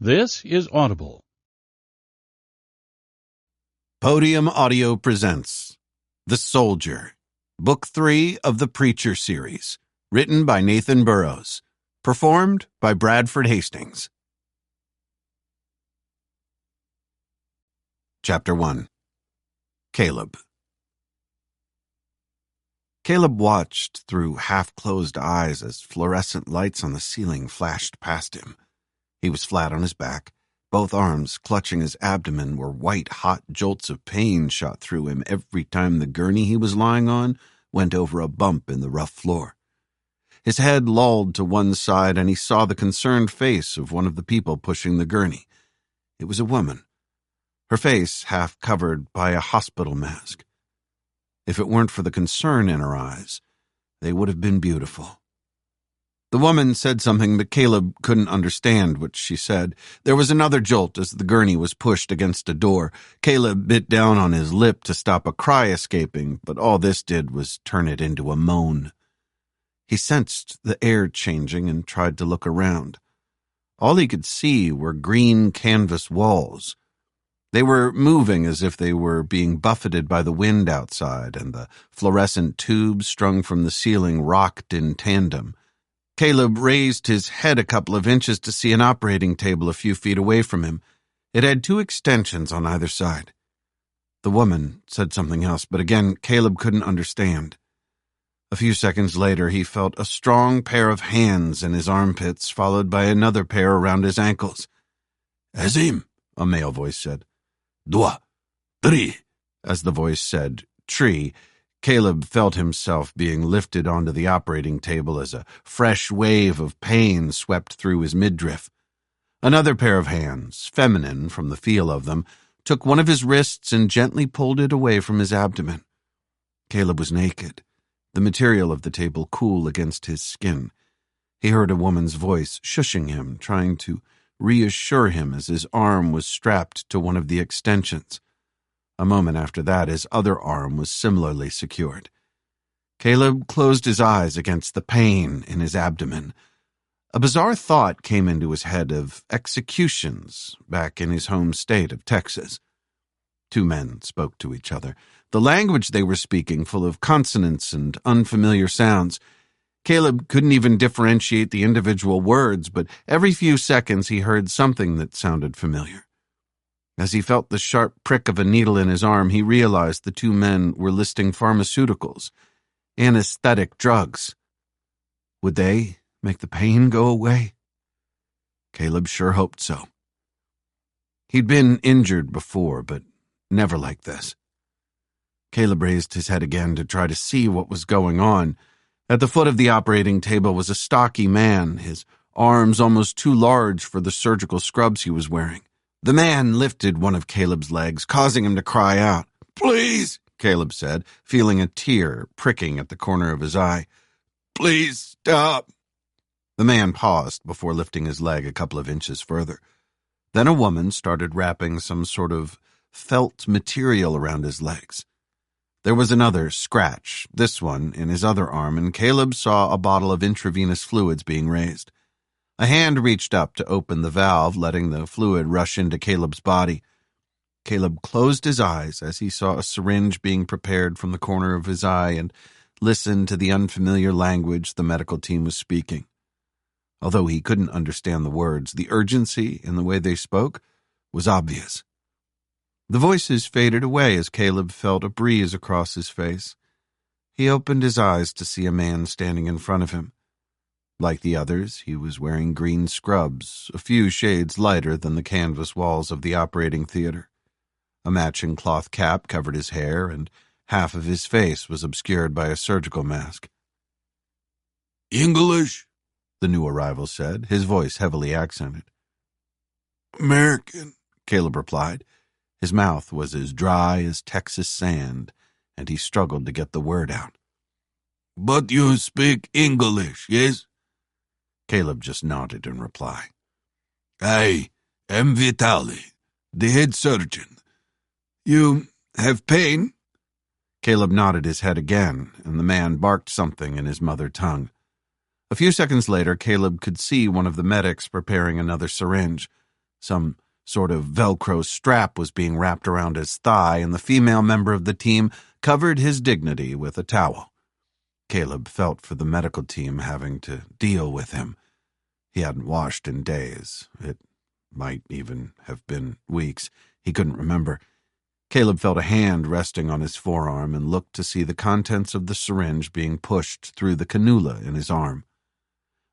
This is Audible. Podium Audio presents The Soldier, Book 3 of the Preacher series, written by Nathan Burrows, performed by Bradford Hastings. Chapter 1. Caleb. Caleb watched through half-closed eyes as fluorescent lights on the ceiling flashed past him. He was flat on his back. Both arms clutching his abdomen where white-hot jolts of pain shot through him every time the gurney he was lying on went over a bump in the rough floor. His head lolled to one side, and he saw the concerned face of one of the people pushing the gurney. It was a woman, her face half covered by a hospital mask. If it weren't for the concern in her eyes, they would have been beautiful. The woman said something, but Caleb couldn't understand what she said. There was another jolt as the gurney was pushed against a door. Caleb bit down on his lip to stop a cry escaping, but all this did was turn it into a moan. He sensed the air changing and tried to look around. All he could see were green canvas walls. They were moving as if they were being buffeted by the wind outside, and the fluorescent tubes strung from the ceiling rocked in tandem. Caleb raised his head a couple of inches to see an operating table a few feet away from him. It had two extensions on either side. The woman said something else, but again, Caleb couldn't understand. A few seconds later, he felt a strong pair of hands in his armpits, followed by another pair around his ankles. "Azim," a male voice said. "Dua, three," as the voice said, "tree." Caleb felt himself being lifted onto the operating table as a fresh wave of pain swept through his midriff. Another pair of hands, feminine from the feel of them, took one of his wrists and gently pulled it away from his abdomen. Caleb was naked, the material of the table cool against his skin. He heard a woman's voice shushing him, trying to reassure him as his arm was strapped to one of the extensions. A moment after that, his other arm was similarly secured. Caleb closed his eyes against the pain in his abdomen. A bizarre thought came into his head of executions back in his home state of Texas. Two men spoke to each other, the language they were speaking full of consonants and unfamiliar sounds. Caleb couldn't even differentiate the individual words, but every few seconds he heard something that sounded familiar. As he felt the sharp prick of a needle in his arm, he realized the two men were listing pharmaceuticals, anesthetic drugs. Would they make the pain go away? Caleb sure hoped so. He'd been injured before, but never like this. Caleb raised his head again to try to see what was going on. At the foot of the operating table was a stocky man, his arms almost too large for the surgical scrubs he was wearing. The man lifted one of Caleb's legs, causing him to cry out. "Please," Caleb said, feeling a tear pricking at the corner of his eye. "Please stop." The man paused before lifting his leg a couple of inches further. Then a woman started wrapping some sort of felt material around his legs. There was another scratch, this one in his other arm, and Caleb saw a bottle of intravenous fluids being raised. A hand reached up to open the valve, letting the fluid rush into Caleb's body. Caleb closed his eyes as he saw a syringe being prepared from the corner of his eye and listened to the unfamiliar language the medical team was speaking. Although he couldn't understand the words, the urgency in the way they spoke was obvious. The voices faded away as Caleb felt a breeze across his face. He opened his eyes to see a man standing in front of him. Like the others, he was wearing green scrubs, a few shades lighter than the canvas walls of the operating theater. A matching cloth cap covered his hair, and half of his face was obscured by a surgical mask. "English?" the new arrival said, his voice heavily accented. "American," Caleb replied. His mouth was as dry as Texas sand, and he struggled to get the word out. "But you speak English, yes?" Caleb just nodded in reply. "I am Vitali, the head surgeon. You have pain?" Caleb nodded his head again, and the man barked something in his mother tongue. A few seconds later, Caleb could see one of the medics preparing another syringe. Some sort of Velcro strap was being wrapped around his thigh, and the female member of the team covered his dignity with a towel. Caleb felt for the medical team having to deal with him. He hadn't washed in days. It might even have been weeks. He couldn't remember. Caleb felt a hand resting on his forearm and looked to see the contents of the syringe being pushed through the cannula in his arm.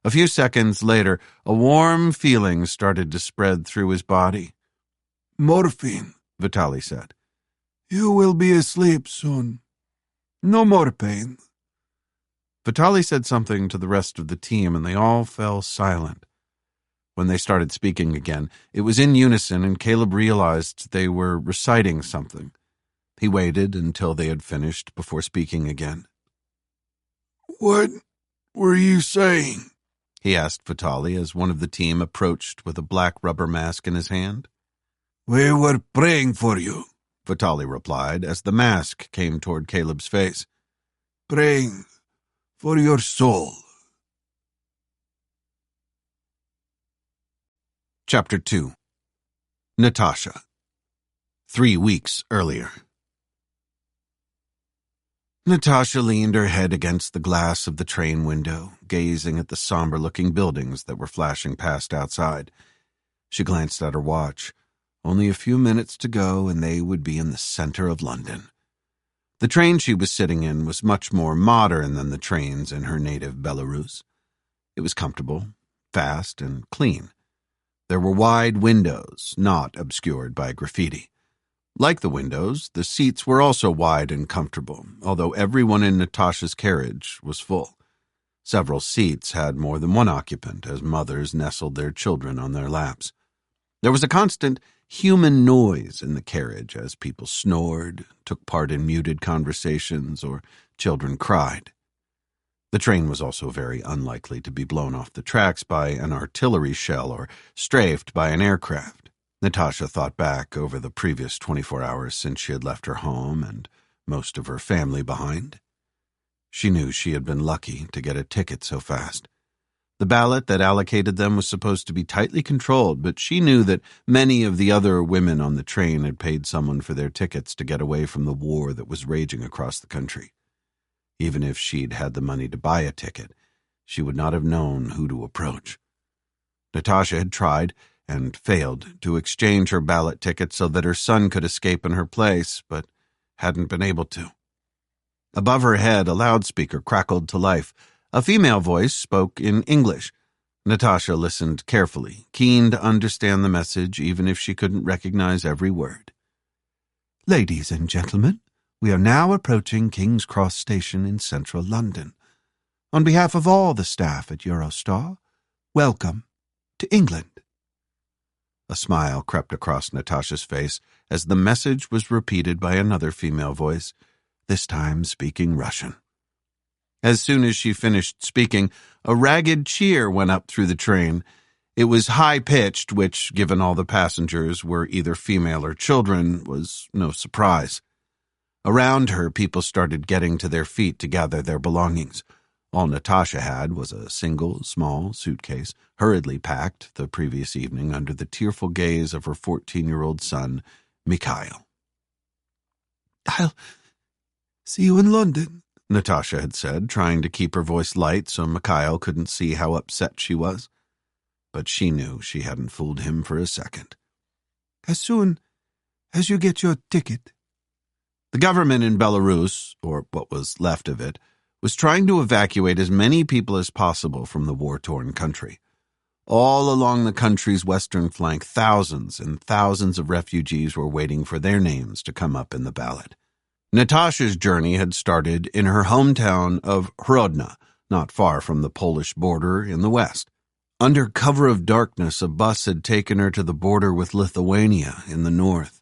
A few seconds later, a warm feeling started to spread through his body. "Morphine," Vitali said. "You will be asleep soon. No more pain." Vitali said something to the rest of the team, and they all fell silent. When they started speaking again, it was in unison, and Caleb realized they were reciting something. He waited until they had finished before speaking again. "What were you saying?" he asked Vitali as one of the team approached with a black rubber mask in his hand. "We were praying for you," Vitali replied as the mask came toward Caleb's face. "Praying for your soul." Chapter 2. Natasha. 3 weeks earlier. Natasha leaned her head against the glass of the train window, gazing at the somber-looking buildings that were flashing past outside. She glanced at her watch. Only a few minutes to go, and they would be in the center of London. The train she was sitting in was much more modern than the trains in her native Belarus. It was comfortable, fast, and clean. There were wide windows, not obscured by graffiti. Like the windows, the seats were also wide and comfortable, although everyone in Natasha's carriage was full. Several seats had more than one occupant, as mothers nestled their children on their laps. There was a constant human noise in the carriage as people snored, took part in muted conversations, or children cried. The train was also very unlikely to be blown off the tracks by an artillery shell or strafed by an aircraft. Natasha thought back over the previous 24 hours since she had left her home and most of her family behind. She knew she had been lucky to get a ticket so fast. The ballot that allocated them was supposed to be tightly controlled, but she knew that many of the other women on the train had paid someone for their tickets to get away from the war that was raging across the country. Even if she'd had the money to buy a ticket, she would not have known who to approach. Natasha had tried and failed to exchange her ballot ticket so that her son could escape in her place, but hadn't been able to. Above her head, a loudspeaker crackled to life. A female voice spoke in English. Natasha listened carefully, keen to understand the message even if she couldn't recognize every word. "Ladies and gentlemen, we are now approaching King's Cross Station in central London. On behalf of all the staff at Eurostar, welcome to England." A smile crept across Natasha's face as the message was repeated by another female voice, this time speaking Russian. As soon as she finished speaking, a ragged cheer went up through the train. It was high-pitched, which, given all the passengers were either female or children, was no surprise. Around her, people started getting to their feet to gather their belongings. All Natasha had was a single, small suitcase, hurriedly packed the previous evening under the tearful gaze of her 14-year-old son, Mikhail. "I'll see you in London," Natasha had said, trying to keep her voice light so Mikhail couldn't see how upset she was. But she knew she hadn't fooled him for a second. "As soon as you get your ticket." The government in Belarus, or what was left of it, was trying to evacuate as many people as possible from the war-torn country. All along the country's western flank, thousands and thousands of refugees were waiting for their names to come up in the ballot. Natasha's journey had started in her hometown of Hrodna, not far from the Polish border in the west. Under cover of darkness, a bus had taken her to the border with Lithuania in the north.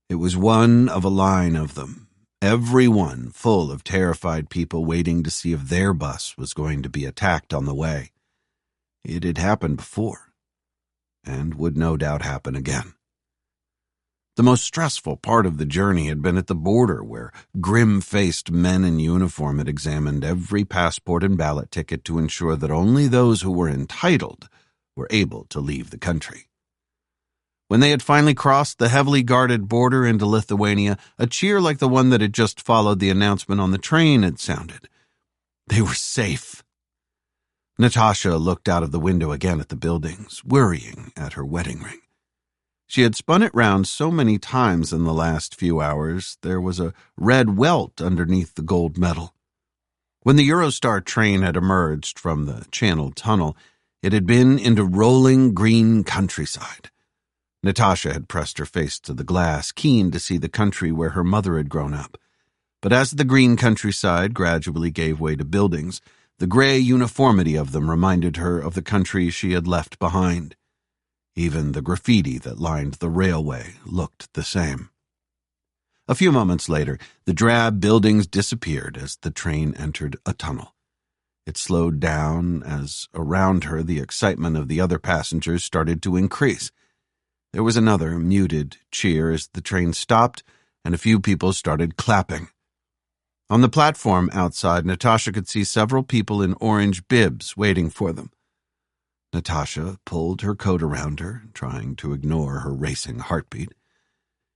It was one of a line of them, every one full of terrified people waiting to see if their bus was going to be attacked on the way. It had happened before, and would no doubt happen again. The most stressful part of the journey had been at the border, where grim-faced men in uniform had examined every passport and ballot ticket to ensure that only those who were entitled were able to leave the country. When they had finally crossed the heavily guarded border into Lithuania, a cheer like the one that had just followed the announcement on the train had sounded. They were safe. Natasha looked out of the window again at the buildings, worrying at her wedding ring. She had spun it round so many times in the last few hours, there was a red welt underneath the gold medal. When the Eurostar train had emerged from the Channel Tunnel, it had been into rolling green countryside. Natasha had pressed her face to the glass, keen to see the country where her mother had grown up. But as the green countryside gradually gave way to buildings, the gray uniformity of them reminded her of the country she had left behind. Even the graffiti that lined the railway looked the same. A few moments later, the drab buildings disappeared as the train entered a tunnel. It slowed down as around her the excitement of the other passengers started to increase. There was another muted cheer as the train stopped, and a few people started clapping. On the platform outside, Natasha could see several people in orange bibs waiting for them. Natasha pulled her coat around her, trying to ignore her racing heartbeat.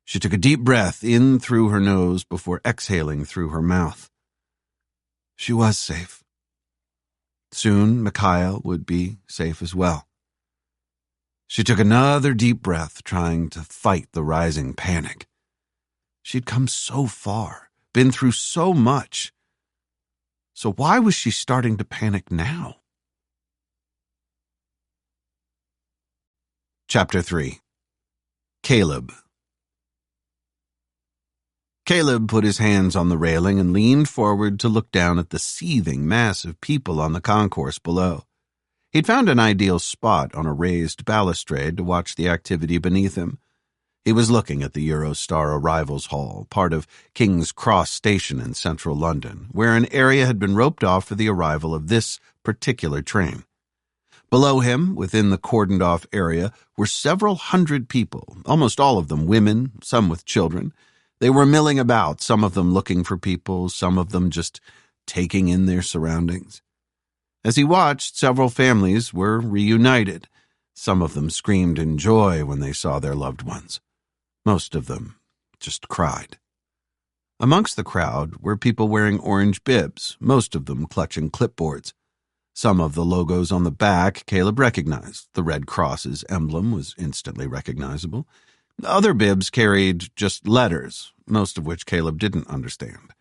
She took a deep breath in through her nose before exhaling through her mouth. She was safe. Soon, Mikhail would be safe as well. She took another deep breath, trying to fight the rising panic. She'd come so far, been through so much. So why was she starting to panic now? Chapter 3. Caleb. Caleb put his hands on the railing and leaned forward to look down at the seething mass of people on the concourse below. He'd found an ideal spot on a raised balustrade to watch the activity beneath him. He was looking at the Eurostar Arrivals Hall, part of King's Cross Station in central London, where an area had been roped off for the arrival of this particular train. Below him, within the cordoned-off area, were several hundred people, almost all of them women, some with children. They were milling about, some of them looking for people, some of them just taking in their surroundings. As he watched, several families were reunited. Some of them screamed in joy when they saw their loved ones. Most of them just cried. Amongst the crowd were people wearing orange bibs, most of them clutching clipboards. Some of the logos on the back Caleb recognized. The Red Cross's emblem was instantly recognizable. Other bibs carried just letters, most of which Caleb didn't understand.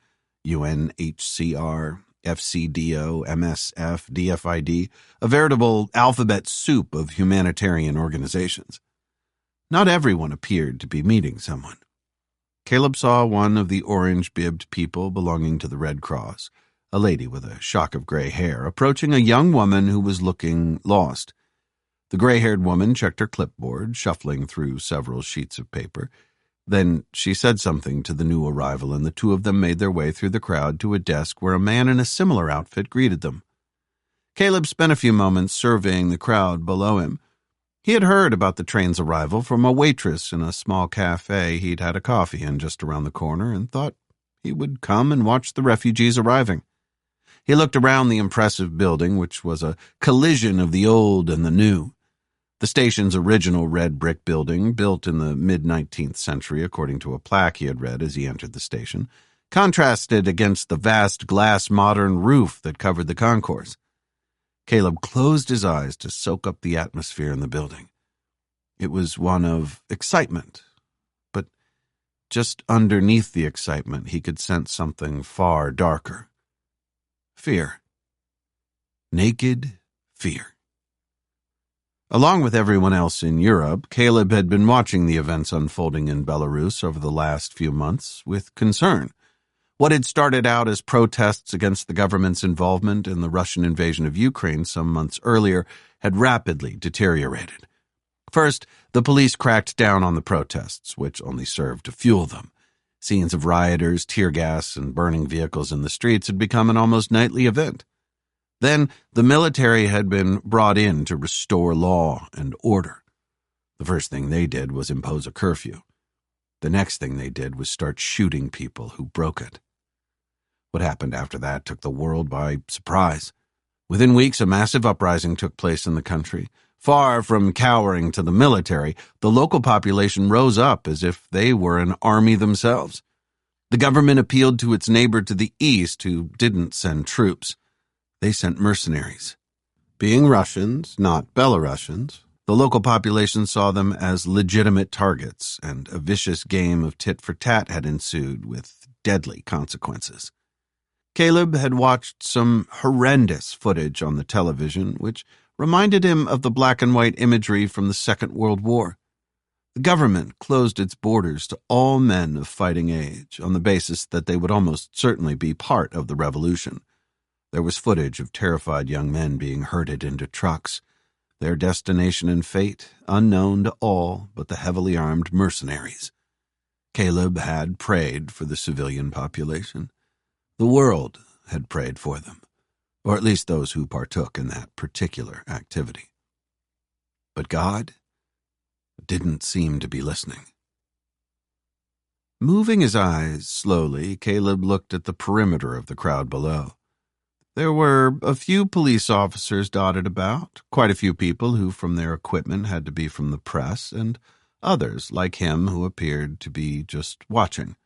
UNHCR, FCDO, MSF, DFID, a veritable alphabet soup of humanitarian organizations. Not everyone appeared to be meeting someone. Caleb saw one of the orange-bibbed people belonging to the Red Cross, a lady with a shock of gray hair, approaching a young woman who was looking lost. The gray-haired woman checked her clipboard, shuffling through several sheets of paper. Then she said something to the new arrival, and the two of them made their way through the crowd to a desk where a man in a similar outfit greeted them. Caleb spent a few moments surveying the crowd below him. He had heard about the train's arrival from a waitress in a small cafe he'd had a coffee in just around the corner and thought he would come and watch the refugees arriving. He looked around the impressive building, which was a collision of the old and the new. The station's original red brick building, built in the mid-19th century according to a plaque he had read as he entered the station, contrasted against the vast glass modern roof that covered the concourse. Caleb closed his eyes to soak up the atmosphere in the building. It was one of excitement, but just underneath the excitement he could sense something far darker. Fear. Naked fear. Along with everyone else in Europe, Caleb had been watching the events unfolding in Belarus over the last few months with concern. What had started out as protests against the government's involvement in the Russian invasion of Ukraine some months earlier had rapidly deteriorated. First, the police cracked down on the protests, which only served to fuel them. Scenes of rioters, tear gas, and burning vehicles in the streets had become an almost nightly event. Then, the military had been brought in to restore law and order. The first thing they did was impose a curfew. The next thing they did was start shooting people who broke it. What happened after that took the world by surprise. Within weeks, a massive uprising took place in the country. Far from cowering to the military, the local population rose up as if they were an army themselves. The government appealed to its neighbor to the east, who didn't send troops. They sent mercenaries. Being Russians, not Belarusians, the local population saw them as legitimate targets, and a vicious game of tit-for-tat had ensued with deadly consequences. Caleb had watched some horrendous footage on the television, which reminded him of the black-and-white imagery from the Second World War. The government closed its borders to all men of fighting age on the basis that they would almost certainly be part of the revolution. There was footage of terrified young men being herded into trucks, their destination and fate unknown to all but the heavily armed mercenaries. Caleb had prayed for the civilian population. The world had prayed for them, or at least those who partook in that particular activity. But God didn't seem to be listening. Moving his eyes slowly, Caleb looked at the perimeter of the crowd below. There were a few police officers dotted about, quite a few people who from their equipment had to be from the press, and others like him who appeared to be just watching.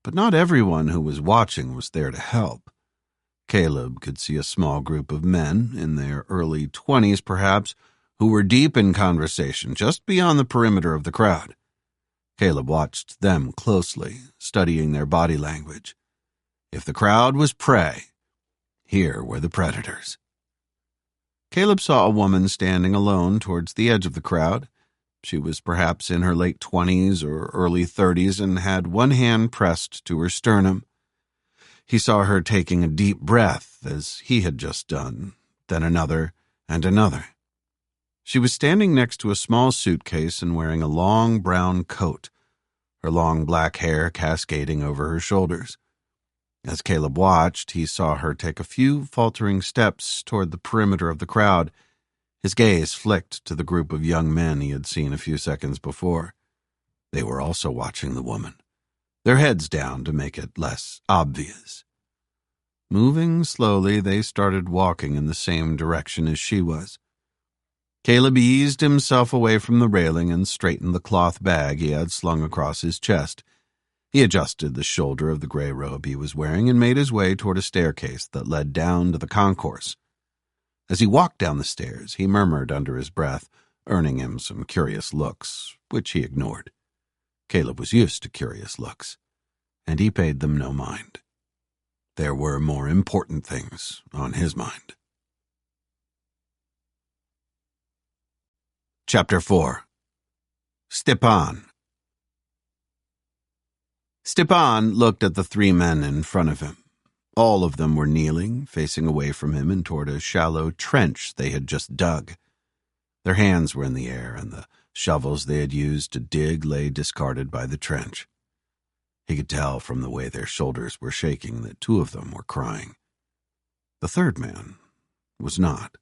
But not everyone who was watching was there to help. Caleb could see a small group of men, in their early 20s perhaps, who were deep in conversation just beyond the perimeter of the crowd. Caleb watched them closely, studying their body language. If the crowd was prey, here were the predators. Caleb saw a woman standing alone towards the edge of the crowd. She was perhaps in her late 20s or early 30s and had one hand pressed to her sternum. He saw her taking a deep breath, as he had just done, then another and another. She was standing next to a small suitcase and wearing a long brown coat, her long black hair cascading over her shoulders. As Caleb watched, he saw her take a few faltering steps toward the perimeter of the crowd. His gaze flicked to the group of young men he had seen a few seconds before. They were also watching the woman, their heads down to make it less obvious. Moving slowly, they started walking in the same direction as she was. Caleb eased himself away from the railing and straightened the cloth bag he had slung across his chest. He adjusted the shoulder of the gray robe he was wearing and made his way toward a staircase that led down to the concourse. As he walked down the stairs, he murmured under his breath, earning him some curious looks, which he ignored. Caleb was used to curious looks, and he paid them no mind. There were more important things on his mind. Chapter 4. Stepan. Stepan looked at the three men in front of him. All of them were kneeling, facing away from him and toward a shallow trench they had just dug. Their hands were in the air, and the shovels they had used to dig lay discarded by the trench. He could tell from the way their shoulders were shaking that two of them were crying. The third man was not,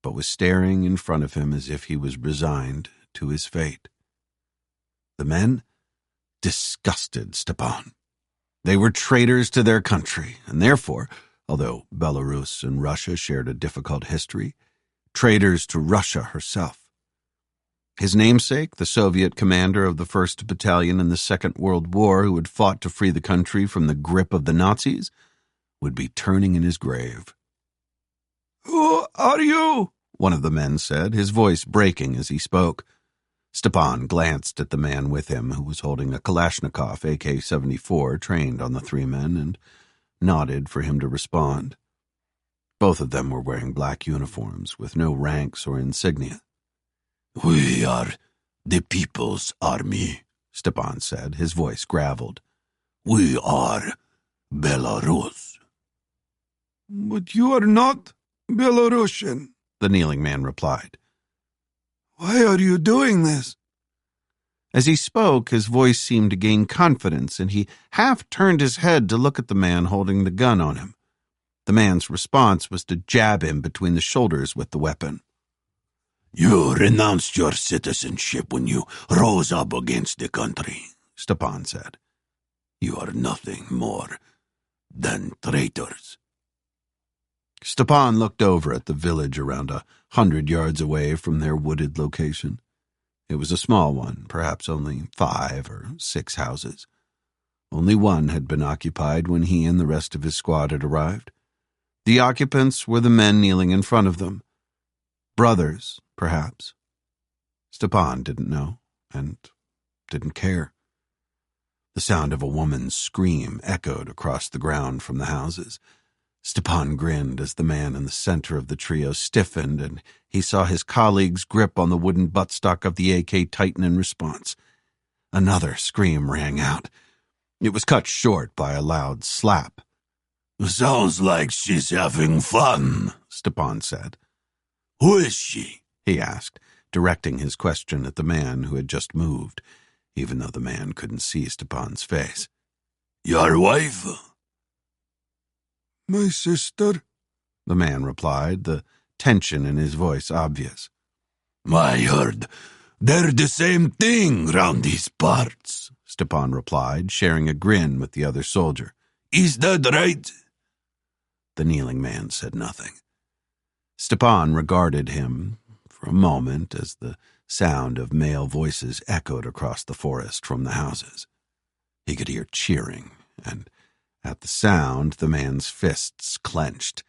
but was staring in front of him as if he was resigned to his fate. The men disgusted Stepan. They were traitors to their country, and therefore, although Belarus and Russia shared a difficult history, traitors to Russia herself. His namesake, the Soviet commander of the 1st Battalion in the Second World War who had fought to free the country from the grip of the Nazis, would be turning in his grave. "Who are you?" one of the men said, his voice breaking as he spoke. Stepan glanced at the man with him, who was holding a Kalashnikov AK-74 trained on the three men, and nodded for him to respond. Both of them were wearing black uniforms with no ranks or insignia. "We are the People's Army," Stepan said, his voice graveled. "We are Belarus." "But you are not Belarusian," the kneeling man replied. "Why are you doing this?" As he spoke, his voice seemed to gain confidence, and he half turned his head to look at the man holding the gun on him. The man's response was to jab him between the shoulders with the weapon. "You renounced your citizenship when you rose up against the country," Stepan said. "You are nothing more than traitors." Stepan looked over at the village around a 100 yards away from their wooded location. It was a small one, perhaps only 5 or 6 houses. Only one had been occupied when he and the rest of his squad had arrived. The occupants were the men kneeling in front of them. Brothers, perhaps. Stepan didn't know, and didn't care. The sound of a woman's scream echoed across the ground from the houses. Stepan grinned as the man in the center of the trio stiffened, and he saw his colleague's grip on the wooden buttstock of the AK tighten in response. Another scream rang out. It was cut short by a loud slap. "Sounds like she's having fun," Stepan said. "Who is she?" he asked, directing his question at the man who had just moved, even though the man couldn't see Stepan's face. "Your wife?" "My sister," the man replied, the tension in his voice obvious. "I heard they're the same thing round these parts," Stepan replied, sharing a grin with the other soldier. "Is that right?" The kneeling man said nothing. Stepan regarded him for a moment as the sound of male voices echoed across the forest from the houses. He could hear cheering, and at the sound, the man's fists clenched.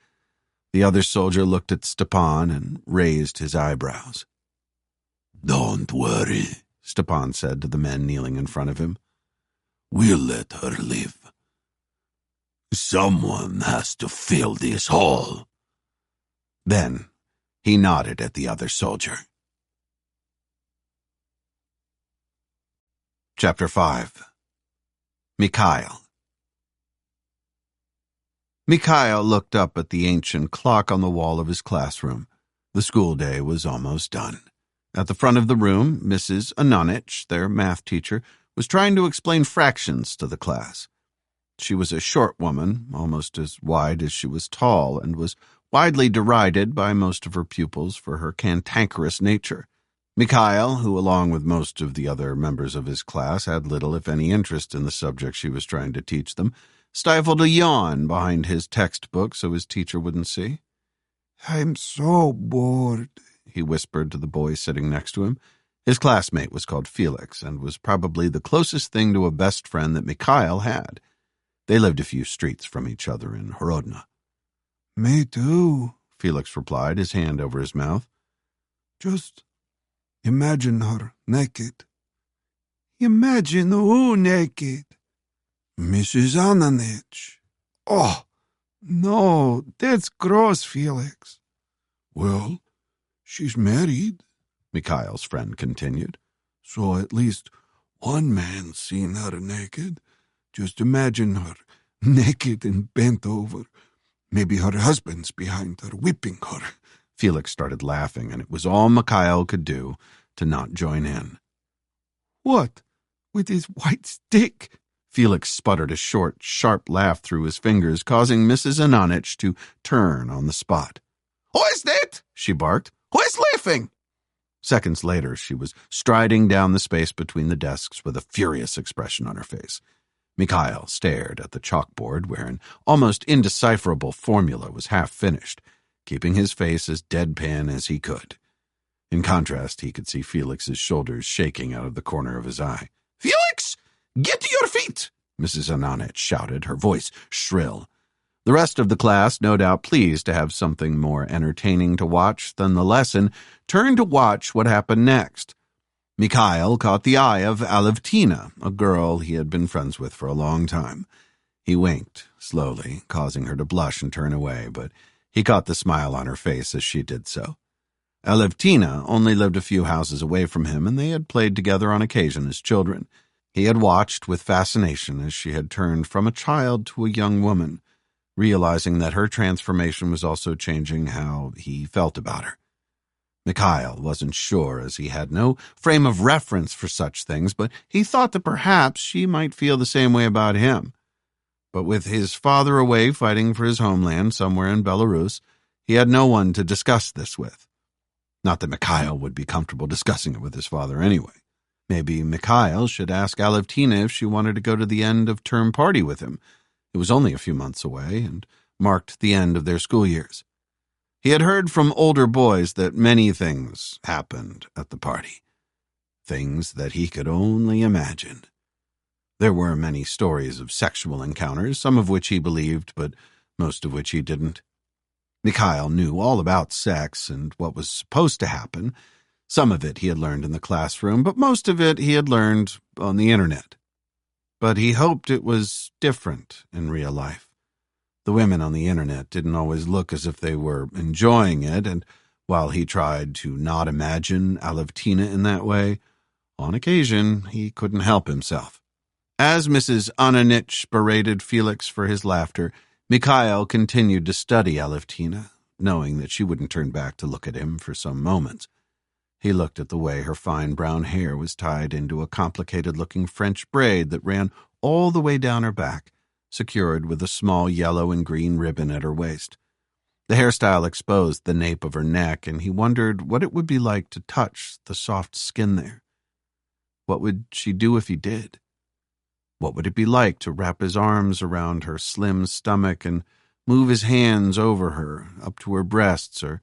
The other soldier looked at Stepan and raised his eyebrows. "Don't worry," Stepan said to the men kneeling in front of him. "We'll let her live. Someone has to fill this hole." Then he nodded at the other soldier. Chapter 5. Mikhail. Mikhail looked up at the ancient clock on the wall of his classroom. The school day was almost done. At the front of the room, Mrs. Anonich, their math teacher, was trying to explain fractions to the class. She was a short woman, almost as wide as she was tall, and was widely derided by most of her pupils for her cantankerous nature. Mikhail, who along with most of the other members of his class had little if any interest in the subject she was trying to teach them, stifled a yawn behind his textbook so his teacher wouldn't see. "I'm so bored," he whispered to the boy sitting next to him. His classmate was called Felix and was probably the closest thing to a best friend that Mikhail had. They lived a few streets from each other in Horodna. "Me too," Felix replied, his hand over his mouth. "Just imagine her naked." "Imagine who naked?" "Mrs. Ananich." "Oh, no, that's gross, Felix." "Well, she's married," Mikhail's friend continued. "So at least one man's seen her naked. Just imagine her naked and bent over. Maybe her husband's behind her, whipping her." Felix started laughing, and it was all Mikhail could do to not join in. "What, with his white stick?" Felix sputtered a short, sharp laugh through his fingers, causing Mrs. Anonich to turn on the spot. "Who is that?" she barked. "Who is laughing?" Seconds later, she was striding down the space between the desks with a furious expression on her face. Mikhail stared at the chalkboard where an almost indecipherable formula was half finished, keeping his face as deadpan as he could. In contrast, he could see Felix's shoulders shaking out of the corner of his eye. "Felix, get to your feet!" Mrs. Anonich shouted, her voice shrill. The rest of the class, no doubt pleased to have something more entertaining to watch than the lesson, turned to watch what happened next. Mikhail caught the eye of Alevtina, a girl he had been friends with for a long time. He winked, slowly, causing her to blush and turn away, but he caught the smile on her face as she did so. Alevtina only lived a few houses away from him, and they had played together on occasion as children. He had watched with fascination as she had turned from a child to a young woman, realizing that her transformation was also changing how he felt about her. Mikhail wasn't sure, as he had no frame of reference for such things, but he thought that perhaps she might feel the same way about him. But with his father away fighting for his homeland somewhere in Belarus, he had no one to discuss this with. Not that Mikhail would be comfortable discussing it with his father anyway. Maybe Mikhail should ask Alevtina if she wanted to go to the end-of-term party with him. It was only a few months away and marked the end of their school years. He had heard from older boys that many things happened at the party. Things that he could only imagine. There were many stories of sexual encounters, some of which he believed, but most of which he didn't. Mikhail knew all about sex and what was supposed to happen. Some of it he had learned in the classroom, but most of it he had learned on the internet. But he hoped it was different in real life. The women on the internet didn't always look as if they were enjoying it, and while he tried to not imagine Alevtina in that way, on occasion he couldn't help himself. As Mrs. Ananich berated Felix for his laughter, Mikhail continued to study Alevtina, knowing that she wouldn't turn back to look at him for some moments. He looked at the way her fine brown hair was tied into a complicated-looking French braid that ran all the way down her back, secured with a small yellow and green ribbon at her waist. The hairstyle exposed the nape of her neck, and he wondered what it would be like to touch the soft skin there. What would she do if he did? What would it be like to wrap his arms around her slim stomach and move his hands over her, up to her breasts or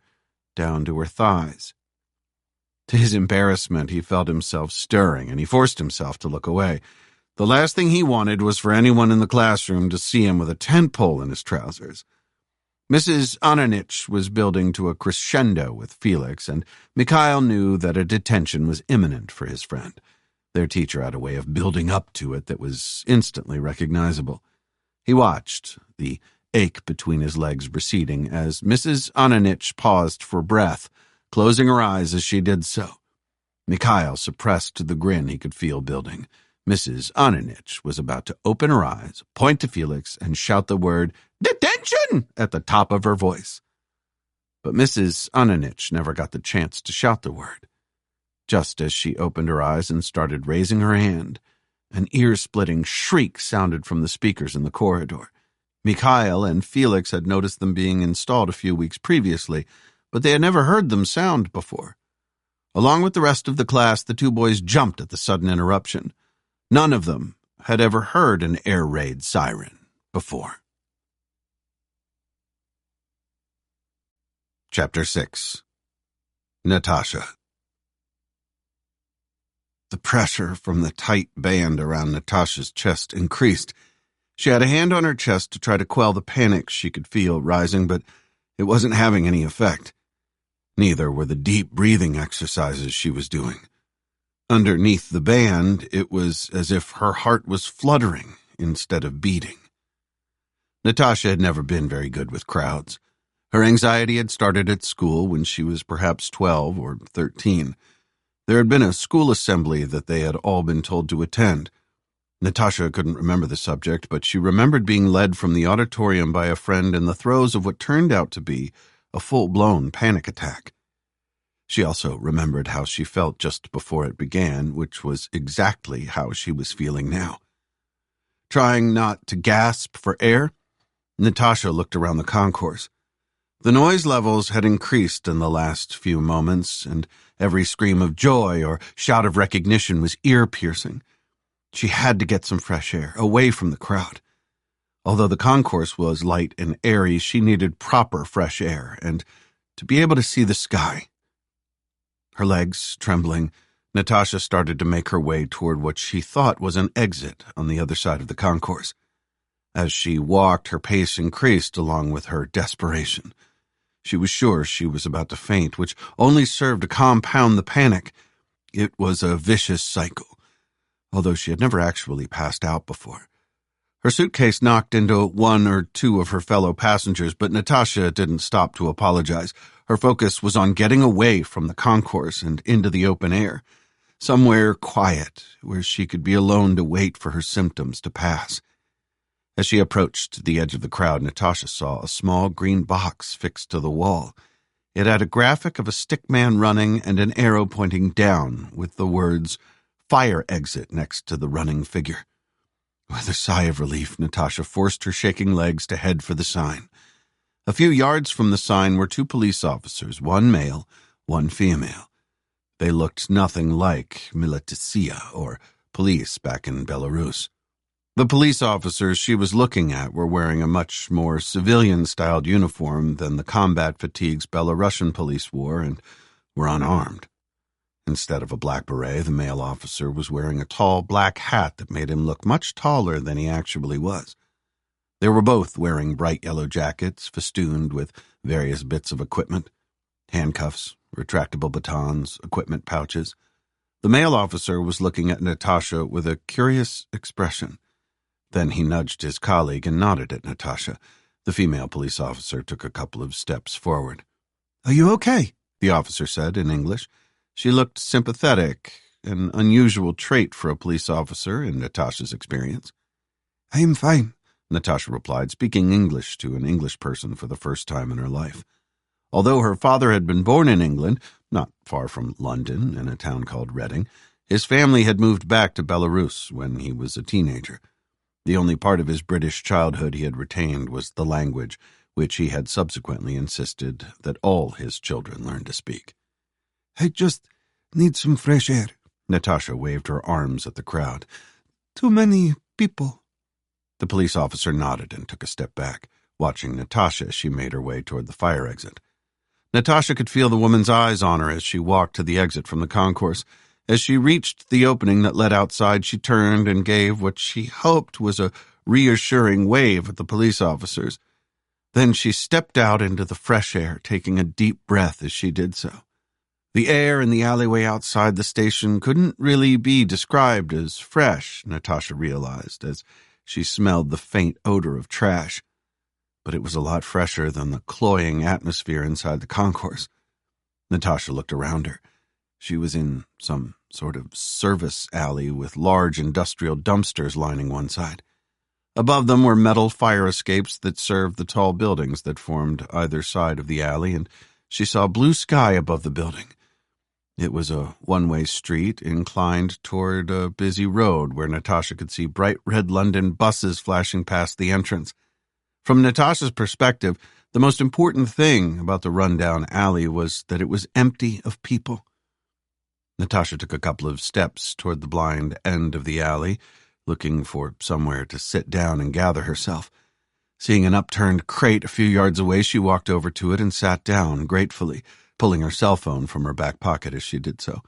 down to her thighs? To his embarrassment, he felt himself stirring, and he forced himself to look away. The last thing he wanted was for anyone in the classroom to see him with a tent pole in his trousers. Mrs. Ananich was building to a crescendo with Felix, and Mikhail knew that a detention was imminent for his friend. Their teacher had a way of building up to it that was instantly recognizable. He watched, the ache between his legs receding, as Mrs. Ananich paused for breath, closing her eyes as she did so. Mikhail suppressed the grin he could feel building. Mrs. Ananich was about to open her eyes, point to Felix, and shout the word, "Detention!" at the top of her voice. But Mrs. Ananich never got the chance to shout the word. Just as she opened her eyes and started raising her hand, an ear-splitting shriek sounded from the speakers in the corridor. Mikhail and Felix had noticed them being installed a few weeks previously, but they had never heard them sound before. Along with the rest of the class, the two boys jumped at the sudden interruption. None of them had ever heard an air raid siren before. Chapter 6. Natasha. The pressure from the tight band around Natasha's chest increased. She had a hand on her chest to try to quell the panic she could feel rising, but it wasn't having any effect. Neither were the deep breathing exercises she was doing. Underneath the band, it was as if her heart was fluttering instead of beating. Natasha had never been very good with crowds. Her anxiety had started at school when she was perhaps 12 or 13. There had been a school assembly that they had all been told to attend. Natasha couldn't remember the subject, but she remembered being led from the auditorium by a friend in the throes of what turned out to be a full-blown panic attack. She also remembered how she felt just before it began, which was exactly how she was feeling now. Trying not to gasp for air, Natasha looked around the concourse. The noise levels had increased in the last few moments, and every scream of joy or shout of recognition was ear-piercing. She had to get some fresh air, away from the crowd. Although the concourse was light and airy, she needed proper fresh air, and to be able to see the sky. Her legs trembling, Natasha started to make her way toward what she thought was an exit on the other side of the concourse. As she walked, her pace increased along with her desperation. She was sure she was about to faint, which only served to compound the panic. It was a vicious cycle, although she had never actually passed out before. Her suitcase knocked into one or two of her fellow passengers, but Natasha didn't stop to apologize. Her focus was on getting away from the concourse and into the open air, somewhere quiet where she could be alone to wait for her symptoms to pass. As she approached the edge of the crowd, Natasha saw a small green box fixed to the wall. It had a graphic of a stick man running and an arrow pointing down with the words, "Fire Exit," next to the running figure. With a sigh of relief, Natasha forced her shaking legs to head for the sign. A few yards from the sign were two police officers, one male, one female. They looked nothing like militia or police back in Belarus. The police officers she was looking at were wearing a much more civilian-styled uniform than the combat fatigues Belarusian police wore and were unarmed. Instead of a black beret, the male officer was wearing a tall black hat that made him look much taller than he actually was. They were both wearing bright yellow jackets festooned with various bits of equipment: handcuffs, retractable batons, equipment pouches. The male officer was looking at Natasha with a curious expression. Then he nudged his colleague and nodded at Natasha. The female police officer took a couple of steps forward. "Are you okay?" the officer said in English. She looked sympathetic, an unusual trait for a police officer in Natasha's experience. "I am fine," Natasha replied, speaking English to an English person for the first time in her life. Although her father had been born in England, not far from London, in a town called Reading, his family had moved back to Belarus when he was a teenager. The only part of his British childhood he had retained was the language, which he had subsequently insisted that all his children learn to speak. "I just need some fresh air." Natasha waved her arms at the crowd. "Too many people." The police officer nodded and took a step back, watching Natasha as she made her way toward the fire exit. Natasha could feel the woman's eyes on her as she walked to the exit from the concourse. As she reached the opening that led outside, she turned and gave what she hoped was a reassuring wave at the police officers. Then she stepped out into the fresh air, taking a deep breath as she did so. The air in the alleyway outside the station couldn't really be described as fresh, Natasha realized, as she smelled the faint odor of trash. But it was a lot fresher than the cloying atmosphere inside the concourse. Natasha looked around her. She was in some sort of service alley with large industrial dumpsters lining one side. Above them were metal fire escapes that served the tall buildings that formed either side of the alley, and she saw blue sky above the building. It was a one-way street inclined toward a busy road where Natasha could see bright red London buses flashing past the entrance. From Natasha's perspective, the most important thing about the rundown alley was that it was empty of people. Natasha took a couple of steps toward the blind end of the alley, looking for somewhere to sit down and gather herself. Seeing an upturned crate a few yards away, she walked over to it and sat down gratefully, pulling her cell phone from her back pocket as she did so.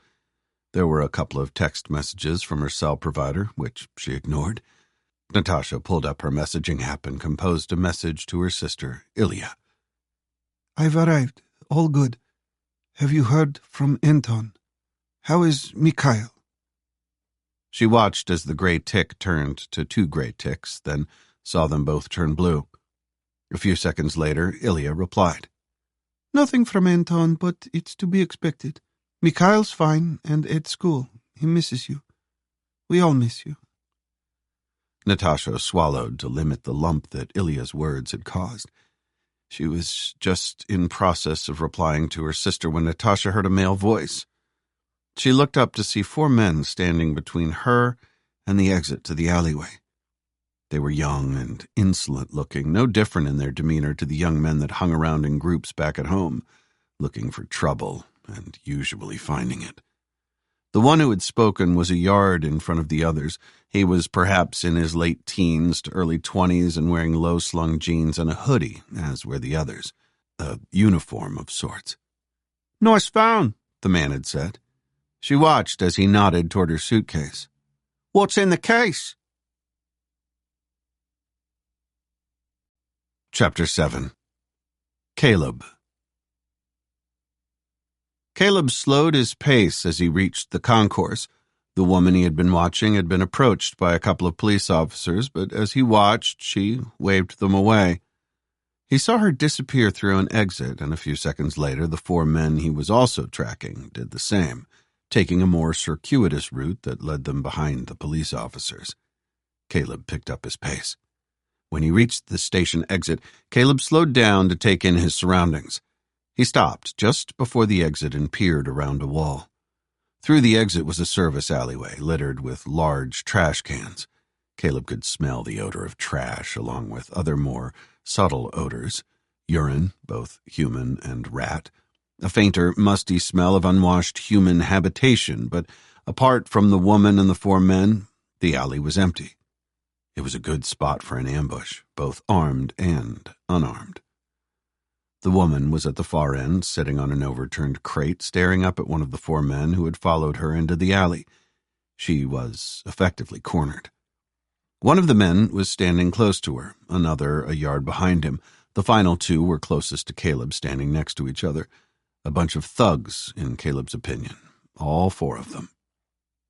There were a couple of text messages from her cell provider, which she ignored. Natasha pulled up her messaging app and composed a message to her sister, Ilya. "I've arrived. All good. Have you heard from Anton? How is Mikhail?" She watched as the gray tick turned to 2 gray ticks, then saw them both turn blue. A few seconds later, Ilya replied. "Nothing from Anton, but it's to be expected. Mikhail's fine and at school. He misses you. We all miss you." Natasha swallowed to limit the lump that Ilya's words had caused. She was just in process of replying to her sister when Natasha heard a male voice. She looked up to see 4 men standing between her and the exit to the alleyway. They were young and insolent-looking, no different in their demeanor to the young men that hung around in groups back at home, looking for trouble and usually finding it. The one who had spoken was a yard in front of the others. He was perhaps in his late teens to early 20s and wearing low-slung jeans and a hoodie, as were the others, a uniform of sorts. "Nice found," the man had said. She watched as he nodded toward her suitcase. "What's in the case?" Chapter 7. Caleb. Caleb slowed his pace as he reached the concourse. The woman he had been watching had been approached by a couple of police officers, but as he watched, she waved them away. He saw her disappear through an exit, and a few seconds later, the 4 men he was also tracking did the same, taking a more circuitous route that led them behind the police officers. Caleb picked up his pace. When he reached the station exit, Caleb slowed down to take in his surroundings. He stopped just before the exit and peered around a wall. Through the exit was a service alleyway littered with large trash cans. Caleb could smell the odor of trash along with other more subtle odors: urine, both human and rat, a fainter, musty smell of unwashed human habitation, but apart from the woman and the 4 men, the alley was empty. It was a good spot for an ambush, both armed and unarmed. The woman was at the far end, sitting on an overturned crate, staring up at one of the four men who had followed her into the alley. She was effectively cornered. One of the men was standing close to her, another a yard behind him. The final two were closest to Caleb, standing next to each other. A bunch of thugs, in Caleb's opinion. All four of them.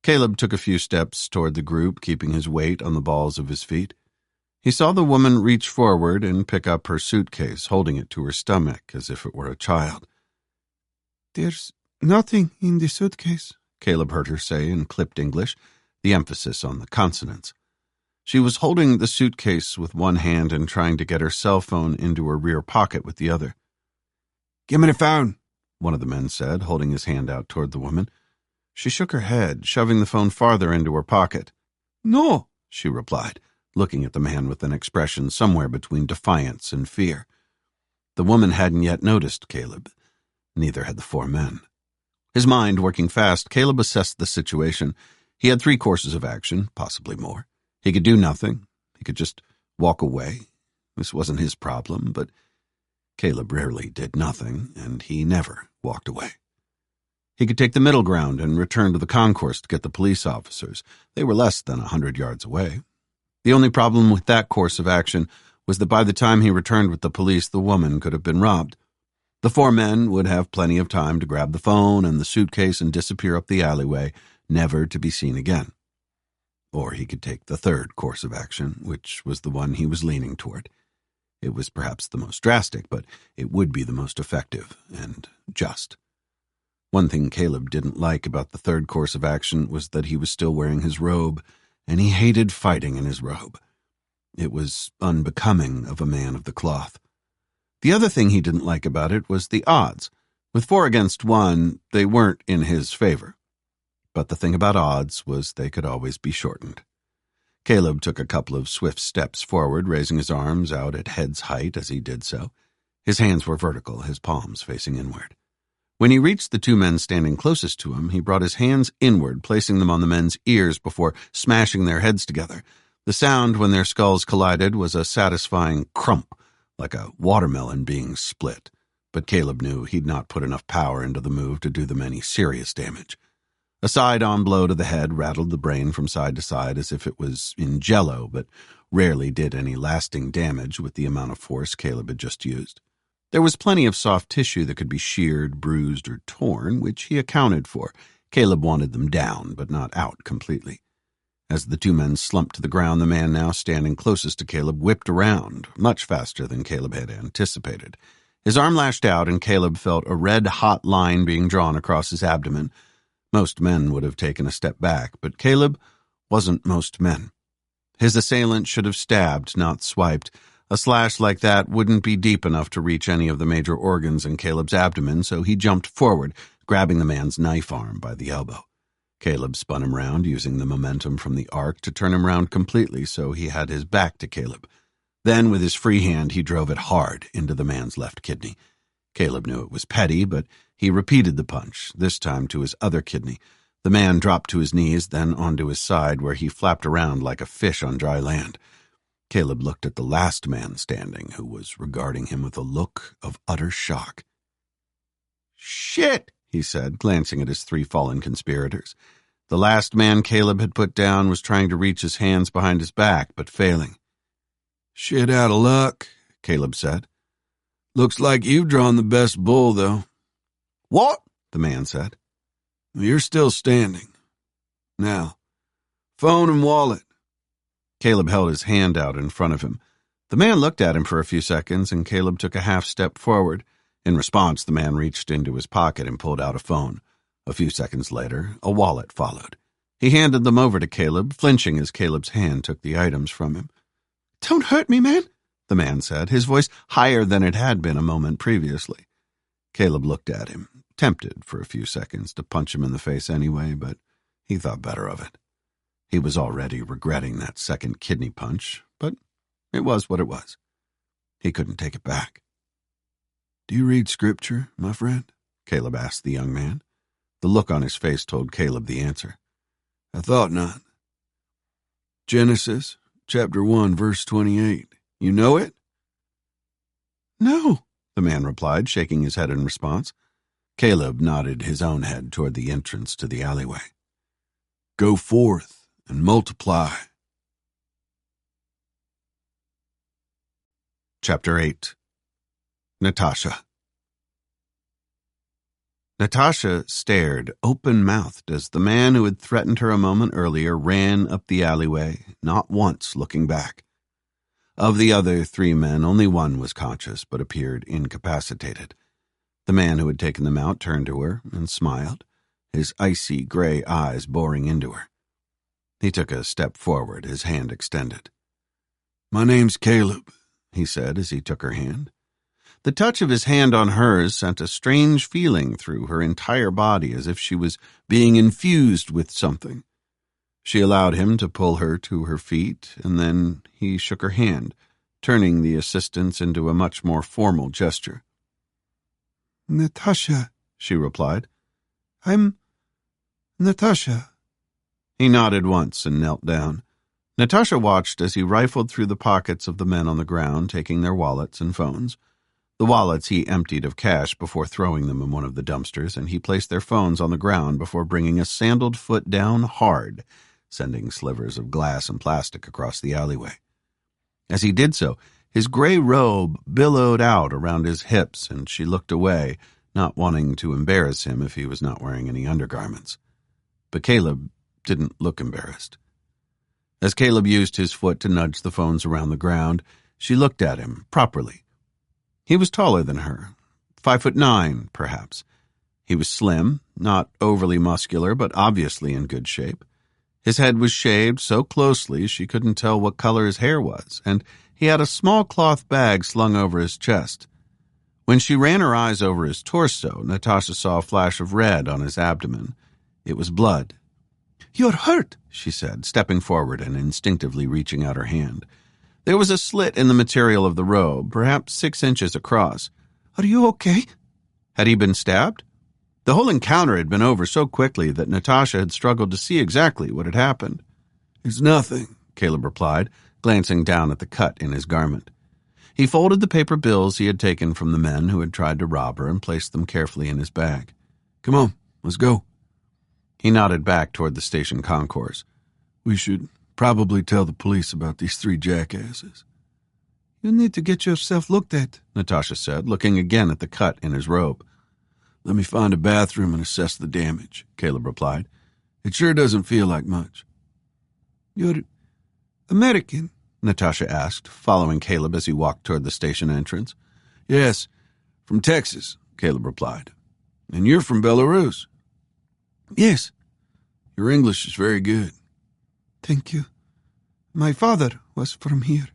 Caleb took a few steps toward the group, keeping his weight on the balls of his feet. He saw the woman reach forward and pick up her suitcase, holding it to her stomach as if it were a child. "There's nothing in the suitcase," Caleb heard her say in clipped English, the emphasis on the consonants. She was holding the suitcase with one hand and trying to get her cell phone into her rear pocket with the other. "Give me the phone," one of the men said, holding his hand out toward the woman. She shook her head, shoving the phone farther into her pocket. "No," she replied, looking at the man with an expression somewhere between defiance and fear. The woman hadn't yet noticed Caleb. Neither had the four men. His mind working fast, Caleb assessed the situation. He had 3 courses of action, possibly more. He could do nothing. He could just walk away. This wasn't his problem, but Caleb rarely did nothing, and he never walked away. He could take the middle ground and return to the concourse to get the police officers. They were less than 100 yards away. The only problem with that course of action was that by the time he returned with the police, the woman could have been robbed. The 4 men would have plenty of time to grab the phone and the suitcase and disappear up the alleyway, never to be seen again. Or he could take the 3rd course of action, which was the one he was leaning toward. It was perhaps the most drastic, but it would be the most effective and just. One thing Caleb didn't like about the 3rd course of action was that he was still wearing his robe, and he hated fighting in his robe. It was unbecoming of a man of the cloth. The other thing he didn't like about it was the odds. With 4 against 1, they weren't in his favor. But the thing about odds was they could always be shortened. Caleb took a couple of swift steps forward, raising his arms out at head's height as he did so. His hands were vertical, his palms facing inward. When he reached the 2 men standing closest to him, he brought his hands inward, placing them on the men's ears before smashing their heads together. The sound when their skulls collided was a satisfying crump, like a watermelon being split. But Caleb knew he'd not put enough power into the move to do them any serious damage. A side-on blow to the head rattled the brain from side to side as if it was in jello, but rarely did any lasting damage with the amount of force Caleb had just used. There was plenty of soft tissue that could be sheared, bruised, or torn, which he accounted for. Caleb wanted them down, but not out completely. As the 2 men slumped to the ground, the man now standing closest to Caleb whipped around, much faster than Caleb had anticipated. His arm lashed out, and Caleb felt a red-hot line being drawn across his abdomen. Most men would have taken a step back, but Caleb wasn't most men. His assailant should have stabbed, not swiped. A slash like that wouldn't be deep enough to reach any of the major organs in Caleb's abdomen, so he jumped forward, grabbing the man's knife arm by the elbow. Caleb spun him round, using the momentum from the arc to turn him round completely so he had his back to Caleb. Then, with his free hand, he drove it hard into the man's left kidney. Caleb knew it was petty, but he repeated the punch, this time to his other kidney. The man dropped to his knees, then onto his side, where he flapped around like a fish on dry land. Caleb looked at the last man standing, who was regarding him with a look of utter shock. "Shit," he said, glancing at his 3 fallen conspirators. The last man Caleb had put down was trying to reach his hands behind his back, but failing. "Shit out of luck," Caleb said. "Looks like you've drawn the best bull, though." "What?" the man said. "You're still standing. Now, phone and wallet." Caleb held his hand out in front of him. The man looked at him for a few seconds, and Caleb took a half step forward. In response, the man reached into his pocket and pulled out a phone. A few seconds later, a wallet followed. He handed them over to Caleb, flinching as Caleb's hand took the items from him. "Don't hurt me, man," the man said, his voice higher than it had been a moment previously. Caleb looked at him, tempted for a few seconds to punch him in the face anyway, but he thought better of it. He was already regretting that second kidney punch, but it was what it was. He couldn't take it back. "Do you read scripture, my friend?" Caleb asked the young man. The look on his face told Caleb the answer. "I thought not. Genesis, chapter 1, verse 28. You know it? No, the man replied, shaking his head in response. Caleb nodded his own head toward the entrance to the alleyway. Go forth and multiply. Chapter 8. Natasha. Natasha stared open-mouthed as the man who had threatened her a moment earlier ran up the alleyway, not once looking back. Of the other 3 men, only one was conscious but appeared incapacitated. The man who had taken them out turned to her and smiled, his icy gray eyes boring into her. He took a step forward, his hand extended. My name's Caleb, he said as he took her hand. The touch of his hand on hers sent a strange feeling through her entire body, as if she was being infused with something. She allowed him to pull her to her feet, and then he shook her hand, turning the assistance into a much more formal gesture. Natasha, she replied. I'm Natasha. He nodded once and knelt down. Natasha watched as he rifled through the pockets of the men on the ground, taking their wallets and phones. The wallets he emptied of cash before throwing them in one of the dumpsters, and he placed their phones on the ground before bringing a sandaled foot down hard, sending slivers of glass and plastic across the alleyway. As he did so, his gray robe billowed out around his hips, and she looked away, not wanting to embarrass him if he was not wearing any undergarments. But Caleb didn't look embarrassed. As Caleb used his foot to nudge the phones around the ground, she looked at him properly. He was taller than her, 5'9", perhaps. He was slim, not overly muscular, but obviously in good shape. His head was shaved so closely she couldn't tell what color his hair was, and he had a small cloth bag slung over his chest. When she ran her eyes over his torso, Natasha saw a flash of red on his abdomen. It was blood. You're hurt, she said, stepping forward and instinctively reaching out her hand. There was a slit in the material of the robe, perhaps 6 inches across. Are you okay? Had he been stabbed? The whole encounter had been over so quickly that Natasha had struggled to see exactly what had happened. It's nothing, Caleb replied, glancing down at the cut in his garment. He folded the paper bills he had taken from the men who had tried to rob her and placed them carefully in his bag. Come on, let's go. He nodded back toward the station concourse. We should probably tell the police about these 3 jackasses. You need to get yourself looked at, Natasha said, looking again at the cut in his robe. Let me find a bathroom and assess the damage, Caleb replied. It sure doesn't feel like much. You're American? Natasha asked, following Caleb as he walked toward the station entrance. Yes, from Texas, Caleb replied. And you're from Belarus. Yes. Your English is very good. Thank you. My father was from here.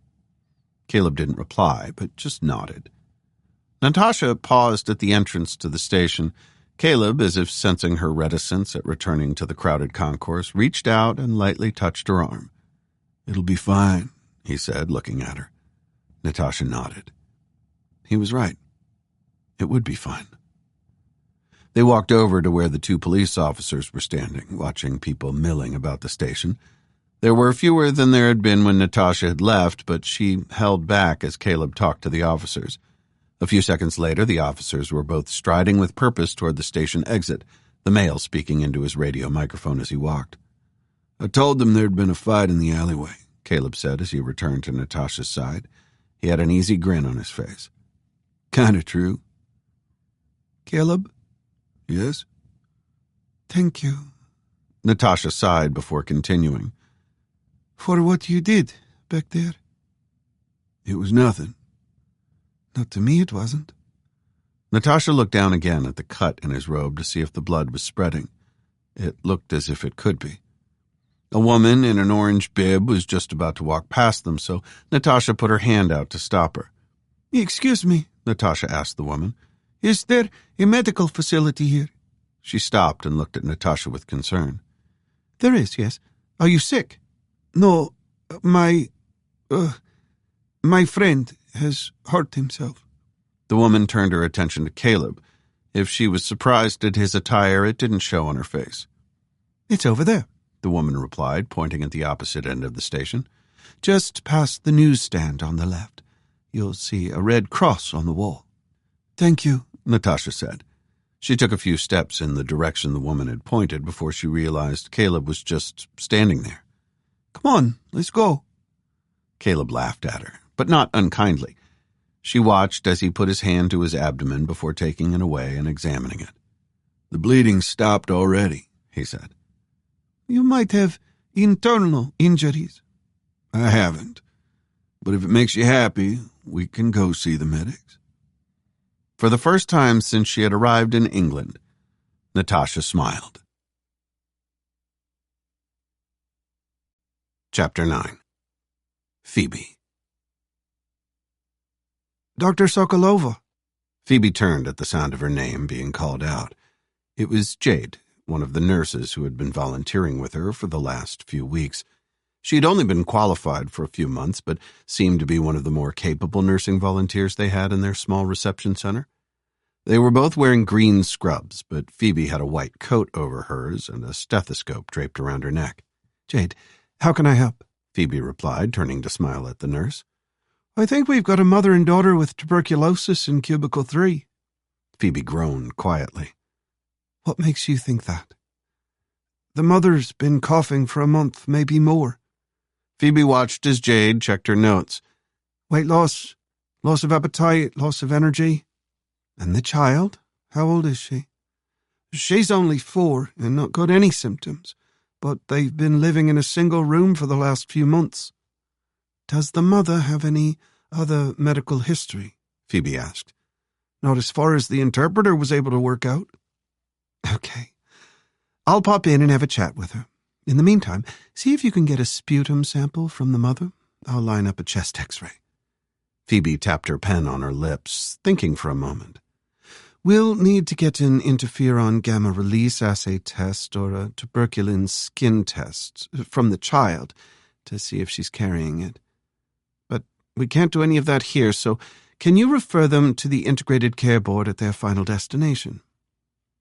Caleb didn't reply, but just nodded. Natasha paused at the entrance to the station. Caleb, as if sensing her reticence at returning to the crowded concourse, reached out and lightly touched her arm. It'll be fine, he said, looking at her. Natasha nodded. He was right. It would be fine. They walked over to where the 2 police officers were standing, watching people milling about the station. There were fewer than there had been when Natasha had left, but she held back as Caleb talked to the officers. A few seconds later, the officers were both striding with purpose toward the station exit, the male speaking into his radio microphone as he walked. I told them there'd been a fight in the alleyway, Caleb said as he returned to Natasha's side. He had an easy grin on his face. Kinda true. Caleb? Yes? Thank you. Natasha sighed before continuing. For what you did back there. It was nothing. Not to me it wasn't. Natasha looked down again at the cut in his robe to see if the blood was spreading. It looked as if it could be. A woman in an orange bib was just about to walk past them, so Natasha put her hand out to stop her. Excuse me, Natasha asked the woman. Is there a medical facility here? She stopped and looked at Natasha with concern. There is, yes. Are you sick? No, my friend has hurt himself. The woman turned her attention to Caleb. If she was surprised at his attire, it didn't show on her face. It's over there, the woman replied, pointing at the opposite end of the station. Just past the newsstand on the left. You'll see a red cross on the wall. Thank you, Natasha said. She took a few steps in the direction the woman had pointed before she realized Caleb was just standing there. Come on, let's go. Caleb laughed at her, but not unkindly. She watched as he put his hand to his abdomen before taking it away and examining it. The bleeding stopped already, he said. You might have internal injuries. I haven't. But if it makes you happy, we can go see the medics. For the first time since she had arrived in England, Natasha smiled. Chapter 9. Phoebe. Dr. Sokolova. Phoebe turned at the sound of her name being called out. It was Jade, one of the nurses who had been volunteering with her for the last few weeks. She had only been qualified for a few months, but seemed to be one of the more capable nursing volunteers they had in their small reception center. They were both wearing green scrubs, but Phoebe had a white coat over hers and a stethoscope draped around her neck. Jade, how can I help? Phoebe replied, turning to smile at the nurse. I think we've got a mother and daughter with tuberculosis in cubicle 3. Phoebe groaned quietly. What makes you think that? The mother's been coughing for a month, maybe more. Phoebe watched as Jade checked her notes. Weight loss, loss of appetite, loss of energy. And the child? How old is she? She's only 4 and not got any symptoms, but they've been living in a single room for the last few months. Does the mother have any other medical history? Phoebe asked. Not as far as the interpreter was able to work out. Okay. I'll pop in and have a chat with her. In the meantime, see if you can get a sputum sample from the mother. I'll line up a chest x-ray. Phoebe tapped her pen on her lips, thinking for a moment. We'll need to get an interferon gamma release assay test or a tuberculin skin test from the child to see if she's carrying it. But we can't do any of that here, so can you refer them to the integrated care board at their final destination?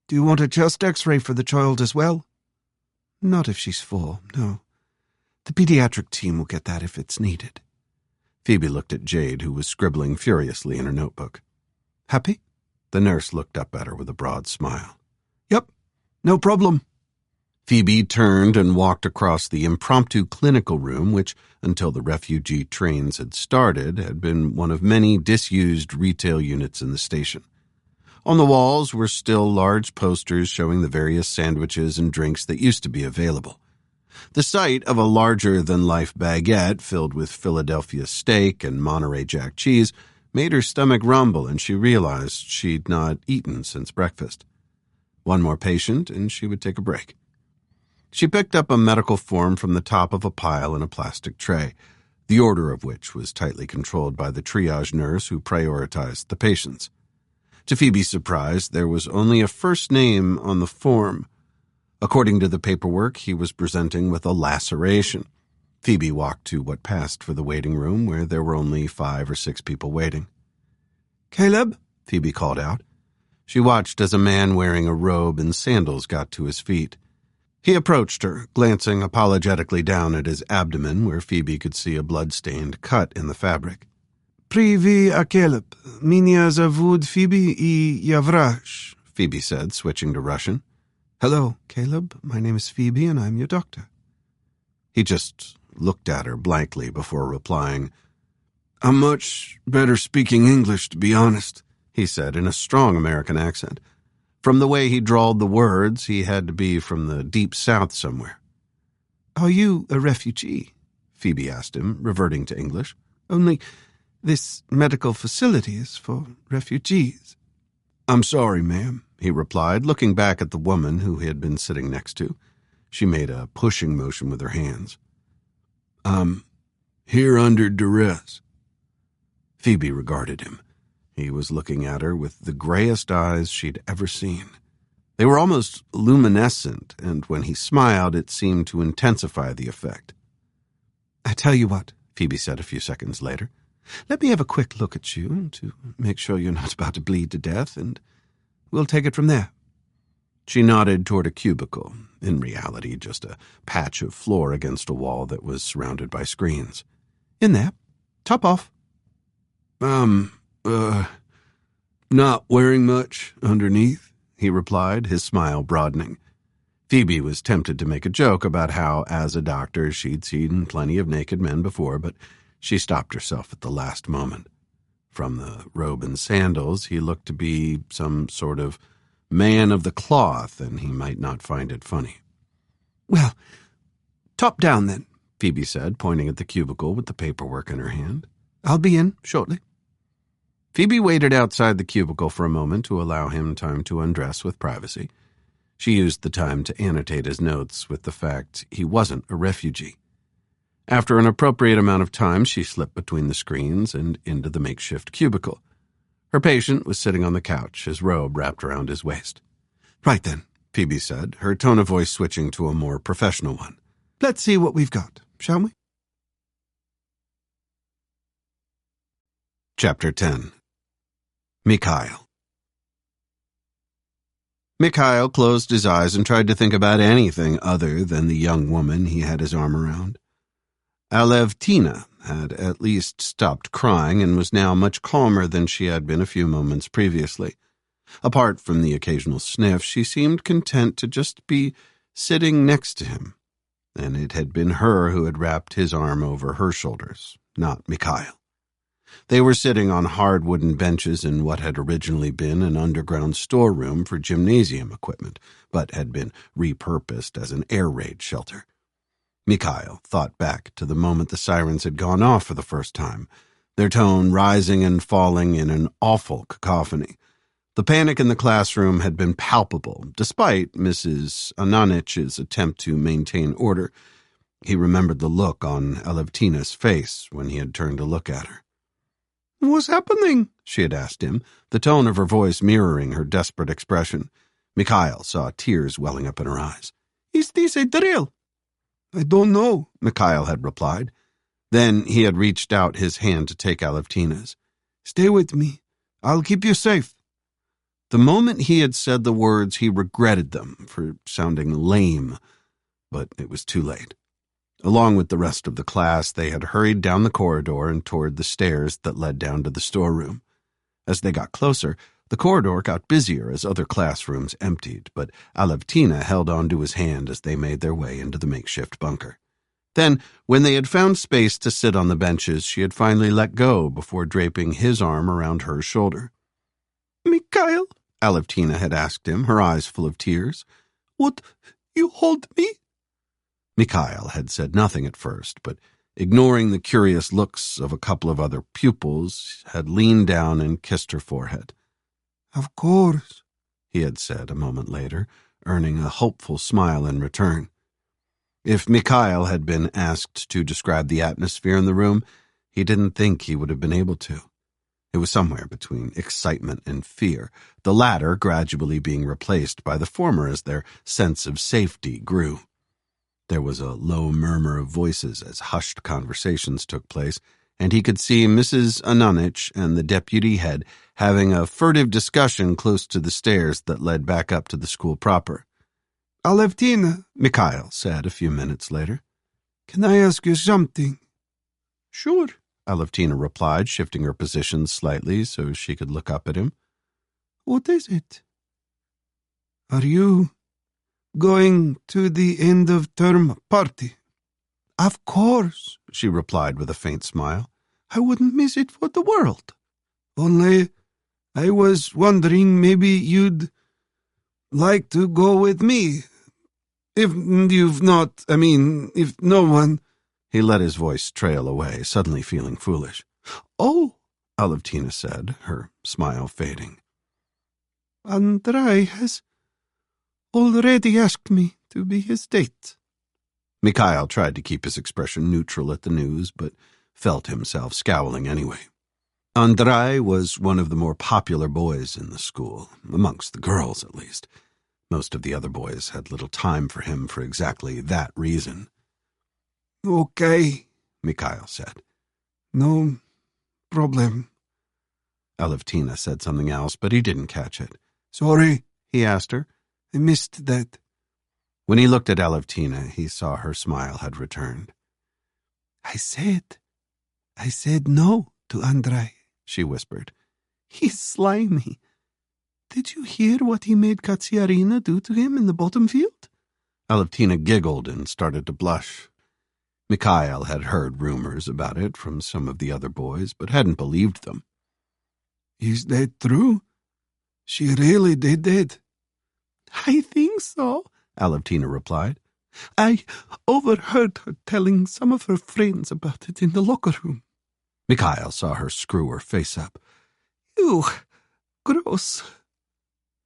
Do you want a chest x-ray for the child as well? Not if she's 4, no. The pediatric team will get that if it's needed. Phoebe looked at Jade, who was scribbling furiously in her notebook. Happy? The nurse looked up at her with a broad smile. Yep, no problem. Phoebe turned and walked across the impromptu clinical room, which, until the refugee trains had started, had been one of many disused retail units in the station. On the walls were still large posters showing the various sandwiches and drinks that used to be available. The sight of a larger-than-life baguette filled with Philadelphia steak and Monterey Jack cheese made her stomach rumble, and she realized she'd not eaten since breakfast. One more patient, and she would take a break. She picked up a medical form from the top of a pile in a plastic tray, the order of which was tightly controlled by the triage nurse who prioritized the patients. To Phoebe's surprise, there was only a first name on the form. According to the paperwork, he was presenting with a laceration. Phoebe walked to what passed for the waiting room, where there were only 5 or 6 people waiting. Caleb? Phoebe called out. She watched as a man wearing a robe and sandals got to his feet. He approached her, glancing apologetically down at his abdomen, where Phoebe could see a blood-stained cut in the fabric. Privi a Caleb, minia zavud Phoebe I Yavrash, Phoebe said, switching to Russian. Hello, Caleb. My name is Phoebe, and I'm your doctor. He just looked at her blankly before replying. I'm much better speaking English, to be honest, he said in a strong American accent. From the way he drawled the words, he had to be from the deep south somewhere. Are you a refugee? Phoebe asked him, reverting to English. Only this medical facility is for refugees. I'm sorry, ma'am, he replied, looking back at the woman who he had been sitting next to. She made a pushing motion with her hands. I'm here under duress. Phoebe regarded him. He was looking at her with the grayest eyes she'd ever seen. They were almost luminescent, and when he smiled, it seemed to intensify the effect. I tell you what, Phoebe said a few seconds later. Let me have a quick look at you to make sure you're not about to bleed to death, and we'll take it from there. She nodded toward a cubicle, in reality just a patch of floor against a wall that was surrounded by screens. In there. Top off. Not wearing much underneath, he replied, his smile broadening. Phoebe was tempted to make a joke about how, as a doctor, she'd seen plenty of naked men before, but she stopped herself at the last moment. From the robe and sandals, he looked to be some sort of man of the cloth, and he might not find it funny. Well, top down then, Phoebe said, pointing at the cubicle with the paperwork in her hand. I'll be in shortly. Phoebe waited outside the cubicle for a moment to allow him time to undress with privacy. She used the time to annotate his notes with the fact he wasn't a refugee. After an appropriate amount of time, she slipped between the screens and into the makeshift cubicle. Her patient was sitting on the couch, his robe wrapped around his waist. Right then, Phoebe said, her tone of voice switching to a more professional one. Let's see what we've got, shall we? Chapter 10. Mikhail. Mikhail closed his eyes and tried to think about anything other than the young woman he had his arm around. Alevtina had at least stopped crying and was now much calmer than she had been a few moments previously. Apart from the occasional sniff, she seemed content to just be sitting next to him, and it had been her who had wrapped his arm over her shoulders, not Mikhail. They were sitting on hard wooden benches in what had originally been an underground storeroom for gymnasium equipment, but had been repurposed as an air raid shelter. Mikhail thought back to the moment the sirens had gone off for the first time, their tone rising and falling in an awful cacophony. The panic in the classroom had been palpable, despite Mrs. Ananich's attempt to maintain order. He remembered the look on Alevtina's face when he had turned to look at her. What's happening? She had asked him, the tone of her voice mirroring her desperate expression. Mikhail saw tears welling up in her eyes. Is this a drill? I don't know, Mikhail had replied. Then he had reached out his hand to take Alevtina's. Stay with me. I'll keep you safe. The moment he had said the words, he regretted them for sounding lame, but it was too late. Along with the rest of the class, they had hurried down the corridor and toward the stairs that led down to the storeroom. As they got closer, the corridor got busier as other classrooms emptied, but Alevtina held on to his hand as they made their way into the makeshift bunker. Then, when they had found space to sit on the benches, she had finally let go before draping his arm around her shoulder. Mikhail, Alevtina had asked him, her eyes full of tears. Would you hold me? Mikhail had said nothing at first, but ignoring the curious looks of a couple of other pupils, had leaned down and kissed her forehead. Of course, he had said a moment later, earning a hopeful smile in return. If Mikhail had been asked to describe the atmosphere in the room, he didn't think he would have been able to. It was somewhere between excitement and fear, the latter gradually being replaced by the former as their sense of safety grew. There was a low murmur of voices as hushed conversations took place, and he could see Mrs. Ananich and the deputy head having a furtive discussion close to the stairs that led back up to the school proper. Alevtina, Mikhail said a few minutes later. Can I ask you something? Sure, Alevtina replied, shifting her position slightly so she could look up at him. What is it? Are you going to the end-of-term party? Of course, she replied with a faint smile. I wouldn't miss it for the world. Only I was wondering maybe you'd like to go with me. If no one... He let his voice trail away, suddenly feeling foolish. Oh, Alevtina said, her smile fading. Andrei has already asked me to be his date. Mikhail tried to keep his expression neutral at the news, but felt himself scowling anyway. Andrei was one of the more popular boys in the school, amongst the girls at least. Most of the other boys had little time for him for exactly that reason. Okay, Mikhail said. No problem. Alevtina said something else, but he didn't catch it. Sorry, he asked her. I missed that. When he looked at Alevtina, he saw her smile had returned. I said, I said no to Andrei, she whispered. He's slimy. Did you hear what he made Katsiarina do to him in the bottom field? Alevtina giggled and started to blush. Mikhail had heard rumors about it from some of the other boys, but hadn't believed them. Is that true? She really did it. I think so, Alevtina replied. I overheard her telling some of her friends about it in the locker room. Mikhail saw her screw her face up. Ew, gross.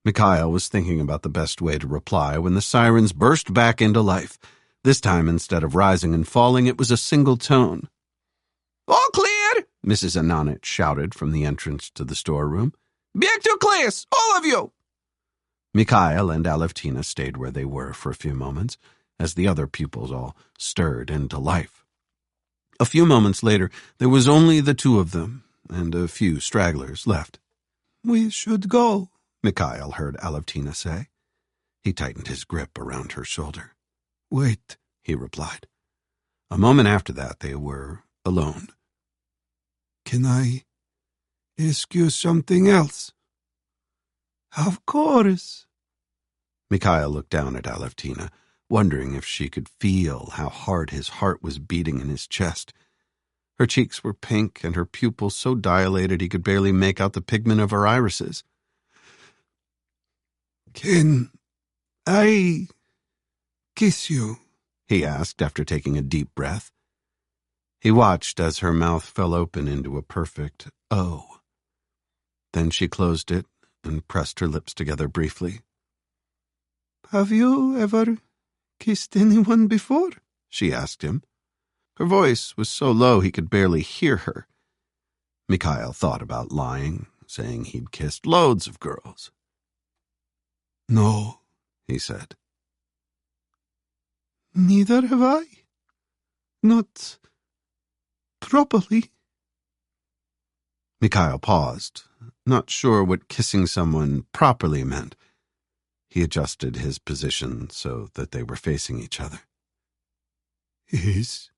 Mikhail was thinking about the best way to reply when the sirens burst back into life. This time, instead of rising and falling, it was a single tone. All clear, Mrs. Ananich shouted from the entrance to the storeroom. Back to class, all of you! Mikhail and Alevtina stayed where they were for a few moments, as the other pupils all stirred into life. A few moments later, there was only the two of them, and a few stragglers left. We should go, Mikhail heard Alevtina say. He tightened his grip around her shoulder. Wait, he replied. A moment after that, they were alone. Can I ask you something else? Of course. Mikhail looked down at Alevtina, wondering if she could feel how hard his heart was beating in his chest. Her cheeks were pink and her pupils so dilated he could barely make out the pigment of her irises. Can I kiss you? He asked after taking a deep breath. He watched as her mouth fell open into a perfect O. Then she closed it and pressed her lips together briefly. Have you ever kissed anyone before? She asked him. Her voice was so low he could barely hear her. Mikhail thought about lying, saying he'd kissed loads of girls. No, he said. Neither have I. Not properly. Mikhail paused, not sure what kissing someone properly meant. He adjusted his position so that they were facing each other. Is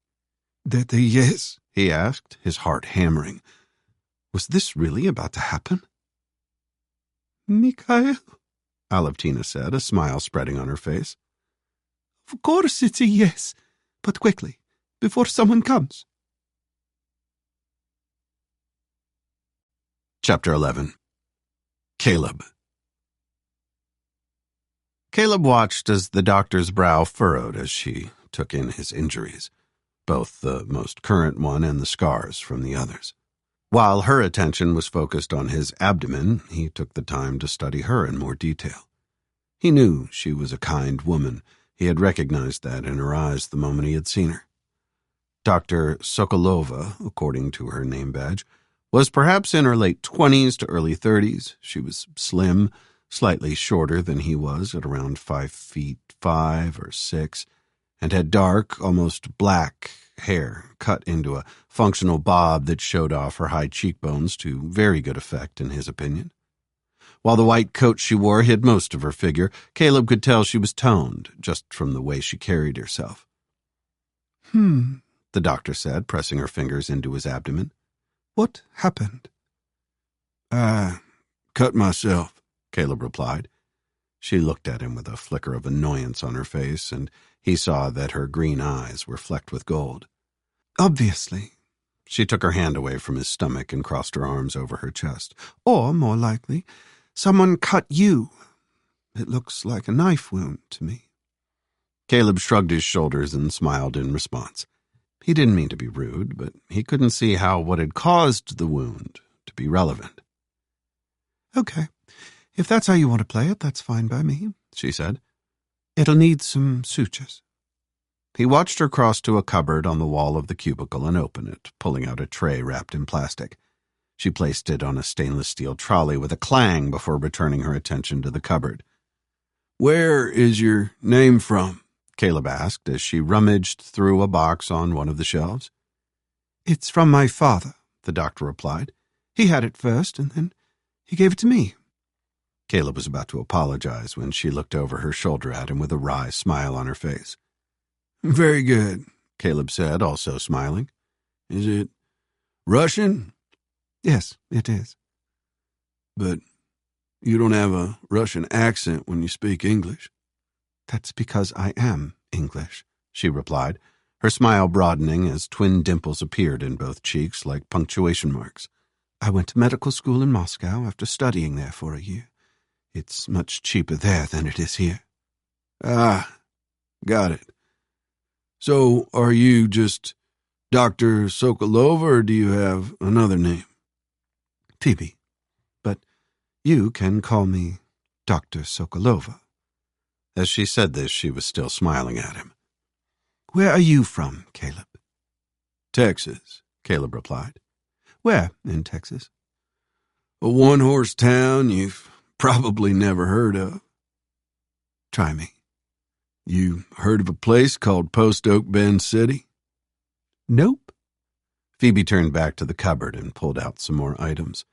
that a yes? He asked, his heart hammering. Was this really about to happen? Mikhail, Alevtina said, a smile spreading on her face. Of course it's a yes, but quickly, before someone comes. Chapter 11. Caleb. Caleb watched as the doctor's brow furrowed as she took in his injuries, both the most current one and the scars from the others. While her attention was focused on his abdomen, he took the time to study her in more detail. He knew she was a kind woman. He had recognized that in her eyes the moment he had seen her. Dr. Sokolova, according to her name badge, was perhaps in her late 20s to early 30s. She was slim, slightly shorter than he was at around 5'5" or 6, and had dark, almost black hair cut into a functional bob that showed off her high cheekbones to very good effect in his opinion. While the white coat she wore hid most of her figure, Caleb could tell she was toned just from the way she carried herself. The doctor said, pressing her fingers into his abdomen. What happened? I cut myself, Caleb replied. She looked at him with a flicker of annoyance on her face, and he saw that her green eyes were flecked with gold. Obviously. She took her hand away from his stomach and crossed her arms over her chest. Or, more likely, someone cut you. It looks like a knife wound to me. Caleb shrugged his shoulders and smiled in response. He didn't mean to be rude, but he couldn't see how what had caused the wound to be relevant. Okay. If that's how you want to play it, that's fine by me, she said. It'll need some sutures. He watched her cross to a cupboard on the wall of the cubicle and open it, pulling out a tray wrapped in plastic. She placed it on a stainless steel trolley with a clang before returning her attention to the cupboard. Where is your name from? Caleb asked as she rummaged through a box on one of the shelves. It's from my father, the doctor replied. He had it first, and then he gave it to me. Caleb was about to apologize when she looked over her shoulder at him with a wry smile on her face. Very good, Caleb said, also smiling. Is it Russian? Yes, it is. But you don't have a Russian accent when you speak English. That's because I am English, she replied, her smile broadening as twin dimples appeared in both cheeks like punctuation marks. I went to medical school in Moscow after studying there for a year. It's much cheaper there than it is here. Ah, got it. So are you just Dr. Sokolova, or do you have another name? Phoebe. But you can call me Dr. Sokolova. As she said this, she was still smiling at him. Where are you from, Caleb? Texas, Caleb replied. Where in Texas? A one-horse town you've probably never heard of. Try me. You heard of a place called Post Oak Bend City? Nope. Phoebe turned back to the cupboard and pulled out some more items.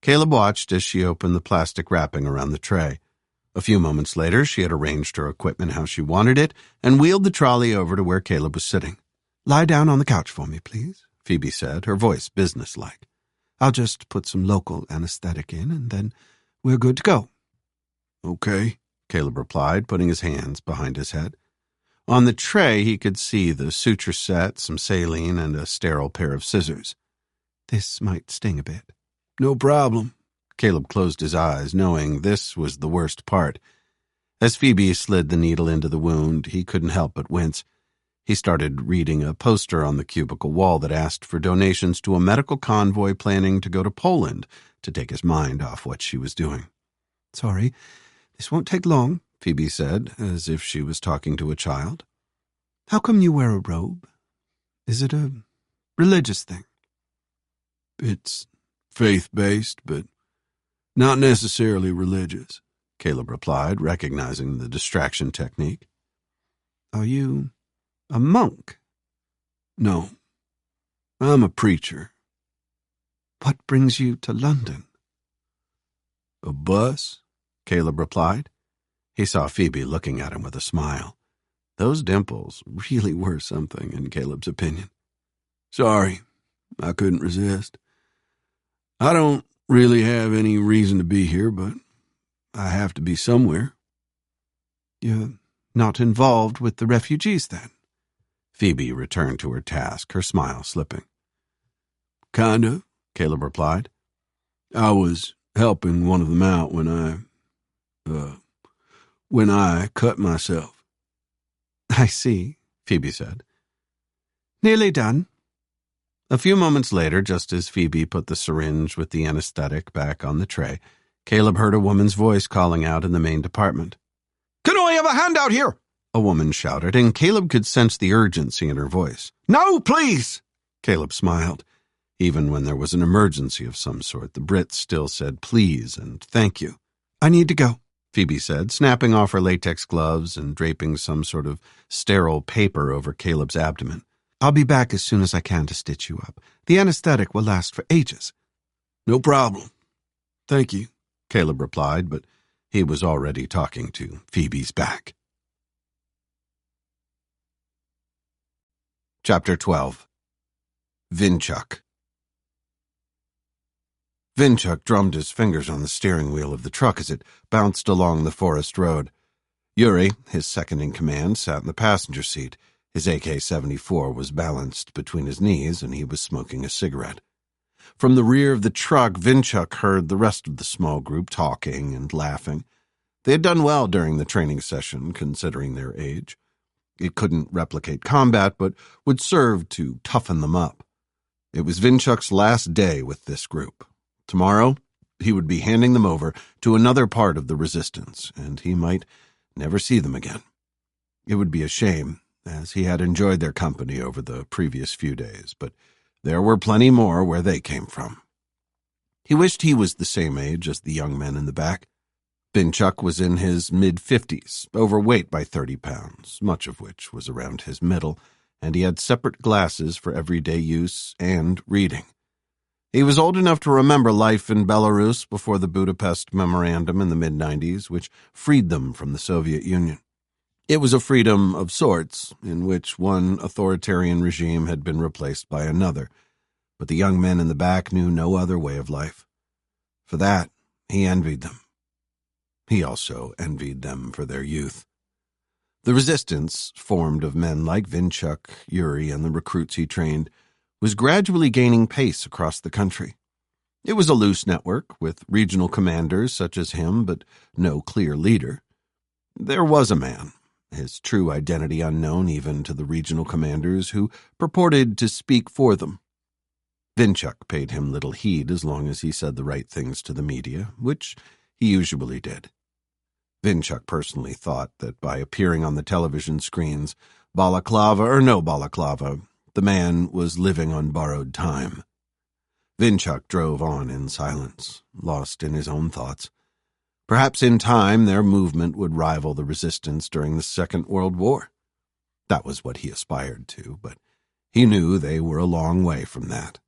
Caleb watched as she opened the plastic wrapping around the tray. A few moments later, she had arranged her equipment how she wanted it and wheeled the trolley over to where Caleb was sitting. Lie down on the couch for me, please, Phoebe said, her voice businesslike. I'll just put some local anesthetic in, and then we're good to go. Okay, Caleb replied, putting his hands behind his head. On the tray, he could see the suture set, some saline, and a sterile pair of scissors. This might sting a bit. No problem. Caleb closed his eyes, knowing this was the worst part. As Phoebe slid the needle into the wound, he couldn't help but wince. He started reading a poster on the cubicle wall that asked for donations to a medical convoy planning to go to Poland to take his mind off what she was doing. Sorry, this won't take long, Phoebe said, as if she was talking to a child. How come you wear a robe? Is it a religious thing? It's faith-based, but not necessarily religious, Caleb replied, recognizing the distraction technique. Are you a monk? No, I'm a preacher. What brings you to London? A bus, Caleb replied. He saw Phoebe looking at him with a smile. Those dimples really were something, in Caleb's opinion. Sorry, I couldn't resist. I don't really have any reason to be here, but I have to be somewhere. You're not involved with the refugees, then? Phoebe returned to her task, her smile slipping. Kind of, Caleb replied. I was helping one of them out when I cut myself. I see, Phoebe said. Nearly done. A few moments later, just as Phoebe put the syringe with the anesthetic back on the tray, Caleb heard a woman's voice calling out in the main department. Can I have a hand out here? A woman shouted, and Caleb could sense the urgency in her voice. No, please! Caleb smiled. Even when there was an emergency of some sort, the Brit still said please and thank you. I need to go, Phoebe said, snapping off her latex gloves and draping some sort of sterile paper over Caleb's abdomen. I'll be back as soon as I can to stitch you up. The anesthetic will last for ages. No problem. Thank you, Caleb replied, but he was already talking to Phoebe's back. Chapter 12. Vinchuk. Vinchuk drummed his fingers on the steering wheel of the truck as it bounced along the forest road. Yuri, his second-in-command, sat in the passenger seat. His AK-74 was balanced between his knees, and he was smoking a cigarette. From the rear of the truck, Vinchuk heard the rest of the small group talking and laughing. They had done well during the training session, considering their age. It couldn't replicate combat, but would serve to toughen them up. It was Vinchuk's last day with this group. Tomorrow, he would be handing them over to another part of the resistance, and he might never see them again. It would be a shame, as he had enjoyed their company over the previous few days, but there were plenty more where they came from. He wished he was the same age as the young men in the back. Vinchuk was in his mid-50s, overweight by 30 pounds, much of which was around his middle, and he had separate glasses for everyday use and reading. He was old enough to remember life in Belarus before the Budapest Memorandum in the mid-90s, which freed them from the Soviet Union. It was a freedom of sorts, in which one authoritarian regime had been replaced by another. but the young men in the back knew no other way of life. For that, he envied them. He also envied them for their youth. The resistance, formed of men like Vinchuk, Yuri, and the recruits he trained, was gradually gaining pace across the country. It was a loose network, with regional commanders such as him, but no clear leader. There was a man, his true identity unknown even to the regional commanders, who purported to speak for them. Vinchuk paid him little heed as long as he said the right things to the media, which he usually did. Vinchuk personally thought that by appearing on the television screens, balaclava or no balaclava, the man was living on borrowed time. Vinchuk drove on in silence, lost in his own thoughts. Perhaps in time their movement would rival the resistance during the Second World War. That was what he aspired to, but he knew they were a long way from that.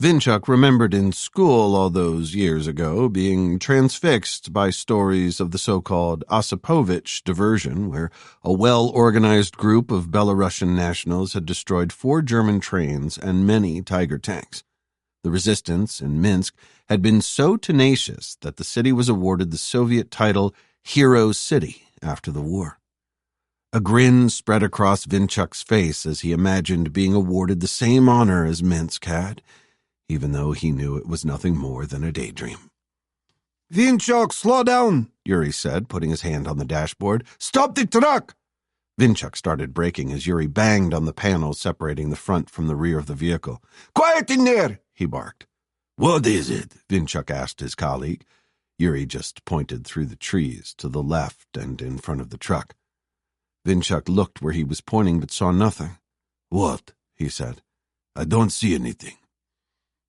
Vinchuk remembered in school all those years ago being transfixed by stories of the so-called Osipovich diversion, where a well-organized group of Belarusian nationals had destroyed 4 German trains and many Tiger tanks. The resistance in Minsk had been so tenacious that the city was awarded the Soviet title Hero City after the war. A grin spread across Vinchuk's face as he imagined being awarded the same honor as Minsk had, even though he knew it was nothing more than a daydream. Vinchuk, slow down, Yuri said, putting his hand on the dashboard. Stop the truck! Vinchuk started braking as Yuri banged on the panel separating the front from the rear of the vehicle. Quiet in there, he barked. What is it? Vinchuk asked his colleague. Yuri just pointed through the trees to the left and in front of the truck. Vinchuk looked where he was pointing but saw nothing. What? He said. I don't see anything.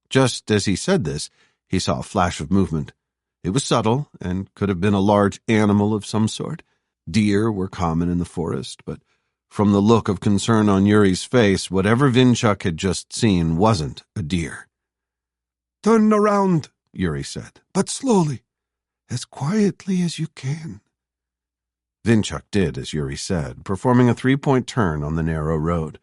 Just as he said this, he saw a flash of movement. It was subtle and could have been a large animal of some sort. Deer were common in the forest, but from the look of concern on Yuri's face, whatever Vinchuk had just seen wasn't a deer. Turn around, Yuri said, but slowly, as quietly as you can. Vinchuk did as Yuri said, performing a 3-point turn on the narrow road.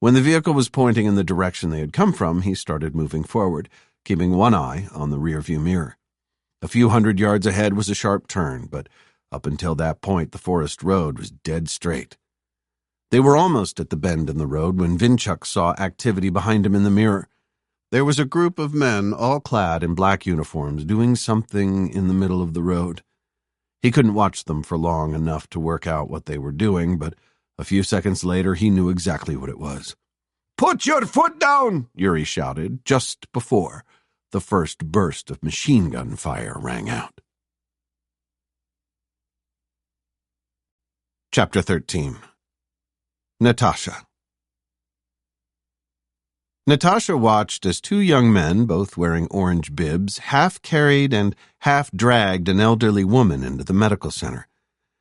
When the vehicle was pointing in the direction they had come from, he started moving forward, keeping one eye on the rearview mirror. A few hundred yards ahead was a sharp turn, but up until that point the forest road was dead straight. They were almost at the bend in the road when Vinchuk saw activity behind him in the mirror. There was a group of men, all clad in black uniforms, doing something in the middle of the road. He couldn't watch them for long enough to work out what they were doing, but a few seconds later he knew exactly what it was. Put your foot down, Yuri shouted, just before the first burst of machine gun fire rang out. Chapter 13. Natasha. Natasha watched as 2 young men, both wearing orange bibs, half-carried and half-dragged an elderly woman into the medical center.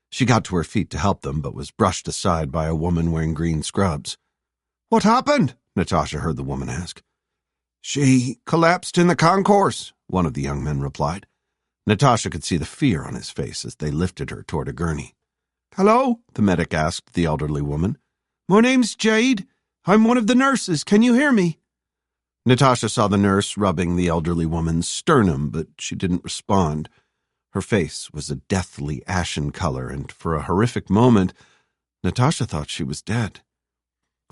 She got to her feet to help them, but was brushed aside by a woman wearing green scrubs. What happened? Natasha heard the woman ask. She collapsed in the concourse, one of the young men replied. Natasha could see the fear on his face as they lifted her toward a gurney. Hello? The medic asked the elderly woman. My name's Jade. I'm one of the nurses. Can you hear me? Natasha saw the nurse rubbing the elderly woman's sternum, but she didn't respond. Her face was a deathly ashen color, and for a horrific moment, Natasha thought she was dead.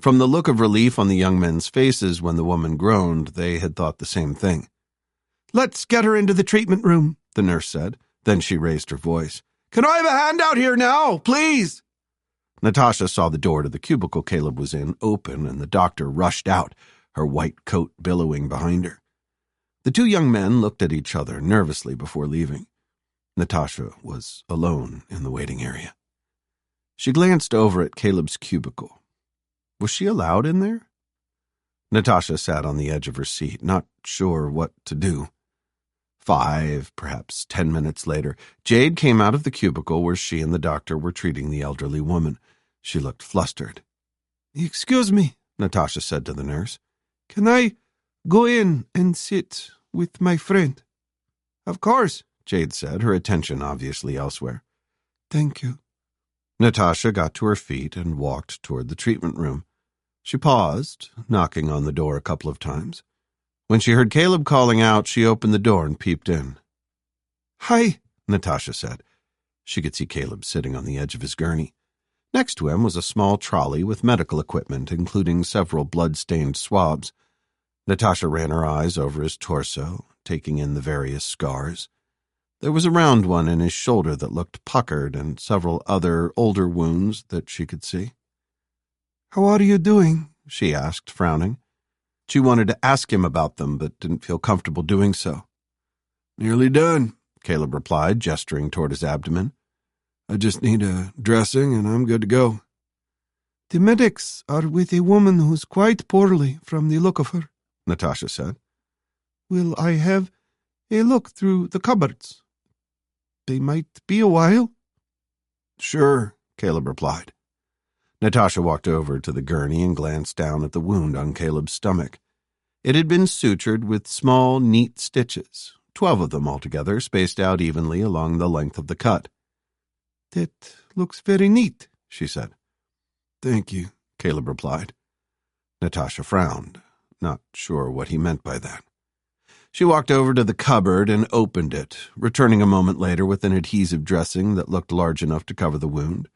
From the look of relief on the young men's faces when the woman groaned, they had thought the same thing. Let's get her into the treatment room, the nurse said. Then she raised her voice. Can I have a hand out here now, please? Natasha saw the door to the cubicle Caleb was in open, and the doctor rushed out, her white coat billowing behind her. The 2 young men looked at each other nervously before leaving. Natasha was alone in the waiting area. She glanced over at Caleb's cubicle. Was she allowed in there? Natasha sat on the edge of her seat, not sure what to do. 5, perhaps 10 minutes later, Jade came out of the cubicle where she and the doctor were treating the elderly woman. She looked flustered. Excuse me, Natasha said to the nurse. Can I go in and sit with my friend? Of course, Jade said, her attention obviously elsewhere. Thank you. Natasha got to her feet and walked toward the treatment room. She paused, knocking on the door a couple of times. When she heard Caleb calling out, she opened the door and peeped in. "Hi," Natasha said. She could see Caleb sitting on the edge of his gurney. Next to him was a small trolley with medical equipment, including several blood-stained swabs. Natasha ran her eyes over his torso, taking in the various scars. There was a round one in his shoulder that looked puckered and several other older wounds that she could see. "How are you doing?" she asked, frowning. She wanted to ask him about them, but didn't feel comfortable doing so. "Nearly done," Caleb replied, gesturing toward his abdomen. "I just need a dressing and I'm good to go." "The medics are with a woman who's quite poorly from the look of her," Natasha said. "Will I have a look through the cupboards? They might be a while." "Sure," Caleb replied. Natasha walked over to the gurney and glanced down at the wound on Caleb's stomach. It had been sutured with small, neat stitches, 12 of them altogether, spaced out evenly along the length of the cut. "That looks very neat," she said. "Thank you," Caleb replied. Natasha frowned, not sure what he meant by that. She walked over to the cupboard and opened it, returning a moment later with an adhesive dressing that looked large enough to cover the wound.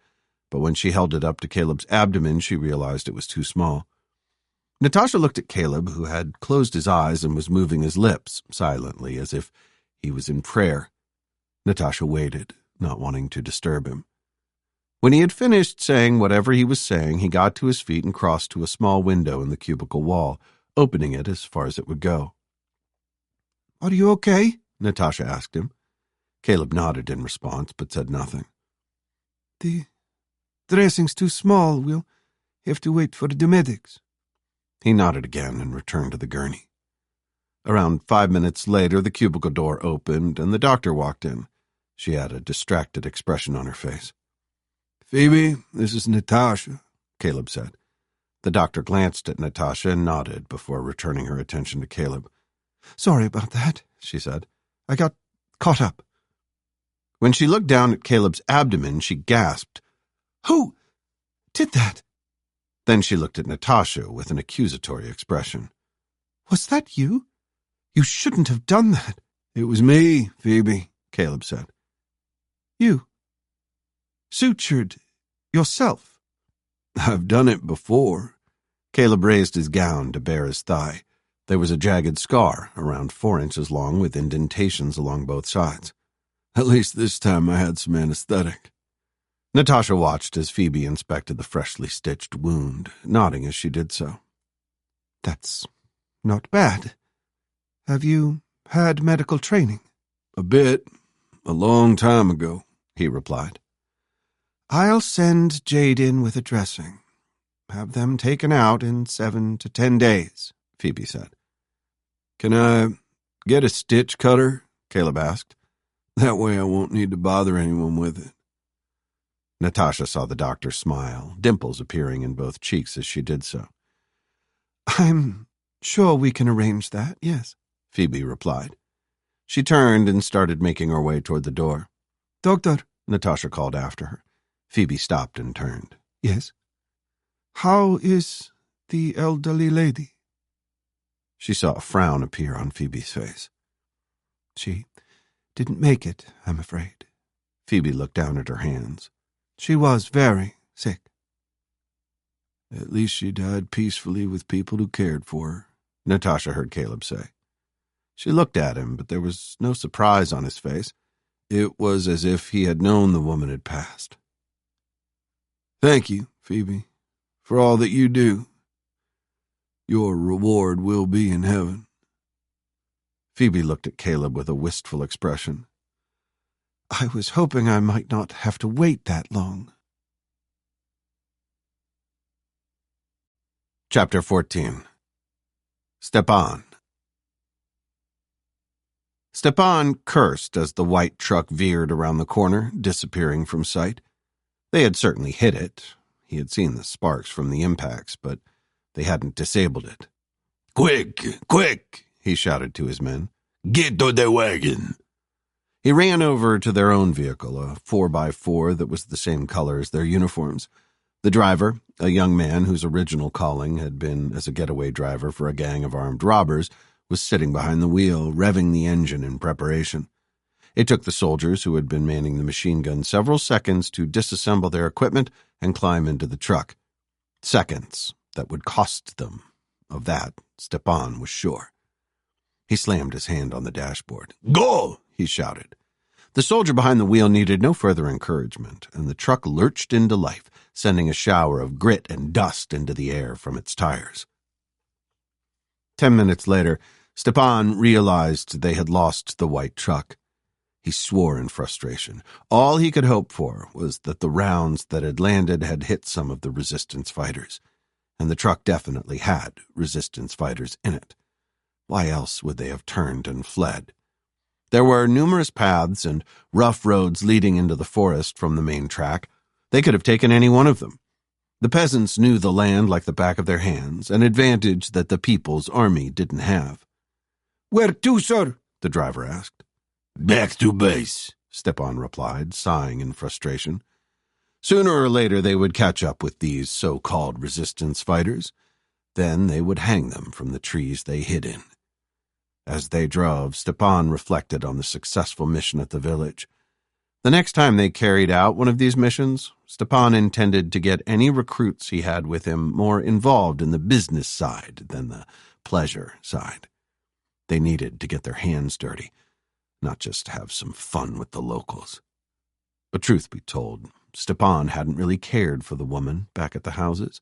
But when she held it up to Caleb's abdomen, she realized it was too small. Natasha looked at Caleb, who had closed his eyes and was moving his lips silently, as if he was in prayer. Natasha waited, not wanting to disturb him. When he had finished saying whatever he was saying, he got to his feet and crossed to a small window in the cubicle wall, opening it as far as it would go. "Are you okay?" Natasha asked him. Caleb nodded in response, but said nothing. "The dressing's too small. We'll have to wait for the medics." He nodded again and returned to the gurney. Around 5 minutes later, the cubicle door opened and the doctor walked in. She had a distracted expression on her face. "Phoebe, this is Natasha," Caleb said. The doctor glanced at Natasha and nodded before returning her attention to Caleb. "Sorry about that," she said. "I got caught up." When she looked down at Caleb's abdomen, she gasped. "Who did that?" Then she looked at Natasha with an accusatory expression. "Was that you? You shouldn't have done that." "It was me, Phoebe," Caleb said. "You sutured yourself?" "I've done it before." Caleb raised his gown to bare his thigh. There was a jagged scar, around 4 inches long, with indentations along both sides. "At least this time I had some anesthetic." Natasha watched as Phoebe inspected the freshly stitched wound, nodding as she did so. "That's not bad. Have you had medical training?" "A bit. A long time ago," he replied. "I'll send Jade in with a dressing. Have them taken out in 7 to 10 days, Phoebe said. "Can I get a stitch cutter?" Caleb asked. "That way I won't need to bother anyone with it." Natasha saw the doctor smile, dimples appearing in both cheeks as she did so. "I'm sure we can arrange that, yes," Phoebe replied. She turned and started making her way toward the door. "Doctor," Natasha called after her. Phoebe stopped and turned. "Yes?" "How is the elderly lady?" She saw a frown appear on Phoebe's face. "She didn't make it, I'm afraid." Phoebe looked down at her hands. "She was very sick." "At least she died peacefully with people who cared for her," Natasha heard Caleb say. She looked at him, but there was no surprise on his face. It was as if he had known the woman had passed. "Thank you, Phoebe, for all that you do. Your reward will be in heaven." Phoebe looked at Caleb with a wistful expression. "I was hoping I might not have to wait that long." Chapter 14. Stepan. Stepan cursed as the white truck veered around the corner, disappearing from sight. They had certainly hit it. He had seen the sparks from the impacts, but they hadn't disabled it. "Quick, quick," he shouted to his men. "Get to the wagon." He ran over to their own vehicle, a 4x4 that was the same color as their uniforms. The driver, a young man whose original calling had been as a getaway driver for a gang of armed robbers, was sitting behind the wheel, revving the engine in preparation. It took the soldiers who had been manning the machine gun several seconds to disassemble their equipment and climb into the truck. Seconds that would cost them. Of that, Stepan was sure. He slammed his hand on the dashboard. "Go!" he shouted. The soldier behind the wheel needed no further encouragement, and the truck lurched into life, sending a shower of grit and dust into the air from its tires. 10 minutes later, Stepan realized they had lost the white truck. He swore in frustration. All he could hope for was that the rounds that had landed had hit some of the resistance fighters, and the truck definitely had resistance fighters in it. Why else would they have turned and fled? There were numerous paths and rough roads leading into the forest from the main track. They could have taken any one of them. The peasants knew the land like the back of their hands, an advantage that the People's Army didn't have. "Where to, sir?" the driver asked. "Back to base," Stepan replied, sighing in frustration. Sooner or later they would catch up with these so-called resistance fighters. Then they would hang them from the trees they hid in. As they drove, Stepan reflected on the successful mission at the village. The next time they carried out one of these missions, Stepan intended to get any recruits he had with him more involved in the business side than the pleasure side. They needed to get their hands dirty, not just have some fun with the locals. But truth be told, Stepan hadn't really cared for the woman back at the houses,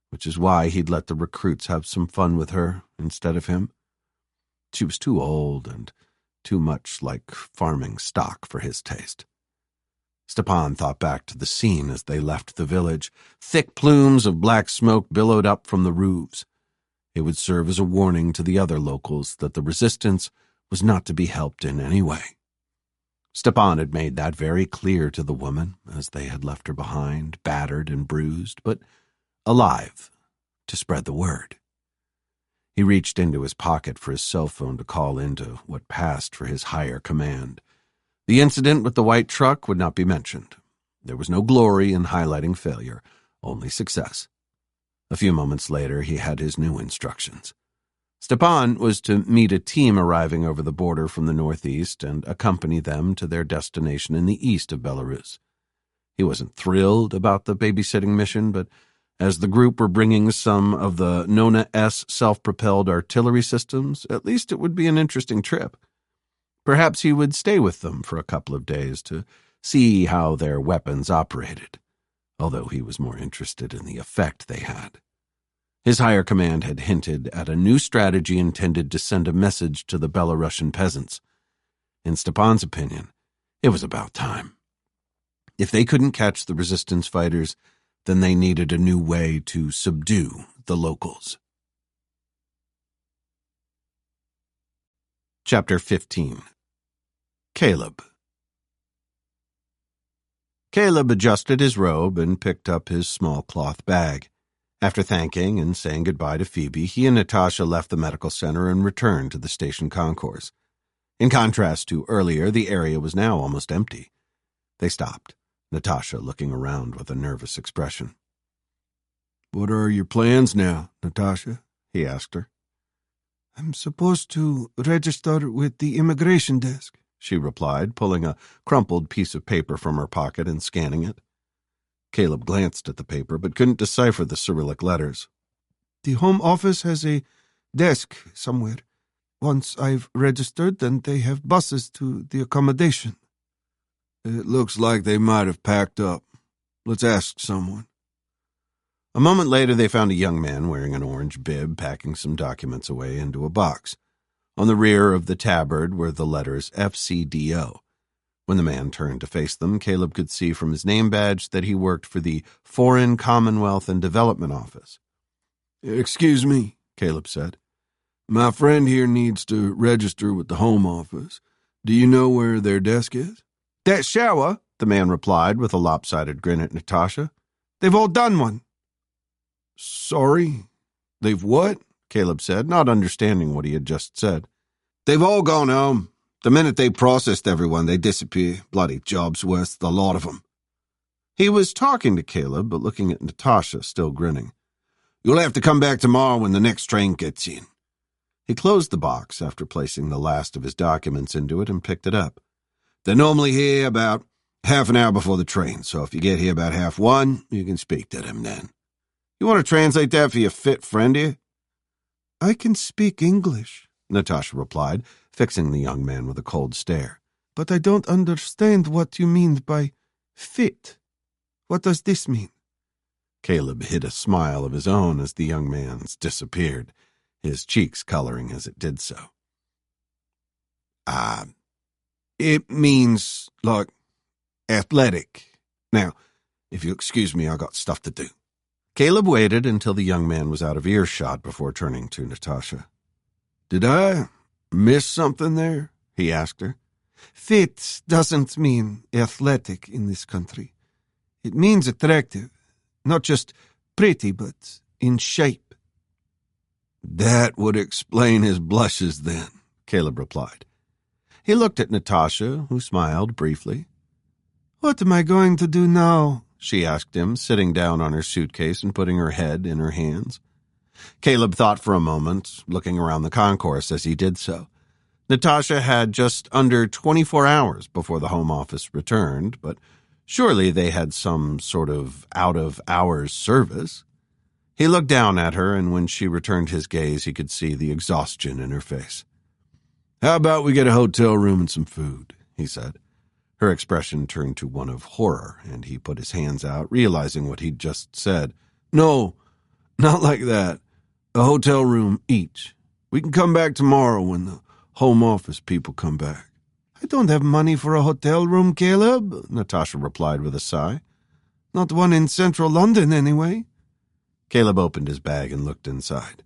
which is why he'd let the recruits have some fun with her instead of him. She was too old and too much like farming stock for his taste. Stepan thought back to the scene as they left the village. Thick plumes of black smoke billowed up from the roofs. It would serve as a warning to the other locals that the resistance was not to be helped in any way. Stepan had made that very clear to the woman as they had left her behind, battered and bruised, but alive, to spread the word. He reached into his pocket for his cell phone to call into what passed for his higher command. The incident with the white truck would not be mentioned. There was no glory in highlighting failure, only success. A few moments later, he had his new instructions. Stepan was to meet a team arriving over the border from the northeast and accompany them to their destination in the east of Belarus. He wasn't thrilled about the babysitting mission, but as the group were bringing some of the Nona S self-propelled artillery systems, at least it would be an interesting trip. Perhaps he would stay with them for a couple of days to see how their weapons operated, although he was more interested in the effect they had. His higher command had hinted at a new strategy intended to send a message to the Belarusian peasants. In Stepan's opinion, it was about time. If they couldn't catch the resistance fighters, then they needed a new way to subdue the locals. Chapter 15. Caleb. Caleb adjusted his robe and picked up his small cloth bag. After thanking and saying goodbye to Phoebe, he and Natasha left the medical center and returned to the station concourse. In contrast to earlier, the area was now almost empty. They stopped, Natasha looking around with a nervous expression. "What are your plans now, Natasha?" he asked her. "I'm supposed to register with the immigration desk," she replied, pulling a crumpled piece of paper from her pocket and scanning it. Caleb glanced at the paper, but couldn't decipher the Cyrillic letters. "The Home Office has a desk somewhere. Once I've registered, then they have buses to the accommodation." "It looks like they might have packed up. Let's ask someone." A moment later, they found a young man wearing an orange bib packing some documents away into a box. On the rear of the tabard were the letters FCDO. When the man turned to face them, Caleb could see from his name badge that he worked for the Foreign Commonwealth and Development Office. "Excuse me," Caleb said. "My friend here needs to register with the Home Office. Do you know where their desk is?" "That shower," the man replied with a lopsided grin at Natasha. "They've all done one." "Sorry? They've what?" Caleb said, not understanding what he had just said. "They've all gone home. The minute they processed everyone, they disappear. Bloody jobs worth, the lot of them." He was talking to Caleb, but looking at Natasha, still grinning. "You'll have to come back tomorrow when the next train gets in." He closed the box after placing the last of his documents into it and picked it up. "They're normally here about half an hour before the train, so if you get here about 1:30, you can speak to them then. You want to translate that for your fit friend here?" "I can speak English," Natasha replied, fixing the young man with a cold stare. "but I don't understand what you mean by fit. What does this mean?" Caleb hid a smile of his own as the young man's disappeared, his cheeks coloring as it did so. It means, like, athletic. Now, if you'll excuse me, I got stuff to do." Caleb waited until the young man was out of earshot before turning to Natasha. "Did I miss something there?" he asked her. "Fit doesn't mean athletic in this country. It means attractive. Not just pretty, but in shape." "That would explain his blushes then," Caleb replied. He looked at Natasha, who smiled briefly. "What am I going to do now?" she asked him, sitting down on her suitcase and putting her head in her hands. Caleb thought for a moment, looking around the concourse as he did so. Natasha had just under 24 hours before the Home Office returned, but surely they had some sort of out-of-hours service. He looked down at her, and when she returned his gaze, he could see the exhaustion in her face. "How about we get a hotel room and some food?" he said. Her expression turned to one of horror, and he put his hands out, realizing what he'd just said. "No, not like that. A hotel room each. We can come back tomorrow when the Home Office people come back." "I don't have money for a hotel room, Caleb," Natasha replied with a sigh. "Not one in central London, anyway." Caleb opened his bag and looked inside.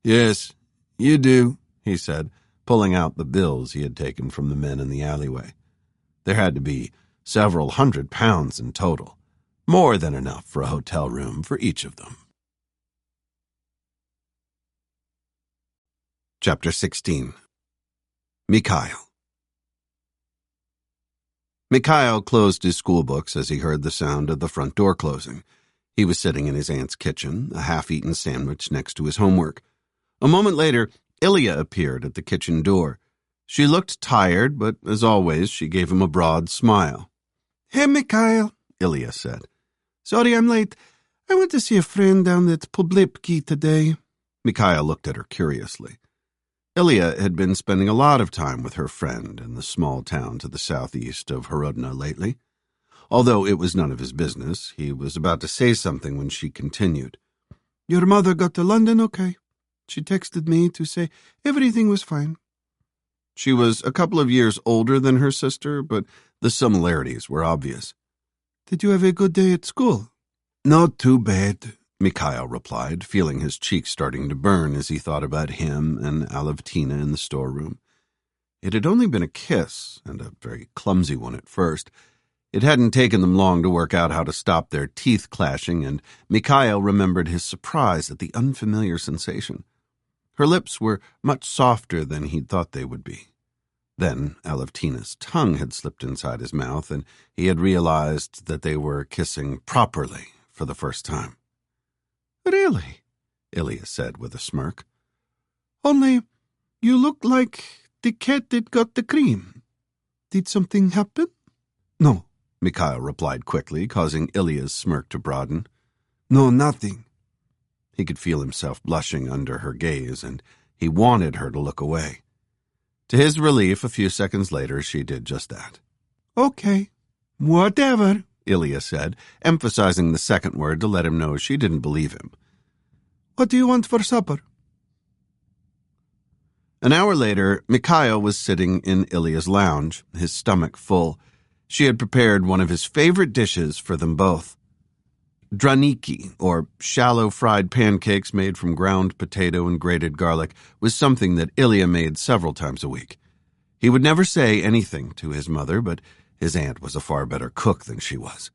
"Yes, you do," he said, pulling out the bills he had taken from the men in the alleyway. There had to be several £100 in total, more than enough for a hotel room for each of them. Chapter 16. Mikhail. Mikhail closed his school books as he heard the sound of the front door closing. He was sitting in his aunt's kitchen, a half-eaten sandwich next to his homework. A moment later, Ilya appeared at the kitchen door. She looked tired, but as always, she gave him a broad smile. "Hey, Mikhail," Ilya said. "Sorry I'm late. I went to see a friend down at Poblipki today." Mikhail looked at her curiously. Ilya had been spending a lot of time with her friend in the small town to the southeast of Horodna lately. Although it was none of his business, he was about to say something when she continued. "Your mother got to London okay? She texted me to say everything was fine." She was a couple of years older than her sister, but the similarities were obvious. "Did you have a good day at school?" "Not too bad," Mikhail replied, feeling his cheeks starting to burn as he thought about him and Alevtina in the storeroom. It had only been a kiss, and a very clumsy one at first. It hadn't taken them long to work out how to stop their teeth clashing, and Mikhail remembered his surprise at the unfamiliar sensation. Her lips were much softer than he'd thought they would be. Then Alevtina's tongue had slipped inside his mouth, and he had realized that they were kissing properly for the first time. "Really?" Ilya said with a smirk. "Only you look like the cat that got the cream. Did something happen?" "No," Mikhail replied quickly, causing Ilya's smirk to broaden. "No, nothing." He could feel himself blushing under her gaze, and he wanted her to look away. To his relief, a few seconds later, she did just that. "Okay, whatever," Ilya said, emphasizing the second word to let him know she didn't believe him. "What do you want for supper?" An hour later, Mikhail was sitting in Ilya's lounge, his stomach full. She had prepared one of his favorite dishes for them both. Draniki, or shallow fried pancakes made from ground potato and grated garlic, was something that Ilya made several times a week. He would never say anything to his mother, but his aunt was a far better cook than she was.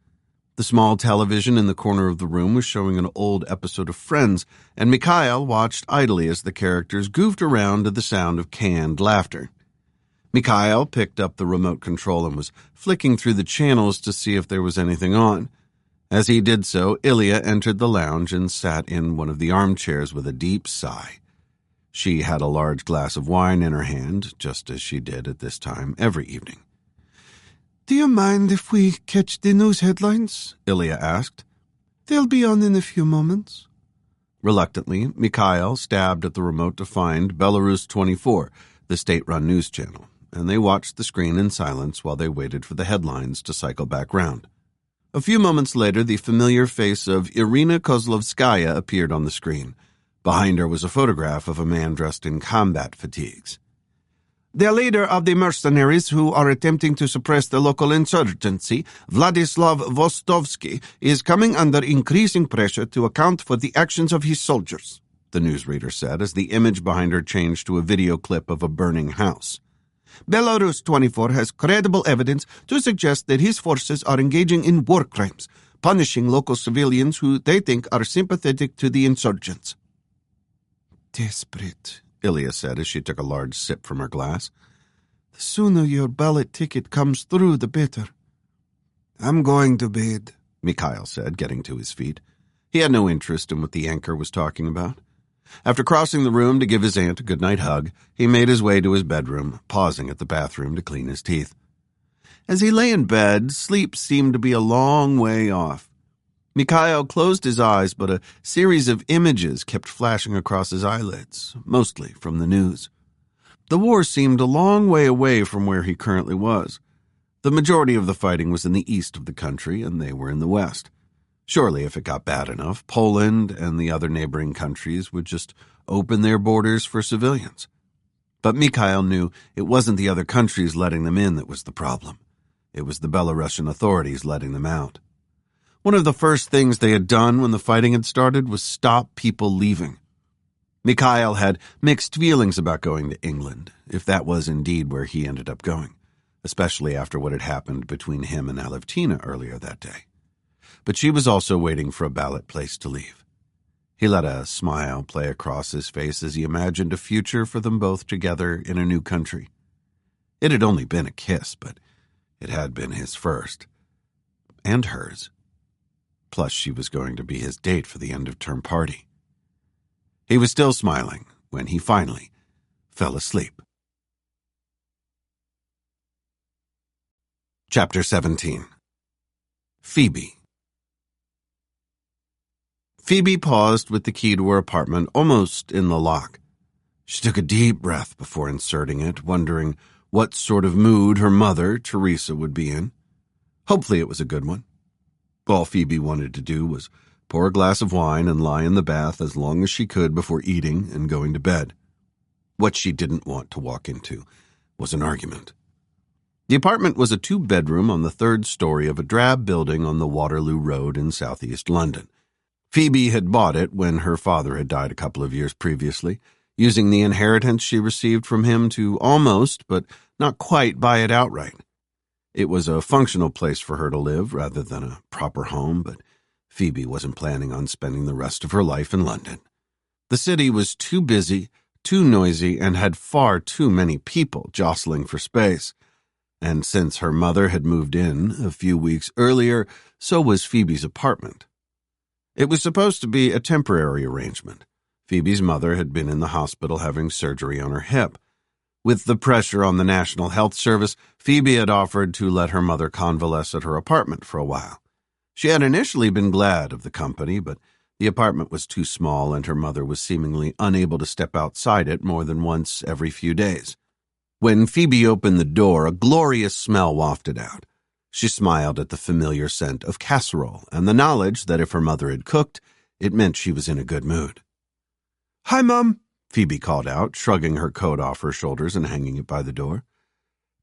The small television in the corner of the room was showing an old episode of Friends, and Mikhail watched idly as the characters goofed around to the sound of canned laughter. Mikhail picked up the remote control and was flicking through the channels to see if there was anything on. As he did so, Ilya entered the lounge and sat in one of the armchairs with a deep sigh. She had a large glass of wine in her hand, just as she did at this time every evening. "Do you mind if we catch the news headlines?" Ilya asked. "They'll be on in a few moments." Reluctantly, Mikhail stabbed at the remote to find Belarus 24, the state-run news channel, and they watched the screen in silence while they waited for the headlines to cycle back round. A few moments later, the familiar face of Irina Kozlovskaya appeared on the screen. Behind her was a photograph of a man dressed in combat fatigues. "The leader of the mercenaries who are attempting to suppress the local insurgency, Vladislav Vostovsky, is coming under increasing pressure to account for the actions of his soldiers," the newsreader said as the image behind her changed to a video clip of a burning house. "Belarus 24 has credible evidence to suggest that his forces are engaging in war crimes, punishing local civilians who they think are sympathetic to the insurgents." "Desperate," Ilya said as she took a large sip from her glass. "The sooner your ballot ticket comes through, the better." "I'm going to bed," Mikhail said, getting to his feet. He had no interest in what the anchor was talking about. After crossing the room to give his aunt a good-night hug, he made his way to his bedroom, pausing at the bathroom to clean his teeth. As he lay in bed, sleep seemed to be a long way off. Mikhail closed his eyes, but a series of images kept flashing across his eyelids, mostly from the news. The war seemed a long way away from where he currently was. The majority of the fighting was in the east of the country, and they were in the west. Surely, if it got bad enough, Poland and the other neighboring countries would just open their borders for civilians. But Mikhail knew it wasn't the other countries letting them in that was the problem. It was the Belarusian authorities letting them out. One of the first things they had done when the fighting had started was stop people leaving. Mikhail had mixed feelings about going to England, if that was indeed where he ended up going, especially after what had happened between him and Alevtina earlier that day. But she was also waiting for a ballot place to leave. He let a smile play across his face as he imagined a future for them both together in a new country. It had only been a kiss, but it had been his first. And hers. Plus, she was going to be his date for the end-of-term party. He was still smiling when he finally fell asleep. Chapter 17. Phoebe. Phoebe paused with the key to her apartment almost in the lock. She took a deep breath before inserting it, wondering what sort of mood her mother, Teresa, would be in. Hopefully it was a good one. All Phoebe wanted to do was pour a glass of wine and lie in the bath as long as she could before eating and going to bed. What she didn't want to walk into was an argument. The apartment was a 2-bedroom on the 3rd story of a drab building on the Waterloo Road in southeast London. Phoebe had bought it when her father had died a couple of years previously, using the inheritance she received from him to almost, but not quite, buy it outright. It was a functional place for her to live rather than a proper home, but Phoebe wasn't planning on spending the rest of her life in London. The city was too busy, too noisy, and had far too many people jostling for space. And since her mother had moved in a few weeks earlier, so was Phoebe's apartment. It was supposed to be a temporary arrangement. Phoebe's mother had been in the hospital having surgery on her hip. With the pressure on the National Health Service, Phoebe had offered to let her mother convalesce at her apartment for a while. She had initially been glad of the company, but the apartment was too small and her mother was seemingly unable to step outside it more than once every few days. When Phoebe opened the door, a glorious smell wafted out. She smiled at the familiar scent of casserole and the knowledge that if her mother had cooked, it meant she was in a good mood. "Hi, Mom," Phoebe called out, shrugging her coat off her shoulders and hanging it by the door.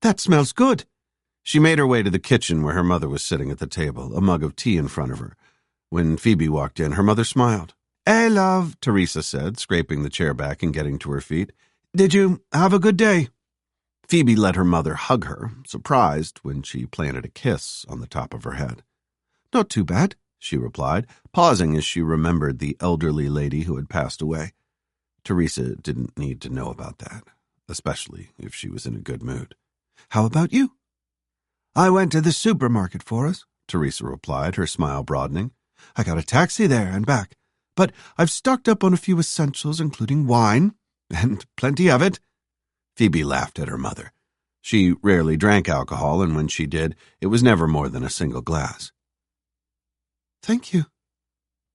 "That smells good." She made her way to the kitchen where her mother was sitting at the table, a mug of tea in front of her. When Phoebe walked in, her mother smiled. "Hey, love," Teresa said, scraping the chair back and getting to her feet. "Did you have a good day?" Phoebe let her mother hug her, surprised when she planted a kiss on the top of her head. "Not too bad," she replied, pausing as she remembered the elderly lady who had passed away. Teresa didn't need to know about that, especially if she was in a good mood. "How about you?" "I went to the supermarket for us," Teresa replied, her smile broadening. "I got a taxi there and back, but I've stocked up on a few essentials, including wine. And plenty of it." Phoebe laughed at her mother. She rarely drank alcohol, and when she did, it was never more than a single glass. "Thank you.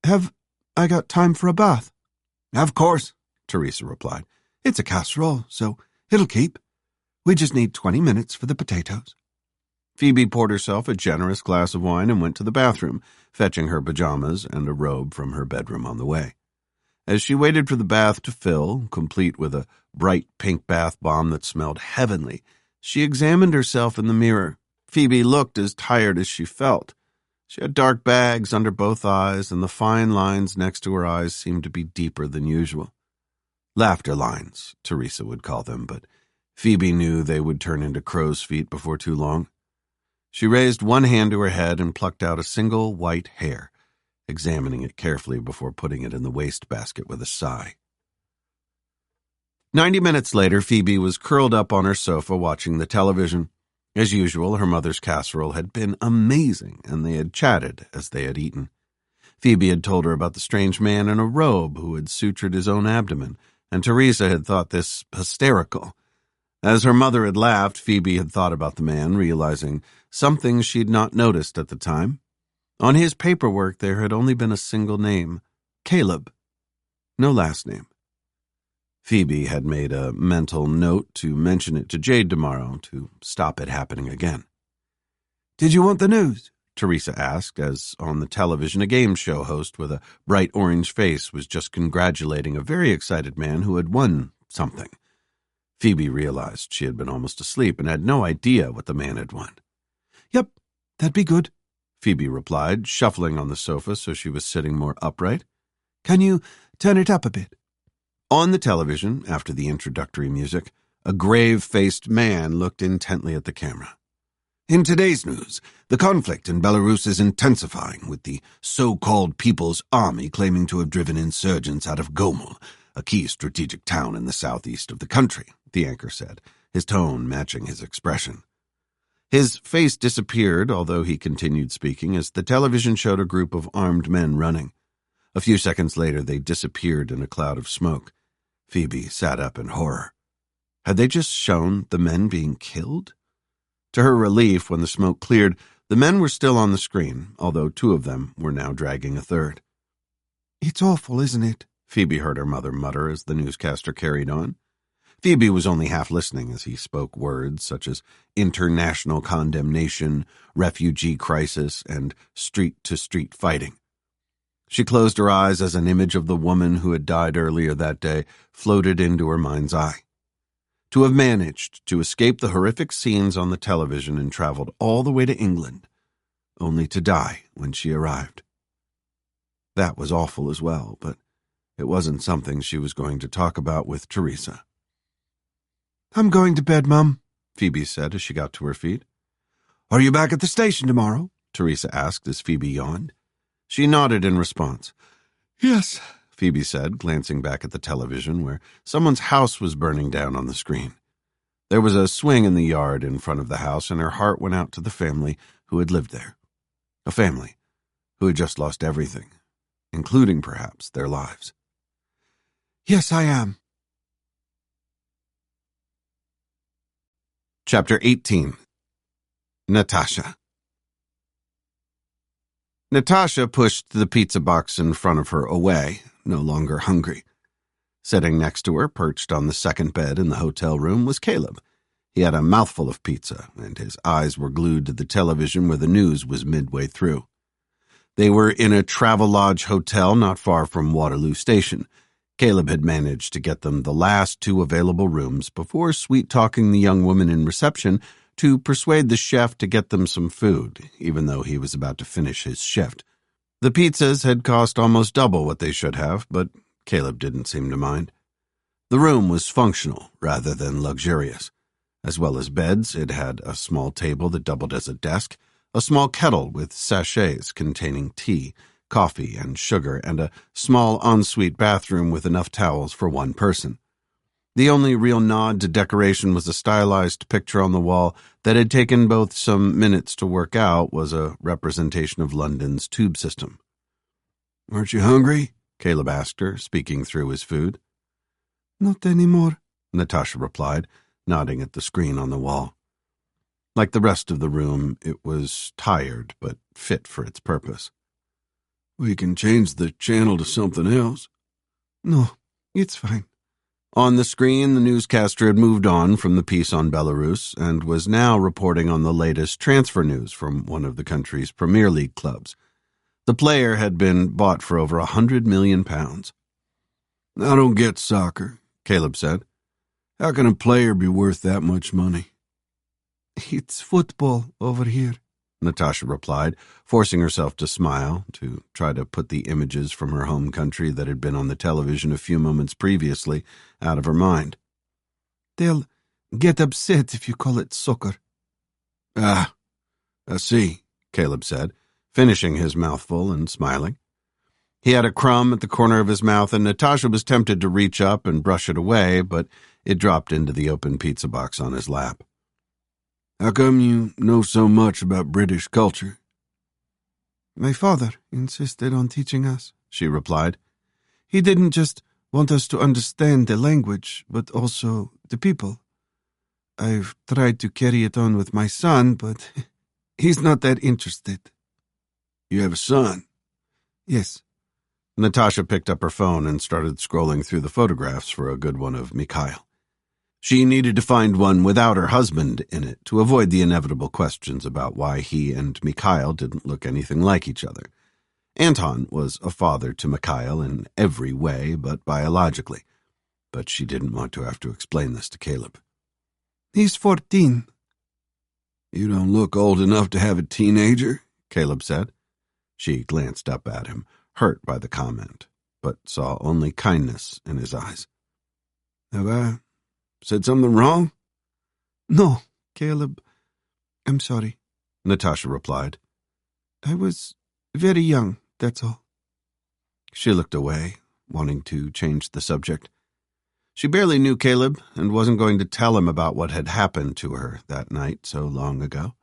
Have I got time for a bath?" "Of course," Teresa replied. "It's a casserole, so it'll keep. We just need 20 minutes for the potatoes." Phoebe poured herself a generous glass of wine and went to the bathroom, fetching her pajamas and a robe from her bedroom on the way. As she waited for the bath to fill, complete with a bright pink bath bomb that smelled heavenly, she examined herself in the mirror. Phoebe looked as tired as she felt. She had dark bags under both eyes, and the fine lines next to her eyes seemed to be deeper than usual. Laughter lines, Teresa would call them, but Phoebe knew they would turn into crow's feet before too long. She raised one hand to her head and plucked out a single white hair, examining it carefully before putting it in the wastebasket with a sigh. 90 minutes later, Phoebe was curled up on her sofa watching the television. As usual, her mother's casserole had been amazing, and they had chatted as they had eaten. Phoebe had told her about the strange man in a robe who had sutured his own abdomen, and Teresa had thought this hysterical. As her mother had laughed, Phoebe had thought about the man, realizing something she'd not noticed at the time. On his paperwork, there had only been a single name, Caleb. No last name. Phoebe had made a mental note to mention it to Jade tomorrow to stop it happening again. "Did you want the news?" Teresa asked, as on the television a game show host with a bright orange face was just congratulating a very excited man who had won something. Phoebe realized she had been almost asleep and had no idea what the man had won. "Yep, that'd be good," Phoebe replied, shuffling on the sofa so she was sitting more upright. "Can you turn it up a bit?" On the television, after the introductory music, a grave-faced man looked intently at the camera. "In today's news, the conflict in Belarus is intensifying, with the so-called People's Army claiming to have driven insurgents out of Gomel, a key strategic town in the southeast of the country," the anchor said, his tone matching his expression. His face disappeared, although he continued speaking, as the television showed a group of armed men running. A few seconds later, they disappeared in a cloud of smoke. Phoebe sat up in horror. Had they just shown the men being killed? To her relief, when the smoke cleared, the men were still on the screen, although two of them were now dragging a third. "It's awful, isn't it?" Phoebe heard her mother mutter as the newscaster carried on. Phoebe was only half listening as he spoke words such as international condemnation, refugee crisis, and street-to-street fighting. She closed her eyes as an image of the woman who had died earlier that day floated into her mind's eye. To have managed to escape the horrific scenes on the television and traveled all the way to England, only to die when she arrived. That was awful as well, but it wasn't something she was going to talk about with Teresa. "I'm going to bed, Mum," Phoebe said as she got to her feet. "Are you back at the station tomorrow?" Teresa asked as Phoebe yawned. She nodded in response. "Yes," Phoebe said, glancing back at the television where someone's house was burning down on the screen. There was a swing in the yard in front of the house, and her heart went out to the family who had lived there. A family who had just lost everything, including, perhaps, their lives. "Yes, I am." Chapter 18. Natasha. Natasha pushed the pizza box in front of her away, no longer hungry. Sitting next to her, perched on the second bed in the hotel room, was Caleb. He had a mouthful of pizza, and his eyes were glued to the television where the news was midway through. They were in a Travelodge hotel not far from Waterloo Station. Caleb had managed to get them the last two available rooms before sweet-talking the young woman in reception to persuade the chef to get them some food, even though he was about to finish his shift. The pizzas had cost almost double what they should have, but Caleb didn't seem to mind. The room was functional rather than luxurious. As well as beds, it had a small table that doubled as a desk, a small kettle with sachets containing tea, coffee, and sugar, and a small ensuite bathroom with enough towels for one person. The only real nod to decoration was a stylized picture on the wall that had taken both some minutes to work out was a representation of London's tube system. "Aren't you hungry?" Caleb asked her, speaking through his food. Not anymore, Natasha replied, nodding at the screen on the wall. Like the rest of the room, it was tired but fit for its purpose. We can change the channel to something else. No, it's fine. On the screen, the newscaster had moved on from the piece on Belarus and was now reporting on the latest transfer news from one of the country's Premier League clubs. The player had been bought for over £100 million. I don't get soccer, Caleb said. How can a player be worth that much money? It's football over here, Natasha replied, forcing herself to smile, to try to put the images from her home country that had been on the television a few moments previously out of her mind. They'll get upset if you call it soccer. Ah, I see, Caleb said, finishing his mouthful and smiling. He had a crumb at the corner of his mouth, and Natasha was tempted to reach up and brush it away, but it dropped into the open pizza box on his lap. How come you know so much about British culture? My father insisted on teaching us, she replied. He didn't just want us to understand the language, but also the people. I've tried to carry it on with my son, but he's not that interested. You have a son? Yes. Natasha picked up her phone and started scrolling through the photographs for a good one of Mikhail. She needed to find one without her husband in it to avoid the inevitable questions about why he and Mikhail didn't look anything like each other. Anton was a father to Mikhail in every way but biologically, but she didn't want to have to explain this to Caleb. He's 14. You don't look old enough to have a teenager, Caleb said. She glanced up at him, hurt by the comment, but saw only kindness in his eyes. Have I said something wrong? No, Caleb. I'm sorry, Natasha replied. I was very young, that's all. She looked away, wanting to change the subject. She barely knew Caleb and wasn't going to tell him about what had happened to her that night so long ago.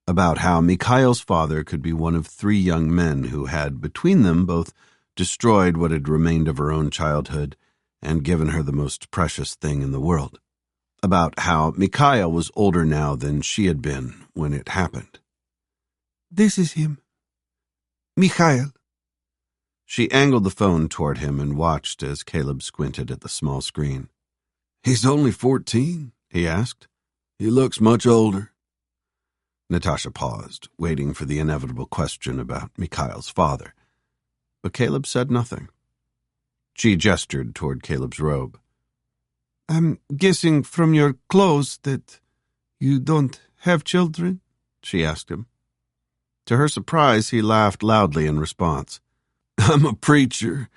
About how Mikhail's father could be one of 3 young men who had, between them, both destroyed what had remained of her own childhood and given her the most precious thing in the world. About how Mikhail was older now than she had been when it happened. This is him. Mikhail. She angled the phone toward him and watched as Caleb squinted at the small screen. He's only 14, he asked. He looks much older. Natasha paused, waiting for the inevitable question about Mikhail's father. But Caleb said nothing. She gestured toward Caleb's robe. I'm guessing from your clothes that you don't have children? She asked him. To her surprise, he laughed loudly in response. I'm a preacher,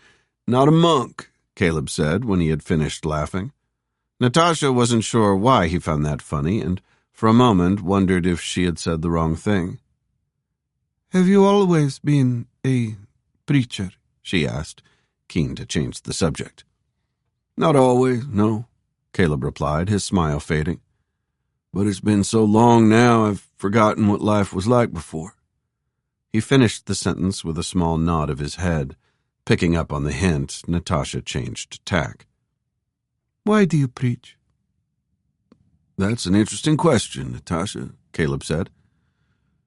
not a monk, Caleb said when he had finished laughing. Natasha wasn't sure why he found that funny, and for a moment wondered if she had said the wrong thing. Have you always been a preacher? She asked, keen to change the subject. Not always, no, Caleb replied, his smile fading. But it's been so long now I've forgotten what life was like before. He finished the sentence with a small nod of his head. Picking up on the hint, Natasha changed tack. Why do you preach? That's an interesting question, Natasha, Caleb said.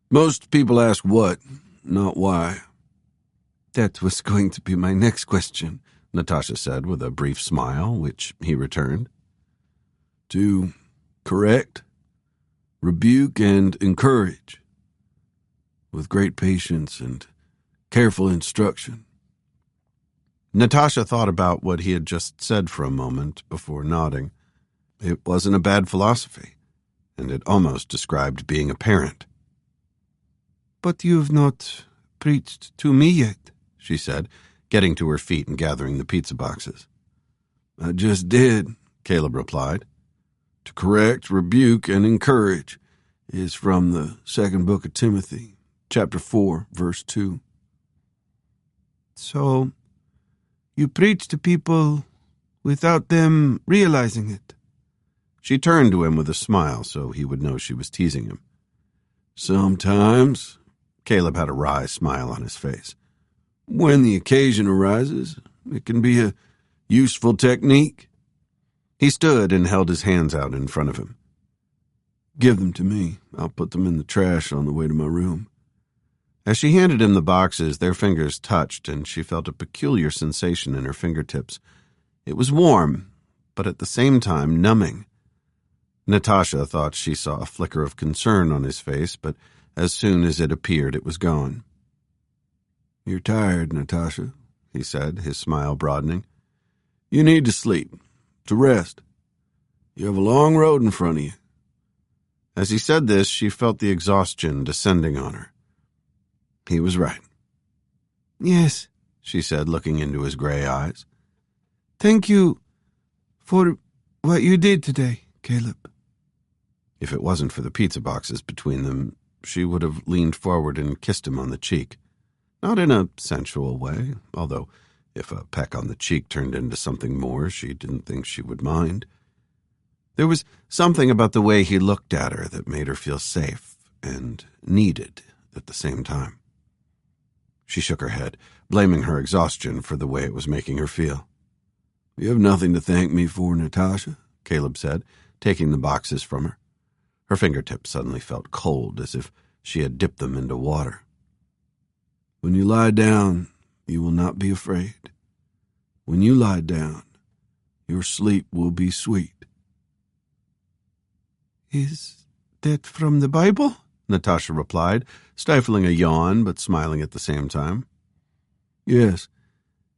Most people ask what, not why. That was going to be my next question, Natasha said with a brief smile, which he returned. To correct, rebuke, and encourage, with great patience and careful instruction. Natasha thought about what he had just said for a moment before nodding. It wasn't a bad philosophy, and it almost described being a parent. But you've not preached to me yet, she said, getting to her feet and gathering the pizza boxes. I just did, Caleb replied. To correct, rebuke, and encourage is from the 2nd book of Timothy, chapter 4, verse 2. So, you preach to people without them realizing it. She turned to him with a smile so he would know she was teasing him. Sometimes, Caleb had a wry smile on his face. When the occasion arises, it can be a useful technique. He stood and held his hands out in front of him. Give them to me. I'll put them in the trash on the way to my room. As she handed him the boxes, their fingers touched, and she felt a peculiar sensation in her fingertips. It was warm, but at the same time numbing. Natasha thought she saw a flicker of concern on his face, but as soon as it appeared, it was gone. You're tired, Natasha, he said, his smile broadening. You need to sleep, to rest. You have a long road in front of you. As he said this, she felt the exhaustion descending on her. He was right. Yes, she said, looking into his gray eyes. Thank you for what you did today, Caleb. If it wasn't for the pizza boxes between them, she would have leaned forward and kissed him on the cheek. Not in a sensual way, although if a peck on the cheek turned into something more, she didn't think she would mind. There was something about the way he looked at her that made her feel safe and needed at the same time. She shook her head, blaming her exhaustion for the way it was making her feel. You have nothing to thank me for, Natasha, Caleb said, taking the boxes from her. Her fingertips suddenly felt cold, as if she had dipped them into water. When you lie down, you will not be afraid. When you lie down, your sleep will be sweet. Is that from the Bible? Natasha replied, stifling a yawn but smiling at the same time. Yes,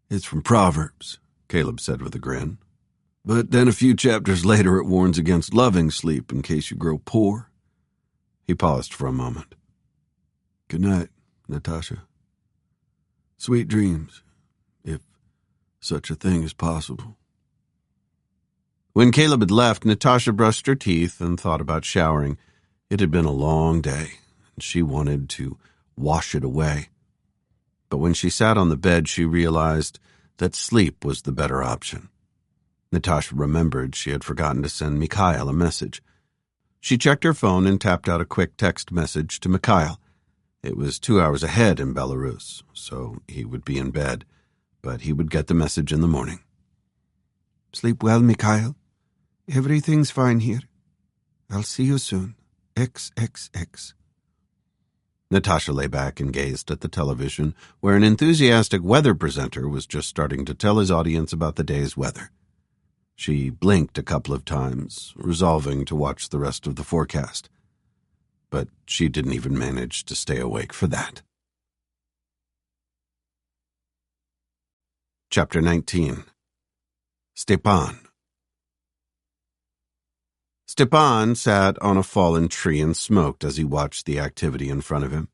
it's from Proverbs, Caleb said with a grin. But then a few chapters later it warns against loving sleep in case you grow poor. He paused for a moment. Good night, Natasha. Sweet dreams, if such a thing is possible. When Caleb had left, Natasha brushed her teeth and thought about showering. It had been a long day, and she wanted to wash it away. But when she sat on the bed, she realized that sleep was the better option. Natasha remembered she had forgotten to send Mikhail a message. She checked her phone and tapped out a quick text message to Mikhail. It was 2 hours ahead in Belarus, so he would be in bed, but he would get the message in the morning. Sleep well, Mikhail. Everything's fine here. I'll see you soon. XXX. Natasha lay back and gazed at the television, where an enthusiastic weather presenter was just starting to tell his audience about the day's weather. She blinked a couple of times, resolving to watch the rest of the forecast. But she didn't even manage to stay awake for that. Chapter 19. Stepan. Stepan sat on a fallen tree and smoked as he watched the activity in front of him.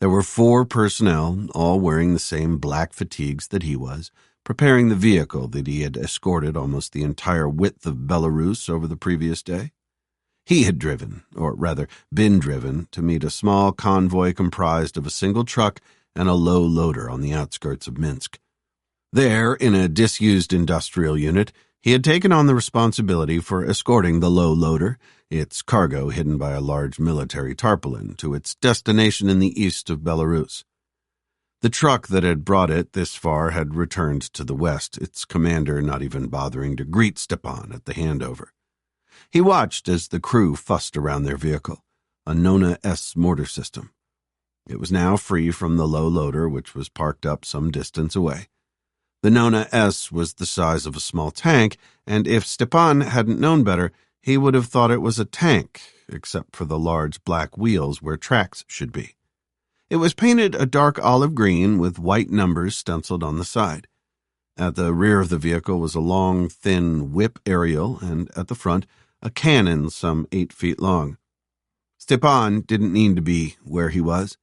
There were 4 personnel, all wearing the same black fatigues that he was, preparing the vehicle that he had escorted almost the entire width of Belarus over the previous day. He had driven, or rather been driven, to meet a small convoy comprised of a single truck and a low loader on the outskirts of Minsk. There, in a disused industrial unit, he had taken on the responsibility for escorting the low loader, its cargo hidden by a large military tarpaulin, to its destination in the east of Belarus. The truck that had brought it this far had returned to the west, its commander not even bothering to greet Stepan at the handover. He watched as the crew fussed around their vehicle, a Nona S mortar system. It was now free from the low loader, which was parked up some distance away. The Nona S was the size of a small tank, and if Stepan hadn't known better, he would have thought it was a tank, except for the large black wheels where tracks should be. It was painted a dark olive green with white numbers stenciled on the side. At the rear of the vehicle was a long, thin whip aerial, and at the front, a cannon some 8 feet long. Stepan didn't need to be where he was.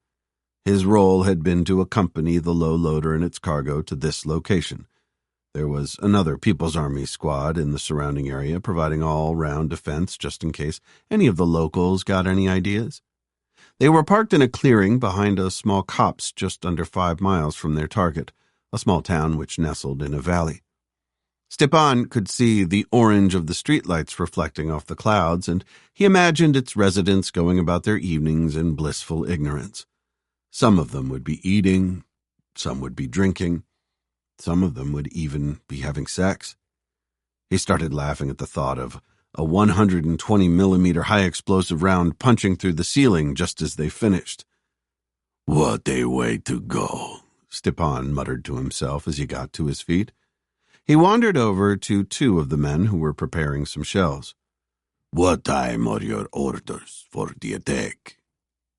His role had been to accompany the low loader and its cargo to this location. There was another People's Army squad in the surrounding area providing all-round defense just in case any of the locals got any ideas. They were parked in a clearing behind a small copse just under 5 miles from their target, a small town which nestled in a valley. Stepan could see the orange of the streetlights reflecting off the clouds, and he imagined its residents going about their evenings in blissful ignorance. Some of them would be eating, some would be drinking, some of them would even be having sex. He started laughing at the thought of a 120-millimeter high-explosive round punching through the ceiling just as they finished. "What a way to go," Stepan muttered to himself as he got to his feet. He wandered over to two of the men who were preparing some shells. "What time are your orders for the attack?"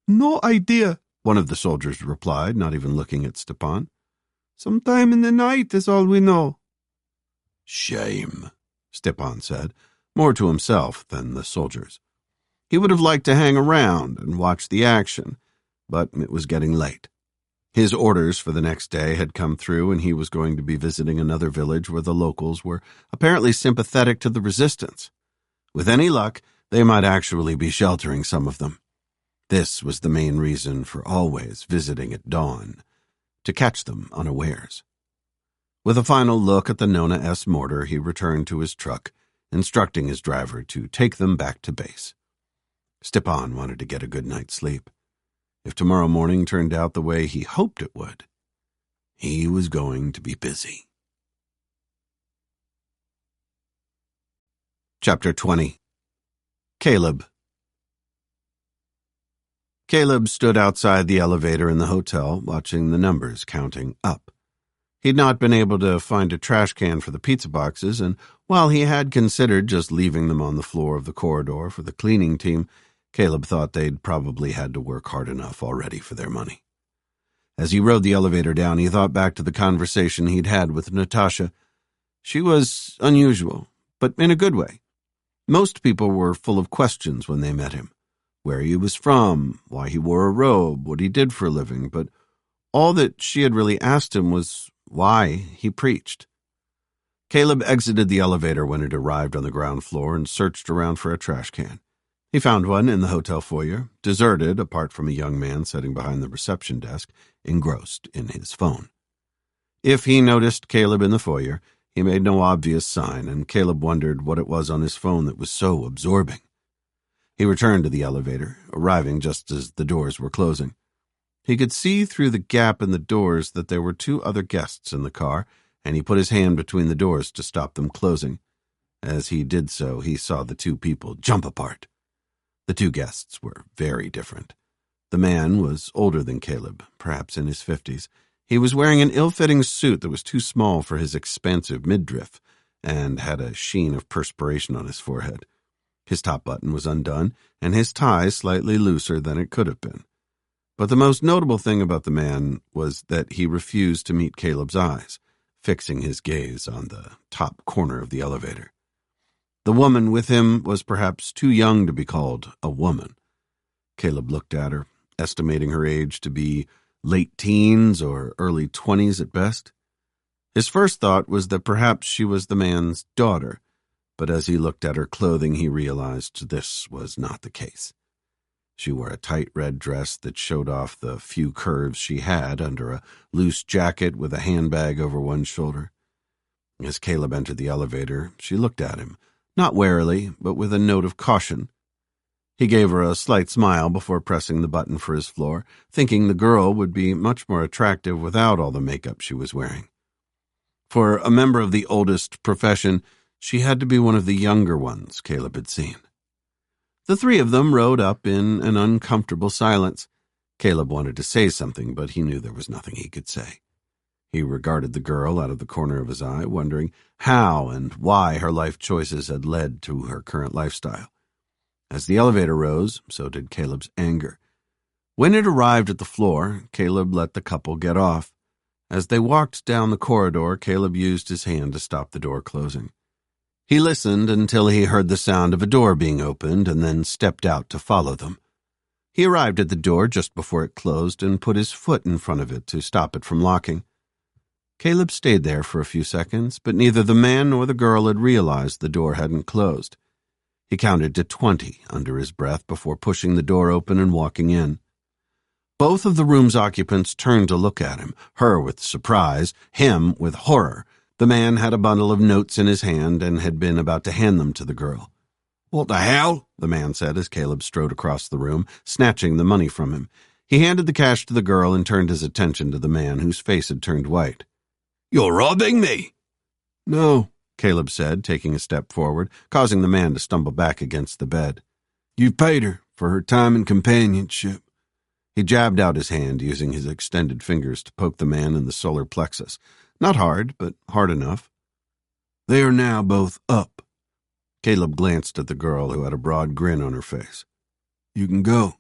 "No idea," one of the soldiers replied, not even looking at Stepan. "Sometime in the night is all we know." "Shame," Stepan said, more to himself than the soldiers. He would have liked to hang around and watch the action, but it was getting late. His orders for the next day had come through, and he was going to be visiting another village where the locals were apparently sympathetic to the resistance. With any luck, they might actually be sheltering some of them. This was the main reason for always visiting at dawn, to catch them unawares. With a final look at the Nona S. mortar, he returned to his truck, instructing his driver to take them back to base. Stepan wanted to get a good night's sleep. If tomorrow morning turned out the way he hoped it would, he was going to be busy. Chapter 20. Caleb. Caleb stood outside the elevator in the hotel, watching the numbers counting up. He'd not been able to find a trash can for the pizza boxes, and while he had considered just leaving them on the floor of the corridor for the cleaning team, Caleb thought they'd probably had to work hard enough already for their money. As he rode the elevator down, he thought back to the conversation he'd had with Natasha. She was unusual, but in a good way. Most people were full of questions when they met him. Where he was from, why he wore a robe, what he did for a living, but all that she had really asked him was why he preached. Caleb exited the elevator when it arrived on the ground floor and searched around for a trash can. He found one in the hotel foyer, deserted apart from a young man sitting behind the reception desk, engrossed in his phone. If he noticed Caleb in the foyer, he made no obvious sign, and Caleb wondered what it was on his phone that was so absorbing. He returned to the elevator, arriving just as the doors were closing. He could see through the gap in the doors that there were two other guests in the car, and he put his hand between the doors to stop them closing. As he did so, he saw the two people jump apart. The two guests were very different. The man was older than Caleb, perhaps in his 50s. He was wearing an ill-fitting suit that was too small for his expansive midriff, and had a sheen of perspiration on his forehead. His top button was undone, and his tie slightly looser than it could have been. But the most notable thing about the man was that he refused to meet Caleb's eyes, fixing his gaze on the top corner of the elevator. The woman with him was perhaps too young to be called a woman. Caleb looked at her, estimating her age to be late teens or early 20s at best. His first thought was that perhaps she was the man's daughter, but as he looked at her clothing, he realized this was not the case. She wore a tight red dress that showed off the few curves she had under a loose jacket with a handbag over one shoulder. As Caleb entered the elevator, she looked at him, not warily, but with a note of caution. He gave her a slight smile before pressing the button for his floor, thinking the girl would be much more attractive without all the makeup she was wearing. For a member of the oldest profession, she had to be one of the younger ones Caleb had seen. The three of them rode up in an uncomfortable silence. Caleb wanted to say something, but he knew there was nothing he could say. He regarded the girl out of the corner of his eye, wondering how and why her life choices had led to her current lifestyle. As the elevator rose, so did Caleb's anger. When it arrived at the floor, Caleb let the couple get off. As they walked down the corridor, Caleb used his hand to stop the door closing. He listened until he heard the sound of a door being opened and then stepped out to follow them. He arrived at the door just before it closed and put his foot in front of it to stop it from locking. Caleb stayed there for a few seconds, but neither the man nor the girl had realized the door hadn't closed. He counted to 20 under his breath before pushing the door open and walking in. Both of the room's occupants turned to look at him, her with surprise, him with horror. The man had a bundle of notes in his hand and had been about to hand them to the girl. "What the hell?" the man said as Caleb strode across the room, snatching the money from him. He handed the cash to the girl and turned his attention to the man whose face had turned white. "You're robbing me!" "No," Caleb said, taking a step forward, causing the man to stumble back against the bed. "You've paid her for her time and companionship." He jabbed out his hand, using his extended fingers to poke the man in the solar plexus. Not hard, but hard enough. "They are now both up." Caleb glanced at the girl, who had a broad grin on her face. "You can go.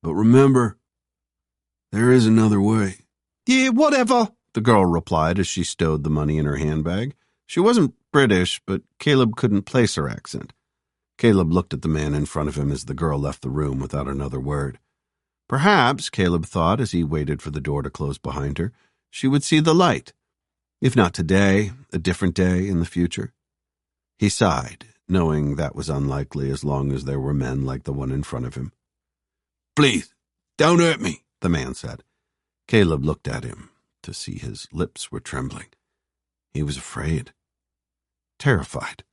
But remember, there is another way." "Yeah, whatever," the girl replied as she stowed the money in her handbag. She wasn't British, but Caleb couldn't place her accent. Caleb looked at the man in front of him as the girl left the room without another word. Perhaps, Caleb thought as he waited for the door to close behind her, she would see the light. If not today, a different day in the future. He sighed, knowing that was unlikely as long as there were men like the one in front of him. "Please, don't hurt me," the man said. Caleb looked at him to see his lips were trembling. He was afraid. Terrified.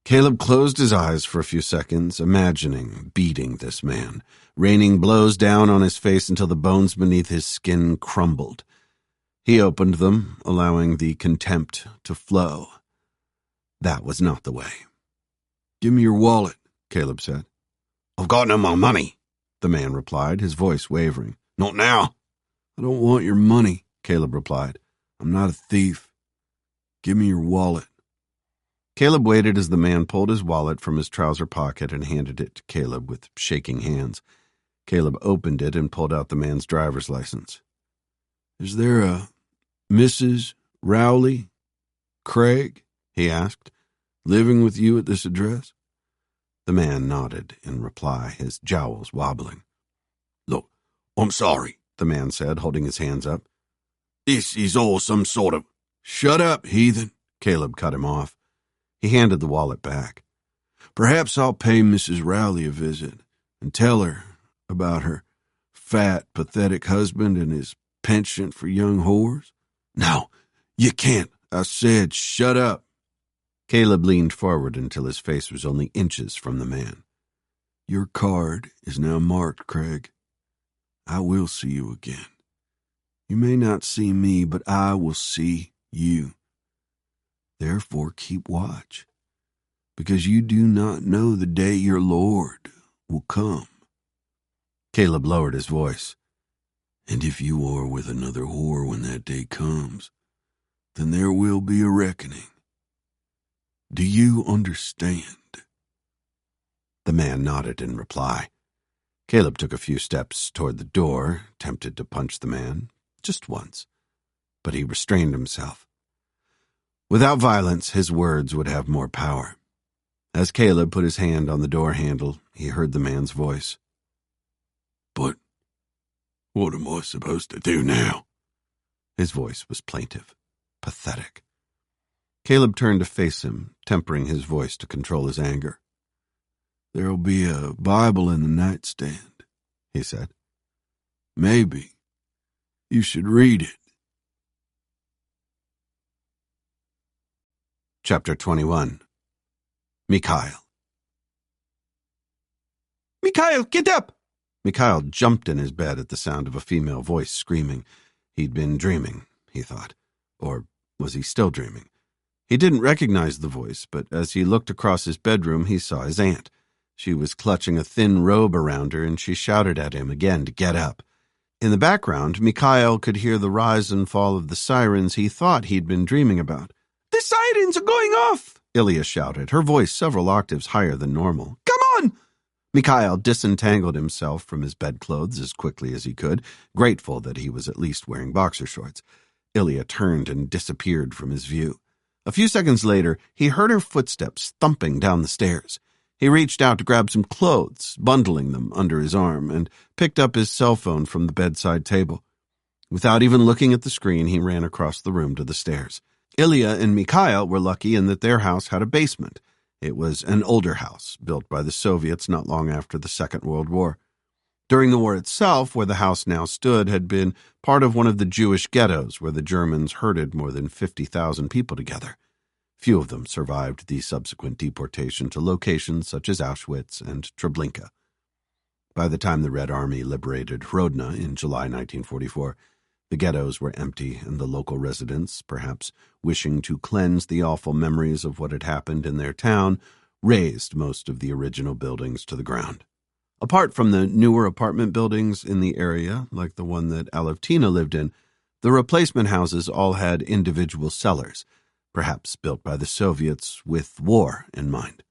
Caleb closed his eyes for a few seconds, imagining beating this man, raining blows down on his face until the bones beneath his skin crumbled. He opened them, allowing the contempt to flow. That was not the way. "Give me your wallet," Caleb said. "I've got no more money," the man replied, his voice wavering. "Not now." "I don't want your money," Caleb replied. "I'm not a thief. Give me your wallet." Caleb waited as the man pulled his wallet from his trouser pocket and handed it to Caleb with shaking hands. Caleb opened it and pulled out the man's driver's license. "Is there a Mrs. Rowley Craig," he asked, "living with you at this address?" The man nodded in reply, his jowls wobbling. "Look, I'm sorry," the man said, holding his hands up. "This is all some sort of—" "Shut up, heathen," Caleb cut him off. He handed the wallet back. "Perhaps I'll pay Mrs. Rowley a visit and tell her about her fat, pathetic husband and his penchant for young whores." "No, you can't. I said shut up." Caleb leaned forward until his face was only inches from the man. "Your card is now marked, Craig. I will see you again. You may not see me, but I will see you. Therefore keep watch, because you do not know the day your Lord will come." Caleb lowered his voice. "And if you are with another whore when that day comes, then there will be a reckoning. Do you understand?" The man nodded in reply. Caleb took a few steps toward the door, tempted to punch the man, just once, but he restrained himself. Without violence, his words would have more power. As Caleb put his hand on the door handle, he heard the man's voice. "But what am I supposed to do now?" His voice was plaintive, pathetic. Caleb turned to face him, tempering his voice to control his anger. "There'll be a Bible in the nightstand," he said. "Maybe you should read it." Chapter 21. Mikhail. "Mikhail, get up!" Mikhail jumped in his bed at the sound of a female voice screaming. He'd been dreaming, he thought. Or was he still dreaming? He didn't recognize the voice, but as he looked across his bedroom, he saw his aunt. She was clutching a thin robe around her, and she shouted at him again to get up. In the background, Mikhail could hear the rise and fall of the sirens he thought he'd been dreaming about. "The sirens are going off!" Ilya shouted, her voice several octaves higher than normal. "Come on!" Mikhail disentangled himself from his bedclothes as quickly as he could, grateful that he was at least wearing boxer shorts. Ilya turned and disappeared from his view. A few seconds later, he heard her footsteps thumping down the stairs. He reached out to grab some clothes, bundling them under his arm, and picked up his cell phone from the bedside table. Without even looking at the screen, he ran across the room to the stairs. Ilya and Mikhail were lucky in that their house had a basement. It was an older house, built by the Soviets not long after the Second World War. During the war itself, where the house now stood had been part of one of the Jewish ghettos where the Germans herded more than 50,000 people together. Few of them survived the subsequent deportation to locations such as Auschwitz and Treblinka. By the time the Red Army liberated Hrodna in July 1944, The ghettos were empty, and the local residents, perhaps wishing to cleanse the awful memories of what had happened in their town, razed most of the original buildings to the ground. Apart from the newer apartment buildings in the area, like the one that Alevtina lived in, the replacement houses all had individual cellars, perhaps built by the Soviets with war in mind.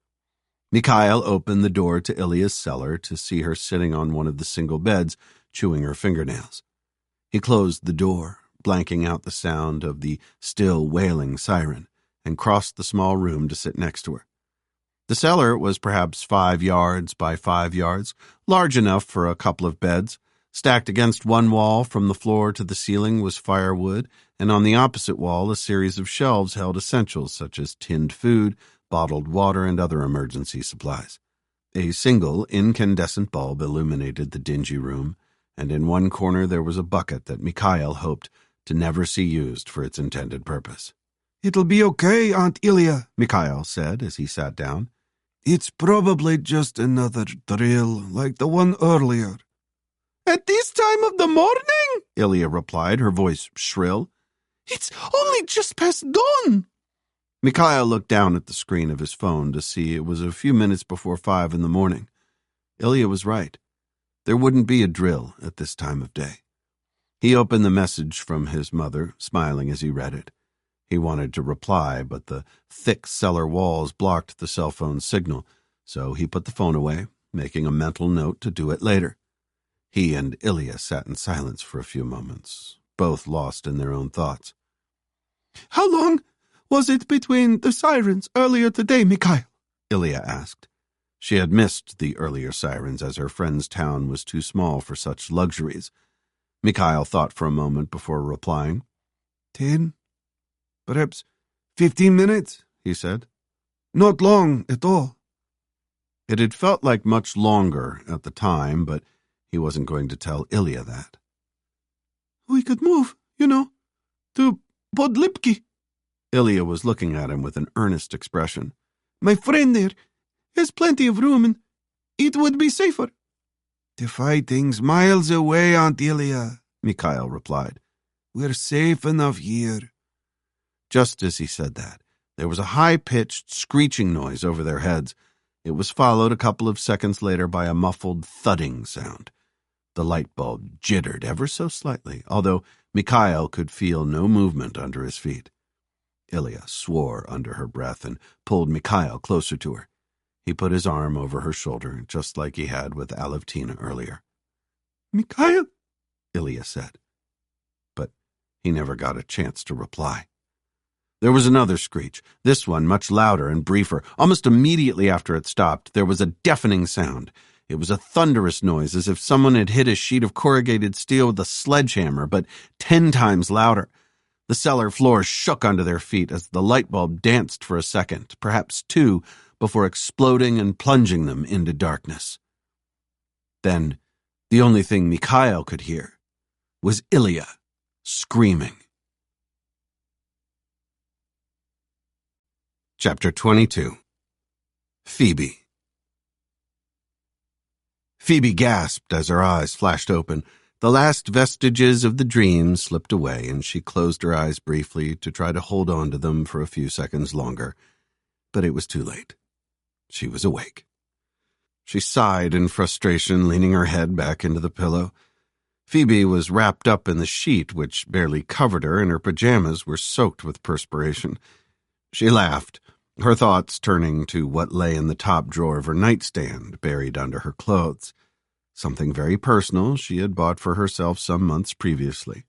Mikhail opened the door to Ilya's cellar to see her sitting on one of the single beds, chewing her fingernails. He closed the door, blanking out the sound of the still wailing siren, and crossed the small room to sit next to her. The cellar was perhaps 5 yards by 5 yards, large enough for a couple of beds. Stacked against one wall from the floor to the ceiling was firewood, and on the opposite wall a series of shelves held essentials such as tinned food, bottled water, and other emergency supplies. A single incandescent bulb illuminated the dingy room, and in one corner there was a bucket that Mikhail hoped to never see used for its intended purpose. "It'll be okay, Aunt Ilya," Mikhail said as he sat down. "It's probably just another drill, like the one earlier." "At this time of the morning?" Ilya replied, her voice shrill. "It's only just past dawn." Mikhail looked down at the screen of his phone to see it was a few minutes before 5 in the morning. Ilya was right. There wouldn't be a drill at this time of day. He opened the message from his mother, smiling as he read it. He wanted to reply, but the thick cellar walls blocked the cell phone signal, so he put the phone away, making a mental note to do it later. He and Ilya sat in silence for a few moments, both lost in their own thoughts. "How long was it between the sirens earlier today, Mikhail?" Ilya asked. She had missed the earlier sirens as her friend's town was too small for such luxuries. Mikhail thought for a moment before replying. 10, perhaps 15 minutes, he said. "Not long at all." It had felt like much longer at the time, but he wasn't going to tell Ilya that. "We could move, to Podlipki." Ilya was looking at him with an earnest expression. "My friend there has plenty of room, and it would be safer." "The fighting's miles away, Aunt Ilya," Mikhail replied. "We're safe enough here." Just as he said that, there was a high-pitched screeching noise over their heads. It was followed a couple of seconds later by a muffled thudding sound. The light bulb jittered ever so slightly, although Mikhail could feel no movement under his feet. Ilya swore under her breath and pulled Mikhail closer to her. He put his arm over her shoulder, just like he had with Alevtina earlier. "Mikhail," Ilya said. But he never got a chance to reply. There was another screech, this one much louder and briefer. Almost immediately after it stopped, there was a deafening sound. It was a thunderous noise, as if someone had hit a sheet of corrugated steel with a sledgehammer, but 10 times louder. The cellar floor shook under their feet as the light bulb danced for a second, perhaps 2, before exploding and plunging them into darkness. Then, the only thing Mikhail could hear was Ilya screaming. Chapter 22. Phoebe. Phoebe gasped as her eyes flashed open. The last vestiges of the dream slipped away, and she closed her eyes briefly to try to hold on to them for a few seconds longer. But it was too late. She was awake. She sighed in frustration, leaning her head back into the pillow. Phoebe was wrapped up in the sheet, which barely covered her, and her pajamas were soaked with perspiration. She laughed, her thoughts turning to what lay in the top drawer of her nightstand, buried under her clothes. Something very personal she had bought for herself some months previously.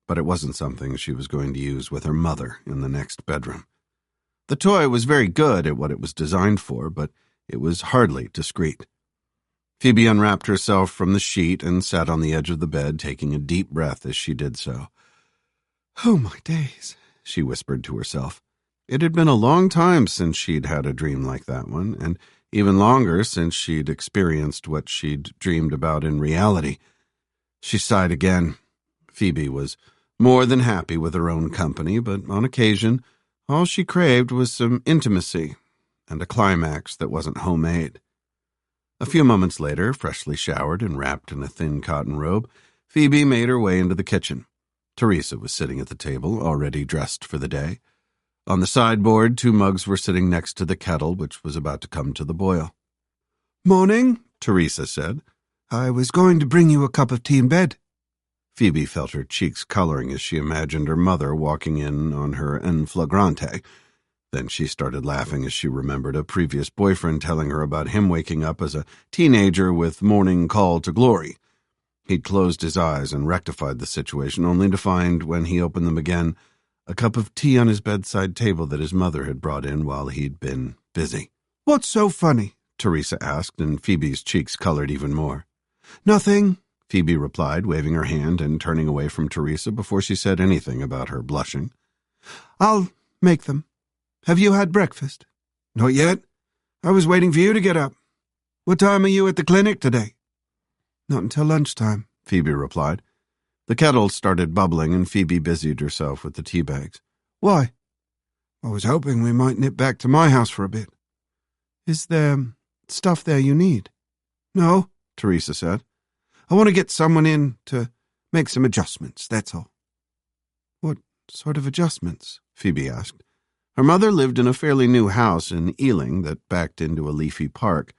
But it wasn't something she was going to use with her mother in the next bedroom. The toy was very good at what it was designed for, but it was hardly discreet. Phoebe unwrapped herself from the sheet and sat on the edge of the bed, taking a deep breath as she did so. "Oh, my days," she whispered to herself. It had been a long time since she'd had a dream like that one, and even longer since she'd experienced what she'd dreamed about in reality. She sighed again. Phoebe was more than happy with her own company, but on occasion, all she craved was some intimacy and a climax that wasn't homemade. A few moments later, freshly showered and wrapped in a thin cotton robe, Phoebe made her way into the kitchen. Teresa was sitting at the table, already dressed for the day. On the sideboard, 2 mugs were sitting next to the kettle, which was about to come to the boil. "Morning," Teresa said. "I was going to bring you a cup of tea in bed." Phoebe felt her cheeks coloring as she imagined her mother walking in on her en flagrante. Then she started laughing as she remembered a previous boyfriend telling her about him waking up as a teenager with morning call to glory. He'd closed his eyes and rectified the situation, only to find, when he opened them again, a cup of tea on his bedside table that his mother had brought in while he'd been busy. "What's so funny?" Teresa asked, and Phoebe's cheeks colored even more. "Nothing," Phoebe replied, waving her hand and turning away from Teresa before she said anything about her blushing. "I'll make them. Have you had breakfast?" "Not yet. I was waiting for you to get up. What time are you at the clinic today?" "Not until lunchtime," Phoebe replied. The kettle started bubbling, and Phoebe busied herself with the tea bags. "Why?" "I was hoping we might nip back to my house for a bit." "Is there stuff there you need?" "No," Teresa said. "I want to get someone in to make some adjustments, that's all." "What sort of adjustments?" Phoebe asked. Her mother lived in a fairly new house in Ealing that backed into a leafy park.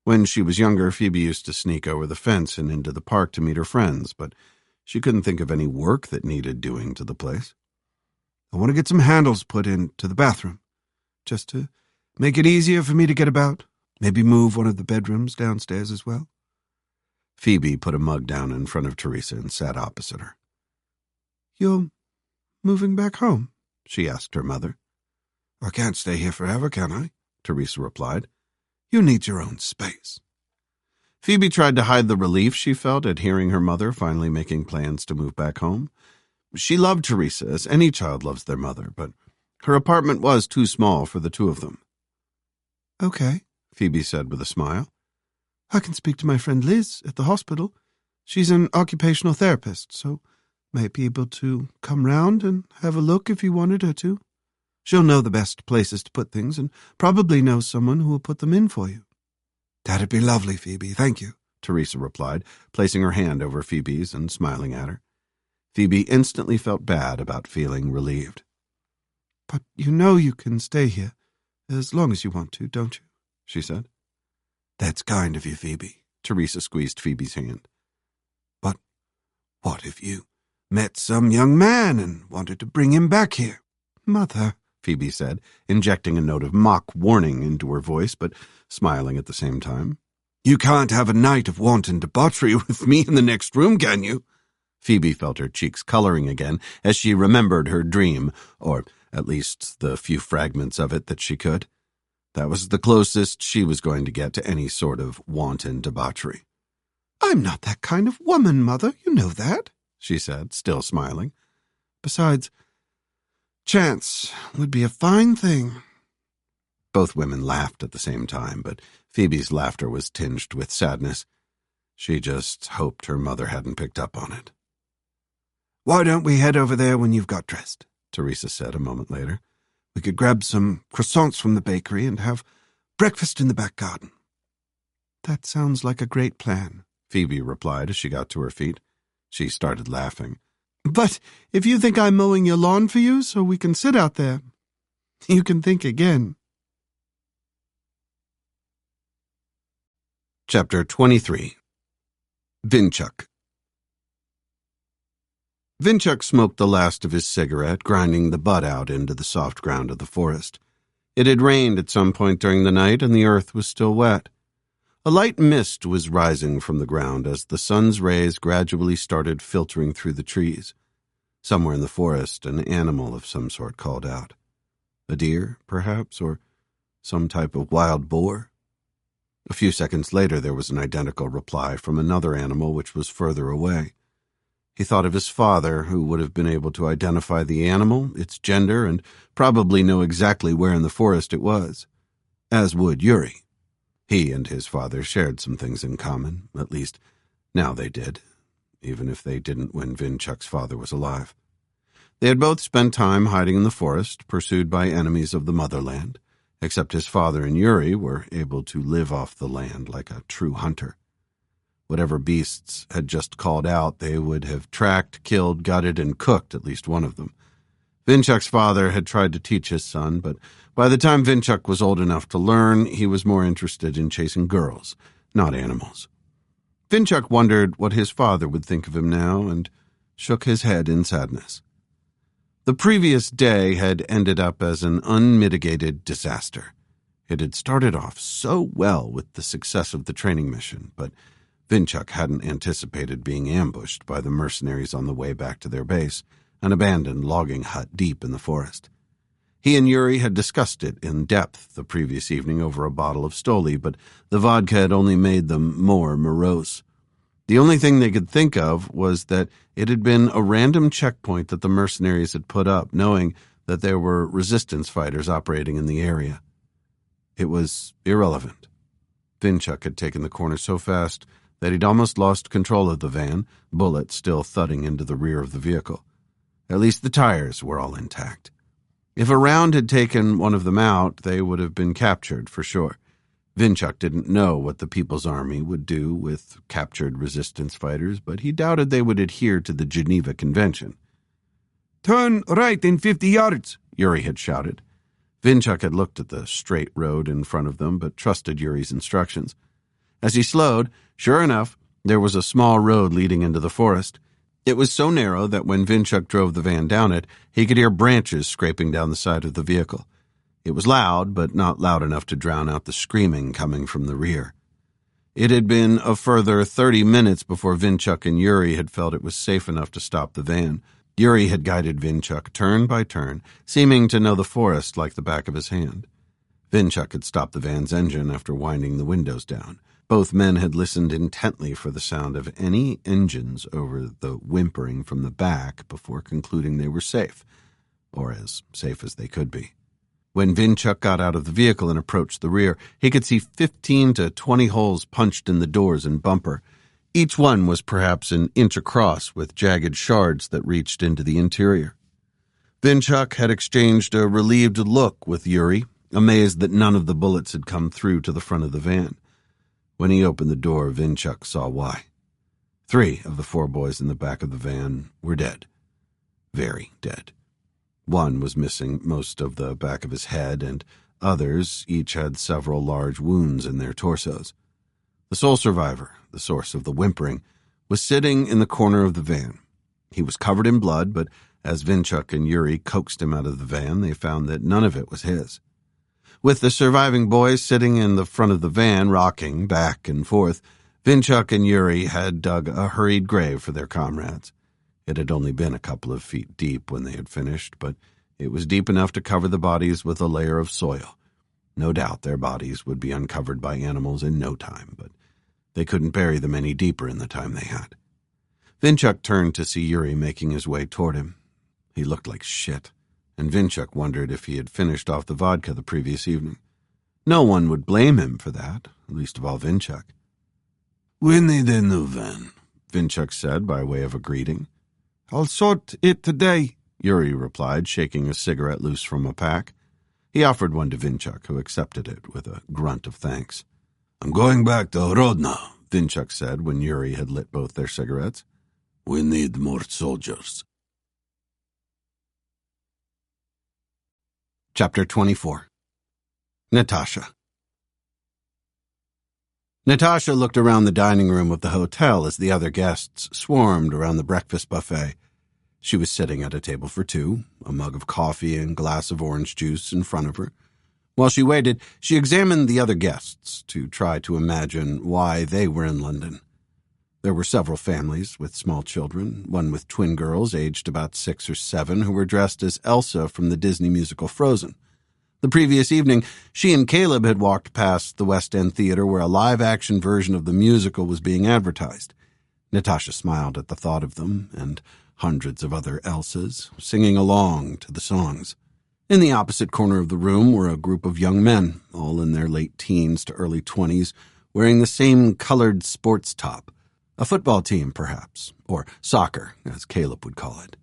When she was younger, Phoebe used to sneak over the fence and into the park to meet her friends, but she couldn't think of any work that needed doing to the place. "I want to get some handles put into the bathroom, just to make it easier for me to get about. Maybe move one of the bedrooms downstairs as well." Phoebe put a mug down in front of Teresa and sat opposite her. "You're moving back home?" she asked her mother. "I can't stay here forever, can I?" Teresa replied. "You need your own space." Phoebe tried to hide the relief she felt at hearing her mother finally making plans to move back home. She loved Teresa, as any child loves their mother, but her apartment was too small for the 2 of them. "Okay," Phoebe said with a smile. "I can speak to my friend Liz at the hospital. She's an occupational therapist, so might be able to come round and have a look if you wanted her to. She'll know the best places to put things and probably know someone who will put them in for you." "That'd be lovely, Phoebe, thank you," Teresa replied, placing her hand over Phoebe's and smiling at her. Phoebe instantly felt bad about feeling relieved. "But you know you can stay here as long as you want to, don't you?" she said. "That's kind of you, Phoebe." Teresa squeezed Phoebe's hand. "But what if you met some young man and wanted to bring him back here?" "Mother," Phoebe said, injecting a note of mock warning into her voice, but smiling at the same time. "You can't have a night of wanton debauchery with me in the next room, can you?" Phoebe felt her cheeks coloring again as she remembered her dream, or at least the few fragments of it that she could. That was the closest she was going to get to any sort of wanton debauchery. "I'm not that kind of woman, Mother, you know that," she said, still smiling. "Besides, chance would be a fine thing." Both women laughed at the same time, but Phoebe's laughter was tinged with sadness. She just hoped her mother hadn't picked up on it. "Why don't we head over there when you've got dressed?" Teresa said a moment later. "We could grab some croissants from the bakery and have breakfast in the back garden." "That sounds like a great plan," Phoebe replied as she got to her feet. She started laughing. "But if you think I'm mowing your lawn for you so we can sit out there, you can think again." Chapter 23. Vinchuk. Vinchuk smoked the last of his cigarette, grinding the butt out into the soft ground of the forest. It had rained at some point during the night, and the earth was still wet. A light mist was rising from the ground as the sun's rays gradually started filtering through the trees. Somewhere in the forest, an animal of some sort called out. A deer, perhaps, or some type of wild boar? A few seconds later, there was an identical reply from another animal which was further away. He thought of his father, who would have been able to identify the animal, its gender, and probably know exactly where in the forest it was. As would Yuri. He and his father shared some things in common, at least now they did, even if they didn't when Vinchuk's father was alive. They had both spent time hiding in the forest, pursued by enemies of the motherland, except his father and Yuri were able to live off the land like a true hunter. Whatever beasts had just called out, they would have tracked, killed, gutted, and cooked at least one of them. Vinchuk's father had tried to teach his son, but by the time Vinchuk was old enough to learn, he was more interested in chasing girls, not animals. Vinchuk wondered what his father would think of him now and shook his head in sadness. The previous day had ended up as an unmitigated disaster. It had started off so well with the success of the training mission, but Vinchuk hadn't anticipated being ambushed by the mercenaries on the way back to their base, an abandoned logging hut deep in the forest. He and Yuri had discussed it in depth the previous evening over a bottle of Stoli, but the vodka had only made them more morose. The only thing they could think of was that it had been a random checkpoint that the mercenaries had put up, knowing that there were resistance fighters operating in the area. It was irrelevant. Vinchuk had taken the corner so fast that he'd almost lost control of the van, bullets still thudding into the rear of the vehicle. At least the tires were all intact. If a round had taken one of them out, they would have been captured for sure. Vinchuk didn't know what the People's Army would do with captured resistance fighters, but he doubted they would adhere to the Geneva Convention. "Turn right in 50 yards, Yuri had shouted. Vinchuk had looked at the straight road in front of them, but trusted Yuri's instructions. As he slowed, sure enough, there was a small road leading into the forest. It was so narrow that when Vinchuk drove the van down it, he could hear branches scraping down the side of the vehicle. It was loud, but not loud enough to drown out the screaming coming from the rear. It had been a further 30 minutes before Vinchuk and Yuri had felt it was safe enough to stop the van. Yuri had guided Vinchuk turn by turn, seeming to know the forest like the back of his hand. Vinchuk had stopped the van's engine after winding the windows down. Both men had listened intently for the sound of any engines over the whimpering from the back before concluding they were safe, or as safe as they could be. When Vinchuk got out of the vehicle and approached the rear, he could see 15 to 20 holes punched in the doors and bumper. Each one was perhaps an inch across, with jagged shards that reached into the interior. Vinchuk had exchanged a relieved look with Yuri, amazed that none of the bullets had come through to the front of the van. When he opened the door, Vinchuk saw why. 3 of the 4 boys in the back of the van were dead. Very dead. One was missing most of the back of his head, and others each had several large wounds in their torsos. The sole survivor, the source of the whimpering, was sitting in the corner of the van. He was covered in blood, but as Vinchuk and Yuri coaxed him out of the van, they found that none of it was his. With the surviving boys sitting in the front of the van, rocking back and forth, Vinchuk and Yuri had dug a hurried grave for their comrades. It had only been a couple of feet deep when they had finished, but it was deep enough to cover the bodies with a layer of soil. No doubt their bodies would be uncovered by animals in no time, but they couldn't bury them any deeper in the time they had. Vinchuk turned to see Yuri making his way toward him. He looked like shit, and Vinchuk wondered if he had finished off the vodka the previous evening. No one would blame him for that, least of all Vinchuk. "We need a new van," Vinchuk said by way of a greeting. "I'll sort it today," Yuri replied, shaking a cigarette loose from a pack. He offered one to Vinchuk, who accepted it with a grunt of thanks. "I'm going back to Rodna," Vinchuk said when Yuri had lit both their cigarettes. "We need more soldiers." Chapter 24. Natasha. Natasha looked around the dining room of the hotel as the other guests swarmed around the breakfast buffet. She was sitting at a table for 2, a mug of coffee and glass of orange juice in front of her. While she waited, she examined the other guests to try to imagine why they were in London. There were several families with small children, one with twin girls aged about 6 or 7 who were dressed as Elsa from the Disney musical Frozen. The previous evening, she and Caleb had walked past the West End Theater where a live-action version of the musical was being advertised. Natasha smiled at the thought of them and hundreds of other Elsas singing along to the songs. In the opposite corner of the room were a group of young men, all in their late teens to early 20s, wearing the same colored sports top. A football team, perhaps, or soccer, as Caleb would call it.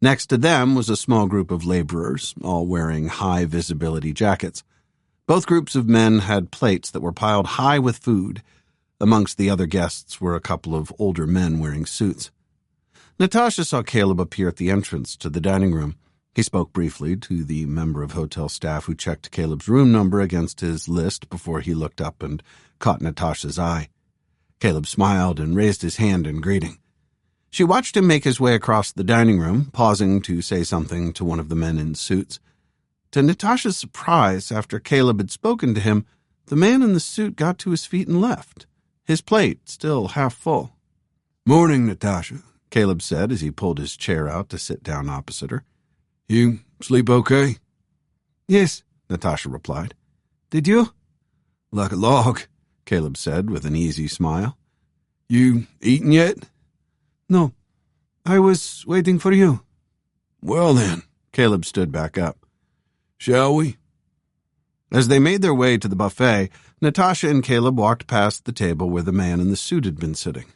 Next to them was a small group of laborers, all wearing high-visibility jackets. Both groups of men had plates that were piled high with food. Amongst the other guests were a couple of older men wearing suits. Natasha saw Caleb appear at the entrance to the dining room. He spoke briefly to the member of hotel staff who checked Caleb's room number against his list before he looked up and caught Natasha's eye. Caleb smiled and raised his hand in greeting. She watched him make his way across the dining room, pausing to say something to one of the men in suits. To Natasha's surprise, after Caleb had spoken to him, the man in the suit got to his feet and left, his plate still half full. "Morning, Natasha," Caleb said as he pulled his chair out to sit down opposite her. "You sleep okay?" "Yes," Natasha replied. "Did you?" "Like a log," Caleb said with an easy smile. "You eaten yet?" "No. I was waiting for you." "Well then," Caleb stood back up. "Shall we?" As they made their way to the buffet, Natasha and Caleb walked past the table where the man in the suit had been sitting.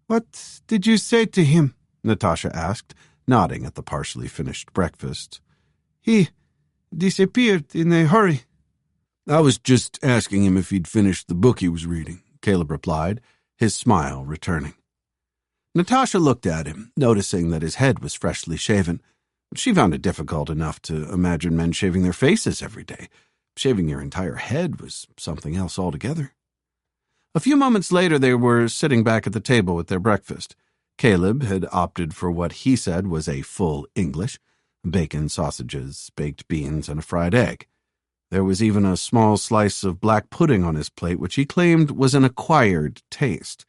"What did you say to him?" Natasha asked, nodding at the partially finished breakfast. "He disappeared in a hurry." "I was just asking him if he'd finished the book he was reading," Caleb replied, his smile returning. Natasha looked at him, noticing that his head was freshly shaven. She found it difficult enough to imagine men shaving their faces every day. Shaving your entire head was something else altogether. A few moments later, they were sitting back at the table with their breakfast. Caleb had opted for what he said was a full English: bacon, sausages, baked beans, and a fried egg. There was even a small slice of black pudding on his plate, which he claimed was an acquired taste.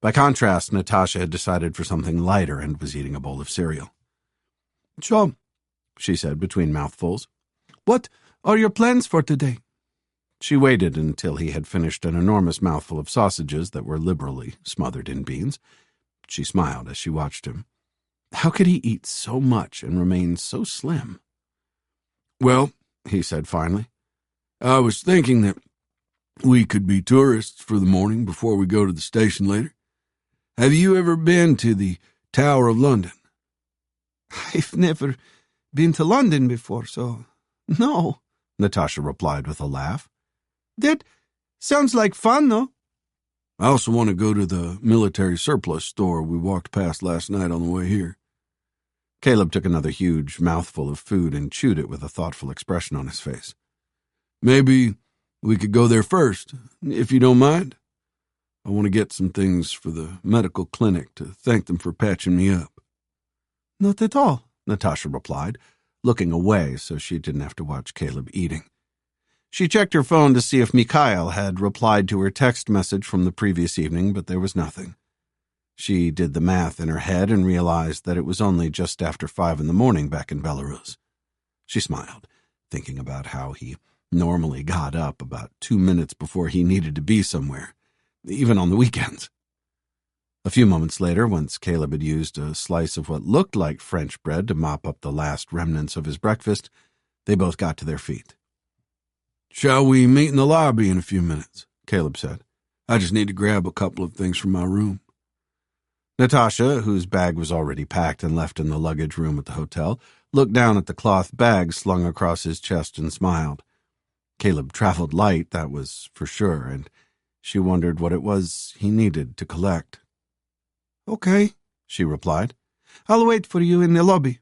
By contrast, Natasha had decided for something lighter and was eating a bowl of cereal. "So," she said between mouthfuls, "what are your plans for today?" She waited until he had finished an enormous mouthful of sausages that were liberally smothered in beans. She smiled as she watched him. How could he eat so much and remain so slim? "Well," he said finally, "I was thinking that we could be tourists for the morning before we go to the station later. Have you ever been to the Tower of London?" "I've never been to London before, so no," Natasha replied with a laugh. "That sounds like fun, though." "I also want to go to the military surplus store we walked past last night on the way here." Caleb took another huge mouthful of food and chewed it with a thoughtful expression on his face. "Maybe we could go there first, if you don't mind. I want to get some things for the medical clinic to thank them for patching me up." "Not at all," Natasha replied, looking away so she didn't have to watch Caleb eating. She checked her phone to see if Mikhail had replied to her text message from the previous evening, but there was nothing. She did the math in her head and realized that it was only just after 5 a.m. back in Belarus. She smiled, thinking about how he normally got up about 2 minutes before he needed to be somewhere, even on the weekends. A few moments later, once Caleb had used a slice of what looked like French bread to mop up the last remnants of his breakfast, they both got to their feet. "Shall we meet in the lobby in a few minutes?" Caleb said. "I just need to grab a couple of things from my room." Natasha, whose bag was already packed and left in the luggage room at the hotel, looked down at the cloth bag slung across his chest and smiled. Caleb traveled light, that was for sure, and she wondered what it was he needed to collect. "Okay," she replied. "I'll wait for you in the lobby."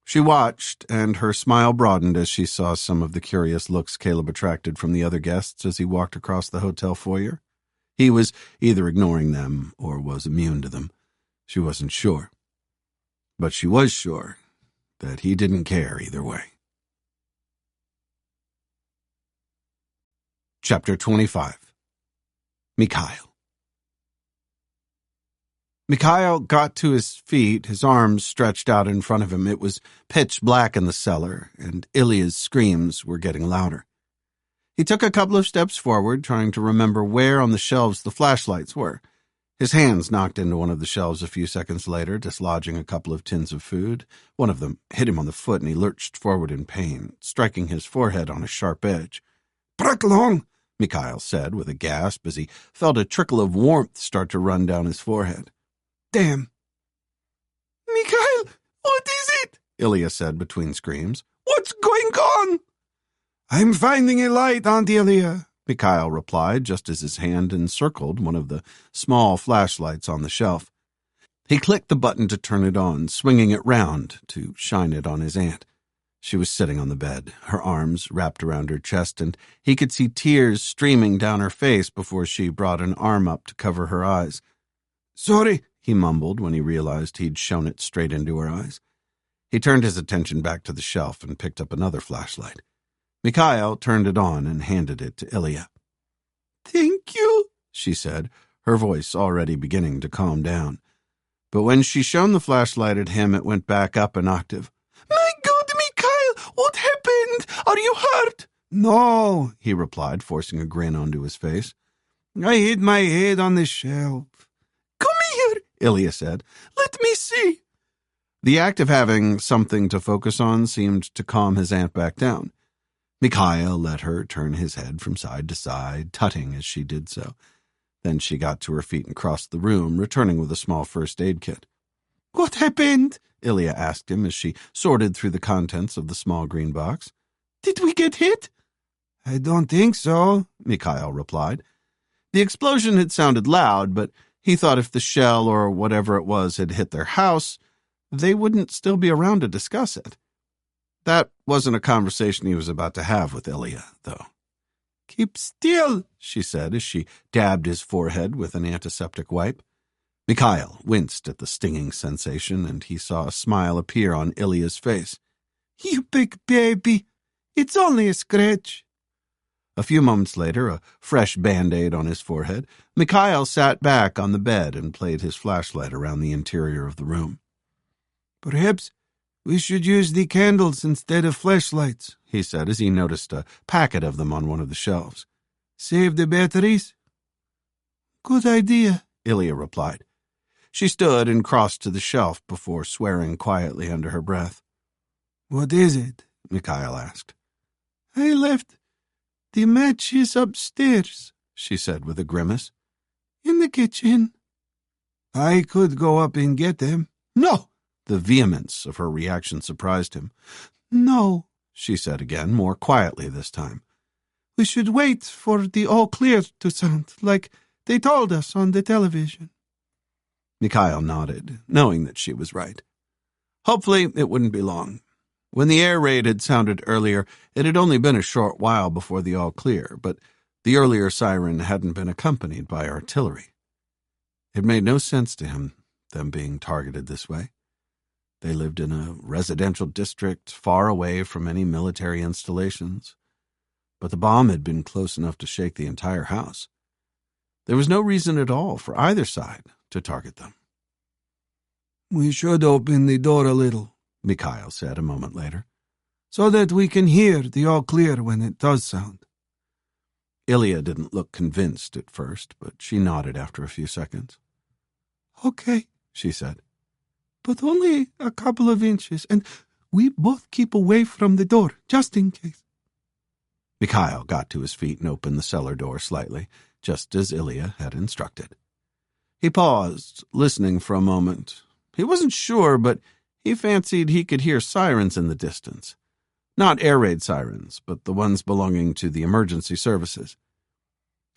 She watched, and her smile broadened as she saw some of the curious looks Caleb attracted from the other guests as he walked across the hotel foyer. He was either ignoring them or was immune to them. She wasn't sure. But she was sure that he didn't care either way. Chapter 25. Mikhail. Mikhail got to his feet, his arms stretched out in front of him. It was pitch black in the cellar, and Ilya's screams were getting louder. He took a couple of steps forward, trying to remember where on the shelves the flashlights were. His hands knocked into one of the shelves a few seconds later, dislodging a couple of tins of food. One of them hit him on the foot, and he lurched forward in pain, striking his forehead on a sharp edge. "Praklong," Mikhail said with a gasp as he felt a trickle of warmth start to run down his forehead. "Damn." "Mikhail, what is it?" Ilya said between screams. "What's going on?" "I'm finding a light, Aunt Ilya," Mikhail replied just as his hand encircled one of the small flashlights on the shelf. He clicked the button to turn it on, swinging it round to shine it on his aunt. She was sitting on the bed, her arms wrapped around her chest, and he could see tears streaming down her face before she brought an arm up to cover her eyes. "Sorry," he mumbled when he realized he'd shown it straight into her eyes. He turned his attention back to the shelf and picked up another flashlight. Mikhail turned it on and handed it to Ilya. "Thank you," she said, her voice already beginning to calm down. But when she shone the flashlight at him, it went back up an octave. "My God, Mikhail, what happened? Are you hurt?" "No," he replied, forcing a grin onto his face. "I hit my head on the shelf." "Come here," Ilya said. "Let me see." The act of having something to focus on seemed to calm his aunt back down. Mikhail let her turn his head from side to side, tutting as she did so. Then she got to her feet and crossed the room, returning with a small first aid kit. "What happened?" Ilya asked him as she sorted through the contents of the small green box. "Did we get hit?" "I don't think so," Mikhail replied. The explosion had sounded loud, but he thought if the shell or whatever it was had hit their house, they wouldn't still be around to discuss it. That wasn't a conversation he was about to have with Ilya, though. "Keep still," she said as she dabbed his forehead with an antiseptic wipe. Mikhail winced at the stinging sensation, and he saw a smile appear on Ilya's face. "You big baby. It's only a scratch." A few moments later, a fresh Band-Aid on his forehead, Mikhail sat back on the bed and played his flashlight around the interior of the room. "Perhaps we should use the candles instead of flashlights," he said as he noticed a packet of them on one of the shelves. "Save the batteries?" "Good idea," Ilya replied. She stood and crossed to the shelf before swearing quietly under her breath. "What is it?" Mikhail asked. "I left the matches upstairs," she said with a grimace. "In the kitchen." "I could go up and get them." "No!" The vehemence of her reaction surprised him. "No," she said again, more quietly this time. "We should wait for the all clear to sound, like they told us on the television." Mikhail nodded, knowing that she was right. Hopefully it wouldn't be long. When the air raid had sounded earlier, it had only been a short while before the all clear, but the earlier siren hadn't been accompanied by artillery. It made no sense to him, them being targeted this way. They lived in a residential district far away from any military installations, but the bomb had been close enough to shake the entire house. There was no reason at all for either side to target them. "We should open the door a little," Mikhail said a moment later, "so that we can hear the all clear when it does sound." Ilya didn't look convinced at first, but she nodded after a few seconds. "Okay," she said. "But only a couple of inches, and we both keep away from the door, just in case." Mikhail got to his feet and opened the cellar door slightly, just as Ilya had instructed. He paused, listening for a moment. He wasn't sure, but he fancied he could hear sirens in the distance. Not air raid sirens, but the ones belonging to the emergency services.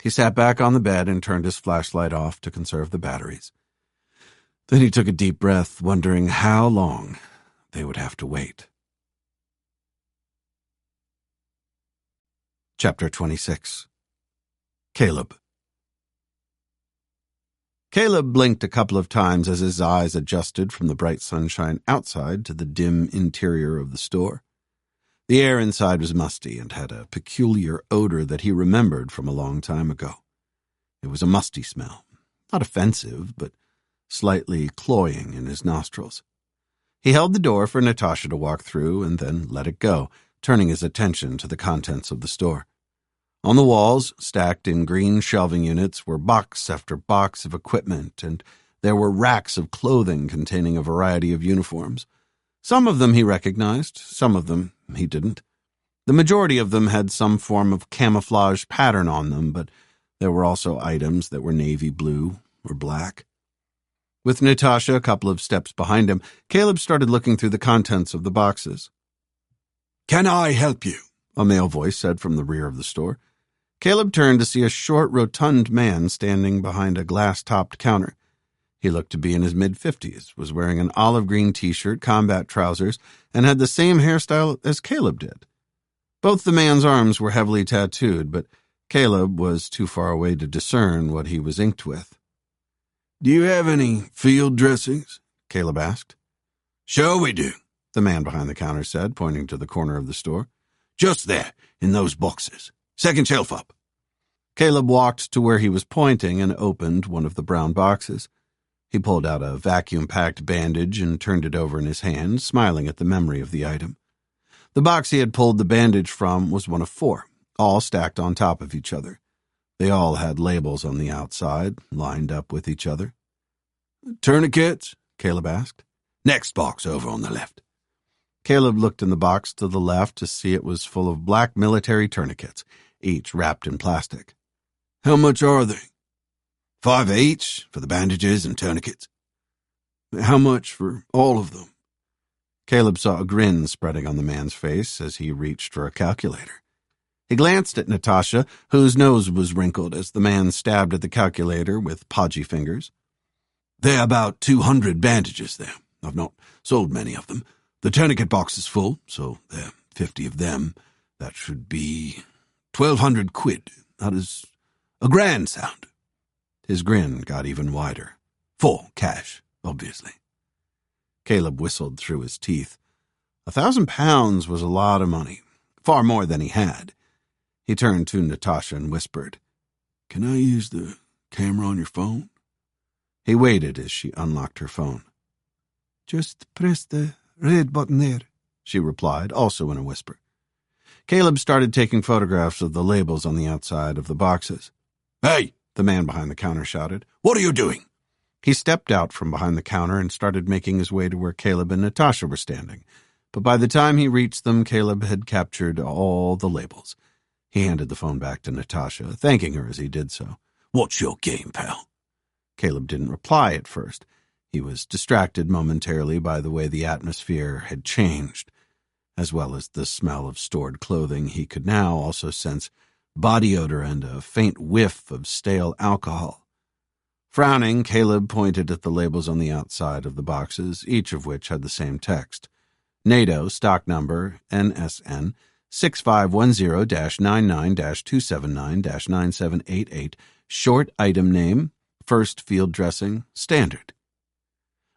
He sat back on the bed and turned his flashlight off to conserve the batteries. Then he took a deep breath, wondering how long they would have to wait. Chapter 26. Caleb. Caleb blinked a couple of times as his eyes adjusted from the bright sunshine outside to the dim interior of the store. The air inside was musty and had a peculiar odor that he remembered from a long time ago. It was a musty smell, not offensive, but slightly cloying in his nostrils. He held the door for Natasha to walk through and then let it go, turning his attention to the contents of the store. On the walls, stacked in green shelving units, were box after box of equipment, and there were racks of clothing containing a variety of uniforms. Some of them he recognized, some of them he didn't. The majority of them had some form of camouflage pattern on them, but there were also items that were navy blue or black. With Natasha a couple of steps behind him, Caleb started looking through the contents of the boxes. "Can I help you?" a male voice said from the rear of the store. Caleb turned to see a short, rotund man standing behind a glass-topped counter. He looked to be in his mid-50s, was wearing an olive-green t-shirt, combat trousers, and had the same hairstyle as Caleb did. Both the man's arms were heavily tattooed, but Caleb was too far away to discern what he was inked with. "Do you have any field dressings?" Caleb asked. "Sure we do," the man behind the counter said, pointing to the corner of the store. "Just there, in those boxes. Second shelf up." Caleb walked to where he was pointing and opened one of the brown boxes. He pulled out a vacuum-packed bandage and turned it over in his hand, smiling at the memory of the item. The box he had pulled the bandage from was one of 4, all stacked on top of each other. They all had labels on the outside, lined up with each other. "Tourniquets?" Caleb asked. "Next box over on the left." Caleb looked in the box to the left to see it was full of black military tourniquets, each wrapped in plastic. "How much are they?" $5 each for the bandages and tourniquets." "How much for all of them?" Caleb saw a grin spreading on the man's face as he reached for a calculator. He glanced at Natasha, whose nose was wrinkled as the man stabbed at the calculator with podgy fingers. "There are about 200 bandages there. I've not sold many of them. The tourniquet box is full, so there are 50 of them. That should be 1,200 quid. How does a grand sound?" His grin got even wider. "For cash, obviously." Caleb whistled through his teeth. £1,000 was a lot of money, far more than he had. He turned to Natasha and whispered, "Can I use the camera on your phone?" He waited as she unlocked her phone. "Just press the red button there," she replied, also in a whisper. Caleb started taking photographs of the labels on the outside of the boxes. "Hey!" the man behind the counter shouted. "What are you doing?" He stepped out from behind the counter and started making his way to where Caleb and Natasha were standing. But by the time he reached them, Caleb had captured all the labels. He handed the phone back to Natasha, thanking her as he did so. "What's your game, pal?" Caleb didn't reply at first. He was distracted momentarily by the way the atmosphere had changed. As well as the smell of stored clothing, he could now also sense body odor and a faint whiff of stale alcohol. Frowning, Caleb pointed at the labels on the outside of the boxes, each of which had the same text. NATO, stock number, NSN, 6510-99-279-9788, short item name, first field dressing, standard.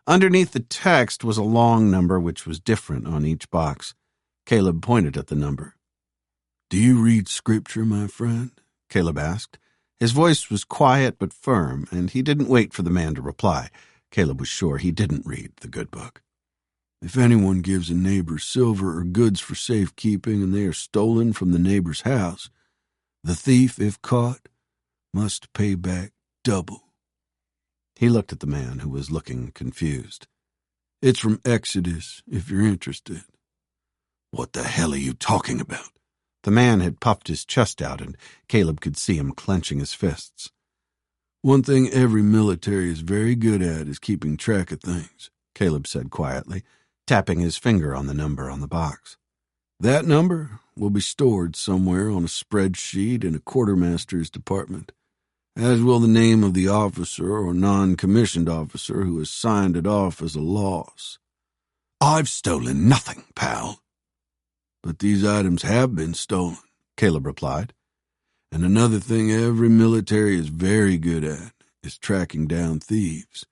Underneath the text was a long number which was different on each box. Caleb pointed at the number. "Do you read scripture, my friend?" Caleb asked. His voice was quiet but firm, and he didn't wait for the man to reply. Caleb was sure he didn't read the good book. "If anyone gives a neighbor silver or goods for safekeeping and they are stolen from the neighbor's house, the thief, if caught, must pay back double." He looked at the man, who was looking confused. "It's from Exodus, if you're interested." "What the hell are you talking about?" The man had puffed his chest out, and Caleb could see him clenching his fists. "One thing every military is very good at is keeping track of things," Caleb said quietly, tapping his finger on the number on the box. "That number will be stored somewhere on a spreadsheet in a quartermaster's department, as will the name of the officer or non-commissioned officer who has signed it off as a loss." "I've stolen nothing, pal." "But these items have been stolen," Caleb replied. "And another thing every military is very good at is tracking down thieves.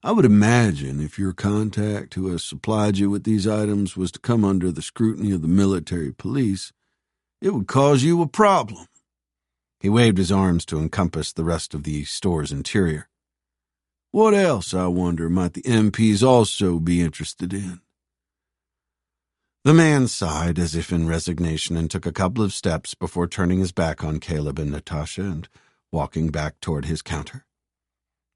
I would imagine if your contact who has supplied you with these items was to come under the scrutiny of the military police, it would cause you a problem." He waved his arms to encompass the rest of the store's interior. "What else, I wonder, might the MPs also be interested in?" The man sighed as if in resignation and took a couple of steps before turning his back on Caleb and Natasha and walking back toward his counter.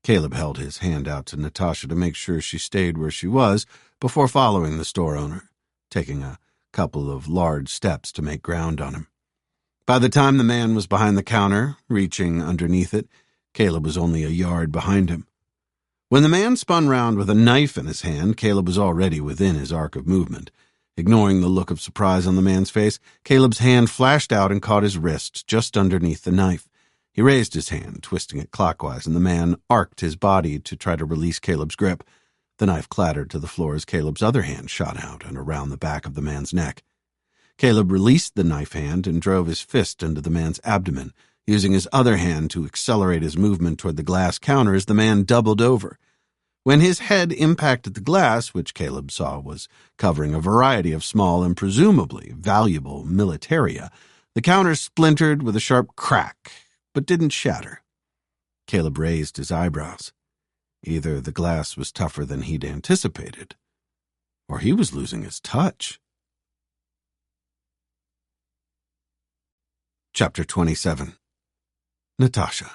Caleb held his hand out to Natasha to make sure she stayed where she was before following the store owner, taking a couple of large steps to make ground on him. By the time the man was behind the counter, reaching underneath it, Caleb was only a yard behind him. When the man spun round with a knife in his hand, Caleb was already within his arc of movement. Ignoring the look of surprise on the man's face, Caleb's hand flashed out and caught his wrist just underneath the knife. He raised his hand, twisting it clockwise, and the man arced his body to try to release Caleb's grip. The knife clattered to the floor as Caleb's other hand shot out and around the back of the man's neck. Caleb released the knife hand and drove his fist into the man's abdomen, using his other hand to accelerate his movement toward the glass counter as the man doubled over. When his head impacted the glass, which Caleb saw was covering a variety of small and presumably valuable militaria, the counter splintered with a sharp crack, but didn't shatter. Caleb raised his eyebrows. Either the glass was tougher than he'd anticipated, or he was losing his touch. Chapter 27. Natasha.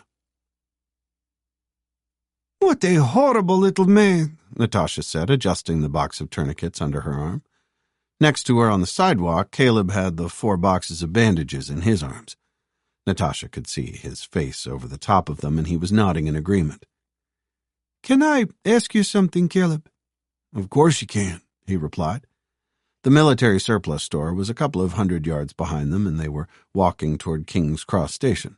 What a horrible little man, Natasha said, adjusting the box of tourniquets under her arm. Next to her on the sidewalk, Caleb had the 4 boxes of bandages in his arms. Natasha could see his face over the top of them, and he was nodding in agreement. Can I ask you something, Caleb? Of course you can, he replied. The military surplus store was a couple of 100 yards behind them, and they were walking toward King's Cross Station.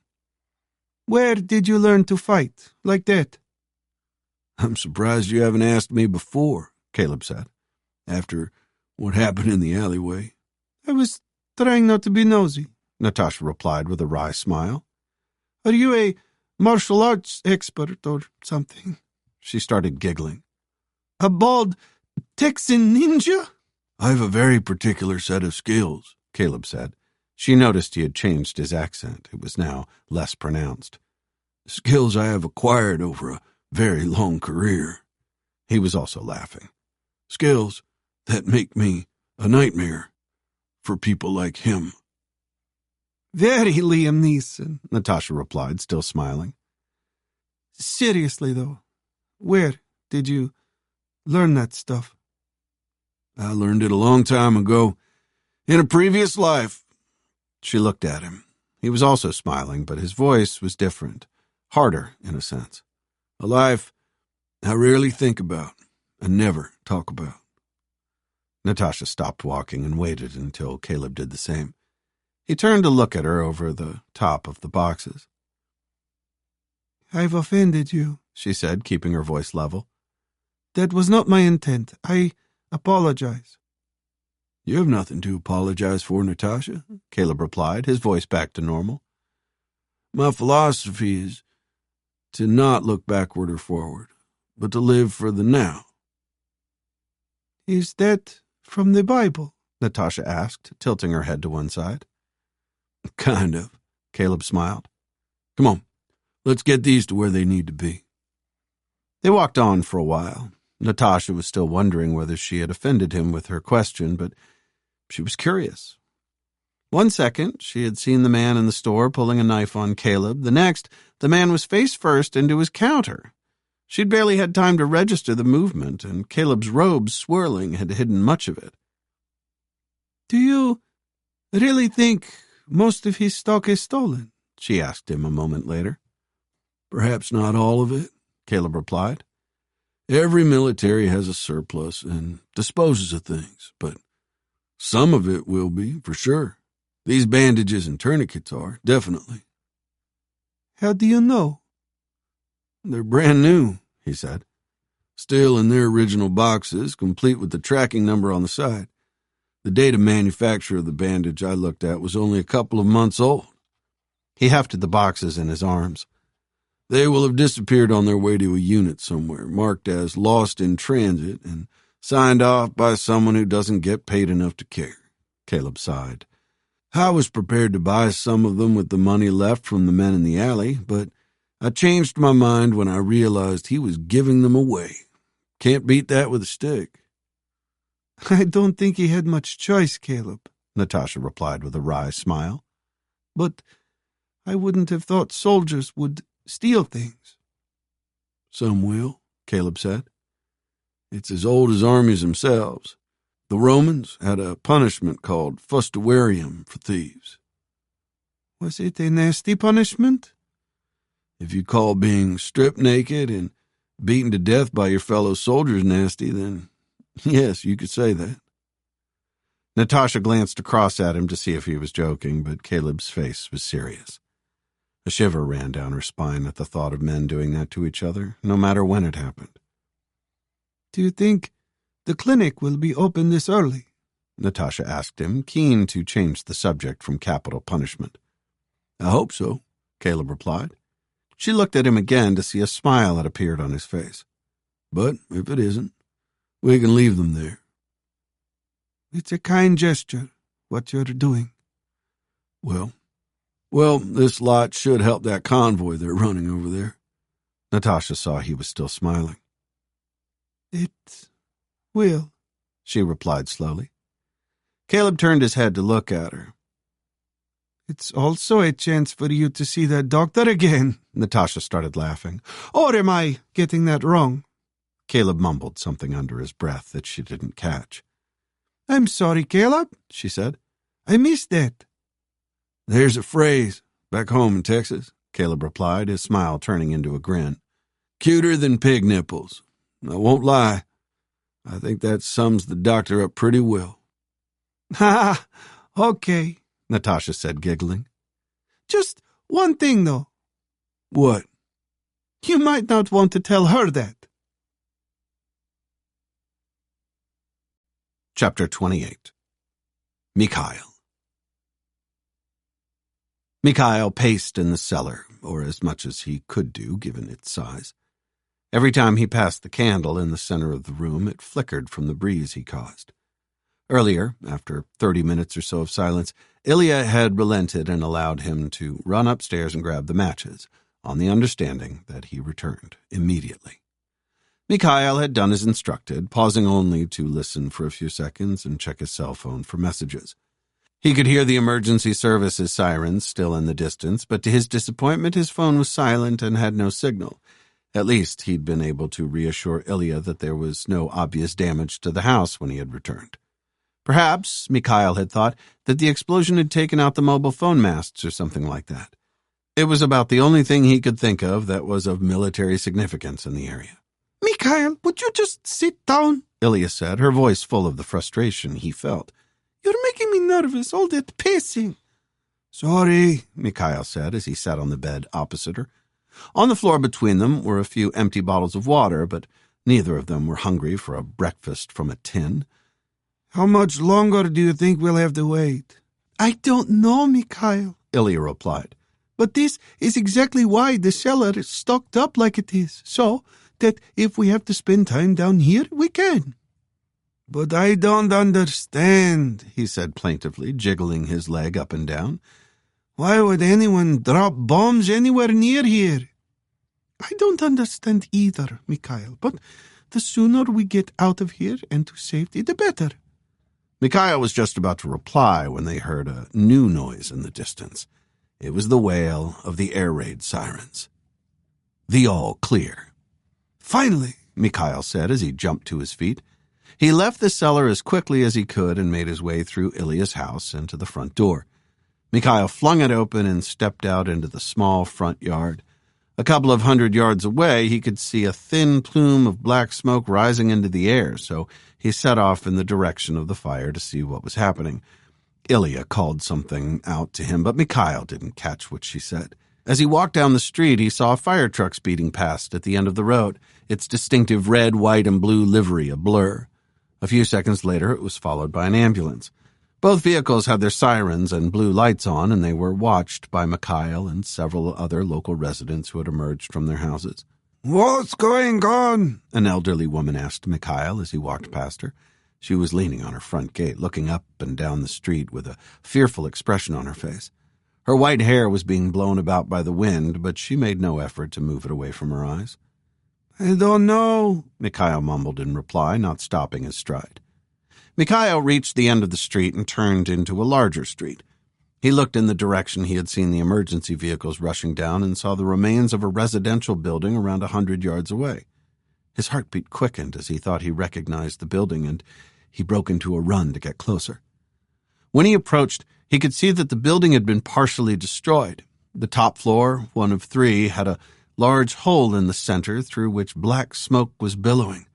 Where did you learn to fight, like that? I'm surprised you haven't asked me before, Caleb said, after what happened in the alleyway. I was trying not to be nosy, Natasha replied with a wry smile. Are you a martial arts expert or something? She started giggling. A bald Texan ninja? I have a very particular set of skills, Caleb said. She noticed he had changed his accent. It was now less pronounced. Skills I have acquired over a very long career. He was also laughing. Skills that make me a nightmare for people like him. Very Liam Neeson, Natasha replied, still smiling. Seriously, though, where did you learn that stuff? I learned it a long time ago, in a previous life. She looked at him. He was also smiling, but his voice was different, harder in a sense. A life I rarely think about and never talk about. Natasha stopped walking and waited until Caleb did the same. He turned to look at her over the top of the boxes. I've offended you, she said, keeping her voice level. That was not my intent. I apologize. You have nothing to apologize for, Natasha, Caleb replied, his voice back to normal. My philosophy is to not look backward or forward, but to live for the now. Is that from the Bible? Natasha asked, tilting her head to one side. Kind of, Caleb smiled. Come on, let's get these to where they need to be. They walked on for a while. Natasha was still wondering whether she had offended him with her question, but she was curious. One second, she had seen the man in the store pulling a knife on Caleb. The next, the man was face first into his counter. She'd barely had time to register the movement, and Caleb's robes swirling had hidden much of it. Do you really think most of his stock is stolen? She asked him a moment later. Perhaps not all of it, Caleb replied. Every military has a surplus and disposes of things, but some of it will be, for sure. These bandages and tourniquets are, definitely. How do you know? They're brand new, he said. Still in their original boxes, complete with the tracking number on the side. The date of manufacture of the bandage I looked at was only a couple of months old. He hefted the boxes in his arms. They will have disappeared on their way to a unit somewhere, marked as lost in transit and signed off by someone who doesn't get paid enough to care. Caleb sighed. I was prepared to buy some of them with the money left from the men in the alley, but I changed my mind when I realized he was giving them away. Can't beat that with a stick. I don't think he had much choice, Caleb, Natasha replied with a wry smile. But I wouldn't have thought soldiers would steal things. Some will, Caleb said. It's as old as armies themselves. The Romans had a punishment called fustuarium for thieves. Was it a nasty punishment? If you call being stripped naked and beaten to death by your fellow soldiers nasty, then yes, you could say that. Natasha glanced across at him to see if he was joking, but Caleb's face was serious. A shiver ran down her spine at the thought of men doing that to each other, no matter when it happened. Do you think the clinic will be open this early? Natasha asked him, keen to change the subject from capital punishment. I hope so, Caleb replied. She looked at him again to see a smile had appeared on his face. But if it isn't, we can leave them there. It's a kind gesture, what you're doing. Well, this lot should help that convoy they're running over there. Natasha saw he was still smiling. It will, she replied slowly. Caleb turned his head to look at her. It's also a chance for you to see that doctor again. Natasha started laughing. Or am I getting that wrong? Caleb mumbled something under his breath that she didn't catch. I'm sorry, Caleb, she said. I missed that. There's a phrase back home in Texas, Caleb replied, his smile turning into a grin. Cuter than pig nipples. I won't lie. I think that sums the doctor up pretty well. Ha! Okay, Natasha said, giggling. Just one thing, though. What? You might not want to tell her that. Chapter 28. Mikhail. Mikhail paced in the cellar, or as much as he could do, given its size. Every time he passed the candle in the center of the room, it flickered from the breeze he caused. Earlier, after 30 minutes or so of silence, Ilya had relented and allowed him to run upstairs and grab the matches, on the understanding that he returned immediately. Mikhail had done as instructed, pausing only to listen for a few seconds and check his cell phone for messages. He could hear the emergency services sirens still in the distance, but to his disappointment his phone was silent and had no signal. At least he'd been able to reassure Ilya that there was no obvious damage to the house when he had returned. Perhaps, Mikhail had thought, that the explosion had taken out the mobile phone masts or something like that. It was about the only thing he could think of that was of military significance in the area. Mikhail, would you just sit down? Ilya said, her voice full of the frustration he felt. You're making me nervous, all that pacing. Sorry, Mikhail said as he sat on the bed opposite her. On the floor between them were a few empty bottles of water, but neither of them were hungry for a breakfast from a tin. How much longer do you think we'll have to wait? I don't know, Mikhail, Ilya replied. But this is exactly why the cellar is stocked up like it is, so that if we have to spend time down here, we can. But I don't understand, he said plaintively, jiggling his leg up and down. Why would anyone drop bombs anywhere near here? I don't understand either, Mikhail, but the sooner we get out of here and to safety, the better. Mikhail was just about to reply when they heard a new noise in the distance. It was the wail of the air raid sirens. The all clear. Finally, Mikhail said as he jumped to his feet. He left the cellar as quickly as he could and made his way through Ilya's house and to the front door. Mikhail flung it open and stepped out into the small front yard. A couple of 100 yards away, he could see a thin plume of black smoke rising into the air, so he set off in the direction of the fire to see what was happening. Ilya called something out to him, but Mikhail didn't catch what she said. As he walked down the street, he saw a fire truck speeding past at the end of the road, its distinctive red, white, and blue livery a blur. A few seconds later, it was followed by an ambulance. Both vehicles had their sirens and blue lights on, and they were watched by Mikhail and several other local residents who had emerged from their houses. What's going on? An elderly woman asked Mikhail as he walked past her. She was leaning on her front gate, looking up and down the street with a fearful expression on her face. Her white hair was being blown about by the wind, but she made no effort to move it away from her eyes. I don't know, Mikhail mumbled in reply, not stopping his stride. Mikhail reached the end of the street and turned into a larger street. He looked in the direction he had seen the emergency vehicles rushing down and saw the remains of a residential building around 100 yards away. His heartbeat quickened as he thought he recognized the building, and he broke into a run to get closer. When he approached, he could see that the building had been partially destroyed. The top floor, one of three, had a large hole in the center through which black smoke was billowing.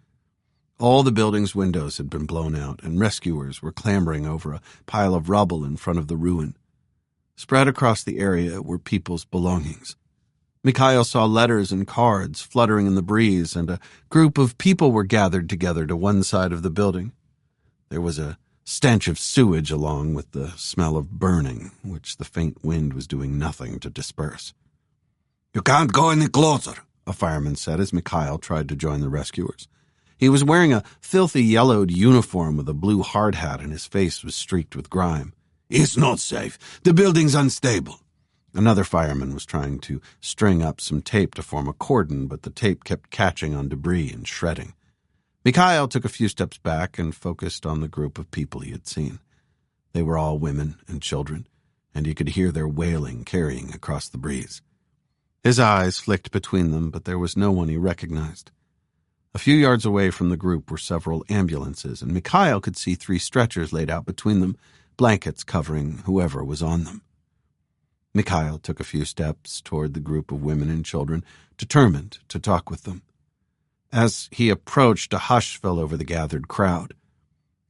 All the building's windows had been blown out, and rescuers were clambering over a pile of rubble in front of the ruin. Spread across the area were people's belongings. Mikhail saw letters and cards fluttering in the breeze, and a group of people were gathered together to one side of the building. There was a stench of sewage along with the smell of burning, which the faint wind was doing nothing to disperse. "You can't go any closer," a fireman said as Mikhail tried to join the rescuers. He was wearing a filthy yellowed uniform with a blue hard hat, and his face was streaked with grime. "It's not safe. The building's unstable." Another fireman was trying to string up some tape to form a cordon, but the tape kept catching on debris and shredding. Mikhail took a few steps back and focused on the group of people he had seen. They were all women and children, and he could hear their wailing carrying across the breeze. His eyes flicked between them, but there was no one he recognized. A few yards away from the group were several ambulances, and Mikhail could see 3 stretchers laid out between them, blankets covering whoever was on them. Mikhail took a few steps toward the group of women and children, determined to talk with them. As he approached, a hush fell over the gathered crowd.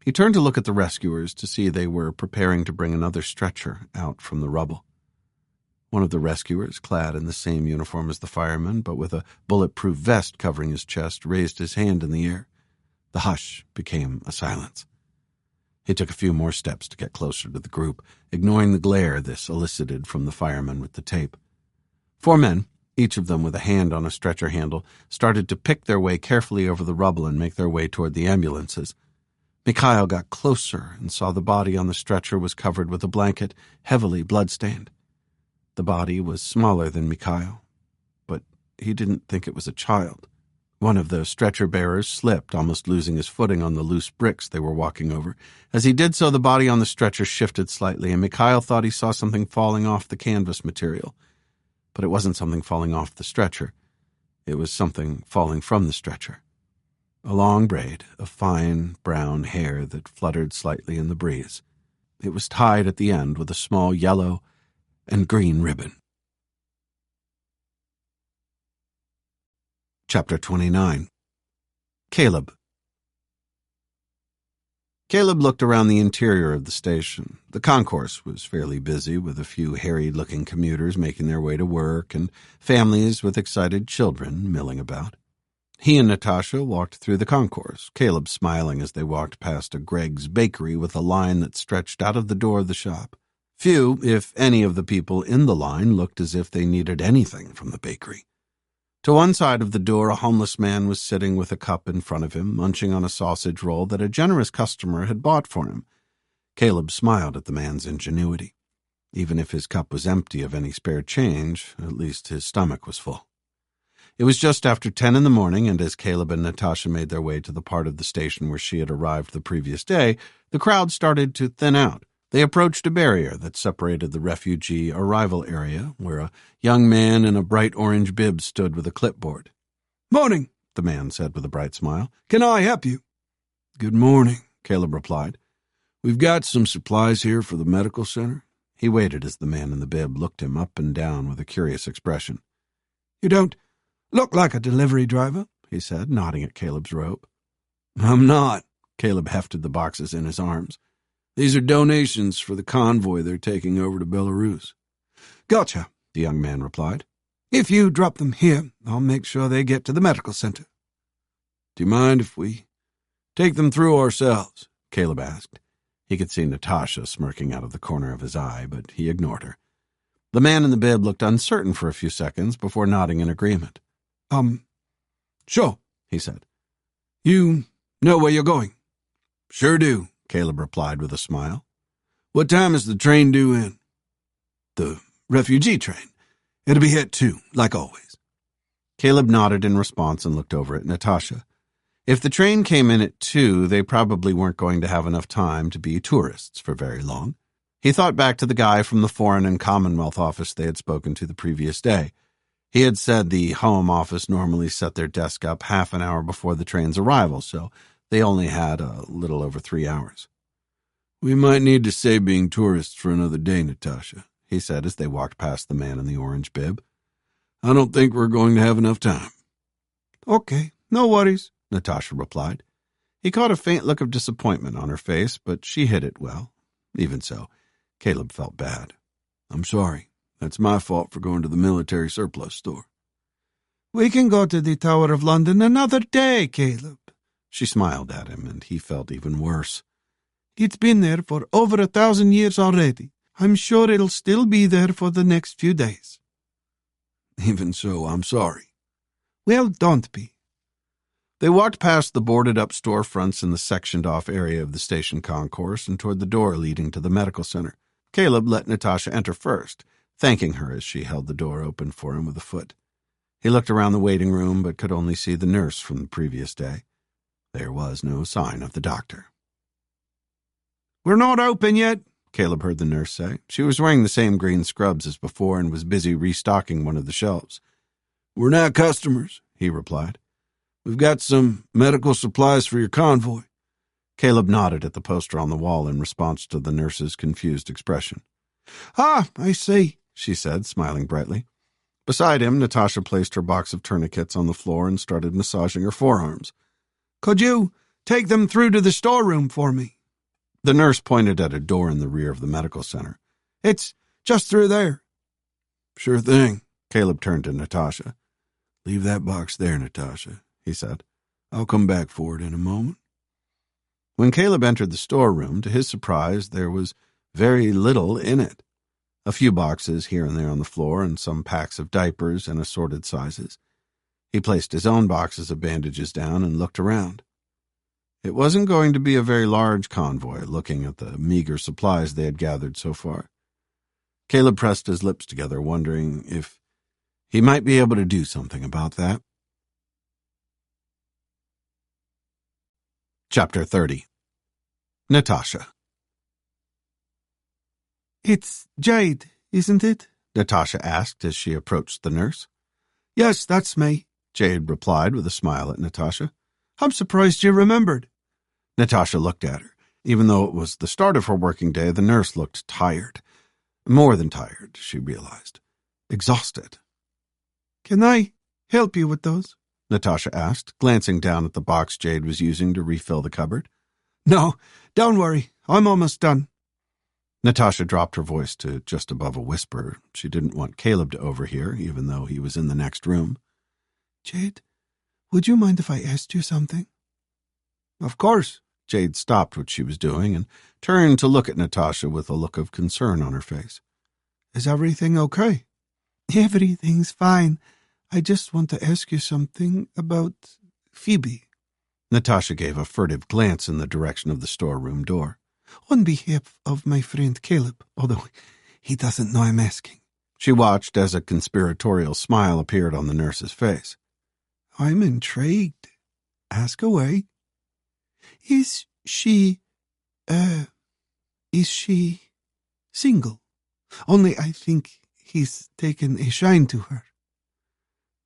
He turned to look at the rescuers to see they were preparing to bring another stretcher out from the rubble. One of the rescuers, clad in the same uniform as the fireman, but with a bulletproof vest covering his chest, raised his hand in the air. The hush became a silence. He took a few more steps to get closer to the group, ignoring the glare this elicited from the fireman with the tape. 4 men, each of them with a hand on a stretcher handle, started to pick their way carefully over the rubble and make their way toward the ambulances. Mikhail got closer and saw the body on the stretcher was covered with a blanket, heavily blood-stained. The body was smaller than Mikhail, but he didn't think it was a child. One of the stretcher bearers slipped, almost losing his footing on the loose bricks they were walking over. As he did so, the body on the stretcher shifted slightly, and Mikhail thought he saw something falling off the canvas material. But it wasn't something falling off the stretcher. It was something falling from the stretcher. A long braid of fine brown hair that fluttered slightly in the breeze. It was tied at the end with a small yellow and green ribbon. Chapter 29. Caleb. Caleb looked around the interior of the station. The concourse was fairly busy, with a few harried-looking commuters making their way to work and families with excited children milling about. He and Natasha walked through the concourse, Caleb smiling as they walked past a Greg's bakery with a line that stretched out of the door of the shop. Few, if any, of the people in the line looked as if they needed anything from the bakery. To one side of the door, a homeless man was sitting with a cup in front of him, munching on a sausage roll that a generous customer had bought for him. Caleb smiled at the man's ingenuity. Even if his cup was empty of any spare change, at least his stomach was full. It was just after 10 in the morning, and as Caleb and Natasha made their way to the part of the station where she had arrived the previous day, the crowd started to thin out. They approached a barrier that separated the refugee arrival area, where a young man in a bright orange bib stood with a clipboard. "Morning," the man said with a bright smile. "Can I help you?" "Good morning," Caleb replied. "We've got some supplies here for the medical center." He waited as the man in the bib looked him up and down with a curious expression. "You don't look like a delivery driver," he said, nodding at Caleb's robe. "I'm not." Caleb hefted the boxes in his arms. "These are donations for the convoy they're taking over to Belarus." "Gotcha," the young man replied. "If you drop them here, I'll make sure they get to the medical center." "Do you mind if we take them through ourselves?" Caleb asked. He could see Natasha smirking out of the corner of his eye, but he ignored her. The man in the bib looked uncertain for a few seconds before nodding in agreement. Sure," he said. "You know where you're going?" "Sure do," Caleb replied with a smile. "What time is the train due in?" "The refugee train. It'll be here at 2, like always." Caleb nodded in response and looked over at Natasha. If the train came in at 2, they probably weren't going to have enough time to be tourists for very long. He thought back to the guy from the Foreign and Commonwealth office they had spoken to the previous day. He had said the Home office normally set their desk up half an hour before the train's arrival, so they only had a little over 3 hours. "We might need to save being tourists for another day, Natasha," he said as they walked past the man in the orange bib. "I don't think we're going to have enough time." "Okay, no worries," Natasha replied. He caught a faint look of disappointment on her face, but she hid it well. Even so, Caleb felt bad. I'm sorry. That's my fault for going to the military surplus store. We can go to the Tower of London another day, Caleb. She smiled at him, and he felt even worse. It's been there for over 1,000 years already. I'm sure it'll still be there for the next few days. Even so, I'm sorry. Well, don't be. They walked past the boarded-up storefronts in the sectioned-off area of the station concourse and toward the door leading to the medical center. Caleb let Natasha enter first, thanking her as she held the door open for him with a foot. He looked around the waiting room but could only see the nurse from the previous day. There was no sign of the doctor. We're not open yet, Caleb heard the nurse say. She was wearing the same green scrubs as before and was busy restocking one of the shelves. We're not customers, he replied. We've got some medical supplies for your convoy. Caleb nodded at the poster on the wall in response to the nurse's confused expression. Ah, I see, she said, smiling brightly. Beside him, Natasha placed her box of tourniquets on the floor and started massaging her forearms. Could you take them through to the storeroom for me? The nurse pointed at a door in the rear of the medical center. It's just through there. Sure thing. Caleb turned to Natasha. Leave that box there, Natasha, he said. I'll come back for it in a moment. When Caleb entered the storeroom, to his surprise, there was very little in it. A few boxes here and there on the floor and some packs of diapers in assorted sizes. He placed his own boxes of bandages down and looked around. It wasn't going to be a very large convoy, looking at the meager supplies they had gathered so far. Caleb pressed his lips together, wondering if he might be able to do something about that. Chapter 30. Natasha. It's Jade, isn't it? Natasha asked as she approached the nurse. Yes, that's me, Jade replied with a smile at Natasha. I'm surprised you remembered. Natasha looked at her. Even though it was the start of her working day, the nurse looked tired. More than tired, she realized. Exhausted. Can I help you with those? Natasha asked, glancing down at the box Jade was using to refill the cupboard. No, don't worry. I'm almost done. Natasha dropped her voice to just above a whisper. She didn't want Caleb to overhear, even though he was in the next room. Jade, would you mind if I asked you something? Of course. Jade stopped what she was doing and turned to look at Natasha with a look of concern on her face. Is everything okay? Everything's fine. I just want to ask you something about Phoebe. Natasha gave a furtive glance in the direction of the storeroom door. On behalf of my friend Caleb, although he doesn't know I'm asking. She watched as a conspiratorial smile appeared on the nurse's face. I'm intrigued. Ask away. Is she single? Only I think he's taken a shine to her.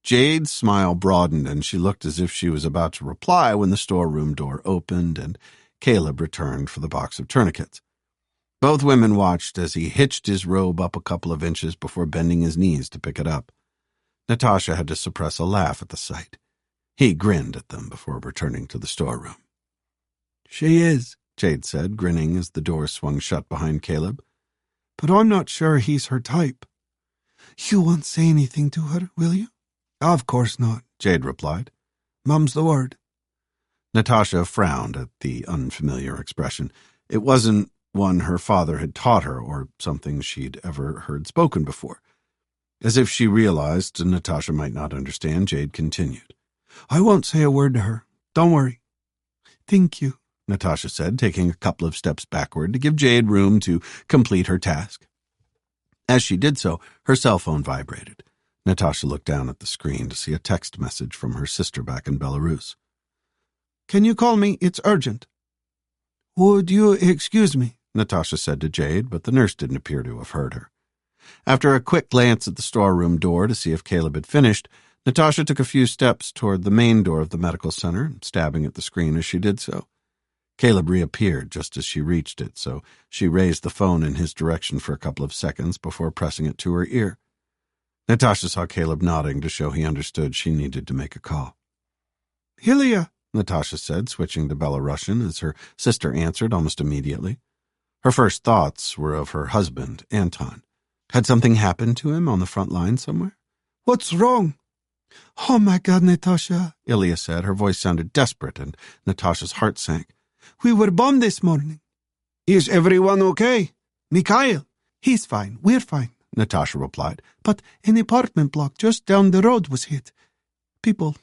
Jade's smile broadened, and she looked as if she was about to reply when the storeroom door opened and Caleb returned for the box of tourniquets. Both women watched as he hitched his robe up a couple of inches before bending his knees to pick it up. Natasha had to suppress a laugh at the sight. He grinned at them before returning to the storeroom. She is, Jade said, grinning as the door swung shut behind Caleb. But I'm not sure he's her type. You won't say anything to her, will you? Of course not, Jade replied. Mum's the word. Natasha frowned at the unfamiliar expression. It wasn't one her father had taught her or something she'd ever heard spoken before. As if she realized Natasha might not understand, Jade continued. I won't say a word to her. Don't worry. Thank you, Natasha said, taking a couple of steps backward to give Jade room to complete her task. As she did so, her cell phone vibrated. Natasha looked down at the screen to see a text message from her sister back in Belarus. Can you call me? It's urgent. Would you excuse me? Natasha said to Jade, but the nurse didn't appear to have heard her. After a quick glance at the storeroom door to see if Caleb had finished, Natasha took a few steps toward the main door of the medical center, stabbing at the screen as she did so. Caleb reappeared just as she reached it, so she raised the phone in his direction for a couple of seconds before pressing it to her ear. Natasha saw Caleb nodding to show he understood she needed to make a call. Hillia, Natasha said, switching to Belarusian as her sister answered almost immediately. Her first thoughts were of her husband, Anton. Had something happened to him on the front line somewhere? What's wrong? Oh, my God, Natasha, Ilya said. Her voice sounded desperate, and Natasha's heart sank. We were bombed this morning. Is everyone okay? Mikhail, he's fine. We're fine, Natasha replied. But an apartment block just down the road was hit. People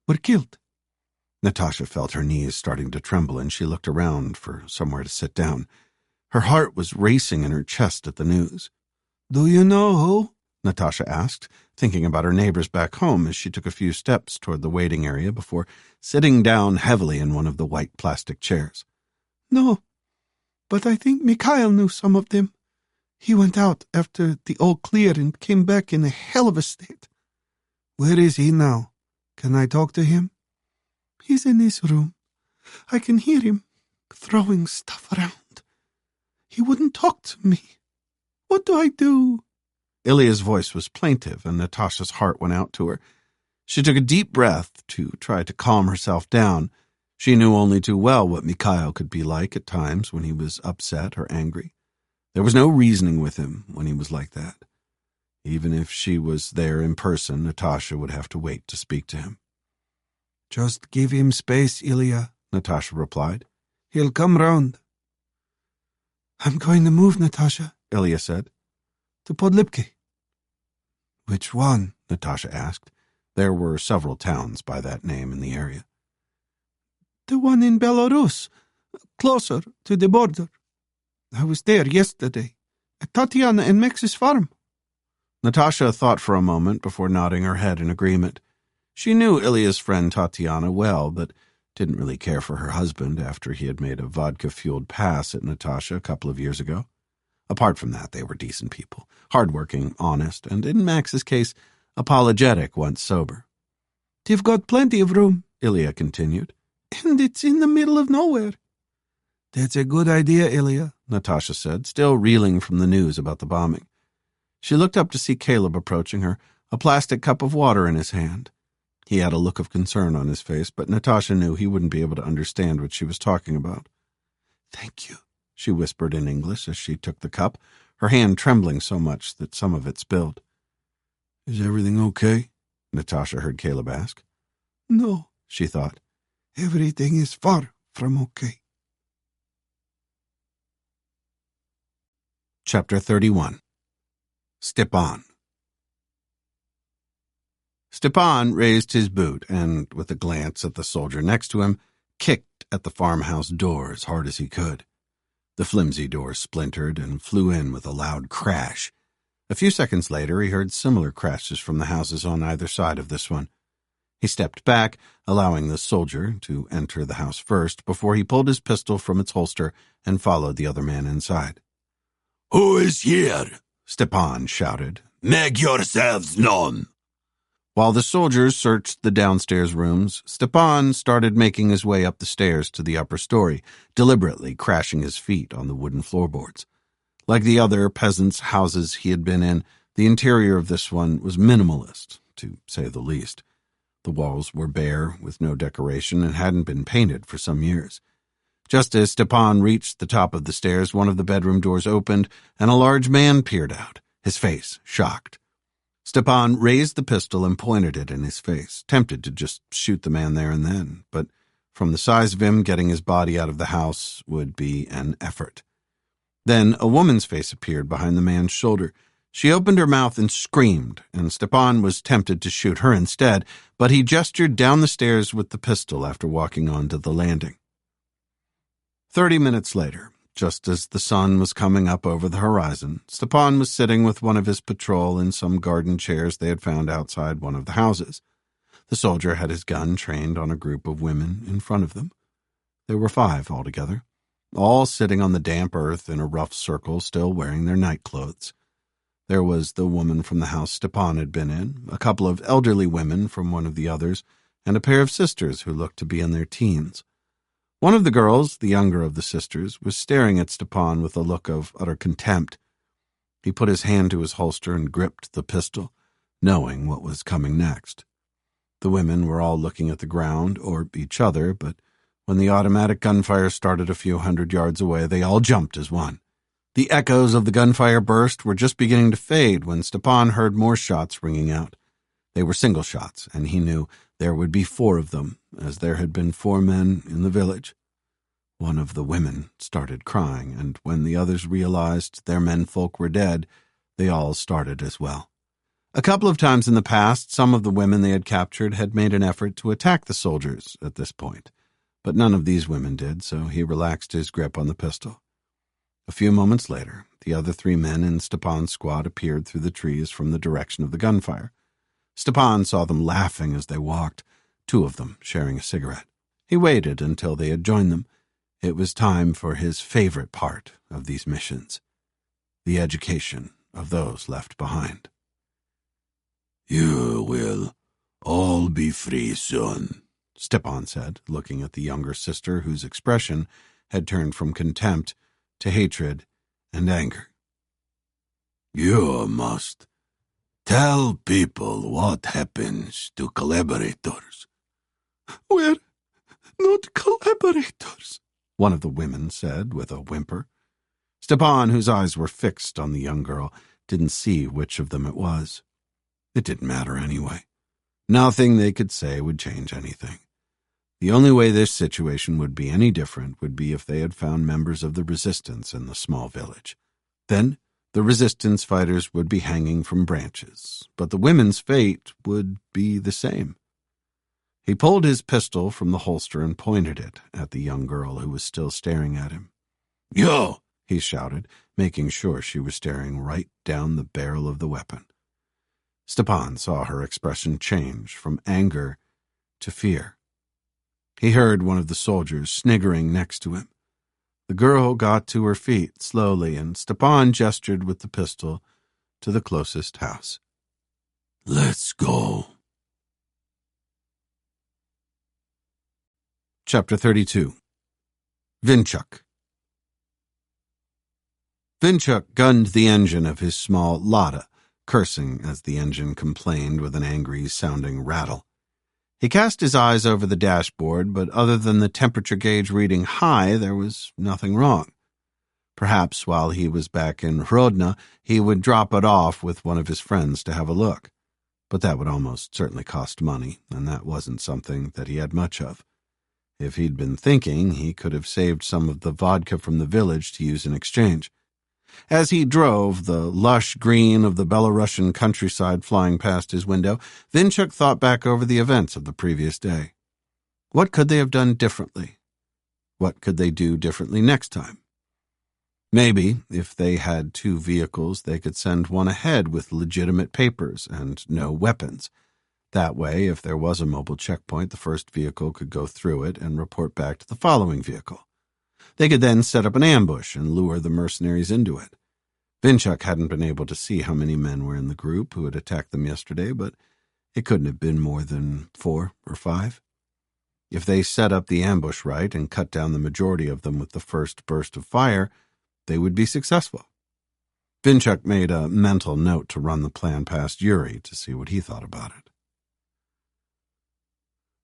were killed. Natasha felt her knees starting to tremble, and she looked around for somewhere to sit down. Her heart was racing in her chest at the news. Do you know who? Natasha asked, thinking about her neighbors back home as she took a few steps toward the waiting area before sitting down heavily in one of the white plastic chairs. No, but I think Mikhail knew some of them. He went out after the all clear and came back in a hell of a state. Where is he now? Can I talk to him? He's in his room. I can hear him throwing stuff around. He wouldn't talk to me. What do I do? Ilya's voice was plaintive, and Natasha's heart went out to her. She took a deep breath to try to calm herself down. She knew only too well what Mikhail could be like at times when he was upset or angry. There was no reasoning with him when he was like that. Even if she was there in person, Natasha would have to wait to speak to him. Just give him space, Ilya, Natasha replied. He'll come round. I'm going to move, Natasha, Ilya said. To Podlipki. Which one? Natasha asked. There were several towns by that name in the area. The one in Belarus, closer to the border. I was there yesterday, at Tatiana and Max's farm. Natasha thought for a moment before nodding her head in agreement. She knew Ilya's friend Tatiana well, but didn't really care for her husband after he had made a vodka-fueled pass at Natasha a couple of years ago. Apart from that, they were decent people, hardworking, honest, and in Max's case, apologetic once sober. They've got plenty of room, Ilya continued. And it's in the middle of nowhere. That's a good idea, Ilya, Natasha said, still reeling from the news about the bombing. She looked up to see Caleb approaching her, a plastic cup of water in his hand. He had a look of concern on his face, but Natasha knew he wouldn't be able to understand what she was talking about. Thank you, she whispered in English as she took the cup, her hand trembling so much that some of it spilled. Is everything okay? Natasha heard Caleb ask. No, she thought. Everything is far from okay. Chapter 31. Stepan. Stepan raised his boot and, with a glance at the soldier next to him, kicked at the farmhouse door as hard as he could. The flimsy door splintered and flew in with a loud crash. A few seconds later, he heard similar crashes from the houses on either side of this one. He stepped back, allowing the soldier to enter the house first, before he pulled his pistol from its holster and followed the other man inside. "Who is here?" Stepan shouted. "Make yourselves known." While the soldiers searched the downstairs rooms, Stepan started making his way up the stairs to the upper story, deliberately crashing his feet on the wooden floorboards. Like the other peasants' houses he had been in, the interior of this one was minimalist, to say the least. The walls were bare, with no decoration, and hadn't been painted for some years. Just as Stepan reached the top of the stairs, one of the bedroom doors opened, and a large man peered out, his face shocked. Stepan raised the pistol and pointed it in his face, tempted to just shoot the man there and then, but from the size of him, getting his body out of the house would be an effort. Then a woman's face appeared behind the man's shoulder. She opened her mouth and screamed, and Stepan was tempted to shoot her instead, but he gestured down the stairs with the pistol after walking onto the landing. 30 minutes later, just as the sun was coming up over the horizon, Stepan was sitting with one of his patrol in some garden chairs they had found outside one of the houses. The soldier had his gun trained on a group of women in front of them. There were 5 altogether, all sitting on the damp earth in a rough circle, still wearing their nightclothes. There was the woman from the house Stepan had been in, a couple of elderly women from one of the others, and a pair of sisters who looked to be in their teens. One of the girls, the younger of the sisters, was staring at Stepan with a look of utter contempt. He put his hand to his holster and gripped the pistol, knowing what was coming next. The women were all looking at the ground, or each other, but when the automatic gunfire started a few hundred yards away, they all jumped as one. The echoes of the gunfire burst were just beginning to fade when Stepan heard more shots ringing out. They were single shots, and he knew there would be 4 of them, as there had been 4 men in the village. One of the women started crying, and when the others realized their menfolk were dead, they all started as well. A couple of times in the past, some of the women they had captured had made an effort to attack the soldiers at this point, but none of these women did, so he relaxed his grip on the pistol. A few moments later, the other 3 men in Stepan's squad appeared through the trees from the direction of the gunfire. Stepan saw them laughing as they walked, 2 of them sharing a cigarette. He waited until they had joined them. It was time for his favorite part of these missions, the education of those left behind. "You will all be free soon," Stepan said, looking at the younger sister whose expression had turned from contempt to hatred and anger. "You must tell people what happens to collaborators." "We're not collaborators," one of the women said with a whimper. Stepan, whose eyes were fixed on the young girl, didn't see which of them it was. It didn't matter anyway. Nothing they could say would change anything. The only way this situation would be any different would be if they had found members of the resistance in the small village. Then the resistance fighters would be hanging from branches, but the women's fate would be the same. He pulled his pistol from the holster and pointed it at the young girl who was still staring at him. "Yo!" he shouted, making sure she was staring right down the barrel of the weapon. Stepan saw her expression change from anger to fear. He heard one of the soldiers sniggering next to him. The girl got to her feet slowly, and Stepan gestured with the pistol to the closest house. "Let's go." Chapter 32. Vinchuk. Vinchuk gunned the engine of his small Lada, cursing as the engine complained with an angry-sounding rattle. He cast his eyes over the dashboard, but other than the temperature gauge reading high, there was nothing wrong. Perhaps while he was back in Hrodna, he would drop it off with one of his friends to have a look. But that would almost certainly cost money, and that wasn't something that he had much of. If he'd been thinking, he could have saved some of the vodka from the village to use in exchange. As he drove, the lush green of the Belarusian countryside flying past his window, Vinchuk thought back over the events of the previous day. What could they have done differently? What could they do differently next time? Maybe, if they had 2 vehicles, they could send one ahead with legitimate papers and no weapons. That way, if there was a mobile checkpoint, the first vehicle could go through it and report back to the following vehicle. They could then set up an ambush and lure the mercenaries into it. Vinchuk hadn't been able to see how many men were in the group who had attacked them yesterday, but it couldn't have been more than 4 or 5. If they set up the ambush right and cut down the majority of them with the first burst of fire, they would be successful. Vinchuk made a mental note to run the plan past Yuri to see what he thought about it.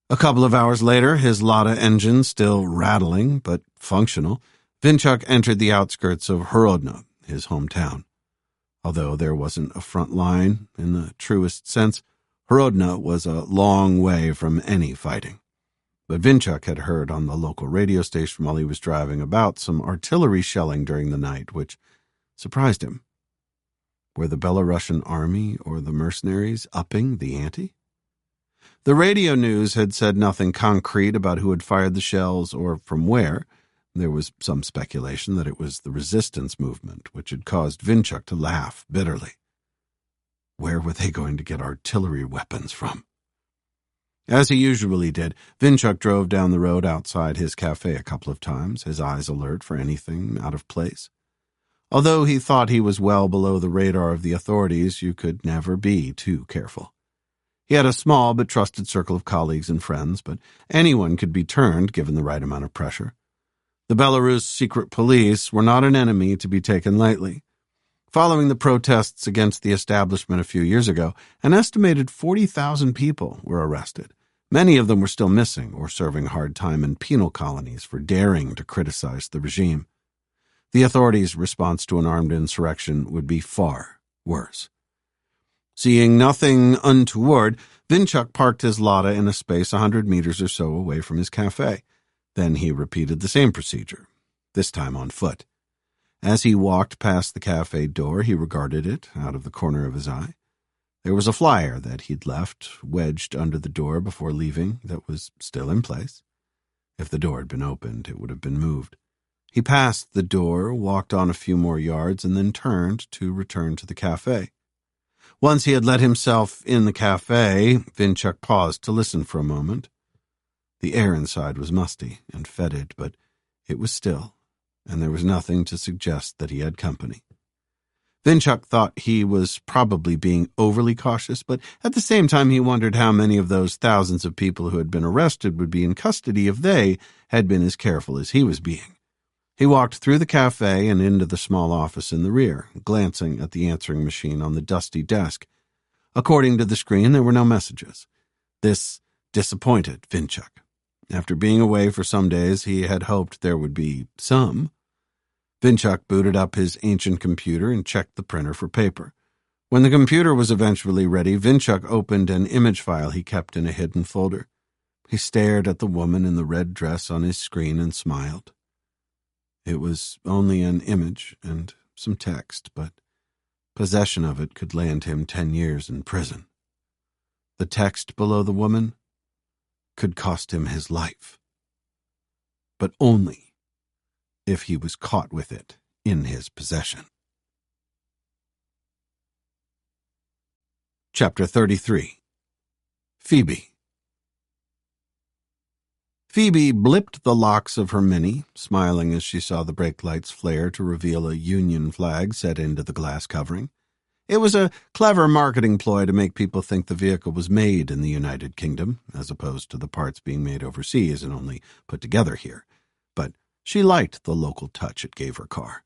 A couple of hours later, his Lada engine still rattling but functional, Vinchuk entered the outskirts of Hrodna, his hometown. Although there wasn't a front line in the truest sense, Hrodna was a long way from any fighting. But Vinchuk had heard on the local radio station while he was driving about some artillery shelling during the night, which surprised him. Were the Belarusian army or the mercenaries upping the ante? The radio news had said nothing concrete about who had fired the shells or from where. There was some speculation that it was the resistance movement, which had caused Vinchuk to laugh bitterly. Where were they going to get artillery weapons from? As he usually did, Vinchuk drove down the road outside his cafe a couple of times, his eyes alert for anything out of place. Although he thought he was well below the radar of the authorities, you could never be too careful. He had a small but trusted circle of colleagues and friends, but anyone could be turned given the right amount of pressure. The Belarus secret police were not an enemy to be taken lightly. Following the protests against the establishment a few years ago, an estimated 40,000 people were arrested. Many of them were still missing or serving hard time in penal colonies for daring to criticize the regime. The authorities' response to an armed insurrection would be far worse. Seeing nothing untoward, Vinchuk parked his Lada in a space 100 meters or so away from his cafe. Then he repeated the same procedure, this time on foot. As he walked past the cafe door, he regarded it out of the corner of his eye. There was a flyer that he'd left wedged under the door before leaving that was still in place. If the door had been opened, it would have been moved. He passed the door, walked on a few more yards, and then turned to return to the cafe. Once he had let himself in the cafe, Vinchuk paused to listen for a moment. The air inside was musty and fetid, but it was still, and there was nothing to suggest that he had company. Vinchuk thought he was probably being overly cautious, but at the same time he wondered how many of those thousands of people who had been arrested would be in custody if they had been as careful as he was being. He walked through the cafe and into the small office in the rear, glancing at the answering machine on the dusty desk. According to the screen, there were no messages. This disappointed Vinchuk. After being away for some days, he had hoped there would be some. Vinchuk booted up his ancient computer and checked the printer for paper. When the computer was eventually ready, Vinchuk opened an image file he kept in a hidden folder. He stared at the woman in the red dress on his screen and smiled. It was only an image and some text, but possession of it could land him 10 years in prison. The text below the woman could cost him his life, but only if he was caught with it in his possession. Chapter 33. Phoebe. Phoebe blipped the locks of her Mini, smiling as she saw the brake lights flare to reveal a Union flag set into the glass covering. It was a clever marketing ploy to make people think the vehicle was made in the United Kingdom, as opposed to the parts being made overseas and only put together here. But she liked the local touch it gave her car.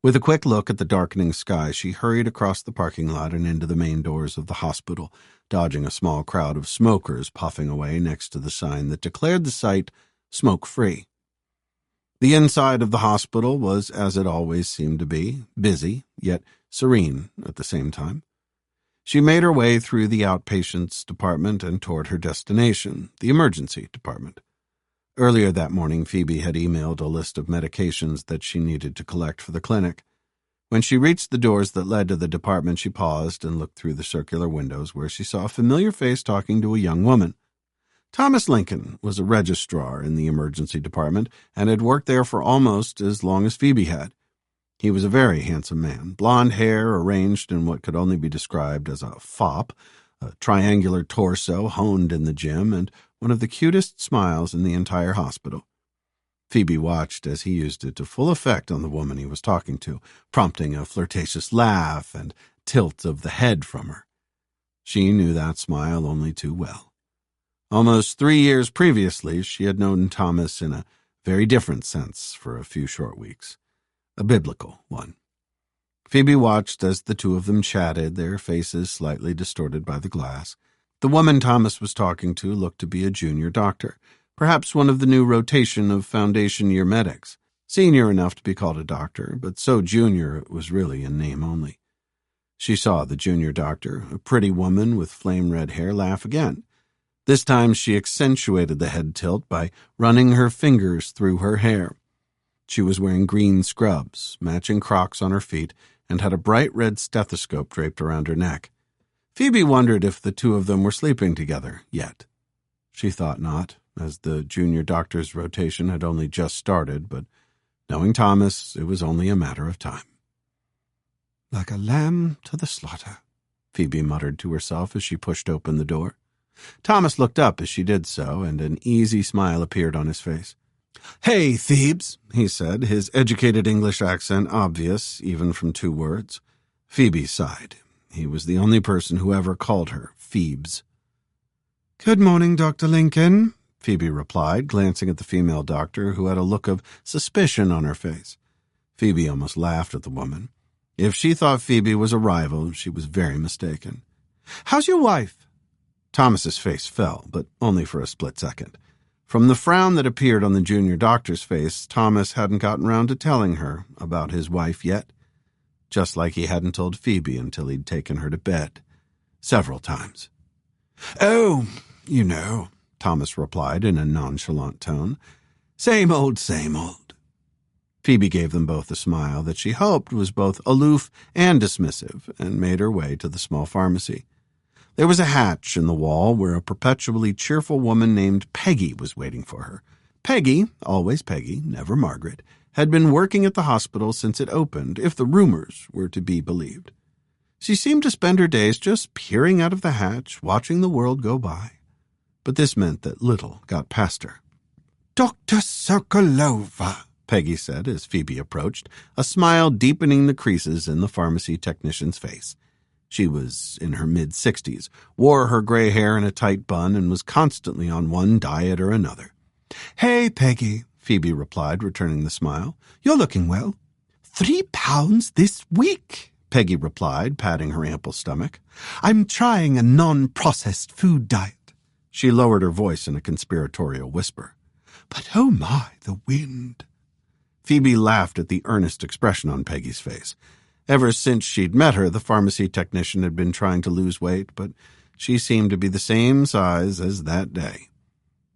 With a quick look at the darkening sky, she hurried across the parking lot and into the main doors of the hospital, dodging a small crowd of smokers puffing away next to the sign that declared the site smoke-free. The inside of the hospital was, as it always seemed to be, busy, yet serene at the same time. She made her way through the outpatients department and toward her destination, the emergency department. Earlier that morning, Phoebe had emailed a list of medications that she needed to collect for the clinic. When she reached the doors that led to the department, she paused and looked through the circular windows where she saw a familiar face talking to a young woman. Thomas Lincoln was a registrar in the emergency department and had worked there for almost as long as Phoebe had. He was a very handsome man, blonde hair arranged in what could only be described as a fop, a triangular torso honed in the gym, and one of the cutest smiles in the entire hospital. Phoebe watched as he used it to full effect on the woman he was talking to, prompting a flirtatious laugh and tilt of the head from her. She knew that smile only too well. Almost 3 years previously, she had known Thomas in a very different sense for a few short weeks, a biblical one. Phoebe watched as the two of them chatted, their faces slightly distorted by the glass. The woman Thomas was talking to looked to be a junior doctor, perhaps one of the new rotation of foundation year medics, senior enough to be called a doctor, but so junior it was really in name only. She saw the junior doctor, a pretty woman with flame-red hair, laugh again. This time she accentuated the head tilt by running her fingers through her hair. She was wearing green scrubs, matching Crocs on her feet, and had a bright red stethoscope draped around her neck. Phoebe wondered if the two of them were sleeping together yet. She thought not, as the junior doctor's rotation had only just started, but knowing Thomas, it was only a matter of time. "Like a lamb to the slaughter," Phoebe muttered to herself as she pushed open the door. Thomas looked up as she did so, and an easy smile appeared on his face. "Hey, Thebes," he said, his educated English accent obvious even from 2 words. Phoebe sighed. He was the only person who ever called her Phoebes. "Good morning, Dr. Lincoln," Phoebe replied, glancing at the female doctor, who had a look of suspicion on her face. Phoebe almost laughed at the woman. If she thought Phoebe was a rival, she was very mistaken. "How's your wife?" Thomas's face fell, but only for a split second. From the frown that appeared on the junior doctor's face, Thomas hadn't gotten round to telling her about his wife yet, just like he hadn't told Phoebe until he'd taken her to bed. Several times. "Oh, you know," Thomas replied in a nonchalant tone. "Same old, same old." Phoebe gave them both a smile that she hoped was both aloof and dismissive, and made her way to the small pharmacy. There was a hatch in the wall where a perpetually cheerful woman named Peggy was waiting for her. Peggy, always Peggy, never Margaret, had been working at the hospital since it opened, if the rumors were to be believed. She seemed to spend her days just peering out of the hatch, watching the world go by. But this meant that little got past her. "Dr. Sokolova," Peggy said as Phoebe approached, a smile deepening the creases in the pharmacy technician's face. She was in her mid-60s, wore her gray hair in a tight bun, and was constantly on one diet or another. "Hey, Peggy," Phoebe replied, returning the smile. "You're looking well." "3 pounds this week," Peggy replied, patting her ample stomach. "I'm trying a non-processed food diet." She lowered her voice in a conspiratorial whisper. "But oh my, the wind." Phoebe laughed at the earnest expression on Peggy's face. Ever since she'd met her, the pharmacy technician had been trying to lose weight, but she seemed to be the same size as that day.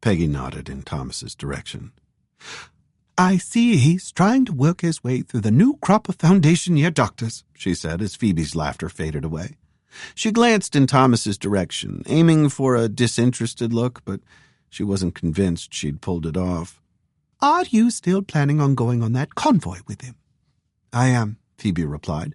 Peggy nodded in Thomas's direction. "I see he's trying to work his way through the new crop of foundation-year doctors," she said as Phoebe's laughter faded away. She glanced in Thomas's direction, aiming for a disinterested look, but she wasn't convinced she'd pulled it off. "Are you still planning on going on that convoy with him?" "I am," Phoebe replied.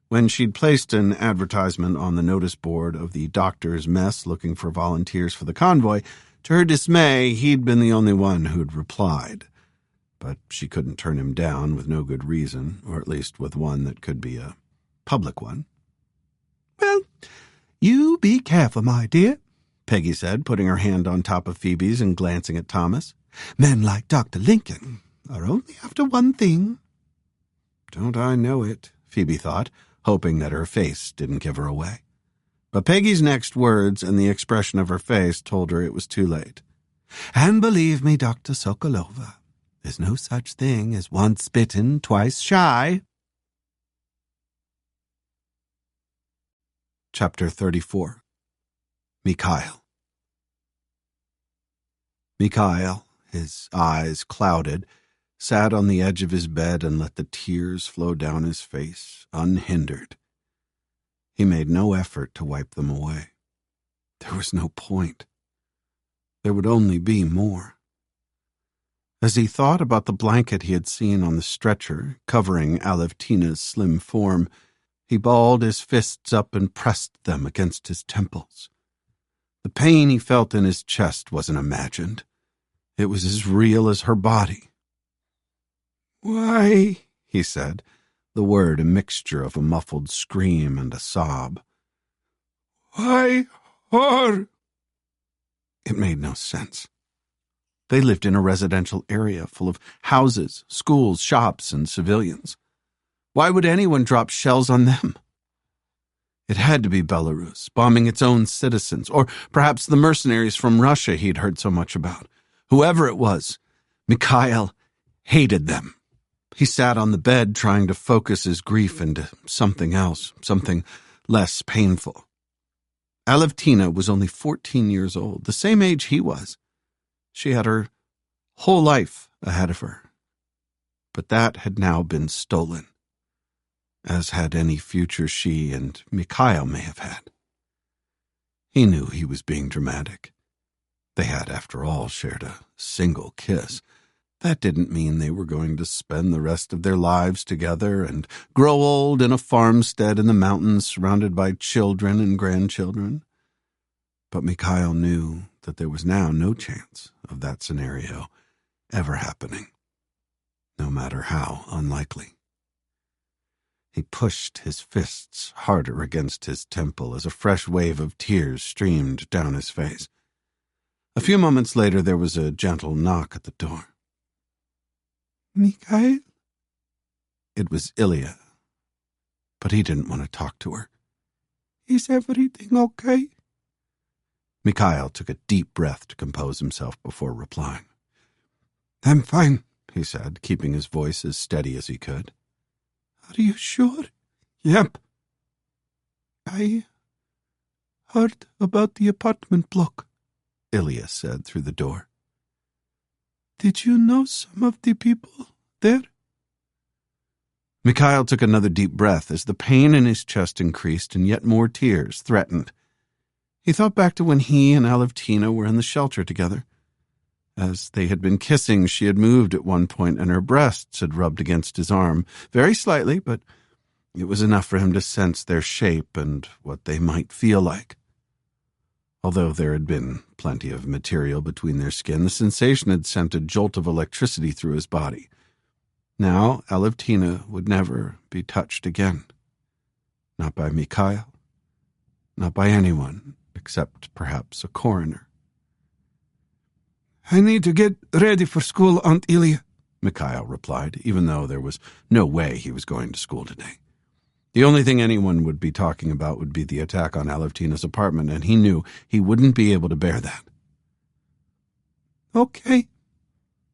When she'd placed an advertisement on the notice board of the doctor's mess looking for volunteers for the convoy, to her dismay, he'd been the only one who'd replied. But she couldn't turn him down with no good reason, or at least with one that could be a public one. "Well, you be careful, my dear," Peggy said, putting her hand on top of Phoebe's and glancing at Thomas. "Men like Dr. Lincoln are only after one thing." Don't I know it, Phoebe thought, hoping that her face didn't give her away. But Peggy's next words and the expression of her face told her it was too late. "And believe me, Dr. Sokolova, there's no such thing as once bitten, twice shy." Chapter 34. Mikhail. Mikhail, his eyes clouded, sat on the edge of his bed and let the tears flow down his face, unhindered. He made no effort to wipe them away. There was no point. There would only be more. As he thought about the blanket he had seen on the stretcher, covering Alevtina's slim form, he balled his fists up and pressed them against his temples. The pain he felt in his chest wasn't imagined. It was as real as her body. "Why?" he said, the word a mixture of a muffled scream and a sob. "Why, her?" It made no sense. They lived in a residential area full of houses, schools, shops, and civilians. Why would anyone drop shells on them? It had to be Belarus, bombing its own citizens, or perhaps the mercenaries from Russia he'd heard so much about. Whoever it was, Mikhail hated them. He sat on the bed trying to focus his grief into something else, something less painful. Alevtina was only 14 years old, the same age he was. She had her whole life ahead of her. But that had now been stolen, as had any future she and Mikhail may have had. He knew he was being dramatic. They had, after all, shared a single kiss. That didn't mean they were going to spend the rest of their lives together and grow old in a farmstead in the mountains surrounded by children and grandchildren. But Mikhail knew that there was now no chance of that scenario ever happening, no matter how unlikely. He pushed his fists harder against his temple as a fresh wave of tears streamed down his face. A few moments later there was a gentle knock at the door. "Mikhail?" It was Ilya. but he didn't want to talk to her. Is everything okay? Mikhail took a deep breath to compose himself before replying. I'm fine, he said, keeping his voice as steady as he could. Are you sure? Yep. I heard about the apartment block, Ilya said through the door. Did you know some of the people there? Mikhail took another deep breath as the pain in his chest increased and yet more tears threatened. He thought back to when he and Alevtina were in the shelter together. As they had been kissing, she had moved at one point and her breasts had rubbed against his arm, very slightly, but it was enough for him to sense their shape and what they might feel like. Although there had been plenty of material between their skin, the sensation had sent a jolt of electricity through his body. Now Alevtina would never be touched again. Not by Mikhail. Not by anyone, except perhaps a coroner. I need to get ready for school, Aunt Ilya, Mikhail replied, even though there was no way he was going to school today. The only thing anyone would be talking about would be the attack on Alevtina's apartment, and he knew he wouldn't be able to bear that. Okay.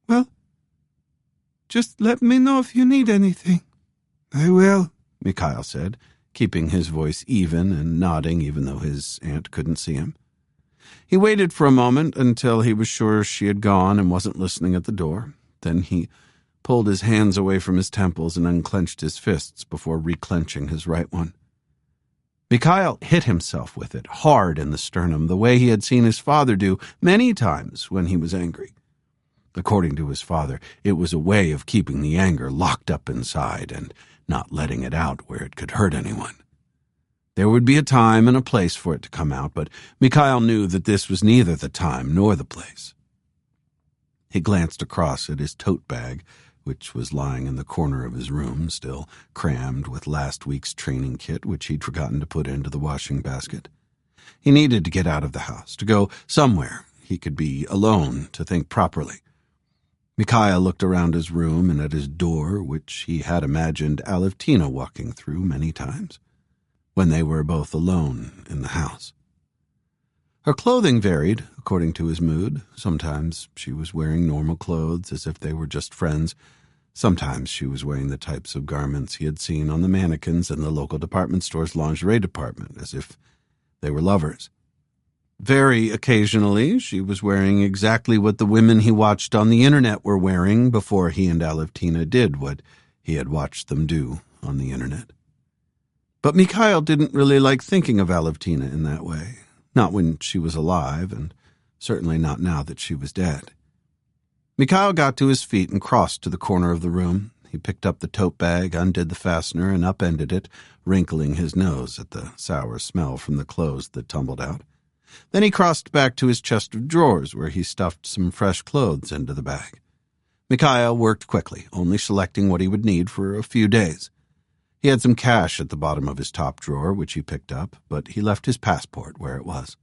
Well, just let me know if you need anything. I will, Mikhail said, keeping his voice even and nodding even though his aunt couldn't see him. He waited for a moment until he was sure she had gone and wasn't listening at the door. Then he pulled his hands away from his temples and unclenched his fists before reclenching his right one. Mikhail hit himself with it, hard in the sternum, the way he had seen his father do many times when he was angry. According to his father, it was a way of keeping the anger locked up inside and not letting it out where it could hurt anyone. There would be a time and a place for it to come out, but Mikhail knew that this was neither the time nor the place. He glanced across at his tote bag, which was lying in the corner of his room, still crammed with last week's training kit, which he'd forgotten to put into the washing basket. He needed to get out of the house, to go somewhere he could be alone, to think properly. Mikhail looked around his room and at his door, which he had imagined Alevtina walking through many times, when they were both alone in the house. Her clothing varied according to his mood. Sometimes she was wearing normal clothes as if they were just friends. Sometimes she was wearing the types of garments he had seen on the mannequins in the local department store's lingerie department, as if they were lovers. Very occasionally, she was wearing exactly what the women he watched on the internet were wearing before he and Alevtina did what he had watched them do on the internet. But Mikhail didn't really like thinking of Alevtina in that way, not when she was alive, and certainly not now that she was dead. Mikhail got to his feet and crossed to the corner of the room. He picked up the tote bag, undid the fastener, and upended it, wrinkling his nose at the sour smell from the clothes that tumbled out. Then he crossed back to his chest of drawers, where he stuffed some fresh clothes into the bag. Mikhail worked quickly, only selecting what he would need for a few days. He had some cash at the bottom of his top drawer, which he picked up, but he left his passport where it was.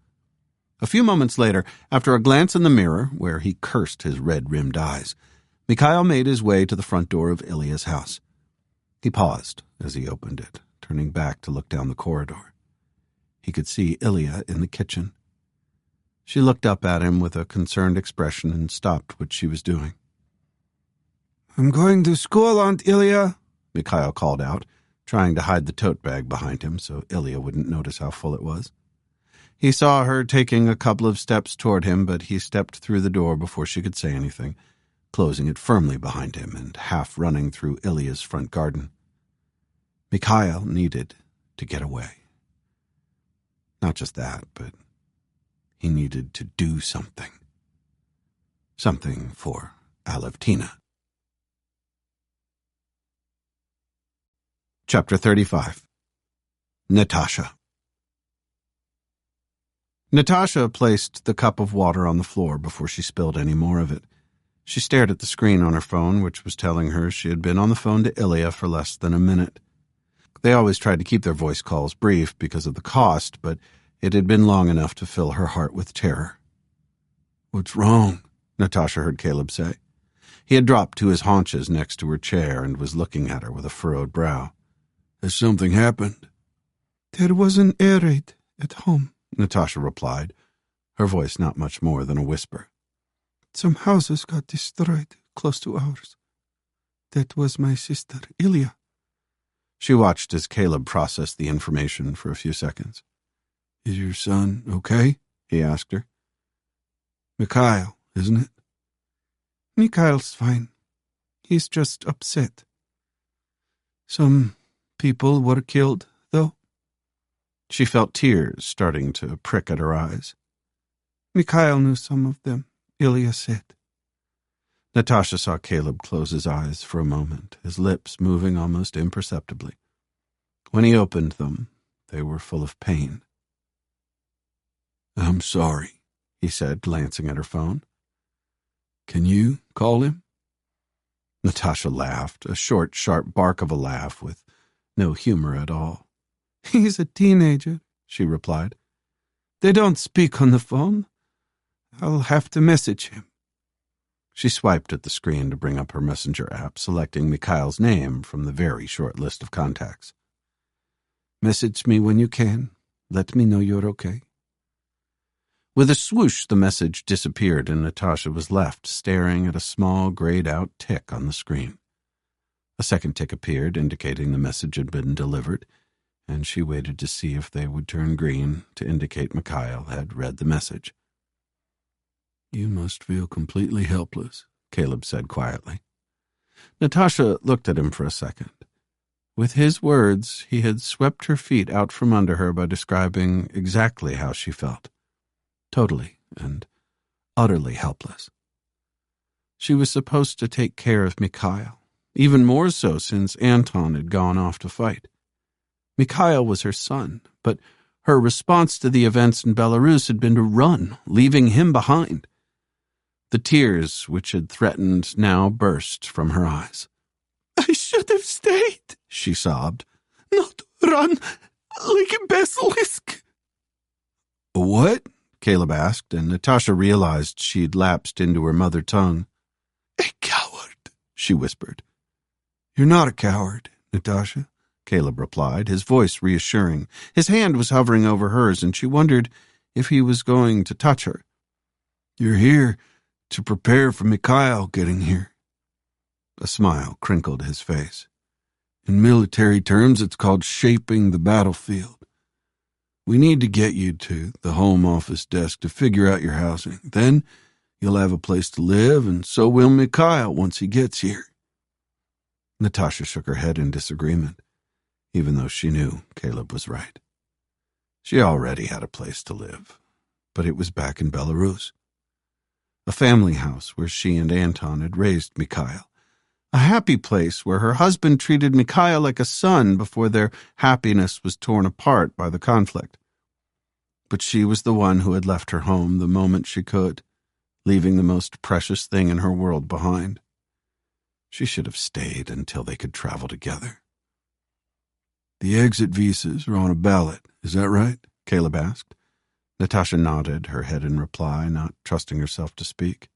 A few moments later, after a glance in the mirror, where he cursed his red-rimmed eyes, Mikhail made his way to the front door of Ilya's house. He paused as he opened it, turning back to look down the corridor. He could see Ilya in the kitchen. She looked up at him with a concerned expression and stopped what she was doing. I'm going to school, Aunt Ilya, Mikhail called out, trying to hide the tote bag behind him so Ilya wouldn't notice how full it was. He saw her taking a couple of steps toward him, but he stepped through the door before she could say anything, closing it firmly behind him and half running through Ilya's front garden. Mikhail needed to get away. Not just that, but he needed to do something. Something for Alevtina. Chapter 35. Natasha. Natasha placed the cup of water on the floor before she spilled any more of it. She stared at the screen on her phone, which was telling her she had been on the phone to Ilya for less than a minute. They always tried to keep their voice calls brief because of the cost, but it had been long enough to fill her heart with terror. "What's wrong?" Natasha heard Caleb say. He had dropped to his haunches next to her chair and was looking at her with a furrowed brow. Has something happened? There was an air raid at home, Natasha replied, her voice not much more than a whisper. Some houses got destroyed close to ours. That was my sister, Ilya. She watched as Caleb processed the information for a few seconds. Is your son okay? He asked her. Mikhail, isn't it? Mikhail's fine. He's just upset. Some people were killed, though. She felt tears starting to prick at her eyes. Mikhail knew some of them, Ilya said. Natasha saw Caleb close his eyes for a moment, his lips moving almost imperceptibly. When he opened them, they were full of pain. I'm sorry, he said, glancing at her phone. Can you call him? Natasha laughed, a short, sharp bark of a laugh with no humor at all. He's a teenager, she replied. They don't speak on the phone. I'll have to message him. She swiped at the screen to bring up her messenger app, selecting Mikhail's name from the very short list of contacts. Message me when you can. Let me know you're okay. With a swoosh, the message disappeared and Natasha was left staring at a small grayed-out tick on the screen. A second tick appeared, indicating the message had been delivered, and she waited to see if they would turn green to indicate Mikhail had read the message. You must feel completely helpless, Caleb said quietly. Natasha looked at him for a second. With his words, he had swept her feet out from under her by describing exactly how she felt. Totally and utterly helpless. She was supposed to take care of Mikhail, even more so since Anton had gone off to fight. Mikhail was her son, but her response to the events in Belarus had been to run, leaving him behind. The tears which had threatened now burst from her eyes. I should have stayed, she sobbed. Not run like a basilisk. What? Caleb asked, and Natasha realized she'd lapsed into her mother tongue. A coward, she whispered. You're not a coward, Natasha, Caleb replied, his voice reassuring. His hand was hovering over hers, and she wondered if he was going to touch her. You're here to prepare for Mikhail getting here. A smile crinkled his face. In military terms, it's called shaping the battlefield. We need to get you to the Home Office desk to figure out your housing. Then you'll have a place to live, and so will Mikhail once he gets here. Natasha shook her head in disagreement, even though she knew Caleb was right. She already had a place to live, but it was back in Belarus. A family house where she and Anton had raised Mikhail. A happy place where her husband treated Mikhail like a son before their happiness was torn apart by the conflict. But she was the one who had left her home the moment she could, leaving the most precious thing in her world behind. She should have stayed until they could travel together. The exit visas are on a ballot, is that right? Caleb asked. Natasha nodded, her head in reply, not trusting herself to speak.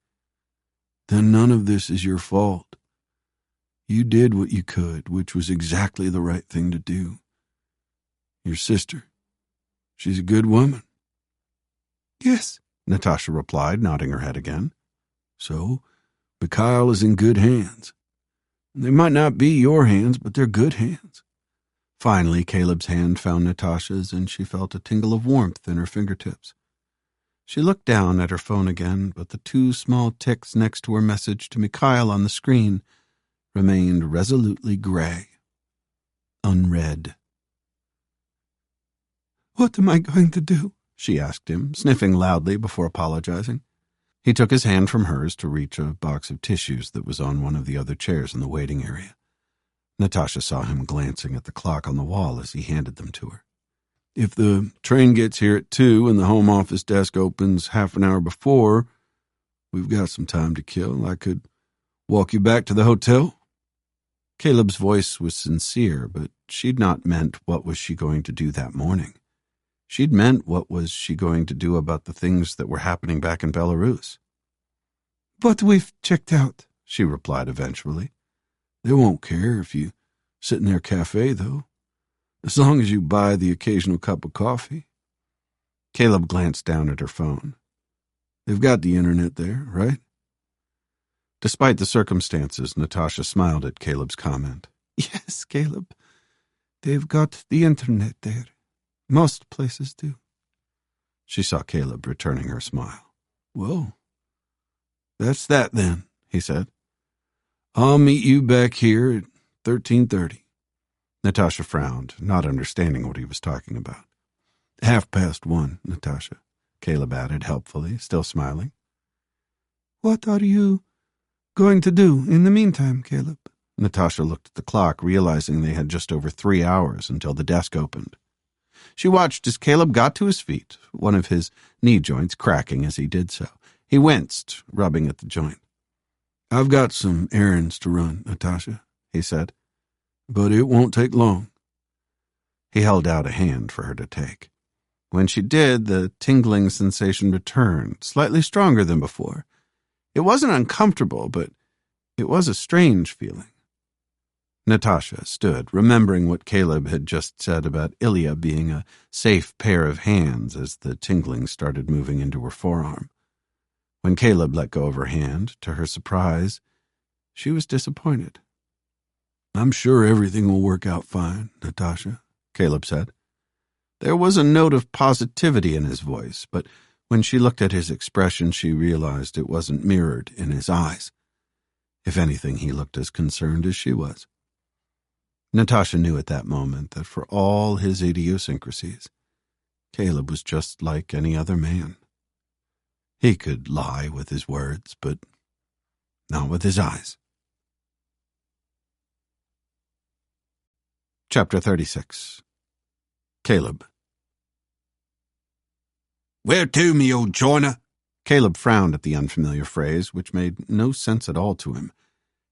Then none of this is your fault. You did what you could, which was exactly the right thing to do. Your sister, she's a good woman. Yes, Natasha replied, nodding her head again. So, Mikhail is in good hands. They might not be your hands, but they're good hands. Finally, Caleb's hand found Natasha's, and she felt a tingle of warmth in her fingertips. She looked down at her phone again, but the two small ticks next to her message to Mikhail on the screen remained resolutely gray, unread. What am I going to do? She asked him, sniffing loudly before apologizing. He took his hand from hers to reach a box of tissues that was on one of the other chairs in the waiting area. Natasha saw him glancing at the clock on the wall as he handed them to her. If the train gets here at 2 and the Home Office desk opens half an hour before, we've got some time to kill. I could walk you back to the hotel. Caleb's voice was sincere, but she'd not meant what was she going to do that morning. She'd meant what was she going to do about the things that were happening back in Belarus. But we've checked out, she replied eventually. They won't care if you sit in their cafe, though. As long as you buy the occasional cup of coffee. Caleb glanced down at her phone. They've got the internet there, right? Despite the circumstances, Natasha smiled at Caleb's comment. Yes, Caleb. They've got the internet there. Most places do. She saw Caleb returning her smile. Well, that's that then, he said. I'll meet you back here at 13:30. Natasha frowned, not understanding what he was talking about. 1:30, Natasha, Caleb added helpfully, still smiling. What are you going to do in the meantime, Caleb? Natasha looked at the clock, realizing they had just over 3 hours until the desk opened. She watched as Caleb got to his feet, one of his knee joints cracking as he did so. He winced, rubbing at the joint. I've got some errands to run, Natasha, he said, but it won't take long. He held out a hand for her to take. When she did, the tingling sensation returned, slightly stronger than before. It wasn't uncomfortable, but it was a strange feeling. Natasha stood, remembering what Caleb had just said about Ilya being a safe pair of hands as the tingling started moving into her forearm. When Caleb let go of her hand, to her surprise, she was disappointed. I'm sure everything will work out fine, Natasha, Caleb said. There was a note of positivity in his voice, but when she looked at his expression, she realized it wasn't mirrored in his eyes. If anything, he looked as concerned as she was. Natasha knew at that moment that for all his idiosyncrasies, Caleb was just like any other man. He could lie with his words, but not with his eyes. Chapter 36. Caleb. Where to, me old joiner? Caleb frowned at the unfamiliar phrase, which made no sense at all to him.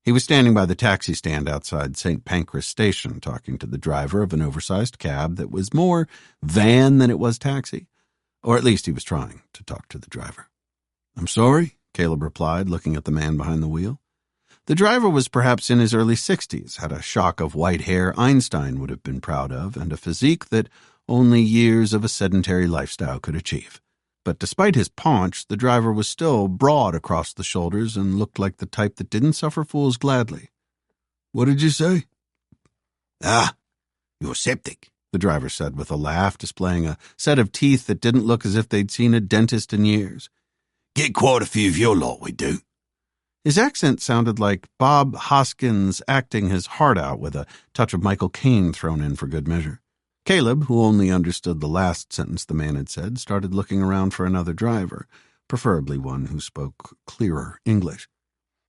He was standing by the taxi stand outside St. Pancras Station, talking to the driver of an oversized cab that was more van than it was taxi. Or at least he was trying to talk to the driver. I'm sorry, Caleb replied, looking at the man behind the wheel. The driver was perhaps in his early 60s, had a shock of white hair Einstein would have been proud of, and a physique that only years of a sedentary lifestyle could achieve. But despite his paunch, the driver was still broad across the shoulders and looked like the type that didn't suffer fools gladly. What did you say? You're septic, the driver said with a laugh, displaying a set of teeth that didn't look as if they'd seen a dentist in years. Get quite a few of your lot, we do. His accent sounded like Bob Hoskins acting his heart out with a touch of Michael Caine thrown in for good measure. Caleb, who only understood the last sentence the man had said, started looking around for another driver, preferably one who spoke clearer English.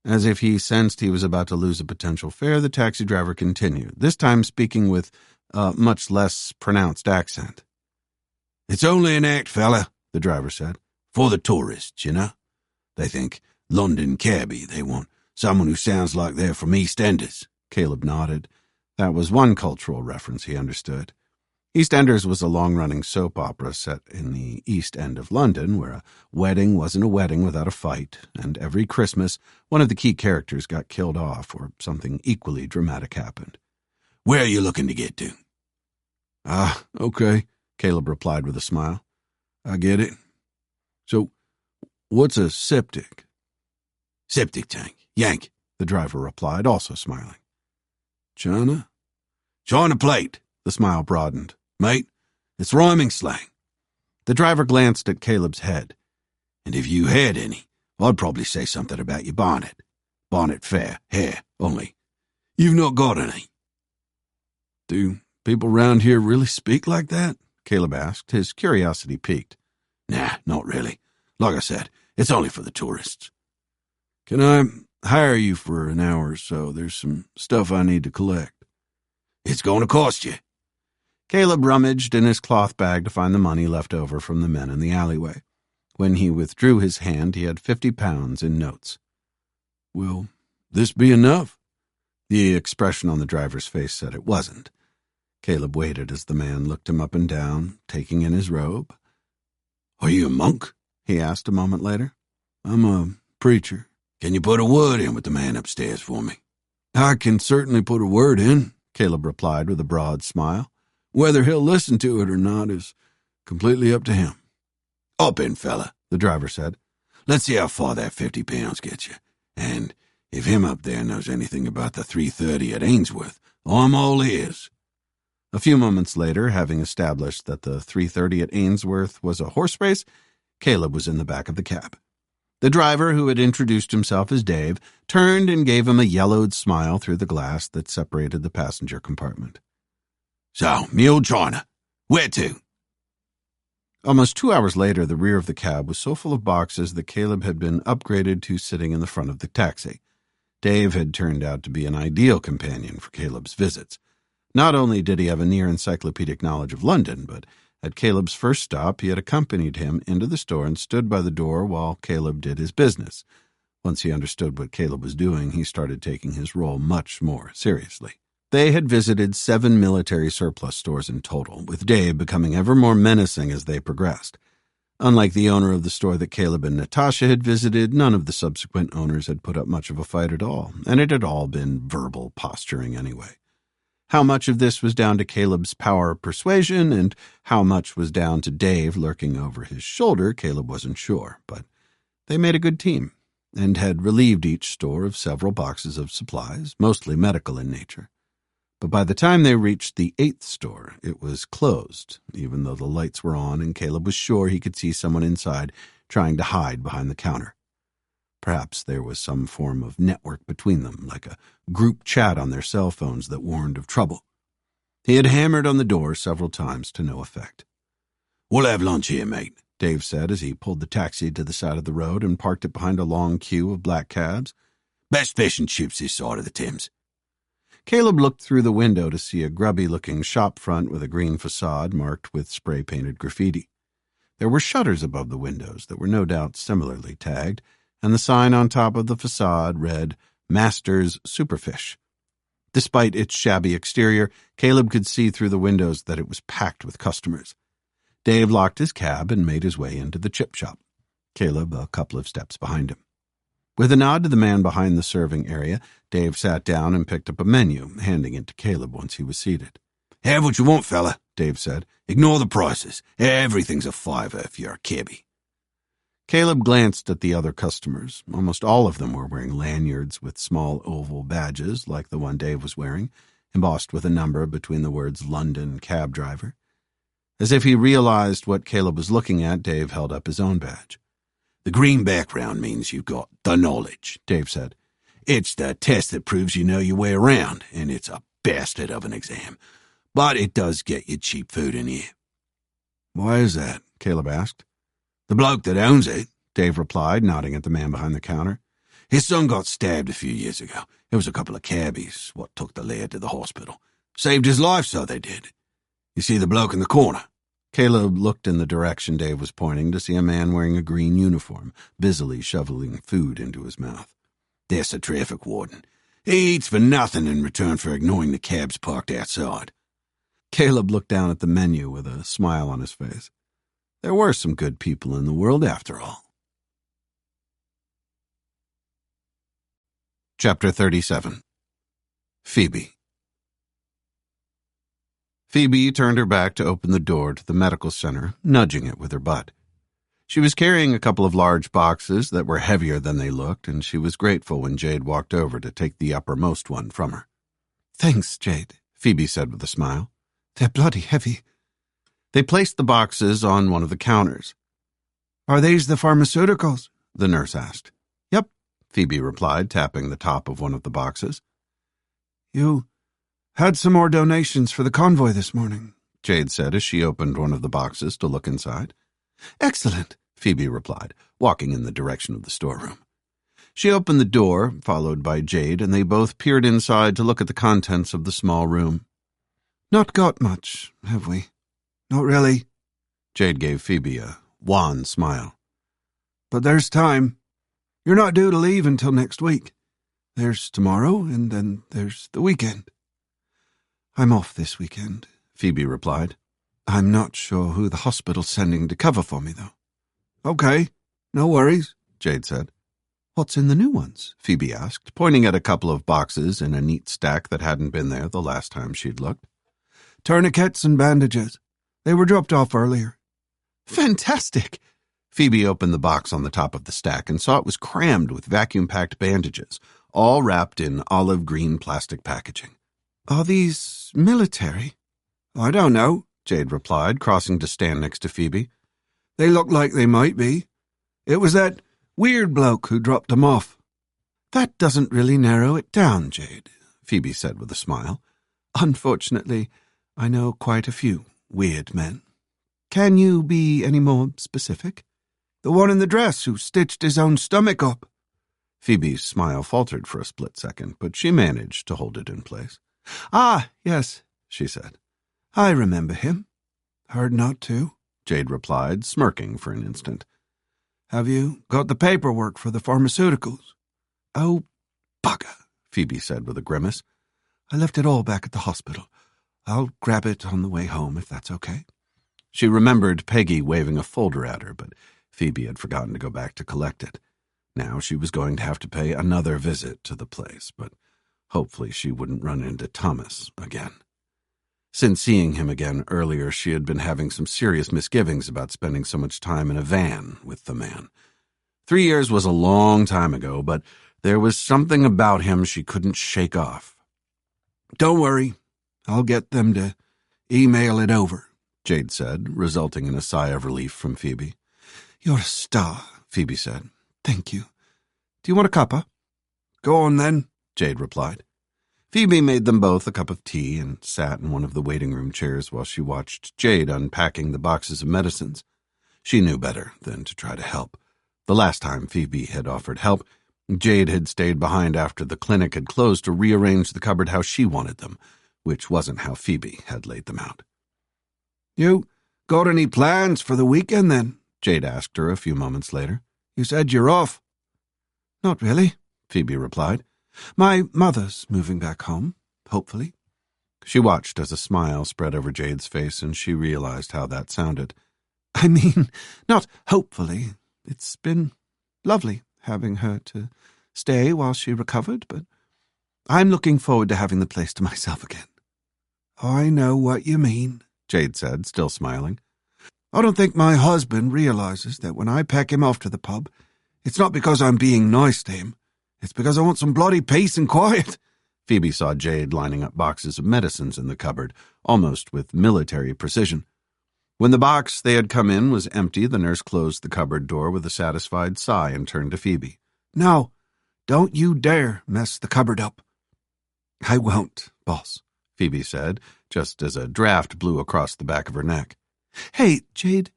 As if he sensed he was about to lose a potential fare, the taxi driver continued, this time speaking with a much less pronounced accent. It's only an act, fella, the driver said. For the tourists, you know. They think London cabbie. They want someone who sounds like they're from EastEnders. Caleb nodded. That was one cultural reference he understood. EastEnders was a long-running soap opera set in the East End of London, where a wedding wasn't a wedding without a fight, and every Christmas one of the key characters got killed off or something equally dramatic happened. Where are you looking to get to? Okay, Caleb replied with a smile. I get it. So, what's a septic? Septic tank. Yank, the driver replied, also smiling. China? China plate. The smile broadened. Mate, it's rhyming slang. The driver glanced at Caleb's head. And if you had any, I'd probably say something about your bonnet. Bonnet fair, hair, only. You've not got any. Do people round here really speak like that? Caleb asked, his curiosity piqued. Nah, not really. Like I said, it's only for the tourists. Can I hire you for an hour or so? There's some stuff I need to collect. It's going to cost you. Caleb rummaged in his cloth bag to find the money left over from the men in the alleyway. When he withdrew his hand, he had £50 in notes. Will this be enough? The expression on the driver's face said it wasn't. Caleb waited as the man looked him up and down, taking in his robe. Are you a monk? He asked a moment later. I'm a preacher. Can you put a word in with the man upstairs for me? I can certainly put a word in, Caleb replied with a broad smile. Whether he'll listen to it or not is completely up to him. Up in, fella, the driver said. Let's see how far that 50 pounds gets you. And if him up there knows anything about the 3:30 at Ainsworth, I'm all ears. A few moments later, having established that the 3:30 at Ainsworth was a horse race, Caleb was in the back of the cab. The driver, who had introduced himself as Dave, turned and gave him a yellowed smile through the glass that separated the passenger compartment. So, Mule China, where to? Almost 2 hours later, the rear of the cab was so full of boxes that Caleb had been upgraded to sitting in the front of the taxi. Dave had turned out to be an ideal companion for Caleb's visits. Not only did he have a near-encyclopedic knowledge of London, but at Caleb's first stop, he had accompanied him into the store and stood by the door while Caleb did his business. Once he understood what Caleb was doing, he started taking his role much more seriously. They had visited 7 military surplus stores in total, with Dave becoming ever more menacing as they progressed. Unlike the owner of the store that Caleb and Natasha had visited, none of the subsequent owners had put up much of a fight at all, and it had all been verbal posturing anyway. How much of this was down to Caleb's power of persuasion and how much was down to Dave lurking over his shoulder, Caleb wasn't sure, but they made a good team and had relieved each store of several boxes of supplies, mostly medical in nature. But by the time they reached the 8th store, it was closed, even though the lights were on and Caleb was sure he could see someone inside trying to hide behind the counter. Perhaps there was some form of network between them, like a group chat on their cell phones that warned of trouble. He had hammered on the door several times to no effect. We'll have lunch here, mate, Dave said as he pulled the taxi to the side of the road and parked it behind a long queue of black cabs. Best fish and chips this side of the Thames. Caleb looked through the window to see a grubby-looking shop front with a green facade marked with spray-painted graffiti. There were shutters above the windows that were no doubt similarly tagged, and the sign on top of the facade read, Master's Superfish. Despite its shabby exterior, Caleb could see through the windows that it was packed with customers. Dave locked his cab and made his way into the chip shop, Caleb a couple of steps behind him. With a nod to the man behind the serving area, Dave sat down and picked up a menu, handing it to Caleb once he was seated. Have what you want, fella, Dave said. Ignore the prices. Everything's a $5 if you're a cabbie. Caleb glanced at the other customers. Almost all of them were wearing lanyards with small oval badges like the one Dave was wearing, embossed with a number between the words London Cab Driver. As if he realized what Caleb was looking at, Dave held up his own badge. The green background means you've got the knowledge, Dave said. It's the test that proves you know your way around, and it's a bastard of an exam. But it does get you cheap food in here. Why is that? Caleb asked. The bloke that owns it, Dave replied, nodding at the man behind the counter. His son got stabbed a few years ago. It was a couple of cabbies what took the lad to the hospital. Saved his life, so they did. You see the bloke in the corner? Caleb looked in the direction Dave was pointing to see a man wearing a green uniform, busily shoveling food into his mouth. That's the traffic warden. He eats for nothing in return for ignoring the cabs parked outside. Caleb looked down at the menu with a smile on his face. There were some good people in the world after all. Chapter 37. Phoebe. Phoebe turned her back to open the door to the medical center, nudging it with her butt. She was carrying a couple of large boxes that were heavier than they looked, and she was grateful when Jade walked over to take the uppermost one from her. Thanks, Jade, Phoebe said with a smile. They're bloody heavy. They placed the boxes on one of the counters. Are these the pharmaceuticals? The nurse asked. Yep, Phoebe replied, tapping the top of one of the boxes. You had some more donations for the convoy this morning, Jade said as she opened one of the boxes to look inside. Excellent, Phoebe replied, walking in the direction of the storeroom. She opened the door, followed by Jade, and they both peered inside to look at the contents of the small room. Not got much, have we? Not really. Jade gave Phoebe a wan smile. But there's time. You're not due to leave until next week. There's tomorrow, and then there's the weekend. I'm off this weekend, Phoebe replied. I'm not sure who the hospital's sending to cover for me, though. Okay, no worries, Jade said. What's in the new ones? Phoebe asked, pointing at a couple of boxes in a neat stack that hadn't been there the last time she'd looked. tourniquets and bandages. They were dropped off earlier. Fantastic! Phoebe opened the box on the top of the stack and saw it was crammed with vacuum-packed bandages, all wrapped in olive green plastic packaging. Are these military? I don't know, Jade replied, crossing to stand next to Phoebe. They look like they might be. It was that weird bloke who dropped them off. That doesn't really narrow it down, Jade, Phoebe said with a smile. Unfortunately, I know quite a few weird men. Can you be any more specific? The one in the dress who stitched his own stomach up. Phoebe's smile faltered for a split second, but she managed to hold it in place. Ah, yes, she said. I remember him. Hard not to, Jade replied, smirking for an instant. Have you got the paperwork for the pharmaceuticals? Oh, bugger, Phoebe said with a grimace. I left it all back at the hospital. I'll grab it on the way home, if that's okay. She remembered Peggy waving a folder at her, but Phoebe had forgotten to go back to collect it. Now she was going to have to pay another visit to the place, but hopefully she wouldn't run into Thomas again. Since seeing him again earlier, she had been having some serious misgivings about spending so much time in a van with the man. 3 years was a long time ago, but there was something about him she couldn't shake off. Don't worry, I'll get them to email it over, Jade said, resulting in a sigh of relief from Phoebe. You're a star, Phoebe said. Thank you. Do you want a cuppa? Go on then, Jade replied. Phoebe made them both a cup of tea and sat in one of the waiting room chairs while she watched Jade unpacking the boxes of medicines. She knew better than to try to help. The last time Phoebe had offered help, Jade had stayed behind after the clinic had closed to rearrange the cupboard how she wanted them, which wasn't how Phoebe had laid them out. You got any plans for the weekend then? Jade asked her a few moments later. You said you're off. Not really, Phoebe replied. My mother's moving back home, hopefully. She watched as a smile spread over Jade's face, and she realized how that sounded. I mean, not hopefully. It's been lovely having her to stay while she recovered, but I'm looking forward to having the place to myself again. I know what you mean, Jade said, still smiling. I don't think my husband realizes that when I pack him off to the pub, it's not because I'm being nice to him. It's because I want some bloody peace and quiet. Phoebe saw Jade lining up boxes of medicines in the cupboard, almost with military precision. When the box they had come in was empty, the nurse closed the cupboard door with a satisfied sigh and turned to Phoebe. Now, don't you dare mess the cupboard up. I won't, boss, Phoebe said, just as a draft blew across the back of her neck. Hey, Jade,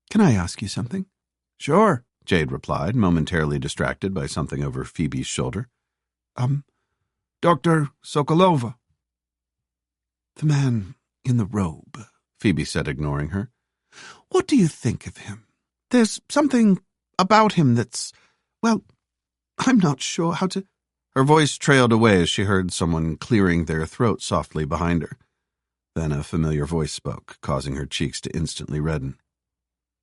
can I ask you something? Sure, Jade replied, momentarily distracted by something over Phoebe's shoulder. Dr. Sokolova. The man in the robe, Phoebe said, ignoring her. What do you think of him? There's something about him that's, well, I'm not sure how to... Her voice trailed away as she heard someone clearing their throat softly behind her. Then a familiar voice spoke, causing her cheeks to instantly redden.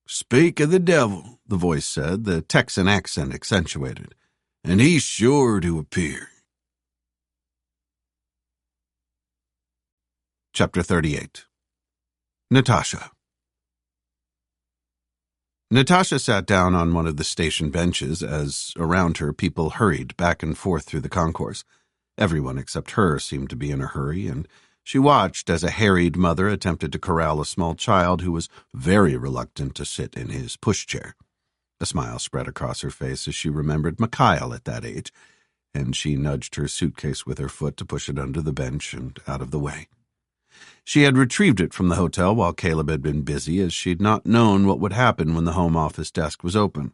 Speak of the devil, the voice said, the Texan accent accentuated, and he's sure to appear. Chapter 38. Natasha. Natasha sat down on one of the station benches as, around her, people hurried back and forth through the concourse. Everyone except her seemed to be in a hurry, and she watched as a harried mother attempted to corral a small child who was very reluctant to sit in his pushchair. A smile spread across her face as she remembered Mikhail at that age, and she nudged her suitcase with her foot to push it under the bench and out of the way. She had retrieved it from the hotel while Caleb had been busy, as she'd not known what would happen when the home office desk was open.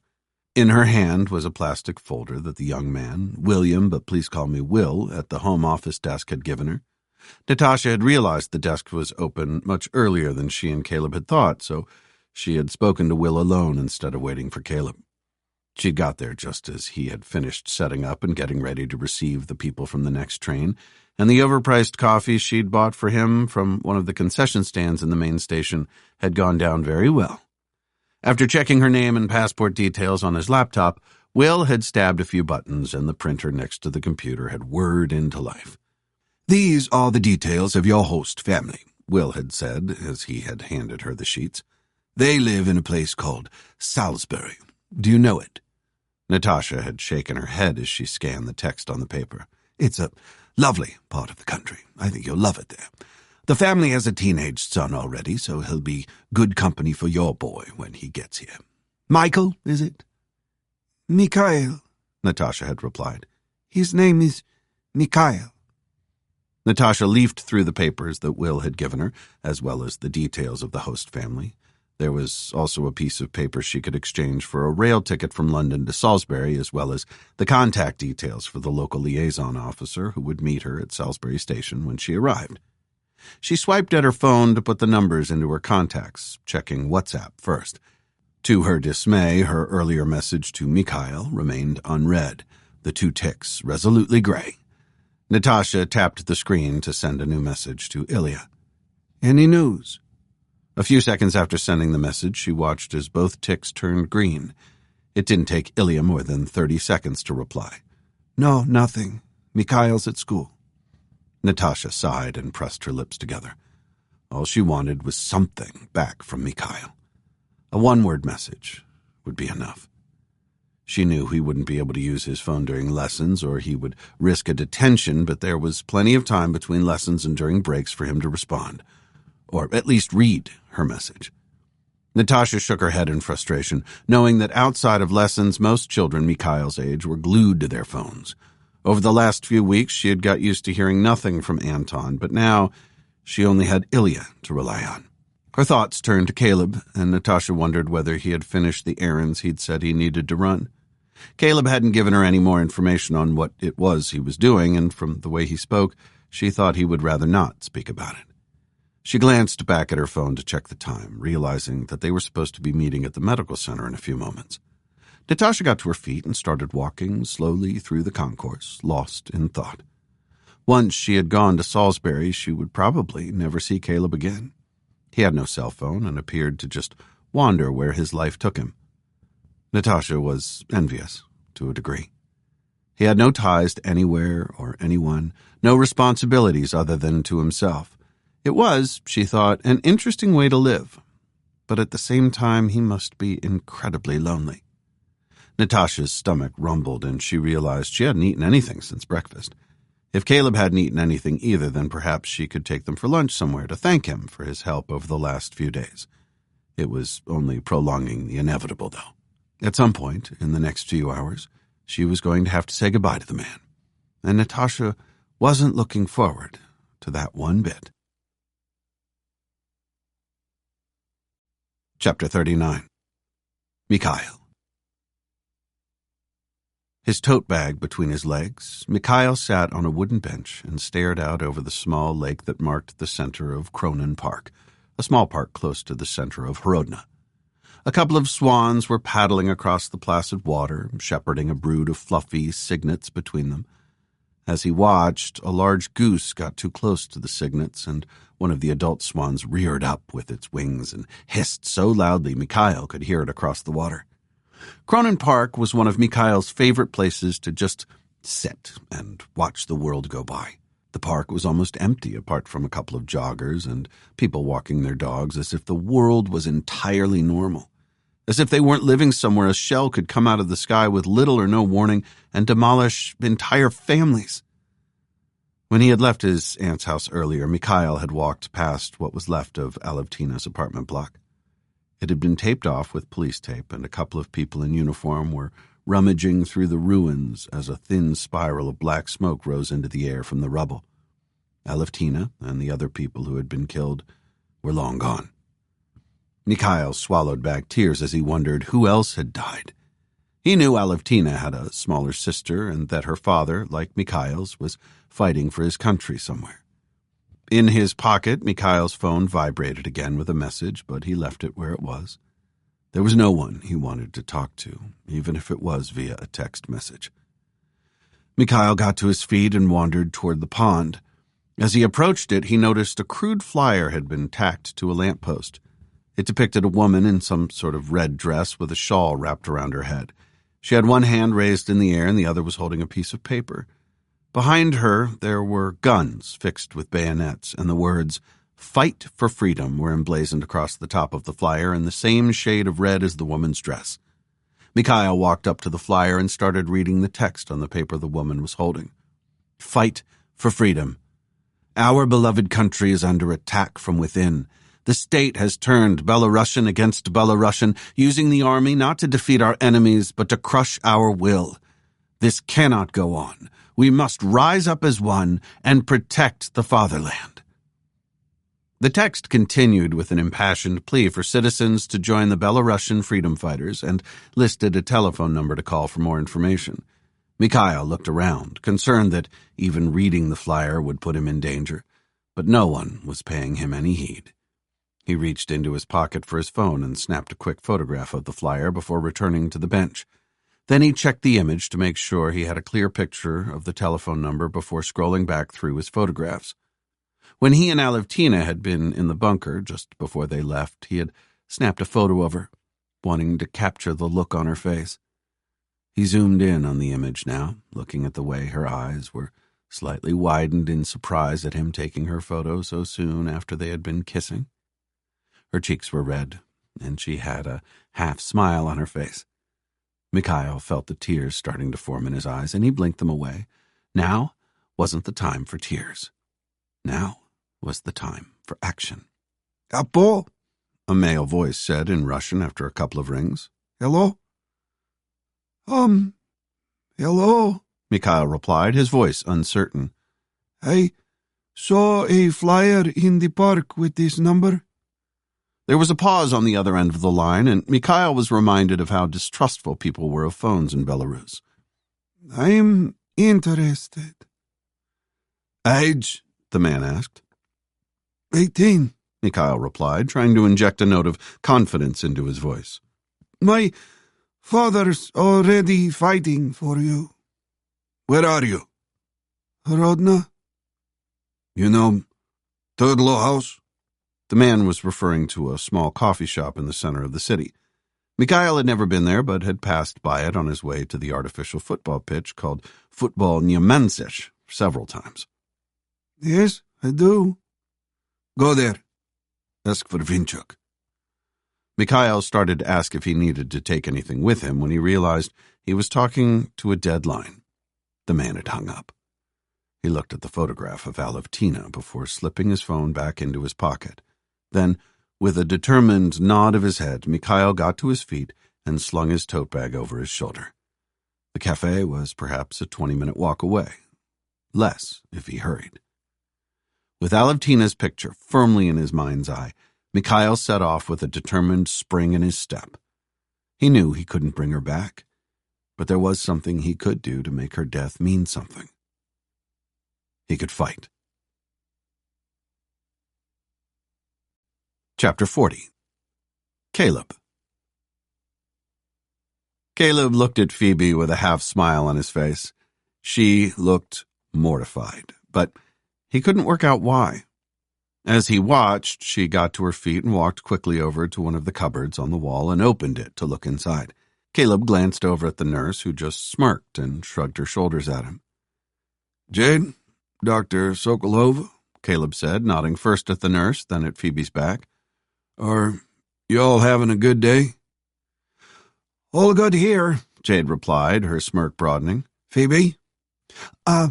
In her hand was a plastic folder that the young man, William, but please call me Will, at the home office desk had given her. Natasha had realized the desk was open much earlier than she and Caleb had thought, so she had spoken to Will alone instead of waiting for Caleb. She'd got there just as he had finished setting up and getting ready to receive the people from the next train, and the overpriced coffee she'd bought for him from one of the concession stands in the main station had gone down very well. After checking her name and passport details on his laptop, Will had stabbed a few buttons and the printer next to the computer had whirred into life. These are the details of your host family. Will had said as he had handed her the sheets. "They live in a place called Salisbury. Do you know it?" Natasha had shaken her head as she scanned the text on the paper. "It's a lovely part of the country. I think you'll love it there. The family has a teenage son already, so he'll be good company for your boy when he gets here. Michael, is it?" "Mikhail," Natasha had replied. "His name is Mikhail." Natasha leafed through the papers that Will had given her, as well as the details of the host family. There was also a piece of paper she could exchange for a rail ticket from London to Salisbury, as well as the contact details for the local liaison officer who would meet her at Salisbury Station when she arrived. She swiped at her phone to put the numbers into her contacts, checking WhatsApp first. To her dismay, her earlier message to Mikhail remained unread, the two ticks resolutely gray. Natasha tapped the screen to send a new message to Ilya. "Any news?" A few seconds after sending the message, she watched as both ticks turned green. It didn't take Ilya more than 30 seconds to reply. "No, nothing. Mikhail's at school." Natasha sighed and pressed her lips together. All she wanted was something back from Mikhail. A one-word message would be enough. She knew he wouldn't be able to use his phone during lessons or he would risk a detention, but there was plenty of time between lessons and during breaks for him to respond, or at least read her message. Natasha shook her head in frustration, knowing that outside of lessons, most children Mikhail's age were glued to their phones. Over the last few weeks, she had got used to hearing nothing from Anton, but now she only had Ilya to rely on. Her thoughts turned to Caleb, and Natasha wondered whether he had finished the errands he'd said he needed to run. Caleb hadn't given her any more information on what it was he was doing, and from the way he spoke, she thought he would rather not speak about it. She glanced back at her phone to check the time, realizing that they were supposed to be meeting at the medical center in a few moments. Natasha got to her feet and started walking slowly through the concourse, lost in thought. Once she had gone to Salisbury, she would probably never see Caleb again. He had no cell phone and appeared to just wander where his life took him. Natasha was envious, to a degree. He had no ties to anywhere or anyone, no responsibilities other than to himself. It was, she thought, an interesting way to live, but at the same time he must be incredibly lonely. Natasha's stomach rumbled and she realized she hadn't eaten anything since breakfast. If Caleb hadn't eaten anything either, then perhaps she could take them for lunch somewhere to thank him for his help over the last few days. It was only prolonging the inevitable, though. At some point, in the next few hours, she was going to have to say goodbye to the man, and Natasha wasn't looking forward to that one bit. Chapter 39. Mikhail. His tote bag between his legs, Mikhail sat on a wooden bench and stared out over the small lake that marked the center of Cronin Park, a small park close to the center of Hrodna. A couple of swans were paddling across the placid water, shepherding a brood of fluffy cygnets between them. As he watched, a large goose got too close to the cygnets, and one of the adult swans reared up with its wings and hissed so loudly Mikhail could hear it across the water. Cronin Park was one of Mikhail's favorite places to just sit and watch the world go by. The park was almost empty apart from a couple of joggers and people walking their dogs, as if the world was entirely normal. As if they weren't living somewhere a shell could come out of the sky with little or no warning and demolish entire families. When he had left his aunt's house earlier, Mikhail had walked past what was left of Alevtina's apartment block. It had been taped off with police tape, and a couple of people in uniform were rummaging through the ruins as a thin spiral of black smoke rose into the air from the rubble. Alevtina and the other people who had been killed were long gone. Mikhail swallowed back tears as he wondered who else had died. He knew Alevtina had a smaller sister and that her father, like Mikhail's, was fighting for his country somewhere. In his pocket, Mikhail's phone vibrated again with a message, but he left it where it was. There was no one he wanted to talk to, even if it was via a text message. Mikhail got to his feet and wandered toward the pond. As he approached it, he noticed a crude flyer had been tacked to a lamppost. It depicted a woman in some sort of red dress with a shawl wrapped around her head. She had one hand raised in the air and the other was holding a piece of paper. Behind her, there were guns fixed with bayonets and the words, "Fight for Freedom" were emblazoned across the top of the flyer in the same shade of red as the woman's dress. Mikhail walked up to the flyer and started reading the text on the paper the woman was holding. "Fight for freedom. Our beloved country is under attack from within. The state has turned Belarusian against Belarusian, using the army not to defeat our enemies, but to crush our will. This cannot go on. We must rise up as one and protect the fatherland." The text continued with an impassioned plea for citizens to join the Belarusian freedom fighters and listed a telephone number to call for more information. Mikhail looked around, concerned that even reading the flyer would put him in danger, but no one was paying him any heed. He reached into his pocket for his phone and snapped a quick photograph of the flyer before returning to the bench. Then he checked the image to make sure he had a clear picture of the telephone number before scrolling back through his photographs. When he and Alevtina had been in the bunker just before they left, he had snapped a photo of her, wanting to capture the look on her face. He zoomed in on the image now, looking at the way her eyes were slightly widened in surprise at him taking her photo so soon after they had been kissing. Her cheeks were red, and she had a half-smile on her face. Mikhail felt the tears starting to form in his eyes, and he blinked them away. Now wasn't the time for tears. Now was the time for action. "Apo," a male voice said in Russian after a couple of rings. "Hello?" Hello?" Mikhail replied, his voice uncertain. "I saw a flyer in the park with this number." There was a pause on the other end of the line, and Mikhail was reminded of how distrustful people were of phones in Belarus. "I'm interested." "Age?" the man asked. 18. Mikhail replied, trying to inject a note of confidence into his voice. "My father's already fighting for you." "Where are you?" "Rodna." "You know Tudlo House?" The man was referring to a small coffee shop in the center of the city. Mikhail had never been there, but had passed by it on his way to the artificial football pitch called Football Niemensich several times. "Yes, I do." "Go there. Ask for Vinchuk." Mikhail started to ask if he needed to take anything with him when he realized he was talking to a dead line. The man had hung up. He looked at the photograph of Alevtina before slipping his phone back into his pocket. Then, with a determined nod of his head, Mikhail got to his feet and slung his tote bag over his shoulder. The cafe was perhaps a 20-minute walk away. Less if he hurried. With Alevtina's picture firmly in his mind's eye, Mikhail set off with a determined spring in his step. He knew he couldn't bring her back, but there was something he could do to make her death mean something. He could fight. Chapter 40. Caleb. Caleb looked at Phoebe with a half-smile on his face. She looked mortified, but he couldn't work out why. As he watched, she got to her feet and walked quickly over to one of the cupboards on the wall and opened it to look inside. Caleb glanced over at the nurse, who just smirked and shrugged her shoulders at him. "Jade, Dr. Sokolova," Caleb said, nodding first at the nurse, then at Phoebe's back. "Are you all having a good day?" "All good here," Jade replied, her smirk broadening. "Phoebe?" Huh?"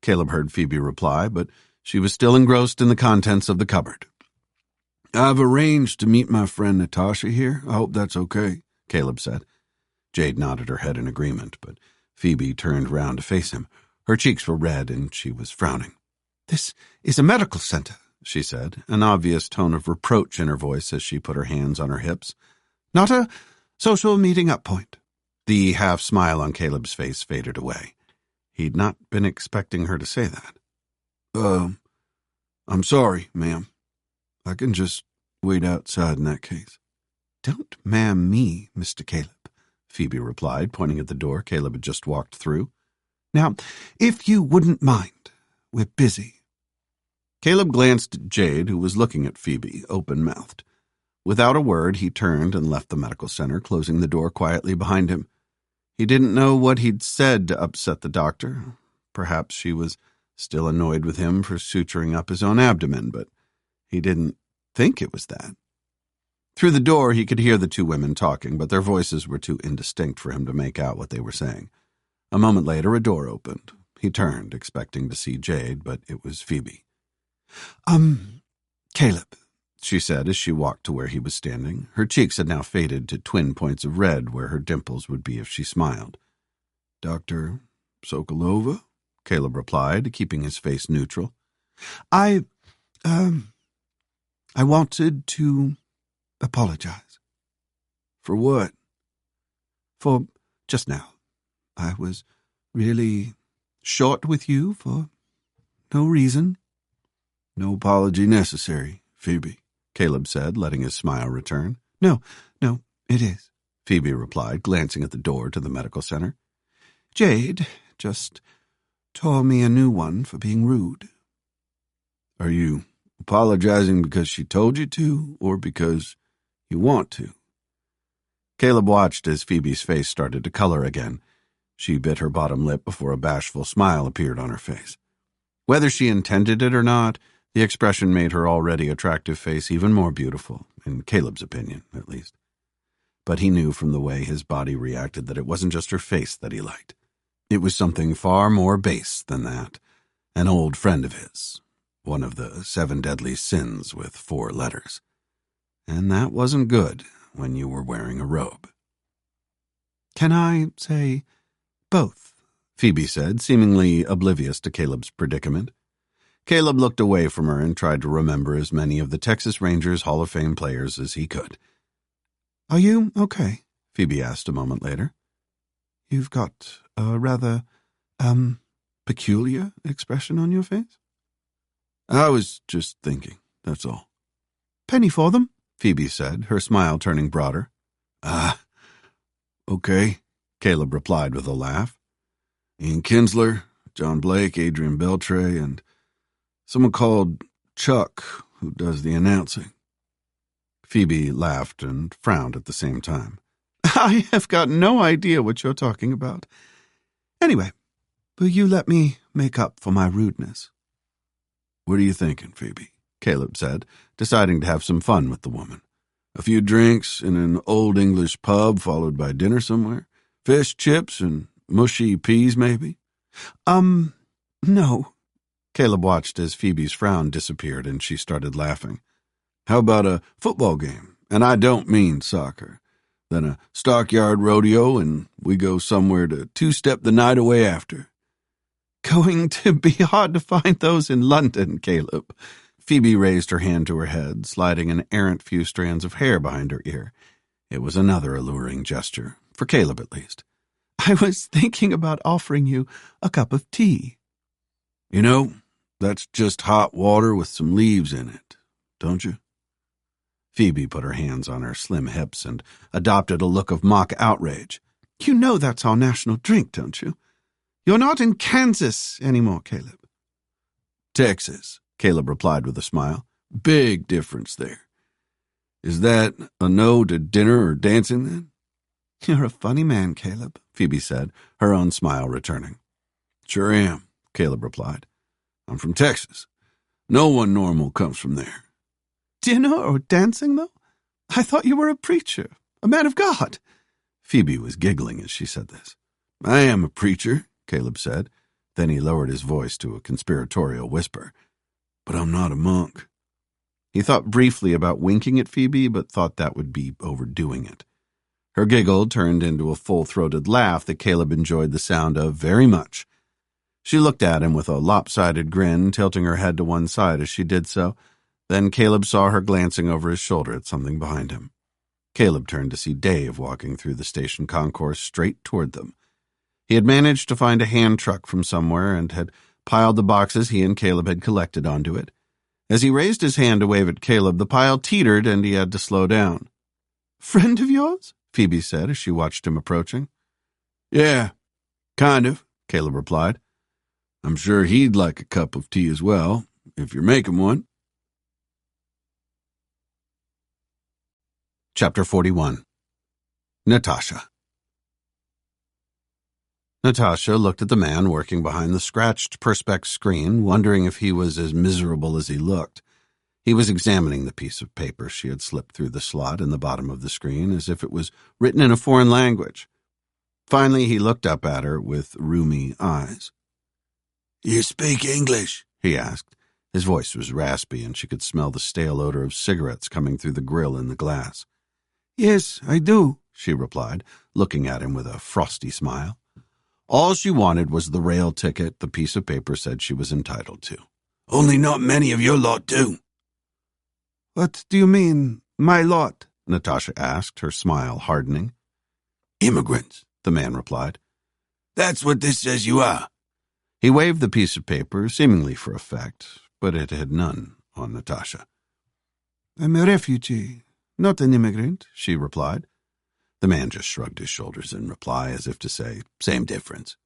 Caleb heard Phoebe reply, but she was still engrossed in the contents of the cupboard. "I've arranged to meet my friend Natasha here. I hope that's okay," Caleb said. Jade nodded her head in agreement, but Phoebe turned round to face him. Her cheeks were red, and she was frowning. "This is a medical center," she said, an obvious tone of reproach in her voice as she put her hands on her hips. "Not a social meeting-up point." The half-smile on Caleb's face faded away. He'd not been expecting her to say that. I'm sorry, ma'am. I can just wait outside in that case." "Don't ma'am me, Mr. Caleb," Phoebe replied, pointing at the door Caleb had just walked through. "Now, if you wouldn't mind, we're busy." Caleb glanced at Jade, who was looking at Phoebe, open-mouthed. Without a word, he turned and left the medical center, closing the door quietly behind him. He didn't know what he'd said to upset the doctor. Perhaps she was still annoyed with him for suturing up his own abdomen, but He didn't think it was that. Through the door, he could hear the two women talking, but their voices were too indistinct for him to make out what they were saying. A moment later, a door opened. He turned, expecting to see Jade, but it was Phoebe. Caleb, she said as she walked to where he was standing. Her cheeks had now faded to twin points of red where her dimples would be if she smiled. Dr. Sokolova? Caleb replied, keeping his face neutral. I wanted to apologize. For what? For just now. I was really short with you for no reason. No apology necessary, Phoebe, Caleb said, letting his smile return. No, it is, Phoebe replied, glancing at the door to the medical center. Jade just tore me a new one for being rude. Are you apologizing because she told you to, or because you want to? Caleb watched as Phoebe's face started to color again. She bit her bottom lip before a bashful smile appeared on her face. Whether she intended it or not, the expression made her already attractive face even more beautiful, in Caleb's opinion, at least. But he knew from the way his body reacted that it wasn't just her face that he liked. It was something far more base than that. An old friend of his. One of the 7 deadly sins with 4 letters. And that wasn't good when you were wearing a robe. Can I say both? Phoebe said, seemingly oblivious to Caleb's predicament. Caleb looked away from her and tried to remember as many of the Texas Rangers Hall of Fame players as he could. Are you okay? Phoebe asked a moment later. You've got a rather, peculiar expression on your face. I was just thinking, that's all. Penny for them, Phoebe said, her smile turning broader. Okay, Caleb replied with a laugh. Ian Kinsler, John Blake, Adrian Beltre, and someone called Chuck, who does the announcing. Phoebe laughed and frowned at the same time. I have got no idea what you're talking about. Anyway, will you let me make up for my rudeness? What are you thinking, Phoebe? Caleb said, deciding to have some fun with the woman. A few drinks in an old English pub followed by dinner somewhere? Fish, chips, and mushy peas, maybe? No. Caleb watched as Phoebe's frown disappeared and she started laughing. How about a football game? And I don't mean soccer. Then a stockyard rodeo and we go somewhere to two-step the night away after. Going to be hard to find those in London, Caleb. Phoebe raised her hand to her head, sliding an errant few strands of hair behind her ear. It was another alluring gesture, for Caleb at least. I was thinking about offering you a cup of tea. You know, that's just hot water with some leaves in it, don't you? Phoebe put her hands on her slim hips and adopted a look of mock outrage. You know that's our national drink, don't you? You're not in Kansas anymore, Caleb. Texas, Caleb replied with a smile. Big difference there. Is that a no to dinner or dancing then? You're a funny man, Caleb, Phoebe said, her own smile returning. Sure am, Caleb replied. I'm from Texas. No one normal comes from there. Dinner or dancing, though? I thought you were a preacher, a man of God. Phoebe was giggling as she said this. I am a preacher, Caleb said. Then he lowered his voice to a conspiratorial whisper. But I'm not a monk. He thought briefly about winking at Phoebe, but thought that would be overdoing it. Her giggle turned into a full-throated laugh that Caleb enjoyed the sound of very much. She looked at him with a lopsided grin, tilting her head to one side as she did so. Then Caleb saw her glancing over his shoulder at something behind him. Caleb turned to see Dave walking through the station concourse straight toward them. He had managed to find a hand truck from somewhere and had piled the boxes he and Caleb had collected onto it. As he raised his hand to wave at Caleb, the pile teetered and he had to slow down. Friend of yours? Phoebe said as she watched him approaching. Yeah, kind of, Caleb replied. I'm sure he'd like a cup of tea as well, if you're making one. Chapter 41. Natasha. Natasha looked at the man working behind the scratched Perspex screen, wondering if he was as miserable as he looked. He was examining the piece of paper she had slipped through the slot in the bottom of the screen as if it was written in a foreign language. Finally, he looked up at her with rheumy eyes. "You speak English?" he asked. His voice was raspy, and she could smell the stale odor of cigarettes coming through the grill in the glass. "Yes, I do," she replied, looking at him with a frosty smile. All she wanted was the rail ticket the piece of paper said she was entitled to. "Only not many of your lot do." "What do you mean, my lot?" Natasha asked, her smile hardening. "Immigrants," the man replied. "That's what this says you are." He waved the piece of paper, seemingly for effect, but it had none on Natasha. "I'm a refugee, not an immigrant," she replied. The man just shrugged his shoulders in reply, as if to say, same difference.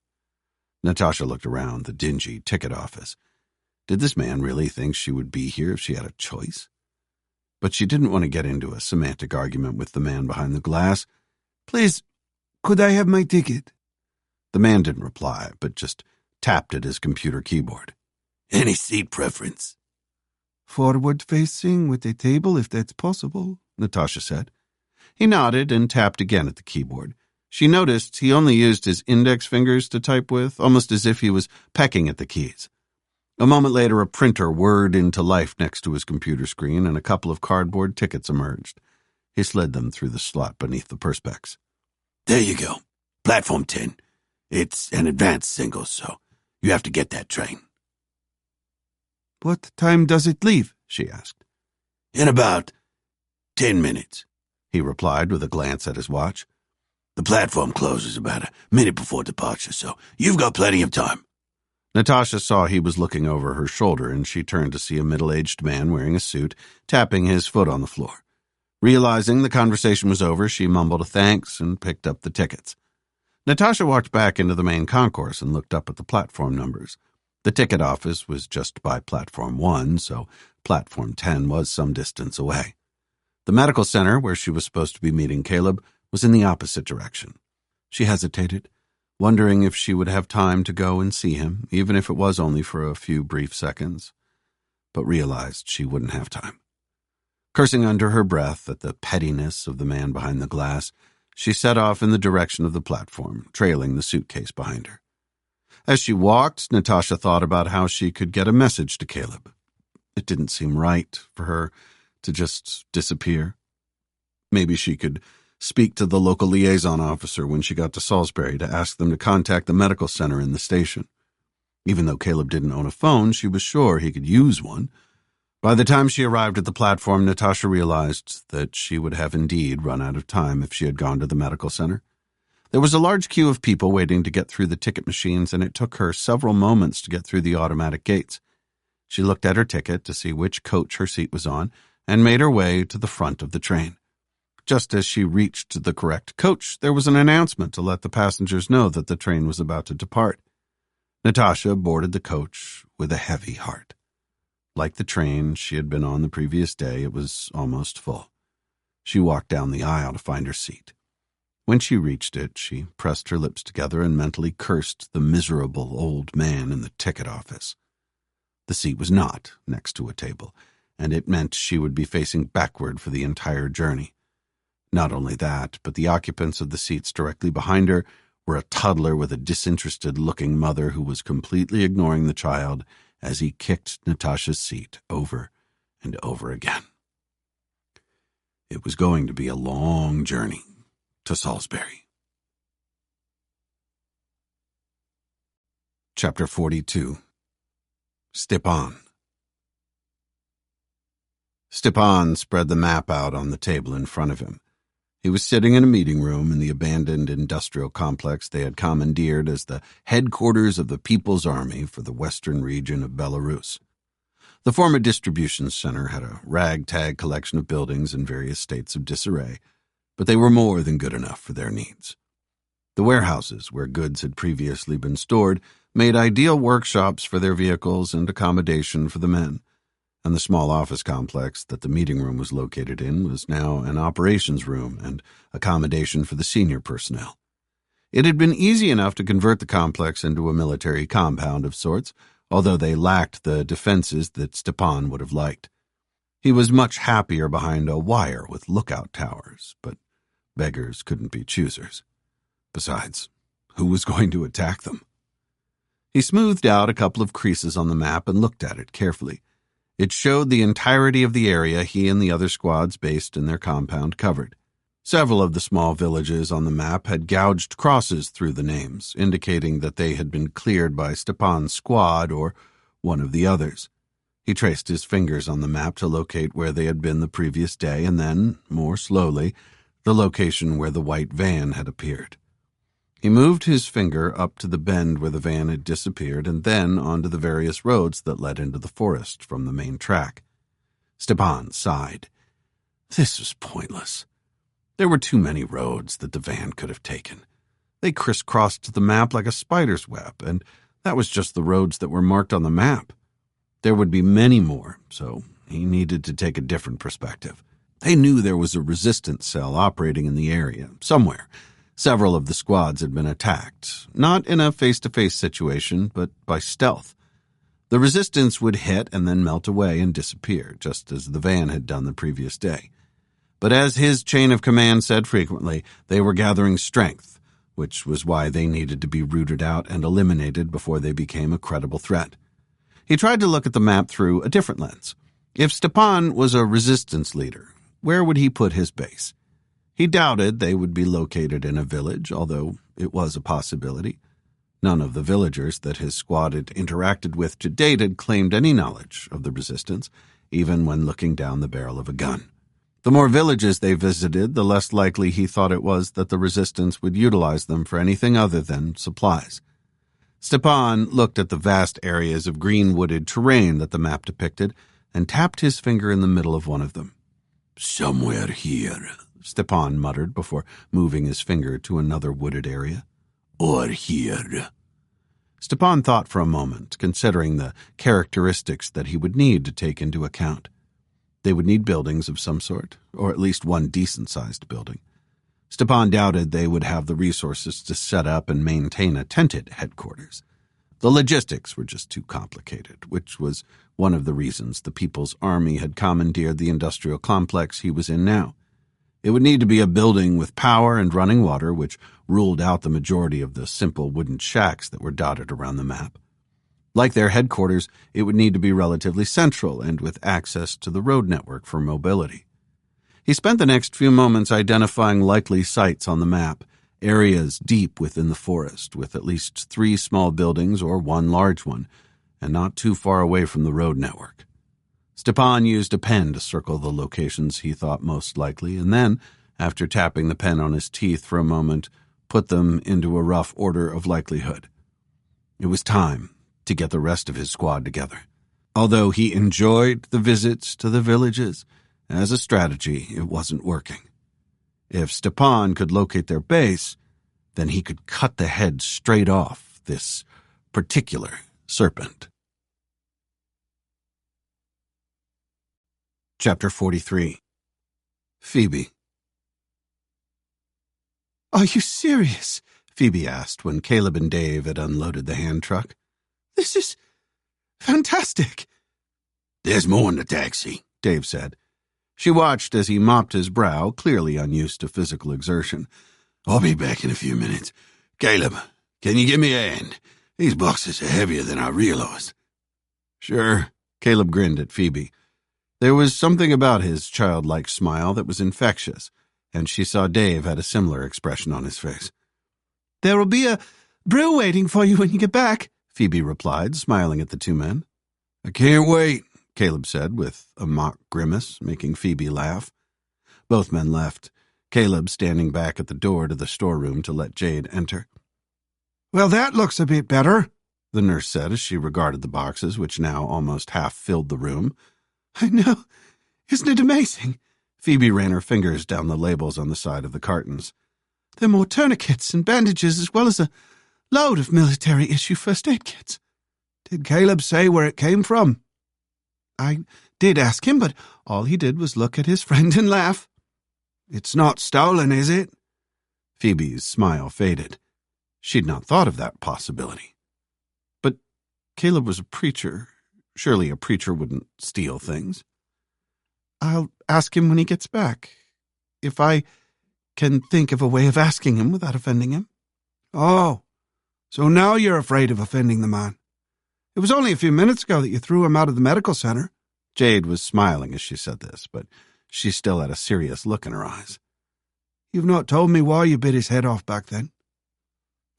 Natasha looked around the dingy ticket office. Did this man really think she would be here if she had a choice? But she didn't want to get into a semantic argument with the man behind the glass. "Please, could I have my ticket?" The man didn't reply, but just tapped at his computer keyboard. "Any seat preference?" "Forward-facing with a table, if that's possible," Natasha said. He nodded and tapped again at the keyboard. She noticed he only used his index fingers to type with, almost as if he was pecking at the keys. A moment later, a printer whirred into life next to his computer screen, and a couple of cardboard tickets emerged. He slid them through the slot beneath the perspex. "There you go. Platform 10. It's an advanced single, so you have to get that train." "What time does it leave?" she asked. "In about 10 minutes, he replied with a glance at his watch. "The platform closes about a minute before departure, so you've got plenty of time." Natasha saw he was looking over her shoulder, and she turned to see a middle-aged man wearing a suit, tapping his foot on the floor. Realizing the conversation was over, she mumbled a thanks and picked up the tickets. Natasha walked back into the main concourse and looked up at the platform numbers. The ticket office was just by Platform 1, so Platform 10 was some distance away. The medical center, where she was supposed to be meeting Caleb, was in the opposite direction. She hesitated, wondering if she would have time to go and see him, even if it was only for a few brief seconds, but realized she wouldn't have time. Cursing under her breath at the pettiness of the man behind the glass, she set off in the direction of the platform, trailing the suitcase behind her. As she walked, Natasha thought about how she could get a message to Caleb. It didn't seem right for her to just disappear. Maybe she could speak to the local liaison officer when she got to Salisbury to ask them to contact the medical center in the station. Even though Caleb didn't own a phone, she was sure he could use one. By the time she arrived at the platform, Natasha realized that she would have indeed run out of time if she had gone to the medical center. There was a large queue of people waiting to get through the ticket machines, and it took her several moments to get through the automatic gates. She looked at her ticket to see which coach her seat was on and made her way to the front of the train. Just as she reached the correct coach, there was an announcement to let the passengers know that the train was about to depart. Natasha boarded the coach with a heavy heart. Like the train she had been on the previous day, it was almost full. She walked down the aisle to find her seat. When she reached it, she pressed her lips together and mentally cursed the miserable old man in the ticket office. The seat was not next to a table, and it meant she would be facing backward for the entire journey. Not only that, but the occupants of the seats directly behind her were a toddler with a disinterested-looking mother who was completely ignoring the child as he kicked Natasha's seat over and over again. It was going to be a long journey to Salisbury. Chapter 42. Stepan. Stepan spread the map out on the table in front of him. He was sitting in a meeting room in the abandoned industrial complex they had commandeered as the headquarters of the People's Army for the western region of Belarus. The former distribution center had a ragtag collection of buildings in various states of disarray, but they were more than good enough for their needs. The warehouses, where goods had previously been stored, made ideal workshops for their vehicles and accommodation for the men, and the small office complex that the meeting room was located in was now an operations room and accommodation for the senior personnel. It had been easy enough to convert the complex into a military compound of sorts, although they lacked the defenses that Stepan would have liked. He was much happier behind a wire with lookout towers, but beggars couldn't be choosers. Besides, who was going to attack them? He smoothed out a couple of creases on the map and looked at it carefully. It showed the entirety of the area he and the other squads based in their compound covered. Several of the small villages on the map had gouged crosses through the names, indicating that they had been cleared by Stepan's squad or one of the others. He traced his fingers on the map to locate where they had been the previous day and then, more slowly, the location where the white van had appeared. He moved his finger up to the bend where the van had disappeared and then onto the various roads that led into the forest from the main track. Stepan sighed. This was pointless. There were too many roads that the van could have taken. They crisscrossed the map like a spider's web, and that was just the roads that were marked on the map. There would be many more, so he needed to take a different perspective. They knew there was a resistance cell operating in the area, somewhere. Several of the squads had been attacked, not in a face-to-face situation, but by stealth. The resistance would hit and then melt away and disappear, just as the van had done the previous day. But as his chain of command said frequently, they were gathering strength, which was why they needed to be rooted out and eliminated before they became a credible threat. He tried to look at the map through a different lens. If Stepan was a resistance leader, where would he put his base? He doubted they would be located in a village, although it was a possibility. None of the villagers that his squad had interacted with to date had claimed any knowledge of the resistance, even when looking down the barrel of a gun. The more villages they visited, the less likely he thought it was that the resistance would utilize them for anything other than supplies. Stepan looked at the vast areas of green-wooded terrain that the map depicted and tapped his finger in the middle of one of them. "Somewhere here," Stepan muttered before moving his finger to another wooded area. "Or here." Stepan thought for a moment, considering the characteristics that he would need to take into account. They would need buildings of some sort, or at least one decent-sized building. Stepan doubted they would have the resources to set up and maintain a tented headquarters. The logistics were just too complicated, which was one of the reasons the People's Army had commandeered the industrial complex he was in now. It would need to be a building with power and running water, which ruled out the majority of the simple wooden shacks that were dotted around the map. Like their headquarters, it would need to be relatively central and with access to the road network for mobility. He spent the next few moments identifying likely sites on the map, areas deep within the forest, with at least 3 small buildings or 1 large one, and not too far away from the road network. Stepan used a pen to circle the locations he thought most likely, and then, after tapping the pen on his teeth for a moment, put them into a rough order of likelihood. It was time to get the rest of his squad together. Although he enjoyed the visits to the villages, as a strategy, it wasn't working. If Stepan could locate their base, then he could cut the head straight off this particular serpent. Chapter 43. Phoebe. "Are you serious?" Phoebe asked when Caleb and Dave had unloaded the hand truck. "This is fantastic." "There's more in the taxi," Dave said. She watched as he mopped his brow, clearly unused to physical exertion. "I'll be back in a few minutes. Caleb, can you give me a hand? These boxes are heavier than I realized." "Sure." Caleb grinned at Phoebe. There was something about his childlike smile that was infectious, and she saw Dave had a similar expression on his face. "There will be a brew waiting for you when you get back," Phoebe replied, smiling at the 2 men. "I can't wait," Caleb said, with a mock grimace, making Phoebe laugh. Both men left, Caleb standing back at the door to the storeroom to let Jade enter. "Well, that looks a bit better," the nurse said as she regarded the boxes, which now almost half filled the room. "I know. Isn't it amazing?" Phoebe ran her fingers down the labels on the side of the cartons. "There are more tourniquets and bandages, as well as a load of military-issue first aid kits." "Did Caleb say where it came from?" "I did ask him, but all he did was look at his friend and laugh." "It's not stolen, is it?" Phoebe's smile faded. She'd not thought of that possibility. But Caleb was a preacher. Surely a preacher wouldn't steal things. I'll ask him when he gets back. If I can think of a way of asking him without offending him. Oh, so now you're afraid of offending the man. It was only a few minutes ago that you threw him out of the medical center. Jade was smiling as she said this, but she still had a serious look in her eyes. You've not told me why you bit his head off back then.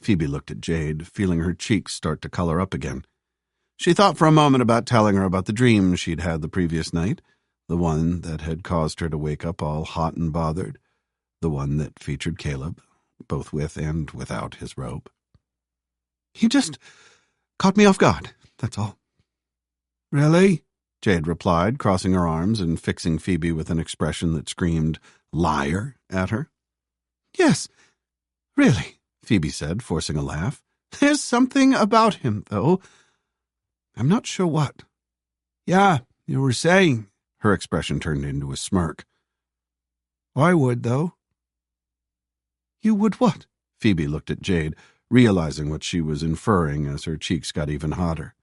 Phoebe looked at Jade, feeling her cheeks start to color up again. She thought for a moment about telling her about the dream she'd had the previous night, the one that had caused her to wake up all hot and bothered, the one that featured Caleb, both with and without his robe. You just caught me off guard, that's all. Really? Jade replied, crossing her arms and fixing Phoebe with an expression that screamed liar at her. Yes, really, Phoebe said, forcing a laugh. There's something about him, though. I'm not sure what. Yeah, you were saying. Her expression turned into a smirk. I would, though. You would what? Phoebe looked at Jade, realizing what she was inferring as her cheeks got even hotter.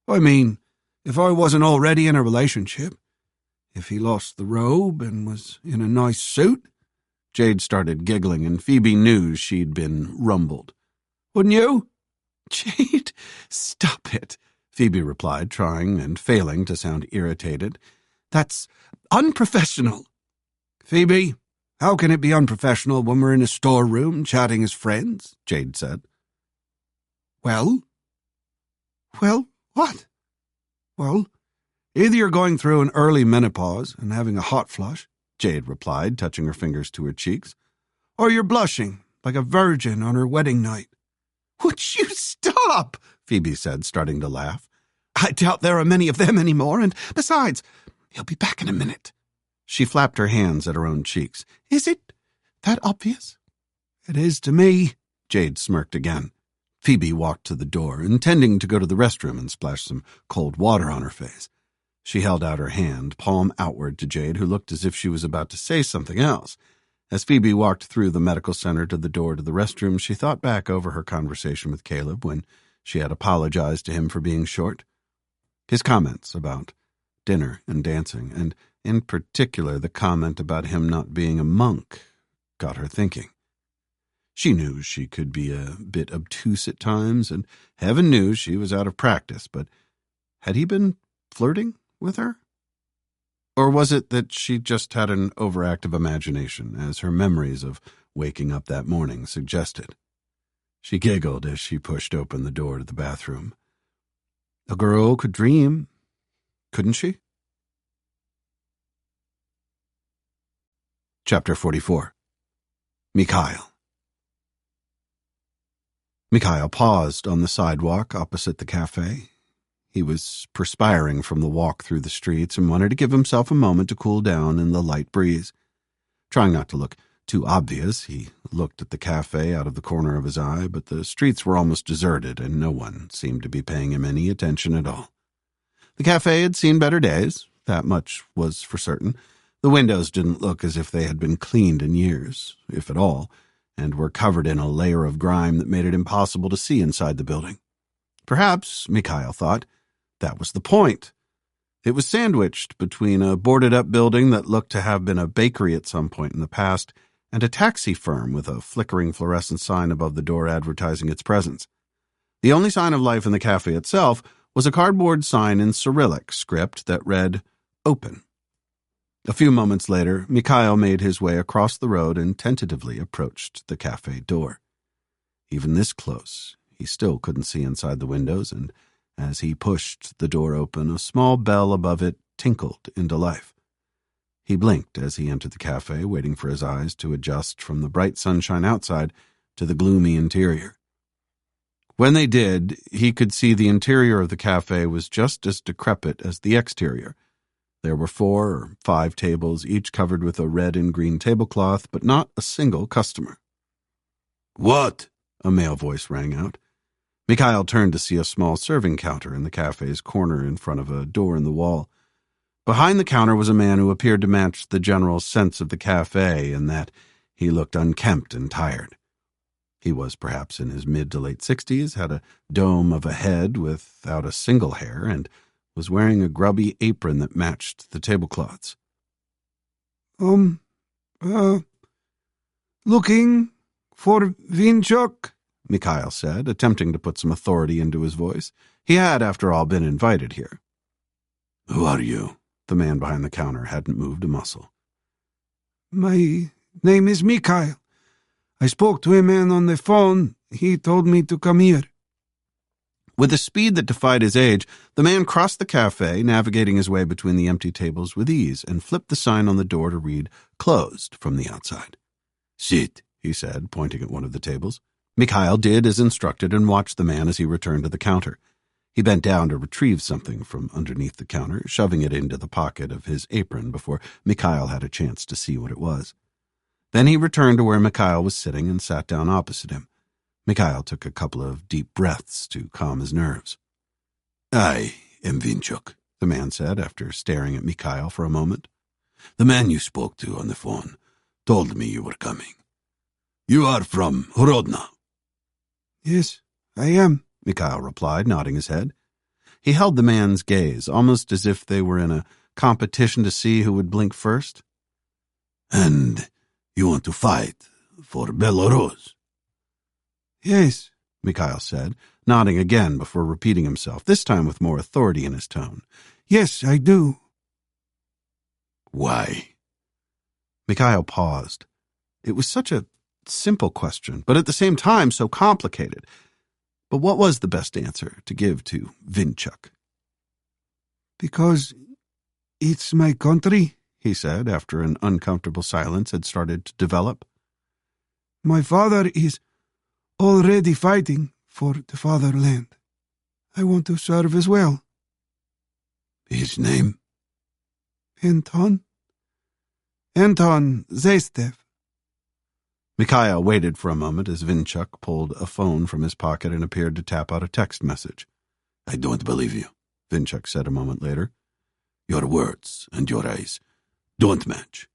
I mean, if I wasn't already in a relationship, if he lost the robe and was in a nice suit. Jade started giggling, and Phoebe knew she'd been rumbled. Wouldn't you? Jade, stop it, Phoebe replied, trying and failing to sound irritated. That's unprofessional. Phoebe, how can it be unprofessional when we're in a storeroom chatting as friends? Jade said. Well? Well, what? Well, either you're going through an early menopause and having a hot flush, Jade replied, touching her fingers to her cheeks, or you're blushing like a virgin on her wedding night. Would you stop? Phoebe said, starting to laugh. I doubt there are many of them anymore, and besides, he'll be back in a minute. She flapped her hands at her own cheeks. Is it that obvious? It is to me. Jade smirked again. Phoebe walked to the door, intending to go to the restroom and splash some cold water on her face. She held out her hand, palm outward, to Jade, who looked as if she was about to say something else. As Phoebe walked through the medical center to the door to the restroom, she thought back over her conversation with Caleb when she had apologized to him for being short. His comments about dinner and dancing, and in particular the comment about him not being a monk, got her thinking. She knew she could be a bit obtuse at times, and heaven knew she was out of practice, but had he been flirting with her? Or was it that she just had an overactive imagination, as her memories of waking up that morning suggested? She giggled as she pushed open the door to the bathroom. A girl could dream, couldn't she? Chapter 44. Mikhail. Mikhail paused on the sidewalk opposite the cafe. He was perspiring from the walk through the streets and wanted to give himself a moment to cool down in the light breeze. Trying not to look too obvious, he looked at the cafe out of the corner of his eye, but the streets were almost deserted and no one seemed to be paying him any attention at all. The cafe had seen better days, that much was for certain. The windows didn't look as if they had been cleaned in years, if at all, and were covered in a layer of grime that made it impossible to see inside the building. Perhaps, Mikhail thought, that was the point. It was sandwiched between a boarded-up building that looked to have been a bakery at some point in the past and a taxi firm with a flickering fluorescent sign above the door advertising its presence. The only sign of life in the cafe itself was a cardboard sign in Cyrillic script that read, "Open." A few moments later, Mikhail made his way across the road and tentatively approached the cafe door. Even this close, he still couldn't see inside the windows, and as he pushed the door open, a small bell above it tinkled into life. He blinked as he entered the cafe, waiting for his eyes to adjust from the bright sunshine outside to the gloomy interior. When they did, he could see the interior of the cafe was just as decrepit as the exterior. There were 4 or 5 tables, each covered with a red and green tablecloth, but not a single customer. "What?" a male voice rang out. Mikhail turned to see a small serving counter in the cafe's corner in front of a door in the wall. Behind the counter was a man who appeared to match the general sense of the cafe in that he looked unkempt and tired. He was perhaps in his mid to late 60s, had a dome of a head without a single hair, and was wearing a grubby apron that matched the tablecloths. Um, uh, looking for Vinchuk? Mikhail said, attempting to put some authority into his voice. He had, after all, been invited here. Who are you? The man behind the counter hadn't moved a muscle. My name is Mikhail. I spoke to a man on the phone. He told me to come here. With a speed that defied his age, the man crossed the cafe, navigating his way between the empty tables with ease, and flipped the sign on the door to read "Closed" from the outside. Sit, he said, pointing at one of the tables. Mikhail did as instructed and watched the man as he returned to the counter. He bent down to retrieve something from underneath the counter, shoving it into the pocket of his apron before Mikhail had a chance to see what it was. Then he returned to where Mikhail was sitting and sat down opposite him. Mikhail took a couple of deep breaths to calm his nerves. I am Vinchuk, the man said after staring at Mikhail for a moment. The man you spoke to on the phone told me you were coming. You are from Hrodna. Yes, I am, Mikhail replied, nodding his head. He held the man's gaze, almost as if they were in a competition to see who would blink first. And you want to fight for Belarus? Yes, Mikhail said, nodding again before repeating himself, this time with more authority in his tone. Yes, I do. Why? Mikhail paused. It was such a simple question, but at the same time so complicated. But what was the best answer to give to Vinchuk? Because it's my country, he said after an uncomfortable silence had started to develop. My father is already fighting for the fatherland. I want to serve as well. His name? Anton Zastev. Mikhail waited for a moment as Vinchuk pulled a phone from his pocket and appeared to tap out a text message. I don't believe you, Vinchuk said a moment later. Your words and your eyes don't match.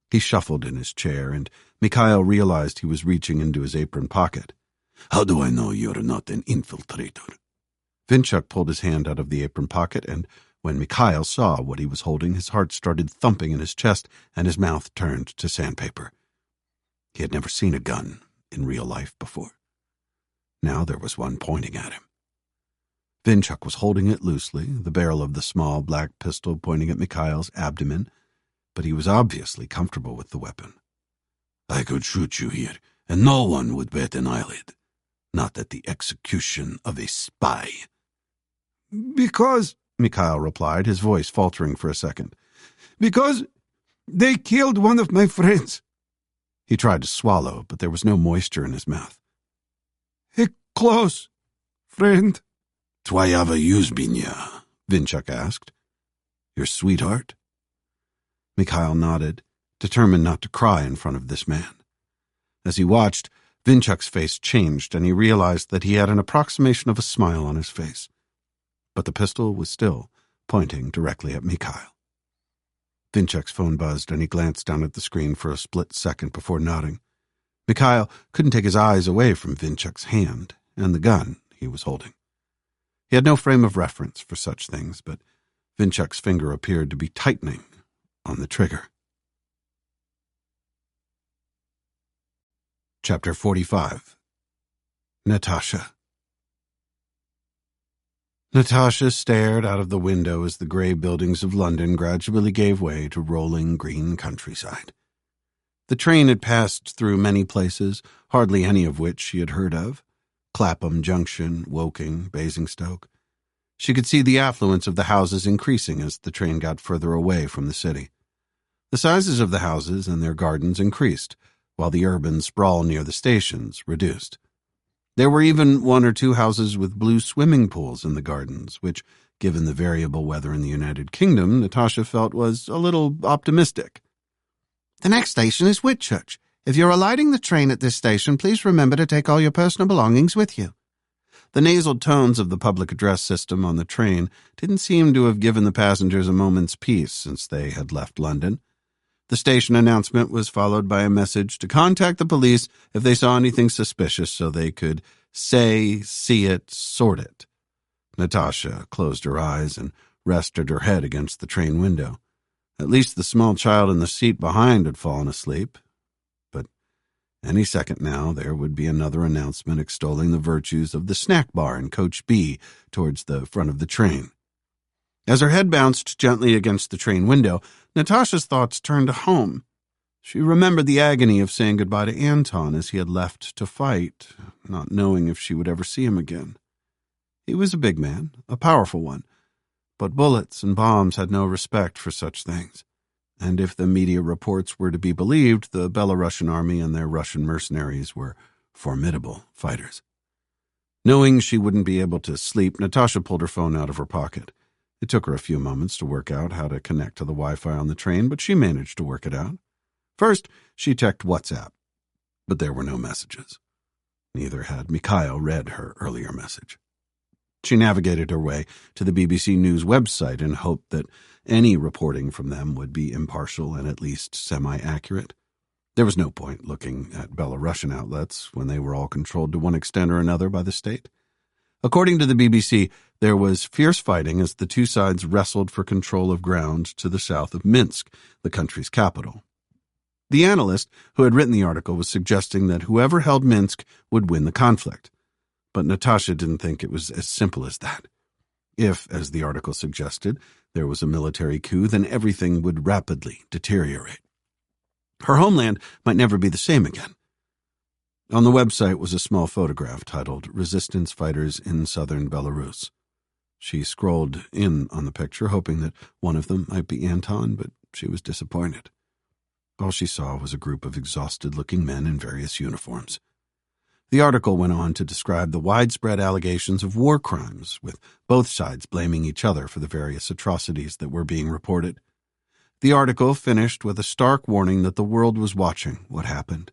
He shuffled in his chair, and Mikhail realized he was reaching into his apron pocket. How do I know you're not an infiltrator? Vinchuk pulled his hand out of the apron pocket, and when Mikhail saw what he was holding, his heart started thumping in his chest, and his mouth turned to sandpaper. He had never seen a gun in real life before. Now there was one pointing at him. Vinchuk was holding it loosely, the barrel of the small black pistol pointing at Mikhail's abdomen, but he was obviously comfortable with the weapon. I could shoot you here, and no one would bat an eyelid. Not at the execution of a spy. Because, Mikhail replied, his voice faltering for a second. Because they killed one of my friends. He tried to swallow, but there was no moisture in his mouth. A close friend. Twayava Yuzbinya, Vinchuk asked. Your sweetheart? Mikhail nodded, determined not to cry in front of this man. As he watched, Vinchuk's face changed, and he realized that he had an approximation of a smile on his face. But the pistol was still pointing directly at Mikhail. Vinchuk's phone buzzed, and he glanced down at the screen for a split second before nodding. Mikhail couldn't take his eyes away from Vinchuk's hand and the gun he was holding. He had no frame of reference for such things, but Vinchuk's finger appeared to be tightening on the trigger. Chapter 45. Natasha. Natasha stared out of the window as the gray buildings of London gradually gave way to rolling green countryside. The train had passed through many places, hardly any of which she had heard of. Clapham Junction, Woking, Basingstoke. She could see the affluence of the houses increasing as the train got further away from the city. The sizes of the houses and their gardens increased, while the urban sprawl near the stations reduced. There were even one or two houses with blue swimming pools in the gardens, which, given the variable weather in the United Kingdom, Natasha felt was a little optimistic. "The next station is Whitchurch. If you're alighting the train at this station, please remember to take all your personal belongings with you." The nasal tones of the public address system on the train didn't seem to have given the passengers a moment's peace since they had left London. The station announcement was followed by a message to contact the police if they saw anything suspicious so they could see it, sort it. Natasha closed her eyes and rested her head against the train window. At least the small child in the seat behind had fallen asleep. But any second now there would be another announcement extolling the virtues of the snack bar in Coach B towards the front of the train. As her head bounced gently against the train window, Natasha's thoughts turned to home. She remembered the agony of saying goodbye to Anton as he had left to fight, not knowing if she would ever see him again. He was a big man, a powerful one, but bullets and bombs had no respect for such things. And if the media reports were to be believed, the Belarusian army and their Russian mercenaries were formidable fighters. Knowing she wouldn't be able to sleep, Natasha pulled her phone out of her pocket. It took her a few moments to work out how to connect to the Wi-Fi on the train, but she managed to work it out. First, she checked WhatsApp, but there were no messages. Neither had Mikhail read her earlier message. She navigated her way to the BBC News website in hope that any reporting from them would be impartial and at least semi-accurate. There was no point looking at Belarusian outlets when they were all controlled to one extent or another by the state. According to the BBC, there was fierce fighting as the two sides wrestled for control of ground to the south of Minsk, the country's capital. The analyst who had written the article was suggesting that whoever held Minsk would win the conflict. But Natasha didn't think it was as simple as that. If, as the article suggested, there was a military coup, then everything would rapidly deteriorate. Her homeland might never be the same again. On the website was a small photograph titled Resistance Fighters in Southern Belarus. She scrolled in on the picture, hoping that one of them might be Anton, but she was disappointed. All she saw was a group of exhausted-looking men in various uniforms. The article went on to describe the widespread allegations of war crimes, with both sides blaming each other for the various atrocities that were being reported. The article finished with a stark warning that the world was watching what happened.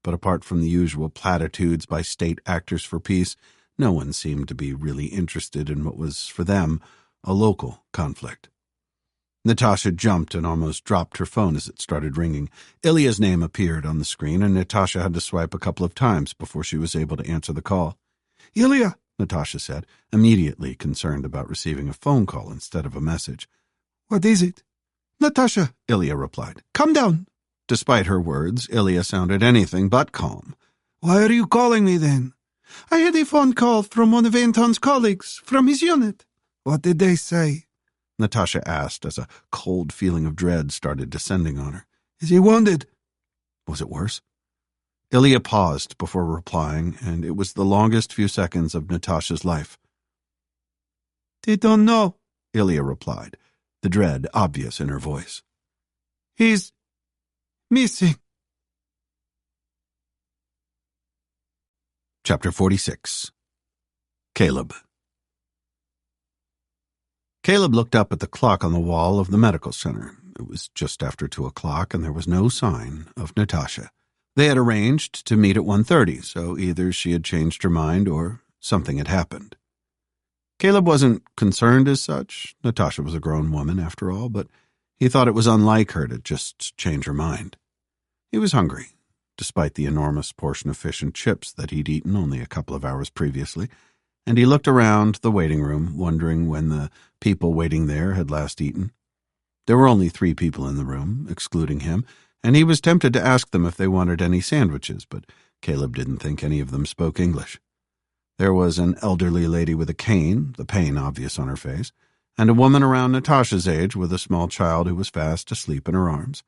But apart from the usual platitudes by state actors for peace, no one seemed to be really interested in what was, for them, a local conflict. Natasha jumped and almost dropped her phone as it started ringing. Ilya's name appeared on the screen, and Natasha had to swipe a couple of times before she was able to answer the call. "Ilya," Natasha said, immediately concerned about receiving a phone call instead of a message. "What is it?" "Natasha," Ilya replied. "Calm down." Despite her words, Ilya sounded anything but calm. "Why are you calling me then?" "I had a phone call from one of Anton's colleagues, from his unit." "What did they say?" Natasha asked as a cold feeling of dread started descending on her. "Is he wounded?" Was it worse? Ilya paused before replying, and it was the longest few seconds of Natasha's life. "They don't know," Ilya replied, the dread obvious in her voice. "He's missing." Chapter 46. Caleb. Caleb looked up at the clock on the wall of the medical center. It was just after 2:00, and there was no sign of Natasha. They had arranged to meet at 1:30, so either she had changed her mind or something had happened. Caleb wasn't concerned as such. Natasha was a grown woman, after all, but he thought it was unlike her to just change her mind. He was hungry, despite the enormous portion of fish and chips that he'd eaten only a couple of hours previously, and he looked around the waiting room, wondering when the people waiting there had last eaten. There were only 3 people in the room, excluding him, and he was tempted to ask them if they wanted any sandwiches, but Caleb didn't think any of them spoke English. There was an elderly lady with a cane, the pain obvious on her face, and a woman around Natasha's age with a small child who was fast asleep in her arms.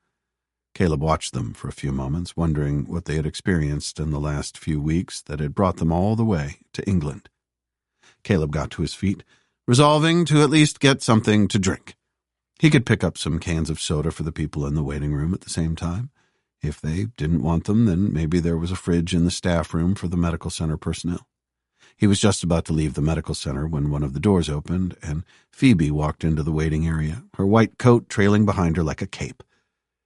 Caleb watched them for a few moments, wondering what they had experienced in the last few weeks that had brought them all the way to England. Caleb got to his feet, resolving to at least get something to drink. He could pick up some cans of soda for the people in the waiting room at the same time. If they didn't want them, then maybe there was a fridge in the staff room for the medical center personnel. He was just about to leave the medical center when one of the doors opened, and Phoebe walked into the waiting area, her white coat trailing behind her like a cape.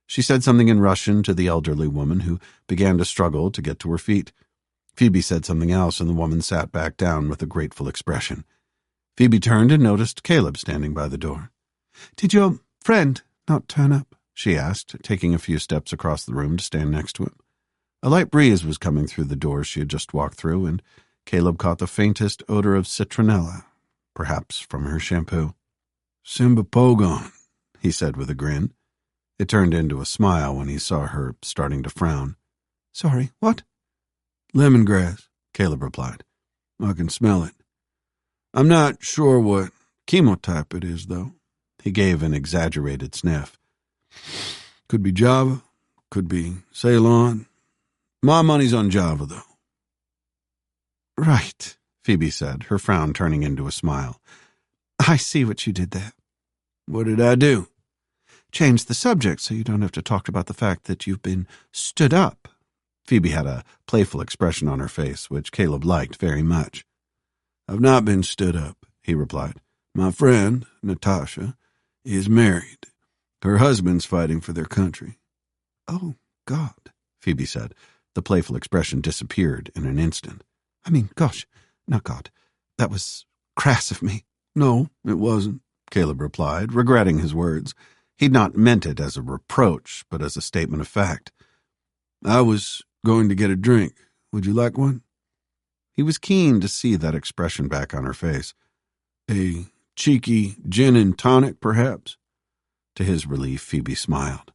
She said something in Russian to the elderly woman, who began to struggle to get to her feet. Phoebe said something else, and the woman sat back down with a grateful expression. Phoebe turned and noticed Caleb standing by the door. "Did your friend not turn up?" she asked, taking a few steps across the room to stand next to him. A light breeze was coming through the door she had just walked through, and Caleb caught the faintest odor of citronella, perhaps from her shampoo. "Simba Pogon," he said with a grin. It turned into a smile when he saw her starting to frown. Sorry, what? Lemongrass, Caleb replied. I can smell it. I'm not sure what chemotype it is, though. He gave an exaggerated sniff. Could be Java, could be Ceylon. My money's on Java, though. Right, Phoebe said, her frown turning into a smile. I see what you did there. What did I do? Change the subject so you don't have to talk about the fact that you've been stood up. Phoebe had a playful expression on her face, which Caleb liked very much. I've not been stood up, he replied. My friend, Natasha, is married. Her husband's fighting for their country. Oh, God, Phoebe said. The playful expression disappeared in an instant. I mean, gosh, not God. That was crass of me. No, it wasn't, Caleb replied, regretting his words. He'd not meant it as a reproach, but as a statement of fact. I was going to get a drink. Would you like one? He was keen to see that expression back on her face. A cheeky gin and tonic, perhaps? To his relief, Phoebe smiled.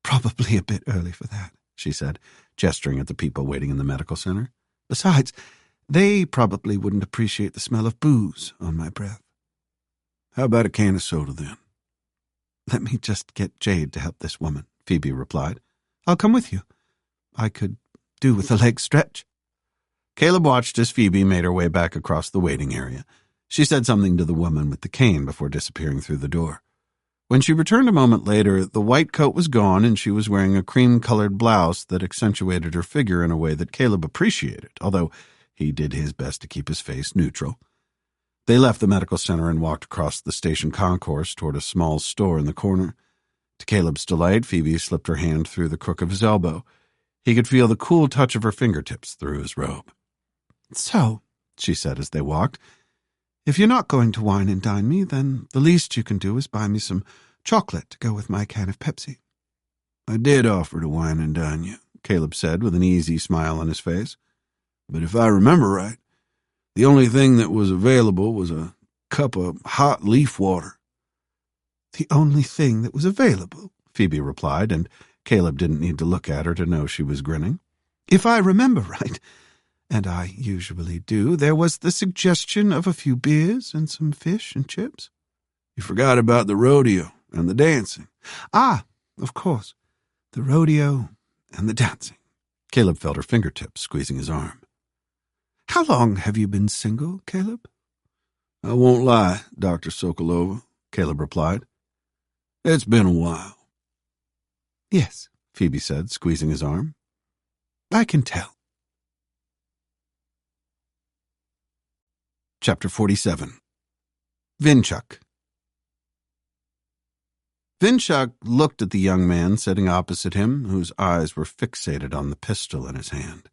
Probably a bit early for that, she said, gesturing at the people waiting in the medical center. Besides, they probably wouldn't appreciate the smell of booze on my breath. How about a can of soda, then? Let me just get Jade to help this woman, Phoebe replied. I'll come with you. I could do with a leg stretch. Caleb watched as Phoebe made her way back across the waiting area. She said something to the woman with the cane before disappearing through the door. When she returned a moment later, the white coat was gone and she was wearing a cream-colored blouse that accentuated her figure in a way that Caleb appreciated, although he did his best to keep his face neutral. They left the medical center and walked across the station concourse toward a small store in the corner. To Caleb's delight, Phoebe slipped her hand through the crook of his elbow. He could feel the cool touch of her fingertips through his robe. So, she said as they walked, if you're not going to wine and dine me, then the least you can do is buy me some chocolate to go with my can of Pepsi. I did offer to wine and dine you, Caleb said with an easy smile on his face. But if I remember right, the only thing that was available was a cup of hot leaf water. The only thing that was available, Phoebe replied, and Caleb didn't need to look at her to know she was grinning. If I remember right, and I usually do, there was the suggestion of a few beers and some fish and chips. You forgot about the rodeo and the dancing. Ah, of course, the rodeo and the dancing. Caleb felt her fingertips squeezing his arm. How long have you been single, Caleb? I won't lie, Dr. Sokolova, Caleb replied. It's been a while. Yes, Phoebe said, squeezing his arm. I can tell. Chapter 47. Vinchuk. Vinchuk looked at the young man sitting opposite him, whose eyes were fixated on the pistol in his hand.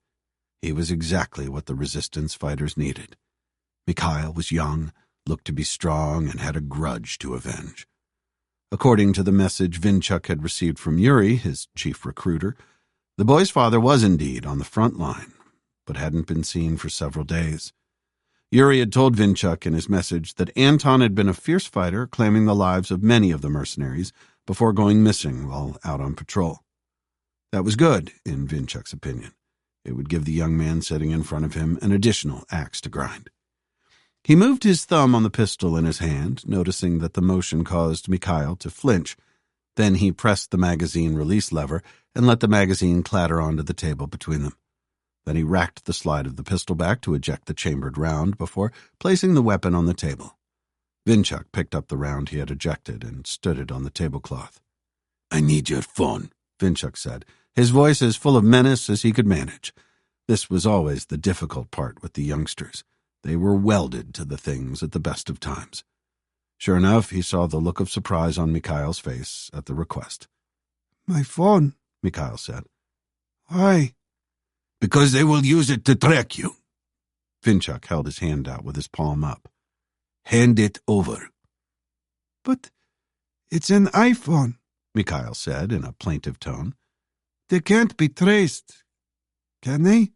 He was exactly what the resistance fighters needed. Mikhail was young, looked to be strong, and had a grudge to avenge. According to the message Vinchuk had received from Yuri, his chief recruiter, the boy's father was indeed on the front line, but hadn't been seen for several days. Yuri had told Vinchuk in his message that Anton had been a fierce fighter, claiming the lives of many of the mercenaries before going missing while out on patrol. That was good, in Vinchuk's opinion. It would give the young man sitting in front of him an additional axe to grind. He moved his thumb on the pistol in his hand, noticing that the motion caused Mikhail to flinch. Then he pressed the magazine release lever and let the magazine clatter onto the table between them. Then he racked the slide of the pistol back to eject the chambered round before placing the weapon on the table. Vinchuk picked up the round he had ejected and stood it on the tablecloth. I need your phone, Vinchuk said, his voice as full of menace as he could manage. This was always the difficult part with the youngsters. They were welded to the things at the best of times. Sure enough, he saw the look of surprise on Mikhail's face at the request. My phone, Mikhail said. Why? Because they will use it to track you. Vinchuk held his hand out with his palm up. Hand it over. But it's an iPhone, Mikhail said in a plaintive tone. They can't be traced, can they?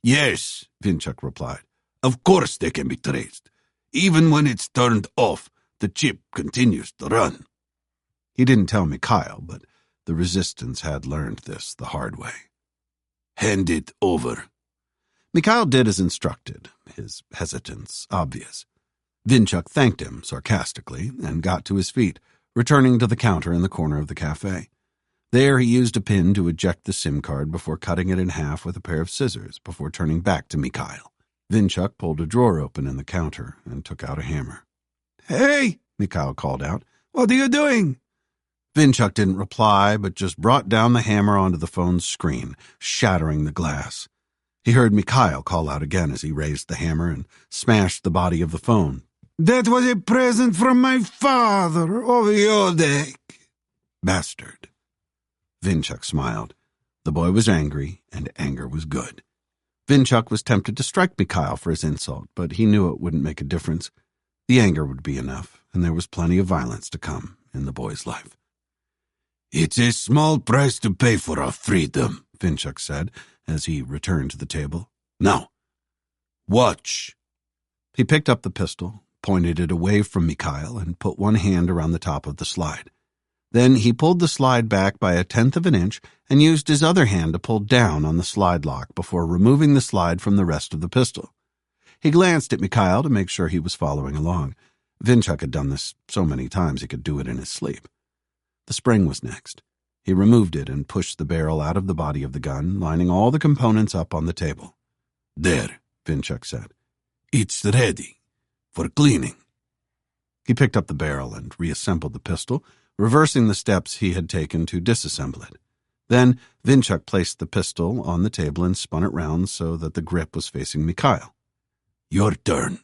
Yes, Vinchuk replied. Of course they can be traced. Even when it's turned off, the chip continues to run. He didn't tell Mikhail, but the resistance had learned this the hard way. Hand it over. Mikhail did as instructed, his hesitance obvious. Vinchuk thanked him sarcastically and got to his feet, returning to the counter in the corner of the cafe. There he used a pin to eject the SIM card before cutting it in half with a pair of scissors before turning back to Mikhail. Vinchuk pulled a drawer open in the counter and took out a hammer. "Hey!" Mikhail called out. "What are you doing?" Vinchuk didn't reply, but just brought down the hammer onto the phone's screen, shattering the glass. He heard Mikhail call out again as he raised the hammer and smashed the body of the phone. "That was a present from my father over your deck." Bastard. Vinchuk smiled. The boy was angry, and anger was good. Vinchuk was tempted to strike Mikhail for his insult, but he knew it wouldn't make a difference. The anger would be enough, and there was plenty of violence to come in the boy's life. "It's a small price to pay for our freedom," Vinchuk said as he returned to the table. "Now, watch." He picked up the pistol, pointed it away from Mikhail, and put one hand around the top of the slide. Then he pulled the slide back by 1/10 of an inch and used his other hand to pull down on the slide lock before removing the slide from the rest of the pistol. He glanced at Mikhail to make sure he was following along. Vinchuk had done this so many times he could do it in his sleep. The spring was next. He removed it and pushed the barrel out of the body of the gun, lining all the components up on the table. "There," Vinchuk said. "It's ready for cleaning." He picked up the barrel and reassembled the pistol, reversing the steps he had taken to disassemble it. Then Vinchuk placed the pistol on the table and spun it round so that the grip was facing Mikhail. "Your turn."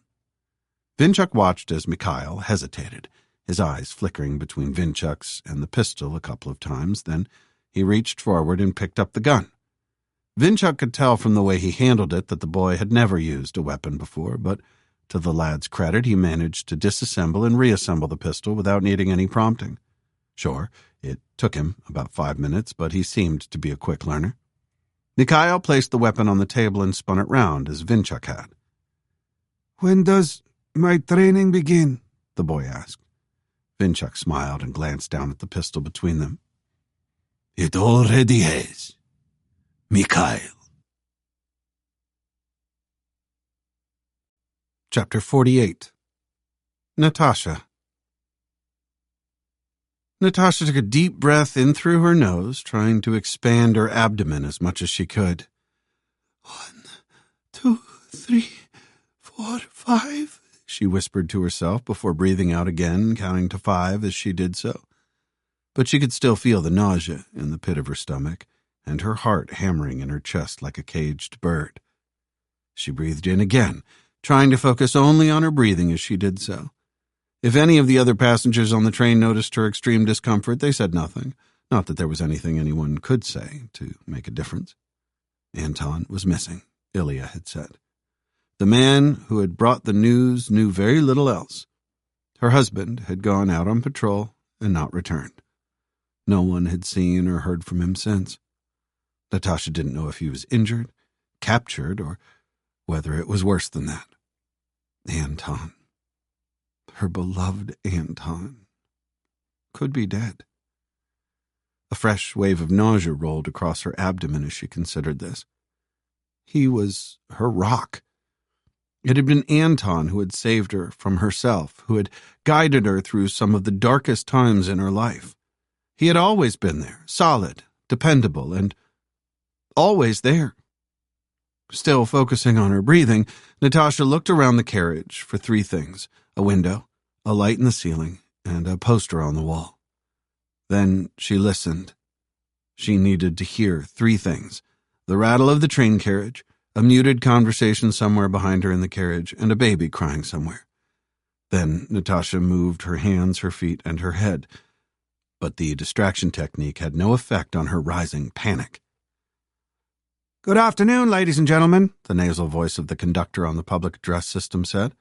Vinchuk watched as Mikhail hesitated, his eyes flickering between Vinchuk's and the pistol a couple of times. Then he reached forward and picked up the gun. Vinchuk could tell from the way he handled it that the boy had never used a weapon before, but to the lad's credit, he managed to disassemble and reassemble the pistol without needing any prompting. Sure, it took him about 5 minutes, but he seemed to be a quick learner. Mikhail placed the weapon on the table and spun it round as Vinchuk had. "When does my training begin?" the boy asked. Vinchuk smiled and glanced down at the pistol between them. "It already has, Mikhail." Chapter 48. Natasha. Natasha took a deep breath in through her nose, trying to expand her abdomen as much as she could. 1, 2, 3, 4, 5, she whispered to herself before breathing out again, counting to 5 as she did so. But she could still feel the nausea in the pit of her stomach and her heart hammering in her chest like a caged bird. She breathed in again, trying to focus only on her breathing as she did so. If any of the other passengers on the train noticed her extreme discomfort, they said nothing. Not that there was anything anyone could say to make a difference. Anton was missing, Ilya had said. The man who had brought the news knew very little else. Her husband had gone out on patrol and not returned. No one had seen or heard from him since. Natasha didn't know if he was injured, captured, or whether it was worse than that. Anton. Her beloved Anton. Could be dead. A fresh wave of nausea rolled across her abdomen as she considered this. He was her rock. It had been Anton who had saved her from herself, who had guided her through some of the darkest times in her life. He had always been there, solid, dependable, and always there. Still focusing on her breathing, Natasha looked around the carriage for 3 things: a window, a light in the ceiling, and a poster on the wall. Then she listened. She needed to hear 3 things: the rattle of the train carriage, a muted conversation somewhere behind her in the carriage, and a baby crying somewhere. Then Natasha moved her hands, her feet, and her head. But the distraction technique had no effect on her rising panic. "Good afternoon, ladies and gentlemen," the nasal voice of the conductor on the public address system said.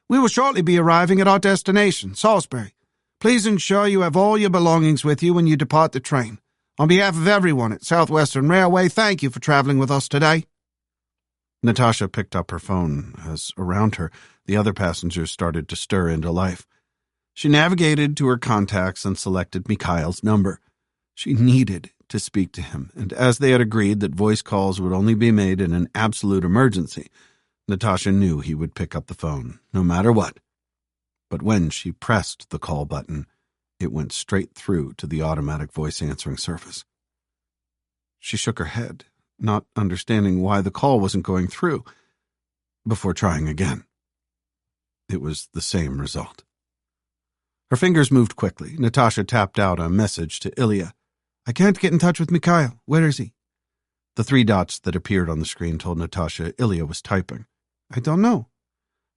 "We will shortly be arriving at our destination, Salisbury. Please ensure you have all your belongings with you when you depart the train. On behalf of everyone at Southwestern Railway, thank you for traveling with us today." Natasha picked up her phone as, around her, the other passengers started to stir into life. She navigated to her contacts and selected Mikhail's number. She needed to speak to him, and as they had agreed that voice calls would only be made in an absolute emergency, Natasha knew he would pick up the phone, no matter what. But when she pressed the call button, it went straight through to the automatic voice answering service. She shook her head, not understanding why the call wasn't going through, before trying again. It was the same result. Her fingers moved quickly. Natasha tapped out a message to Ilya. "I can't get in touch with Mikhail. Where is he?" The 3 dots that appeared on the screen told Natasha Ilya was typing. "I don't know."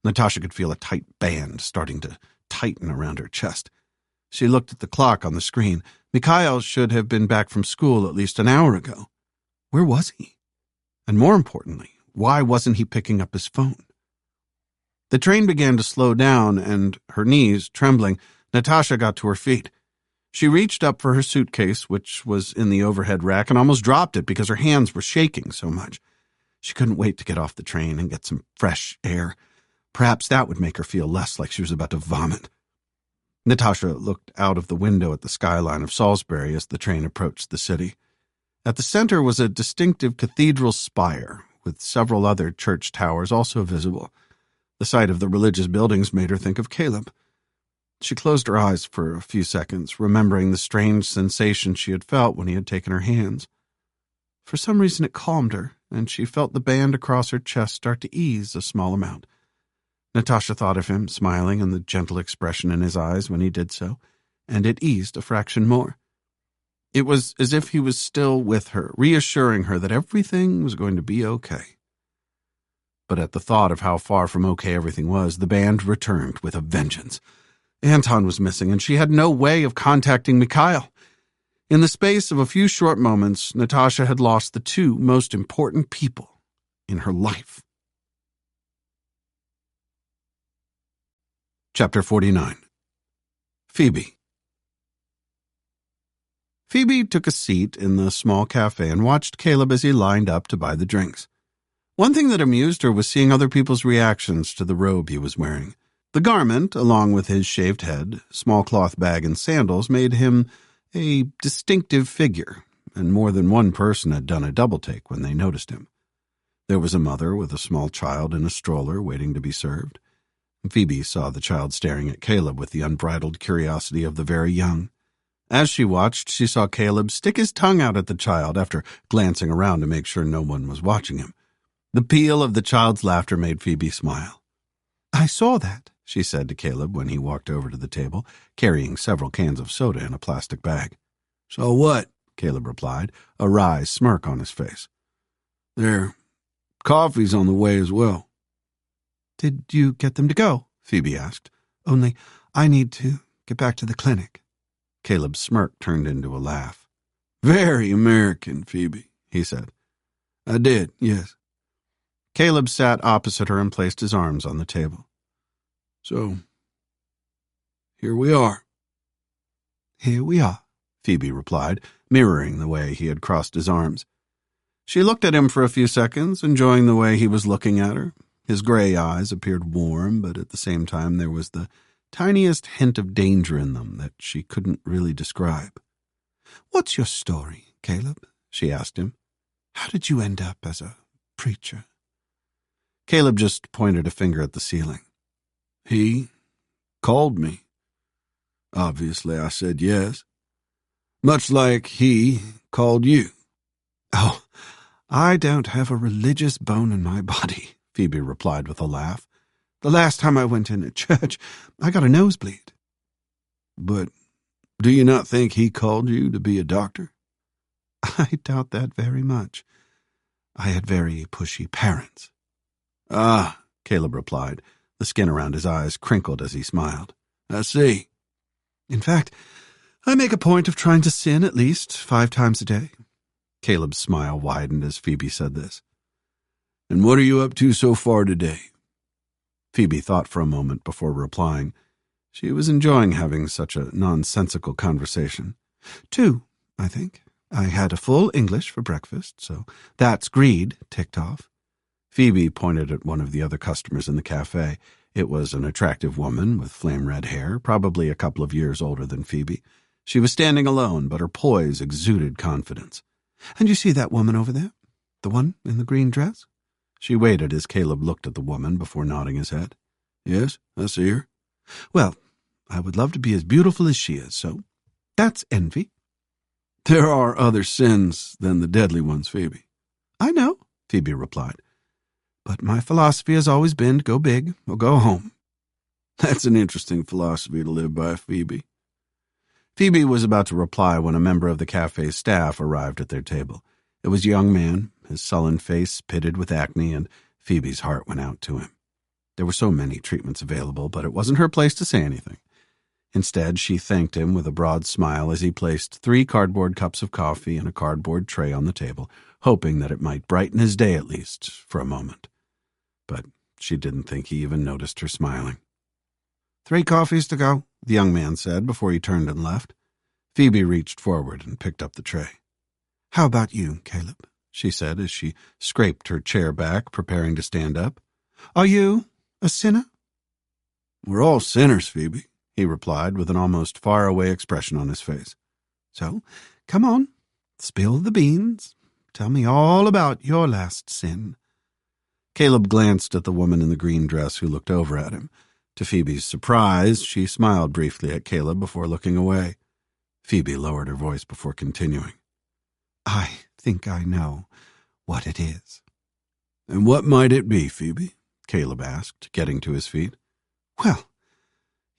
Natasha could feel a tight band starting to tighten around her chest. She looked at the clock on the screen. Mikhail should have been back from school at least an hour ago. Where was he? And more importantly, why wasn't he picking up his phone? The train began to slow down, and, her knees trembling, Natasha got to her feet. She reached up for her suitcase, which was in the overhead rack, and almost dropped it because her hands were shaking so much. She couldn't wait to get off the train and get some fresh air. Perhaps that would make her feel less like she was about to vomit. Natasha looked out of the window at the skyline of Salisbury as the train approached the city. At the center was a distinctive cathedral spire, with several other church towers also visible. The sight of the religious buildings made her think of Caleb. She closed her eyes for a few seconds, remembering the strange sensation she had felt when he had taken her hands. For some reason it calmed her, and she felt the band across her chest start to ease a small amount. Natasha thought of him, smiling, and the gentle expression in his eyes when he did so, and it eased a fraction more. It was as if he was still with her, reassuring her that everything was going to be okay. But at the thought of how far from okay everything was, the band returned with a vengeance. Anton was missing, and she had no way of contacting Mikhail. In the space of a few short moments, Natasha had lost the 2 most important people in her life. Chapter 49. Phoebe. Phoebe took a seat in the small cafe and watched Caleb as he lined up to buy the drinks. One thing that amused her was seeing other people's reactions to the robe he was wearing. The garment, along with his shaved head, small cloth bag, and sandals, made him a distinctive figure, and more than one person had done a double-take when they noticed him. There was a mother with a small child in a stroller waiting to be served. Phoebe saw the child staring at Caleb with the unbridled curiosity of the very young. As she watched, she saw Caleb stick his tongue out at the child after glancing around to make sure no one was watching him. The peal of the child's laughter made Phoebe smile. "I saw that," she said to Caleb when he walked over to the table, carrying several cans of soda in a plastic bag. "So what?" Caleb replied, a wry smirk on his face. "Coffee's on the way as well." "Did you get them to go?" Phoebe asked. "Only I need to get back to the clinic." Caleb's smirk turned into a laugh. "Very American, Phoebe," he said. "I did, yes." Caleb sat opposite her and placed his arms on the table. "So, here we are." "Here we are," Phoebe replied, mirroring the way he had crossed his arms. She looked at him for a few seconds, enjoying the way he was looking at her. His gray eyes appeared warm, but at the same time there was the tiniest hint of danger in them that she couldn't really describe. "What's your story, Caleb?" she asked him. "How did you end up as a preacher?" Caleb just pointed a finger at the ceiling. "He called me. Obviously, I said yes. Much like he called you." "Oh, I don't have a religious bone in my body," Phoebe replied with a laugh. "The last time I went in a church, I got a nosebleed." "But do you not think he called you to be a doctor?" "I doubt that very much. I had very pushy parents." "Ah," Caleb replied. The skin around his eyes crinkled as he smiled. "I see." "In fact, I make a point of trying to sin at least 5 times a day." Caleb's smile widened as Phoebe said this. "And what are you up to so far today?" Phoebe thought for a moment before replying. She was enjoying having such a nonsensical conversation. 2, I think. I had a full English for breakfast, so that's greed ticked off." Phoebe pointed at one of the other customers in the cafe. It was an attractive woman with flame-red hair, probably a couple of years older than Phoebe. She was standing alone, but her poise exuded confidence. "And you see that woman over there? The one in the green dress?" She waited as Caleb looked at the woman before nodding his head. "Yes, I see her." "Well, I would love to be as beautiful as she is, so that's envy." "There are other sins than the deadly ones, Phoebe." "I know," Phoebe replied. "But my philosophy has always been to go big or go home." "That's an interesting philosophy to live by, Phoebe." Phoebe was about to reply when a member of the cafe's staff arrived at their table. It was a young man, his sullen face pitted with acne, and Phoebe's heart went out to him. There were so many treatments available, but it wasn't her place to say anything. Instead, she thanked him with a broad smile as he placed 3 cardboard cups of coffee and a cardboard tray on the table, hoping that it might brighten his day at least for a moment. But she didn't think he even noticed her smiling. 3 coffees to go, the young man said before he turned and left. Phoebe reached forward and picked up the tray. "How about you, Caleb?" she said as she scraped her chair back, preparing to stand up. "Are you a sinner?" "We're all sinners, Phoebe," he replied with an almost faraway expression on his face. "So, come on, spill the beans. Tell me all about your last sin." Caleb glanced at the woman in the green dress who looked over at him. To Phoebe's surprise, she smiled briefly at Caleb before looking away. Phoebe lowered her voice before continuing. "I think I know what it is." "And what might it be, Phoebe?" Caleb asked, getting to his feet. "Well,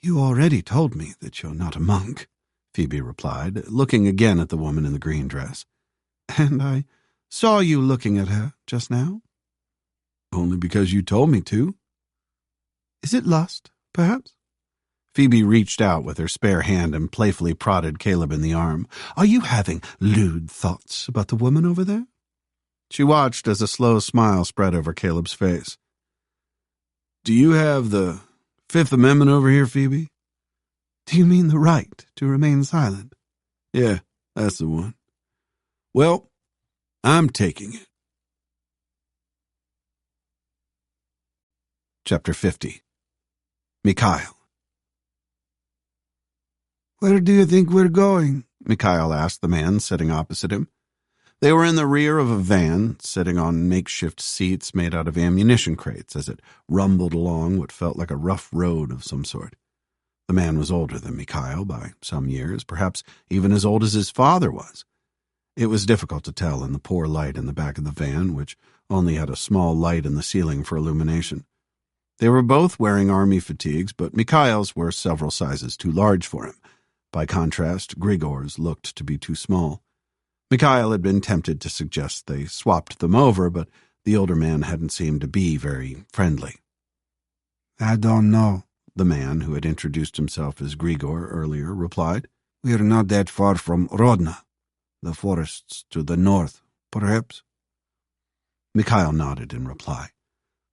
you already told me that you're not a monk," Phoebe replied, looking again at the woman in the green dress. "And I saw you looking at her just now." "Only because you told me to." "Is it lust, perhaps?" Phoebe reached out with her spare hand and playfully prodded Caleb in the arm. "Are you having lewd thoughts about the woman over there?" She watched as a slow smile spread over Caleb's face. "Do you have the Fifth Amendment over here, Phoebe?" "Do you mean the right to remain silent?" "Yeah, that's the one." "Well, I'm taking it." Chapter 50. Mikhail. "Where do you think we're going?" Mikhail asked the man sitting opposite him. They were in the rear of a van, sitting on makeshift seats made out of ammunition crates as it rumbled along what felt like a rough road of some sort. The man was older than Mikhail by some years, perhaps even as old as his father was. It was difficult to tell in the poor light in the back of the van, which only had a small light in the ceiling for illumination. They were both wearing army fatigues, but Mikhail's were several sizes too large for him. By contrast, Grigor's looked to be too small. Mikhail had been tempted to suggest they swapped them over, but the older man hadn't seemed to be very friendly. "I don't know," the man who had introduced himself as Grigor earlier replied. "We're not that far from Rodna. The forests to the north, perhaps." Mikhail nodded in reply.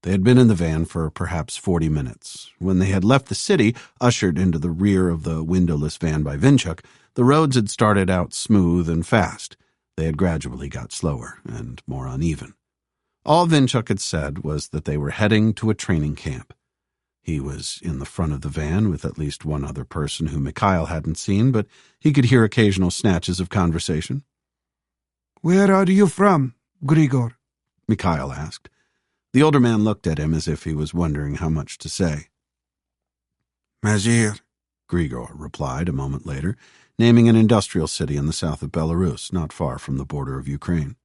They had been in the van for perhaps 40 minutes. When they had left the city, ushered into the rear of the windowless van by Vinchuk, the roads had started out smooth and fast. They had gradually got slower and more uneven. All Vinchuk had said was that they were heading to a training camp. He was in the front of the van with at least one other person whom Mikhail hadn't seen, but he could hear occasional snatches of conversation. "Where are you from, Grigor?" Mikhail asked. The older man looked at him as if he was wondering how much to say. "Mazir," Grigor replied a moment later, naming an industrial city in the south of Belarus, not far from the border of Ukraine.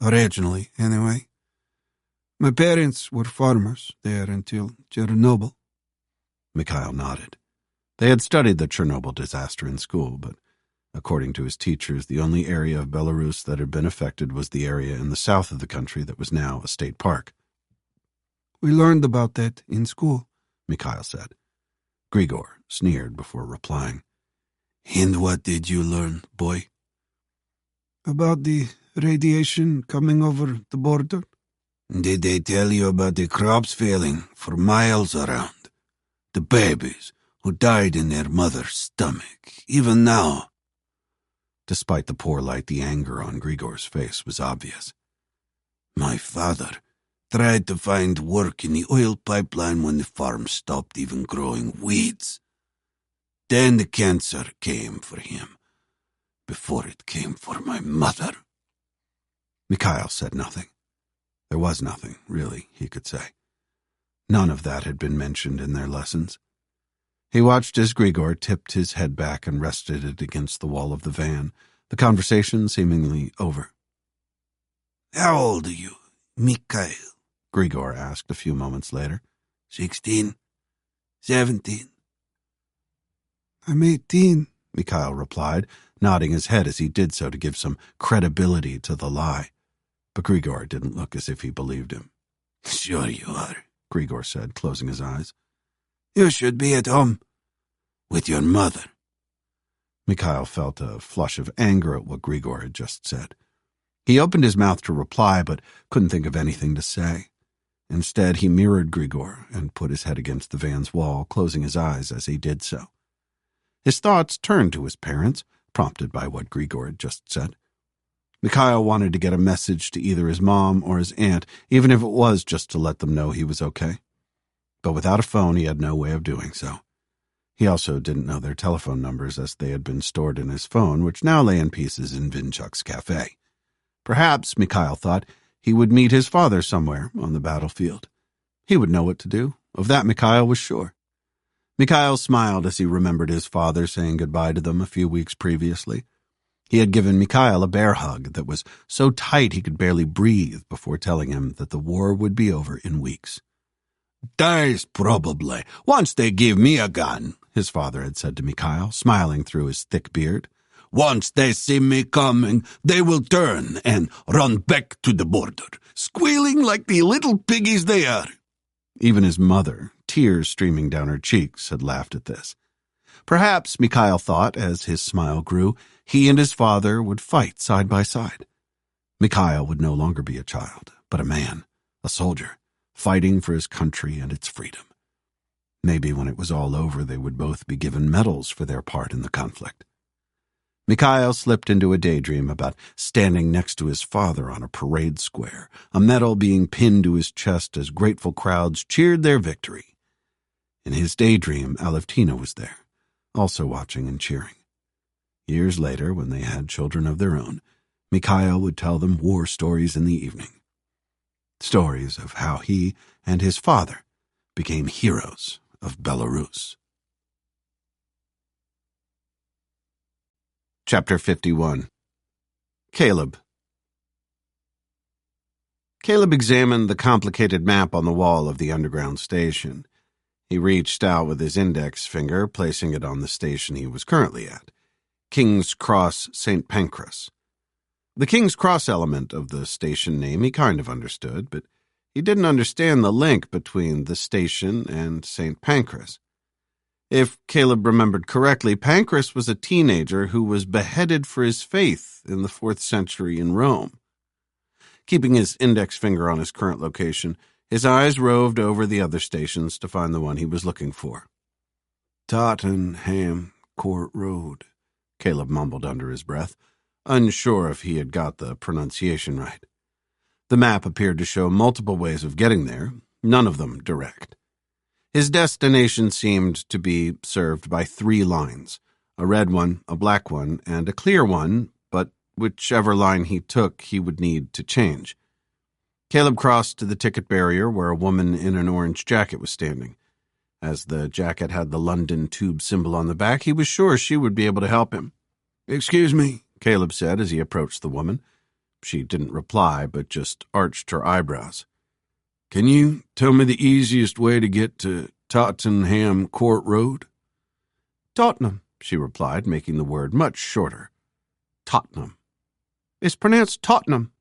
"Originally, anyway. My parents were farmers there until Chernobyl." Mikhail nodded. They had studied the Chernobyl disaster in school, but according to his teachers, the only area of Belarus that had been affected was the area in the south of the country that was now a state park. "We learned about that in school," Mikhail said. Grigor sneered before replying. "And what did you learn, boy?" "About the radiation coming over the border." "Did they tell you about the crops failing for miles around? The babies who died in their mother's stomach, even now?" Despite the poor light, the anger on Grigor's face was obvious. "My father tried to find work in the oil pipeline when the farm stopped even growing weeds. Then the cancer came for him, before it came for my mother." Mikhail said nothing. There was nothing, really, he could say. None of that had been mentioned in their lessons. He watched as Grigor tipped his head back and rested it against the wall of the van, the conversation seemingly over. "How old are you, Mikhail?" Grigor asked a few moments later. 16? 17? "I'm 18, Mikhail replied, nodding his head as he did so to give some credibility to the lie. But Grigor didn't look as if he believed him. "Sure you are," Grigor said, closing his eyes. "You should be at home with your mother." Mikhail felt a flush of anger at what Grigor had just said. He opened his mouth to reply, but couldn't think of anything to say. Instead, he mirrored Grigor and put his head against the van's wall, closing his eyes as he did so. His thoughts turned to his parents, prompted by what Grigor had just said. Mikhail wanted to get a message to either his mom or his aunt, even if it was just to let them know he was okay. But without a phone, he had no way of doing so. He also didn't know their telephone numbers, as they had been stored in his phone, which now lay in pieces in Vinchuk's cafe. Perhaps, Mikhail thought, he would meet his father somewhere on the battlefield. He would know what to do. Of that Mikhail was sure. Mikhail smiled as he remembered his father saying goodbye to them a few weeks previously. He had given Mikhail a bear hug that was so tight he could barely breathe before telling him that the war would be over in weeks. "Days, probably, once they give me a gun," his father had said to Mikhail, smiling through his thick beard. "Once they see me coming, they will turn and run back to the border, squealing like the little piggies they are." Even his mother, tears streaming down her cheeks, had laughed at this. Perhaps, Mikhail thought, as his smile grew, he and his father would fight side by side. Mikhail would no longer be a child, but a man, a soldier, fighting for his country and its freedom. Maybe when it was all over, they would both be given medals for their part in the conflict. Mikhail slipped into a daydream about standing next to his father on a parade square, a medal being pinned to his chest as grateful crowds cheered their victory. In his daydream, Alevtina was there, also watching and cheering. Years later, when they had children of their own, Mikhail would tell them war stories in the evening. Stories of how he and his father became heroes of Belarus. Chapter 51. Caleb. Caleb examined the complicated map on the wall of the underground station. He reached out with his index finger, placing it on the station he was currently at, King's Cross, St. Pancras. The King's Cross element of the station name he kind of understood, but he didn't understand the link between the station and St. Pancras. If Caleb remembered correctly, Pancras was a teenager who was beheaded for his faith in the 4th century in Rome. Keeping his index finger on his current location, his eyes roved over the other stations to find the one he was looking for. Tottenham Court Road, Caleb mumbled under his breath, unsure if he had got the pronunciation right. The map appeared to show multiple ways of getting there, none of them direct. His destination seemed to be served by 3 lines, a red one, a black one, and a clear one, but whichever line he took, he would need to change. Caleb crossed to the ticket barrier where a woman in an orange jacket was standing. As the jacket had the London Tube symbol on the back, he was sure she would be able to help him. "Excuse me," Caleb said as he approached the woman. She didn't reply, but just arched her eyebrows. "Can you tell me the easiest way to get to Tottenham Court Road?" "Tottenham," she replied, making the word much shorter. Tottenham. It's pronounced Tottenham.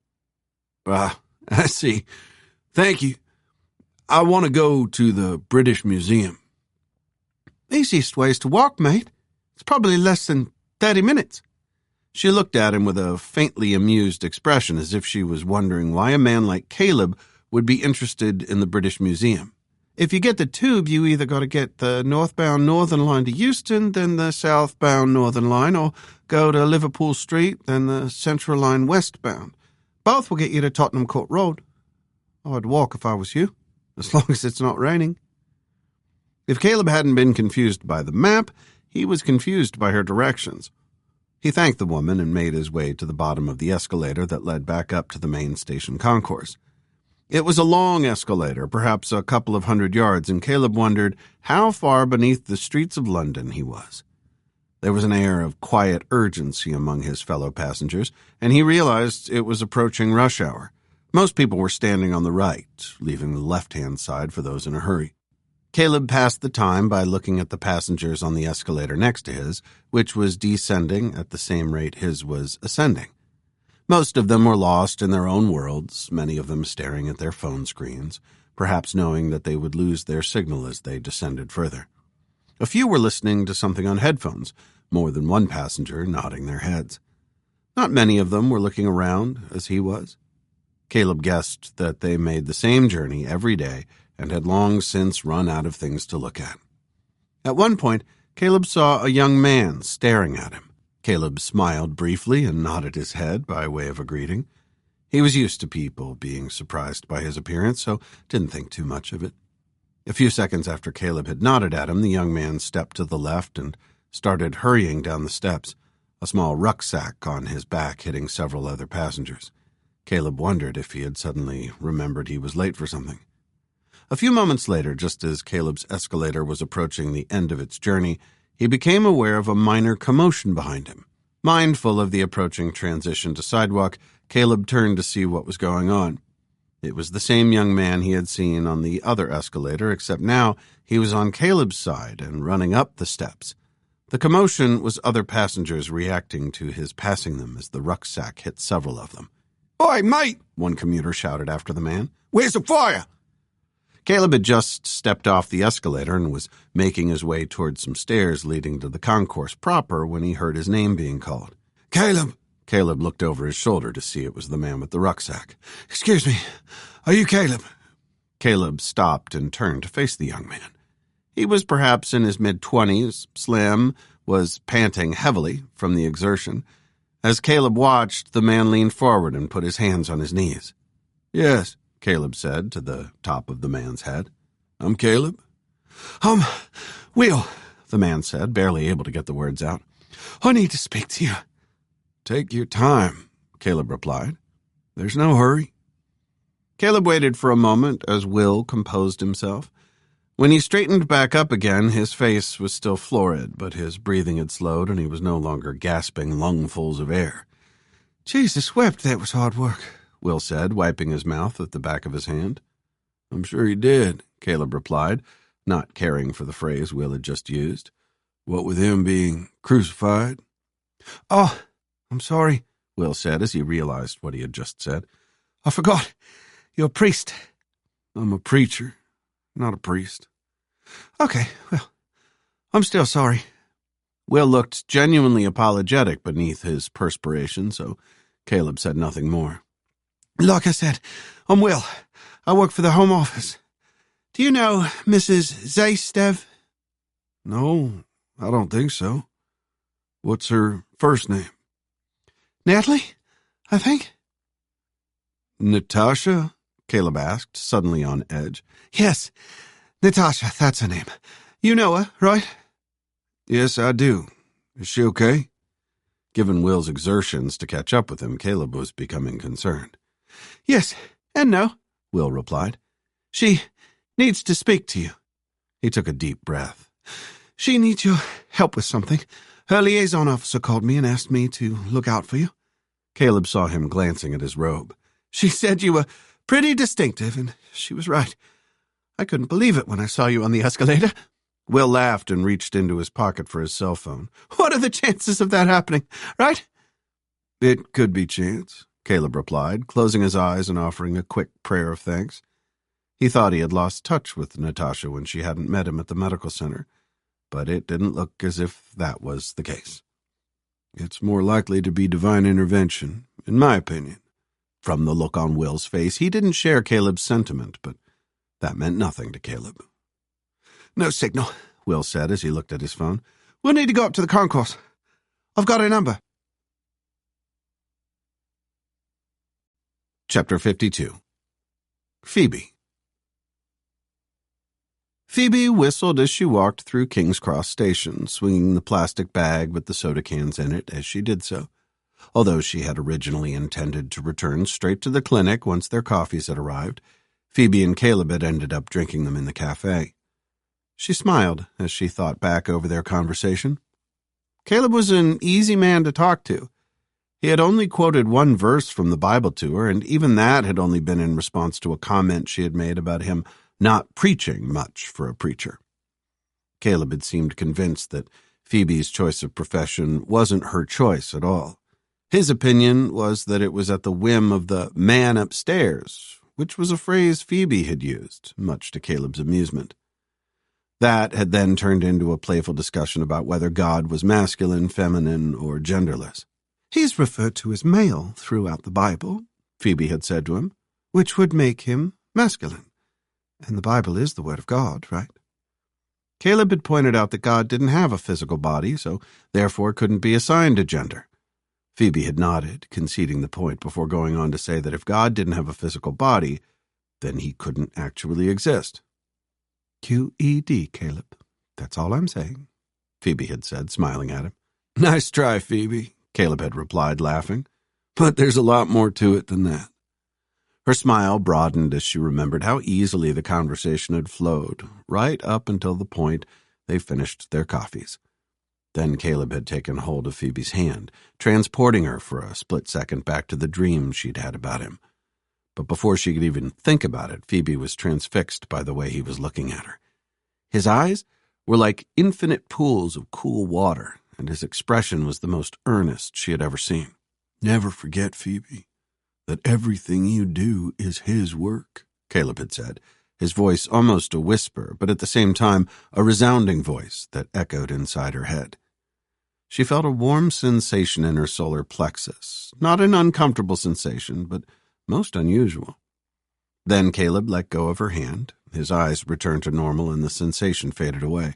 "Ah, I see. Thank you. I want to go to the British Museum." "Easiest way is to walk, mate. It's probably less than 30 minutes. She looked at him with a faintly amused expression, as if she was wondering why a man like Caleb would be interested in the British Museum. If you get the tube, you either got to get the northbound Northern Line to Euston, then the southbound Northern Line, or go to Liverpool Street, then the Central Line westbound. Both will get you to Tottenham Court Road." I'd walk if I was you, as long as it's not raining. If Caleb hadn't been confused by the map, he was confused by her directions. He thanked the woman and made his way to the bottom of the escalator that led back up to the main station concourse. It was a long escalator, perhaps a couple of 100 yards, and Caleb wondered how far beneath the streets of London he was. There was an air of quiet urgency among his fellow passengers, and he realized it was approaching rush hour. Most people were standing on the right, leaving the left-hand side for those in a hurry. Caleb passed the time by looking at the passengers on the escalator next to his, which was descending at the same rate his was ascending. Most of them were lost in their own worlds, many of them staring at their phone screens, perhaps knowing that they would lose their signal as they descended further. A few were listening to something on headphones, more than one passenger nodding their heads. Not many of them were looking around as he was. Caleb guessed that they made the same journey every day and had long since run out of things to look at. At one point, Caleb saw a young man staring at him. Caleb smiled briefly and nodded his head by way of a greeting. He was used to people being surprised by his appearance, so didn't think too much of it. A few seconds after Caleb had nodded at him, the young man stepped to the left and started hurrying down the steps, a small rucksack on his back hitting several other passengers. Caleb wondered if he had suddenly remembered he was late for something. A few moments later, just as Caleb's escalator was approaching the end of its journey, he became aware of a minor commotion behind him. Mindful of the approaching transition to sidewalk, Caleb turned to see what was going on. It was the same young man he had seen on the other escalator, except now he was on Caleb's side and running up the steps. The commotion was other passengers reacting to his passing them as the rucksack hit several of them. "Oi, mate!" one commuter shouted after the man. "Where's the fire?" Caleb had just stepped off the escalator and was making his way towards some stairs leading to the concourse proper when he heard his name being called. "Caleb!" Caleb looked over his shoulder to see it was the man with the rucksack. "Excuse me, are you Caleb?" Caleb stopped and turned to face the young man. He was perhaps in his mid-20s, slim, was panting heavily from the exertion. As Caleb watched, the man leaned forward and put his hands on his knees. "Yes," Caleb said to the top of the man's head. "I'm Caleb." Will," the man said, barely able to get the words out. "I need to speak to you." "Take your time," Caleb replied. "There's no hurry." Caleb waited for a moment as Will composed himself. When he straightened back up again, his face was still florid, but his breathing had slowed and he was no longer gasping lungfuls of air. "Jesus wept, that was hard work," Will said, wiping his mouth with the back of his hand. "I'm sure he did," Caleb replied, not caring for the phrase Will had just used. "What with him being crucified?" "Oh, I'm sorry," Will said as he realized what he had just said. "I forgot. You're a priest." "I'm a preacher, not a priest." "Okay, well, I'm still sorry." Will looked genuinely apologetic beneath his perspiration, so Caleb said nothing more. "Like I said, I'm Will. I work for the Home Office. Do you know Mrs. Zaystev?" "No, I don't think so. What's her first name?" "Natalie, I think." "Natasha?" Caleb asked, suddenly on edge. "Yes, Natasha, that's her name. You know her, right?" "Yes, I do. Is she okay?" Given Will's exertions to catch up with him, Caleb was becoming concerned. "Yes, and no," Will replied. "She needs to speak to you." He took a deep breath. "She needs your help with something. Her liaison officer called me and asked me to look out for you." Caleb saw him glancing at his robe. "She said you were pretty distinctive, and she was right. I couldn't believe it when I saw you on the escalator." Will laughed and reached into his pocket for his cell phone. "What are the chances of that happening, right?" "It could be chance," Caleb replied, closing his eyes and offering a quick prayer of thanks. He thought he had lost touch with Natasha when she hadn't met him at the medical center, but it didn't look as if that was the case. "It's more likely to be divine intervention, in my opinion." From the look on Will's face, he didn't share Caleb's sentiment, but that meant nothing to Caleb. "No signal," Will said as he looked at his phone. "We'll need to go up to the concourse. I've got her number." Chapter 52. Phoebe. Phoebe whistled as she walked through King's Cross Station, swinging the plastic bag with the soda cans in it as she did so, although she had originally intended to return straight to the clinic once their coffees had arrived. Phoebe and Caleb had ended up drinking them in the cafe. She smiled as she thought back over their conversation. Caleb was an easy man to talk to. He had only quoted one verse from the Bible to her, and even that had only been in response to a comment she had made about him not preaching much for a preacher. Caleb had seemed convinced that Phoebe's choice of profession wasn't her choice at all. His opinion was that it was at the whim of the man upstairs, which was a phrase Phoebe had used, much to Caleb's amusement. That had then turned into a playful discussion about whether God was masculine, feminine, or genderless. He's referred to as male throughout the Bible, Phoebe had said to him, which would make him masculine. And the Bible is the Word of God, right? Caleb had pointed out that God didn't have a physical body, so therefore couldn't be assigned a gender. Phoebe had nodded, conceding the point before going on to say that if God didn't have a physical body, then he couldn't actually exist. Q-E-D, Caleb. That's all I'm saying, Phoebe had said, smiling at him. Nice try, Phoebe, Caleb had replied, laughing. But there's a lot more to it than that. Her smile broadened as she remembered how easily the conversation had flowed, right up until the point they finished their coffees. Then Caleb had taken hold of Phoebe's hand, transporting her for a split second back to the dream she'd had about him. But before she could even think about it, Phoebe was transfixed by the way he was looking at her. His eyes were like infinite pools of cool water, and his expression was the most earnest she had ever seen. Never forget, Phoebe, that everything you do is his work, Caleb had said, his voice almost a whisper, but at the same time a resounding voice that echoed inside her head. She felt a warm sensation in her solar plexus, not an uncomfortable sensation, but most unusual. Then Caleb let go of her hand, his eyes returned to normal, and the sensation faded away.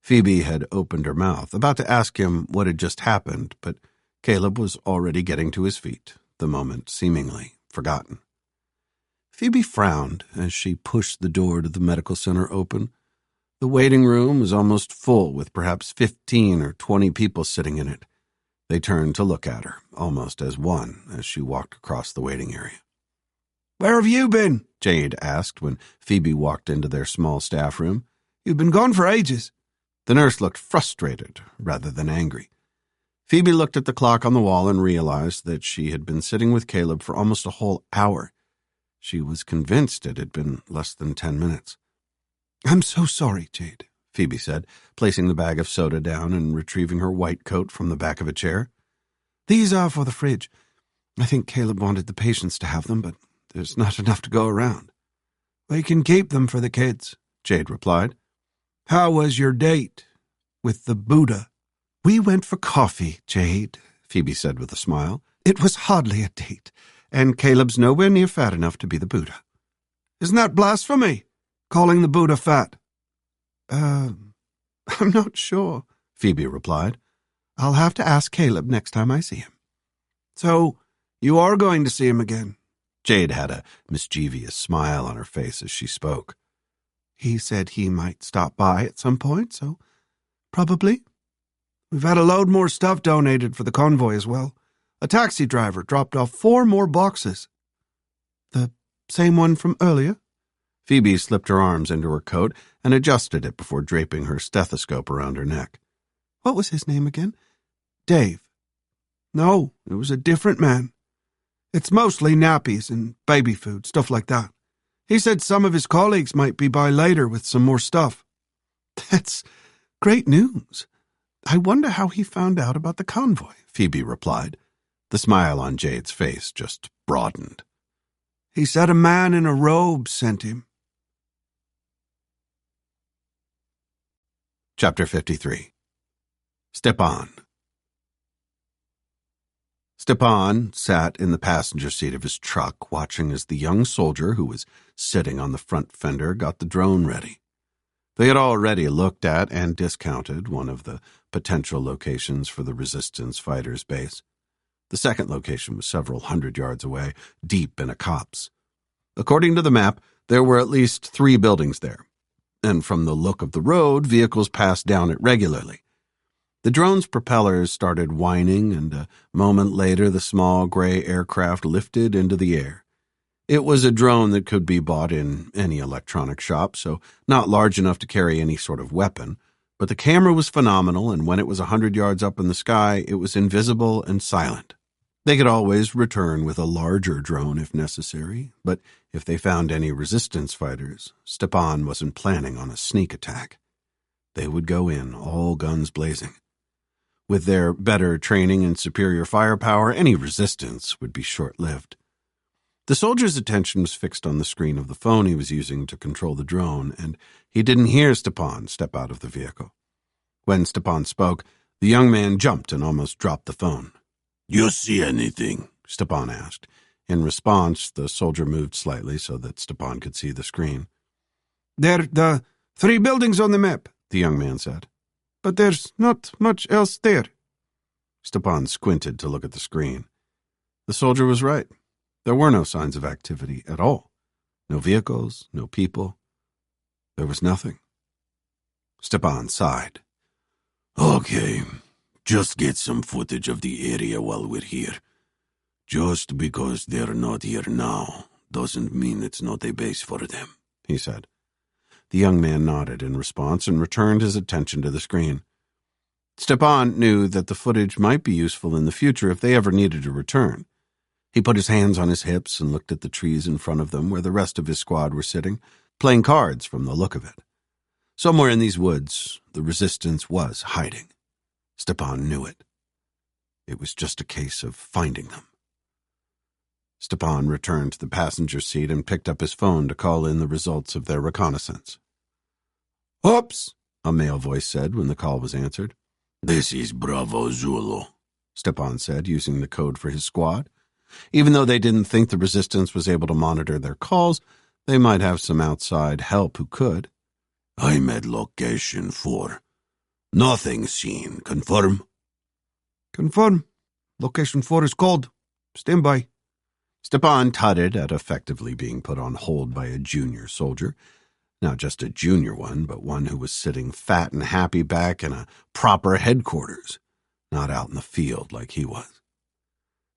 Phoebe had opened her mouth, about to ask him what had just happened, but Caleb was already getting to his feet, the moment seemingly forgotten. Phoebe frowned as she pushed the door to the medical center open. The waiting room was almost full, with perhaps 15 or 20 people sitting in it. They turned to look at her, almost as one, as she walked across the waiting area. "Where have you been?" Jade asked when Phoebe walked into their small staff room. "You've been gone for ages." The nurse looked frustrated rather than angry. Phoebe looked at the clock on the wall and realized that she had been sitting with Caleb for almost a whole hour. She was convinced it had been less than 10 minutes. "I'm so sorry, Jade," Phoebe said, placing the bag of soda down and retrieving her white coat from the back of a chair. "These are for the fridge. I think Caleb wanted the patients to have them, but there's not enough to go around." "We can keep them for the kids," Jade replied. "How was your date with the Buddha?" "We went for coffee, Jade," Phoebe said with a smile. "It was hardly a date, and Caleb's nowhere near fat enough to be the Buddha." "Isn't that blasphemy? Calling the Buddha fat?" I'm not sure," Phoebe replied. "I'll have to ask Caleb next time I see him." "So, you are going to see him again?" Jade had a mischievous smile on her face as she spoke. "He said he might stop by at some point, so probably. We've had a load more stuff donated for the convoy as well. A taxi driver dropped off 4 more boxes." "The same one from earlier?" Phoebe slipped her arms into her coat and adjusted it before draping her stethoscope around her neck. "What was his name again?" "Dave." "No, it was a different man. It's mostly nappies and baby food, stuff like that. He said some of his colleagues might be by later with some more stuff." "That's great news. I wonder how he found out about the convoy," Phoebe replied. The smile on Jade's face just broadened. "He said a man in a robe sent him." Chapter 53. Stepan. Stepan sat in the passenger seat of his truck, watching as the young soldier who was sitting on the front fender got the drone ready. They had already looked at and discounted one of the potential locations for the resistance fighters' base. The second location was several hundred yards away, deep in a copse. According to the map, there were at least 3 buildings there, and from the look of the road, vehicles passed down it regularly. The drone's propellers started whining, and a moment later the small gray aircraft lifted into the air. It was a drone that could be bought in any electronic shop, so not large enough to carry any sort of weapon, but the camera was phenomenal, and when it was 100 yards up in the sky, it was invisible and silent. They could always return with a larger drone if necessary, but if they found any resistance fighters, Stepan wasn't planning on a sneak attack. They would go in, all guns blazing. With their better training and superior firepower, any resistance would be short-lived. The soldier's attention was fixed on the screen of the phone he was using to control the drone, and he didn't hear Stepan step out of the vehicle. When Stepan spoke, the young man jumped and almost dropped the phone. "You see anything?" Stepan asked. In response, the soldier moved slightly so that Stepan could see the screen. "There are the 3 buildings on the map," the young man said. "but there's not much else there." Stepan squinted to look at the screen. The soldier was right. There were no signs of activity at all. No vehicles, no people. There was nothing. Stepan sighed. "Okay, just get some footage of the area while we're here. Just because they're not here now doesn't mean it's not a base for them," he said. The young man nodded in response and returned his attention to the screen. Stepan knew that the footage might be useful in the future if they ever needed to return. He put his hands on his hips and looked at the trees in front of them where the rest of his squad were sitting, playing cards from the look of it. Somewhere in these woods, the resistance was hiding. Stepan knew it. It was just a case of finding them. Stepan returned to the passenger seat and picked up his phone to call in the results of their reconnaissance. "Oops," a male voice said when the call was answered. "This is Bravo Zulu," Stepan said, using the code for his squad. Even though they didn't think the resistance was able to monitor their calls, they might have some outside help who could. "I'm at location 4. Nothing seen. Confirm?" "Confirm. Location 4 is cold. Stand by." Stepan tutted at effectively being put on hold by a junior soldier. Not just a junior one, but one who was sitting fat and happy back in a proper headquarters, not out in the field like he was.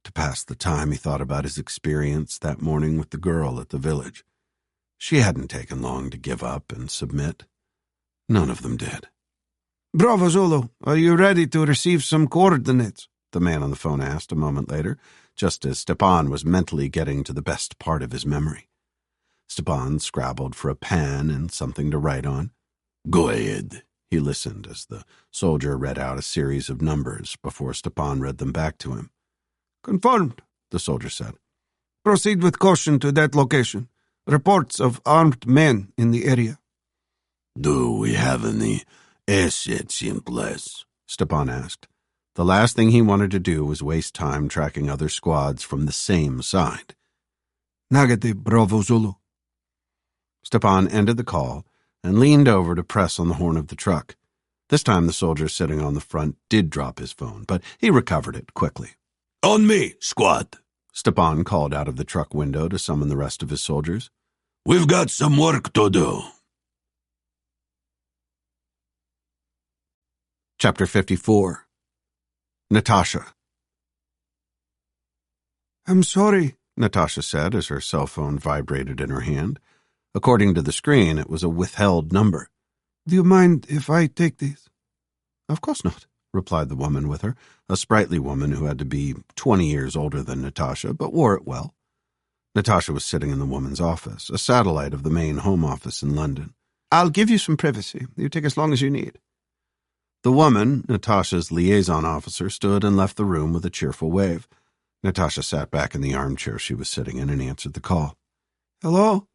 To pass the time, he thought about his experience that morning with the girl at the village. She hadn't taken long to give up and submit. None of them did. "Bravo Zulu, are you ready to receive some coordinates?" the man on the phone asked a moment later, just as Stepan was mentally getting to the best part of his memory. Stepan scrabbled for a pen and something to write on. "Go ahead." He listened as the soldier read out a series of numbers before Stepan read them back to him. "Confirmed," the soldier said. "Proceed with caution to that location. Reports of armed men in the area." "Do we have any assets in place?" Stepan asked. The last thing he wanted to do was waste time tracking other squads from the same side. "Negative, Bravo Zulu." Stepan ended the call and leaned over to press on the horn of the truck. This time the soldier sitting on the front did drop his phone, but he recovered it quickly. "On me, squad," Stepan called out of the truck window to summon the rest of his soldiers. "We've got some work to do." Chapter 54. Natasha. "I'm sorry," Natasha said as her cell phone vibrated in her hand. According to the screen, it was a withheld number. "Do you mind if I take these?" "Of course not," replied the woman with her, a sprightly woman who had to be 20 years older than Natasha, but wore it well. Natasha was sitting in the woman's office, a satellite of the main home office in London. "I'll give you some privacy. You take as long as you need." The woman, Natasha's liaison officer, stood and left the room with a cheerful wave. Natasha sat back in the armchair she was sitting in and answered the call. "Hello?"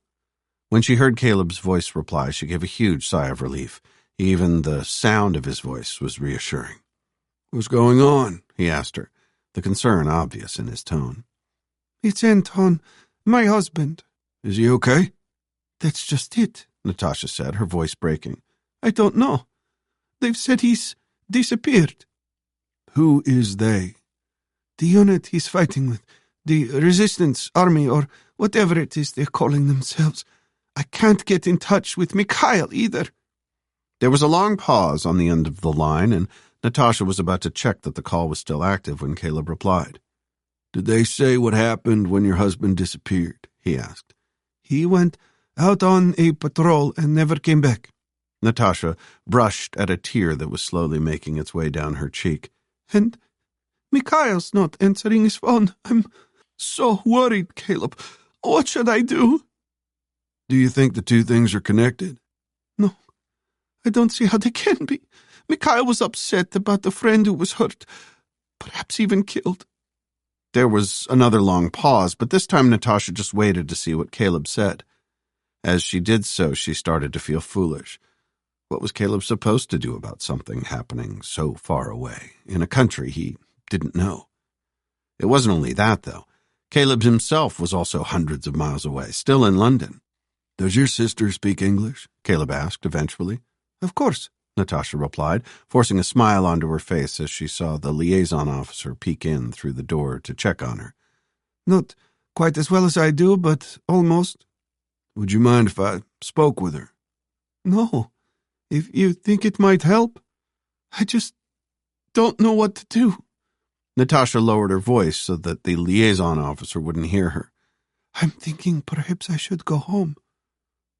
When she heard Caleb's voice reply, she gave a huge sigh of relief. Even the sound of his voice was reassuring. "What's going on?" he asked her, the concern obvious in his tone. "It's Anton, my husband." "Is he okay?" "That's just it," Natasha said, her voice breaking. "I don't know. They've said he's disappeared." "Who is they?" "The unit he's fighting with. The resistance army or whatever it is they're calling themselves. I can't get in touch with Mikhail either. There was a long pause on the end of the line, and Natasha was about to check that the call was still active when Caleb replied. Did they say what happened when your husband disappeared? He asked. He went out on a patrol and never came back. Natasha brushed at a tear that was slowly making its way down her cheek. And Mikhail's not answering his phone. I'm so worried, Caleb. What should I do? Do you think the two things are connected? No, I don't see how they can be. Mikhail was upset about the friend who was hurt, perhaps even killed. There was another long pause, but this time Natasha just waited to see what Caleb said. As she did so, she started to feel foolish. What was Caleb supposed to do about something happening so far away, in a country he didn't know? It wasn't only that, though. Caleb himself was also hundreds of miles away, still in London. Does your sister speak English? Caleb asked eventually. Of course, Natasha replied, forcing a smile onto her face as she saw the liaison officer peek in through the door to check on her. Not quite as well as I do, but almost. Would you mind if I spoke with her? No. If you think it might help, I just don't know what to do. Natasha lowered her voice so that the liaison officer wouldn't hear her. I'm thinking perhaps I should go home.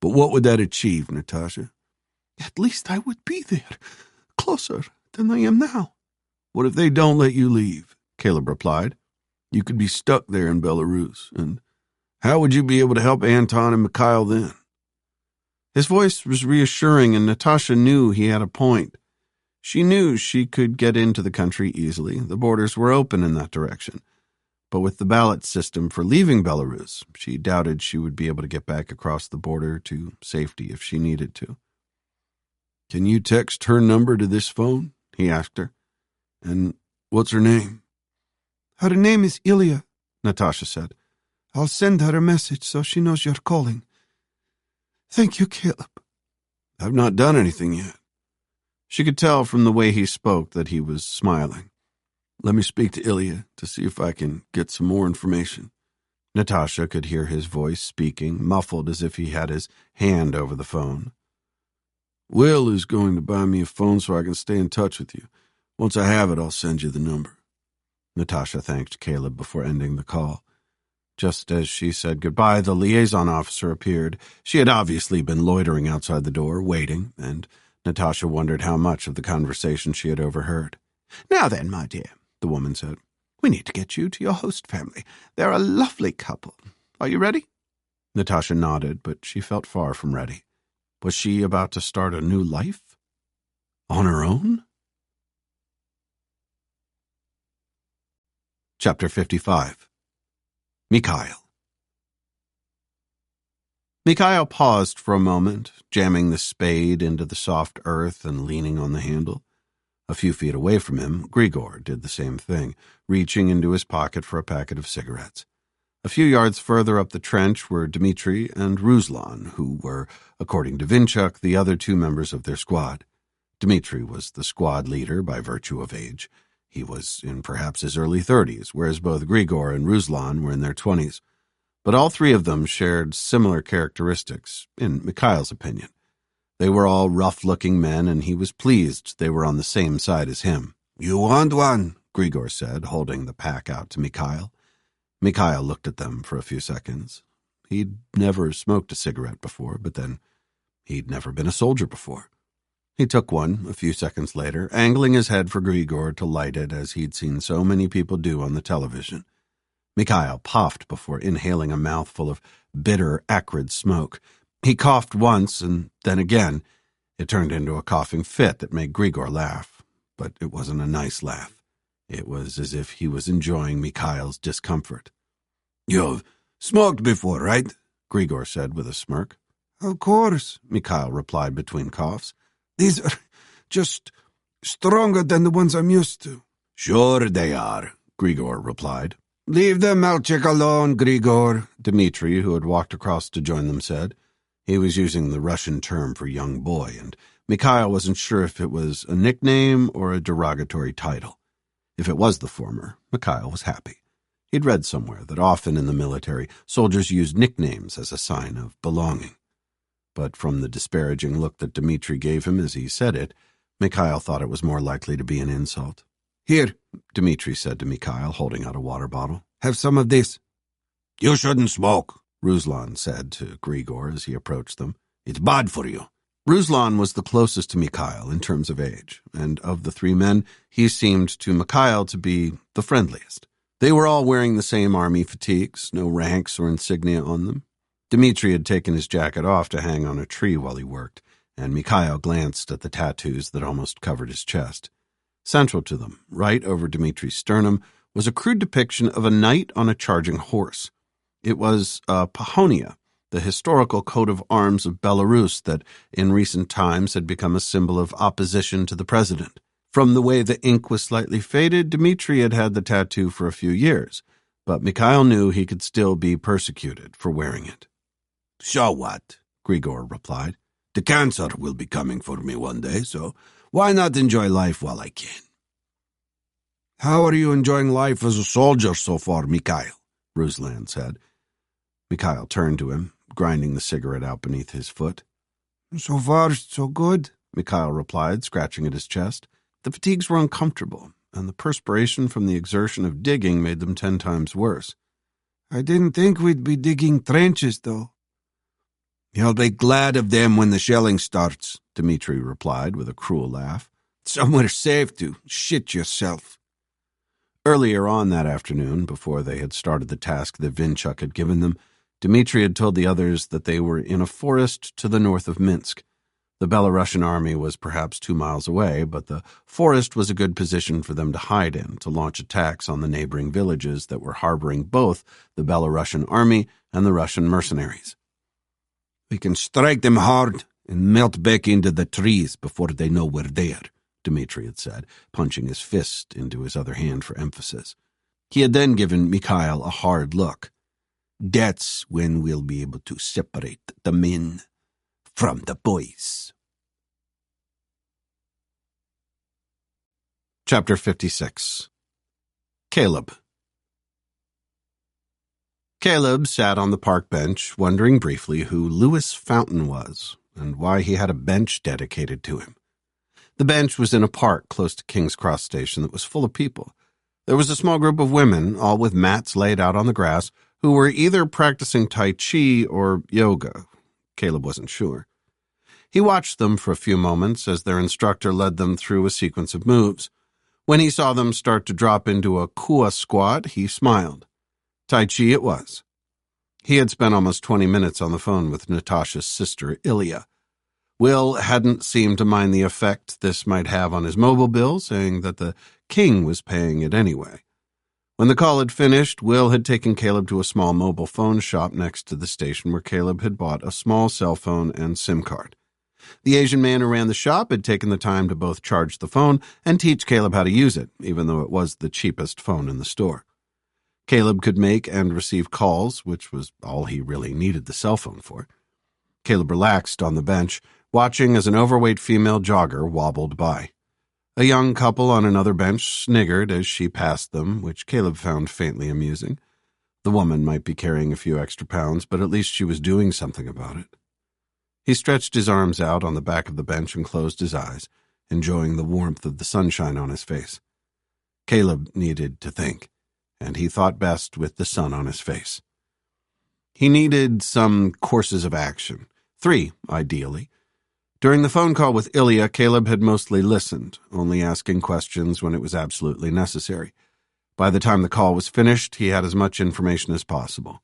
But what would that achieve, Natasha? At least I would be there, closer than I am now. What if they don't let you leave? Caleb replied. You could be stuck there in Belarus, and how would you be able to help Anton and Mikhail then? His voice was reassuring, and Natasha knew he had a point. She knew she could get into the country easily. The borders were open in that direction. But with the ballot system for leaving Belarus, she doubted she would be able to get back across the border to safety if she needed to. Can you text her number to this phone? He asked her. And what's her name? Her name is Ilya, Natasha said. I'll send her a message so she knows you're calling. Thank you, Caleb. I've not done anything yet. She could tell from the way he spoke that he was smiling. Let me speak to Ilya to see if I can get some more information. Natasha could hear his voice speaking, muffled as if he had his hand over the phone. Will is going to buy me a phone so I can stay in touch with you. Once I have it, I'll send you the number. Natasha thanked Caleb before ending the call. Just as she said goodbye, the liaison officer appeared. She had obviously been loitering outside the door, waiting, and Natasha wondered how much of the conversation she had overheard. Now then, my dear, the woman said, we need to get you to your host family. They're a lovely couple. Are you ready? Natasha nodded, but she felt far from ready. Was she about to start a new life? On her own? Chapter 55. Mikhail. Mikhail paused for a moment, jamming the spade into the soft earth and leaning on the handle. A few feet away from him, Grigor did the same thing, reaching into his pocket for a packet of cigarettes. A few yards further up the trench were Dmitri and Ruslan, who were, according to Vinchuk, the other two members of their squad. Dmitri was the squad leader by virtue of age. He was in perhaps his early 30s, whereas both Grigor and Ruslan were in their 20s. But all three of them shared similar characteristics, in Mikhail's opinion. They were all rough-looking men, and he was pleased they were on the same side as him. You want one? Grigor said, holding the pack out to Mikhail. Mikhail looked at them for a few seconds. He'd never smoked a cigarette before, but then he'd never been a soldier before. He took one a few seconds later, angling his head for Grigor to light it as he'd seen so many people do on the television. Mikhail puffed before inhaling a mouthful of bitter, acrid smoke. He coughed once, and then again. It turned into a coughing fit that made Grigor laugh, but it wasn't a nice laugh. It was as if he was enjoying Mikhail's discomfort. You've smoked before, right? Grigor said with a smirk. Of course, Mikhail replied between coughs. These are just stronger than the ones I'm used to. Sure they are, Grigor replied. Leave the Malchik alone, Grigor, Dmitri, who had walked across to join them, said. He was using the Russian term for young boy, and Mikhail wasn't sure if it was a nickname or a derogatory title. If it was the former, Mikhail was happy. He'd read somewhere that often in the military, soldiers used nicknames as a sign of belonging. But from the disparaging look that Dmitri gave him as he said it, Mikhail thought it was more likely to be an insult. "Here," Dmitri said to Mikhail, holding out a water bottle. "have some of this." "You shouldn't smoke," Ruslan said to Grigor as he approached them. "It's bad for you." Ruslan was the closest to Mikhail in terms of age, and of the three men, he seemed to Mikhail to be the friendliest. They were all wearing the same army fatigues, no ranks or insignia on them. Dmitri had taken his jacket off to hang on a tree while he worked, and Mikhail glanced at the tattoos that almost covered his chest. Central to them, right over Dmitri's sternum, was a crude depiction of a knight on a charging horse. It was a pahonia, the historical coat of arms of Belarus that in recent times had become a symbol of opposition to the president. From the way the ink was slightly faded, Dmitri had had the tattoo for a few years, but Mikhail knew he could still be persecuted for wearing it. "So what?" Grigor replied. "The cancer will be coming for me one day, so why not enjoy life while I can?" "How are you enjoying life as a soldier so far, Mikhail?" Ruslan said. Mikhail turned to him, grinding the cigarette out beneath his foot. "So far, so good," Mikhail replied, scratching at his chest. The fatigues were uncomfortable, and the perspiration from the exertion of digging made them 10 times worse. "I didn't think we'd be digging trenches, though." "You'll be glad of them when the shelling starts," Dmitri replied with a cruel laugh. "Somewhere safe to shit yourself." Earlier on that afternoon, before they had started the task that Vinchuk had given them, Dmitri had told the others that they were in a forest to the north of Minsk. The Belarusian army was perhaps 2 miles away, but the forest was a good position for them to hide in to launch attacks on the neighboring villages that were harboring both the Belarusian army and the Russian mercenaries. "We can strike them hard and melt back into the trees before they know we're there," Dmitri had said, punching his fist into his other hand for emphasis. He had then given Mikhail a hard look. "That's when we'll be able to separate the men from the boys." Chapter 56. Caleb. Caleb sat on the park bench, wondering briefly who Louis Fountain was and why he had a bench dedicated to him. The bench was in a park close to King's Cross Station that was full of people. There was a small group of women, all with mats laid out on the grass, who were either practicing Tai Chi or yoga. Caleb wasn't sure. He watched them for a few moments as their instructor led them through a sequence of moves. When he saw them start to drop into a Kua squat, he smiled. Tai Chi it was. He had spent almost 20 minutes on the phone with Natasha's sister, Ilya. Will hadn't seemed to mind the effect this might have on his mobile bill, saying that the king was paying it anyway. When the call had finished, Will had taken Caleb to a small mobile phone shop next to the station where Caleb had bought a small cell phone and SIM card. The Asian man who ran the shop had taken the time to both charge the phone and teach Caleb how to use it, even though it was the cheapest phone in the store. Caleb could make and receive calls, which was all he really needed the cell phone for. Caleb relaxed on the bench, watching as an overweight female jogger wobbled by. A young couple on another bench sniggered as she passed them, which Caleb found faintly amusing. The woman might be carrying a few extra pounds, but at least she was doing something about it. He stretched his arms out on the back of the bench and closed his eyes, enjoying the warmth of the sunshine on his face. Caleb needed to think, and he thought best with the sun on his face. He needed some courses of action, 3, ideally. During the phone call with Ilya, Caleb had mostly listened, only asking questions when it was absolutely necessary. By the time the call was finished, he had as much information as possible.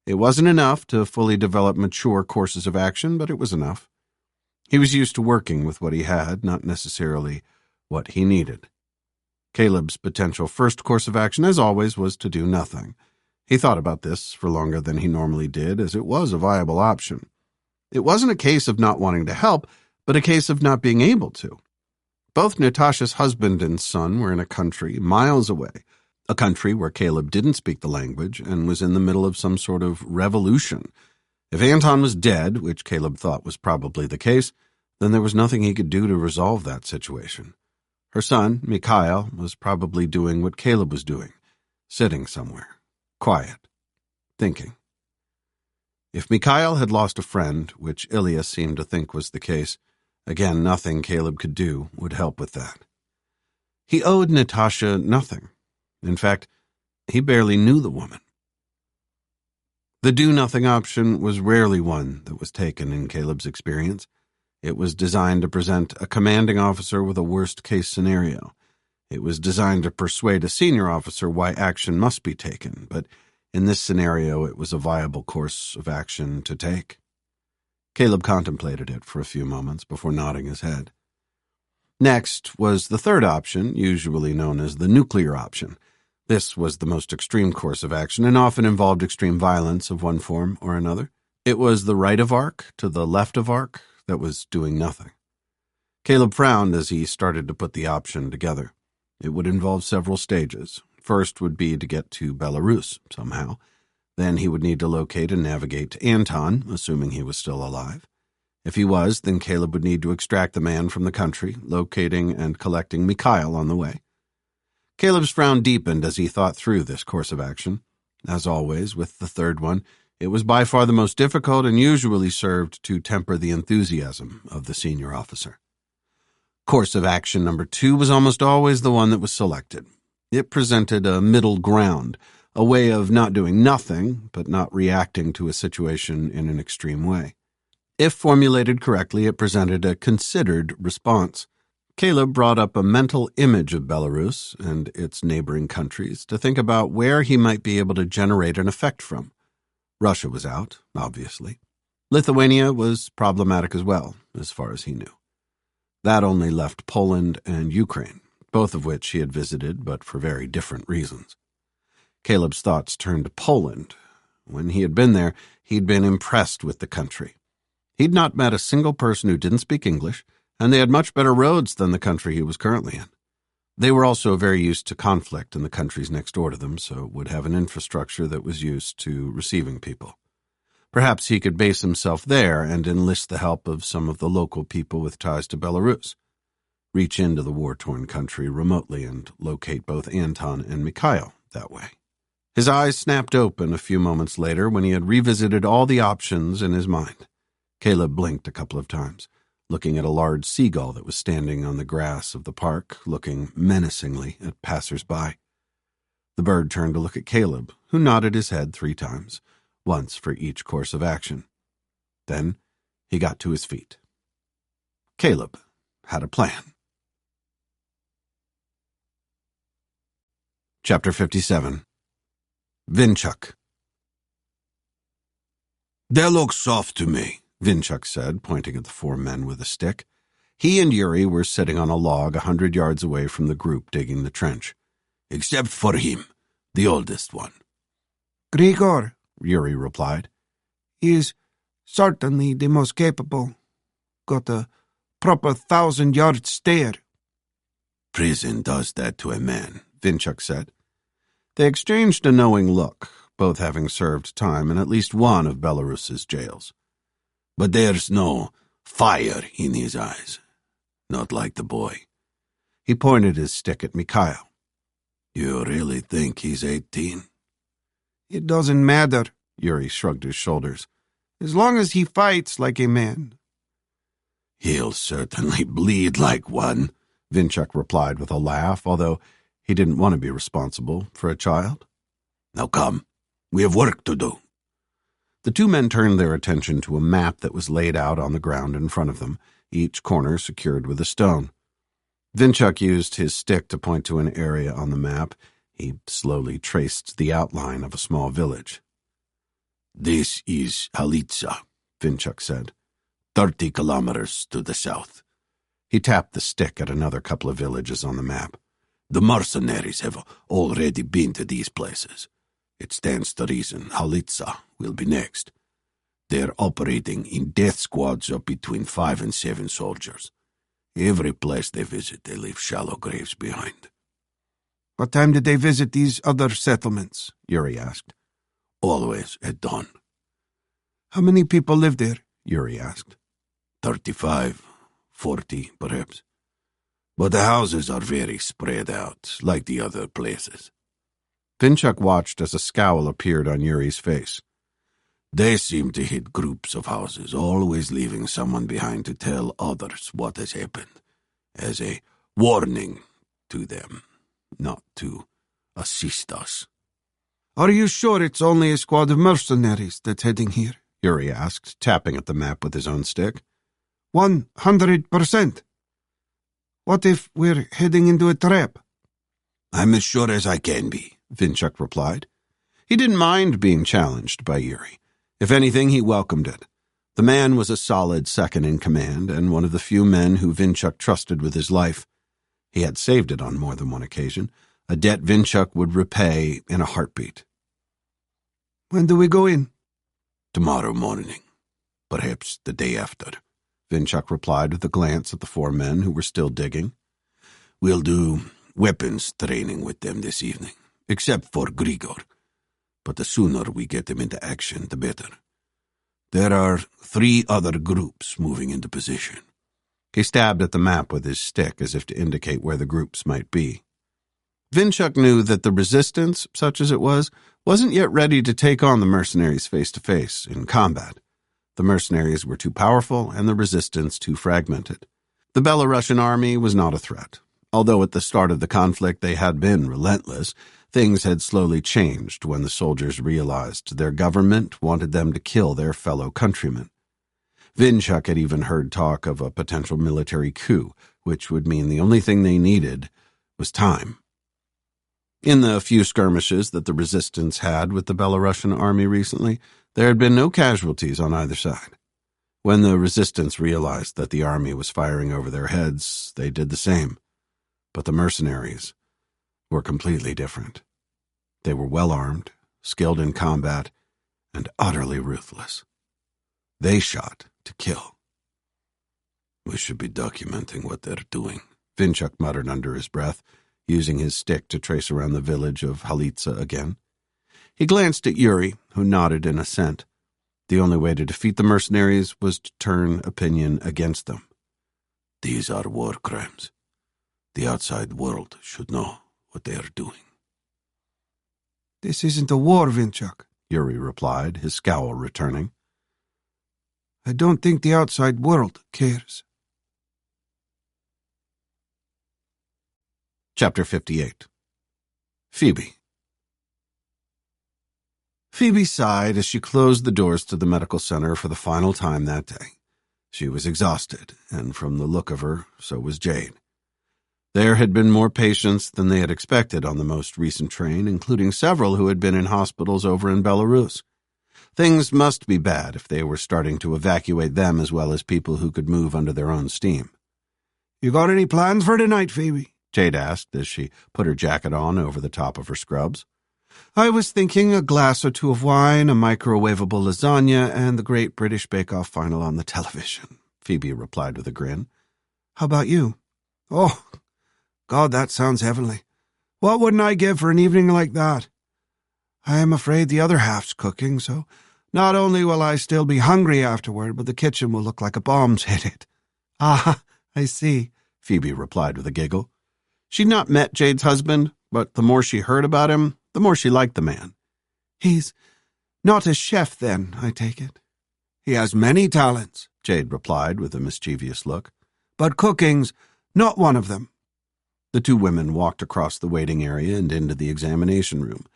It wasn't enough to fully develop mature courses of action, but it was enough. He was used to working with what he had, not necessarily what he needed. Caleb's potential first course of action, as always, was to do nothing. He thought about this for longer than he normally did, as it was a viable option. It wasn't a case of not wanting to help, but a case of not being able to. Both Natasha's husband and son were in a country miles away, a country where Caleb didn't speak the language and was in the middle of some sort of revolution. If Anton was dead, which Caleb thought was probably the case, then there was nothing he could do to resolve that situation. Her son, Mikhail, was probably doing what Caleb was doing, sitting somewhere, quiet, thinking. If Mikhail had lost a friend, which Ilya seemed to think was the case, again, nothing Caleb could do would help with that. He owed Natasha nothing. In fact, he barely knew the woman. The do-nothing option was rarely one that was taken in Caleb's experience. It was designed to present a commanding officer with a worst-case scenario. It was designed to persuade a senior officer why action must be taken, but in this scenario it was a viable course of action to take. Caleb contemplated it for a few moments before nodding his head. Next was the third option, usually known as the nuclear option. This was the most extreme course of action and often involved extreme violence of one form or another. It was the right of arc to the left of arc that was doing nothing. Caleb frowned as he started to put the option together. It would involve several stages. First would be to get to Belarus somehow. Then he would need to locate and navigate to Anton, assuming he was still alive. If he was, then Caleb would need to extract the man from the country, locating and collecting Mikhail on the way. Caleb's frown deepened as he thought through this course of action. As always, with the third one, it was by far the most difficult and usually served to temper the enthusiasm of the senior officer. Course of action number 2 was almost always the one that was selected. It presented a middle ground, a way of not doing nothing, but not reacting to a situation in an extreme way. If formulated correctly, it presented a considered response. Caleb brought up a mental image of Belarus and its neighboring countries to think about where he might be able to generate an effect from. Russia was out, obviously. Lithuania was problematic as well, as far as he knew. That only left Poland and Ukraine, both of which he had visited, but for very different reasons. Caleb's thoughts turned to Poland. When he had been there, he'd been impressed with the country. He'd not met a single person who didn't speak English, and they had much better roads than the country he was currently in. They were also very used to conflict in the countries next door to them, so would have an infrastructure that was used to receiving people. Perhaps he could base himself there and enlist the help of some of the local people with ties to Belarus. Reach into the war-torn country remotely and locate both Anton and Mikhail that way. His eyes snapped open a few moments later when he had revisited all the options in his mind. Caleb blinked a couple of times, looking at a large seagull that was standing on the grass of the park, looking menacingly at passers-by. The bird turned to look at Caleb, who nodded his head 3 times, once for each course of action. Then he got to his feet. Caleb had a plan. Chapter 57. Vinchuk. "That looks soft to me," Vinchuk said, pointing at the 4 men with a stick. He and Yuri were sitting on a log 100 yards away from the group digging the trench. "Except for him, the oldest one." "Grigor," Yuri replied. "He is certainly the most capable. Got a proper 1,000-yard stare." "Prison does that to a man," Vinchuk said. They exchanged a knowing look, both having served time in at least one of Belarus's jails. "But there's no fire in his eyes. Not like the boy." He pointed his stick at Mikhail. "You really think he's 18? "It doesn't matter," Yuri shrugged his shoulders. "as long as he fights like a man." "He'll certainly bleed like one," Vinchuk replied with a laugh, although he didn't want to be responsible for a child. "Now come, we have work to do." The 2 men turned their attention to a map that was laid out on the ground in front of them, each corner secured with a stone. Vinchuk used his stick to point to an area on the map. He slowly traced the outline of a small village. "This is Halitsa," Vinchuk said. 30 kilometers to the south." He tapped the stick at another couple of villages on the map. "The mercenaries have already been to these places. It stands to reason Halitsa will be next. They're operating in death squads of between 5 and 7 soldiers. Every place they visit, they leave shallow graves behind." "What time did they visit these other settlements?" Yuri asked. "Always at dawn." "How many people live there?" Yuri asked. 35, 40 perhaps. But the houses are very spread out, like the other places." Vinchuk watched as a scowl appeared on Yuri's face. They seem to hit groups of houses, always leaving someone behind to tell others what has happened, as a warning to them, not to assist us. Are you sure it's only a squad of mercenaries that's heading here? Yuri asked, tapping at the map with his own stick. 100%. What if we're heading into a trap? I'm as sure as I can be, Vinchuk replied. He didn't mind being challenged by Yuri. If anything, he welcomed it. The man was a solid second-in-command and one of the few men who Vinchuk trusted with his life. He had saved it on more than one occasion, a debt Vinchuk would repay in a heartbeat. When do we go in? Tomorrow morning. Perhaps the day after, Vinchuk replied with a glance at the four men who were still digging. We'll do weapons training with them this evening, except for Grigor. But the sooner we get them into action, the better. There are 3 other groups moving into position. He stabbed at the map with his stick as if to indicate where the groups might be. Vinchuk knew that the resistance, such as it was, wasn't yet ready to take on the mercenaries face-to-face in combat. The mercenaries were too powerful and the resistance too fragmented. The Belarusian army was not a threat. Although at the start of the conflict they had been relentless, things had slowly changed when the soldiers realized their government wanted them to kill their fellow countrymen. Vinchuk had even heard talk of a potential military coup, which would mean the only thing they needed was time. In the few skirmishes that the resistance had with the Belarusian army recently, there had been no casualties on either side. When the resistance realized that the army was firing over their heads, they did the same. But the mercenaries were completely different. They were well-armed, skilled in combat, and utterly ruthless. They shot to kill. We should be documenting what they're doing, Vinchuk muttered under his breath, using his stick to trace around the village of Halitsa again. He glanced at Yuri, who nodded in assent. The only way to defeat the mercenaries was to turn opinion against them. These are war crimes. The outside world should know what they are doing. This isn't a war, Vinchuk, Yuri replied, his scowl returning. I don't think the outside world cares. Chapter 58. Phoebe. Phoebe sighed as she closed the doors to the medical center for the final time that day. She was exhausted, and from the look of her, so was Jade. There had been more patients than they had expected on the most recent train, including several who had been in hospitals over in Belarus. Things must be bad if they were starting to evacuate them as well as people who could move under their own steam. You got any plans for tonight, Phoebe? Jade asked as she put her jacket on over the top of her scrubs. I was thinking a glass or two of wine, a microwavable lasagna, and the Great British Bake-Off final on the television, Phoebe replied with a grin. How about you? Oh, God, that sounds heavenly. What wouldn't I give for an evening like that? I am afraid the other half's cooking, so not only will I still be hungry afterward, but the kitchen will look like a bomb's hit it. Ah, I see, Phoebe replied with a giggle. She'd not met Jade's husband, but the more she heard about him, the more she liked the man. He's not a chef, then, I take it. He has many talents, Jade replied with a mischievous look, but cooking's not one of them. The two women walked across the waiting area and into the examination room.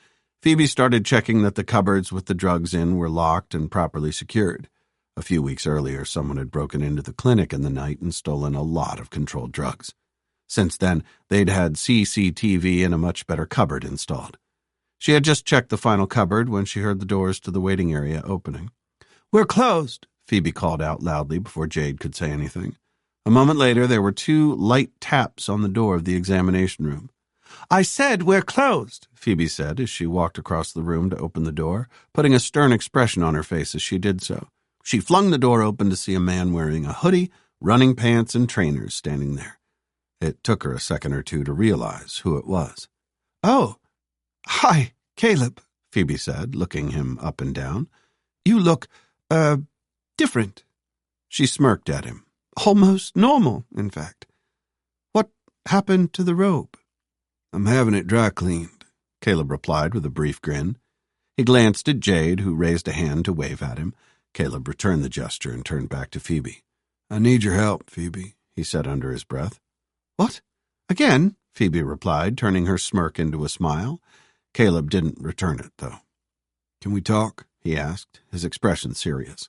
Phoebe started checking that the cupboards with the drugs in were locked and properly secured. A few weeks earlier, someone had broken into the clinic in the night and stolen a lot of controlled drugs. Since then, they'd had CCTV and a much better cupboard installed. She had just checked the final cupboard when she heard the doors to the waiting area opening. "We're closed," Phoebe called out loudly before Jade could say anything. A moment later, there were 2 light taps on the door of the examination room. "I said we're closed," Phoebe said as she walked across the room to open the door, putting a stern expression on her face as she did so. She flung the door open to see a man wearing a hoodie, running pants, and trainers standing there. It took her a second or two to realize who it was. "Oh, hi, Caleb," Phoebe said, looking him up and down. "You look, different." She smirked at him. Almost normal, in fact. "What happened to the robe?" "I'm having it dry cleaned," Caleb replied with a brief grin. He glanced at Jade, who raised a hand to wave at him. Caleb returned the gesture and turned back to Phoebe. I need your help, Phoebe, he said under his breath. What? Again? Phoebe replied, turning her smirk into a smile. Caleb didn't return it, though. Can we talk? He asked, his expression serious.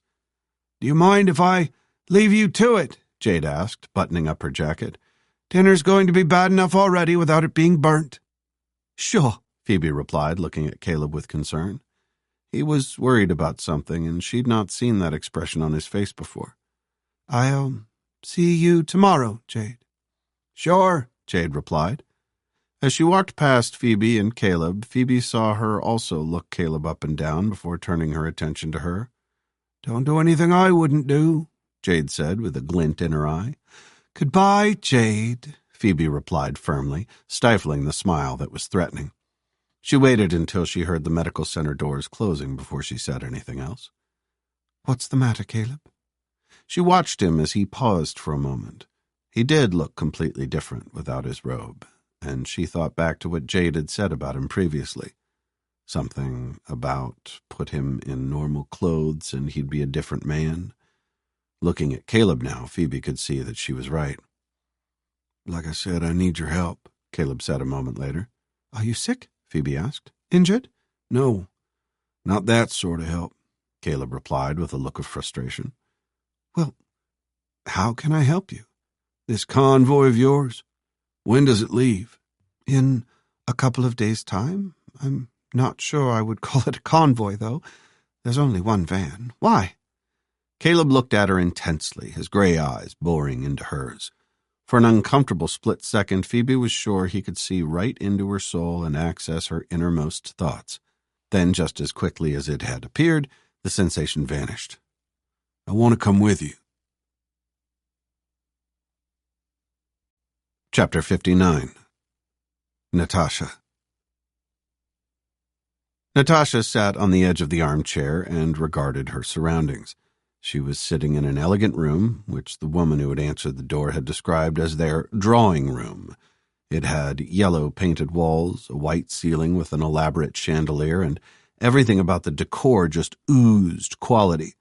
Do you mind if I leave you to it? Jade asked, buttoning up her jacket. Dinner's going to be bad enough already without it being burnt. Sure, Phoebe replied, looking at Caleb with concern. He was worried about something, and she'd not seen that expression on his face before. I'll see you tomorrow, Jade. Sure, Jade replied. As she walked past Phoebe and Caleb, Phoebe saw her also look Caleb up and down before turning her attention to her. Don't do anything I wouldn't do, Jade said with a glint in her eye. Goodbye, Jade, Phoebe replied firmly, stifling the smile that was threatening. She waited until she heard the medical center doors closing before she said anything else. What's the matter, Caleb? She watched him as he paused for a moment. He did look completely different without his robe, and she thought back to what Jade had said about him previously. Something about put him in normal clothes and he'd be a different man. Looking at Caleb now, Phoebe could see that she was right. Like I said, I need your help, Caleb said a moment later. Are you sick? Phoebe asked. Injured? No, not that sort of help, Caleb replied with a look of frustration. Well, how can I help you? This convoy of yours, when does it leave? In a couple of days' time. I'm not sure I would call it a convoy, though. There's only one van. Why? Caleb looked at her intensely, his gray eyes boring into hers. For an uncomfortable split second, Phoebe was sure he could see right into her soul and access her innermost thoughts. Then, just as quickly as it had appeared, the sensation vanished. I want to come with you. Chapter 59. Natasha. Natasha sat on the edge of the armchair and regarded her surroundings. She was sitting in an elegant room, which the woman who had answered the door had described as their drawing room. It had yellow painted walls, a white ceiling with an elaborate chandelier, and everything about the decor just oozed quality.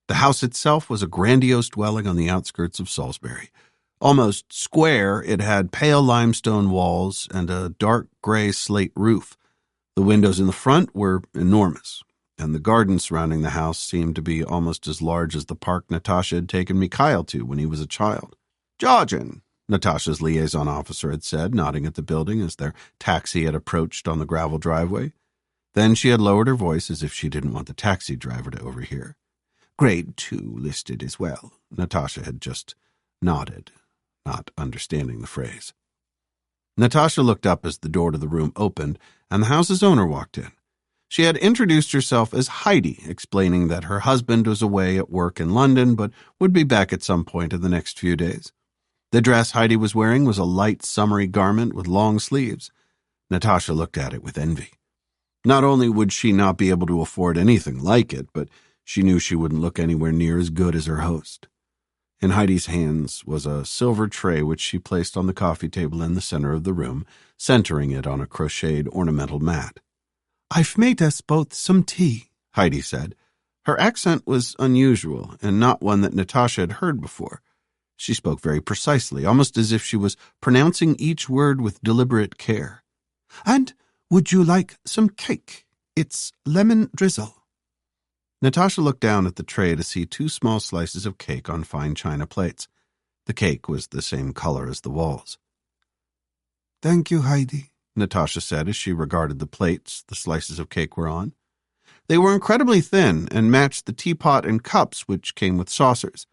The house itself was a grandiose dwelling on the outskirts of Salisbury. Almost square, it had pale limestone walls and a dark gray slate roof. The windows in the front were enormous, and the garden surrounding the house seemed to be almost as large as the park Natasha had taken Mikhail to when he was a child. "Georgian," Natasha's liaison officer had said, nodding at the building as their taxi had approached on the gravel driveway. Then she had lowered her voice as if she didn't want the taxi driver to overhear. "Grade 2 listed as well." Natasha had just nodded, not understanding the phrase. Natasha looked up as the door to the room opened and the house's owner walked in. She had introduced herself as Heidi, explaining that her husband was away at work in London but would be back at some point in the next few days. The dress Heidi was wearing was a light, summery garment with long sleeves. Natasha looked at it with envy. Not only would she not be able to afford anything like it, but she knew she wouldn't look anywhere near as good as her host. In Heidi's hands was a silver tray which she placed on the coffee table in the center of the room, centering it on a crocheted ornamental mat. "I've made us both some tea," Heidi said. Her accent was unusual and not one that Natasha had heard before. She spoke very precisely, almost as if she was pronouncing each word with deliberate care. "And would you like some cake? It's lemon drizzle." Natasha looked down at the tray to see 2 small slices of cake on fine china plates. The cake was the same color as the walls. "Thank you, Heidi," Natasha said as she regarded the plates the slices of cake were on. They were incredibly thin and matched the teapot and cups which came with saucers.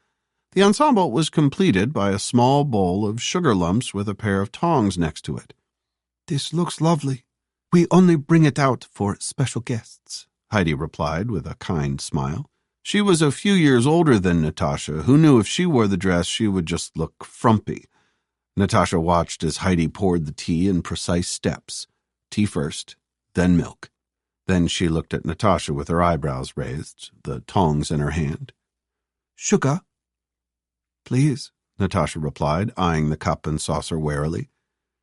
The ensemble was completed by a small bowl of sugar lumps with a pair of tongs next to it. "This looks lovely. We only bring it out for special guests," Heidi replied with a kind smile. She was a few years older than Natasha, who knew if she wore the dress she would just look frumpy. Natasha watched as Heidi poured the tea in precise steps. Tea first, then milk. Then she looked at Natasha with her eyebrows raised, the tongs in her hand. "Sugar?" "Please," Natasha replied, eyeing the cup and saucer warily.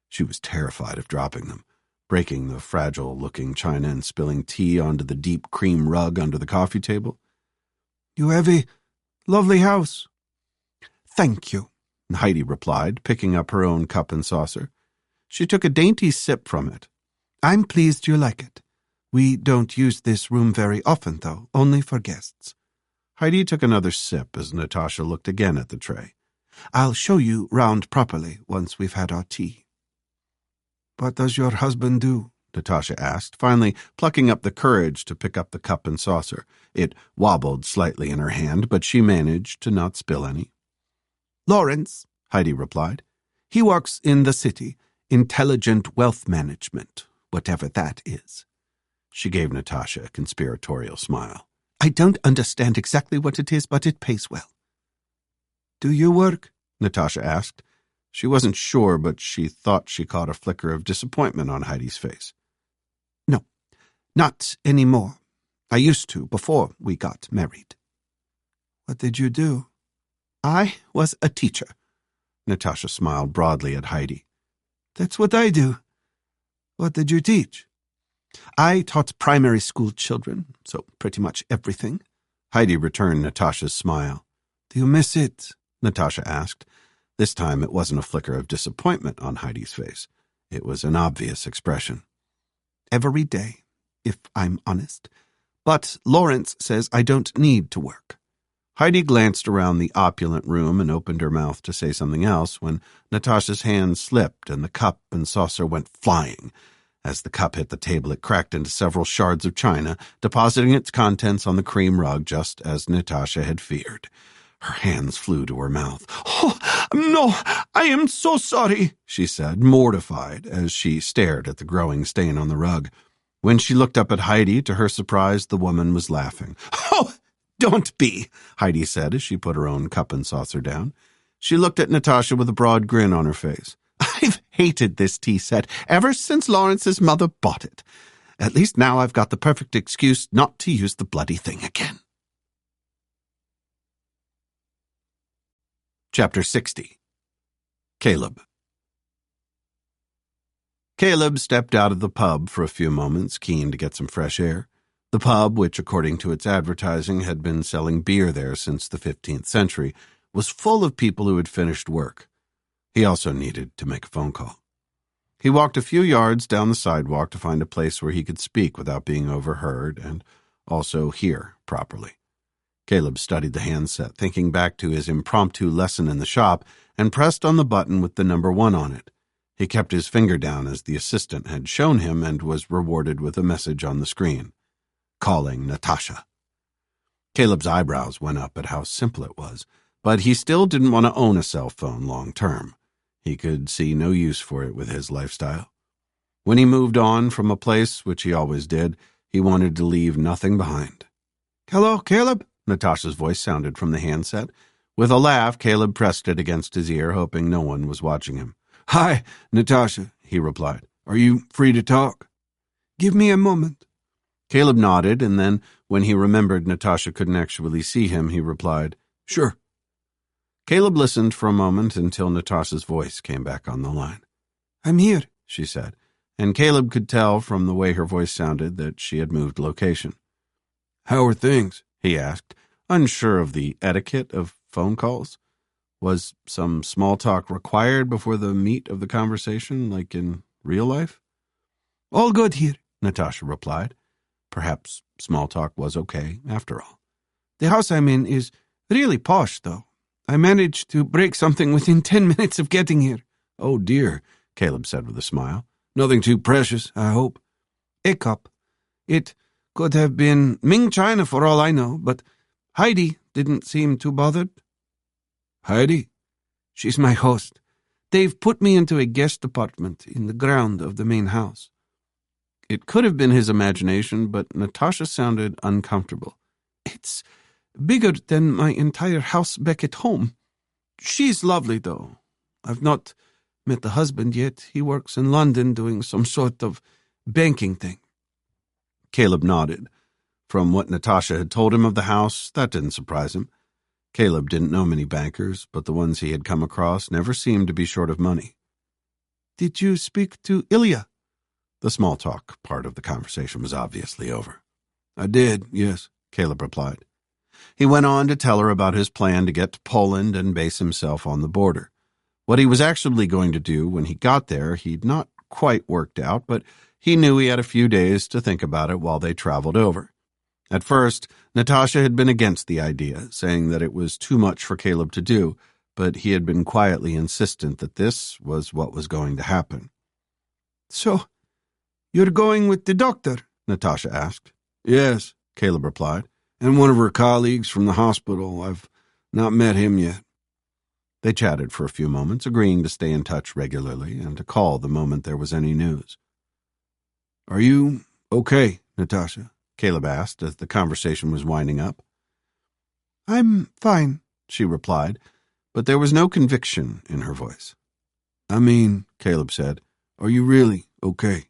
She was terrified of dropping them. breaking the fragile-looking china and spilling tea onto the deep cream rug under the coffee table. You have a lovely house. Thank you, Heidi replied, picking up her own cup and saucer. She took a dainty sip from it. I'm pleased you like it. We don't use this room very often, though, only for guests. Heidi took another sip as Natasha looked again at the tray. I'll show you round properly once we've had our tea. What does your husband do? Natasha asked, finally plucking up the courage to pick up the cup and saucer. It wobbled slightly in her hand, but she managed to not spill any. Lawrence, Heidi replied. He works in the city, intelligent wealth management, whatever that is. She gave Natasha a conspiratorial smile. I don't understand exactly what it is, but it pays well. Do you work? Natasha asked. She wasn't sure, but she thought she caught a flicker of disappointment on Heidi's face. No, not anymore. I used to before we got married. What did you do? I was a teacher. Natasha smiled broadly at Heidi. That's what I do. What did you teach? I taught primary school children, so pretty much everything. Heidi returned Natasha's smile. Do you miss it? Natasha asked. This time it wasn't a flicker of disappointment on Heidi's face. It was an obvious expression. Every day, if I'm honest. But Lawrence says I don't need to work. Heidi glanced around the opulent room and opened her mouth to say something else when Natasha's hand slipped and the cup and saucer went flying. As the cup hit the table, it cracked into several shards of china, depositing its contents on the cream rug just as Natasha had feared. Her hands flew to her mouth. Oh, no, I am so sorry, she said, mortified, as she stared at the growing stain on the rug. When she looked up at Heidi, to her surprise, the woman was laughing. Oh, don't be, Heidi said as she put her own cup and saucer down. She looked at Natasha with a broad grin on her face. I've hated this tea set ever since Lawrence's mother bought it. At least now I've got the perfect excuse not to use the bloody thing again. Chapter 60. Caleb. Caleb stepped out of the pub for a few moments, keen to get some fresh air. The pub, which according to its advertising had been selling beer there since the 15th century, was full of people who had finished work. He also needed to make a phone call. He walked a few yards down the sidewalk to find a place where he could speak without being overheard and also hear properly. Caleb studied the handset, thinking back to his impromptu lesson in the shop, and pressed on the button with the number 1 on it. He kept his finger down as the assistant had shown him and was rewarded with a message on the screen. Calling Natasha. Caleb's eyebrows went up at how simple it was, but he still didn't want to own a cell phone long term. He could see no use for it with his lifestyle. When he moved on from a place, which he always did, he wanted to leave nothing behind. Hello, Caleb? Natasha's voice sounded from the handset. With a laugh, Caleb pressed it against his ear, hoping no one was watching him. Hi, Natasha, he replied. Are you free to talk? Give me a moment. Caleb nodded, and then, when he remembered Natasha couldn't actually see him, he replied, Sure. Caleb listened for a moment until Natasha's voice came back on the line. I'm here, she said, and Caleb could tell from the way her voice sounded that she had moved location. How are things? He asked, unsure of the etiquette of phone calls. Was some small talk required before the meat of the conversation, like in real life? All good here, Natasha replied. Perhaps small talk was okay, after all. The house I'm in is really posh, though. I managed to break something within 10 minutes of getting here. Oh, dear, Caleb said with a smile. Nothing too precious, I hope. A cup. It could have been Ming China for all I know, but Heidi didn't seem too bothered. Heidi? She's my host. They've put me into a guest apartment in the ground of the main house. It could have been his imagination, but Natasha sounded uncomfortable. It's bigger than my entire house back at home. She's lovely, though. I've not met the husband yet. He works in London doing some sort of banking thing. Caleb nodded. From what Natasha had told him of the house, that didn't surprise him. Caleb didn't know many bankers, but the ones he had come across never seemed to be short of money. Did you speak to Ilya? The small talk part of the conversation was obviously over. I did, yes, Caleb replied. He went on to tell her about his plan to get to Poland and base himself on the border. What he was actually going to do when he got there he'd not quite worked out, but he knew he had a few days to think about it while they traveled over. At first, Natasha had been against the idea, saying that it was too much for Caleb to do, but he had been quietly insistent that this was what was going to happen. So, you're going with the doctor? Natasha asked. Yes, Caleb replied. And one of her colleagues from the hospital. I've not met him yet. They chatted for a few moments, agreeing to stay in touch regularly and to call the moment there was any news. Are you okay, Natasha? Caleb asked as the conversation was winding up. I'm fine, she replied, but there was no conviction in her voice. I mean, Caleb said, are you really okay?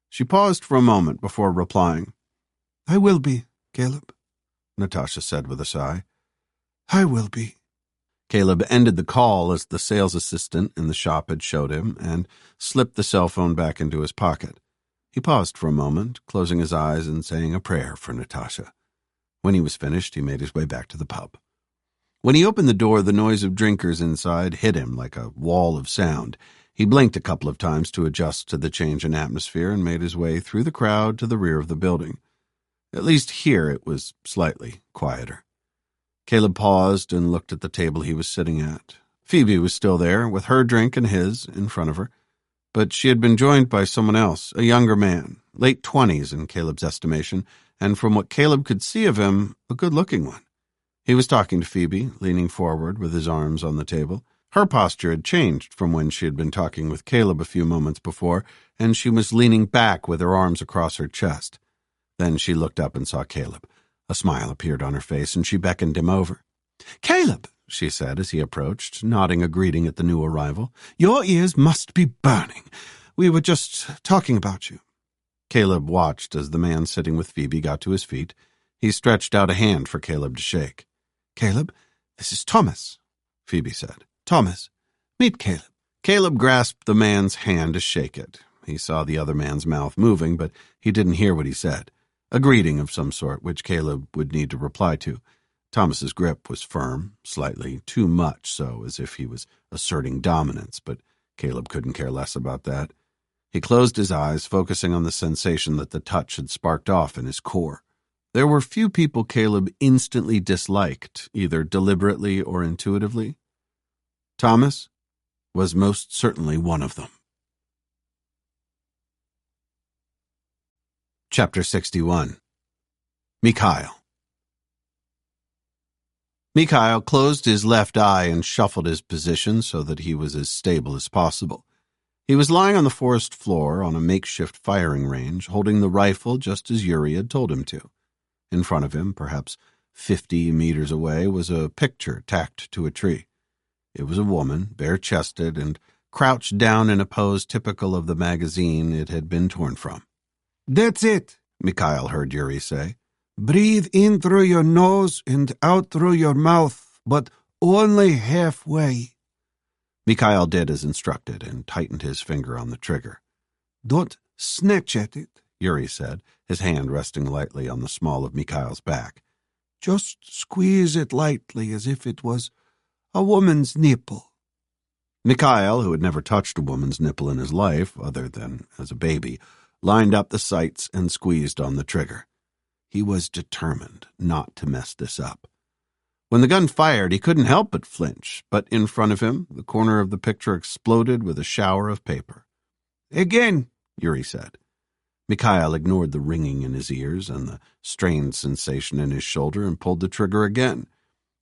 She paused for a moment before replying. I will be, Caleb, Natasha said with a sigh. I will be. Caleb ended the call as the sales assistant in the shop had showed him and slipped the cell phone back into his pocket. He paused for a moment, closing his eyes and saying a prayer for Natasha. When he was finished, he made his way back to the pub. When he opened the door, the noise of drinkers inside hit him like a wall of sound. He blinked a couple of times to adjust to the change in atmosphere and made his way through the crowd to the rear of the building. At least here it was slightly quieter. Caleb paused and looked at the table he was sitting at. Phoebe was still there, with her drink and his in front of her, but she had been joined by someone else, a younger man, late 20s in Caleb's estimation, and from what Caleb could see of him, a good-looking one. He was talking to Phoebe, leaning forward with his arms on the table. Her posture had changed from when she had been talking with Caleb a few moments before, and she was leaning back with her arms across her chest. Then she looked up and saw Caleb. A smile appeared on her face, and she beckoned him over. "Caleb," she said as he approached, nodding a greeting at the new arrival, "your ears must be burning. We were just talking about you." Caleb watched as the man sitting with Phoebe got to his feet. He stretched out a hand for Caleb to shake. "Caleb, this is Thomas," Phoebe said. "Thomas, meet Caleb." Caleb grasped the man's hand to shake it. He saw the other man's mouth moving, but he didn't hear what he said. A greeting of some sort, which Caleb would need to reply to. Thomas's grip was firm, slightly too much so, as if he was asserting dominance, but Caleb couldn't care less about that. He closed his eyes, focusing on the sensation that the touch had sparked off in his core. There were few people Caleb instantly disliked, either deliberately or intuitively. Thomas was most certainly one of them. Chapter 61. Mikhail. Mikhail closed his left eye and shuffled his position so that he was as stable as possible. He was lying on the forest floor on a makeshift firing range, holding the rifle just as Yuri had told him to. In front of him, perhaps 50 meters away, was a picture tacked to a tree. It was a woman, bare-chested, and crouched down in a pose typical of the magazine it had been torn from. "That's it," Mikhail heard Yuri say. "Breathe in through your nose and out through your mouth, but only halfway." Mikhail did as instructed and tightened his finger on the trigger. "Don't snatch at it," Yuri said, his hand resting lightly on the small of Mikhail's back. "Just squeeze it lightly as if it was a woman's nipple." Mikhail, who had never touched a woman's nipple in his life, other than as a baby, lined up the sights and squeezed on the trigger. He was determined not to mess this up. When the gun fired, he couldn't help but flinch, but in front of him, the corner of the picture exploded with a shower of paper. "Again," Yuri said. Mikhail ignored the ringing in his ears and the strained sensation in his shoulder and pulled the trigger again.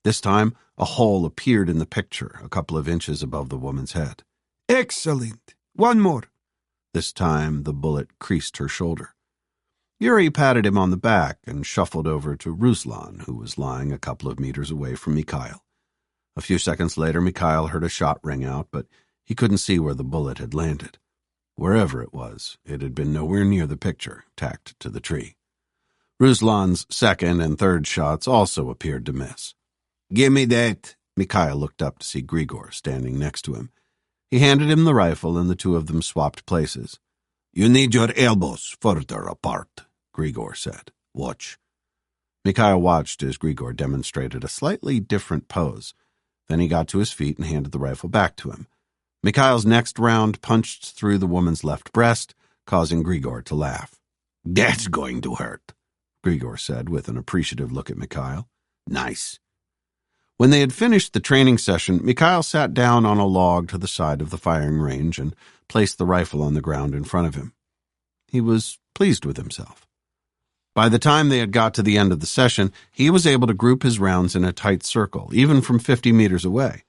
This time, a hole appeared in the picture, a couple of inches above the woman's head. "Excellent. One more." This time, the bullet creased her shoulder. Yuri patted him on the back and shuffled over to Ruslan, who was lying a couple of meters away from Mikhail. A few seconds later, Mikhail heard a shot ring out, but he couldn't see where the bullet had landed. Wherever it had been nowhere near the picture tacked to the tree. Ruslan's second and third shots also appeared to miss. "Give me that." Mikhail looked up to see Grigor standing next to him. He handed him the rifle, and the two of them swapped places. You need your elbows further apart, Grigor said. Watch. Mikhail watched as Grigor demonstrated a slightly different pose. Then he got to his feet and handed the rifle back to him. Mikhail's next round punched through the woman's left breast, causing Grigor to laugh. That's going to hurt, Grigor said with an appreciative look at Mikhail. Nice. When they had finished the training session, Mikhail sat down on a log to the side of the firing range and placed the rifle on the ground in front of him. He was pleased with himself. By the time they had got to the end of the session, he was able to group his rounds in a tight circle, even from 50 meters away.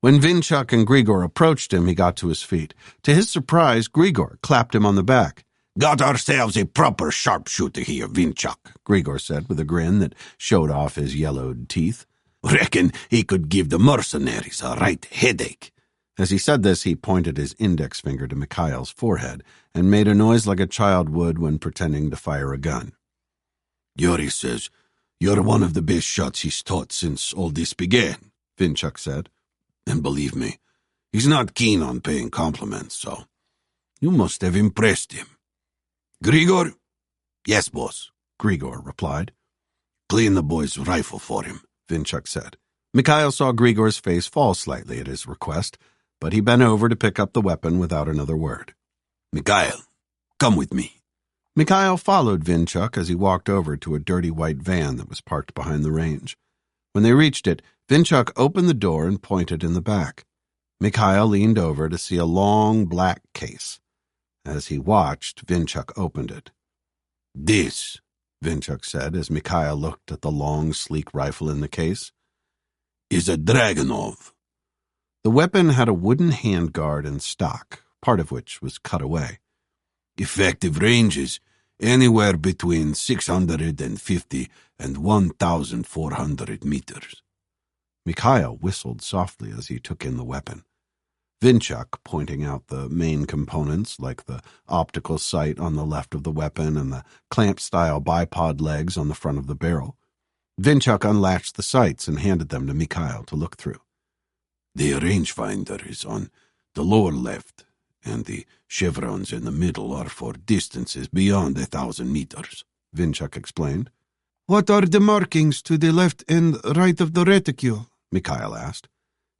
When Vinchuk and Grigor approached him, he got to his feet. To his surprise, Grigor clapped him on the back. Got ourselves a proper sharpshooter here, Vinchuk, Grigor said with a grin that showed off his yellowed teeth. Reckon he could give the mercenaries a right headache. As he said this, he pointed his index finger to Mikhail's forehead and made a noise like a child would when pretending to fire a gun. Yuri says, you're one of the best shots he's taught since all this began, Vinchuk said. And believe me, he's not keen on paying compliments, so you must have impressed him. Grigor? Yes, boss, Grigor replied. Clean the boy's rifle for him, Vinchuk said. Mikhail saw Grigor's face fall slightly at his request, but he bent over to pick up the weapon without another word. Mikhail, come with me. Mikhail followed Vinchuk as he walked over to a dirty white van that was parked behind the range. When they reached it, Vinchuk opened the door and pointed in the back. Mikhail leaned over to see a long black case. As he watched, Vinchuk opened it. This, Vinchuk said as Mikhail looked at the long, sleek rifle in the case, is a Dragunov. The weapon had a wooden handguard and stock, part of which was cut away. Effective ranges anywhere between 650 and 1,400 meters. Mikhail whistled softly as he took in the weapon. Vinchuk, pointing out the main components like the optical sight on the left of the weapon and the clamp-style bipod legs on the front of the barrel. Vinchuk unlatched the sights and handed them to Mikhail to look through. The rangefinder is on the lower left, and the chevrons in the middle are for distances beyond 1,000 meters, Vinchuk explained. What are the markings to the left and right of the reticule? Mikhail asked.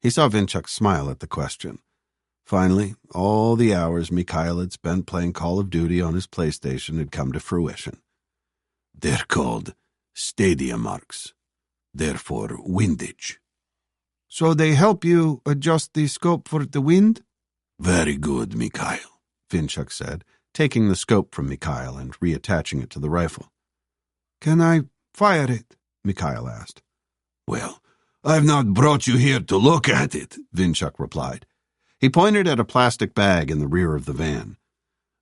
He saw Vinchuk smile at the question. Finally, all the hours Mikhail had spent playing Call of Duty on his PlayStation had come to fruition. They're called stadia marks. They're for windage. So they help you adjust the scope for the wind? Very good, Mikhail, Vinchuk said, taking the scope from Mikhail and reattaching it to the rifle. Can I fire it? Mikhail asked. Well, I've not brought you here to look at it, Vinchuk replied. He pointed at a plastic bag in the rear of the van.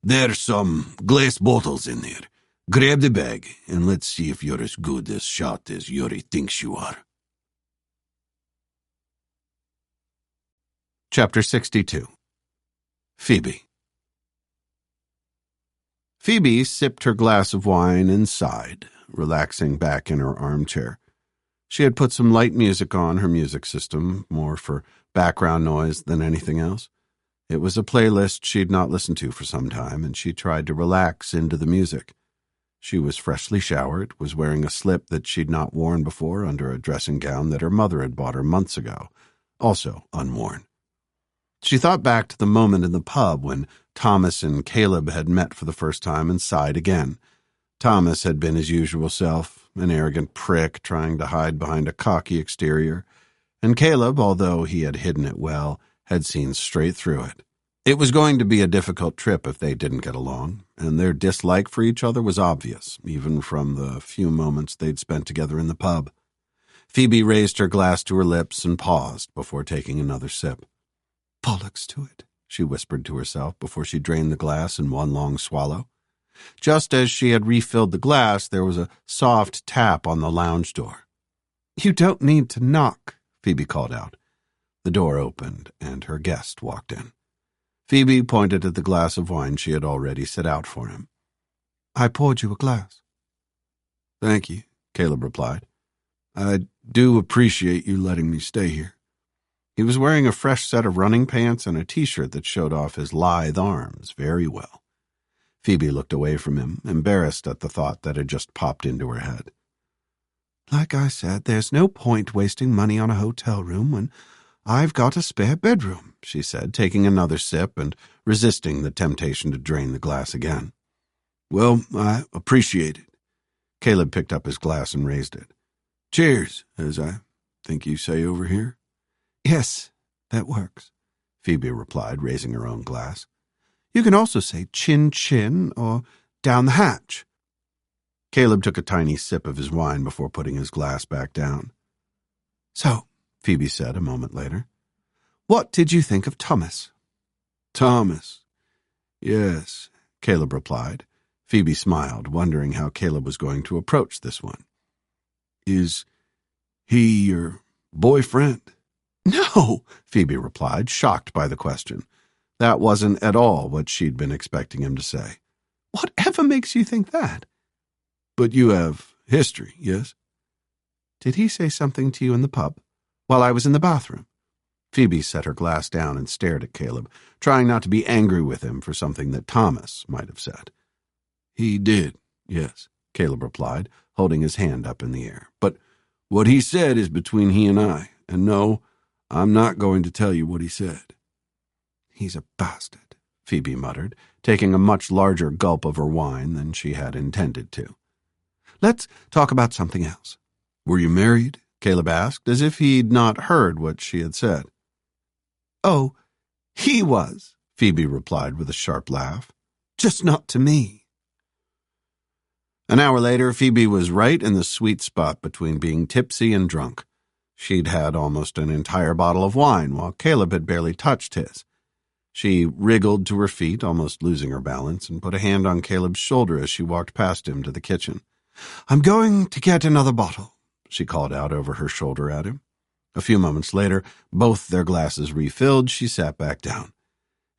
There's some glass bottles in there. Grab the bag, and let's see if you're as good a shot as Yuri thinks you are. Chapter 62. Phoebe. Phoebe sipped her glass of wine and sighed, relaxing back in her armchair. She had put some light music on her music system, more for background noise than anything else. It was a playlist she'd not listened to for some time, and she tried to relax into the music. She was freshly showered, was wearing a slip that she'd not worn before under a dressing gown that her mother had bought her months ago, also unworn. She thought back to the moment in the pub when Thomas and Caleb had met for the first time and sighed again. Thomas had been his usual self, an arrogant prick trying to hide behind a cocky exterior, and Caleb, although he had hidden it well, had seen straight through it. It was going to be a difficult trip if they didn't get along, and their dislike for each other was obvious, even from the few moments they'd spent together in the pub. Phoebe raised her glass to her lips and paused before taking another sip. "Bollocks to it," she whispered to herself before she drained the glass in one long swallow. Just as she had refilled the glass, there was a soft tap on the lounge door. "You don't need to knock," Phoebe called out. The door opened, and her guest walked in. Phoebe pointed at the glass of wine she had already set out for him. "I poured you a glass." "Thank you," Caleb replied. "I do appreciate you letting me stay here." He was wearing a fresh set of running pants and a t-shirt that showed off his lithe arms very well. Phoebe looked away from him, embarrassed at the thought that had just popped into her head. Like I said, there's no point wasting money on a hotel room when I've got a spare bedroom, she said, taking another sip and resisting the temptation to drain the glass again. Well, I appreciate it. Caleb picked up his glass and raised it. Cheers, as I think you say over here. Yes, that works, Phoebe replied, raising her own glass. You can also say chin-chin or down the hatch. Caleb took a tiny sip of his wine before putting his glass back down. So, Phoebe said a moment later, what did you think of Thomas? Thomas. Yes, Caleb replied. Phoebe smiled, wondering how Caleb was going to approach this one. Is he your boyfriend? No, Phoebe replied, shocked by the question. That wasn't at all what she'd been expecting him to say. Whatever makes you think that? But you have history, yes? Did he say something to you in the pub while I was in the bathroom? Phoebe set her glass down and stared at Caleb, trying not to be angry with him for something that Thomas might have said. He did, yes, Caleb replied, holding his hand up in the air. But what he said is between he and I, and no, I'm not going to tell you what he said. He's a bastard, Phoebe muttered, taking a much larger gulp of her wine than she had intended to. Let's talk about something else. Were you married? Caleb asked, as if he'd not heard what she had said. Oh, he was, Phoebe replied with a sharp laugh. Just not to me. An hour later, Phoebe was right in the sweet spot between being tipsy and drunk. She'd had almost an entire bottle of wine, while Caleb had barely touched his. She wriggled to her feet, almost losing her balance, and put a hand on Caleb's shoulder as she walked past him to the kitchen. I'm going to get another bottle, she called out over her shoulder at him. A few moments later, both their glasses refilled, she sat back down.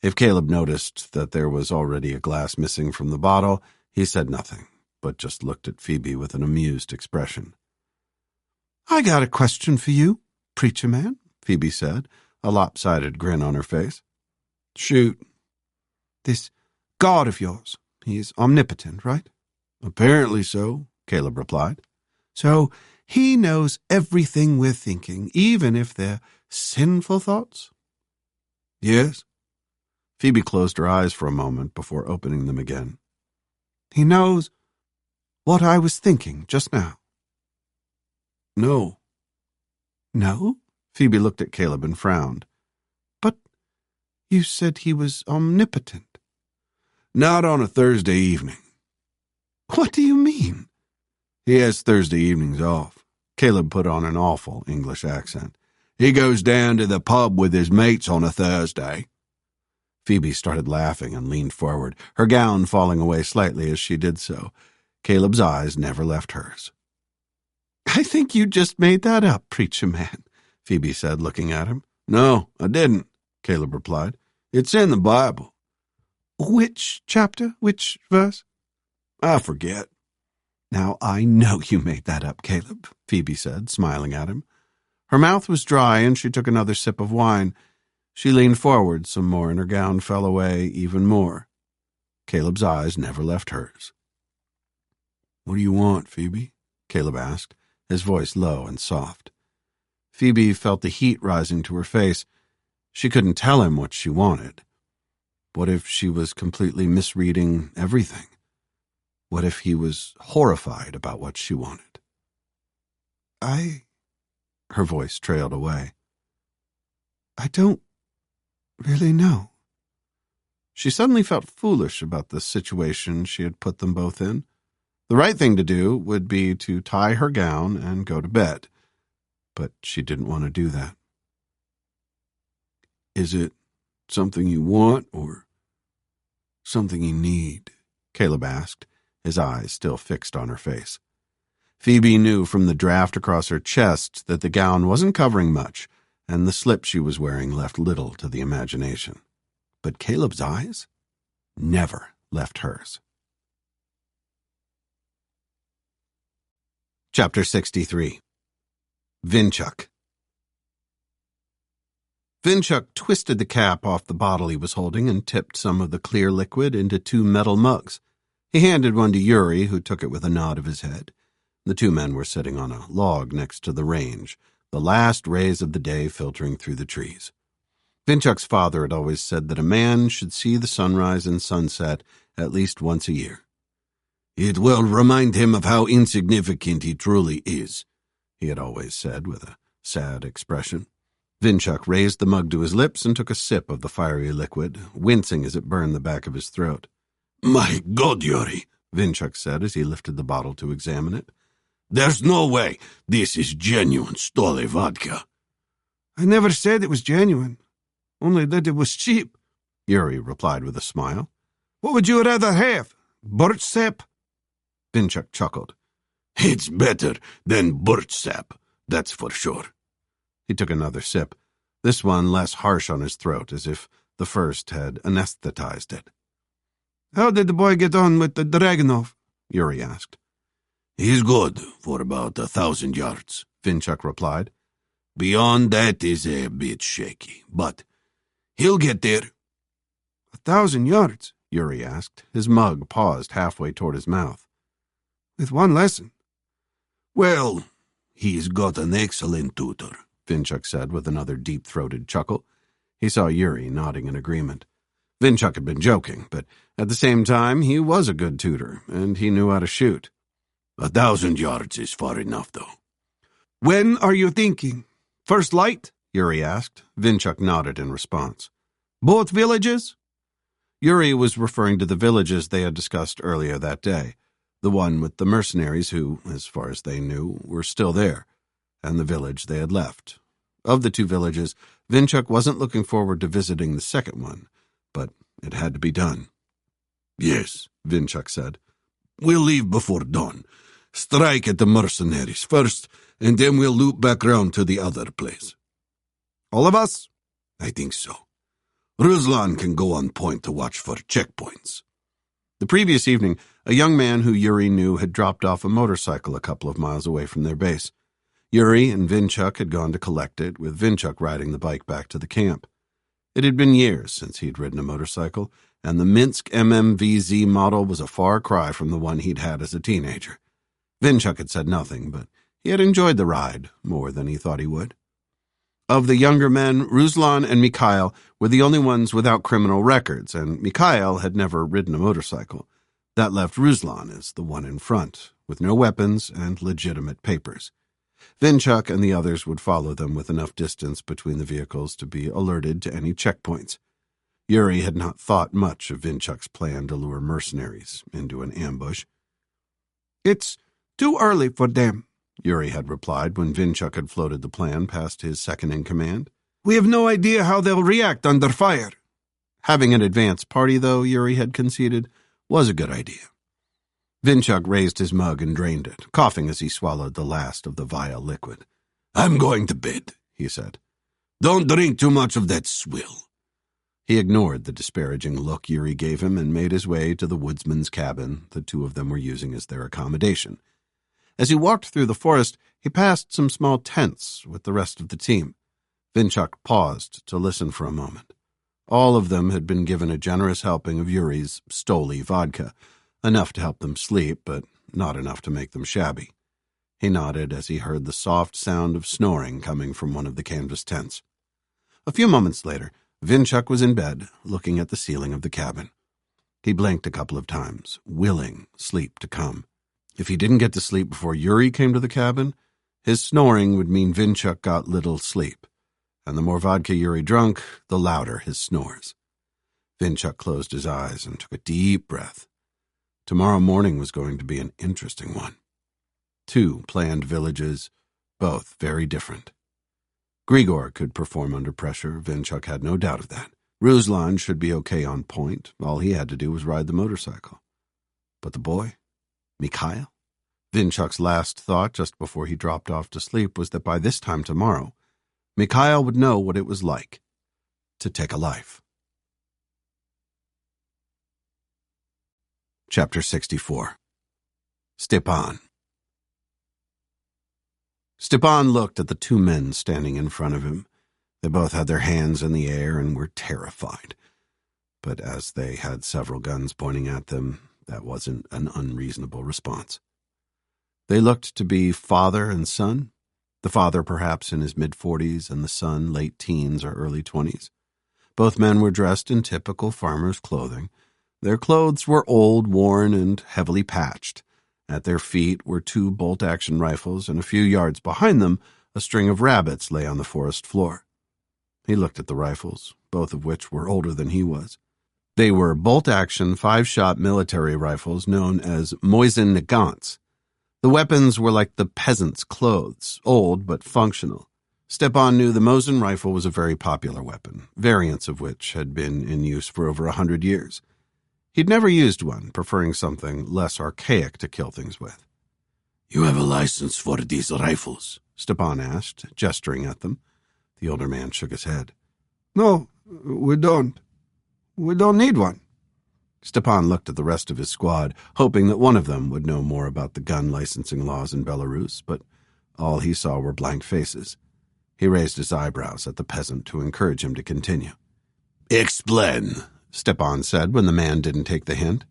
If Caleb noticed that there was already a glass missing from the bottle, he said nothing, but just looked at Phoebe with an amused expression. I got a question for you, preacher man, Phoebe said, a lopsided grin on her face. Shoot. This God of yours, he's omnipotent, right? Apparently so, Caleb replied. So he knows everything we're thinking, even if they're sinful thoughts? Yes. Phoebe closed her eyes for a moment before opening them again. He knows what I was thinking just now. No. No? Phoebe looked at Caleb and frowned. But you said he was omnipotent. Not on a Thursday evening. What do you mean? He has Thursday evenings off. Caleb put on an awful English accent. He goes down to the pub with his mates on a Thursday. Phoebe started laughing and leaned forward, her gown falling away slightly as she did so. Caleb's eyes never left hers. I think you just made that up, preacher man, Phoebe said, looking at him. No, I didn't, Caleb replied. It's in the Bible. Which chapter? Which verse? I forget. Now I know you made that up, Caleb, Phoebe said, smiling at him. Her mouth was dry and she took another sip of wine. She leaned forward some more and her gown fell away even more. Caleb's eyes never left hers. What do you want, Phoebe? Caleb asked, his voice low and soft. Phoebe felt the heat rising to her face. She couldn't tell him what she wanted. What if she was completely misreading everything? What if he was horrified about what she wanted? Her voice trailed away. I don't really know. She suddenly felt foolish about the situation she had put them both in. The right thing to do would be to tie her gown and go to bed, but she didn't want to do that. Is it something you want or something you need? Caleb asked, his eyes still fixed on her face. Phoebe knew from the draft across her chest that the gown wasn't covering much, and the slip she was wearing left little to the imagination. But Caleb's eyes never left hers. Chapter 63. Vinchuk. Vinchuk twisted the cap off the bottle he was holding and tipped some of the clear liquid into 2 metal mugs. He handed one to Yuri, who took it with a nod of his head. The 2 men were sitting on a log next to the range, the last rays of the day filtering through the trees. Vinchuk's father had always said that a man should see the sunrise and sunset at least once a year. "It will remind him of how insignificant he truly is," he had always said with a sad expression. Vinchuk raised the mug to his lips and took a sip of the fiery liquid, wincing as it burned the back of his throat. "My God, Yuri," Vinchuk said as he lifted the bottle to examine it. "There's no way this is genuine Stoli vodka." "I never said it was genuine, only that it was cheap," Yuri replied with a smile. "What would you rather have, birch sap?" Vinchuk chuckled. "It's better than birch sap, that's for sure." He took another sip, this one less harsh on his throat, as if the first had anesthetized it. "How did the boy get on with the Dragunov?" Yuri asked. "He's good for about 1,000 yards, Vinchuk replied. "Beyond that is a bit shaky, but he'll get there." 1,000 yards? Yuri asked. His mug paused halfway toward his mouth. "With one lesson?" "Well, he's got an excellent tutor," Vinchuk said with another deep-throated chuckle. He saw Yuri nodding in agreement. Vinchuk had been joking, but at the same time he was a good tutor, and he knew how to shoot. 1,000 yards is far enough, though. "When are you thinking? First light?" Yuri asked. Vinchuk nodded in response. "Both villages?" Yuri was referring to the villages they had discussed earlier that day, the one with the mercenaries who, as far as they knew, were still there, and the village they had left. Of the 2 villages, Vinchuk wasn't looking forward to visiting the second one, but it had to be done. "Yes," Vinchuk said. "We'll leave before dawn. Strike at the mercenaries first, and then we'll loop back round to the other place." "All of us?" "I think so. Ruslan can go on point to watch for checkpoints." The previous evening, a young man who Yuri knew had dropped off a motorcycle a couple of miles away from their base. Yuri and Vinchuk had gone to collect it, with Vinchuk riding the bike back to the camp. It had been years since he'd ridden a motorcycle, and the Minsk MMVZ model was a far cry from the one he'd had as a teenager. Vinchuk had said nothing, but he had enjoyed the ride more than he thought he would. Of the younger men, Ruslan and Mikhail were the only ones without criminal records, and Mikhail had never ridden a motorcycle. That left Ruslan as the one in front, with no weapons and legitimate papers. Vinchuk and the others would follow them with enough distance between the vehicles to be alerted to any checkpoints. Yuri had not thought much of Vinchuk's plan to lure mercenaries into an ambush. "It's too early for them," Yuri had replied when Vinchuk had floated the plan past his second-in-command. "We have no idea how they'll react under fire." Having an advance party, though, Yuri had conceded, was a good idea. Vinchuk raised his mug and drained it, coughing as he swallowed the last of the vile liquid. "I'm going to bed," he said. "Don't drink too much of that swill." He ignored the disparaging look Yuri gave him and made his way to the woodsman's cabin the 2 of them were using as their accommodation. As he walked through the forest, he passed some small tents with the rest of the team. Vinchuk paused to listen for a moment. All of them had been given a generous helping of Yuri's Stoli vodka, enough to help them sleep, but not enough to make them shabby. He nodded as he heard the soft sound of snoring coming from one of the canvas tents. A few moments later, Vinchuk was in bed, looking at the ceiling of the cabin. He blinked a couple of times, willing sleep to come. If he didn't get to sleep before Yuri came to the cabin, his snoring would mean Vinchuk got little sleep, and the more vodka Yuri drank, the louder his snores. Vinchuk closed his eyes and took a deep breath. Tomorrow morning was going to be an interesting one. 2 planned villages, both very different. Grigor could perform under pressure, Vinchuk had no doubt of that. Ruslan should be okay on point, all he had to do was ride the motorcycle. But the boy? Mikhail? Vinchuk's last thought just before he dropped off to sleep was that by this time tomorrow, Mikhail would know what it was like to take a life. Chapter 64. Stepan. Stepan looked at the 2 men standing in front of him. They both had their hands in the air and were terrified. But as they had several guns pointing at them, that wasn't an unreasonable response. They looked to be father and son, the father perhaps in his mid-40s and the son late teens or early 20s. Both men were dressed in typical farmers' clothing. Their clothes were old, worn, and heavily patched. At their feet were 2 bolt-action rifles, and a few yards behind them, a string of rabbits lay on the forest floor. He looked at the rifles, both of which were older than he was. They were bolt-action 5-shot military rifles known as Mosin Nagants. The weapons were like the peasants' clothes, old but functional. Stepan knew the Mosin rifle was a very popular weapon, variants of which had been in use for over 100 years. He'd never used one, preferring something less archaic to kill things with. "You have a license for these rifles?" Stepan asked, gesturing at them. The older man shook his head. No, we don't. We don't need one. Stepan looked at the rest of his squad, hoping that one of them would know more about the gun licensing laws in Belarus, but all he saw were blank faces. He raised his eyebrows at the peasant to encourage him to continue. "Explain," Stepan said when the man didn't take the hint.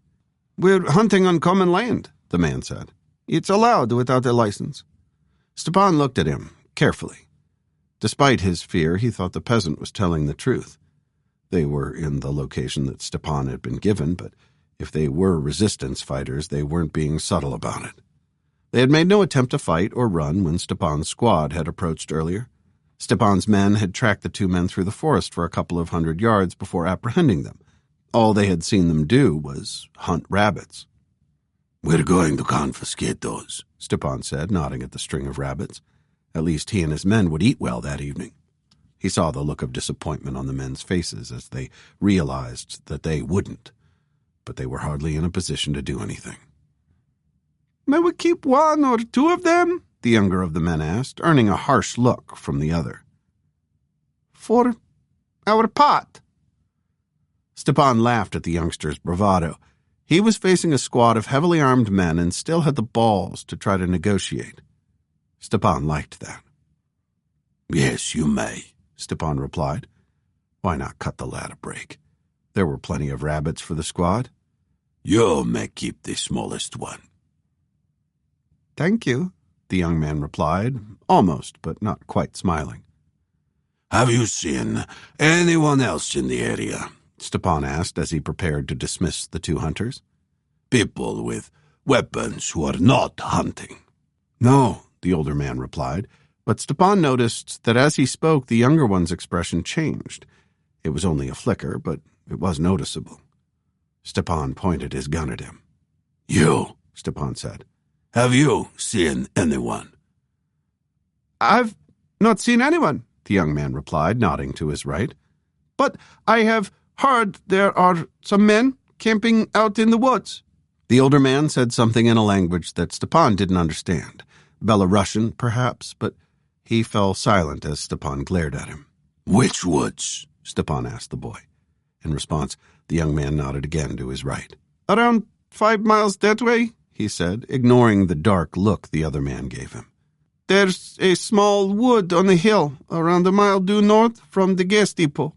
We're hunting on common land, the man said. It's allowed without a license. Stepan looked at him carefully. Despite his fear, he thought the peasant was telling the truth. They were in the location that Stepan had been given, but if they were resistance fighters, they weren't being subtle about it. They had made no attempt to fight or run when Stepan's squad had approached earlier. Stepan's men had tracked the 2 men through the forest for a couple of 100 yards before apprehending them. All they had seen them do was hunt rabbits. "We're going to confiscate those," Stepan said, nodding at the string of rabbits. At least he and his men would eat well that evening. He saw the look of disappointment on the men's faces as they realized that they wouldn't, but they were hardly in a position to do anything. May we keep 1 or 2 of them? The younger of the men asked, earning a harsh look from the other. For our pot. Stepan laughed at the youngster's bravado. He was facing a squad of heavily armed men and still had the balls to try to negotiate. Stepan liked that. "Yes, you may," Stepan replied. Why not cut the lad a break? There were plenty of rabbits for the squad. "You may keep the smallest one." Thank you, the young man replied, almost but not quite smiling. "Have you seen anyone else in the area?" Stepan asked as he prepared to dismiss the 2 hunters. "People with weapons who are not hunting." No, the older man replied, but Stepan noticed that as he spoke, the younger one's expression changed. It was only a flicker, but it was noticeable. Stepan pointed his gun at him. "You," Stepan said. "Have you seen anyone?" I've not seen anyone, the young man replied, nodding to his right. But I have heard there are some men camping out in the woods. The older man said something in a language that Stepan didn't understand. Belarusian, perhaps, but he fell silent as Stepan glared at him. "Which woods?" Stepan asked the boy. In response, the young man nodded again to his right. Around 5 miles that way, he said, ignoring the dark look the other man gave him. There's a small wood on a hill around a mile due north from the gas depot.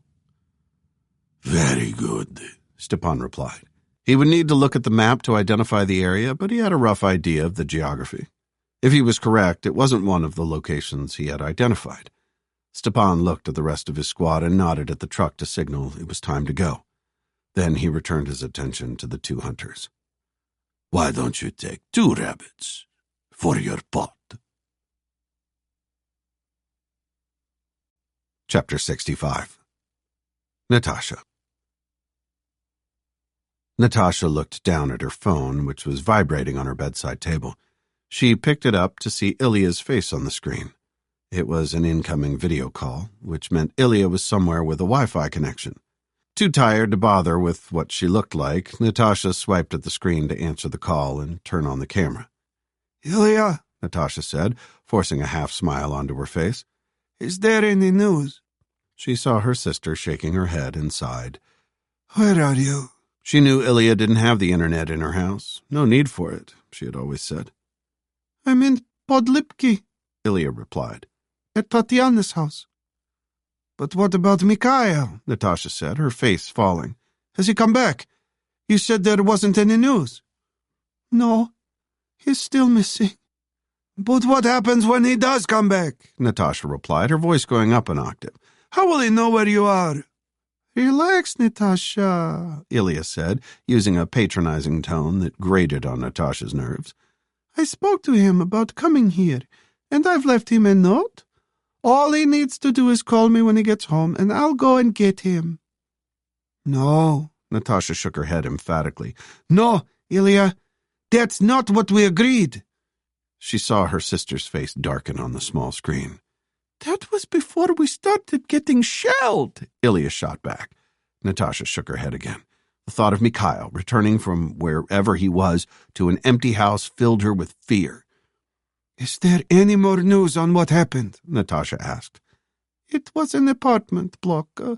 "Very good," Stepan replied. He would need to look at the map to identify the area, but he had a rough idea of the geography. If he was correct, it wasn't one of the locations he had identified. Stepan looked at the rest of his squad and nodded at the truck to signal it was time to go. Then he returned his attention to the 2 hunters. "Why don't you take 2 rabbits for your pot?" Chapter 65. Natasha. Natasha looked down at her phone, which was vibrating on her bedside table. She picked it up to see Ilya's face on the screen. It was an incoming video call, which meant Ilya was somewhere with a Wi-Fi connection. Too tired to bother with what she looked like, Natasha swiped at the screen to answer the call and turn on the camera. Ilya, Natasha said, forcing a half-smile onto her face. Is there any news? She saw her sister shaking her head and sighed. Where are you? She knew Ilya didn't have the internet in her house. No need for it, she had always said. I'm in Podlipki, Ilya replied. At Tatiana's house. But what about Mikhail? Natasha said, her face falling. Has he come back? You said there wasn't any news. No, he's still missing. But what happens when he does come back? Natasha replied, her voice going up an octave. How will he know where you are? Relax, Natasha, Ilya said, using a patronizing tone that grated on Natasha's nerves. I spoke to him about coming here, and I've left him a note. All he needs to do is call me when he gets home, and I'll go and get him. No, Natasha shook her head emphatically. No, Ilya, that's not what we agreed. She saw her sister's face darken on the small screen. That was before we started getting shelled, Ilya shot back. Natasha shook her head again. The thought of Mikhail returning from wherever he was to an empty house filled her with fear. Is there any more news on what happened? Natasha asked. It was an apartment block, a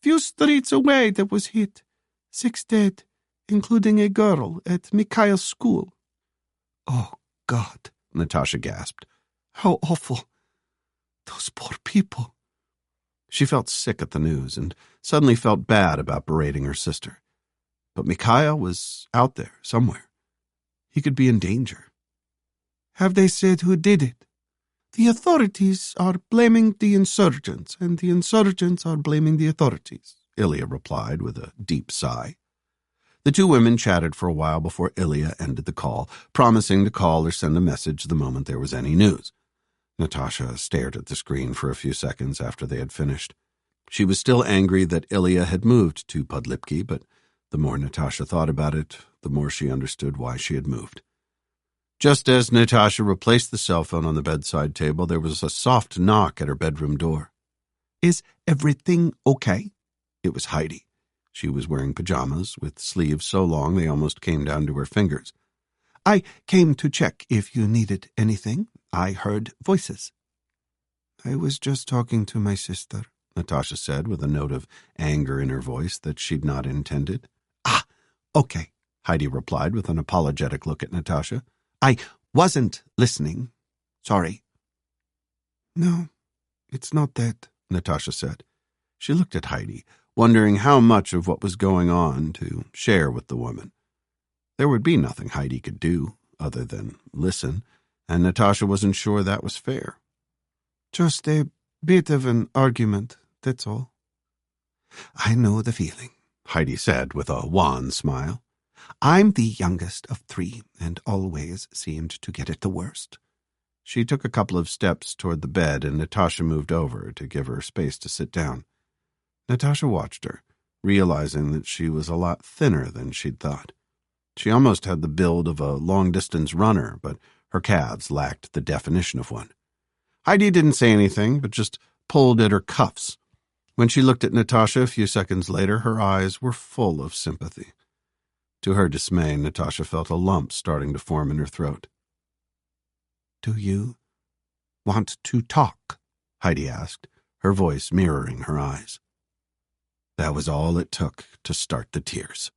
few streets away that was hit. 6 dead, including a girl at Mikhail's school. Oh, God, Natasha gasped. How awful. Those poor people. She felt sick at the news and suddenly felt bad about berating her sister. But Mikhail was out there somewhere. He could be in danger. Have they said who did it? The authorities are blaming the insurgents, and the insurgents are blaming the authorities, Ilya replied with a deep sigh. The two women chatted for a while before Ilya ended the call, promising to call or send a message the moment there was any news. Natasha stared at the screen for a few seconds after they had finished. She was still angry that Ilya had moved to Podlipki, but the more Natasha thought about it, the more she understood why she had moved. Just as Natasha replaced the cell phone on the bedside table, there was a soft knock at her bedroom door. Is everything okay? It was Heidi. She was wearing pajamas, with sleeves so long they almost came down to her fingers. I came to check if you needed anything. I heard voices. I was just talking to my sister, Natasha said with a note of anger in her voice that she'd not intended. Ah, okay, Heidi replied with an apologetic look at Natasha. I wasn't listening. Sorry. No, it's not that, Natasha said. She looked at Heidi, wondering how much of what was going on to share with the woman. There would be nothing Heidi could do other than listen, and Natasha wasn't sure that was fair. Just a bit of an argument, that's all. I know the feeling, Heidi said with a wan smile. I'm the youngest of 3 and always seemed to get it the worst. She took a couple of steps toward the bed and Natasha moved over to give her space to sit down. Natasha watched her, realizing that she was a lot thinner than she'd thought. She almost had the build of a long-distance runner, but her calves lacked the definition of one. Heidi didn't say anything, but just pulled at her cuffs. When she looked at Natasha a few seconds later, her eyes were full of sympathy. To her dismay, Natasha felt a lump starting to form in her throat. Do you want to talk? Heidi asked, her voice mirroring her eyes. That was all it took to start the tears.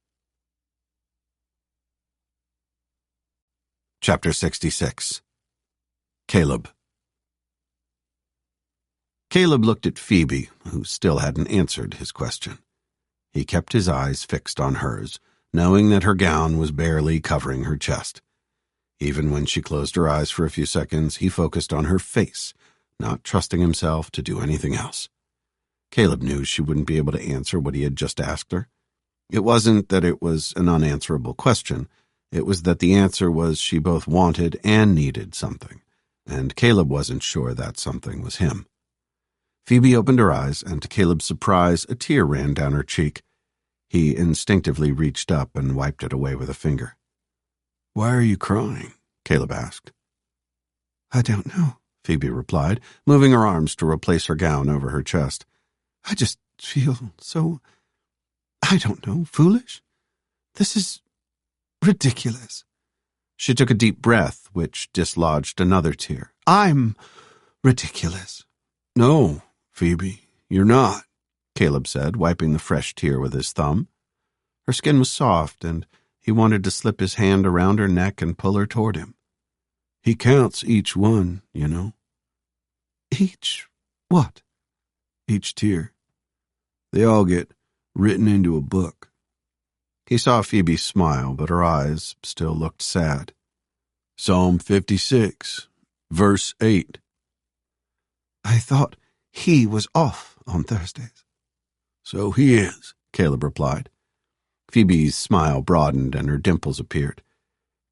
Chapter 66. Caleb. Caleb looked at Phoebe, who still hadn't answered his question. He kept his eyes fixed on hers, knowing that her gown was barely covering her chest. Even when she closed her eyes for a few seconds, he focused on her face, not trusting himself to do anything else. Caleb knew she wouldn't be able to answer what he had just asked her. It wasn't that it was an unanswerable question. It was that the answer was she both wanted and needed something, and Caleb wasn't sure that something was him. Phoebe opened her eyes, and to Caleb's surprise, a tear ran down her cheek. He instinctively reached up and wiped it away with a finger. Why are you crying? Caleb asked. I don't know, Phoebe replied, moving her arms to replace her gown over her chest. I just feel so, I don't know, foolish. This is ridiculous. She took a deep breath, which dislodged another tear. I'm ridiculous. No, Phoebe, you're not, Caleb said, wiping the fresh tear with his thumb. Her skin was soft, and he wanted to slip his hand around her neck and pull her toward him. He counts each one, you know. Each what? each tear. They all get written into a book. He saw Phoebe smile, but her eyes still looked sad. Psalm 56, verse 8. I thought he was off on Thursdays. So he is, Caleb replied. Phoebe's smile broadened and her dimples appeared.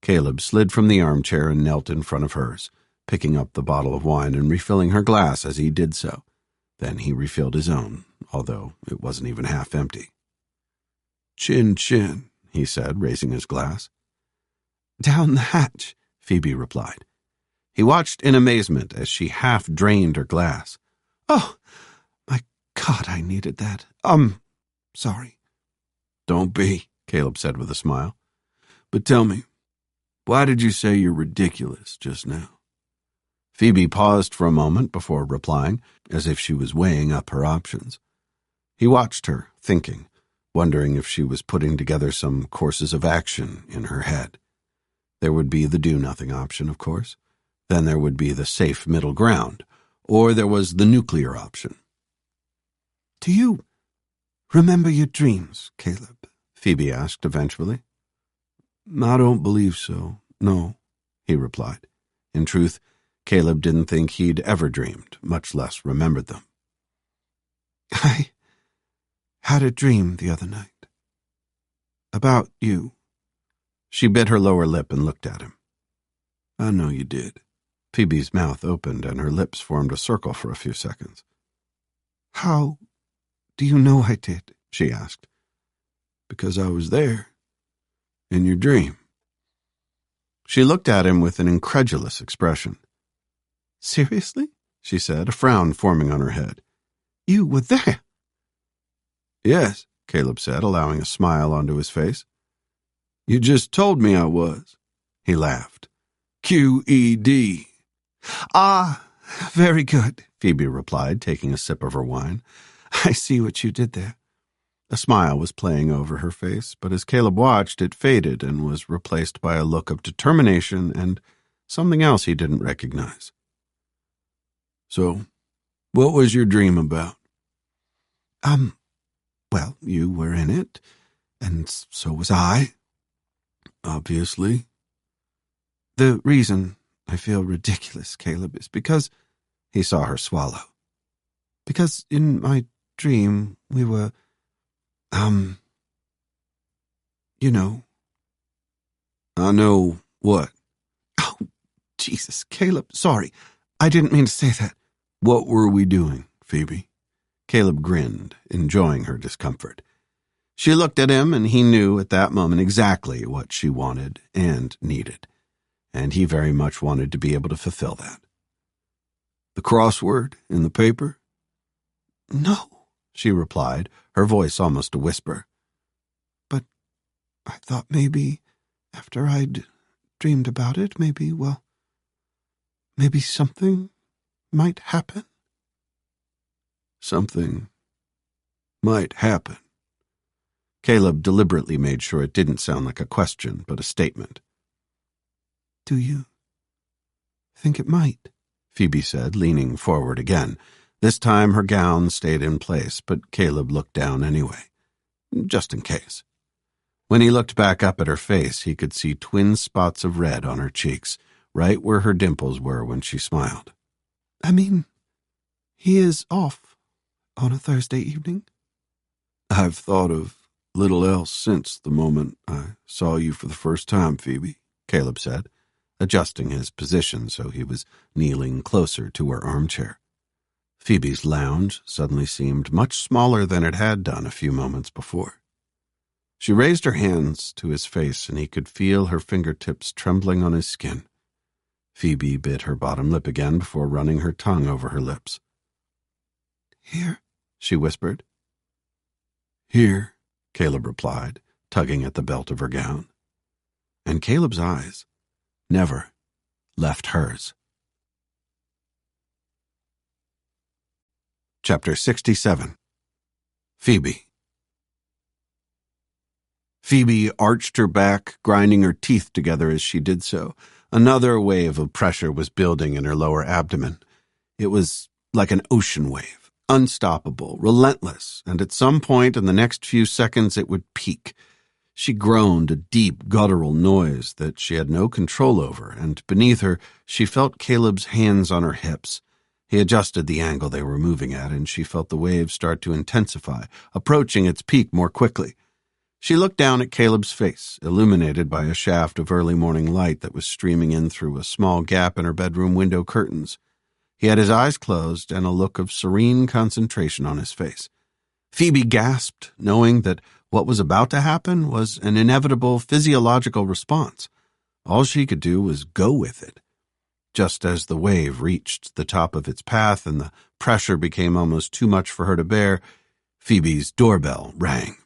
Caleb slid from the armchair and knelt in front of hers, picking up the bottle of wine and refilling her glass as he did so. Then he refilled his own, although it wasn't even half empty. Chin, chin, he said, raising his glass. Down the hatch, Phoebe replied. He watched in amazement as she half drained her glass. Oh, my God, I needed that. Sorry. Don't be, Caleb said with a smile. But tell me, why did you say you're ridiculous just now? Phoebe paused for a moment before replying, as if she was weighing up her options. He watched her, thinking, wondering if she was putting together some courses of action in her head. There would be the do-nothing option, of course. Then there would be the safe middle ground, or there was the nuclear option. Do you remember your dreams, Caleb? Phoebe asked eventually. I don't believe so, no, he replied. In truth, Caleb didn't think he'd ever dreamed, much less remembered them. I had a dream the other night. About you. She bit her lower lip and looked at him. I know you did. Phoebe's mouth opened and her lips formed a circle for a few seconds. How do you know I did? She asked. Because I was there. In your dream. She looked at him with an incredulous expression. Seriously? She said, a frown forming on her head. You were there? Yes, Caleb said, allowing a smile onto his face. You just told me I was. He laughed. QED. Ah, very good, Phoebe replied, taking a sip of her wine. I see what you did there. A smile was playing over her face, but as Caleb watched, it faded and was replaced by a look of determination and something else he didn't recognize. So, what was your dream about? Well, you were in it, and so was I. Obviously. The reason I feel ridiculous, Caleb, is because... He saw her swallow. Because in my dream, we were... You know. I know what? Oh, Jesus, Caleb, sorry. I didn't mean to say that. What were we doing, Phoebe? Caleb grinned, enjoying her discomfort. She looked at him, and he knew at that moment exactly what she wanted and needed, and he very much wanted to be able to fulfill that. The crossword in the paper? No, she replied, her voice almost a whisper. But I thought maybe after I'd dreamed about it, maybe something might happen. Something might happen. Caleb deliberately made sure it didn't sound like a question, but a statement. Do you think it might? Phoebe said, leaning forward again. This time her gown stayed in place, but Caleb looked down anyway, just in case. When he looked back up at her face, he could see twin spots of red on her cheeks, right where her dimples were when she smiled. I mean, he is off on a Thursday evening. I've thought of little else since the moment I saw you for the first time, Phoebe, Caleb said, adjusting his position so he was kneeling closer to her armchair. Phoebe's lounge suddenly seemed much smaller than it had done a few moments before. She raised her hands to his face, and he could feel her fingertips trembling on his skin. Phoebe bit her bottom lip again before running her tongue over her lips. Here, she whispered. Here, Caleb replied, tugging at the belt of her gown. And Caleb's eyes never left hers. Chapter 67. Phoebe. Phoebe arched her back, grinding her teeth together as she did so. Another wave of pressure was building in her lower abdomen. It was like an ocean wave, unstoppable, relentless, and at some point in the next few seconds it would peak. She groaned a deep, guttural noise that she had no control over, and beneath her she felt Caleb's hands on her hips. He adjusted the angle they were moving at, and she felt the wave start to intensify, approaching its peak more quickly. She looked down at Caleb's face, illuminated by a shaft of early morning light that was streaming in through a small gap in her bedroom window curtains. He had his eyes closed and a look of serene concentration on his face. Phoebe gasped, knowing that what was about to happen was an inevitable physiological response. All she could do was go with it. Just as the wave reached the top of its path and the pressure became almost too much for her to bear, Phoebe's doorbell rang.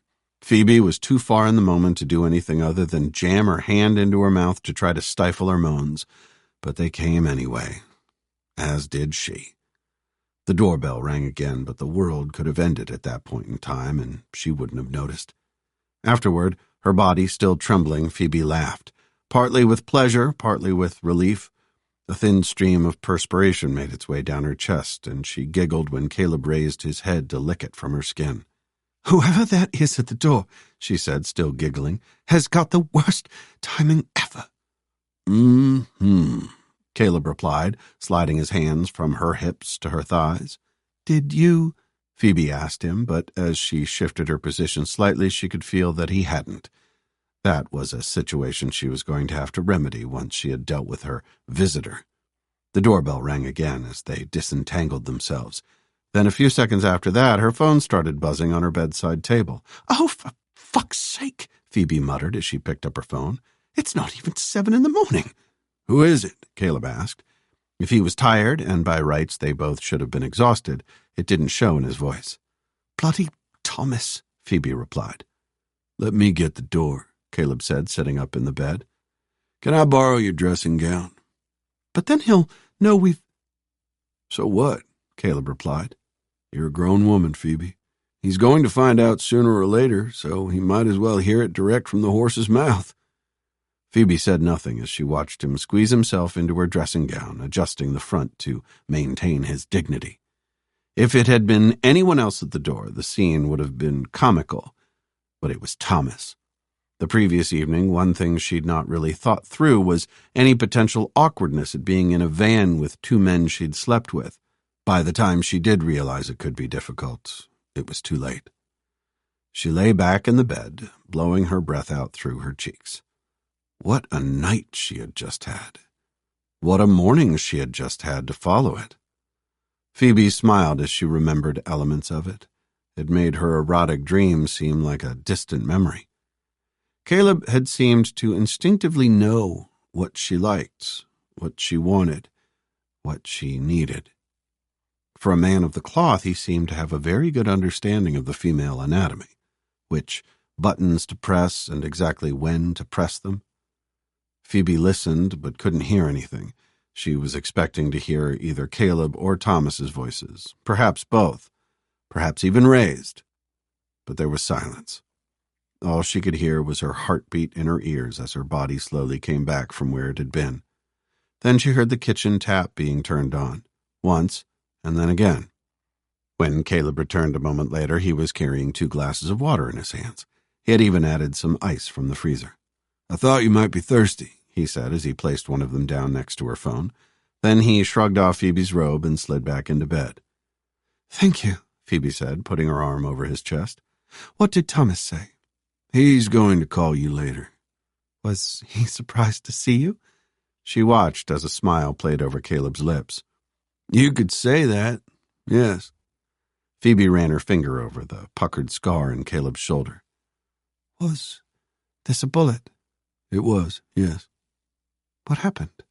Phoebe was too far in the moment to do anything other than jam her hand into her mouth to try to stifle her moans, but they came anyway, as did she. The doorbell rang again, but the world could have ended at that point in time, and she wouldn't have noticed. Afterward, her body still trembling, Phoebe laughed, partly with pleasure, partly with relief. A thin stream of perspiration made its way down her chest, and she giggled when Caleb raised his head to lick it from her skin. "Whoever that is at the door," she said, still giggling, "has got the worst timing ever." Caleb replied, sliding his hands from her hips to her thighs. "Did you—" Phoebe asked him, but as she shifted her position slightly, she could feel that he hadn't. That was a situation she was going to have to remedy once she had dealt with her visitor. The doorbell rang again as they disentangled themselves. Then a few seconds after that, her phone started buzzing on her bedside table. "Oh, for fuck's sake," Phoebe muttered as she picked up her phone. "It's not even 7 a.m. "Who is it?" Caleb asked. If he was tired, and by rights they both should have been exhausted, it didn't show in his voice. "Bloody Thomas," Phoebe replied. "Let me get the door," Caleb said, sitting up in the bed. "Can I borrow your dressing gown?" "But then he'll know we've—" "So what?" Caleb replied. "You're a grown woman, Phoebe. He's going to find out sooner or later, so he might as well hear it direct from the horse's mouth." Phoebe said nothing as she watched him squeeze himself into her dressing gown, adjusting the front to maintain his dignity. If it had been anyone else at the door, the scene would have been comical, but it was Thomas. The previous evening, one thing she'd not really thought through was any potential awkwardness at being in a van with 2 men she'd slept with. By the time she did realize it could be difficult, it was too late. She lay back in the bed, blowing her breath out through her cheeks. What a night she had just had. What a morning she had just had to follow it. Phoebe smiled as she remembered elements of it. It made her erotic dream seem like a distant memory. Caleb had seemed to instinctively know what she liked, what she wanted, what she needed. For a man of the cloth, he seemed to have a very good understanding of the female anatomy, which buttons to press and exactly when to press them. Phoebe listened but couldn't hear anything. She was expecting to hear either Caleb or Thomas's voices, perhaps both, perhaps even raised. But there was silence. All she could hear was her heartbeat in her ears as her body slowly came back from where it had been. Then she heard the kitchen tap being turned on, once and then again. When Caleb returned a moment later, he was carrying 2 glasses of water in his hands. He had even added some ice from the freezer. "I thought you might be thirsty," he said as he placed one of them down next to her phone. Then he shrugged off Phoebe's robe and slid back into bed. "Thank you," Phoebe said, putting her arm over his chest. "What did Thomas say?" "He's going to call you later." "Was he surprised to see you?" She watched as a smile played over Caleb's lips. You could say that, yes. Phoebe ran her finger over the puckered scar in Caleb's shoulder. Was this a bullet? It was, yes. What happened?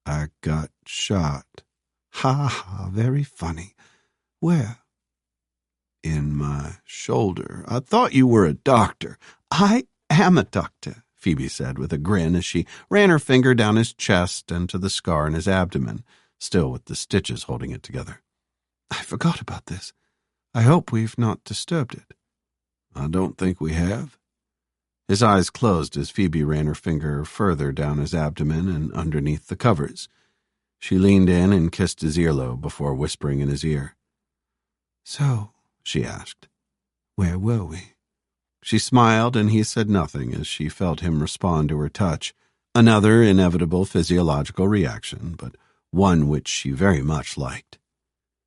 I got shot. Ha ha, very funny. Where? In my shoulder. I thought you were a doctor. I am a doctor, Phoebe said with a grin as she ran her finger down his chest and to the scar in his abdomen, still with the stitches holding it together. I forgot about this. I hope we've not disturbed it. I don't think we have. His eyes closed as Phoebe ran her finger further down his abdomen and underneath the covers. She leaned in and kissed his earlobe before whispering in his ear. So, she asked, where were we? She smiled, and he said nothing as she felt him respond to her touch. Another inevitable physiological reaction, but one which she very much liked.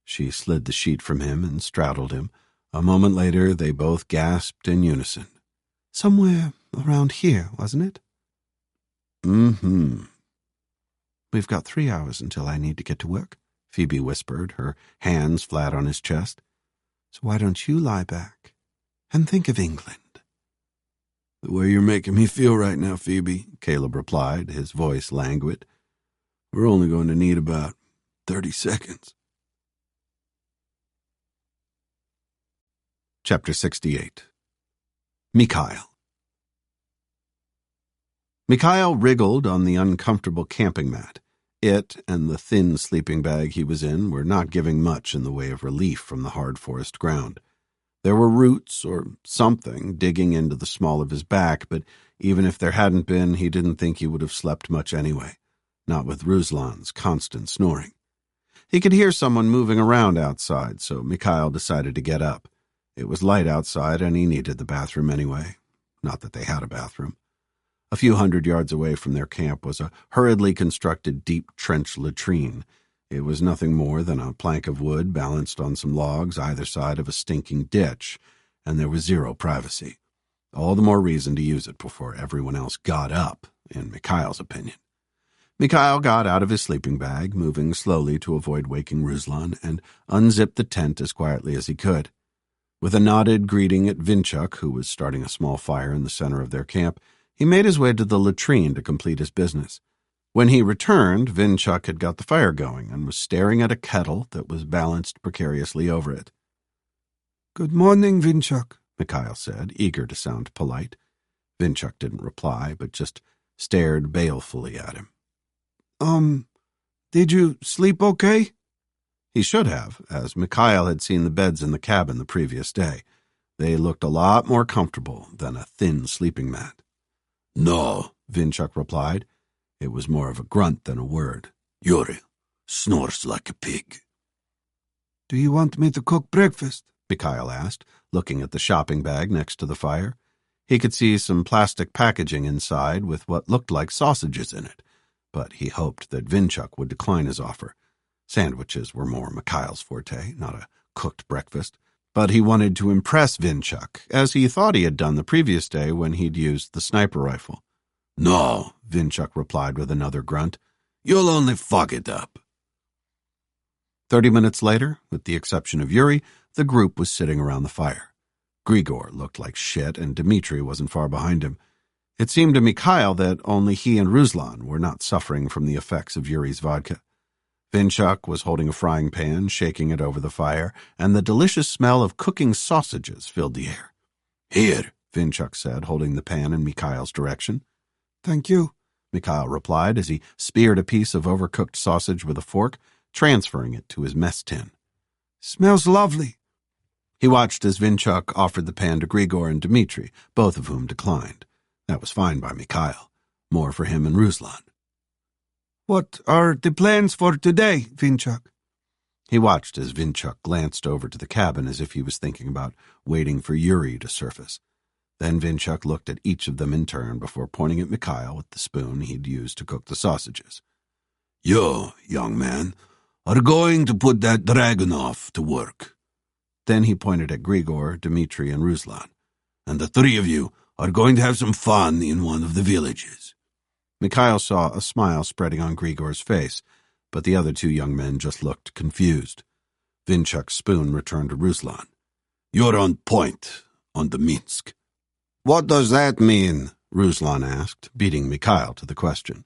She slid the sheet from him and straddled him. A moment later, they both gasped in unison. Somewhere around here, wasn't it? Mm-hmm. We've got 3 hours until I need to get to work, Phoebe whispered, her hands flat on his chest. So why don't you lie back and think of England? The way you're making me feel right now, Phoebe, Caleb replied, his voice languid. We're only going to need about 30 seconds. Chapter 68. Mikhail. Mikhail wriggled on the uncomfortable camping mat. It and the thin sleeping bag he was in were not giving much in the way of relief from the hard forest ground. There were roots or something digging into the small of his back, but even if there hadn't been, he didn't think he would have slept much anyway, not with Ruslan's constant snoring. He could hear someone moving around outside, so Mikhail decided to get up. It was light outside, and he needed the bathroom anyway. Not that they had a bathroom. A few 100 yards away from their camp was a hurriedly constructed deep trench latrine. It was nothing more than a plank of wood balanced on some logs either side of a stinking ditch, and there was zero privacy. All the more reason to use it before everyone else got up, in Mikhail's opinion. Mikhail got out of his sleeping bag, moving slowly to avoid waking Ruslan, and unzipped the tent as quietly as he could. With a nodded greeting at Vinchuk, who was starting a small fire in the center of their camp, he made his way to the latrine to complete his business. When he returned, Vinchuk had got the fire going and was staring at a kettle that was balanced precariously over it. Good morning, Vinchuk, Mikhail said, eager to sound polite. Vinchuk didn't reply, but just stared balefully at him. Did you sleep okay? He should have, as Mikhail had seen the beds in the cabin the previous day. They looked a lot more comfortable than a thin sleeping mat. No, Vinchuk replied. It was more of a grunt than a word. Yuri snores like a pig. Do you want me to cook breakfast? Mikhail asked, looking at the shopping bag next to the fire. He could see some plastic packaging inside with what looked like sausages in it, but he hoped that Vinchuk would decline his offer. Sandwiches were more Mikhail's forte, not a cooked breakfast. But he wanted to impress Vinchuk, as he thought he had done the previous day when he'd used the sniper rifle. No, Vinchuk replied with another grunt. You'll only fuck it up. 30 minutes later, with the exception of Yuri, the group was sitting around the fire. Grigor looked like shit, and Dmitri wasn't far behind him. It seemed to Mikhail that only he and Ruslan were not suffering from the effects of Yuri's vodka. Vinchuk was holding a frying pan, shaking it over the fire, and the delicious smell of cooking sausages filled the air. Here, Vinchuk said, holding the pan in Mikhail's direction. Thank you, Mikhail replied as he speared a piece of overcooked sausage with a fork, transferring it to his mess tin. Smells lovely. He watched as Vinchuk offered the pan to Grigor and Dmitri, both of whom declined. That was fine by Mikhail. More for him and Ruslan. What are the plans for today, Vinchuk? He watched as Vinchuk glanced over to the cabin as if he was thinking about waiting for Yuri to surface. Then Vinchuk looked at each of them in turn before pointing at Mikhail with the spoon he'd used to cook the sausages. You, young man, are going to put that Dragunov to work. Then he pointed at Grigor, Dmitri, and Ruslan. And the three of you are going to have some fun in one of the villages. Mikhail saw a smile spreading on Grigor's face, but the other two young men just looked confused. Vinchuk's spoon returned to Ruslan. You're on point on the Minsk. What does that mean? Ruslan asked, beating Mikhail to the question.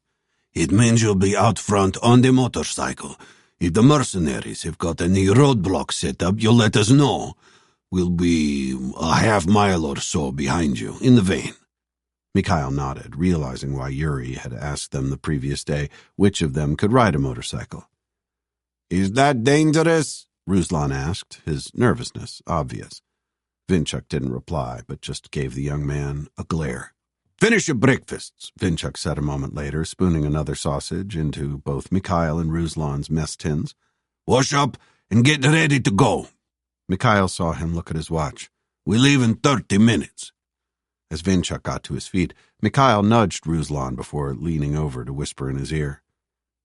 It means you'll be out front on the motorcycle. If the mercenaries have got any roadblocks set up, you'll let us know. We'll be a half-mile or so behind you, in the vein. Mikhail nodded, realizing why Yuri had asked them the previous day which of them could ride a motorcycle. Is that dangerous? Ruslan asked, his nervousness obvious. Vinchuk didn't reply, but just gave the young man a glare. Finish your breakfasts, Vinchuk said a moment later, spooning another sausage into both Mikhail and Ruslan's mess tins. Wash up and get ready to go. Mikhail saw him look at his watch. "We leave in 30 minutes. As Vinchuk got to his feet, Mikhail nudged Ruslan before leaning over to whisper in his ear.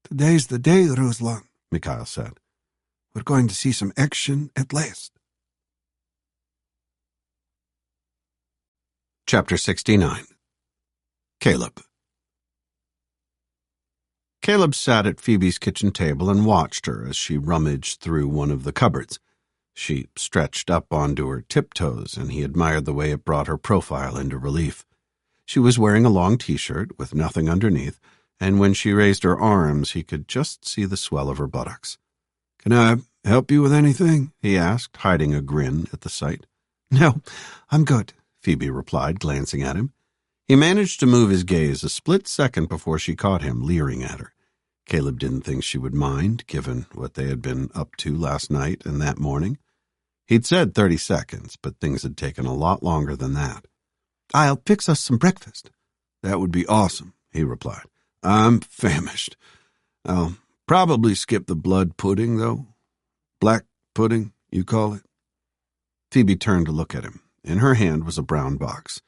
"Today's the day, Ruslan," Mikhail said. "We're going to see some action at last." Chapter 69. Caleb. Caleb sat at Phoebe's kitchen table and watched her as she rummaged through one of the cupboards. She stretched up onto her tiptoes, and he admired the way it brought her profile into relief. She was wearing a long t-shirt with nothing underneath, and when she raised her arms, he could just see the swell of her buttocks. "Can I help you with anything?" he asked, hiding a grin at the sight. "No, I'm good," Phoebe replied, glancing at him. He managed to move his gaze a split second before she caught him leering at her. Caleb didn't think she would mind, given what they had been up to last night and that morning. He'd said 30 seconds, but things had taken a lot longer than that. "I'll fix us some breakfast." "That would be awesome," he replied. "I'm famished. I'll probably skip the blood pudding, though. Black pudding, you call it?" Phoebe turned to look at him. In her hand was a brown box.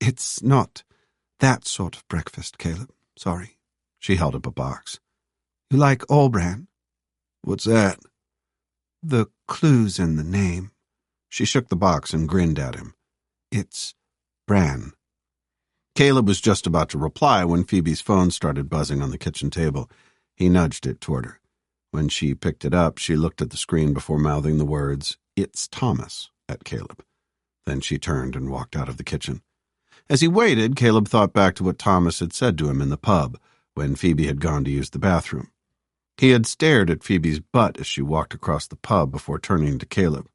"It's not that sort of breakfast, Caleb. Sorry." She held up a box. "You like all bran?" "What's that?" "The clue's in the name." She shook the box and grinned at him. "It's bran." Caleb was just about to reply when Phoebe's phone started buzzing on the kitchen table. He nudged it toward her. When she picked it up, she looked at the screen before mouthing the words, "It's Thomas," at Caleb. Then she turned and walked out of the kitchen. As he waited, Caleb thought back to what Thomas had said to him in the pub when Phoebe had gone to use the bathroom. He had stared at Phoebe's butt as she walked across the pub before turning to Caleb.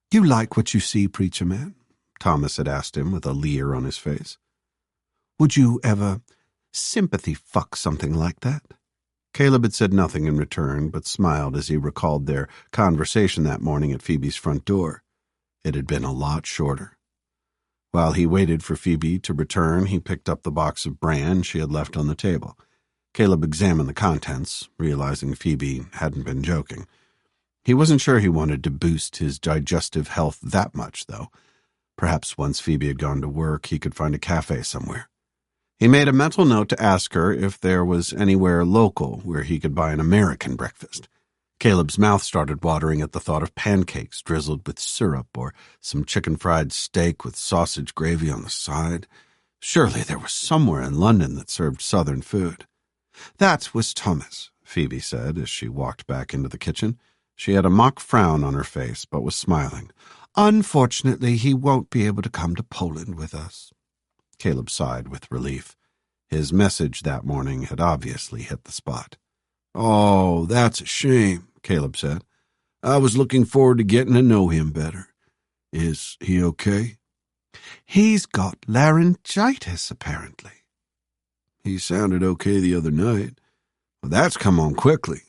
"You like what you see, preacher man?" Thomas had asked him with a leer on his face. "Would you ever sympathy fuck something like that?" Caleb had said nothing in return, but smiled as he recalled their conversation that morning at Phoebe's front door. It had been a lot shorter. While he waited for Phoebe to return, he picked up the box of bran she had left on the table. Caleb examined the contents, realizing Phoebe hadn't been joking. He wasn't sure he wanted to boost his digestive health that much, though. Perhaps once Phoebe had gone to work, he could find a cafe somewhere. He made a mental note to ask her if there was anywhere local where he could buy an American breakfast. Caleb's mouth started watering at the thought of pancakes drizzled with syrup or some chicken-fried steak with sausage gravy on the side. Surely there was somewhere in London that served Southern food. "That was Thomas," Phoebe said as she walked back into the kitchen. She had a mock frown on her face, but was smiling. "Unfortunately, he won't be able to come to Poland with us." Caleb sighed with relief. His message that morning had obviously hit the spot. "Oh, that's a shame," Caleb said. "I was looking forward to getting to know him better. Is he okay?" "He's got laryngitis, apparently." "He sounded okay the other night. Well, that's come on quickly."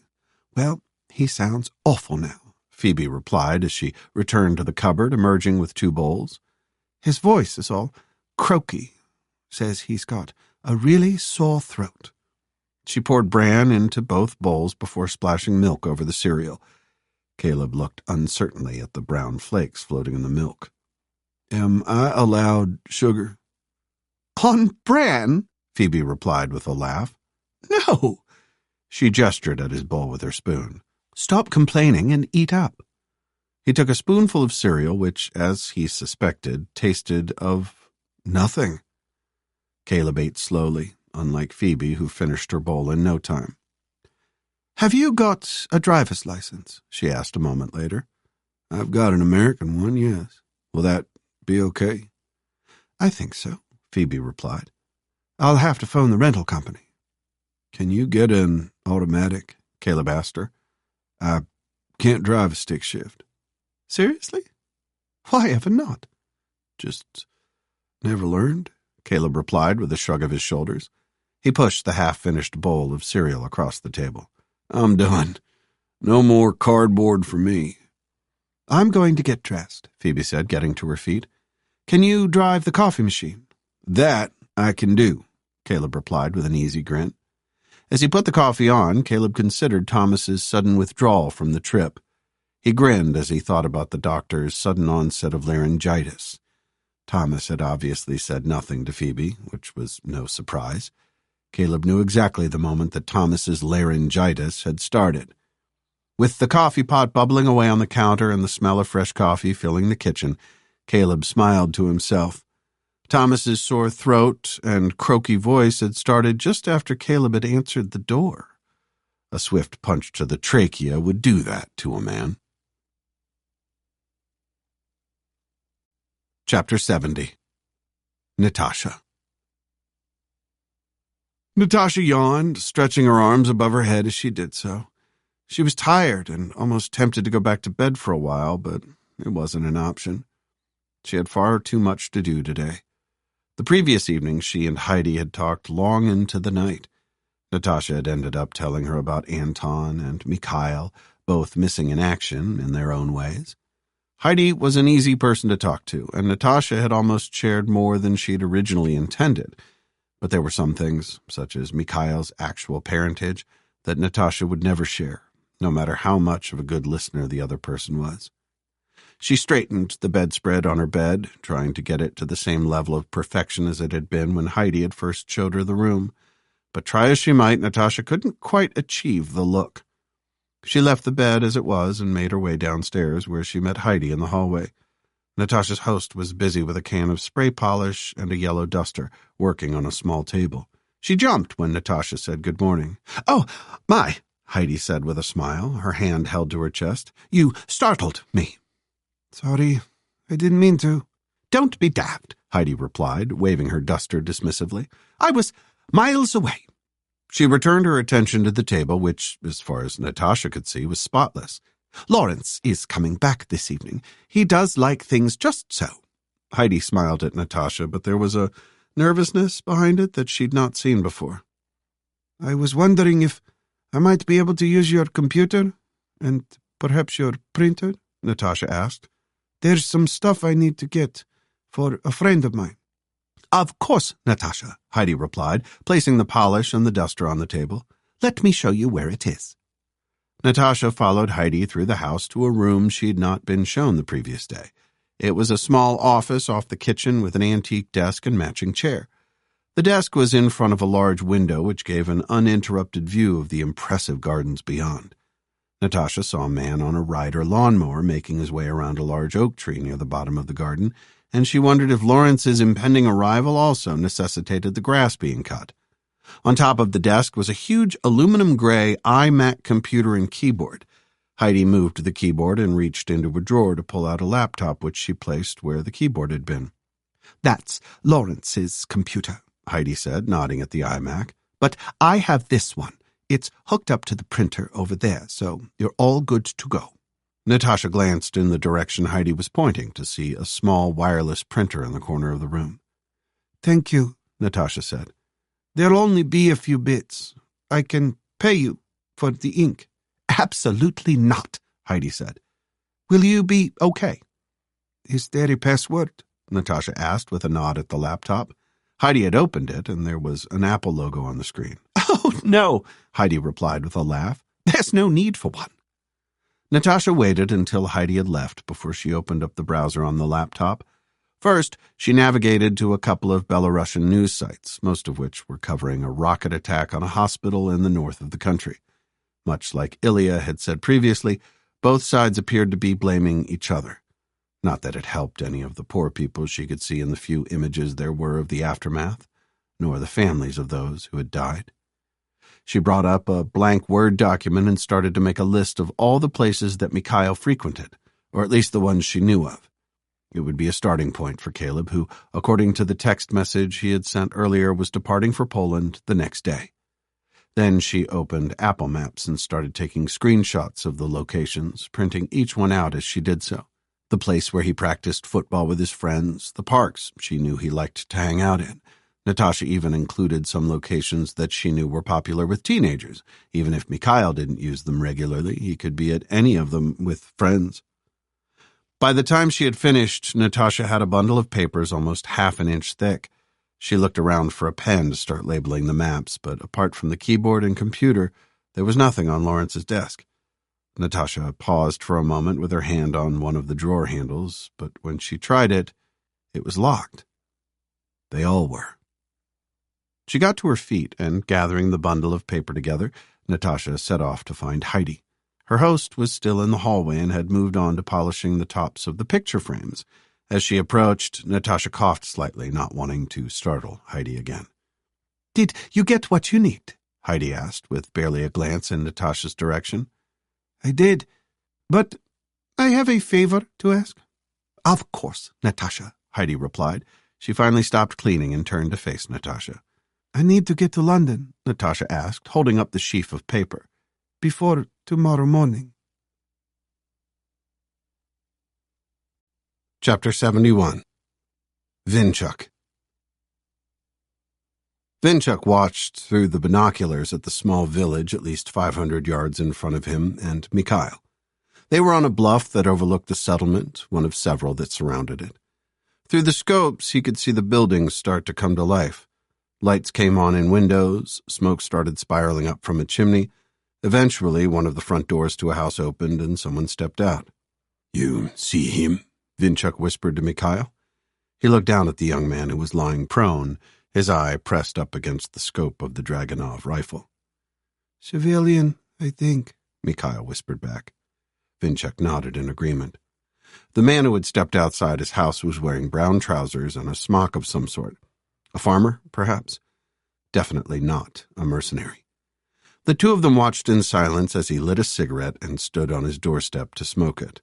"Well, he sounds awful now," Phoebe replied as she returned to the cupboard, emerging with 2 bowls. "His voice is all croaky. Says he's got a really sore throat." She poured bran into both bowls before splashing milk over the cereal. Caleb looked uncertainly at the brown flakes floating in the milk. "Am I allowed sugar?" "On bran?" Phoebe replied with a laugh. "No." She gestured at his bowl with her spoon. "Stop complaining and eat up." He took a spoonful of cereal, which, as he suspected, tasted of nothing. Caleb ate slowly, unlike Phoebe, who finished her bowl in no time. "Have you got a driver's license?" she asked a moment later. "I've got an American one, yes. Will that be okay?" "I think so," Phoebe replied. "I'll have to phone the rental company." "Can you get an automatic?" Caleb asked her. "I can't drive a stick shift." "Seriously? Why ever not?" "Just never learned," Caleb replied with a shrug of his shoulders. He pushed the half-finished bowl of cereal across the table. "I'm done. No more cardboard for me." "I'm going to get dressed," Phoebe said, getting to her feet. "Can you drive the coffee machine?" "That I can do," Caleb replied with an easy grin. As he put the coffee on, Caleb considered Thomas's sudden withdrawal from the trip. He grinned as he thought about the doctor's sudden onset of laryngitis. Thomas had obviously said nothing to Phoebe, which was no surprise. Caleb knew exactly the moment that Thomas's laryngitis had started. With the coffee pot bubbling away on the counter and the smell of fresh coffee filling the kitchen, Caleb smiled to himself. Thomas's sore throat and croaky voice had started just after Caleb had answered the door. A swift punch to the trachea would do that to a man. Chapter 70. Natasha. Natasha yawned, stretching her arms above her head as she did so. She was tired and almost tempted to go back to bed for a while, but it wasn't an option. She had far too much to do today. The previous evening, she and Heidi had talked long into the night. Natasha had ended up telling her about Anton and Mikhail, both missing in action in their own ways. Heidi was an easy person to talk to, and Natasha had almost shared more than she'd originally intended. But there were some things, such as Mikhail's actual parentage, that Natasha would never share, no matter how much of a good listener the other person was. She straightened the bedspread on her bed, trying to get it to the same level of perfection as it had been when Heidi had first showed her the room. But try as she might, Natasha couldn't quite achieve the look. She left the bed as it was and made her way downstairs, where she met Heidi in the hallway. Natasha's host was busy with a can of spray polish and a yellow duster, working on a small table. She jumped when Natasha said good morning. "Oh, my," Heidi said with a smile, her hand held to her chest. "You startled me." "Sorry, I didn't mean to." "Don't be daft," Heidi replied, waving her duster dismissively. "I was miles away." She returned her attention to the table, which, as far as Natasha could see, was spotless. "Lawrence is coming back this evening. He does like things just so." Heidi smiled at Natasha, but there was a nervousness behind it that she'd not seen before. "I was wondering if I might be able to use your computer and perhaps your printer," Natasha asked. "There's some stuff I need to get for a friend of mine." "Of course, Natasha," Heidi replied, placing the polish and the duster on the table. "Let me show you where it is." Natasha followed Heidi through the house to a room she'd not been shown the previous day. It was a small office off the kitchen with an antique desk and matching chair. The desk was in front of a large window which gave an uninterrupted view of the impressive gardens beyond. Natasha saw a man on a rider lawnmower making his way around a large oak tree near the bottom of the garden, and she wondered if Lawrence's impending arrival also necessitated the grass being cut. On top of the desk was a huge aluminum-gray iMac computer and keyboard. Heidi moved the keyboard and reached into a drawer to pull out a laptop, which she placed where the keyboard had been. "That's Lawrence's computer," Heidi said, nodding at the iMac. "But I have this one. It's hooked up to the printer over there, so you're all good to go." Natasha glanced in the direction Heidi was pointing to see a small wireless printer in the corner of the room. "Thank you," Natasha said. "There'll only be a few bits. I can pay you for the ink." "Absolutely not," Heidi said. "Will you be okay?" "Is there a password?" Natasha asked with a nod at the laptop. Heidi had opened it, and there was an Apple logo on the screen. "Oh, no," Heidi replied with a laugh. "There's no need for one." Natasha waited until Heidi had left before she opened up the browser on the laptop. First, she navigated to a couple of Belarusian news sites, most of which were covering a rocket attack on a hospital in the north of the country. Much like Ilya had said previously, both sides appeared to be blaming each other. Not that it helped any of the poor people she could see in the few images there were of the aftermath, nor the families of those who had died. She brought up a blank Word document and started to make a list of all the places that Mikhail frequented, or at least the ones she knew of. It would be a starting point for Caleb, who, according to the text message he had sent earlier, was departing for Poland the next day. Then she opened Apple Maps and started taking screenshots of the locations, printing each one out as she did so. The place where he practiced football with his friends, the parks she knew he liked to hang out in. Natasha even included some locations that she knew were popular with teenagers. Even if Mikhail didn't use them regularly, he could be at any of them with friends. By the time she had finished, Natasha had a bundle of papers almost half an inch thick. She looked around for a pen to start labeling the maps, but apart from the keyboard and computer, there was nothing on Lawrence's desk. Natasha paused for a moment with her hand on one of the drawer handles, but when she tried it, it was locked. They all were. She got to her feet and, gathering the bundle of paper together, Natasha set off to find Heidi. Her host was still in the hallway and had moved on to polishing the tops of the picture frames. As she approached, Natasha coughed slightly, not wanting to startle Heidi again. "Did you get what you need?" Heidi asked, with barely a glance in Natasha's direction. "I did, but I have a favor to ask." "Of course, Natasha," Heidi replied. She finally stopped cleaning and turned to face Natasha. "I need to get to London," Natasha asked, holding up the sheaf of paper. "Before tomorrow morning." Chapter 71. Vinchuk. Vinchuk watched through the binoculars at the small village at least 500 yards in front of him and Mikhail. They were on a bluff that overlooked the settlement, one of several that surrounded it. Through the scopes, he could see the buildings start to come to life. Lights came on in windows, smoke started spiraling up from a chimney. Eventually, one of the front doors to a house opened and someone stepped out. "You see him?" Vinchuk whispered to Mikhail. He looked down at the young man who was lying prone, his eye pressed up against the scope of the Dragunov rifle. "Civilian, I think," Mikhail whispered back. Vinchuk nodded in agreement. The man who had stepped outside his house was wearing brown trousers and a smock of some sort. A farmer, perhaps? Definitely not a mercenary. The two of them watched in silence as he lit a cigarette and stood on his doorstep to smoke it.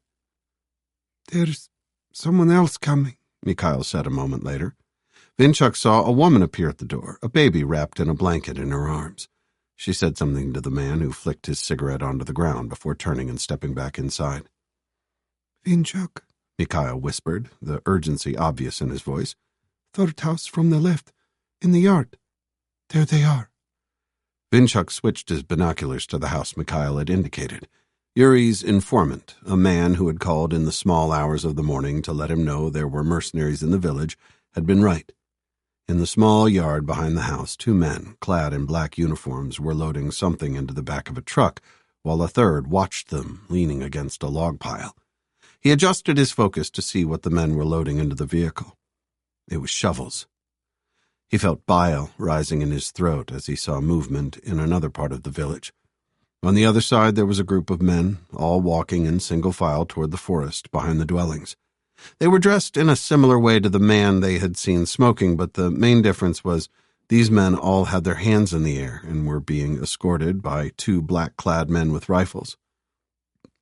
"There's someone else coming," Mikhail said a moment later. Vinchuk saw a woman appear at the door, a baby wrapped in a blanket in her arms. She said something to the man, who flicked his cigarette onto the ground before turning and stepping back inside. "Vinchuk," Mikhail whispered, the urgency obvious in his voice. "Third house from the left, in the yard. There they are." Vinchuk switched his binoculars to the house Mikhail had indicated. Yuri's informant, a man who had called in the small hours of the morning to let him know there were mercenaries in the village, had been right. In the small yard behind the house, two men, clad in black uniforms, were loading something into the back of a truck, while a third watched them, leaning against a log pile. He adjusted his focus to see what the men were loading into the vehicle. It was shovels. He felt bile rising in his throat as he saw movement in another part of the village. On the other side there was a group of men, all walking in single file toward the forest behind the dwellings. They were dressed in a similar way to the man they had seen smoking, but the main difference was these men all had their hands in the air and were being escorted by two black-clad men with rifles.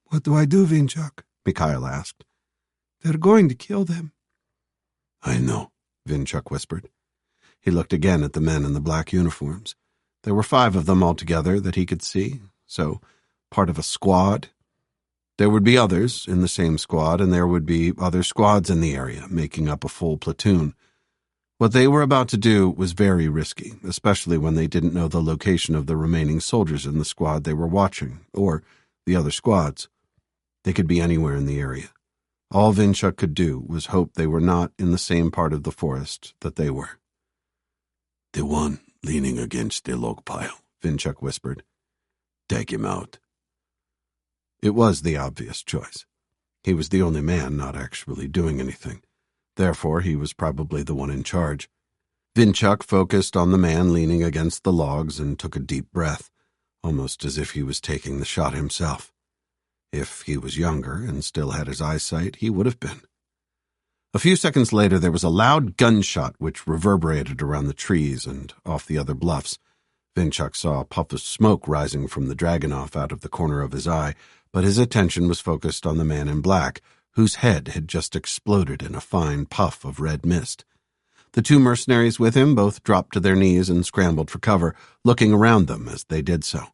"What do I do, Vinchuk?" Mikhail asked. "They're going to kill them." "I know," Vinchuk whispered. He looked again at the men in the black uniforms. There were 5 of them altogether that he could see, so part of a squad. There would be others in the same squad, and there would be other squads in the area, making up a full platoon. What they were about to do was very risky, especially when they didn't know the location of the remaining soldiers in the squad they were watching, or the other squads. They could be anywhere in the area. All Vinchuk could do was hope they were not in the same part of the forest that they were. "The one leaning against the log pile," Vinchuk whispered. "Take him out." It was the obvious choice. He was the only man not actually doing anything. Therefore, he was probably the one in charge. Vinchuk focused on the man leaning against the logs and took a deep breath, almost as if he was taking the shot himself. If he was younger and still had his eyesight, he would have been. A few seconds later, there was a loud gunshot which reverberated around the trees and off the other bluffs. Vinchuk saw a puff of smoke rising from the Dragunov out of the corner of his eye, but his attention was focused on the man in black, whose head had just exploded in a fine puff of red mist. The 2 mercenaries with him both dropped to their knees and scrambled for cover, looking around them as they did so.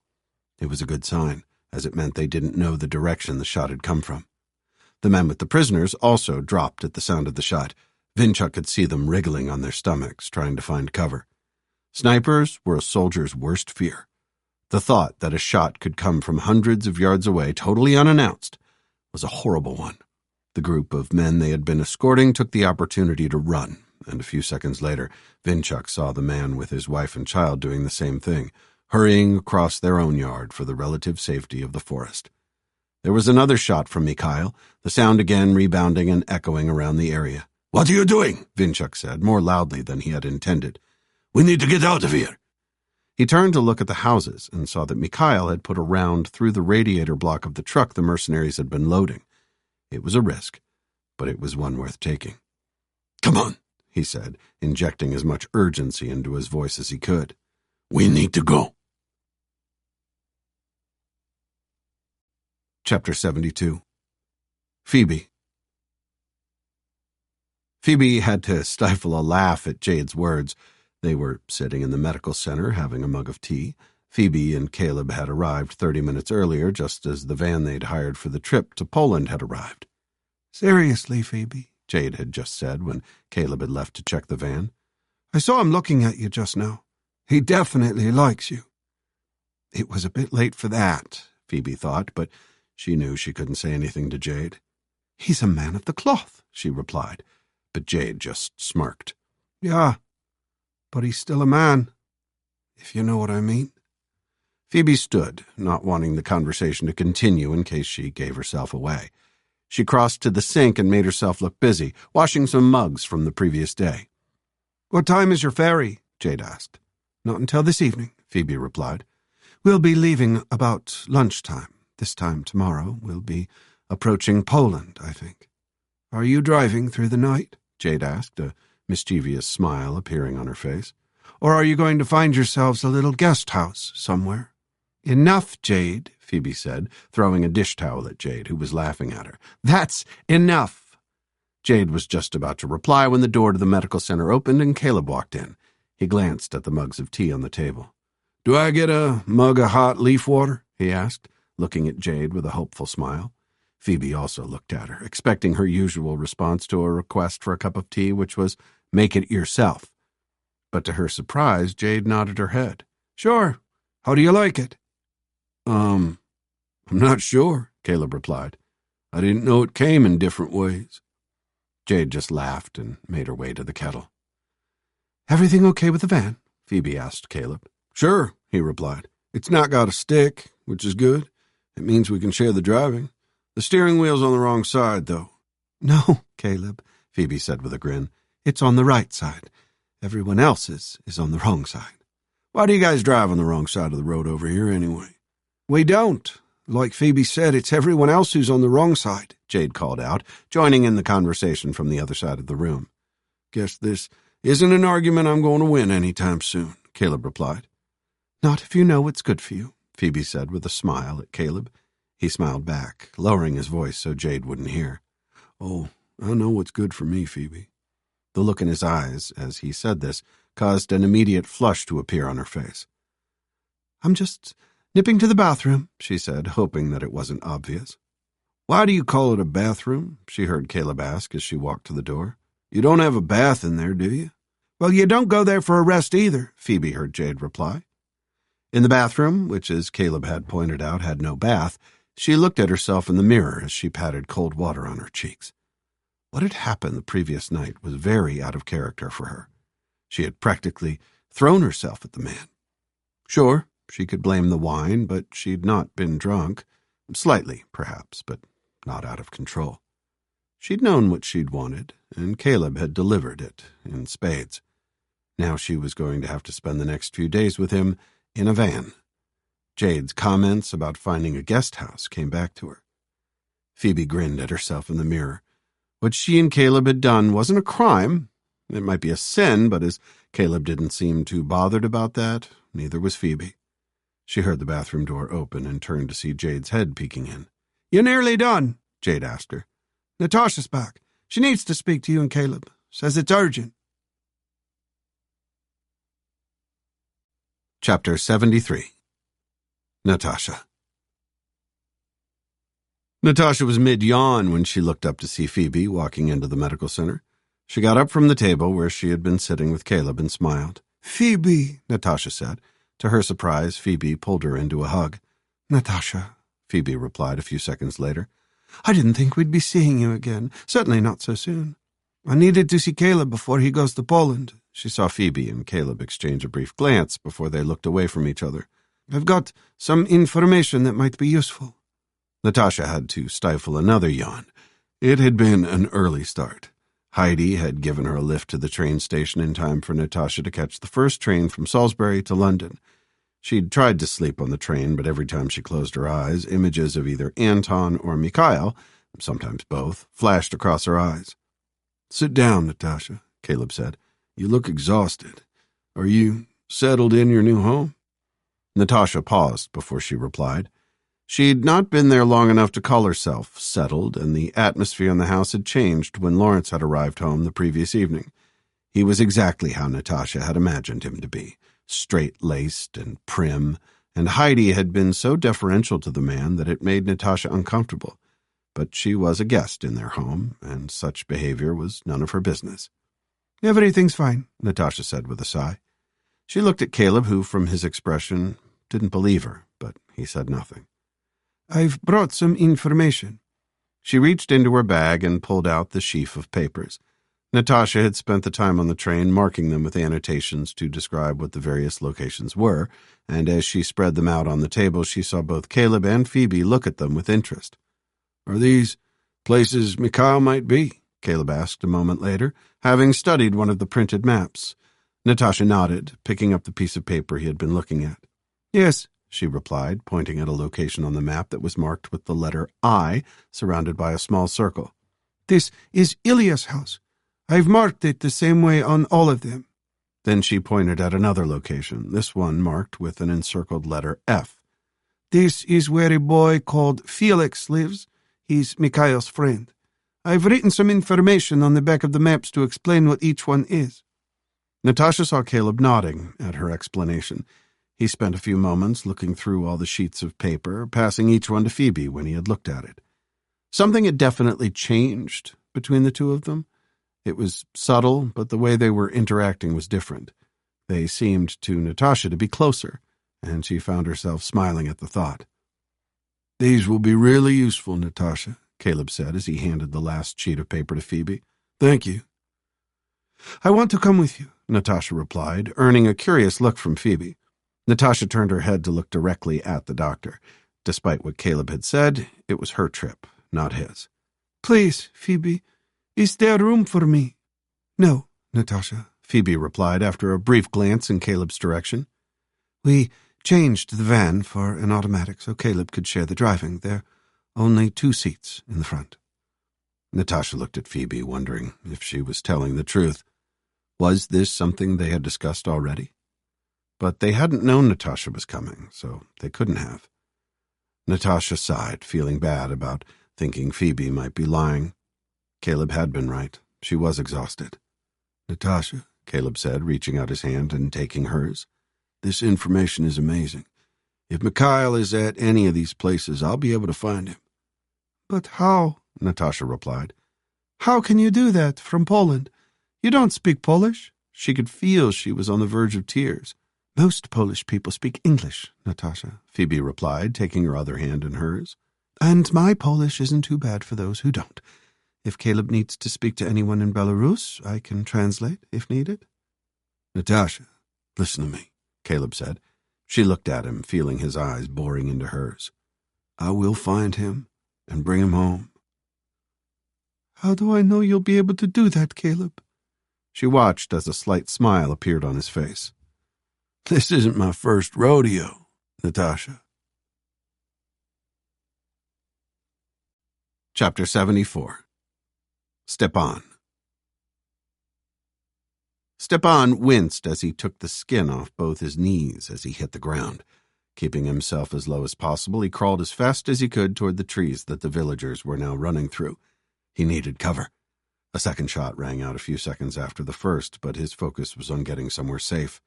It was a good sign, as it meant they didn't know the direction the shot had come from. The men with the prisoners also dropped at the sound of the shot. Vinchuk could see them wriggling on their stomachs, trying to find cover. Snipers were a soldier's worst fear. The thought that a shot could come from hundreds of yards away, totally unannounced, was a horrible one. The group of men they had been escorting took the opportunity to run, and a few seconds later, Vinchuk saw the man with his wife and child doing the same thing, hurrying across their own yard for the relative safety of the forest. There was another shot from Mikhail, the sound again rebounding and echoing around the area. "What are you doing?" Vinchuk said, more loudly than he had intended. "We need to get out of here." He turned to look at the houses and saw that Mikhail had put a round through the radiator block of the truck the mercenaries had been loading. It was a risk, but it was one worth taking. "Come on," he said, injecting as much urgency into his voice as he could. "We need to go." Chapter 72. Phoebe. Phoebe had to stifle a laugh at Jade's words. They were sitting in the medical center having a mug of tea. Phoebe and Caleb had arrived 30 minutes earlier, just as the van they'd hired for the trip to Poland had arrived. "Seriously, Phoebe," Jade had just said when Caleb had left to check the van. "I saw him looking at you just now. He definitely likes you." It was a bit late for that, Phoebe thought, but she knew she couldn't say anything to Jade. "He's a man of the cloth," she replied, but Jade just smirked. "Yeah, but he's still a man, if you know what I mean." Phoebe stood, not wanting the conversation to continue in case she gave herself away. She crossed to the sink and made herself look busy, washing some mugs from the previous day. "What time is your ferry?" Jade asked. "Not until this evening," Phoebe replied. "We'll be leaving about lunchtime. This time tomorrow we'll be approaching Poland, I think." "Are you driving through the night?" Jade asked, a mischievous smile appearing on her face. "Or are you going to find yourselves a little guest house somewhere?" "Enough, Jade," Phoebe said, throwing a dish towel at Jade, who was laughing at her. "That's enough." Jade was just about to reply when the door to the medical center opened and Caleb walked in. He glanced at the mugs of tea on the table. "Do I get a mug of hot leaf water?" he asked, looking at Jade with a hopeful smile. Phoebe also looked at her, expecting her usual response to a request for a cup of tea, which was, "Make it yourself." But to her surprise, Jade nodded her head. "Sure. How do you like it?" I'm not sure," Caleb replied. "I didn't know it came in different ways." Jade just laughed and made her way to the kettle. "Everything okay with the van?" Phoebe asked Caleb. "Sure," he replied. "It's not got a stick, which is good. It means we can share the driving. The steering wheel's on the wrong side, though." "No, Caleb," Phoebe said with a grin. "It's on the right side. Everyone else's is on the wrong side." "Why do you guys drive on the wrong side of the road over here anyway?" "We don't. Like Phoebe said, it's everyone else who's on the wrong side," Jade called out, joining in the conversation from the other side of the room. "Guess this isn't an argument I'm going to win anytime soon," Caleb replied. "Not if you know what's good for you," Phoebe said with a smile at Caleb. He smiled back, lowering his voice so Jade wouldn't hear. "Oh, I know what's good for me, Phoebe." The look in his eyes, as he said this, caused an immediate flush to appear on her face. "I'm just nipping to the bathroom," she said, hoping that it wasn't obvious. "Why do you call it a bathroom?" she heard Caleb ask as she walked to the door. "You don't have a bath in there, do you?" "Well, you don't go there for a rest either," Phoebe heard Jade reply. In the bathroom, which as Caleb had pointed out had no bath, she looked at herself in the mirror as she patted cold water on her cheeks. What had happened the previous night was very out of character for her. She had practically thrown herself at the man. Sure, she could blame the wine, but she'd not been drunk. Slightly, perhaps, but not out of control. She'd known what she'd wanted, and Caleb had delivered it in spades. Now she was going to have to spend the next few days with him in a van. Jade's comments about finding a guest house came back to her. Phoebe grinned at herself in the mirror. What she and Caleb had done wasn't a crime. It might be a sin, but as Caleb didn't seem too bothered about that, neither was Phoebe. She heard the bathroom door open and turned to see Jade's head peeking in. "You're nearly done?" Jade asked her. "Natasha's back. She needs to speak to you and Caleb. Says it's urgent." Chapter 73. Natasha. Natasha was mid-yawn when she looked up to see Phoebe walking into the medical center. She got up from the table where she had been sitting with Caleb and smiled. "Phoebe," Natasha said. To her surprise, Phoebe pulled her into a hug. "Natasha," Phoebe replied a few seconds later. "I didn't think we'd be seeing you again. Certainly not so soon. I needed to see Caleb before he goes to Poland." She saw Phoebe and Caleb exchange a brief glance before they looked away from each other. "I've got some information that might be useful." Natasha had to stifle another yawn. It had been an early start. Heidi had given her a lift to the train station in time for Natasha to catch the first train from Salisbury to London. She'd tried to sleep on the train, but every time she closed her eyes, images of either Anton or Mikhail, sometimes both, flashed across her eyes. "Sit down, Natasha," Caleb said. "You look exhausted. Are you settled in your new home?" Natasha paused before she replied. She'd not been there long enough to call herself settled, and the atmosphere in the house had changed when Lawrence had arrived home the previous evening. He was exactly how Natasha had imagined him to be, straight-laced and prim, and Heidi had been so deferential to the man that it made Natasha uncomfortable. But she was a guest in their home, and such behavior was none of her business. "Everything's fine," Natasha said with a sigh. She looked at Caleb, who, from his expression, didn't believe her, but he said nothing. "I've brought some information." She reached into her bag and pulled out the sheaf of papers. Natasha had spent the time on the train marking them with annotations to describe what the various locations were, and as she spread them out on the table, she saw both Caleb and Phoebe look at them with interest. "Are these places Mikhail might be?" Caleb asked a moment later, having studied one of the printed maps. Natasha nodded, picking up the piece of paper he had been looking at. "Yes," she replied, pointing at a location on the map that was marked with the letter I, surrounded by a small circle. "This is Ilya's house. I've marked it the same way on all of them." Then she pointed at another location, this one marked with an encircled letter F. "This is where a boy called Felix lives. He's Mikhail's friend. I've written some information on the back of the maps to explain what each one is." Natasha saw Caleb nodding at her explanation. He spent a few moments looking through all the sheets of paper, passing each one to Phoebe when he had looked at it. Something had definitely changed between the two of them. It was subtle, but the way they were interacting was different. They seemed to Natasha to be closer, and she found herself smiling at the thought. "These will be really useful, Natasha," Caleb said as he handed the last sheet of paper to Phoebe. "Thank you." "I want to come with you," Natasha replied, earning a curious look from Phoebe. Natasha turned her head to look directly at the doctor. Despite what Caleb had said, it was her trip, not his. "Please, Phoebe, is there room for me?" "No, Natasha," Phoebe replied after a brief glance in Caleb's direction. "We changed the van for an automatic so Caleb could share the driving. There are only 2 seats in the front." Natasha looked at Phoebe, wondering if she was telling the truth. Was this something they had discussed already? But they hadn't known Natasha was coming, so they couldn't have. Natasha sighed, feeling bad about thinking Phoebe might be lying. Caleb had been right. She was exhausted. "Natasha," Caleb said, reaching out his hand and taking hers, "this information is amazing. If Mikhail is at any of these places, I'll be able to find him." "But how?" Natasha replied. "How can you do that from Poland? You don't speak Polish?" She could feel she was on the verge of tears. "Most Polish people speak English, Natasha," Phoebe replied, taking her other hand in hers. "And my Polish isn't too bad for those who don't. If Caleb needs to speak to anyone in Belarus, I can translate if needed." "Natasha, listen to me," Caleb said. She looked at him, feeling his eyes boring into hers. "I will find him and bring him home." "How do I know you'll be able to do that, Caleb?" She watched as a slight smile appeared on his face. "This isn't my first rodeo, Natasha." Chapter 74. Stepan. Stepan winced as he took the skin off both his knees as he hit the ground. Keeping himself as low as possible, he crawled as fast as he could toward the trees that the villagers were now running through. He needed cover. A second shot rang out a few seconds after the first, but his focus was on getting somewhere safe.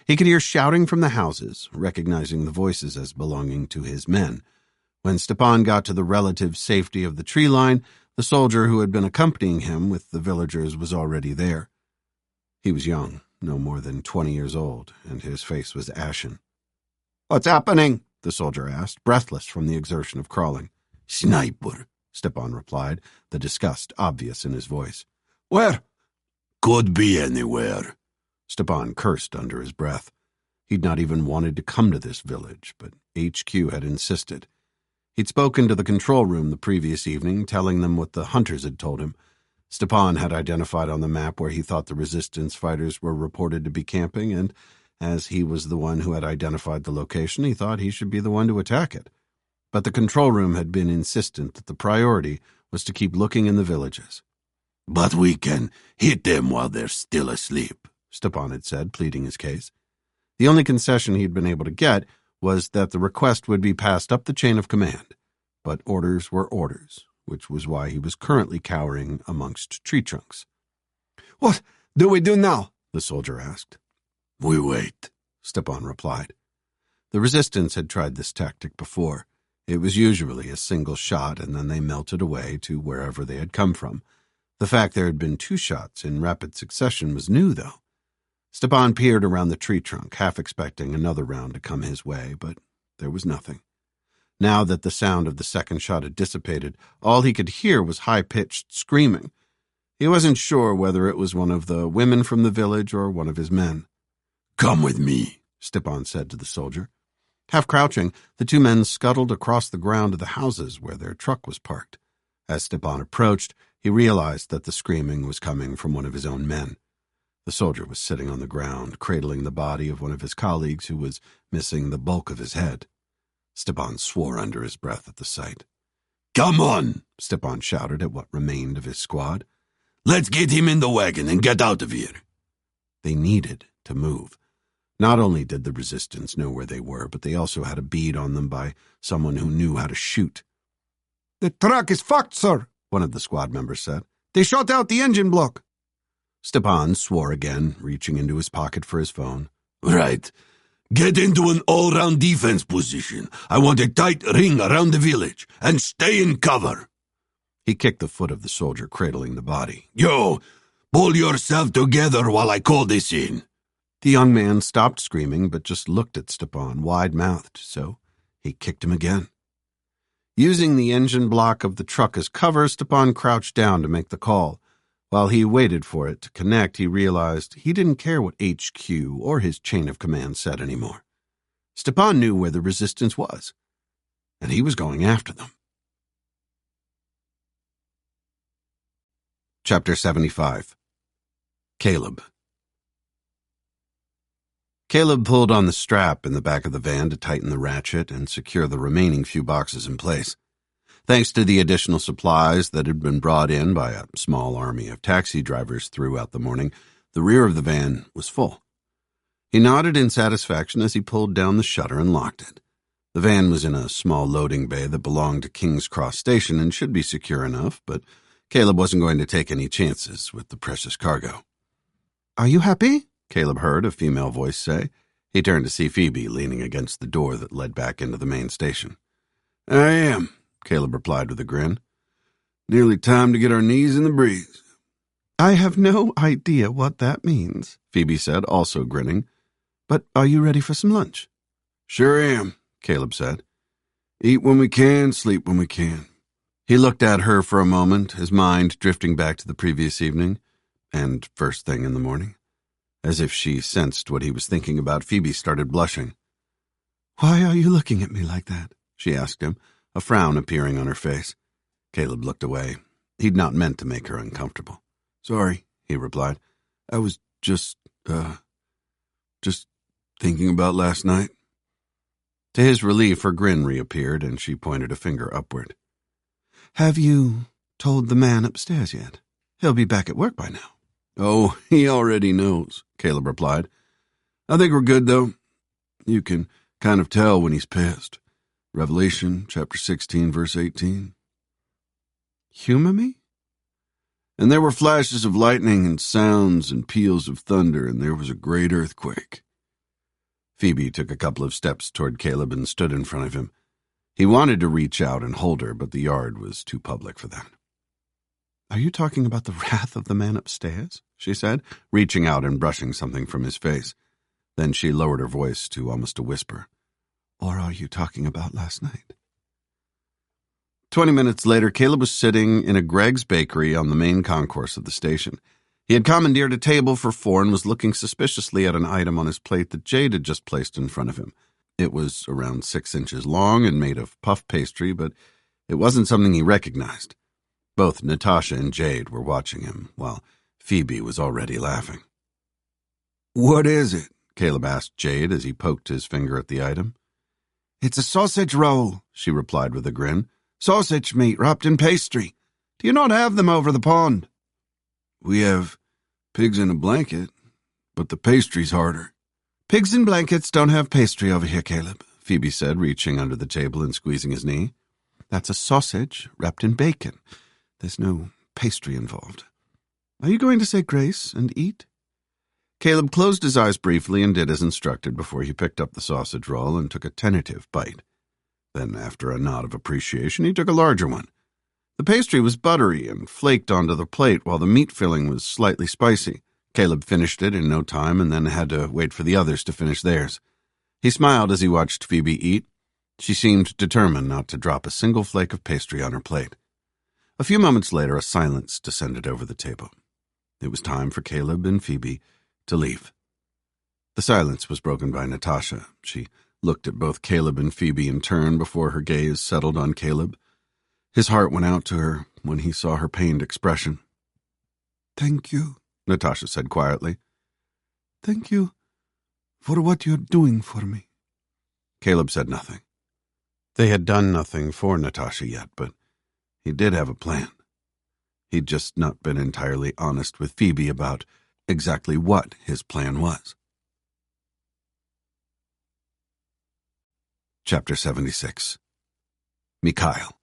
He could hear shouting from the houses, recognizing the voices as belonging to his men. When Stepan got to the relative safety of the tree line, the soldier who had been accompanying him with the villagers was already there. He was young, no more than 20 years old, and his face was ashen. "What's happening?" the soldier asked, breathless from the exertion of crawling. "Sniper," Stepan replied, the disgust obvious in his voice. "Where?" "Could be anywhere." Stepan cursed under his breath. He'd not even wanted to come to this village, but HQ had insisted. He'd spoken to the control room the previous evening, telling them what the hunters had told him. Stepan had identified on the map where he thought the resistance fighters were reported to be camping, and as he was the one who had identified the location, he thought he should be the one to attack it. But the control room had been insistent that the priority was to keep looking in the villages. "But we can hit them while they're still asleep," Stepan had said, pleading his case. The only concession he'd been able to get was that the request would be passed up the chain of command. But orders were orders, which was why he was currently cowering amongst tree trunks. "What do we do now?" the soldier asked. "We wait," Stepan replied. The resistance had tried this tactic before. It was usually a single shot, and then they melted away to wherever they had come from. The fact there had been 2 shots in rapid succession was new, though. Stepan peered around the tree trunk, half expecting another round to come his way, but there was nothing. Now that the sound of the second shot had dissipated, all he could hear was high-pitched screaming. He wasn't sure whether it was one of the women from the village or one of his men. "Come with me," Stepan said to the soldier. Half crouching, the 2 men scuttled across the ground to the houses where their truck was parked. As Stepan approached, he realized that the screaming was coming from one of his own men. The soldier was sitting on the ground, cradling the body of one of his colleagues who was missing the bulk of his head. Stepan swore under his breath at the sight. "Come on," Stepan shouted at what remained of his squad. "Let's get him in the wagon and get out of here." They needed to move. Not only did the resistance know where they were, but they also had a bead on them by someone who knew how to shoot. "The truck is fucked, sir," one of the squad members said. "They shot out the engine block." Stepan swore again, reaching into his pocket for his phone. "Right. Get into an all-round defense position. I want a tight ring around the village, and stay in cover." He kicked the foot of the soldier cradling the body. "Yo, pull yourself together while I call this in." The young man stopped screaming, but just looked at Stepan, wide-mouthed, so he kicked him again. Using the engine block of the truck as cover, Stepan crouched down to make the call. While he waited for it to connect, he realized he didn't care what HQ or his chain of command said anymore. Stepan knew where the resistance was, and he was going after them. Chapter 75. Caleb. Caleb pulled on the strap in the back of the van to tighten the ratchet and secure the remaining few boxes in place. Thanks to the additional supplies that had been brought in by a small army of taxi drivers throughout the morning, the rear of the van was full. He nodded in satisfaction as he pulled down the shutter and locked it. The van was in a small loading bay that belonged to King's Cross Station and should be secure enough, but Caleb wasn't going to take any chances with the precious cargo. "Are you happy?" Caleb heard a female voice say. He turned to see Phoebe leaning against the door that led back into the main station. "I am," Caleb replied with a grin. "Nearly time to get our knees in the breeze." "I have no idea what that means," Phoebe said, also grinning. "But are you ready for some lunch?" "Sure am," Caleb said. "Eat when we can, sleep when we can." He looked at her for a moment, his mind drifting back to the previous evening, and first thing in the morning. As if she sensed what he was thinking about, Phoebe started blushing. "Why are you looking at me like that?" she asked him, a frown appearing on her face. Caleb looked away. He'd not meant to make her uncomfortable. "Sorry," he replied. "I was just thinking about last night." To his relief, her grin reappeared, and she pointed a finger upward. "Have you told the man upstairs yet? He'll be back at work by now." "Oh, he already knows," Caleb replied. "I think we're good, though. You can kind of tell when he's pissed. Revelation, chapter 16, verse 18. "Humor me?" "And there were flashes of lightning and sounds and peals of thunder, and there was a great earthquake." Phoebe took a couple of steps toward Caleb and stood in front of him. He wanted to reach out and hold her, but the yard was too public for that. "Are you talking about the wrath of the man upstairs?" she said, reaching out and brushing something from his face. Then she lowered her voice to almost a whisper. "Or are you talking about last night?" 20 minutes later, Caleb was sitting in a Greg's bakery on the main concourse of the station. He had commandeered a table for 4 and was looking suspiciously at an item on his plate that Jade had just placed in front of him. It was around 6 inches long and made of puff pastry, but it wasn't something he recognized. Both Natasha and Jade were watching him, while Phoebe was already laughing. "What is it?" Caleb asked Jade as he poked his finger at the item. "It's a sausage roll," she replied with a grin. "Sausage meat wrapped in pastry. Do you not have them over the pond?" "We have pigs in a blanket, but the pastry's harder." "Pigs in blankets don't have pastry over here, Caleb," Phoebe said, reaching under the table and squeezing his knee. "That's a sausage wrapped in bacon. There's no pastry involved. Are you going to say grace and eat?" Caleb closed his eyes briefly and did as instructed before he picked up the sausage roll and took a tentative bite. Then, after a nod of appreciation, he took a larger one. The pastry was buttery and flaked onto the plate, while the meat filling was slightly spicy. Caleb finished it in no time and then had to wait for the others to finish theirs. He smiled as he watched Phoebe eat. She seemed determined not to drop a single flake of pastry on her plate. A few moments later, a silence descended over the table. It was time for Caleb and Phoebe to leave. The silence was broken by Natasha. She looked at both Caleb and Phoebe in turn before her gaze settled on Caleb. His heart went out to her when he saw her pained expression. "Thank you," Natasha said quietly. "Thank you for what you're doing for me." Caleb said nothing. They had done nothing for Natasha yet, but he did have a plan. He'd just not been entirely honest with Phoebe about exactly what his plan was. Chapter 76. Mikhail.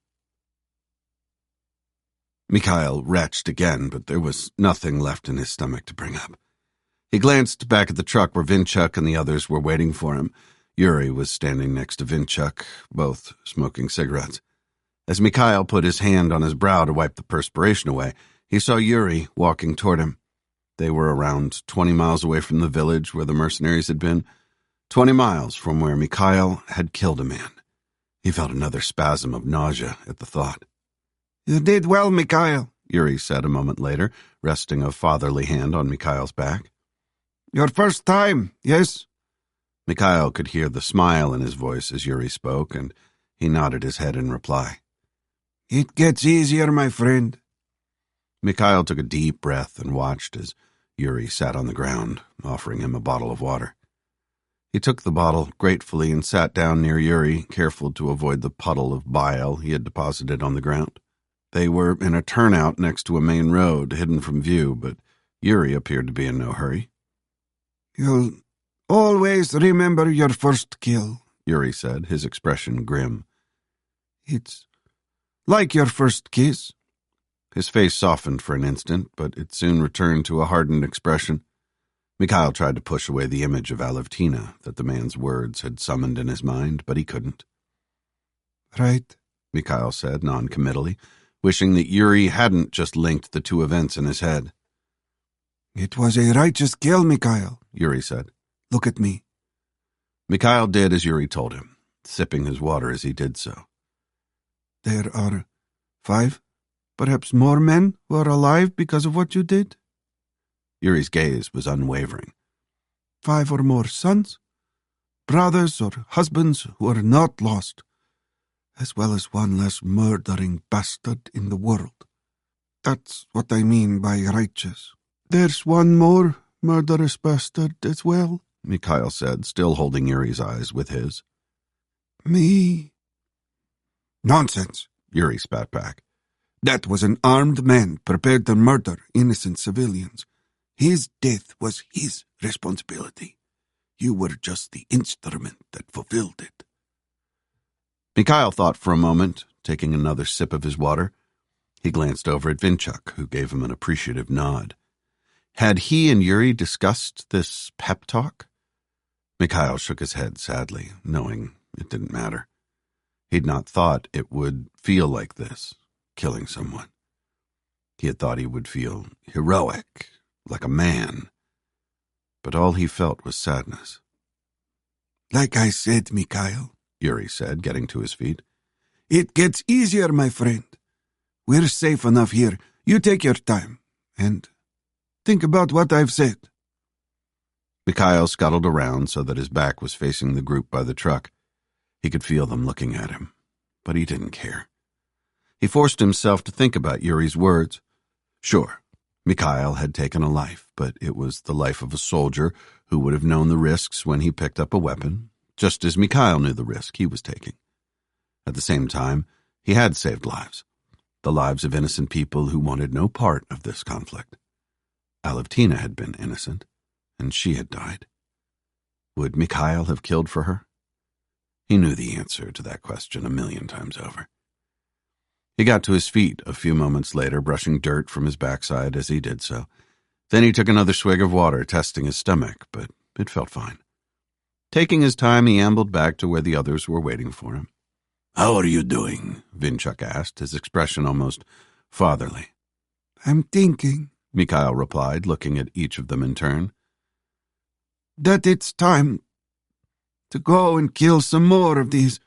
Mikhail retched again, but there was nothing left in his stomach to bring up. He glanced back at the truck where Vinchuk and the others were waiting for him. Yuri was standing next to Vinchuk, both smoking cigarettes. As Mikhail put his hand on his brow to wipe the perspiration away, he saw Yuri walking toward him. They were around 20 miles away from the village where the mercenaries had been, 20 miles from where Mikhail had killed a man. He felt another spasm of nausea at the thought. "You did well, Mikhail," Yuri said a moment later, resting a fatherly hand on Mikhail's back. "Your first time, yes?" Mikhail could hear the smile in his voice as Yuri spoke, and he nodded his head in reply. "It gets easier, my friend." Mikhail took a deep breath and watched as Yuri sat on the ground, offering him a bottle of water. He took the bottle gratefully and sat down near Yuri, careful to avoid the puddle of bile he had deposited on the ground. They were in a turnout next to a main road, hidden from view, but Yuri appeared to be in no hurry. "You'll always remember your first kill," Yuri said, his expression grim. "It's like your first kiss." His face softened for an instant, but it soon returned to a hardened expression. Mikhail tried to push away the image of Alevtina that the man's words had summoned in his mind, but he couldn't. "Right," Mikhail said non-committally, wishing that Yuri hadn't just linked the two events in his head. "It was a righteous kill, Mikhail," Yuri said. "Look at me." Mikhail did as Yuri told him, sipping his water as he did so. "There are 5, perhaps more men who are alive because of what you did?" Yuri's gaze was unwavering. 5 or more sons, brothers or husbands who are not lost, as well as one less murdering bastard in the world. That's what I mean by righteous. There's one more murderous bastard as well, Mikhail said, still holding Yuri's eyes with his. Me. Nonsense, Yuri spat back. That was an armed man prepared to murder innocent civilians. His death was his responsibility. You were just the instrument that fulfilled it. Mikhail thought for a moment, taking another sip of his water. He glanced over at Vinchuk, who gave him an appreciative nod. Had he and Yuri discussed this pep talk? Mikhail shook his head sadly, knowing it didn't matter. He'd not thought it would feel like this, killing someone. He had thought he would feel heroic, like a man. But all he felt was sadness. Like I said, Mikhail, Yuri said, getting to his feet. It gets easier, my friend. We're safe enough here. You take your time, and think about what I've said. Mikhail scuttled around so that his back was facing the group by the truck. He could feel them looking at him, but he didn't care. He forced himself to think about Yuri's words. Sure, Mikhail had taken a life, but it was the life of a soldier who would have known the risks when he picked up a weapon, just as Mikhail knew the risk he was taking. At the same time, he had saved lives, the lives of innocent people who wanted no part of this conflict. Alevtina had been innocent, and she had died. Would Mikhail have killed for her? He knew the answer to that question 1,000,000 times over. He got to his feet a few moments later, brushing dirt from his backside as he did so. Then he took another swig of water, testing his stomach, but it felt fine. Taking his time, he ambled back to where the others were waiting for him. "How are you doing?" Vinchuk asked, his expression almost fatherly. "I'm thinking," Mikhail replied, looking at each of them in turn, "that it's time to go and kill some more of these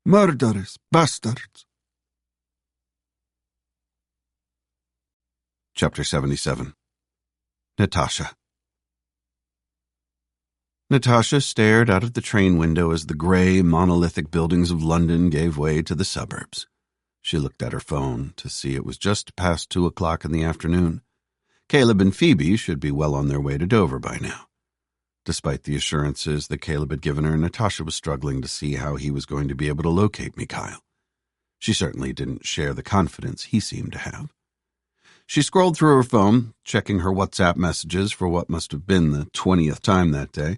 murderous bastards." Chapter 77. Natasha. Natasha stared out of the train window as the gray, monolithic buildings of London gave way to the suburbs. She looked at her phone to see it was just past 2:00 in the afternoon. Caleb and Phoebe should be well on their way to Dover by now. Despite the assurances that Caleb had given her, Natasha was struggling to see how he was going to be able to locate Mikhail. She certainly didn't share the confidence he seemed to have. She scrolled through her phone, checking her WhatsApp messages for what must have been the 20th time that day,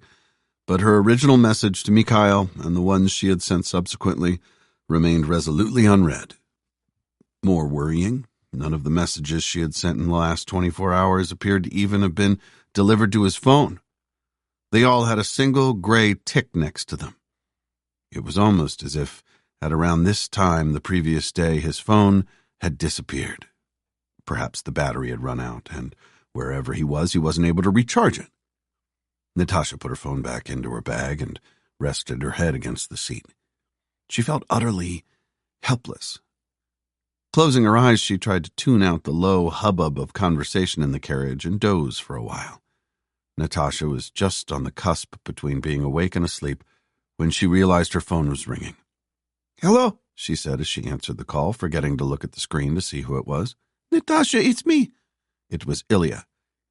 but her original message to Mikhail and the ones she had sent subsequently remained resolutely unread. More worrying, none of the messages she had sent in the last 24 hours appeared to even have been delivered to his phone. They all had a single gray tick next to them. It was almost as if, at around this time the previous day, his phone had disappeared. Perhaps the battery had run out, and wherever he wasn't able to recharge it. Natasha put her phone back into her bag and rested her head against the seat. She felt utterly helpless. Closing her eyes, she tried to tune out the low hubbub of conversation in the carriage and doze for a while. Natasha was just on the cusp between being awake and asleep when she realized her phone was ringing. "Hello," she said as she answered the call, forgetting to look at the screen to see who it was. "Natasha, it's me." It was Ilya.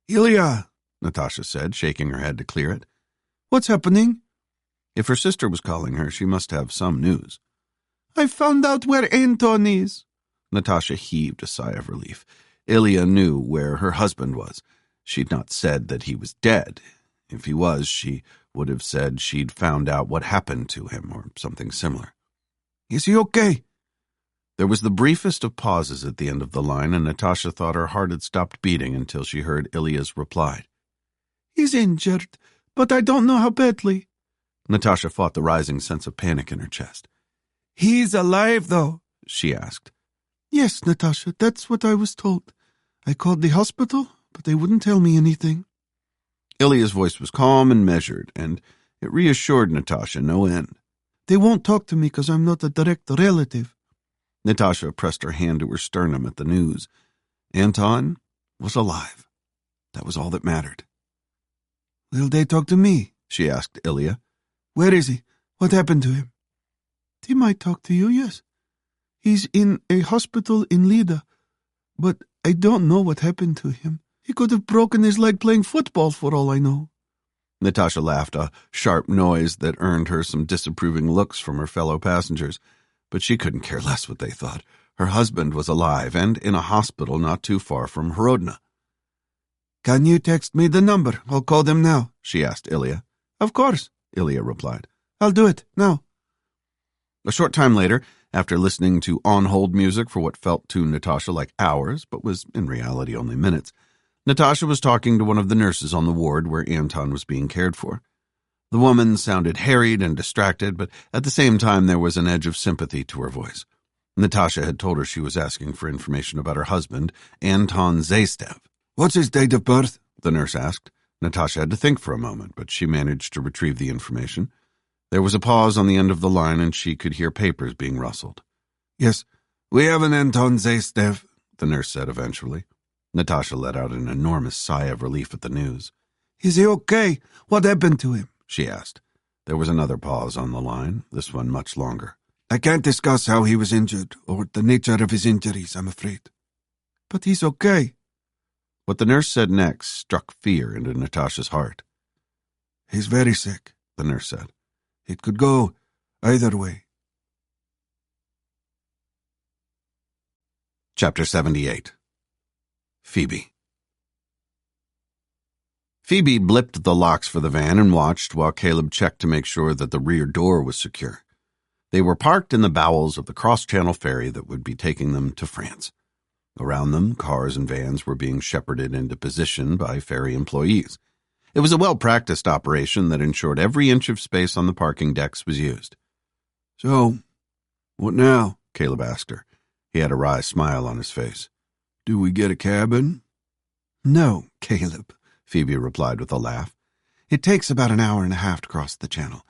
"Ilya," Natasha said, shaking her head to clear it. "what's happening?" If her sister was calling her, she must have some news. "I found out where Anton is." Natasha heaved a sigh of relief. Ilya knew where her husband was. She'd not said that he was dead. If he was, she would have said she'd found out what happened to him or something similar. "Is he okay?" There was the briefest of pauses at the end of the line, and Natasha thought her heart had stopped beating until she heard Ilya's reply. "He's injured, but I don't know how badly." Natasha fought the rising sense of panic in her chest. "He's alive, though?" she asked. "Yes, Natasha, that's what I was told. I called the hospital, but they wouldn't tell me anything." Ilya's voice was calm and measured, and it reassured Natasha no end. "They won't talk to me because I'm not a direct relative." Natasha pressed her hand to her sternum at the news. Anton was alive. That was all that mattered. "Will they talk to me?" she asked Ilya. "Where is he? What happened to him?" "They might talk to you, yes. He's in a hospital in Lida, but I don't know what happened to him. He could have broken his leg playing football for all I know." Natasha laughed, a sharp noise that earned her some disapproving looks from her fellow passengers, but she couldn't care less what they thought. Her husband was alive and in a hospital not too far from Hrodna. "Can you text me the number? I'll call them now," she asked Ilya. "Of course," Ilya replied. "I'll do it now." A short time later, after listening to on-hold music for what felt to Natasha like hours, but was in reality only minutes, Natasha was talking to one of the nurses on the ward where Anton was being cared for. The woman sounded harried and distracted, but at the same time there was an edge of sympathy to her voice. Natasha had told her she was asking for information about her husband, Anton Zaystev. "What's his date of birth?" the nurse asked. Natasha had to think for a moment, but she managed to retrieve the information. There was a pause on the end of the line, and she could hear papers being rustled. "Yes, we have an Anton Zaystev," the nurse said eventually. Natasha let out an enormous sigh of relief at the news. Is he okay? What happened to him? she asked. There was another pause on the line, this one much longer. I can't discuss how he was injured or the nature of his injuries, I'm afraid. But he's okay. What the nurse said next struck fear into Natasha's heart. He's very sick, the nurse said. It could go either way. Chapter 78. Phoebe. Phoebe blipped the locks for the van and watched while Caleb checked to make sure that the rear door was secure. They were parked in the bowels of the cross-channel ferry that would be taking them to France. Around them, cars and vans were being shepherded into position by ferry employees. It was a well-practiced operation that ensured every inch of space on the parking decks was used. So, what now? Caleb asked her. He had a wry smile on his face. Do we get a cabin? No, Caleb, Phoebe replied with a laugh. It takes about an hour and a half to cross the channel.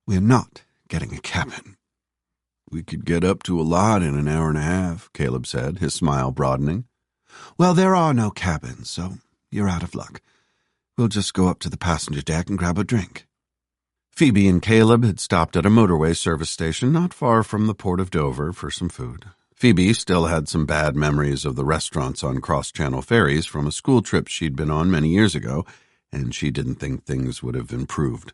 We're not getting a cabin. We could get up to a lot in an hour and a half, Caleb said, his smile broadening. Well, there are no cabins, so you're out of luck. We'll just go up to the passenger deck and grab a drink. Phoebe and Caleb had stopped at a motorway service station not far from the port of Dover for some food. Phoebe still had some bad memories of the restaurants on cross-channel ferries from a school trip she'd been on many years ago, and she didn't think things would have improved.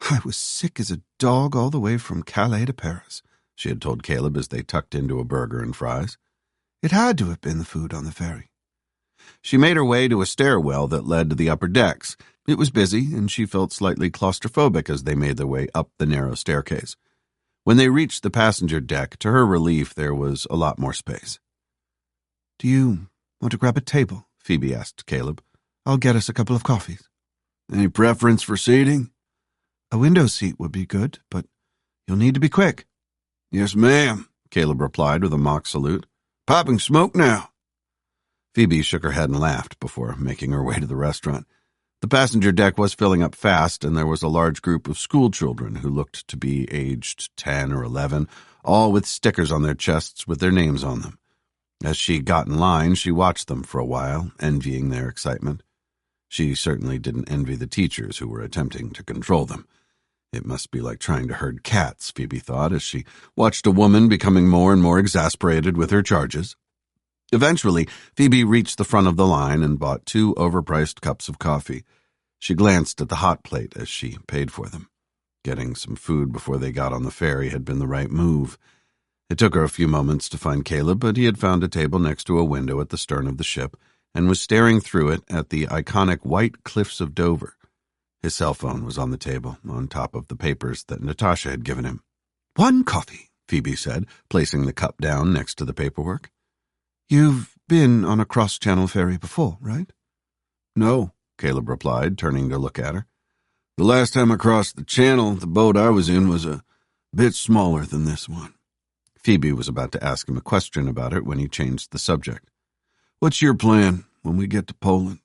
I was sick as a dog all the way from Calais to Paris, she had told Caleb as they tucked into a burger and fries. It had to have been the food on the ferry. She made her way to a stairwell that led to the upper decks. It was busy, and she felt slightly claustrophobic as they made their way up the narrow staircase. When they reached the passenger deck, to her relief, there was a lot more space. Do you want to grab a table? Phoebe asked Caleb. I'll get us a couple of coffees. Any preference for seating? A window seat would be good, but you'll need to be quick. Yes, ma'am, Caleb replied with a mock salute. Popping smoke now. Phoebe shook her head and laughed before making her way to the restaurant. The passenger deck was filling up fast, and there was a large group of school children who looked to be aged 10 or 11, all with stickers on their chests with their names on them. As she got in line, she watched them for a while, envying their excitement. She certainly didn't envy the teachers who were attempting to control them. It must be like trying to herd cats, Phoebe thought, as she watched a woman becoming more and more exasperated with her charges. Eventually, Phoebe reached the front of the line and bought 2 overpriced cups of coffee. She glanced at the hot plate as she paid for them. Getting some food before they got on the ferry had been the right move. It took her a few moments to find Caleb, but he had found a table next to a window at the stern of the ship and was staring through it at the iconic white cliffs of Dover. His cell phone was on the table, on top of the papers that Natasha had given him. 1 coffee, Phoebe said, placing the cup down next to the paperwork. You've been on a cross-channel ferry before, right? No, Caleb replied, turning to look at her. The last time I crossed the channel, the boat I was in was a bit smaller than this one. Phoebe was about to ask him a question about it when he changed the subject. What's your plan when we get to Poland?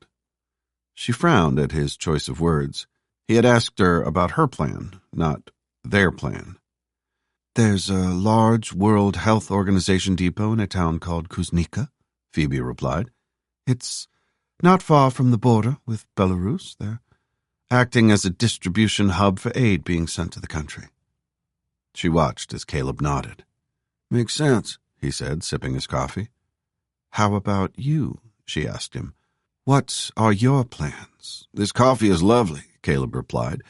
She frowned at his choice of words. He had asked her about her plan, not their plan. There's a large World Health Organization depot in a town called Kuznica, Phoebe replied. It's not far from the border with Belarus. They're acting as a distribution hub for aid being sent to the country. She watched as Caleb nodded. Makes sense, he said, sipping his coffee. How about you? She asked him. What are your plans? This coffee is lovely, Caleb replied.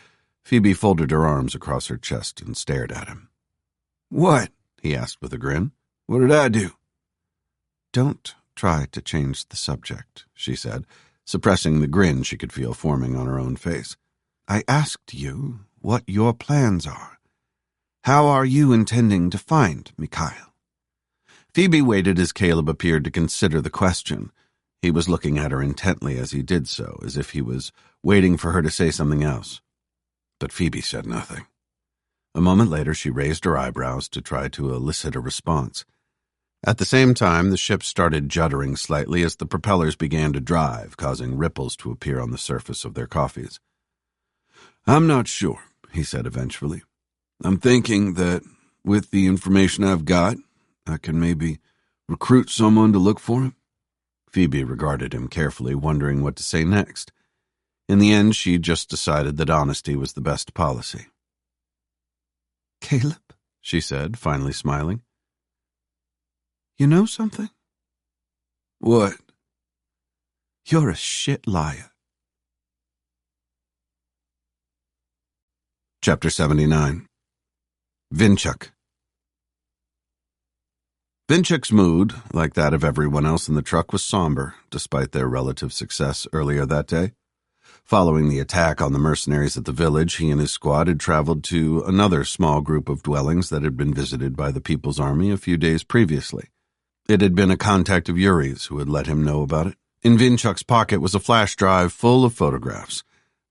Phoebe folded her arms across her chest and stared at him. What? He asked with a grin. What did I do? Don't try to change the subject, she said, suppressing the grin she could feel forming on her own face. I asked you what your plans are. How are you intending to find Mikhail? Phoebe waited as Caleb appeared to consider the question. He was looking at her intently as he did so, as if he was waiting for her to say something else. But Phoebe said nothing. A moment later, she raised her eyebrows to try to elicit a response. At the same time, the ship started juddering slightly as the propellers began to drive, causing ripples to appear on the surface of their coffees. I'm not sure, he said eventually. I'm thinking that with the information I've got, I can maybe recruit someone to look for him. Phoebe regarded him carefully, wondering what to say next. In the end, she just decided that honesty was the best policy. Caleb, she said, finally smiling. You know something? What? You're a shit liar. Chapter 79. Vinchuk. Vinchuk's mood, like that of everyone else in the truck, was somber, despite their relative success earlier that day. Following the attack on the mercenaries at the village, he and his squad had traveled to another small group of dwellings that had been visited by the People's Army a few days previously. It had been a contact of Yuri's who had let him know about it. In Vinchuk's pocket was a flash drive full of photographs.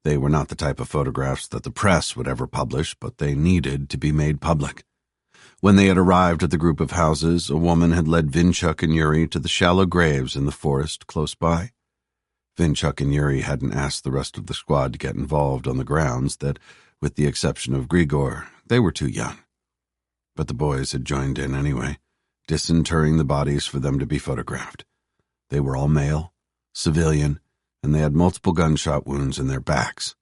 They were not the type of photographs that the press would ever publish, but they needed to be made public. When they had arrived at the group of houses, a woman had led Vinchuk and Yuri to the shallow graves in the forest close by. Vinchuk and Yuri hadn't asked the rest of the squad to get involved on the grounds that, with the exception of Grigor, they were too young. But the boys had joined in anyway, disinterring the bodies for them to be photographed. They were all male, civilian, and they had multiple gunshot wounds in their backs.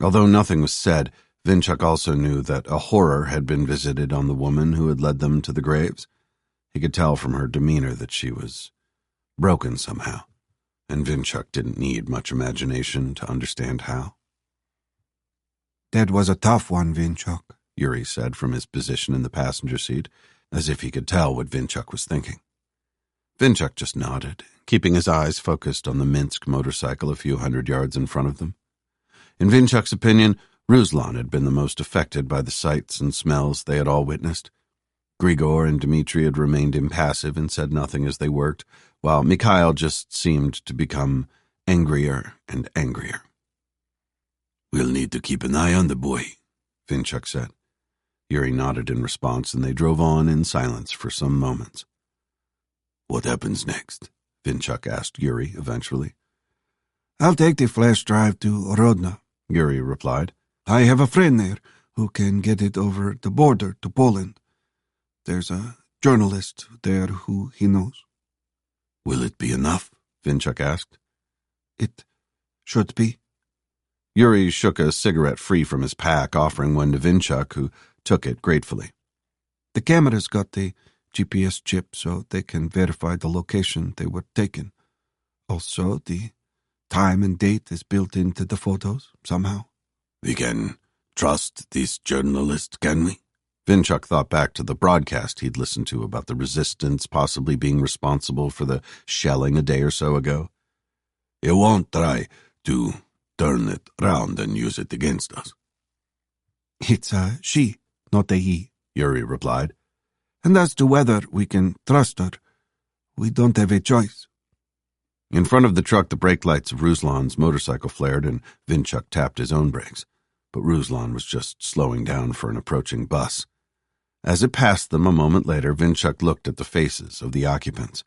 Although nothing was said, Vinchuk also knew that a horror had been visited on the woman who had led them to the graves. He could tell from her demeanor that she was broken somehow, and Vinchuk didn't need much imagination to understand how. That was a tough one, Vinchuk, Yuri said from his position in the passenger seat, as if he could tell what Vinchuk was thinking. Vinchuk just nodded, keeping his eyes focused on the Minsk motorcycle a few hundred yards in front of them. In Vinchuk's opinion, Ruslan had been the most affected by the sights and smells they had all witnessed. Grigor and Dmitri had remained impassive and said nothing as they worked, while Mikhail just seemed to become angrier and angrier. "We'll need to keep an eye on the boy," Vinchuk said. Yuri nodded in response, and they drove on in silence for some moments. "What happens next?" Vinchuk asked Yuri eventually. "I'll take the flash drive to Orodna," Yuri replied. "I have a friend there who can get it over the border to Poland. There's a journalist there who he knows." "Will it be enough?" Vinchuk asked. "It should be." Yuri shook a cigarette free from his pack, offering one to Vinchuk, who took it gratefully. "The camera's got the GPS chip so they can verify the location they were taken. Also, the time and date is built into the photos somehow." "We can trust this journalist, can we?" Vinchuk thought back to the broadcast he'd listened to about the resistance possibly being responsible for the shelling a day or so ago. "It won't try to turn it round and use it against us." "It's a she, not a he," Yuri replied. "And as to whether we can trust her, we don't have a choice." In front of the truck, the brake lights of Ruslan's motorcycle flared, and Vinchuk tapped his own brakes, but Ruslan was just slowing down for an approaching bus. As it passed them a moment later, Vinchuk looked at the faces of the occupants.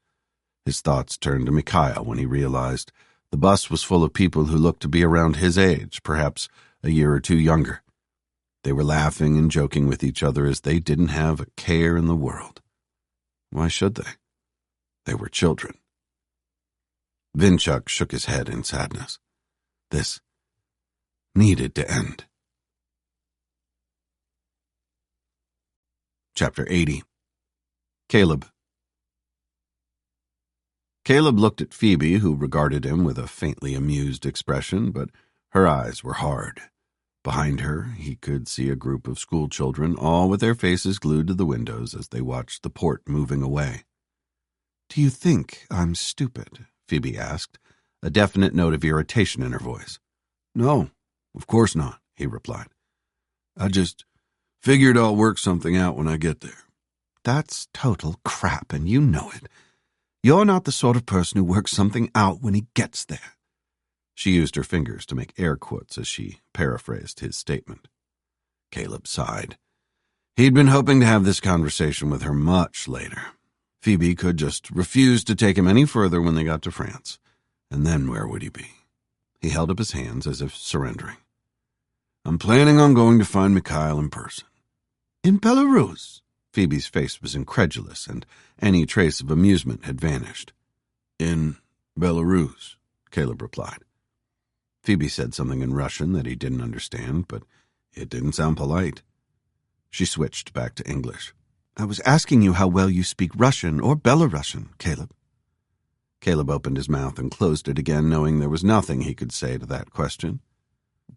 His thoughts turned to Mikhail when he realized the bus was full of people who looked to be around his age, perhaps a year or two younger. They were laughing and joking with each other as they didn't have a care in the world. Why should they? They were children. Vinchuk shook his head in sadness. This needed to end. Chapter 80. Caleb. Caleb looked at Phoebe, who regarded him with a faintly amused expression, but her eyes were hard. Behind her, he could see a group of school children, all with their faces glued to the windows as they watched the port moving away. "Do you think I'm stupid?" Phoebe asked, a definite note of irritation in her voice. "No, of course not," he replied. "I just figured I'll work something out when I get there." "That's total crap, and you know it. You're not the sort of person who works something out when he gets there." She used her fingers to make air quotes as she paraphrased his statement. Caleb sighed. He'd been hoping to have this conversation with her much later. Phoebe could just refuse to take him any further when they got to France. And then where would he be? He held up his hands as if surrendering. "I'm planning on going to find Mikhail in person." "In Belarus?" Phoebe's face was incredulous, and any trace of amusement had vanished. "In Belarus," Caleb replied. Phoebe said something in Russian that he didn't understand, but it didn't sound polite. She switched back to English. I was asking you how well you speak Russian or Belarusian, Caleb. Caleb opened his mouth and closed it again, knowing there was nothing he could say to that question.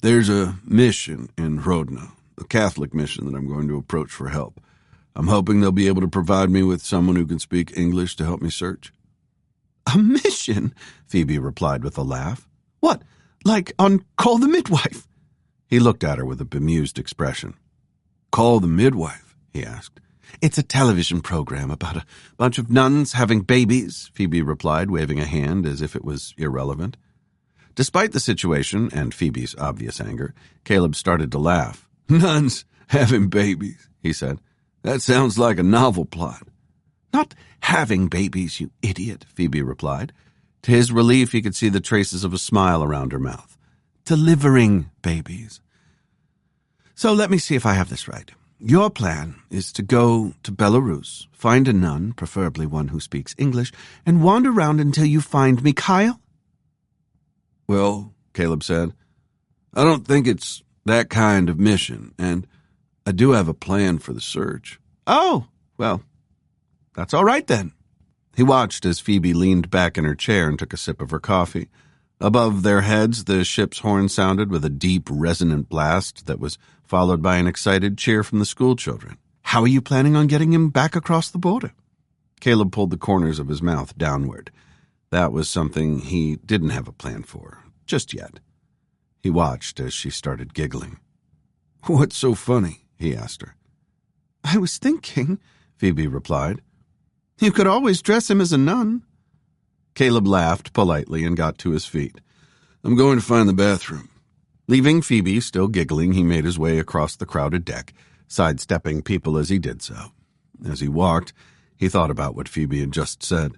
There's a mission in Hrodna, a Catholic mission that I'm going to approach for help. I'm hoping they'll be able to provide me with someone who can speak English to help me search. A mission? Phoebe replied with a laugh. What, like on Call the Midwife? He looked at her with a bemused expression. Call the Midwife? He asked. It's a television program about a bunch of nuns having babies, Phoebe replied, waving a hand as if it was irrelevant. Despite the situation and Phoebe's obvious anger, Caleb started to laugh. Nuns having babies, he said. That sounds like a novel plot. Not having babies, you idiot, Phoebe replied. To his relief, he could see the traces of a smile around her mouth. Delivering babies. So let me see if I have this right. Your plan is to go to Belarus, find a nun, preferably one who speaks English, and wander around until you find Mikhail? Well, Caleb said, I don't think it's that kind of mission, and I do have a plan for the search. Oh, well, that's all right then. He watched as Phoebe leaned back in her chair and took a sip of her coffee. Above their heads, the ship's horn sounded with a deep, resonant blast that was followed by an excited cheer from the schoolchildren. How are you planning on getting him back across the border? Caleb pulled the corners of his mouth downward. That was something he didn't have a plan for, just yet. He watched as she started giggling. What's so funny? He asked her. I was thinking, Phoebe replied. You could always dress him as a nun. Caleb laughed politely and got to his feet. I'm going to find the bathroom. Leaving Phoebe still giggling, he made his way across the crowded deck, sidestepping people as he did so. As he walked, he thought about what Phoebe had just said.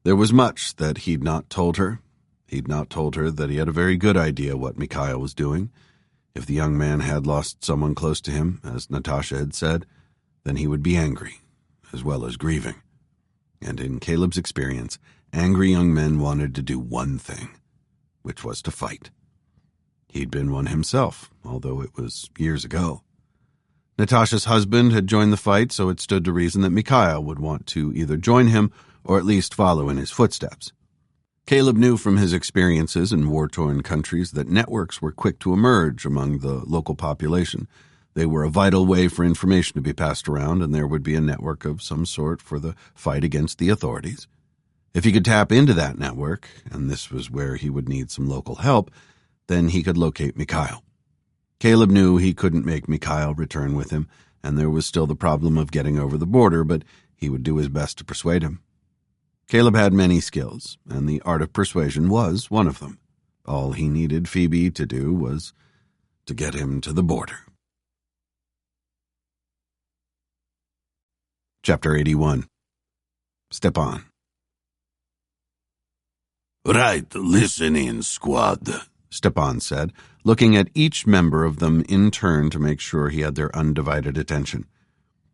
There was much that he'd not told her. He'd not told her that he had a very good idea what Mikhail was doing. If the young man had lost someone close to him, as Natasha had said, then he would be angry, as well as grieving. And in Caleb's experience, angry young men wanted to do one thing, which was to fight. He'd been one himself, although it was years ago. Natasha's husband had joined the fight, so it stood to reason that Mikhail would want to either join him or at least follow in his footsteps. Caleb knew from his experiences in war-torn countries that networks were quick to emerge among the local population. They were a vital way for information to be passed around, and there would be a network of some sort for the fight against the authorities. If he could tap into that network, and this was where he would need some local help, then he could locate Mikhail. Caleb knew he couldn't make Mikhail return with him, and there was still the problem of getting over the border, but he would do his best to persuade him. Caleb had many skills, and the art of persuasion was one of them. All he needed Phoebe to do was to get him to the border. Chapter 81. Stepan. Right, listen in, squad, Stepan said, looking at each member of them in turn to make sure he had their undivided attention.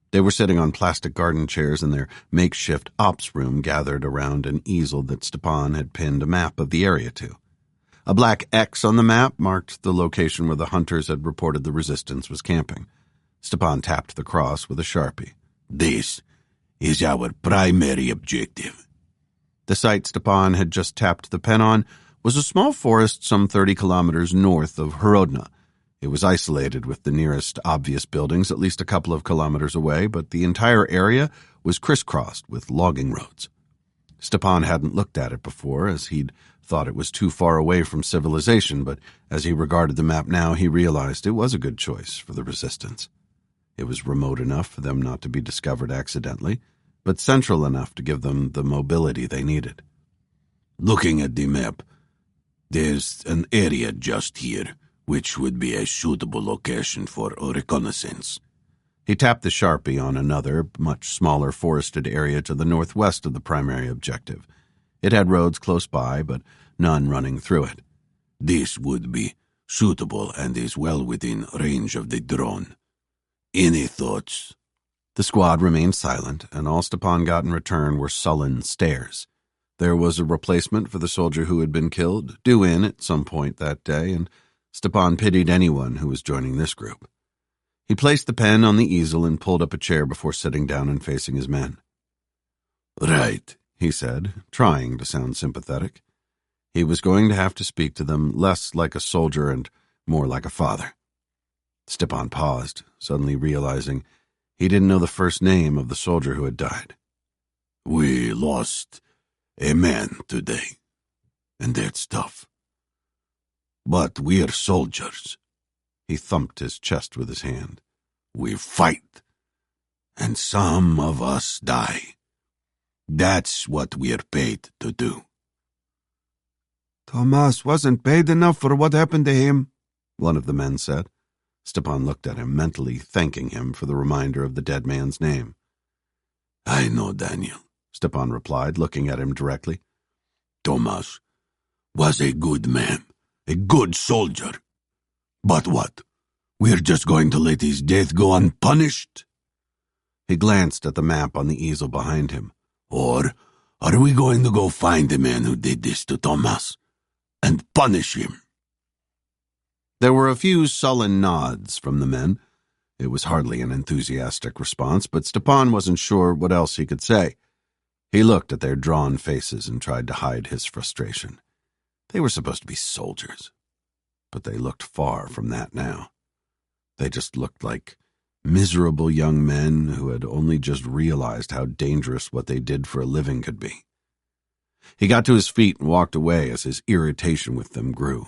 They were sitting on plastic garden chairs in their makeshift ops room, gathered around an easel that Stepan had pinned a map of the area to. A black X on the map marked the location where the hunters had reported the resistance was camping. Stepan tapped the cross with a Sharpie. This is our primary objective. The site Stepan had just tapped the pen on was a small forest some 30 kilometers north of Hrodna. It was isolated with the nearest obvious buildings at least a couple of kilometers away, but the entire area was crisscrossed with logging roads. Stepan hadn't looked at it before, as he'd thought it was too far away from civilization, but as he regarded the map now, he realized it was a good choice for the resistance. It was remote enough for them not to be discovered accidentally, but central enough to give them the mobility they needed. Looking at the map, there's an area just here, which would be a suitable location for a reconnaissance. He tapped the Sharpie on another, much smaller forested area to the northwest of the primary objective. It had roads close by, but none running through it. This would be suitable and is well within range of the drone. Any thoughts? The squad remained silent, and all Stepan got in return were sullen stares. There was a replacement for the soldier who had been killed, due in at some point that day, and Stepan pitied anyone who was joining this group. He placed the pen on the easel and pulled up a chair before sitting down and facing his men. Right, he said, trying to sound sympathetic. He was going to have to speak to them less like a soldier and more like a father. Stepan paused, suddenly realizing he didn't know the first name of the soldier who had died. We lost a man today, and that's tough. But we're soldiers. He thumped his chest with his hand. We fight, and some of us die. That's what we're paid to do. Tomas wasn't paid enough for what happened to him, one of the men said. Stepan looked at him, mentally thanking him for the reminder of the dead man's name. I know, Daniel, Stepan replied, looking at him directly. Tomas was a good man, a good soldier. But what? We're just going to let his death go unpunished? He glanced at the map on the easel behind him. Or are we going to go find the man who did this to Tomas and punish him? There were a few sullen nods from the men. It was hardly an enthusiastic response, but Stepan wasn't sure what else he could say. He looked at their drawn faces and tried to hide his frustration. They were supposed to be soldiers, but they looked far from that now. They just looked like miserable young men who had only just realized how dangerous what they did for a living could be. He got to his feet and walked away as his irritation with them grew.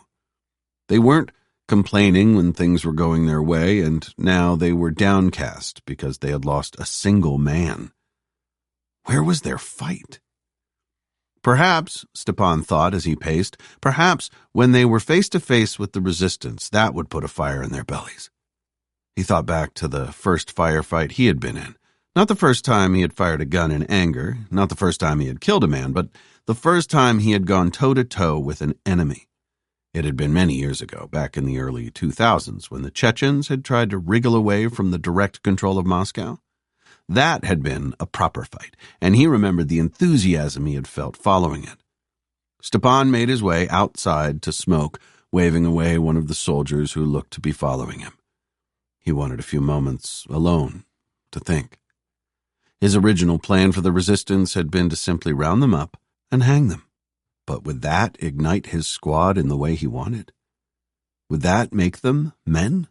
They weren't complaining when things were going their way, and now they were downcast because they had lost a single man. Where was their fight? Perhaps, Stepan thought as he paced, perhaps when they were face to face with the resistance, that would put a fire in their bellies. He thought back to the first firefight he had been in. Not the first time he had fired a gun in anger, not the first time he had killed a man, but the first time he had gone toe-to-toe with an enemy. It had been many years ago, back in the early 2000s, when the Chechens had tried to wriggle away from the direct control of Moscow. That had been a proper fight, and he remembered the enthusiasm he had felt following it. Stepan made his way outside to smoke, waving away one of the soldiers who looked to be following him. He wanted a few moments alone to think. His original plan for the resistance had been to simply round them up and hang them. But would that ignite his squad in the way he wanted? Would that make them men?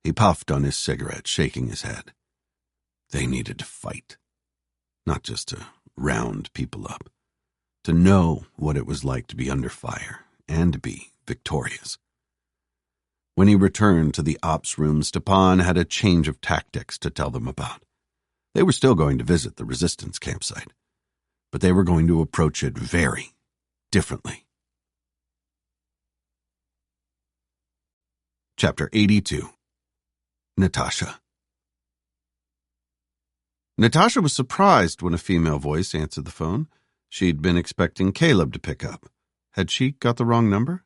He puffed on his cigarette, shaking his head. They needed to fight, not just to round people up, to know what it was like to be under fire and to be victorious. When he returned to the ops room, Stepan had a change of tactics to tell them about. They were still going to visit the resistance campsite, but they were going to approach it very differently. Chapter 82. Natasha. Natasha was surprised when a female voice answered the phone. She'd been expecting Caleb to pick up. Had she got the wrong number?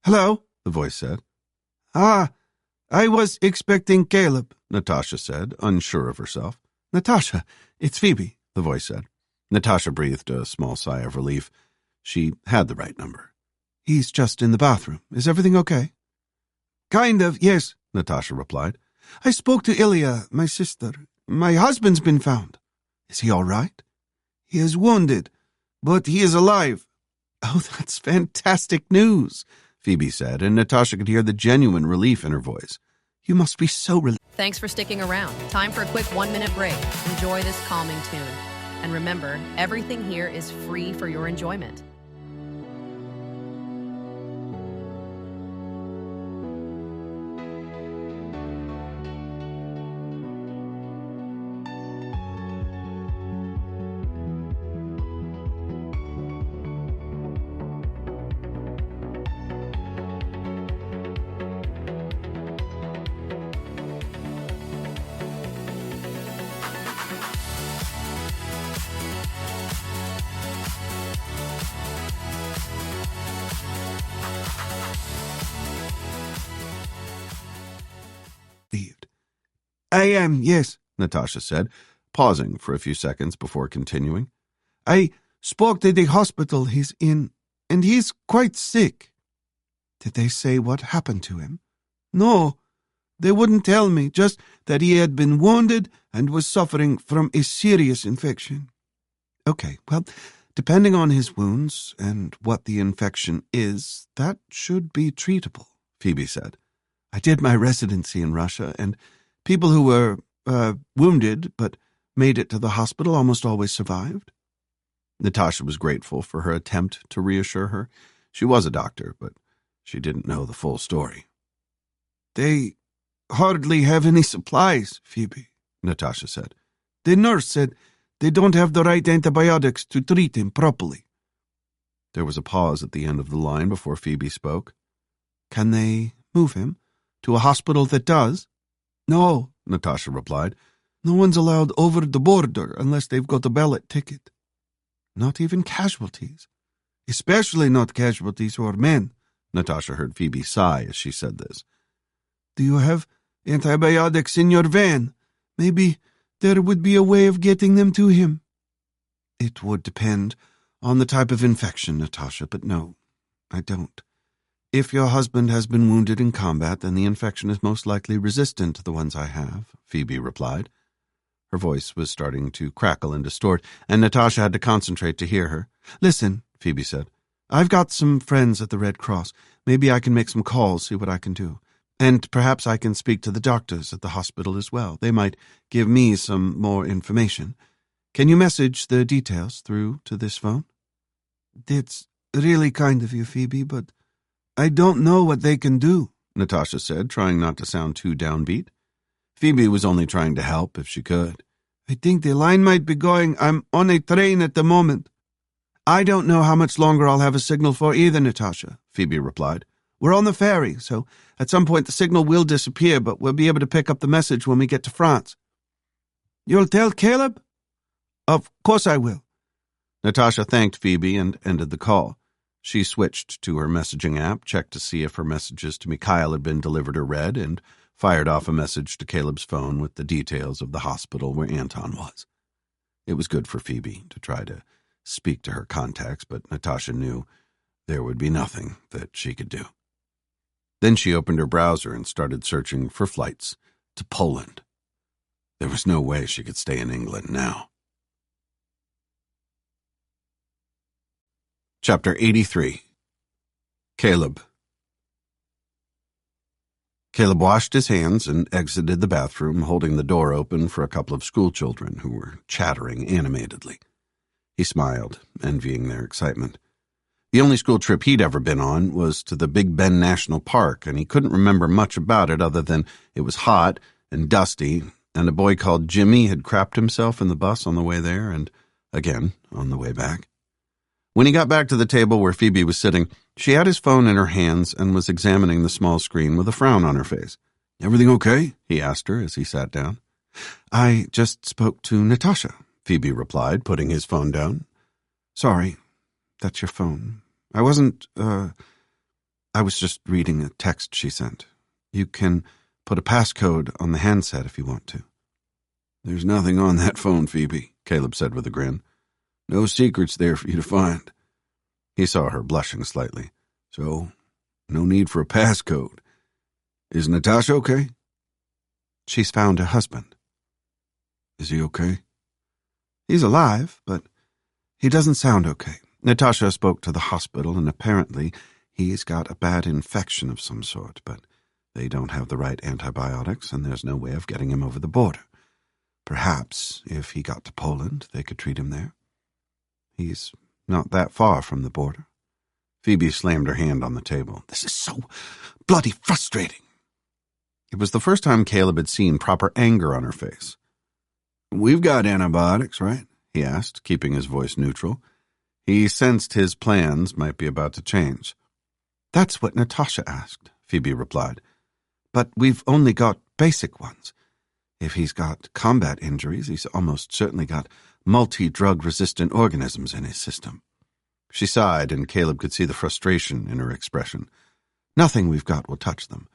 Hello, the voice said. I was expecting Caleb, Natasha said, unsure of herself. Natasha, it's Phoebe, the voice said. Natasha breathed a small sigh of relief. She had the right number. He's just in the bathroom. Is everything okay? Kind of, yes, Natasha replied. I spoke to Ilya, my sister. My husband's been found. Is he all right? He is wounded, but he is alive. Oh, that's fantastic news, Phoebe said, and Natasha could hear the genuine relief in her voice. You must be so relieved. Thanks for sticking around. Time for a quick 1-minute break. Enjoy this calming tune. And remember, everything here is free for your enjoyment. I am, yes, Natasha said, pausing for a few seconds before continuing. I spoke to the hospital he's in, and he's quite sick. Did they say what happened to him? No, they wouldn't tell me, just that he had been wounded and was suffering from a serious infection. Okay, well, depending on his wounds and what the infection is, that should be treatable, Phoebe said. I did my residency in Russia, and people who were wounded but made it to the hospital almost always survived. Natasha was grateful for her attempt to reassure her. She was a doctor, but she didn't know the full story. They hardly have any supplies, Phoebe, Natasha said. The nurse said they don't have the right antibiotics to treat him properly. There was a pause at the end of the line before Phoebe spoke. Can they move him to a hospital that does? No, Natasha replied. No one's allowed over the border unless they've got a ballot ticket. Not even casualties. Especially not casualties who are men. Natasha heard Phoebe sigh as she said this. Do you have antibiotics in your van? Maybe there would be a way of getting them to him. It would depend on the type of infection, Natasha, but no, I don't. If your husband has been wounded in combat, then the infection is most likely resistant to the ones I have, Phoebe replied. Her voice was starting to crackle and distort, and Natasha had to concentrate to hear her. Listen, Phoebe said. I've got some friends at the Red Cross. Maybe I can make some calls, see what I can do. And perhaps I can speak to the doctors at the hospital as well. They might give me some more information. Can you message the details through to this phone? It's really kind of you, Phoebe, but I don't know what they can do, Natasha said, trying not to sound too downbeat. Phoebe was only trying to help if she could. I think the line might be going. I'm on a train at the moment. I don't know how much longer I'll have a signal for either, Natasha, Phoebe replied. We're on the ferry, so at some point the signal will disappear, but we'll be able to pick up the message when we get to France. You'll tell Caleb? Of course I will. Natasha thanked Phoebe and ended the call. She switched to her messaging app, checked to see if her messages to Mikhail had been delivered or read, and fired off a message to Caleb's phone with the details of the hospital where Anton was. It was good for Phoebe to try to speak to her contacts, but Natasha knew there would be nothing that she could do. Then she opened her browser and started searching for flights to Poland. There was no way she could stay in England now. Chapter 83. Caleb. Caleb washed his hands and exited the bathroom, holding the door open for a couple of schoolchildren who were chattering animatedly. He smiled, envying their excitement. The only school trip he'd ever been on was to the Big Bend National Park, and he couldn't remember much about it other than it was hot and dusty, and a boy called Jimmy had crapped himself in the bus on the way there and again on the way back. When he got back to the table where Phoebe was sitting, she had his phone in her hands and was examining the small screen with a frown on her face. "Everything okay?" he asked her as he sat down. "I just spoke to Natasha," Phoebe replied, putting his phone down. "Sorry, that's your phone. I was just reading a text she sent. You can put a passcode on the handset if you want to." "There's nothing on that phone, Phoebe," Caleb said with a grin. "No secrets there for you to find." He saw her blushing slightly. "So, no need for a passcode. Is Natasha okay?" "She's found her husband." "Is he okay?" "He's alive, but he doesn't sound okay. Natasha spoke to the hospital, and apparently he's got a bad infection of some sort, but they don't have the right antibiotics, and there's no way of getting him over the border. Perhaps, if he got to Poland, they could treat him there. He's not that far from the border." Phoebe slammed her hand on the table. "This is so bloody frustrating." It was the first time Caleb had seen proper anger on her face. "We've got antibiotics, right?" he asked, keeping his voice neutral. He sensed his plans might be about to change. "That's what Natasha asked," Phoebe replied. "But we've only got basic ones. If he's got combat injuries, he's almost certainly got multi-drug-resistant organisms in his system." She sighed, and Caleb could see the frustration in her expression. "Nothing we've got will touch them.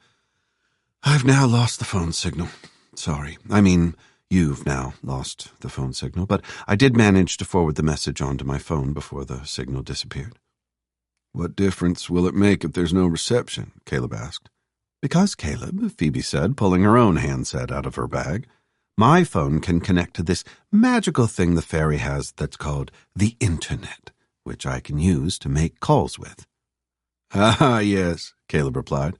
I've now lost the phone signal. Sorry. I mean, You've now lost the phone signal, but I did manage to forward the message onto my phone before the signal disappeared. What difference will it make if there's no reception? Caleb asked. Because, Caleb, Phoebe said, pulling her own handset out of her bag, my phone can connect to this magical thing the fairy has that's called the Internet, which I can use to make calls with. Ah, yes, Caleb replied.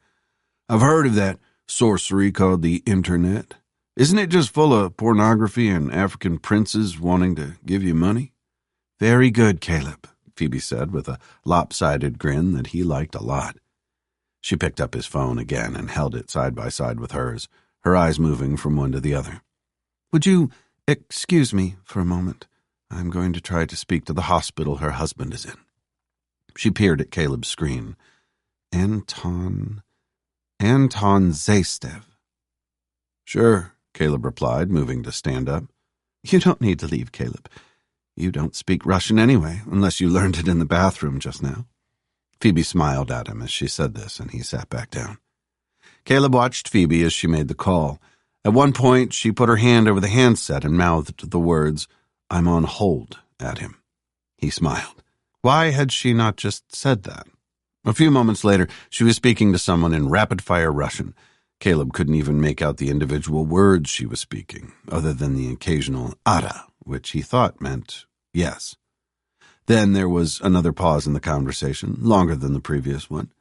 I've heard of that sorcery called the Internet. Isn't it just full of pornography and African princes wanting to give you money? Very good, Caleb, Phoebe said with a lopsided grin that he liked a lot. She picked up his phone again and held it side by side with hers, her eyes moving from one to the other. Would you excuse me for a moment? I'm going to try to speak to the hospital her husband is in. She peered at Caleb's screen. Anton Zastev. Sure, Caleb replied, moving to stand up. You don't need to leave, Caleb. You don't speak Russian anyway, unless you learned it in the bathroom just now. Phoebe smiled at him as she said this, and he sat back down. Caleb watched Phoebe as she made the call. At one point, she put her hand over the handset and mouthed the words, "I'm on hold," at him. He smiled. Why had she not just said that? A few moments later, she was speaking to someone in rapid-fire Russian. Caleb couldn't even make out the individual words she was speaking, other than the occasional "ara," which he thought meant yes. Then there was another pause in the conversation, longer than the previous one.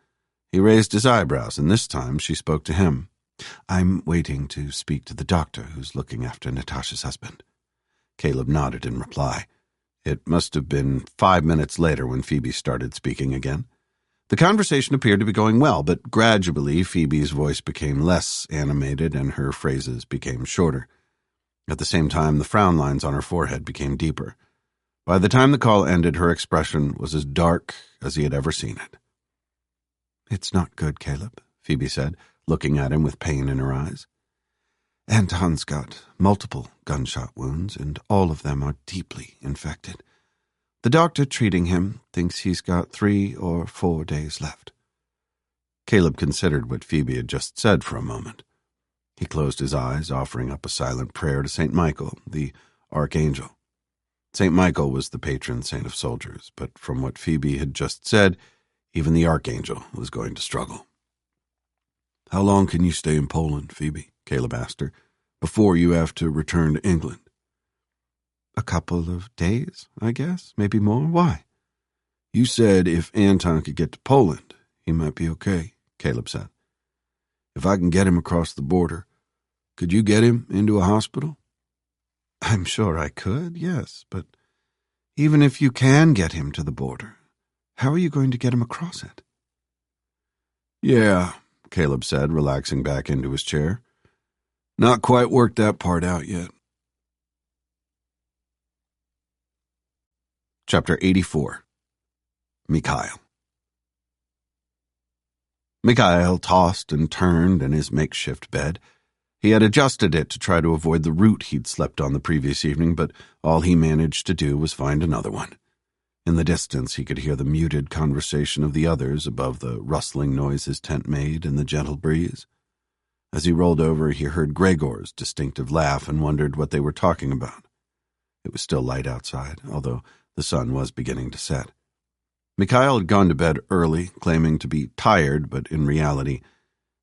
He raised his eyebrows, and this time she spoke to him. I'm waiting to speak to the doctor who's looking after Natasha's husband. Caleb nodded in reply. It must have been 5 minutes later when Phoebe started speaking again. The conversation appeared to be going well, but gradually Phoebe's voice became less animated and her phrases became shorter. At the same time, the frown lines on her forehead became deeper. By the time the call ended, her expression was as dark as he had ever seen it. It's not good, Caleb, Phoebe said, looking at him with pain in her eyes. Anton's got multiple gunshot wounds, and all of them are deeply infected. The doctor treating him thinks he's got 3 or 4 days left. Caleb considered what Phoebe had just said for a moment. He closed his eyes, offering up a silent prayer to St. Michael, the archangel. St. Michael was the patron saint of soldiers, but from what Phoebe had just said, even the archangel was going to struggle. How long can you stay in Poland, Phoebe? Caleb asked her, before you have to return to England. A couple of days, I guess, maybe more. Why? You said if Anton could get to Poland, he might be okay, Caleb said. If I can get him across the border, could you get him into a hospital? I'm sure I could, yes, but even if you can get him to the border, how are you going to get him across it? Yeah, Caleb said, relaxing back into his chair. Not quite worked that part out yet. Chapter 84. Mikhail. Mikhail tossed and turned in his makeshift bed. He had adjusted it to try to avoid the route he'd slept on the previous evening, but all he managed to do was find another one. In the distance, he could hear the muted conversation of the others above the rustling noise his tent made in the gentle breeze. As he rolled over, he heard Gregor's distinctive laugh and wondered what they were talking about. It was still light outside, although the sun was beginning to set. Mikhail had gone to bed early, claiming to be tired, but in reality,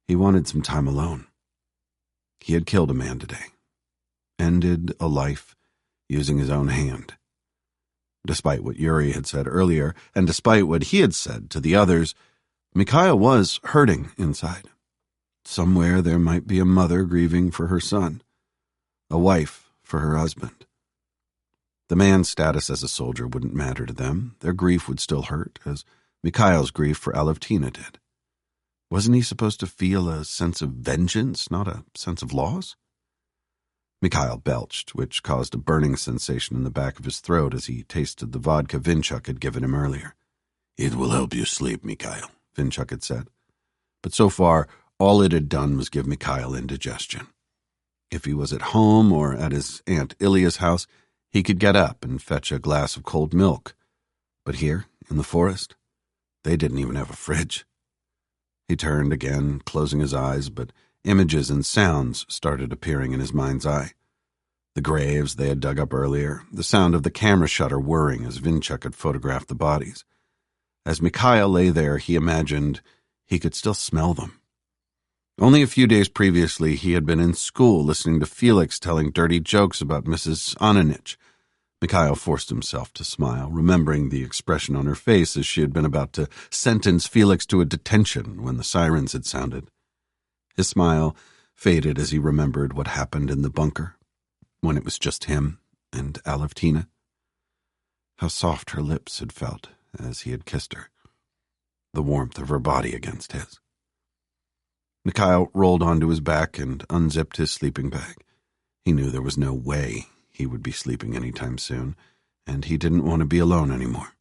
he wanted some time alone. He had killed a man today, ended a life using his own hand. Despite what Yuri had said earlier, and despite what he had said to the others, Mikhail was hurting inside. Somewhere there might be a mother grieving for her son, a wife for her husband. The man's status as a soldier wouldn't matter to them. Their grief would still hurt, as Mikhail's grief for Alevtina did. Wasn't he supposed to feel a sense of vengeance, not a sense of loss? Mikhail belched, which caused a burning sensation in the back of his throat as he tasted the vodka Vinchuk had given him earlier. It will help you sleep, Mikhail, Vinchuk had said. But so far, all it had done was give Mikhail indigestion. If he was at home or at his Aunt Ilya's house, he could get up and fetch a glass of cold milk. But here, in the forest, they didn't even have a fridge. He turned again, closing his eyes, but images and sounds started appearing in his mind's eye. The graves they had dug up earlier, the sound of the camera shutter whirring as Vinchuk had photographed the bodies. As Mikhail lay there, he imagined he could still smell them. Only a few days previously, he had been in school listening to Felix telling dirty jokes about Mrs. Ananich. Mikhail forced himself to smile, remembering the expression on her face as she had been about to sentence Felix to a detention when the sirens had sounded. His smile faded as he remembered what happened in the bunker, when it was just him and Alevtina. How soft her lips had felt as he had kissed her, the warmth of her body against his. Mikhail rolled onto his back and unzipped his sleeping bag. He knew there was no way he would be sleeping any time soon, and he didn't want to be alone anymore.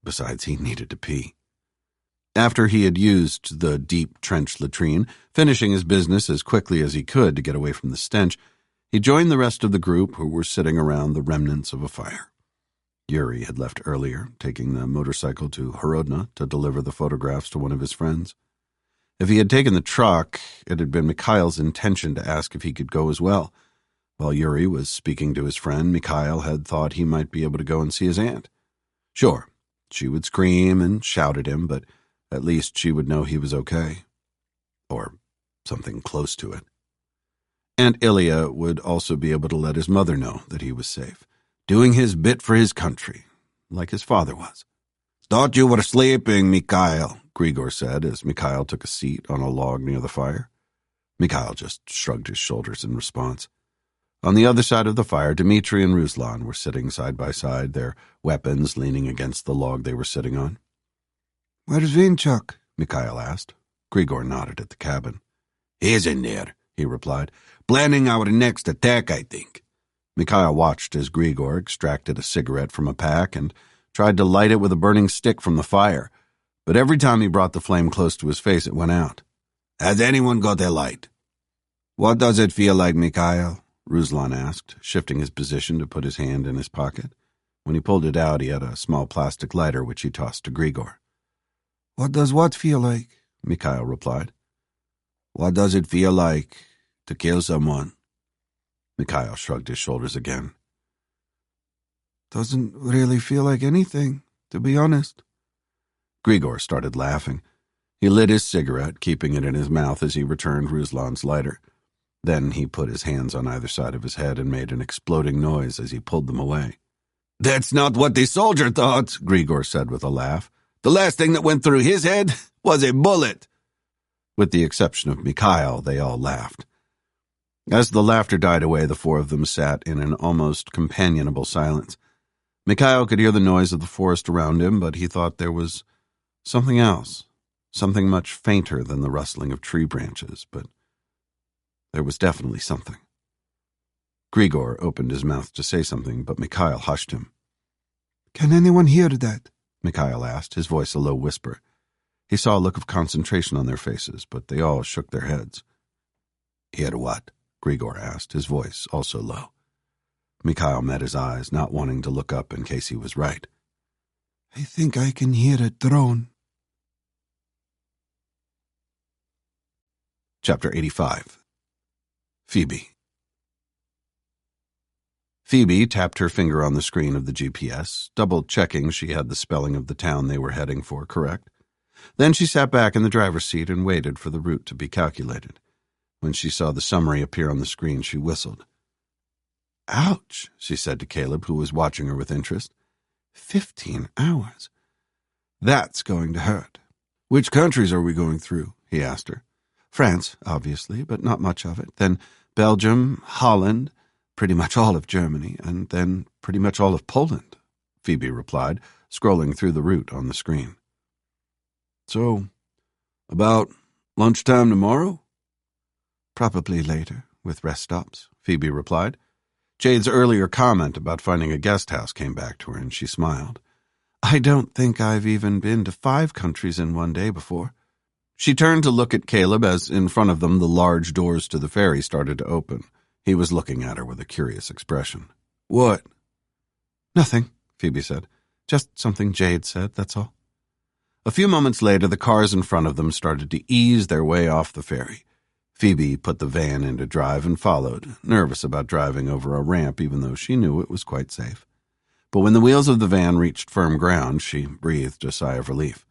Besides, he needed to pee. After he had used the deep trench latrine, finishing his business as quickly as he could to get away from the stench, he joined the rest of the group who were sitting around the remnants of a fire. Yuri had left earlier, taking the motorcycle to Horodna to deliver the photographs to one of his friends. If he had taken the truck, it had been Mikhail's intention to ask if he could go as well. While Yuri was speaking to his friend, Mikhail had thought he might be able to go and see his aunt. Sure, she would scream and shout at him, but at least she would know he was okay. Or something close to it. Aunt Ilya would also be able to let his mother know that he was safe, doing his bit for his country, like his father was. "Thought you were sleeping, Mikhail," Grigor said as Mikhail took a seat on a log near the fire. Mikhail just shrugged his shoulders in response. On the other side of the fire, Dmitri and Ruslan were sitting side by side, their weapons leaning against the log they were sitting on. "Where's Vinchuk?" Mikhail asked. Grigor nodded at the cabin. "He's in there," he replied. "Planning our next attack, I think." Mikhail watched as Grigor extracted a cigarette from a pack and tried to light it with a burning stick from the fire, but every time he brought the flame close to his face, it went out. "Has anyone got a light?" "What does it feel like, Mikhail?" Ruslan asked, shifting his position to put his hand in his pocket. When he pulled it out, he had a small plastic lighter which he tossed to Grigor. "What does what feel like?" Mikhail replied. "What does it feel like to kill someone?" Mikhail shrugged his shoulders again. "Doesn't really feel like anything, to be honest." Grigor started laughing. He lit his cigarette, keeping it in his mouth as he returned Ruslan's lighter. Then he put his hands on either side of his head and made an exploding noise as he pulled them away. "That's not what the soldier thought," Grigor said with a laugh. "The last thing that went through his head was a bullet." With the exception of Mikhail, they all laughed. As the laughter died away, the four of them sat in an almost companionable silence. Mikhail could hear the noise of the forest around him, but he thought there was something else, something much fainter than the rustling of tree branches, but there was definitely something. Grigor opened his mouth to say something, but Mikhail hushed him. "Can anyone hear that?" Mikhail asked, his voice a low whisper. He saw a look of concentration on their faces, but they all shook their heads. "Hear what?" Grigor asked, his voice also low. Mikhail met his eyes, not wanting to look up in case he was right. "I think I can hear a drone." Chapter 85. Phoebe. Phoebe tapped her finger on the screen of the GPS, double-checking she had the spelling of the town they were heading for correct. Then she sat back in the driver's seat and waited for the route to be calculated. When she saw the summary appear on the screen, she whistled. "Ouch," she said to Caleb, who was watching her with interest. 15 hours. That's going to hurt. "Which countries are we going through?" he asked her. "France, obviously, but not much of it. Then Belgium, Holland, pretty much all of Germany, and then pretty much all of Poland," Phoebe replied, scrolling through the route on the screen. "So, about lunchtime tomorrow?" "Probably later, with rest stops," Phoebe replied. Jade's earlier comment about finding a guest house came back to her, and she smiled. "I don't think I've even been to 5 countries in one day before." She turned to look at Caleb as in front of them the large doors to the ferry started to open. He was looking at her with a curious expression. "What?" "Nothing," Phoebe said. "Just something Jade said, that's all." A few moments later, the cars in front of them started to ease their way off the ferry. Phoebe put the van into drive and followed, nervous about driving over a ramp even though she knew it was quite safe. But when the wheels of the van reached firm ground, she breathed a sigh of relief.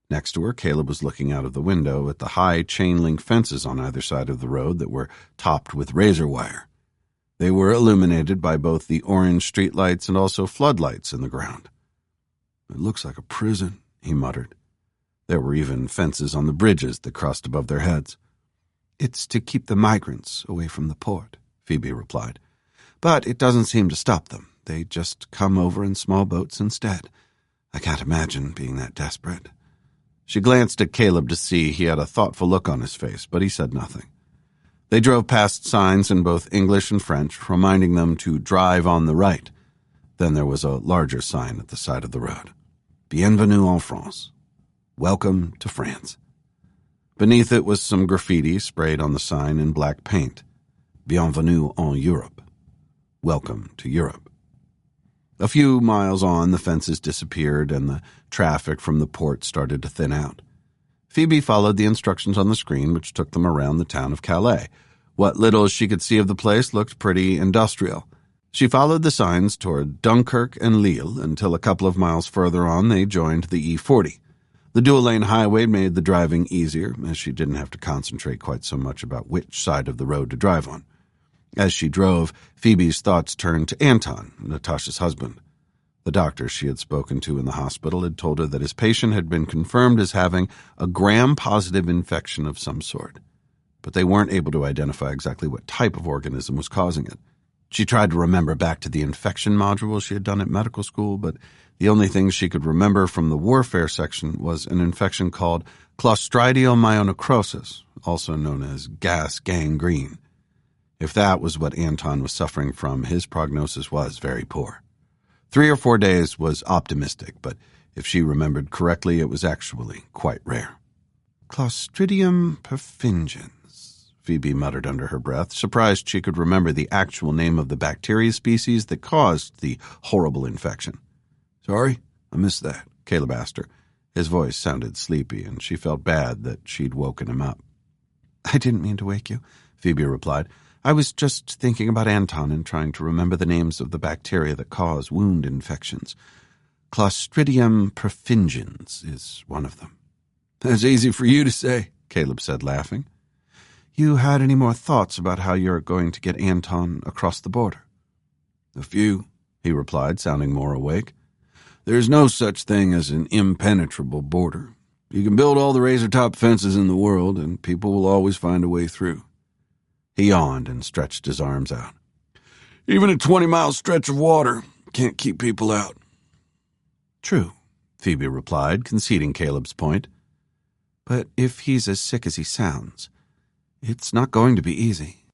Next to her, Caleb was looking out of the window at the high chain-link fences on either side of the road that were topped with razor wire. They were illuminated by both the orange streetlights and also floodlights in the ground. "It looks like a prison," he muttered. There were even fences on the bridges that crossed above their heads. "It's to keep the migrants away from the port," Phoebe replied. "But it doesn't seem to stop them. They just come over in small boats instead. I can't imagine being that desperate." She glanced at Caleb to see he had a thoughtful look on his face, but he said nothing. They drove past signs in both English and French, reminding them to drive on the right. Then there was a larger sign at the side of the road. Bienvenue en France. Welcome to France. Beneath it was some graffiti sprayed on the sign in black paint. Bienvenue en Europe. Welcome to Europe. A few miles on, the fences disappeared and the traffic from the port started to thin out. Phoebe followed the instructions on the screen, which took them around the town of Calais. What little she could see of the place looked pretty industrial. She followed the signs toward Dunkirk and Lille until a couple of miles further on they joined the E40. The dual-lane highway made the driving easier, as she didn't have to concentrate quite so much about which side of the road to drive on. As she drove, Phoebe's thoughts turned to Anton, Natasha's husband. The doctor she had spoken to in the hospital had told her that his patient had been confirmed as having a gram-positive infection of some sort, but they weren't able to identify exactly what type of organism was causing it. She tried to remember back to the infection module she had done at medical school, but the only thing she could remember from the warfare section was an infection called Clostridial myonecrosis, also known as gas gangrene. If that was what Anton was suffering from, his prognosis was very poor. 3 or 4 days was optimistic, but if she remembered correctly, it was actually quite rare. "Clostridium perfringens," Phoebe muttered under her breath, surprised she could remember the actual name of the bacteria species that caused the horrible infection. "Sorry, I missed that," Caleb asked her. His voice sounded sleepy, and she felt bad that she'd woken him up. "I didn't mean to wake you," Phoebe replied. "I was just thinking about Anton and trying to remember the names of the bacteria that cause wound infections. Clostridium perfringens is one of them." "That's easy for you to say," Caleb said, laughing. "You had any more thoughts about how you're going to get Anton across the border?" "A few," he replied, sounding more awake. "There's no such thing as an impenetrable border. You can build all the razor-top fences in the world, and people will always find a way through." He yawned and stretched his arms out. "Even a 20-mile stretch of water can't keep people out." "True," Phoebe replied, conceding Caleb's point. "But if he's as sick as he sounds, it's not going to be easy."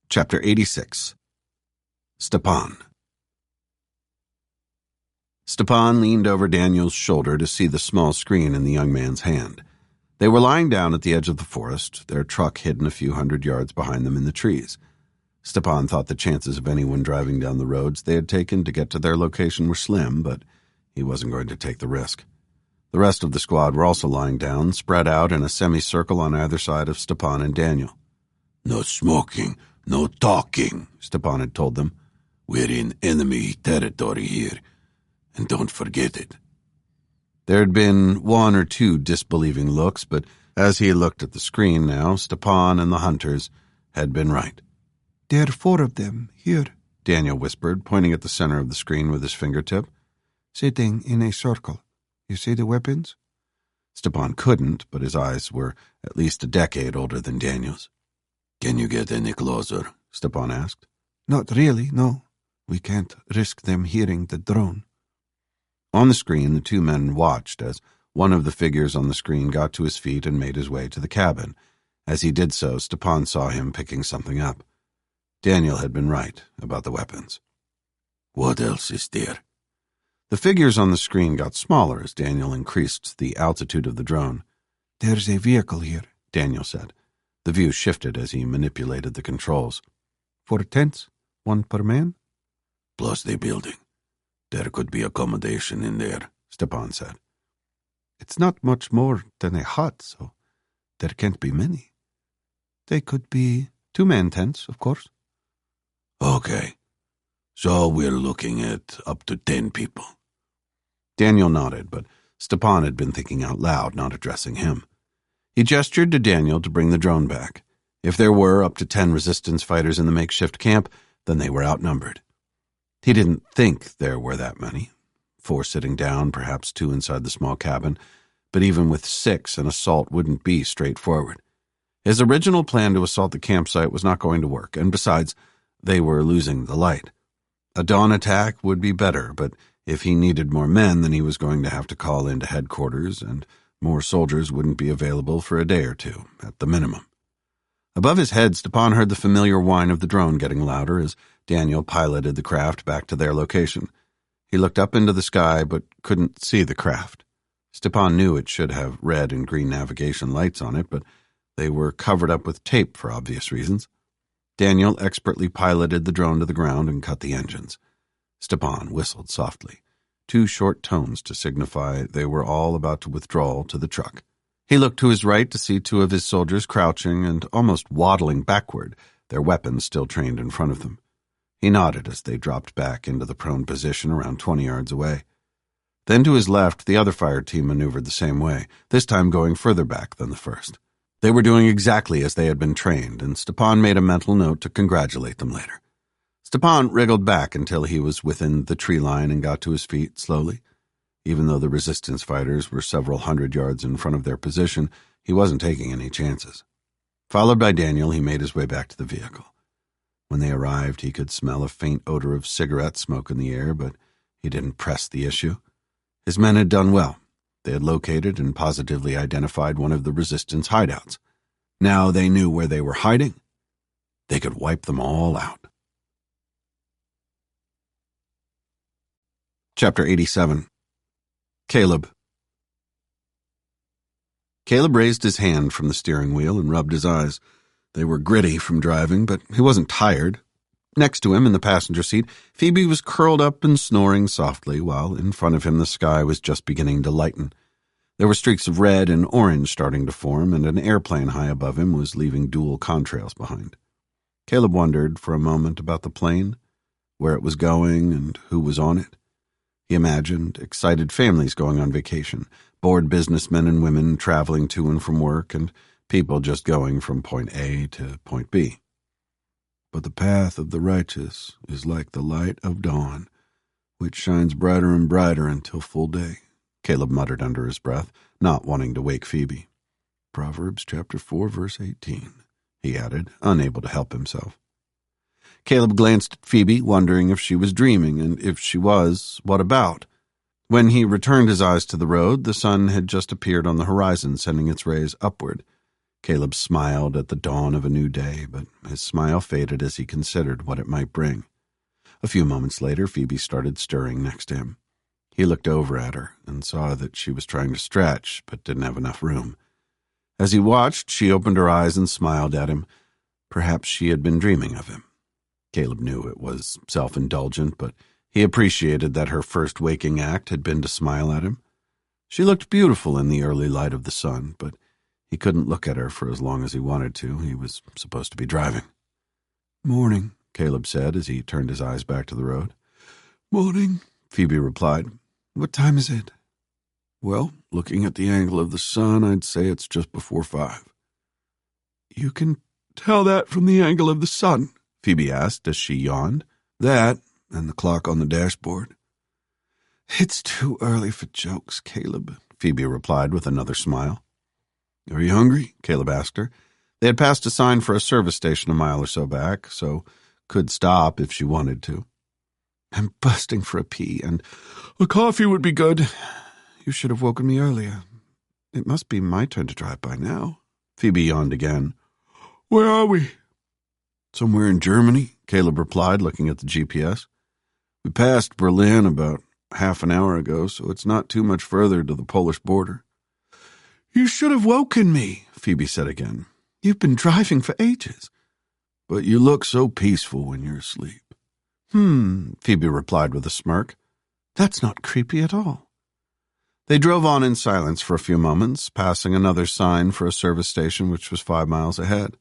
Chapter 86. Stepan. Stepan leaned over Daniel's shoulder to see the small screen in the young man's hand. They were lying down at the edge of the forest, their truck hidden a few hundred yards behind them in the trees. Stepan thought the chances of anyone driving down the roads they had taken to get to their location were slim, but he wasn't going to take the risk. The rest of the squad were also lying down, spread out in a semicircle on either side of Stepan and Daniel. "No smoking, no talking," Stepan had told them. "We're in enemy territory here, and don't forget it." There had been 1 or 2 disbelieving looks, but as he looked at the screen now, Stepan and the hunters had been right. "There are 4 of them, here," Daniel whispered, pointing at the center of the screen with his fingertip. "Sitting in a circle. You see the weapons?" Stepan couldn't, but his eyes were at least a decade older than Daniel's. "Can you get any closer?" Stepan asked. "Not really, no. We can't risk them hearing the drone." On the screen, the 2 men watched as one of the figures on the screen got to his feet and made his way to the cabin. As he did so, Stepan saw him picking something up. Daniel had been right about the weapons. "What else is there?" The figures on the screen got smaller as Daniel increased the altitude of the drone. "There's a vehicle here," Daniel said. The view shifted as he manipulated the controls. 4 tents, 1 per man. "Plus the building. There could be accommodation in there," Stepan said. It's not much more than a hut, so there can't be many. They could be 2-man tents, of course. Okay. So we're looking at up to 10 people. Daniel nodded, but Stepan had been thinking out loud, not addressing him. He gestured to Daniel to bring the drone back. If there were up to 10 resistance fighters in the makeshift camp, then they were outnumbered. He didn't think there were that many. 4 sitting down, perhaps 2 inside the small cabin, but even with 6, an assault wouldn't be straightforward. His original plan to assault the campsite was not going to work, and besides, they were losing the light. A dawn attack would be better, but if he needed more men, then he was going to have to call into headquarters, and more soldiers wouldn't be available for a day or 2, at the minimum. Above his head, Stepan heard the familiar whine of the drone getting louder as Daniel piloted the craft back to their location. He looked up into the sky, but couldn't see the craft. Stepan knew it should have red and green navigation lights on it, but they were covered up with tape for obvious reasons. Daniel expertly piloted the drone to the ground and cut the engines. Stepan whistled softly, 2 short tones to signify they were all about to withdraw to the truck. He looked to his right to see 2 of his soldiers crouching and almost waddling backward, their weapons still trained in front of them. He nodded as they dropped back into the prone position around 20 yards away. Then to his left, the other fire team maneuvered the same way, this time going further back than the first. They were doing exactly as they had been trained, and Stepan made a mental note to congratulate them later. Stepan wriggled back until he was within the tree line and got to his feet slowly. Even though the resistance fighters were several hundred yards in front of their position, he wasn't taking any chances. Followed by Daniel, he made his way back to the vehicle. When they arrived, he could smell a faint odor of cigarette smoke in the air, but he didn't press the issue. His men had done well. They had located and positively identified one of the resistance hideouts. Now they knew where they were hiding. They could wipe them all out. Chapter 87. Caleb. Caleb raised his hand from the steering wheel and rubbed his eyes. They were gritty from driving, but he wasn't tired. Next to him in the passenger seat, Phoebe was curled up and snoring softly, while in front of him the sky was just beginning to lighten. There were streaks of red and orange starting to form, and an airplane high above him was leaving dual contrails behind. Caleb wondered for a moment about the plane, where it was going and who was on it. He imagined excited families going on vacation, bored businessmen and women traveling to and from work, and people just going from point A to point B. But the path of the righteous is like the light of dawn, which shines brighter and brighter until full day, Caleb muttered under his breath, not wanting to wake Phoebe. Proverbs chapter 4, verse 18, he added, unable to help himself. Caleb glanced at Phoebe, wondering if she was dreaming, and if she was, what about? When he returned his eyes to the road, the sun had just appeared on the horizon, sending its rays upward. Caleb smiled at the dawn of a new day, but his smile faded as he considered what it might bring. A few moments later, Phoebe started stirring next to him. He looked over at her and saw that she was trying to stretch, but didn't have enough room. As he watched, she opened her eyes and smiled at him. Perhaps she had been dreaming of him. Caleb knew it was self-indulgent, but he appreciated that her first waking act had been to smile at him. She looked beautiful in the early light of the sun, but he couldn't look at her for as long as he wanted to. He was supposed to be driving. "Morning," Caleb said as he turned his eyes back to the road. "Morning," Phoebe replied. "What time is it?" "Well, looking at the angle of the sun, I'd say it's just before 5. "You can tell that from the angle of the sun?" Phoebe asked as she yawned. "That, and the clock on the dashboard." "It's too early for jokes, Caleb," Phoebe replied with another smile. "Are you hungry?" Caleb asked her. They had passed a sign for a service station a mile or so back, so could stop if she wanted to. "I'm busting for a pee, and a coffee would be good. You should have woken me earlier. It must be my turn to drive by now." Phoebe yawned again. "Where are we?" "Somewhere in Germany," Caleb replied, looking at the GPS. "We passed Berlin about half an hour ago, so it's not too much further to the Polish border." "You should have woken me," Phoebe said again. "You've been driving for ages." "But you look so peaceful when you're asleep." Phoebe replied with a smirk. "That's not creepy at all." They drove on in silence for a few moments, passing another sign for a service station which was 5 miles ahead.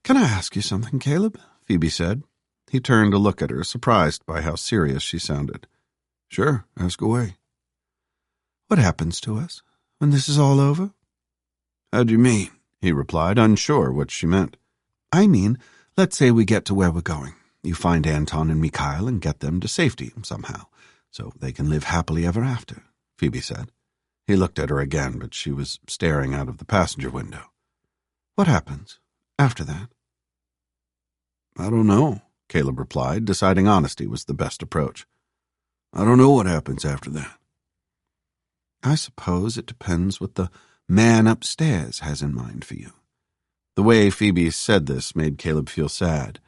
"Can I ask you something, Caleb?" Phoebe said. He turned to look at her, surprised by how serious she sounded. "Sure, ask away." "What happens to us when this is all over?" "How do you mean?" he replied, unsure what she meant. "I mean, let's say we get to where we're going. You find Anton and Mikhail and get them to safety somehow, so they can live happily ever after," Phoebe said. He looked at her again, but she was staring out of the passenger window. "What happens after that?" "I don't know," Caleb replied, deciding honesty was the best approach. "I don't know what happens after that." "I suppose it depends what the man upstairs has in mind for you." The way Phoebe said this made Caleb feel sad,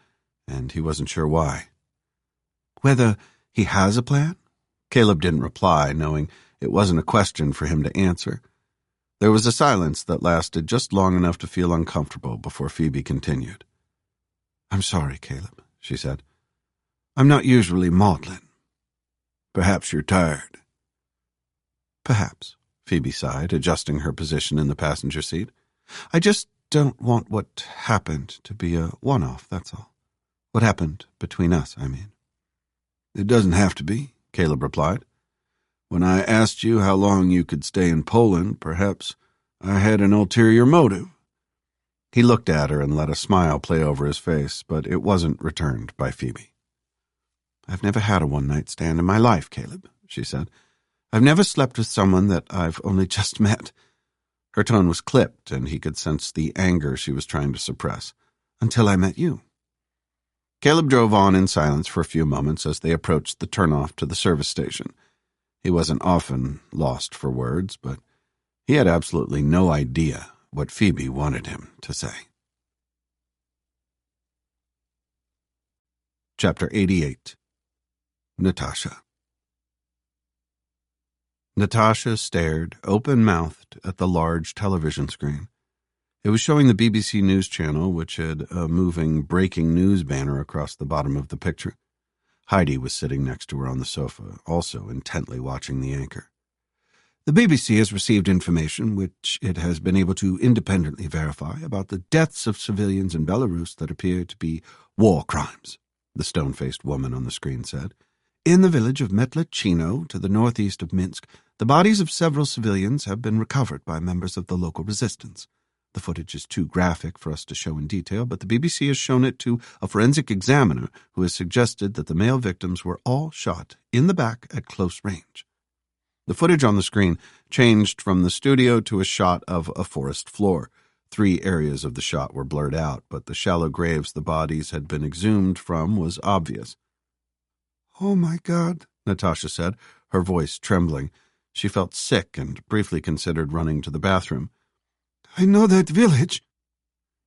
and he wasn't sure why. "Whether he has a plan?" Caleb didn't reply, knowing it wasn't a question for him to answer. There was a silence that lasted just long enough to feel uncomfortable before Phoebe continued. "I'm sorry, Caleb," she said. "I'm not usually maudlin." "Perhaps you're tired." "Perhaps," Phoebe sighed, adjusting her position in the passenger seat. "I just don't want what happened to be a one-off, that's all. What happened between us, I mean." "It doesn't have to be," Caleb replied. "When I asked you how long you could stay in Poland, perhaps I had an ulterior motive." He looked at her and let a smile play over his face, but it wasn't returned by Phoebe. "I've never had a one-night stand in my life, Caleb," she said. "I've never slept with someone that I've only just met." Her tone was clipped, and he could sense the anger she was trying to suppress. "Until I met you." Caleb drove on in silence for a few moments as they approached the turnoff to the service station. He wasn't often lost for words, but he had absolutely no idea what Phoebe wanted him to say. Chapter 88. Natasha. Natasha stared, open-mouthed, at the large television screen. It was showing the BBC News channel, which had a moving breaking news banner across the bottom of the picture. Heidi was sitting next to her on the sofa, also intently watching the anchor. "The BBC has received information, which it has been able to independently verify, about the deaths of civilians in Belarus that appear to be war crimes," the stone-faced woman on the screen said. "In the village of Metlachino, to the northeast of Minsk, the bodies of several civilians have been recovered by members of the local resistance. The footage is too graphic for us to show in detail, but the BBC has shown it to a forensic examiner who has suggested that the male victims were all shot in the back at close range." The footage on the screen changed from the studio to a shot of a forest floor. 3 areas of the shot were blurred out, but the shallow graves the bodies had been exhumed from was obvious. "Oh, my God," Natasha said, her voice trembling. She felt sick and briefly considered running to the bathroom. "I know that village."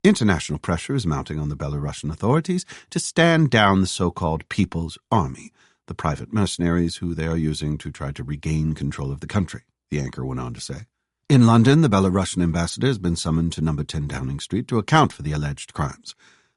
International pressure is mounting on the Belarusian authorities to stand down the so-called People's Army, the private mercenaries who they are using to try to regain control of the country, the anchor went on to say. In London, the Belarusian ambassador has been summoned to number 10 Downing Street to account for the alleged crimes.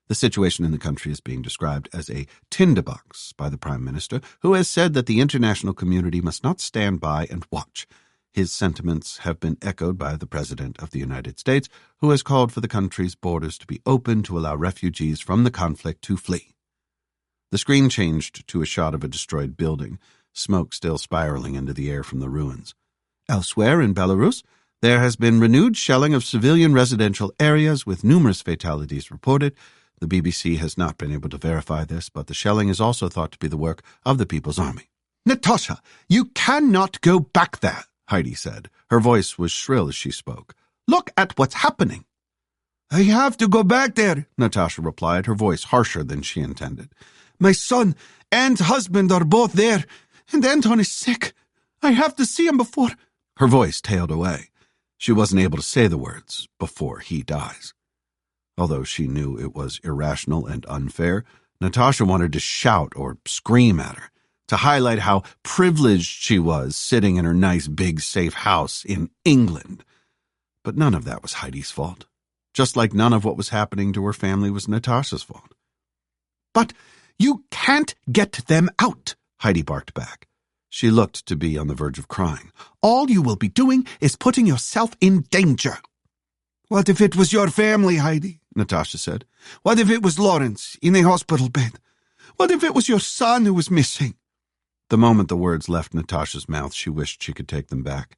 The situation in the country is being described as a tinderbox by the Prime Minister, who has said that the international community must not stand by and watch. His sentiments have been echoed by the President of the United States, who has called for the country's borders to be open to allow refugees from the conflict to flee. The screen changed to a shot of a destroyed building, smoke still spiraling into the air from the ruins. Elsewhere in Belarus, there has been renewed shelling of civilian residential areas with numerous fatalities reported. The BBC has not been able to verify this, but the shelling is also thought to be the work of the People's Army. "Natasha, you cannot go back there," Heidi said. Her voice was shrill as she spoke. "Look at what's happening." "I have to go back there," Natasha replied, her voice harsher than she intended. "My son and husband are both there, and Anton is sick. I have to see him before—" Her voice tailed away. She wasn't able to say the words, "before he dies." Although she knew it was irrational and unfair, Natasha wanted to shout or scream at her, to highlight how privileged she was sitting in her nice big safe house in England. But none of that was Heidi's fault, just like none of what was happening to her family was Natasha's fault. "But you can't get them out," Heidi barked back. She looked to be on the verge of crying. All you will be doing is putting yourself in danger. What if it was your family, Heidi? Natasha said. What if it was Lawrence in a hospital bed? What if it was your son who was missing? The moment the words left Natasha's mouth, she wished she could take them back.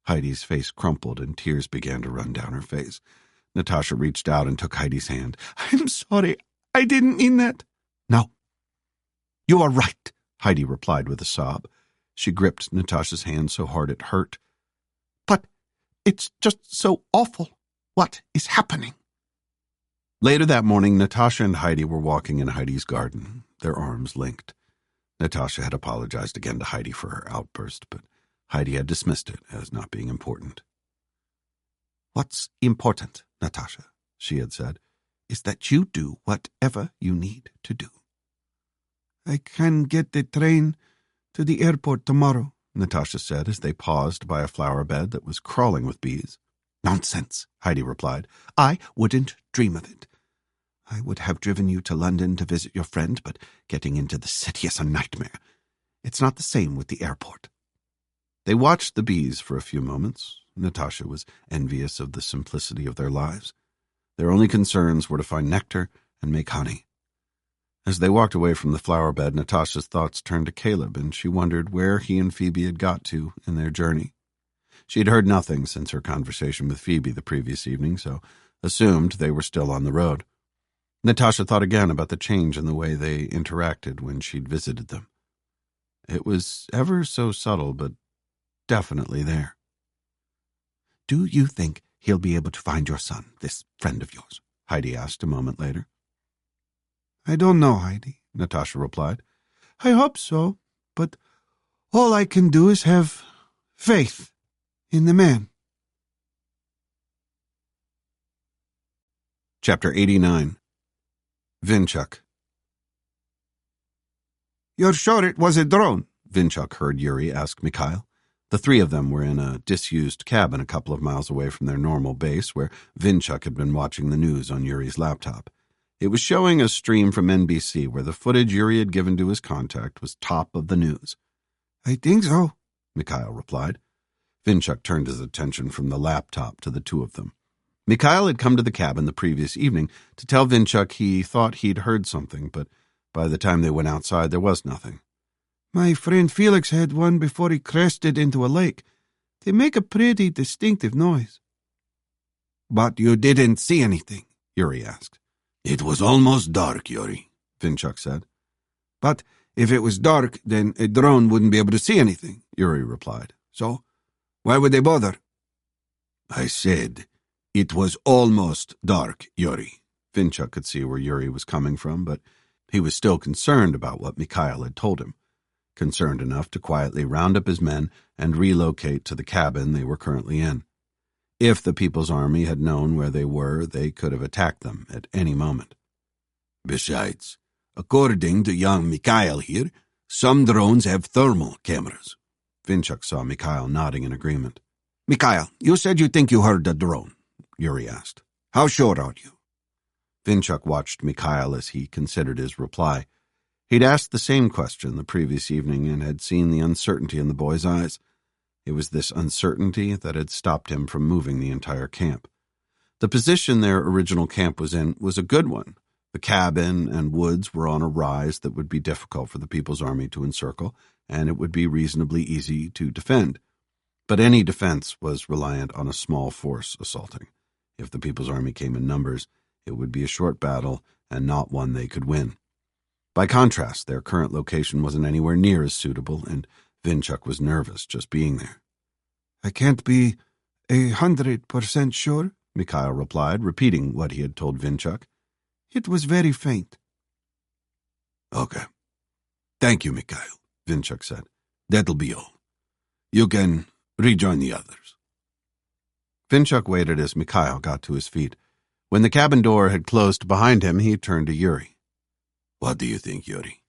Heidi's face crumpled and tears began to run down her face. Natasha reached out and took Heidi's hand. I'm sorry. I didn't mean that. No. You are right, Heidi replied with a sob. She gripped Natasha's hand so hard it hurt. But it's just so awful. What is happening? Later that morning, Natasha and Heidi were walking in Heidi's garden, their arms linked. Natasha had apologized again to Heidi for her outburst, but Heidi had dismissed it as not being important. What's important, Natasha, she had said, is that you do whatever you need to do. I can get the train to the airport tomorrow, Natasha said as they paused by a flower bed that was crawling with bees. Nonsense, Heidi replied. I wouldn't dream of it. I would have driven you to London to visit your friend, but getting into the city is a nightmare. It's not the same with the airport. They watched the bees for a few moments. Natasha was envious of the simplicity of their lives. Their only concerns were to find nectar and make honey. As they walked away from the flower bed, Natasha's thoughts turned to Caleb, and she wondered where he and Phoebe had got to in their journey. She had heard nothing since her conversation with Phoebe the previous evening, so assumed they were still on the road. Natasha thought again about the change in the way they interacted when she'd visited them. It was ever so subtle, but definitely there. Do you think he'll be able to find your son, this friend of yours? Heidi asked a moment later. I don't know, Heidi, Natasha replied. I hope so, but all I can do is have faith in the man. Chapter 89. Vinchuk. You're sure it was a drone? Vinchuk heard Yuri ask Mikhail. The three of them were in a disused cabin a couple of miles away from their normal base, where Vinchuk had been watching the news on Yuri's laptop. It was showing a stream from NBC where the footage Yuri had given to his contact was top of the news. I think so, Mikhail replied. Vinchuk turned his attention from the laptop to the two of them. Mikhail had come to the cabin the previous evening to tell Vinchuk he thought he'd heard something, but by the time they went outside, there was nothing. My friend Felix had one before he crashed it into a lake. They make a pretty distinctive noise. But you didn't see anything, Yuri asked. It was almost dark, Yuri, Vinchuk said. But if it was dark, then a drone wouldn't be able to see anything, Yuri replied. So, why would they bother? I said it was almost dark, Yuri. Vinchuk could see where Yuri was coming from, but he was still concerned about what Mikhail had told him. Concerned enough to quietly round up his men and relocate to the cabin they were currently in. If the People's Army had known where they were, they could have attacked them at any moment. Besides, according to young Mikhail here, some drones have thermal cameras. Vinchuk saw Mikhail nodding in agreement. Mikhail, you said you think you heard a drone, Yuri asked. How sure are you? Vinchuk watched Mikhail as he considered his reply. He'd asked the same question the previous evening and had seen the uncertainty in the boy's eyes. It was this uncertainty that had stopped him from moving the entire camp. The position their original camp was in was a good one. The cabin and woods were on a rise that would be difficult for the People's Army to encircle, and it would be reasonably easy to defend. But any defense was reliant on a small force assaulting. If the People's Army came in numbers, it would be a short battle and not one they could win. By contrast, their current location wasn't anywhere near as suitable, and Vinchuk was nervous just being there. I can't be 100% sure, Mikhail replied, repeating what he had told Vinchuk. It was very faint. Okay. Thank you, Mikhail, Vinchuk said. That'll be all. You can rejoin the others. Vinchuk waited as Mikhail got to his feet. When the cabin door had closed behind him, he turned to Yuri. What do you think, Yuri?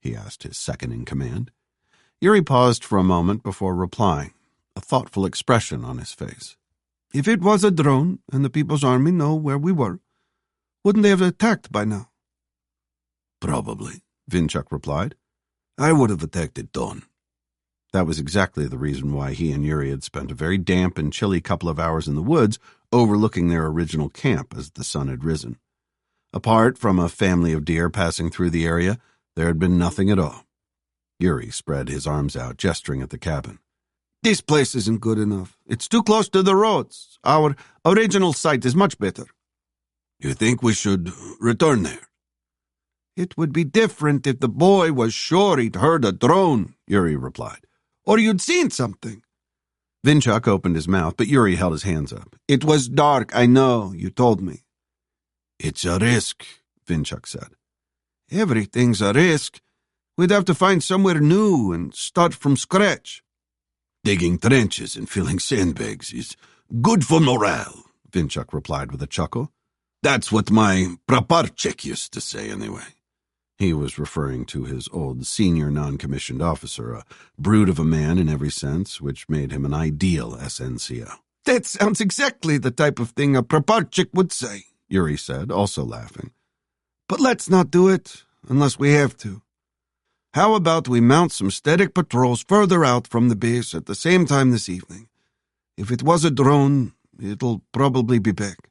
He asked his second-in-command. Yuri paused for a moment before replying, a thoughtful expression on his face. If it was a drone and the People's Army know where we were, wouldn't they have attacked by now? Probably, Vinchuk replied. I would have attacked at dawn. That was exactly the reason why he and Yuri had spent a very damp and chilly couple of hours in the woods overlooking their original camp as the sun had risen. Apart from a family of deer passing through the area, there had been nothing at all. Yuri spread his arms out, gesturing at the cabin. This place isn't good enough. It's too close to the roads. Our original site is much better. You think we should return there? It would be different if the boy was sure he'd heard a drone, Yuri replied. Or you'd seen something. Vinchuk opened his mouth, but Yuri held his hands up. It was dark, I know, you told me. It's a risk, Vinchuk said. Everything's a risk. We'd have to find somewhere new and start from scratch. Digging trenches and filling sandbags is good for morale, Vinchuk replied with a chuckle. That's what my praporchik used to say anyway. He was referring to his old senior non-commissioned officer, a brute of a man in every sense, which made him an ideal SNCO. That sounds exactly the type of thing a praporchik would say, Yuri said, also laughing. But let's not do it unless we have to. How about we mount some static patrols further out from the base at the same time this evening? If it was a drone, it'll probably be back.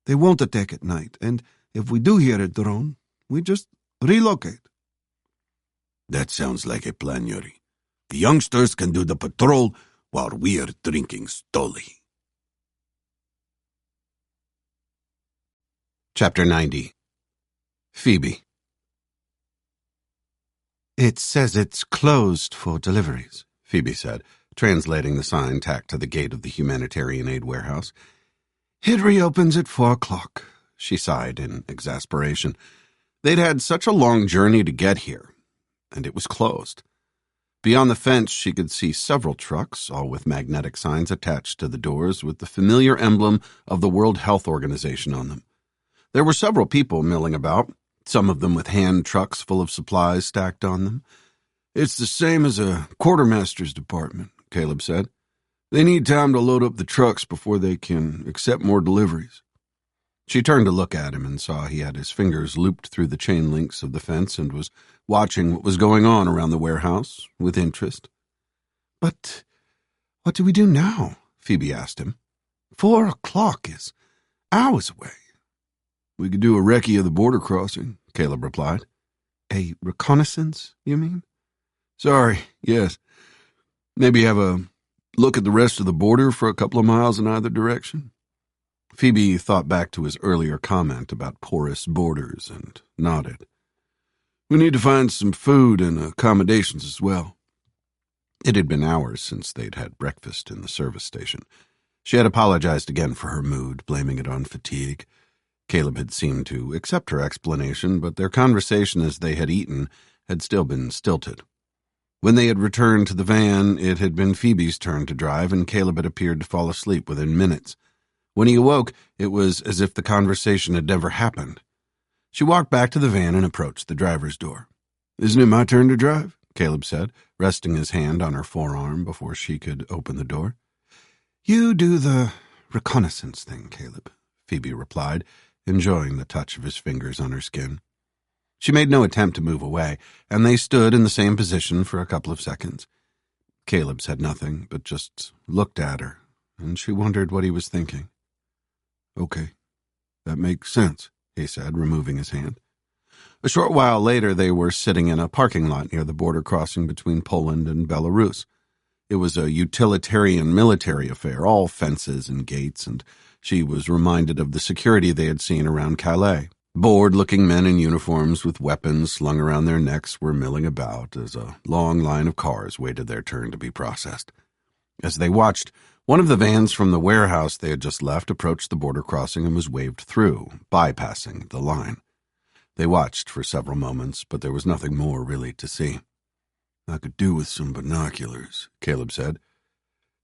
They won't attack at night, and if we do hear a drone, we just relocate. That sounds like a plan, Yuri. The youngsters can do the patrol while we are drinking Stoli. Chapter 90. Phoebe. It says it's closed for deliveries, Phoebe said, translating the sign tacked to the gate of the humanitarian aid warehouse. It reopens at 4 o'clock, she sighed in exasperation. They'd had such a long journey to get here, and it was closed. Beyond the fence, she could see several trucks, all with magnetic signs attached to the doors with the familiar emblem of the World Health Organization on them. There were several people milling about, some of them with hand trucks full of supplies stacked on them. It's the same as a quartermaster's department, Caleb said. They need time to load up the trucks before they can accept more deliveries. She turned to look at him and saw he had his fingers looped through the chain links of the fence and was watching what was going on around the warehouse with interest. But what do we do now? Phoebe asked him. 4 o'clock is hours away. We could do a recce of the border crossing, Caleb replied. A reconnaissance, you mean? Sorry, yes. Maybe have a look at the rest of the border for a couple of miles in either direction. Phoebe thought back to his earlier comment about porous borders and nodded. We need to find some food and accommodations as well. It had been hours since they'd had breakfast in the service station. She had apologized again for her mood, blaming it on fatigue. Caleb had seemed to accept her explanation, but their conversation as they had eaten had still been stilted. When they had returned to the van, it had been Phoebe's turn to drive, and Caleb had appeared to fall asleep within minutes. When he awoke, it was as if the conversation had never happened. She walked back to the van and approached the driver's door. "Isn't it my turn to drive?" Caleb said, resting his hand on her forearm before she could open the door. You do the reconnaissance thing, Caleb, Phoebe replied, enjoying the touch of his fingers on her skin. She made no attempt to move away, and they stood in the same position for a couple of seconds. Caleb said nothing, but just looked at her, and she wondered what he was thinking. "Okay, that makes sense," he said, removing his hand. A short while later, they were sitting in a parking lot near the border crossing between Poland and Belarus. It was a utilitarian military affair, all fences and gates, and she was reminded of the security they had seen around Calais. Bored-looking men in uniforms with weapons slung around their necks were milling about as a long line of cars waited their turn to be processed. As they watched, one of the vans from the warehouse they had just left approached the border crossing and was waved through, bypassing the line. They watched for several moments, but there was nothing more really to see. "I could do with some binoculars," Caleb said.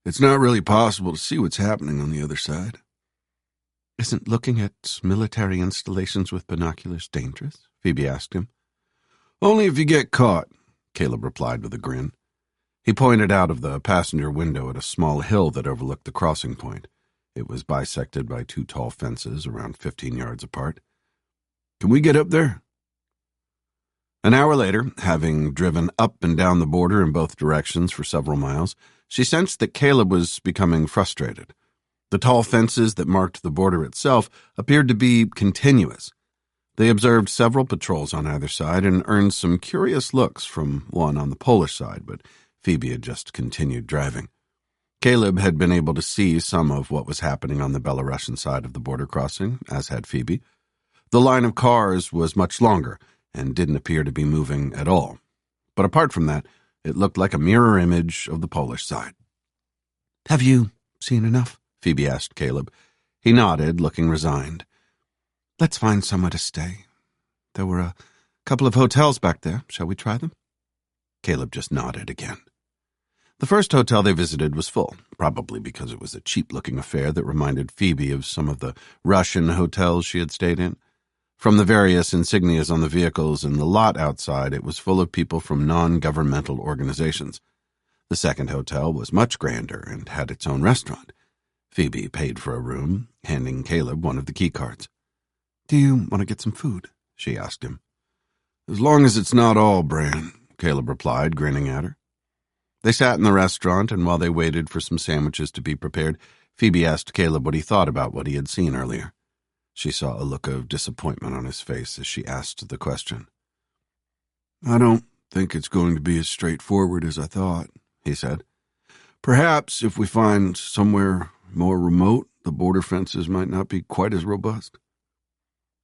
"It's not really possible to see what's happening on the other side." "Isn't looking at military installations with binoculars dangerous?" Phoebe asked him. "Only if you get caught," Caleb replied with a grin. He pointed out of the passenger window at a small hill that overlooked the crossing point. It was bisected by two tall fences around 15 yards apart. "Can we get up there?" An hour later, having driven up and down the border in both directions for several miles, she sensed that Caleb was becoming frustrated. The tall fences that marked the border itself appeared to be continuous. They observed several patrols on either side and earned some curious looks from one on the Polish side, but Phoebe had just continued driving. Caleb had been able to see some of what was happening on the Belarusian side of the border crossing, as had Phoebe. The line of cars was much longer and didn't appear to be moving at all. But apart from that, it looked like a mirror image of the Polish side. "Have you seen enough?" Phoebe asked Caleb. He nodded, looking resigned. "Let's find somewhere to stay. There were a couple of hotels back there. Shall we try them?" Caleb just nodded again. The first hotel they visited was full, probably because it was a cheap-looking affair that reminded Phoebe of some of the Russian hotels she had stayed in. From the various insignias on the vehicles and the lot outside, it was full of people from non-governmental organizations. The second hotel was much grander and had its own restaurant. Phoebe paid for a room, handing Caleb one of the key cards. "Do you want to get some food?" she asked him. "As long as it's not all bran," Caleb replied, grinning at her. They sat in the restaurant, and while they waited for some sandwiches to be prepared, Phoebe asked Caleb what he thought about what he had seen earlier. She saw a look of disappointment on his face as she asked the question. "I don't think it's going to be as straightforward as I thought," he said. "Perhaps if we find somewhere more remote, the border fences might not be quite as robust."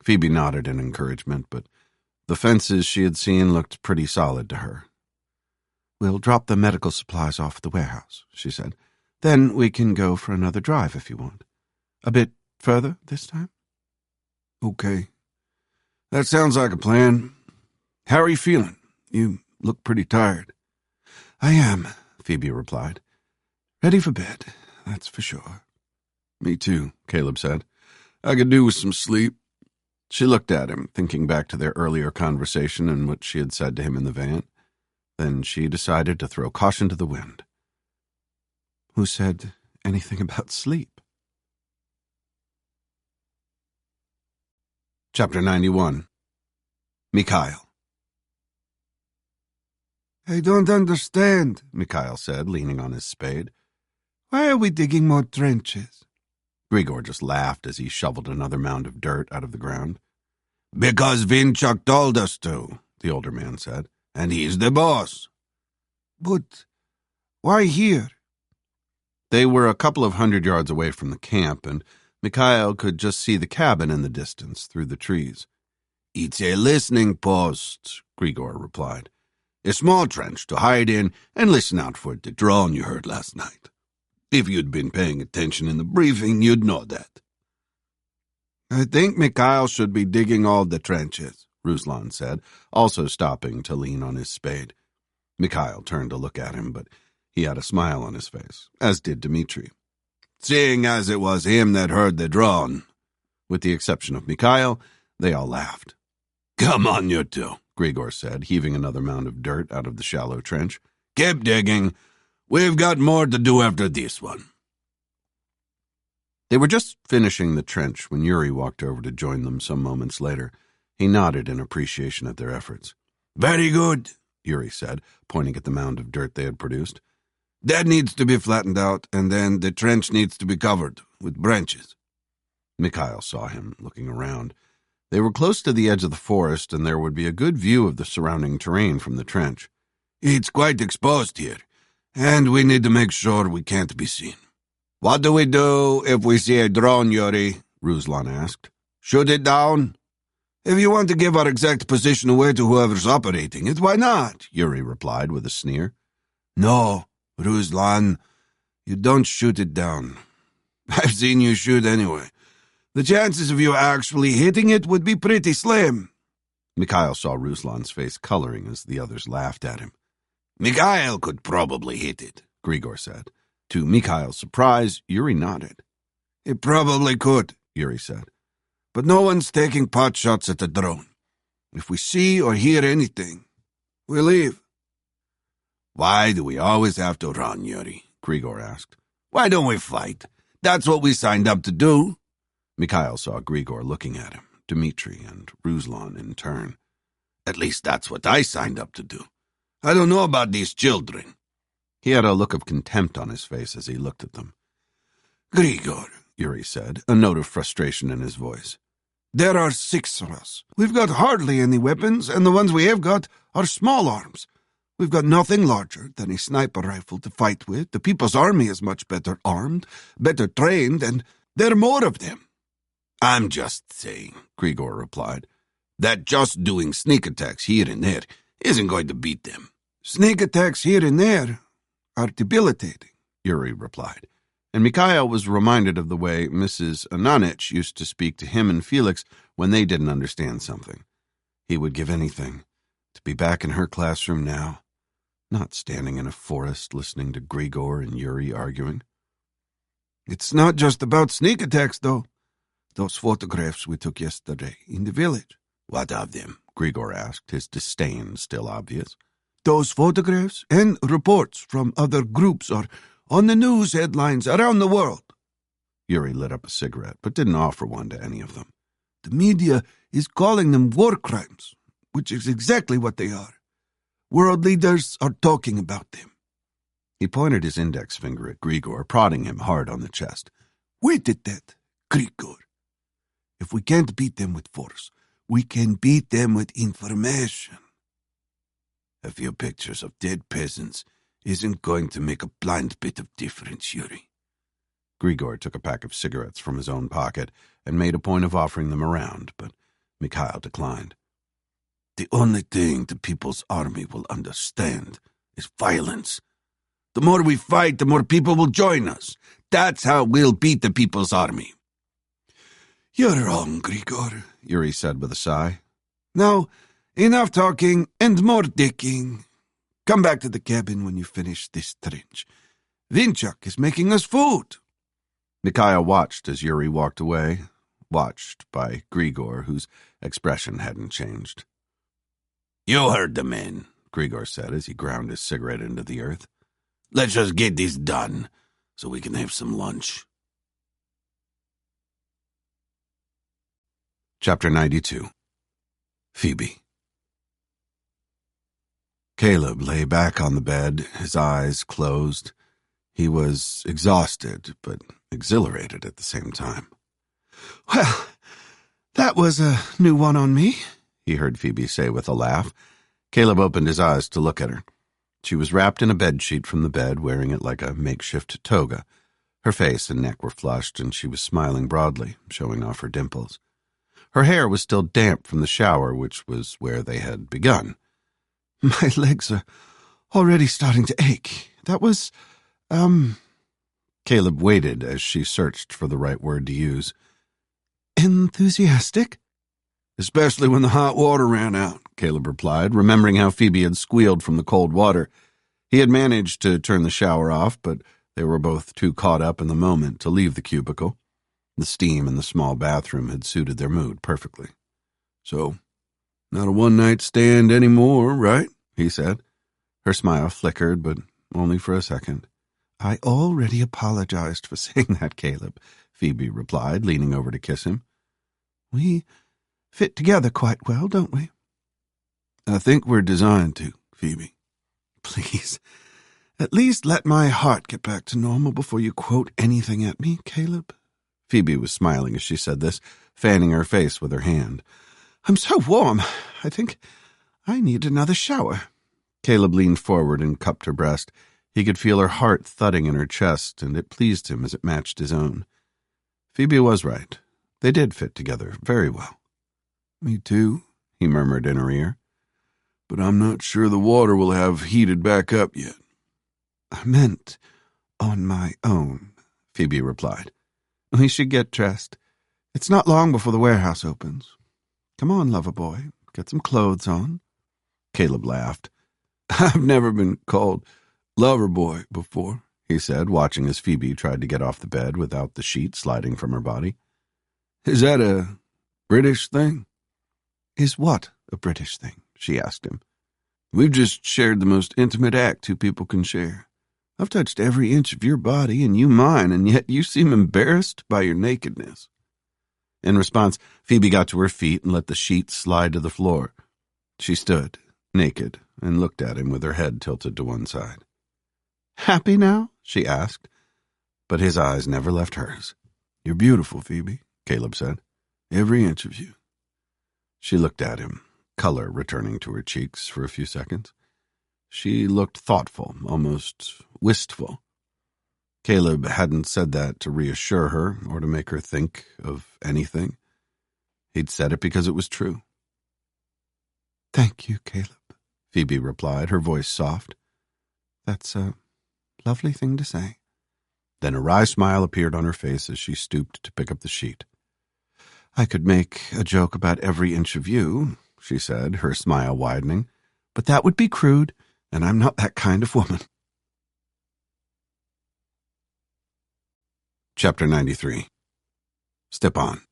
Phoebe nodded in encouragement, but the fences she had seen looked pretty solid to her. "We'll drop the medical supplies off at the warehouse," she said. "Then we can go for another drive if you want. A bit further this time?" "Okay. That sounds like a plan. How are you feeling? You look pretty tired." "I am," Phoebe replied. "Ready for bed, that's for sure." "Me too," Caleb said. "I could do with some sleep." She looked at him, thinking back to their earlier conversation and what she had said to him in the van. Then she decided to throw caution to the wind. "Who said anything about sleep?" Chapter 91. Mikhail. "I don't understand," Mikhail said, leaning on his spade. "Why are we digging more trenches?" Grigor just laughed as he shoveled another mound of dirt out of the ground. "Because Vinchuk told us to," the older man said, "and he's the boss." "But why here?" They were a couple of 100 yards away from the camp, and Mikhail could just see the cabin in the distance through the trees. "It's a listening post," Grigor replied. "A small trench to hide in and listen out for the drone you heard last night. If you'd been paying attention in the briefing, you'd know that." "I think Mikhail should be digging all the trenches," Ruslan said, also stopping to lean on his spade. Mikhail turned to look at him, but he had a smile on his face, as did Dmitri. "Seeing as it was him that heard the drone." With the exception of Mikhail, they all laughed. "Come on, you two," Grigor said, heaving another mound of dirt out of the shallow trench. "Keep digging. We've got more to do after this one." They were just finishing the trench when Yuri walked over to join them some moments later. He nodded in appreciation at their efforts. "Very good," Yuri said, pointing at the mound of dirt they had produced. "That needs to be flattened out, and then the trench needs to be covered with branches." Mikhail saw him, looking around. They were close to the edge of the forest, and there would be a good view of the surrounding terrain from the trench. "It's quite exposed here, and we need to make sure we can't be seen." "What do we do if we see a drone, Yuri?" Ruslan asked. "Shoot it down?" "If you want to give our exact position away to whoever's operating it, why not?" Yuri replied with a sneer. "No, Ruslan, you don't shoot it down. I've seen you shoot anyway. The chances of you actually hitting it would be pretty slim." Mikhail saw Ruslan's face coloring as the others laughed at him. "Mikhail could probably hit it," Grigor said. To Mikhail's surprise, Yuri nodded. "It probably could," Yuri said. "But no one's taking pot shots at the drone. If we see or hear anything, we leave." "Why do we always have to run, Yuri?" Grigor asked. "Why don't we fight? That's what we signed up to do." Mikhail saw Grigor looking at him, Dmitri and Ruslan in turn. At least that's what I signed up to do. I don't know about these children. He had a look of contempt on his face as he looked at them. Grigor, Yuri said, a note of frustration in his voice. There are 6 of us. We've got hardly any weapons, and the ones we have got are small arms. We've got nothing larger than a sniper rifle to fight with. The People's Army is much better armed, better trained, and there are more of them. I'm just saying, Grigor replied, that just doing sneak attacks here and there isn't going to beat them. Sneak attacks here and there are debilitating, Yuri replied, and Mikhail was reminded of the way Mrs. Ananich used to speak to him and Felix when they didn't understand something. He would give anything to be back in her classroom now, not standing in a forest listening to Grigor and Yuri arguing. It's not just about sneak attacks, though. Those photographs we took yesterday in the village. What of them? Grigor asked, his disdain still obvious. Those photographs and reports from other groups are on the news headlines around the world. Yuri lit up a cigarette, but didn't offer one to any of them. The media is calling them war crimes, which is exactly what they are. World leaders are talking about them. He pointed his index finger at Grigor, prodding him hard on the chest. Wait at that, Grigor. If we can't beat them with force, we can beat them with information. A few pictures of dead peasants isn't going to make a blind bit of difference, Yuri. Grigor took a pack of cigarettes from his own pocket and made a point of offering them around, but Mikhail declined. The only thing the People's Army will understand is violence. The more we fight, the more people will join us. That's how we'll beat the People's Army. You're wrong, Grigor, Yuri said with a sigh. Now, enough talking and more digging. Come back to the cabin when you finish this trench. Vinchuk is making us food. Mikhail watched as Yuri walked away, watched by Grigor, whose expression hadn't changed. You heard the men, Grigor said as he ground his cigarette into the earth. Let's just get this done so we can have some lunch. Chapter 92. Phoebe. Caleb lay back on the bed, his eyes closed. He was exhausted, but exhilarated at the same time. Well, that was a new one on me, he heard Phoebe say with a laugh. Caleb opened his eyes to look at her. She was wrapped in a bedsheet from the bed, wearing it like a makeshift toga. Her face and neck were flushed, and she was smiling broadly, showing off her dimples. Her hair was still damp from the shower, which was where they had begun. My legs are already starting to ache. That was, Caleb waited as she searched for the right word to use. Enthusiastic? Especially when the hot water ran out, Caleb replied, remembering how Phoebe had squealed from the cold water. He had managed to turn the shower off, but they were both too caught up in the moment to leave the cubicle. The steam in the small bathroom had suited their mood perfectly. So, not a one-night stand anymore, right? He said. Her smile flickered, but only for a second. I already apologized for saying that, Caleb, Phoebe replied, leaning over to kiss him. We fit together quite well, don't we? I think we're designed to, Phoebe. Please, at least let my heart get back to normal before you quote anything at me, Caleb. Phoebe was smiling as she said this, fanning her face with her hand. I'm so warm. I think I need another shower. Caleb leaned forward and cupped her breast. He could feel her heart thudding in her chest, and it pleased him as it matched his own. Phoebe was right. They did fit together very well. Me too, he murmured in her ear. But I'm not sure the water will have heated back up yet. I meant on my own, Phoebe replied. We should get dressed. It's not long before the warehouse opens. Come on, lover boy, get some clothes on. Caleb laughed. I've never been called lover boy before, he said, watching as Phoebe tried to get off the bed without the sheet sliding from her body. Is that a British thing? Is what a British thing? She asked him. We've just shared the most intimate act two people can share. I've touched every inch of your body and you mine, and yet you seem embarrassed by your nakedness. In response, Phoebe got to her feet and let the sheet slide to the floor. She stood, naked, and looked at him with her head tilted to one side. "Happy now?" she asked, but his eyes never left hers. "You're beautiful, Phoebe," Caleb said. "Every inch of you." She looked at him, color returning to her cheeks for a few seconds. She looked thoughtful, almost wistful. Caleb hadn't said that to reassure her or to make her think of anything. He'd said it because it was true. "Thank you, Caleb," Phoebe replied, her voice soft. "That's a lovely thing to say." Then a wry smile appeared on her face as she stooped to pick up the sheet. "I could make a joke about every inch of you," she said, her smile widening, "but that would be crude, and I'm not that kind of woman." Chapter 93. Stepan.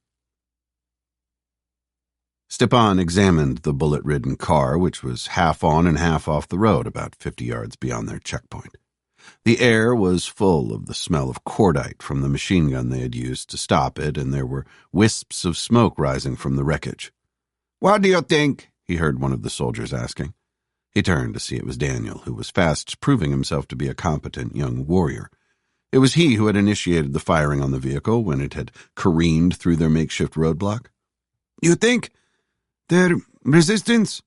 Stepan examined the bullet-ridden car, which was half on and half off the road about 50 yards beyond their checkpoint. The air was full of the smell of cordite from the machine gun they had used to stop it, and there were wisps of smoke rising from the wreckage. "What do you think?" he heard one of the soldiers asking. He turned to see it was Daniel, who was fast proving himself to be a competent young warrior. It was he who had initiated the firing on the vehicle when it had careened through their makeshift roadblock. "You think they're resistance?"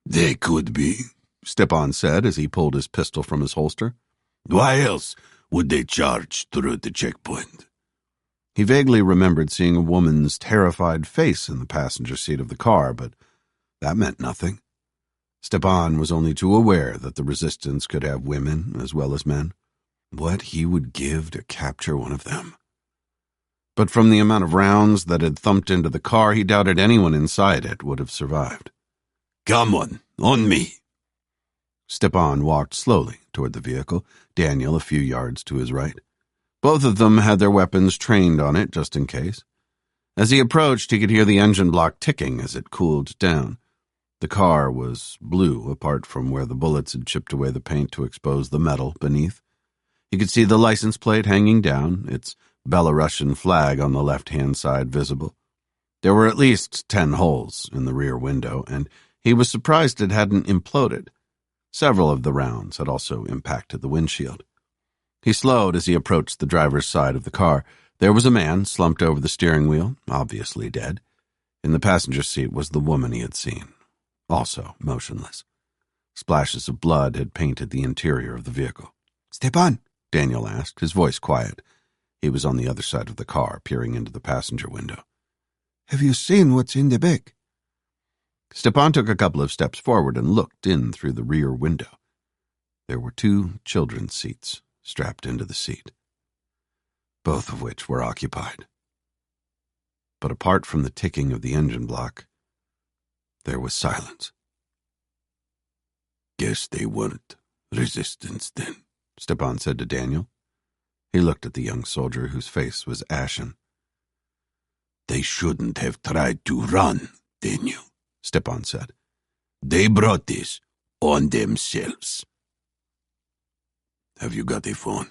"They could be," Stepan said as he pulled his pistol from his holster. "Why else would they charge through the checkpoint?" He vaguely remembered seeing a woman's terrified face in the passenger seat of the car, but that meant nothing. Stepan was only too aware that the resistance could have women as well as men. What he would give to capture one of them. But from the amount of rounds that had thumped into the car, he doubted anyone inside it would have survived. "Come on me." Stepan walked slowly toward the vehicle, Daniel a few yards to his right. Both of them had their weapons trained on it, just in case. As he approached, he could hear the engine block ticking as it cooled down. The car was blue, apart from where the bullets had chipped away the paint to expose the metal beneath. He could see the license plate hanging down, its Belarusian flag on the left-hand side visible. There were at least 10 holes in the rear window, and he was surprised it hadn't imploded. Several of the rounds had also impacted the windshield. He slowed as he approached the driver's side of the car. There was a man slumped over the steering wheel, obviously dead. In the passenger seat was the woman he had seen, also motionless. Splashes of blood had painted the interior of the vehicle. "Stepan?" Daniel asked, his voice quiet. He was on the other side of the car, peering into the passenger window. "Have you seen what's in the back?" Stepan took a couple of steps forward and looked in through the rear window. There were 2 children's seats strapped into the seat, both of which were occupied. But apart from the ticking of the engine block, there was silence. "Guess they weren't resistance then," Stepan said to Daniel. He looked at the young soldier whose face was ashen. "They shouldn't have tried to run, Daniel," Stepan said. "They brought this on themselves." "Have you got a phone?"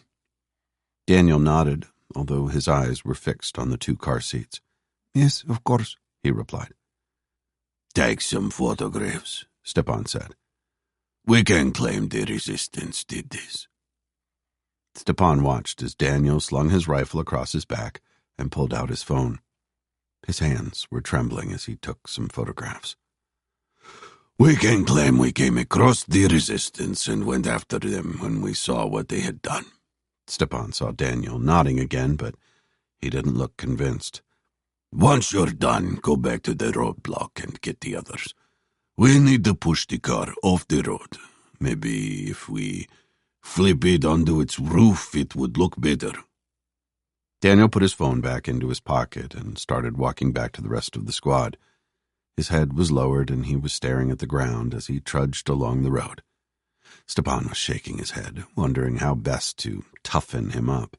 Daniel nodded, although his eyes were fixed on the 2 car seats. "Yes, of course," he replied. "Take some photographs," Stepan said. "We can claim the resistance did this." Stepan watched as Daniel slung his rifle across his back and pulled out his phone. His hands were trembling as he took some photographs. "We can claim we came across the resistance and went after them when we saw what they had done." Stepan saw Daniel nodding again, but he didn't look convinced. "Once you're done, go back to the roadblock and get the others. We need to push the car off the road. Maybe if we flip it onto its roof, it would look better." Daniel put his phone back into his pocket and started walking back to the rest of the squad. His head was lowered and he was staring at the ground as he trudged along the road. Stepan was shaking his head, wondering how best to toughen him up,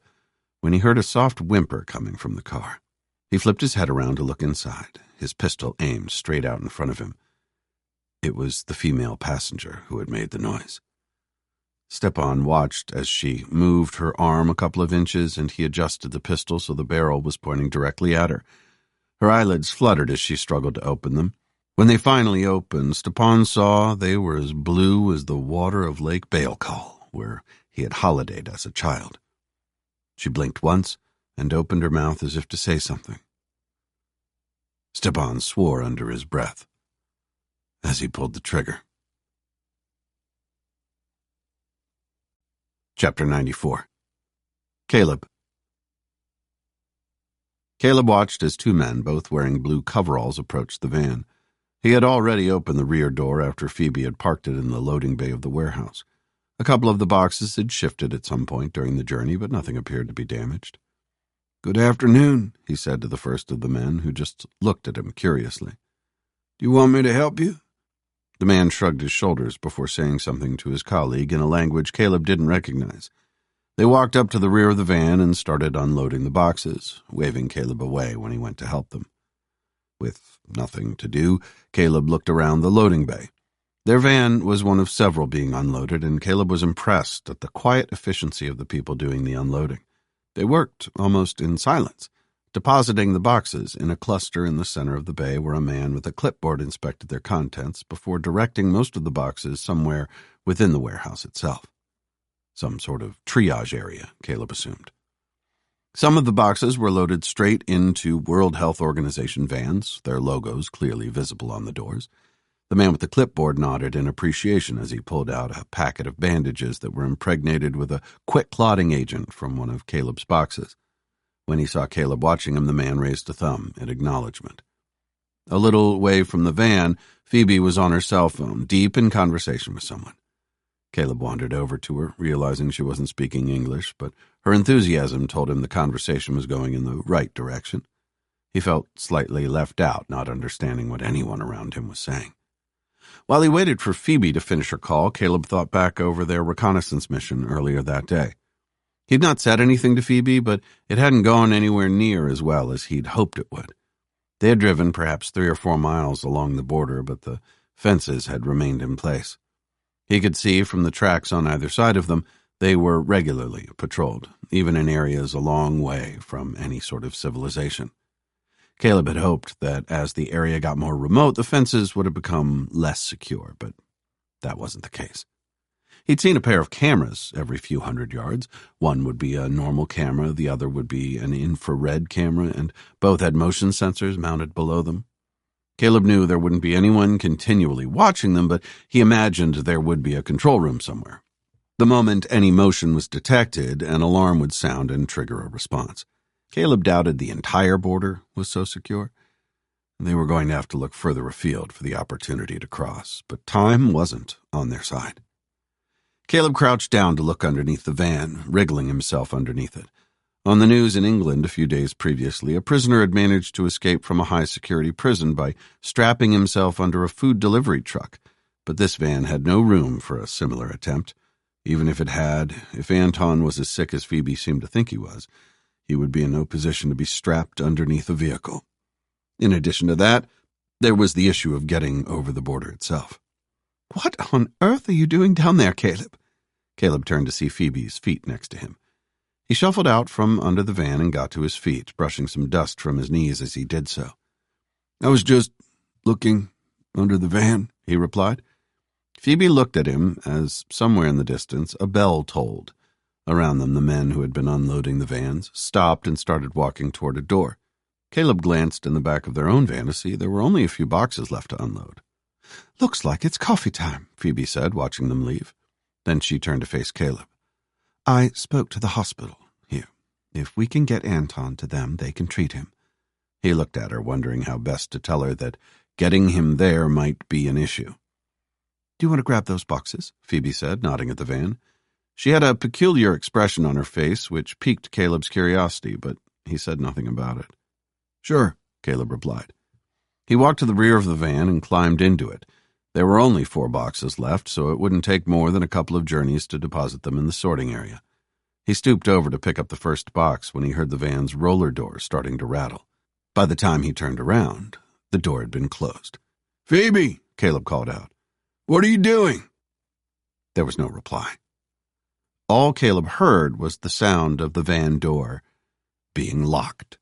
when he heard a soft whimper coming from the car. He flipped his head around to look inside, his pistol aimed straight out in front of him. It was the female passenger who had made the noise. Stepan watched as she moved her arm a couple of inches, and he adjusted the pistol so the barrel was pointing directly at her. Her eyelids fluttered as she struggled to open them. When they finally opened, Stepan saw they were as blue as the water of Lake Baikal, where he had holidayed as a child. She blinked once and opened her mouth as if to say something. Stepan swore under his breath as he pulled the trigger. Chapter 94. Caleb. Caleb watched as two men, both wearing blue coveralls, approached the van. He had already opened the rear door after Phoebe had parked it in the loading bay of the warehouse. A couple of the boxes had shifted at some point during the journey, but nothing appeared to be damaged. "Good afternoon," he said to the first of the men, who just looked at him curiously. "Do you want me to help you?" The man shrugged his shoulders before saying something to his colleague in a language Caleb didn't recognize. They walked up to the rear of the van and started unloading the boxes, waving Caleb away when he went to help them. With nothing to do, Caleb looked around the loading bay. Their van was one of several being unloaded, and Caleb was impressed at the quiet efficiency of the people doing the unloading. They worked almost in silence, depositing the boxes in a cluster in the center of the bay where a man with a clipboard inspected their contents before directing most of the boxes somewhere within the warehouse itself. Some sort of triage area, Caleb assumed. Some of the boxes were loaded straight into World Health Organization vans, their logos clearly visible on the doors. The man with the clipboard nodded in appreciation as he pulled out a packet of bandages that were impregnated with a quick clotting agent from one of Caleb's boxes. When he saw Caleb watching him, the man raised a thumb in acknowledgement. A little way from the van, Phoebe was on her cell phone, deep in conversation with someone. Caleb wandered over to her, realizing she wasn't speaking English, but her enthusiasm told him the conversation was going in the right direction. He felt slightly left out, not understanding what anyone around him was saying. While he waited for Phoebe to finish her call, Caleb thought back over their reconnaissance mission earlier that day. He'd not said anything to Phoebe, but it hadn't gone anywhere near as well as he'd hoped it would. They had driven perhaps 3 or 4 miles along the border, but the fences had remained in place. He could see from the tracks on either side of them they were regularly patrolled, even in areas a long way from any sort of civilization. Caleb had hoped that as the area got more remote, the fences would have become less secure, but that wasn't the case. He'd seen a pair of cameras every few hundred yards. One would be a normal camera, the other would be an infrared camera, and both had motion sensors mounted below them. Caleb knew there wouldn't be anyone continually watching them, but he imagined there would be a control room somewhere. The moment any motion was detected, an alarm would sound and trigger a response. Caleb doubted the entire border was so secure. They were going to have to look further afield for the opportunity to cross, but time wasn't on their side. Caleb crouched down to look underneath the van, wriggling himself underneath it. On the news in England a few days previously, a prisoner had managed to escape from a high-security prison by strapping himself under a food delivery truck, but this van had no room for a similar attempt. Even if it had, if Anton was as sick as Phoebe seemed to think he was, he would be in no position to be strapped underneath a vehicle. In addition to that, there was the issue of getting over the border itself. "What on earth are you doing down there, Caleb?" Caleb turned to see Phoebe's feet next to him. He shuffled out from under the van and got to his feet, brushing some dust from his knees as he did so. "I was just looking under the van," he replied. Phoebe looked at him as, somewhere in the distance, a bell tolled. Around them, the men who had been unloading the vans stopped and started walking toward a door. Caleb glanced in the back of their own van to see there were only a few boxes left to unload. "Looks like it's coffee time," Phoebe said, watching them leave. Then she turned to face Caleb. "I spoke to the hospital. Here, if we can get Anton to them, they can treat him." He looked at her, wondering how best to tell her that getting him there might be an issue. "Do you want to grab those boxes?" Phoebe said, nodding at the van. She had a peculiar expression on her face, which piqued Caleb's curiosity, but he said nothing about it. "Sure," Caleb replied. He walked to the rear of the van and climbed into it. There were only 4 boxes left, so it wouldn't take more than a couple of journeys to deposit them in the sorting area. He stooped over to pick up the first box when he heard the van's roller door starting to rattle. By the time he turned around, the door had been closed. "Phoebe," Caleb called out. "What are you doing?" There was no reply. All Caleb heard was the sound of the van door being locked.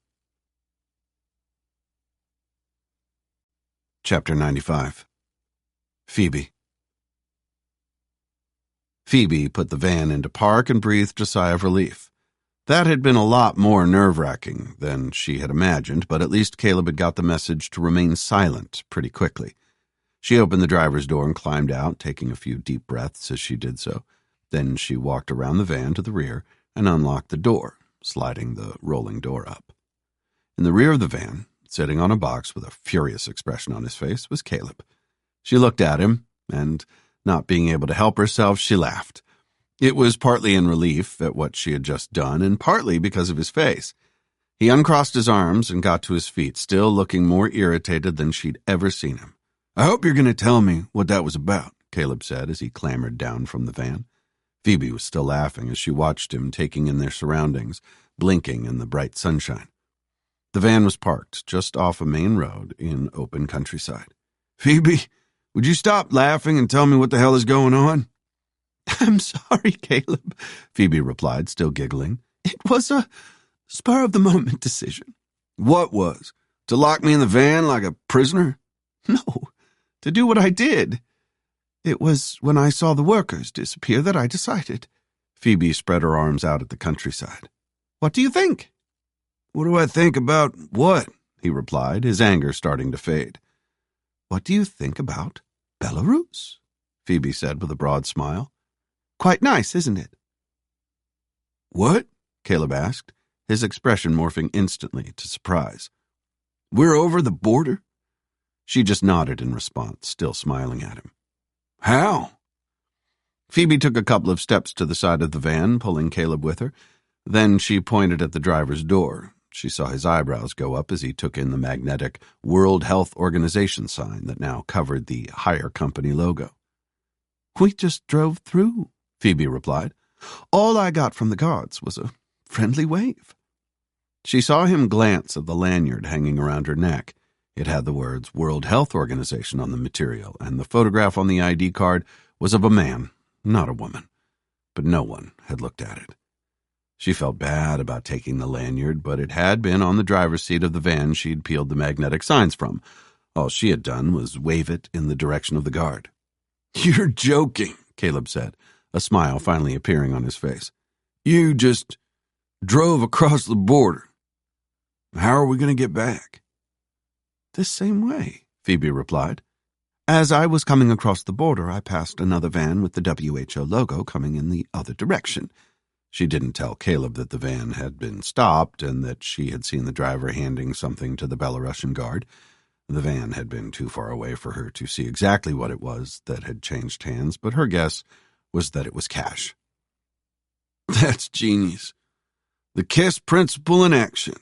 Chapter 95. Phoebe. Phoebe put the van into park and breathed a sigh of relief. That had been a lot more nerve-wracking than she had imagined, but at least Caleb had got the message to remain silent pretty quickly. She opened the driver's door and climbed out, taking a few deep breaths as she did so. Then she walked around the van to the rear and unlocked the door, sliding the rolling door up. In the rear of the van, sitting on a box with a furious expression on his face, was Caleb. She looked at him, and, not being able to help herself, she laughed. It was partly in relief at what she had just done, and partly because of his face. He uncrossed his arms and got to his feet, still looking more irritated than she'd ever seen him. "I hope you're going to tell me what that was about," Caleb said as he clambered down from the van. Phoebe was still laughing as she watched him, taking in their surroundings, blinking in the bright sunshine. The van was parked just off a main road in open countryside. "Phoebe, would you stop laughing and tell me what the hell is going on?" "I'm sorry, Caleb," Phoebe replied, still giggling. "It was a spur-of-the-moment decision." "What was? To lock me in the van like a prisoner?" "No, to do what I did. It was when I saw the workers disappear that I decided." Phoebe spread her arms out at the countryside. "What do you think?" "What do I think about what?" he replied, his anger starting to fade. "What do you think about Belarus?" Phoebe said with a broad smile. "Quite nice, isn't it?" "What?" Caleb asked, his expression morphing instantly to surprise. "We're over the border?" She just nodded in response, still smiling at him. "How?" Phoebe took a couple of steps to the side of the van, pulling Caleb with her. Then she pointed at the driver's door. She saw his eyebrows go up as he took in the magnetic World Health Organization sign that now covered the hire company logo. "We just drove through," Phoebe replied. "All I got from the guards was a friendly wave." She saw him glance at the lanyard hanging around her neck. It had the words World Health Organization on the material, and the photograph on the ID card was of a man, not a woman. But no one had looked at it. She felt bad about taking the lanyard, but it had been on the driver's seat of the van she'd peeled the magnetic signs from. All she had done was wave it in the direction of the guard. "You're joking," Caleb said, a smile finally appearing on his face. "You just drove across the border. How are we going to get back?" "The same way," Phoebe replied. "As I was coming across the border, I passed another van with the WHO logo coming in the other direction." She didn't tell Caleb that the van had been stopped and that she had seen the driver handing something to the Belarusian guard. The van had been too far away for her to see exactly what it was that had changed hands, but her guess was that it was cash. "That's genius. The KISS principle in action."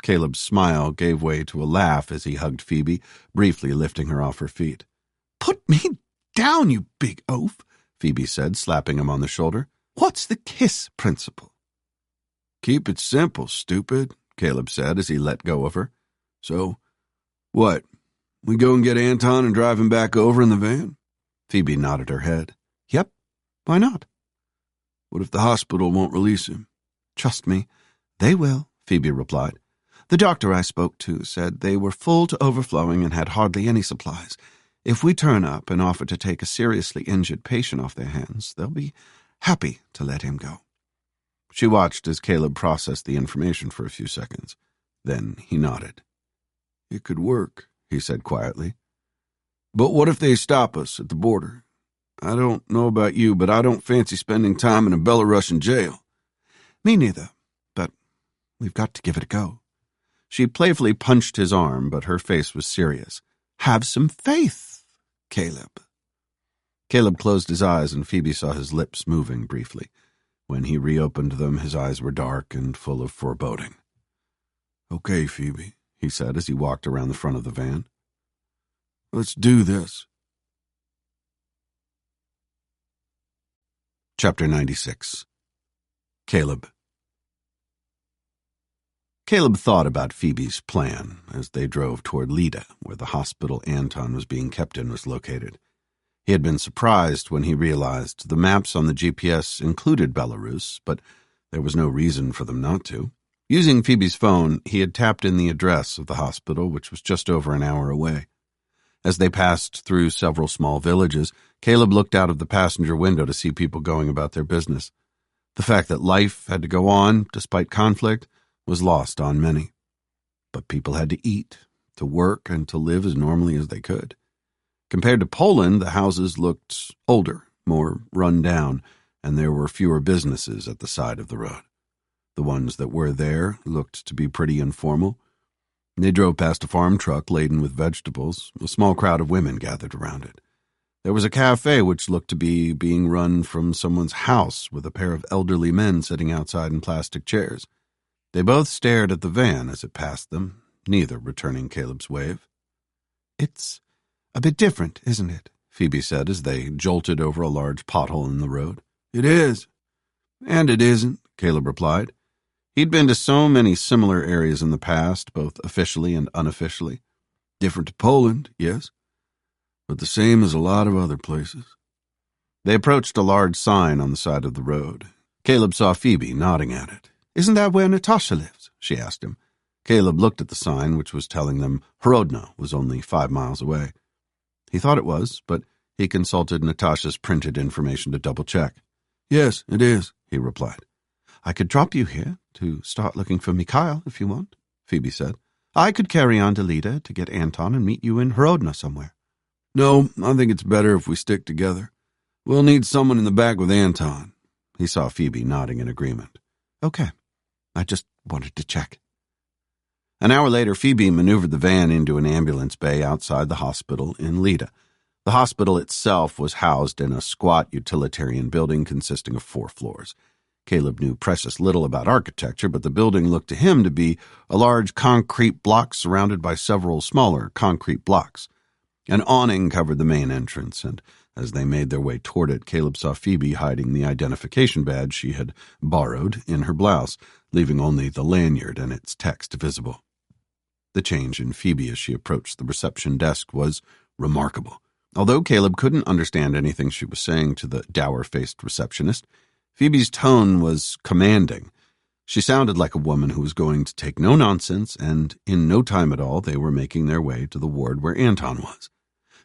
Caleb's smile gave way to a laugh as he hugged Phoebe, briefly lifting her off her feet. "Put me down, you big oaf," Phoebe said, slapping him on the shoulder. "What's the KISS principle?" "Keep it simple, stupid," Caleb said as he let go of her. "So, what? We go and get Anton and drive him back over in the van?" Phoebe nodded her head. "Yep. Why not?" "What if the hospital won't release him?" "Trust me, they will," Phoebe replied. "The doctor I spoke to said they were full to overflowing and had hardly any supplies. If we turn up and offer to take a seriously injured patient off their hands, they'll be happy to let him go." She watched as Caleb processed the information for a few seconds. Then he nodded. "It could work," he said quietly. "But what if they stop us at the border? I don't know about you, but I don't fancy spending time in a Belarusian jail." "Me neither, but we've got to give it a go." She playfully punched his arm, but her face was serious. "Have some faith, Caleb." Caleb closed his eyes, and Phoebe saw his lips moving briefly. When he reopened them, his eyes were dark and full of foreboding. "Okay, Phoebe," he said as he walked around the front of the van. "Let's do this." Chapter 96. Caleb. Caleb thought about Phoebe's plan as they drove toward Lida, where the hospital Anton was being kept in was located. He had been surprised when he realized the maps on the GPS included Belarus, but there was no reason for them not to. Using Phoebe's phone, he had tapped in the address of the hospital, which was just over an hour away. As they passed through several small villages, Caleb looked out of the passenger window to see people going about their business. The fact that life had to go on, despite conflict, was lost on many. But people had to eat, to work, and to live as normally as they could. Compared to Poland, the houses looked older, more run down, and there were fewer businesses at the side of the road. The ones that were there looked to be pretty informal. They drove past a farm truck laden with vegetables. A small crowd of women gathered around it. There was a cafe which looked to be being run from someone's house, with a pair of elderly men sitting outside in plastic chairs. They both stared at the van as it passed them, neither returning Caleb's wave. "It's a bit different, isn't it?" Phoebe said as they jolted over a large pothole in the road. "It is. And it isn't," Caleb replied. He'd been to so many similar areas in the past, both officially and unofficially. "Different to Poland, yes, but the same as a lot of other places." They approached a large sign on the side of the road. Caleb saw Phoebe nodding at it. "Isn't that where Natasha lives?" she asked him. Caleb looked at the sign, which was telling them Hrodno was only 5 miles away. He thought it was, but he consulted Natasha's printed information to double-check. "Yes, it is," he replied. "I could drop you here to start looking for Mikhail if you want," Phoebe said. "I could carry on to Lida to get Anton and meet you in Hrodno somewhere." "No, I think it's better if we stick together. We'll need someone in the back with Anton." He saw Phoebe nodding in agreement. "Okay. I just wanted to check." An hour later, Phoebe maneuvered the van into an ambulance bay outside the hospital in Lida. The hospital itself was housed in a squat utilitarian building consisting of 4 floors. Caleb knew precious little about architecture, but the building looked to him to be a large concrete block surrounded by several smaller concrete blocks. An awning covered the main entrance, and as they made their way toward it, Caleb saw Phoebe hiding the identification badge she had borrowed in her blouse, leaving only the lanyard and its text visible. The change in Phoebe as she approached the reception desk was remarkable. Although Caleb couldn't understand anything she was saying to the dour-faced receptionist, Phoebe's tone was commanding. She sounded like a woman who was going to take no nonsense, and in no time at all they were making their way to the ward where Anton was.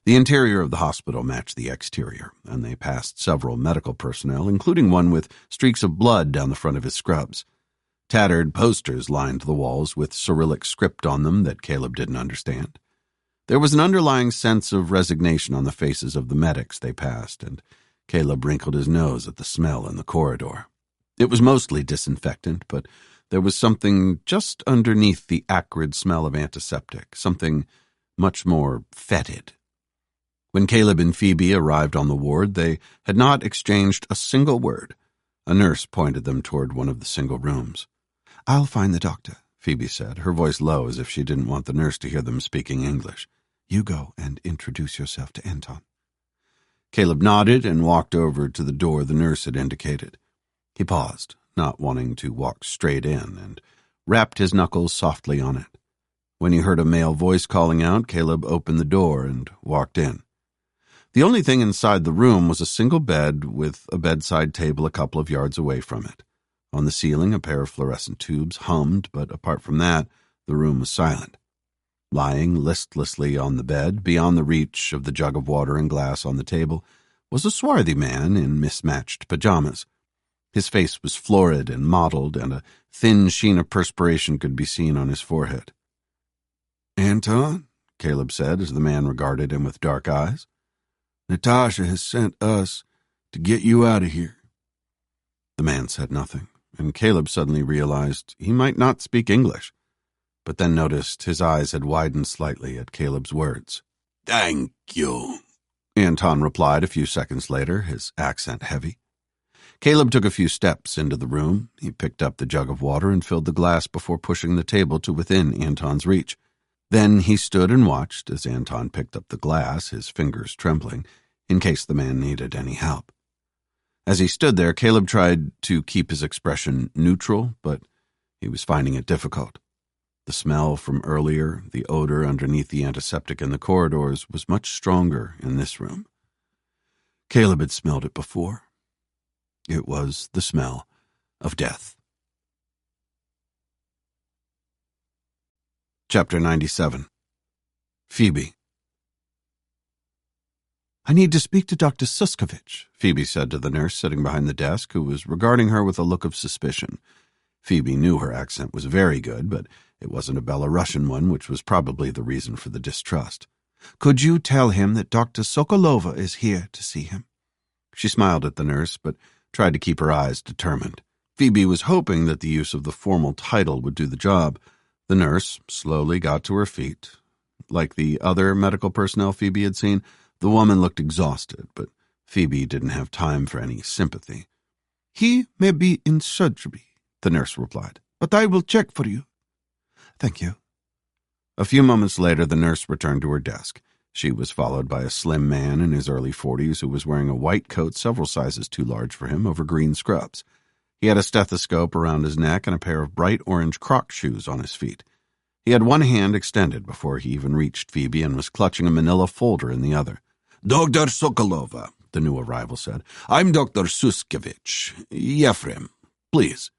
The interior of the hospital matched the exterior, and they passed several medical personnel, including one with streaks of blood down the front of his scrubs. Tattered posters lined the walls with Cyrillic script on them that Caleb didn't understand. There was an underlying sense of resignation on the faces of the medics they passed, and Caleb wrinkled his nose at the smell in the corridor. It was mostly disinfectant, but there was something just underneath the acrid smell of antiseptic, something much more fetid. When Caleb and Phoebe arrived on the ward, they had not exchanged a single word. A nurse pointed them toward one of the single rooms. "I'll find the doctor," Phoebe said, her voice low as if she didn't want the nurse to hear them speaking English. "You go and introduce yourself to Anton." Caleb nodded and walked over to the door the nurse had indicated. He paused, not wanting to walk straight in, and rapped his knuckles softly on it. When he heard a male voice calling out, Caleb opened the door and walked in. The only thing inside the room was a single bed with a bedside table a couple of yards away from it. On the ceiling, a pair of fluorescent tubes hummed, but apart from that, the room was silent. Lying listlessly on the bed, beyond the reach of the jug of water and glass on the table, was a swarthy man in mismatched pajamas. His face was florid and mottled, and a thin sheen of perspiration could be seen on his forehead. "Anton," Caleb said as the man regarded him with dark eyes. "Natasha has sent us to get you out of here." The man said nothing, and Caleb suddenly realized he might not speak English, but then noticed his eyes had widened slightly at Caleb's words. "Thank you," Anton replied a few seconds later, his accent heavy. Caleb took a few steps into the room. He picked up the jug of water and filled the glass before pushing the table to within Anton's reach. Then he stood and watched as Anton picked up the glass, his fingers trembling, in case the man needed any help. As he stood there, Caleb tried to keep his expression neutral, but he was finding it difficult. The smell from earlier, the odor underneath the antiseptic in the corridors, was much stronger in this room. Caleb had smelled it before. It was the smell of death. Chapter 97. Phoebe. I need to speak to Dr. Suskovich, Phoebe said to the nurse sitting behind the desk, who was regarding her with a look of suspicion. Phoebe knew her accent was very good, but it wasn't a Belarusian one, which was probably the reason for the distrust. Could you tell him that Dr. Sokolova is here to see him? She smiled at the nurse, but tried to keep her eyes determined. Phoebe was hoping that the use of the formal title would do the job. The nurse slowly got to her feet. Like the other medical personnel Phoebe had seen, the woman looked exhausted, but Phoebe didn't have time for any sympathy. He may be in surgery, the nurse replied, but I will check for you. Thank you. A few moments later, the nurse returned to her desk. She was followed by a slim man in his early 40s who was wearing a white coat several sizes too large for him over green scrubs. He had a stethoscope around his neck and a pair of bright orange Croc shoes on his feet. He had one hand extended before he even reached Phoebe and was clutching a manila folder in the other. Dr. Sokolova, the new arrival said. I'm Dr. Suskevich. Yefrem, please.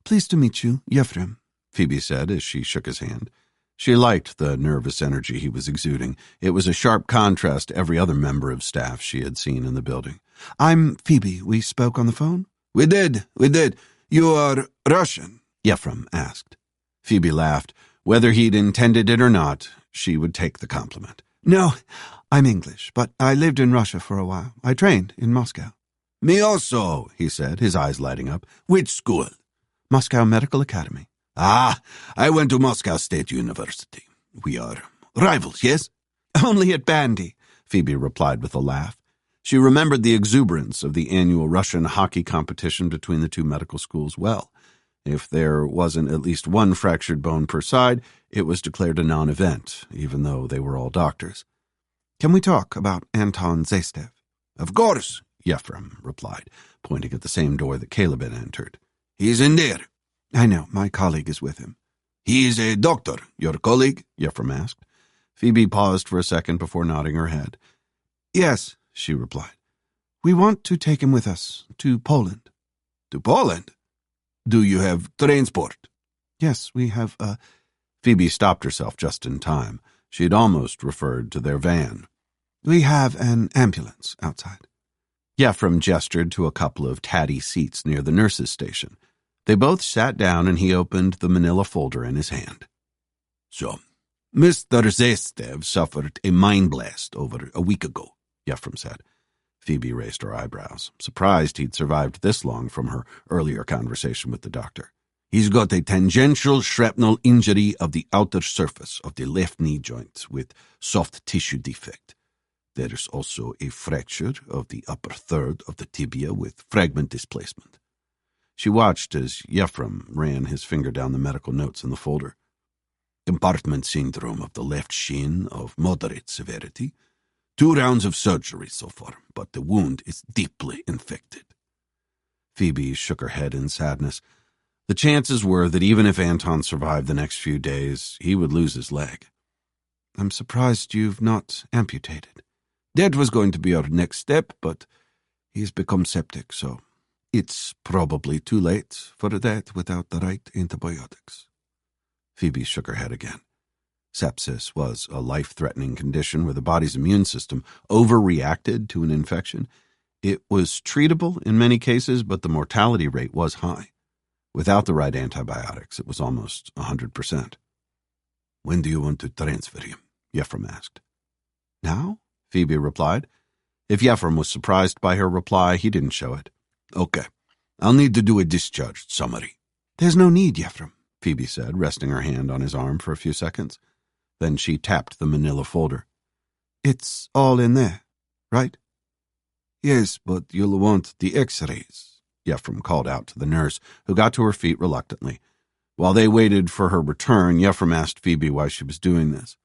Pleased to meet you, Yefrem, Phoebe said as she shook his hand. She liked the nervous energy he was exuding. It was a sharp contrast to every other member of staff she had seen in the building. I'm Phoebe. We spoke on the phone? We did. You are Russian? Yefrem asked. Phoebe laughed. Whether he'd intended it or not, she would take the compliment. No, I'm English, but I lived in Russia for a while. I trained in Moscow. Me also, he said, his eyes lighting up. Which school? Moscow Medical Academy. Ah, I went to Moscow State University. We are rivals, yes? Only at bandy, Phoebe replied with a laugh. She remembered the exuberance of the annual Russian hockey competition between the two medical schools well. If there wasn't at least one fractured bone per side, it was declared a non-event, even though they were all doctors. Can we talk about Anton Zastev? Of course, Yefrem replied, pointing at the same door that Caleb had entered. He's in there. I know, my colleague is with him. He is a doctor, your colleague? Yefrem asked. Phoebe paused for a second before nodding her head. Yes, she replied. We want to take him with us to Poland. To Poland? Do you have transport? Yes, we have Phoebe stopped herself just in time. She had almost referred to their van. We have an ambulance outside. Yefrem gestured to a couple of tatty seats near the nurse's station. They both sat down and he opened the manila folder in his hand. So, Mr. Zastev suffered a mind blast over a week ago, Yefrem said. Phoebe raised her eyebrows, surprised he'd survived this long from her earlier conversation with the doctor. He's got a tangential shrapnel injury of the outer surface of the left knee joint with soft tissue defect. There's also a fracture of the upper third of the tibia with fragment displacement. She watched as Yefrem ran his finger down the medical notes in the folder. Compartment syndrome of the left shin of moderate severity. 2 rounds of surgery so far, but the wound is deeply infected. Phoebe shook her head in sadness. The chances were that even if Anton survived the next few days, he would lose his leg. I'm surprised you've not amputated. That was going to be our next step, but he's become septic, so it's probably too late for that without the right antibiotics. Phoebe shook her head again. Sepsis was a life-threatening condition where the body's immune system overreacted to an infection. It was treatable in many cases, but the mortality rate was high. Without the right antibiotics, it was almost 100%. When do you want to transfer him? Yefrem asked. Now? Phoebe replied. If Yefrem was surprised by her reply, he didn't show it. Okay. I'll need to do a discharge summary. There's no need, Yefrem, Phoebe said, resting her hand on his arm for a few seconds. Then she tapped the manila folder. It's all in there, right? Yes, but you'll want the x-rays, Yefrem called out to the nurse, who got to her feet reluctantly. While they waited for her return, Yefrem asked Phoebe why she was doing this.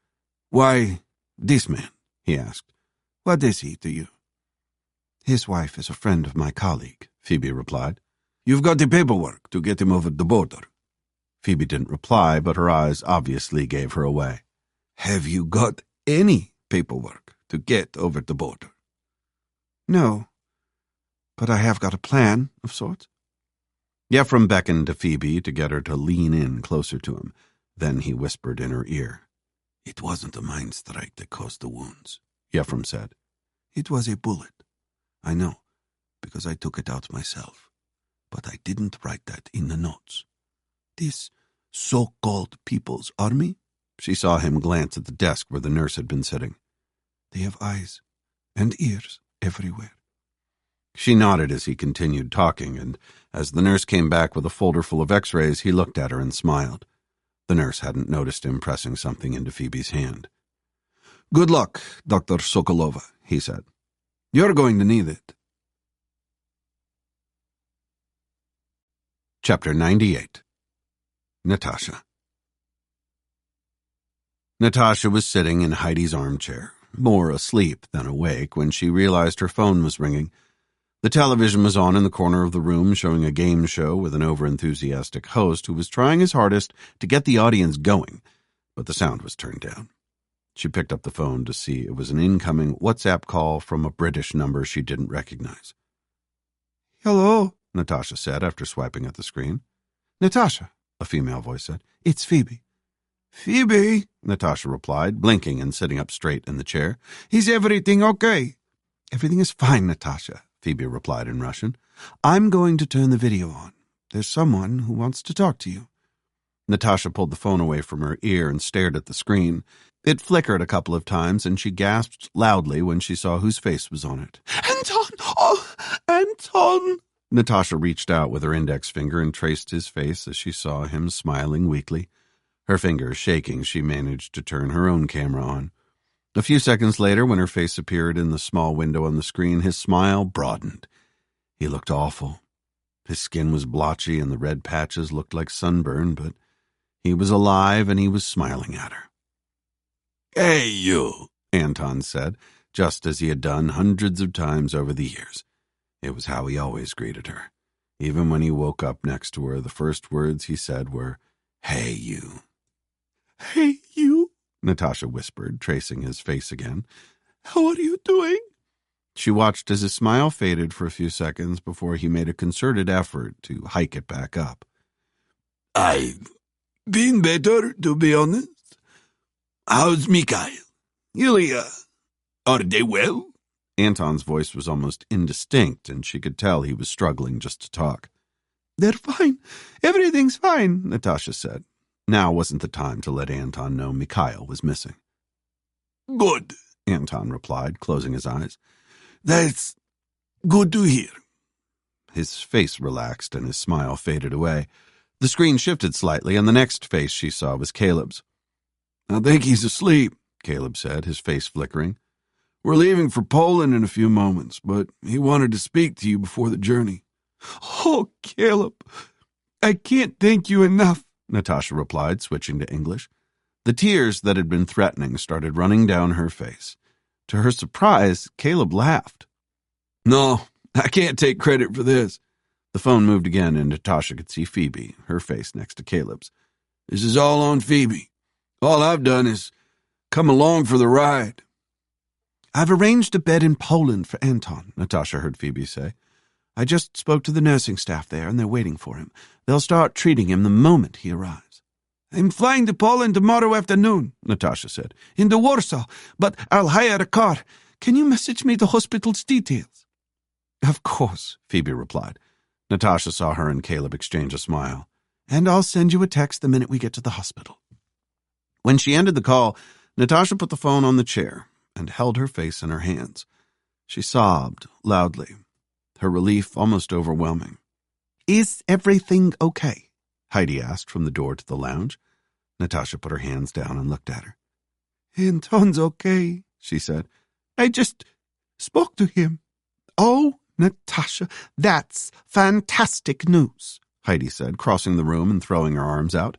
Why, this man, he asked. What is he to you? His wife is a friend of my colleague, Phoebe replied. You've got the paperwork to get him over the border. Phoebe didn't reply, but her eyes obviously gave her away. Have you got any paperwork to get over the border? No, but I have got a plan of sorts. Yefrem beckoned to Phoebe to get her to lean in closer to him. Then he whispered in her ear. It wasn't a mine strike that caused the wounds, Yefrem said. It was a bullet. I know, because I took it out myself. But I didn't write that in the notes. This so-called People's Army? She saw him glance at the desk where the nurse had been sitting. They have eyes and ears everywhere. She nodded as he continued talking, and as the nurse came back with a folder full of x-rays, he looked at her and smiled. The nurse hadn't noticed him pressing something into Phoebe's hand. Good luck, Dr. Sokolova, he said. You're going to need it. Chapter 98. Natasha. Natasha was sitting in Heidi's armchair, more asleep than awake, when she realized her phone was ringing. The television was on in the corner of the room, showing a game show with an overenthusiastic host who was trying his hardest to get the audience going, but the sound was turned down. She picked up the phone to see it was an incoming WhatsApp call from a British number she didn't recognize. Hello, Natasha said after swiping at the screen. Natasha, a female voice said. It's Phoebe. Phoebe, Natasha replied, blinking and sitting up straight in the chair. Is everything okay? Everything is fine, Natasha, Phoebe replied in Russian. I'm going to turn the video on. There's someone who wants to talk to you. Natasha pulled the phone away from her ear and stared at the screen. It flickered a couple of times, and she gasped loudly when she saw whose face was on it. Anton! Oh, Anton! Natasha reached out with her index finger and traced his face as she saw him smiling weakly. Her fingers shaking, she managed to turn her own camera on. A few seconds later, when her face appeared in the small window on the screen, his smile broadened. He looked awful. His skin was blotchy and the red patches looked like sunburn, but he was alive and he was smiling at her. Hey, you, Anton said, just as he had done hundreds of times over the years. It was how he always greeted her. Even when he woke up next to her, the first words he said were, "Hey, you." Hey, you, Natasha whispered, tracing his face again. How are you doing? She watched as his smile faded for a few seconds before he made a concerted effort to hike it back up. I've been better, to be honest. How's Mikhail? Yulia, are they well? Anton's voice was almost indistinct, and she could tell he was struggling just to talk. They're fine. Everything's fine, Natasha said. Now wasn't the time to let Anton know Mikhail was missing. Good, Anton replied, closing his eyes. That's good to hear. His face relaxed and his smile faded away. The screen shifted slightly, and the next face she saw was Caleb's. I think he's asleep, Caleb said, his face flickering. We're leaving for Poland in a few moments, but he wanted to speak to you before the journey. Oh, Caleb, I can't thank you enough, Natasha replied, switching to English. The tears that had been threatening started running down her face. To her surprise, Caleb laughed. No, I can't take credit for this. The phone moved again, and Natasha could see Phoebe, her face next to Caleb's. This is all on Phoebe. All I've done is come along for the ride. I've arranged a bed in Poland for Anton, Natasha heard Phoebe say. I just spoke to the nursing staff there, and they're waiting for him. They'll start treating him the moment he arrives. I'm flying to Poland tomorrow afternoon, Natasha said, into Warsaw, but I'll hire a car. Can you message me the hospital's details? Of course, Phoebe replied. Natasha saw her and Caleb exchange a smile. And I'll send you a text the minute we get to the hospital. When she ended the call, Natasha put the phone on the chair and held her face in her hands. She sobbed loudly, her relief almost overwhelming. Is everything okay? Heidi asked from the door to the lounge. Natasha put her hands down and looked at her. Anton's okay, she said. I just spoke to him. Oh, Natasha, that's fantastic news, Heidi said, crossing the room and throwing her arms out.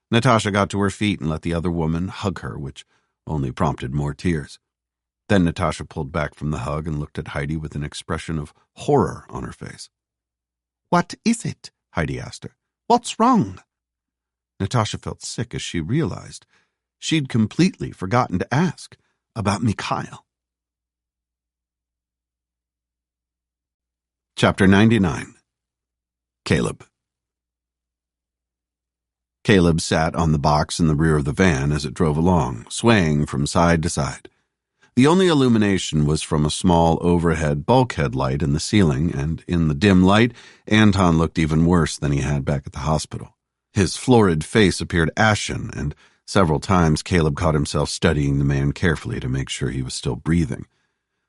Natasha got to her feet and let the other woman hug her, which only prompted more tears. Then Natasha pulled back from the hug and looked at Heidi with an expression of horror on her face. What is it? Heidi asked her. What's wrong? Natasha felt sick as she realized she'd completely forgotten to ask about Mikhail. Chapter 99. Caleb. Caleb sat on the box in the rear of the van as it drove along, swaying from side to side. The only illumination was from a small overhead bulkhead light in the ceiling, and in the dim light, Anton looked even worse than he had back at the hospital. His florid face appeared ashen, and several times Caleb caught himself studying the man carefully to make sure he was still breathing.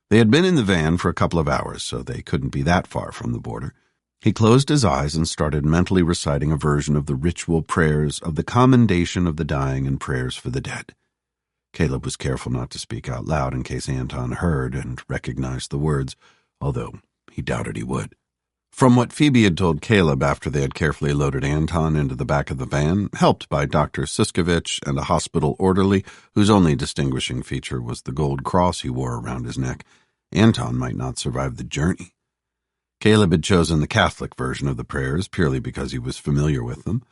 They had been in the van for a couple of hours, so they couldn't be that far from the border. He closed his eyes and started mentally reciting a version of the ritual prayers of the commendation of the dying and prayers for the dead. Caleb was careful not to speak out loud in case Anton heard and recognized the words, although he doubted he would. From what Phoebe had told Caleb after they had carefully loaded Anton into the back of the van, helped by Dr. Suskovich and a hospital orderly whose only distinguishing feature was the gold cross he wore around his neck, Anton might not survive the journey. Caleb had chosen the Catholic version of the prayers purely because he was familiar with them.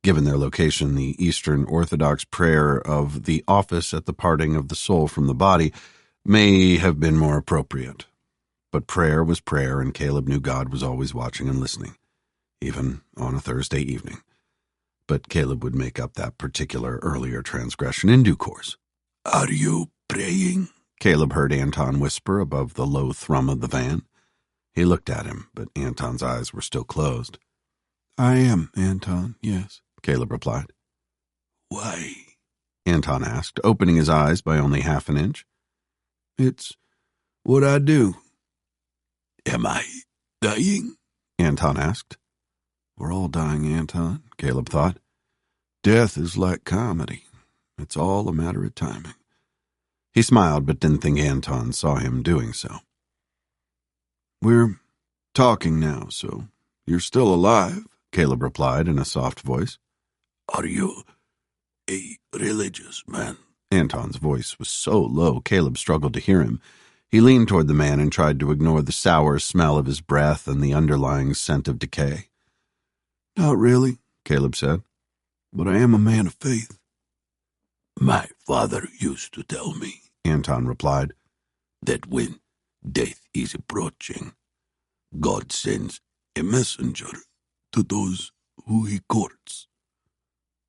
Given their location, the Eastern Orthodox prayer of the office at the parting of the soul from the body may have been more appropriate. But prayer was prayer, and Caleb knew God was always watching and listening, even on a Thursday evening. But Caleb would make up that particular earlier transgression in due course. "Are you praying?" Caleb heard Anton whisper above the low thrum of the van. He looked at him, but Anton's eyes were still closed. I am, Anton, yes, Caleb replied. "Why?" Anton asked, opening his eyes by only half an inch. It's what I do. "Am I dying?" Anton asked. We're all dying, Anton, Caleb thought. Death is like comedy. It's all a matter of timing. He smiled, but didn't think Anton saw him doing so. We're talking now, so you're still alive, Caleb replied in a soft voice. "Are you a religious man?" Anton's voice was so low Caleb struggled to hear him. He leaned toward the man and tried to ignore the sour smell of his breath and the underlying scent of decay. Not really, Caleb said, but I am a man of faith. "My father used to tell me," Anton replied, "that when death is approaching, God sends a messenger to those who he courts."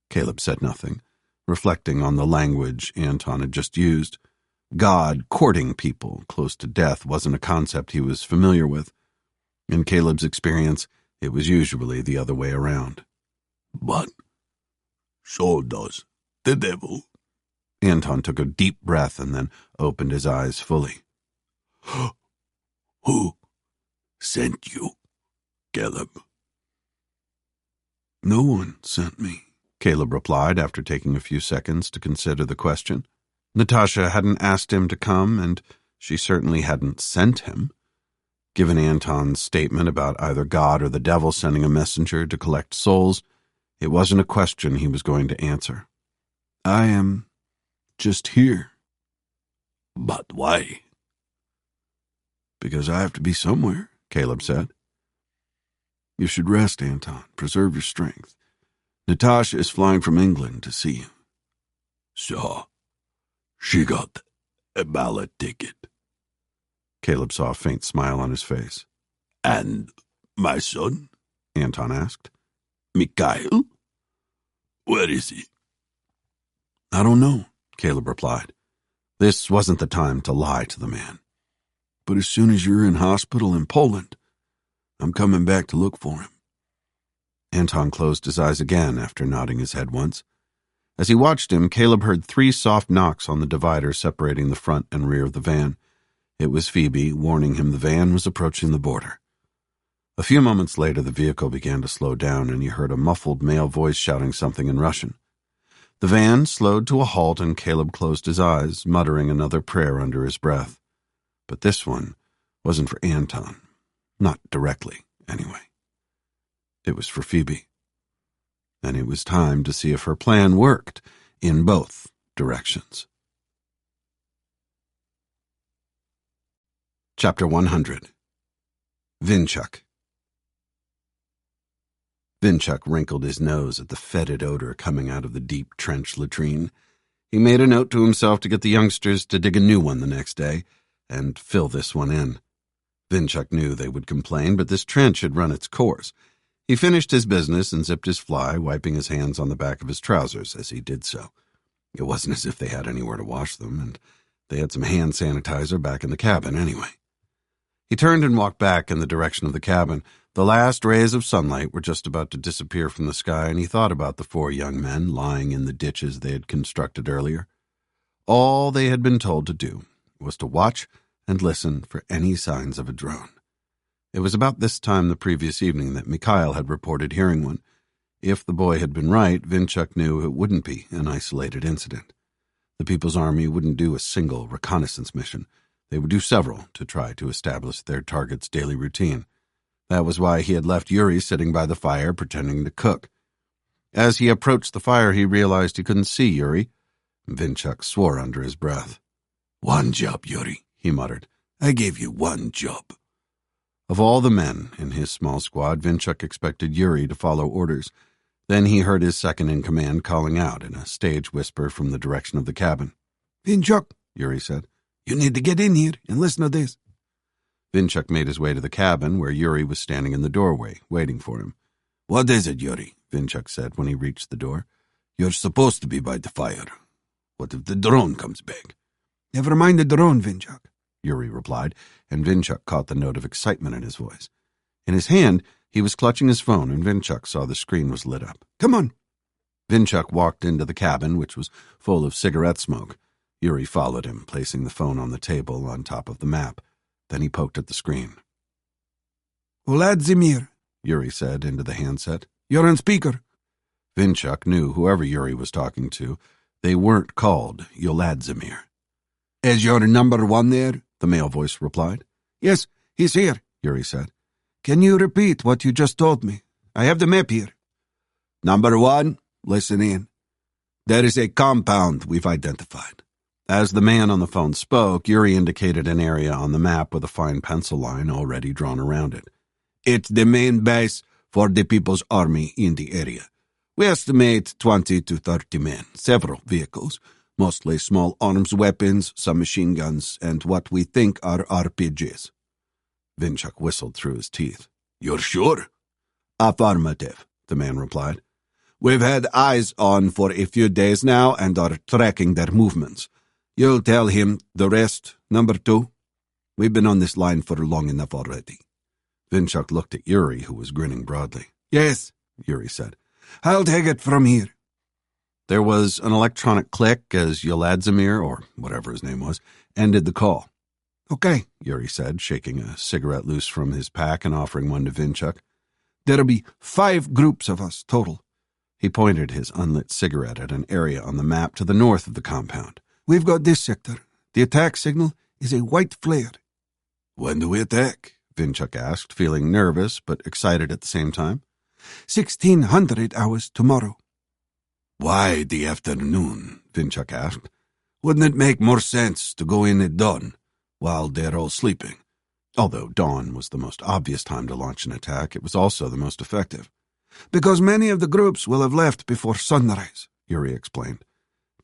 Caleb said nothing, reflecting on the language Anton had just used. God courting people close to death wasn't a concept he was familiar with. In Caleb's experience, it was usually the other way around. "But so does the devil." Anton took a deep breath and then opened his eyes fully. "Who sent you, Caleb?" No one sent me, Caleb replied after taking a few seconds to consider the question. Natasha hadn't asked him to come, and she certainly hadn't sent him. Given Anton's statement about either God or the devil sending a messenger to collect souls, it wasn't a question he was going to answer. I am just here. "But why?" Because I have to be somewhere, Caleb said. You should rest, Anton. Preserve your strength. Natasha is flying from England to see you. "So, she got a ballot ticket." Caleb saw a faint smile on his face. "And my son?" Anton asked. "Mikhail? Where is he?" I don't know, Caleb replied. This wasn't the time to lie to the man. But as soon as you're in hospital in Poland, I'm coming back to look for him. Anton closed his eyes again after nodding his head once. As he watched him, Caleb heard 3 soft knocks on the divider separating the front and rear of the van. It was Phoebe, warning him the van was approaching the border. A few moments later, the vehicle began to slow down, and he heard a muffled male voice shouting something in Russian. The van slowed to a halt, and Caleb closed his eyes, muttering another prayer under his breath. But this one wasn't for Anton. Not directly, anyway. It was for Phoebe. And it was time to see if her plan worked in both directions. Chapter 100. Vinchuk. Vinchuk wrinkled his nose at the fetid odor coming out of the deep trench latrine. He made a note to himself to get the youngsters to dig a new one the next day and fill this one in. Vinchuk knew they would complain, but this trench had run its course. He finished his business and zipped his fly, wiping his hands on the back of his trousers as he did so. It wasn't as if they had anywhere to wash them, and They had some hand sanitizer back in the cabin anyway. He turned and walked back in the direction of the cabin. The last rays of sunlight were just about to disappear from the sky, and he thought about the 4 young men lying in the ditches they had constructed earlier. All they had been told to do was to watch and listen for any signs of a drone. It was about this time the previous evening that Mikhail had reported hearing one. If the boy had been right, Vinchuk knew it wouldn't be an isolated incident. The People's Army wouldn't do a single reconnaissance mission. They would do several to try to establish their target's daily routine. That was why he had left Yuri sitting by the fire pretending to cook. As he approached the fire, he realized he couldn't see Yuri. Vinchuk swore under his breath. "One job, Yuri," he muttered. "I gave you one job." Of all the men in his small squad, Vinchuk expected Yuri to follow orders. Then he heard his second-in-command calling out in a stage whisper from the direction of the cabin. "Vinchuk," Yuri said. "you need to get in here and listen to this." Vinchuk made his way to the cabin, where Yuri was standing in the doorway, waiting for him. "What is it, Yuri?" Vinchuk said when he reached the door. "You're supposed to be by the fire. What if the drone comes back?" "Never mind the drone, Vinchuk," Yuri replied, and Vinchuk caught the note of excitement in his voice. In his hand, he was clutching his phone, and Vinchuk saw the screen was lit up. "Come on." Vinchuk walked into the cabin, which was full of cigarette smoke. Yuri followed him, placing the phone on the table on top of the map. Then he poked at the screen. "Vladimir," Yuri said into the handset. "You're on speaker." Vinchuk knew whoever Yuri was talking to. They weren't called Yoladzimir. "Is your number 1 there?" the male voice replied. "Yes, he's here," Yuri said. "Can you repeat what you just told me? I have the map here." "Number 1, listen in. There is a compound we've identified." As the man on the phone spoke, Yuri indicated an area on the map with a fine pencil line already drawn around it. "It's the main base for the People's Army in the area. We estimate 20 to 30 men, several vehicles, mostly small arms weapons, some machine guns, and what we think are RPGs. Vinchuk whistled through his teeth. "You're sure?" "Affirmative," the man replied. "We've had eyes on for a few days now and are tracking their movements. You'll tell him the rest, number 2. We've been on this line for long enough already." Vinchuk looked at Yuri, who was grinning broadly. "Yes," Yuri said. "I'll take it from here." There was an electronic click as Yoladzimir, or whatever his name was, ended the call. "Okay," Yuri said, shaking a cigarette loose from his pack and offering one to Vinchuk. "There'll be 5 groups of us total." He pointed his unlit cigarette at an area on the map to the north of the compound. "We've got this sector. The attack signal is a white flare." "When do we attack?" Vinchuk asked, feeling nervous but excited at the same time. 1600 hours tomorrow. "Why the afternoon?" Vinchuk asked. "Wouldn't it make more sense to go in at dawn, while they're all sleeping?" Although dawn was the most obvious time to launch an attack, it was also the most effective. "Because many of the groups will have left before sunrise," Yuri explained.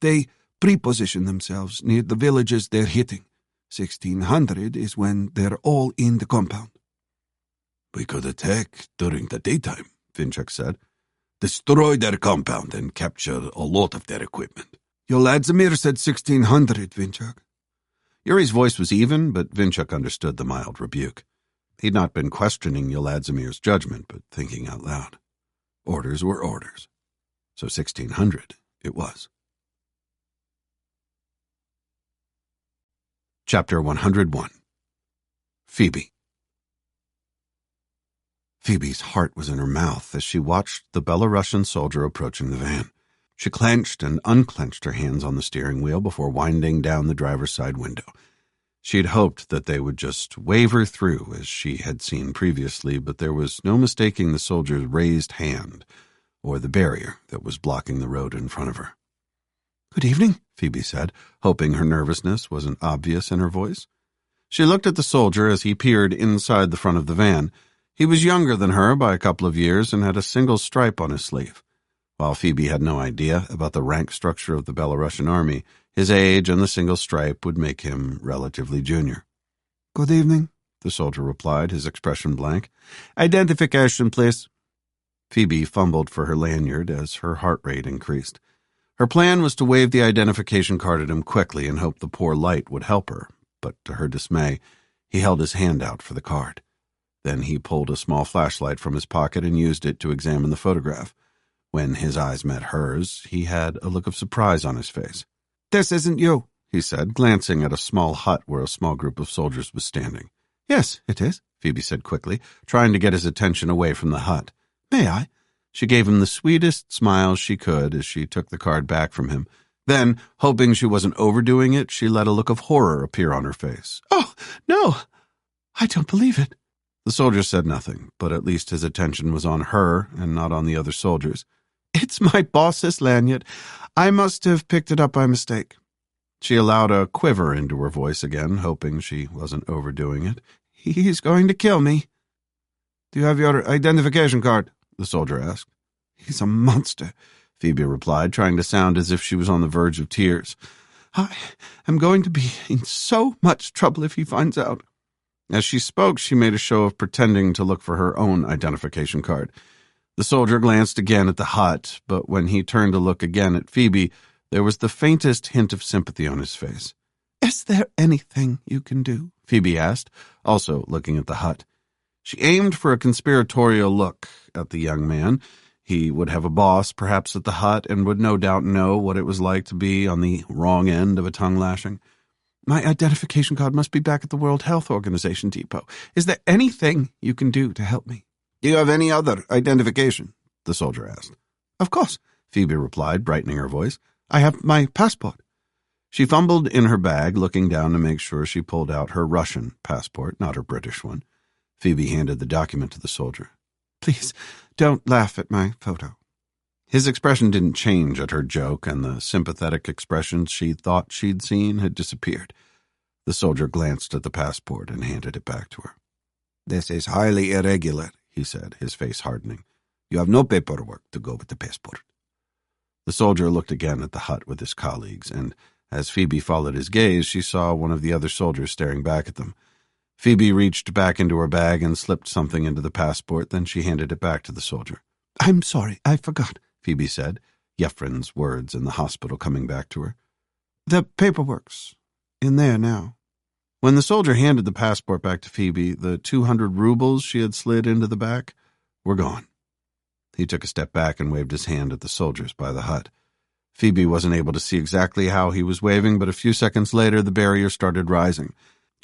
"They pre-position themselves near the villages they're hitting. 1600 is when they're all in the compound." "We could attack during the daytime," Vinchuk said. "Destroy their compound and capture a lot of their equipment." "Yoladzimir said 1600, Vinchuk." Yuri's voice was even, but Vinchuk understood the mild rebuke. He'd not been questioning Yoladzimir's judgment, but thinking out loud. Orders were orders. So 1600 it was. Chapter 101. Phoebe. Phoebe's heart was in her mouth as she watched the Belarusian soldier approaching the van. She clenched and unclenched her hands on the steering wheel before winding down the driver's side window. She had hoped that they would just waver through, as she had seen previously, but there was no mistaking the soldier's raised hand or the barrier that was blocking the road in front of her. "Good evening," Phoebe said, hoping her nervousness wasn't obvious in her voice. She looked at the soldier as he peered inside the front of the van. He was younger than her by a couple of years and had a single stripe on his sleeve. While Phoebe had no idea about the rank structure of the Belarusian army, his age and the single stripe would make him relatively junior. "Good evening," the soldier replied, his expression blank. "Identification, please." Phoebe fumbled for her lanyard as her heart rate increased. Her plan was to wave the identification card at him quickly and hope the poor light would help her, but to her dismay, he held his hand out for the card. Then he pulled a small flashlight from his pocket and used it to examine the photograph. When his eyes met hers, he had a look of surprise on his face. "This isn't you," he said, glancing at a small hut where a small group of soldiers was standing. "Yes, it is," Phoebe said quickly, trying to get his attention away from the hut. "May I?" She gave him the sweetest smile she could as she took the card back from him. Then, hoping she wasn't overdoing it, she let a look of horror appear on her face. "Oh, no! I don't believe it." The soldier said nothing, but at least his attention was on her and not on the other soldiers. "It's my boss's lanyard. I must have picked it up by mistake." She allowed a quiver into her voice again, hoping she wasn't overdoing it. "He's going to kill me." "Do you have your identification card?" the soldier asked. "He's a monster," Phoebe replied, trying to sound as if she was on the verge of tears. "I am going to be in so much trouble if he finds out." As she spoke, she made a show of pretending to look for her own identification card. The soldier glanced again at the hut, but when he turned to look again at Phoebe, there was the faintest hint of sympathy on his face. "Is there anything you can do?" Phoebe asked, also looking at the hut. She aimed for a conspiratorial look at the young man. He would have a boss, perhaps, at the hut, and would no doubt know what it was like to be on the wrong end of a tongue-lashing. "My identification card must be back at the World Health Organization depot. Is there anything you can do to help me?" "Do you have any other identification?" the soldier asked. "Of course," Phoebe replied, brightening her voice. "I have my passport." She fumbled in her bag, looking down to make sure she pulled out her Russian passport, not her British one. Phoebe handed the document to the soldier. "Please, don't laugh at my photo." His expression didn't change at her joke, and the sympathetic expressions she thought she'd seen had disappeared. The soldier glanced at the passport and handed it back to her. "This is highly irregular," he said, his face hardening. "You have no paperwork to go with the passport." The soldier looked again at the hut with his colleagues, and as Phoebe followed his gaze, she saw one of the other soldiers staring back at them. Phoebe reached back into her bag and slipped something into the passport, then she handed it back to the soldier. "I'm sorry, I forgot," Phoebe said, Yefren's words in the hospital coming back to her. "The paperwork's in there now." When the soldier handed the passport back to Phoebe, the 200 rubles she had slid into the back were gone. He took a step back and waved his hand at the soldiers by the hut. Phoebe wasn't able to see exactly how he was waving, but a few seconds later the barrier started rising.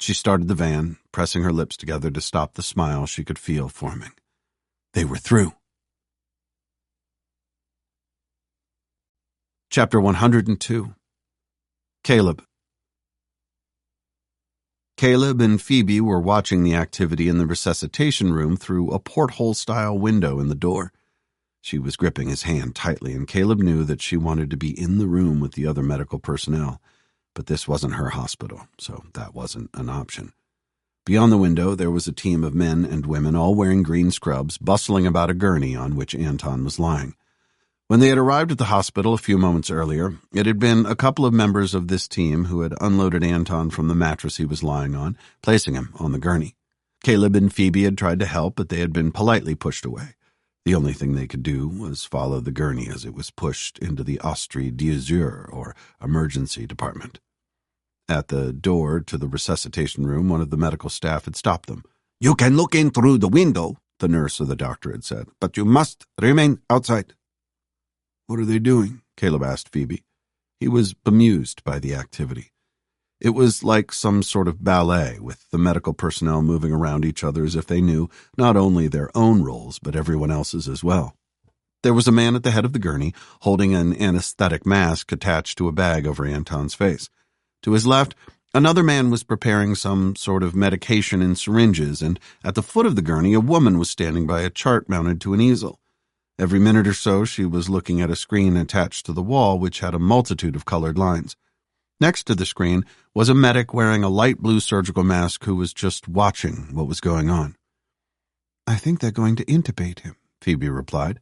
She started the van, pressing her lips together to stop the smile she could feel forming. They were through. Chapter 102. Caleb. Caleb and Phoebe were watching the activity in the resuscitation room through a porthole-style window in the door. She was gripping his hand tightly, and Caleb knew that she wanted to be in the room with the other medical personnel. But this wasn't her hospital, so that wasn't an option. Beyond the window, there was a team of men and women, all wearing green scrubs, bustling about a gurney on which Anton was lying. When they had arrived at the hospital a few moments earlier, it had been a couple of members of this team who had unloaded Anton from the mattress he was lying on, placing him on the gurney. Caleb and Phoebe had tried to help, but they had been politely pushed away. The only thing they could do was follow the gurney as it was pushed into the Ostry d'Azur, or emergency department. At the door to the resuscitation room, one of the medical staff had stopped them. "You can look in through the window," the nurse or the doctor had said, "but you must remain outside." "What are they doing?" Caleb asked Phoebe. He was bemused by the activity. It was like some sort of ballet, with the medical personnel moving around each other as if they knew not only their own roles, but everyone else's as well. There was a man at the head of the gurney, holding an anesthetic mask attached to a bag over Anton's face. To his left, another man was preparing some sort of medication in syringes, and at the foot of the gurney, a woman was standing by a chart mounted to an easel. Every minute or so, she was looking at a screen attached to the wall, which had a multitude of colored lines. Next to the screen was a medic wearing a light blue surgical mask who was just watching what was going on. "I think they're going to intubate him," Phoebe replied.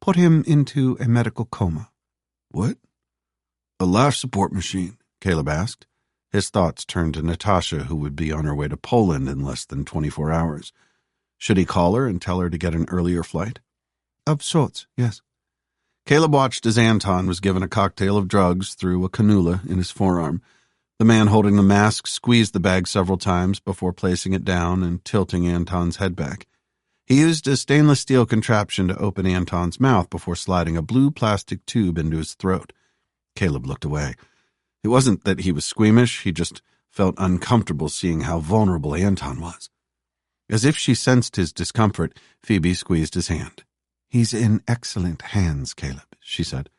"Put him into a medical coma." "What?" "A life support machine," Caleb asked. His thoughts turned to Natasha, who would be on her way to Poland in less than 24 hours. Should he call her and tell her to get an earlier flight? "Of sorts, yes." Caleb watched as Anton was given a cocktail of drugs through a cannula in his forearm. The man holding the mask squeezed the bag several times before placing it down and tilting Anton's head back. He used a stainless steel contraption to open Anton's mouth before sliding a blue plastic tube into his throat. Caleb looked away. It wasn't that he was squeamish, he just felt uncomfortable seeing how vulnerable Anton was. As if she sensed his discomfort, Phoebe squeezed his hand. "He's in excellent hands, Caleb," she said.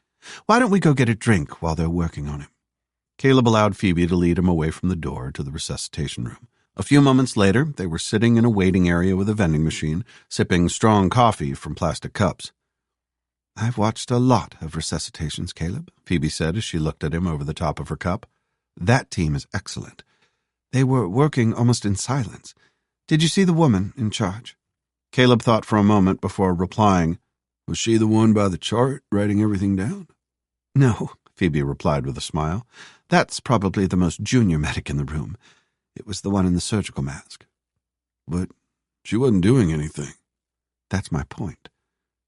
"Why don't we go get a drink while they're working on him?" Caleb allowed Phoebe to lead him away from the door to the resuscitation room. A few moments later, they were sitting in a waiting area with a vending machine, sipping strong coffee from plastic cups. "I've watched a lot of resuscitations, Caleb," Phoebe said as she looked at him over the top of her cup. "That team is excellent. They were working almost in silence. Did you see the woman in charge?" Caleb thought for a moment before replying. "Was she the one by the chart, writing everything down?" "No," Phoebe replied with a smile. "That's probably the most junior medic in the room. It was the one in the surgical mask." "But she wasn't doing anything." "That's my point.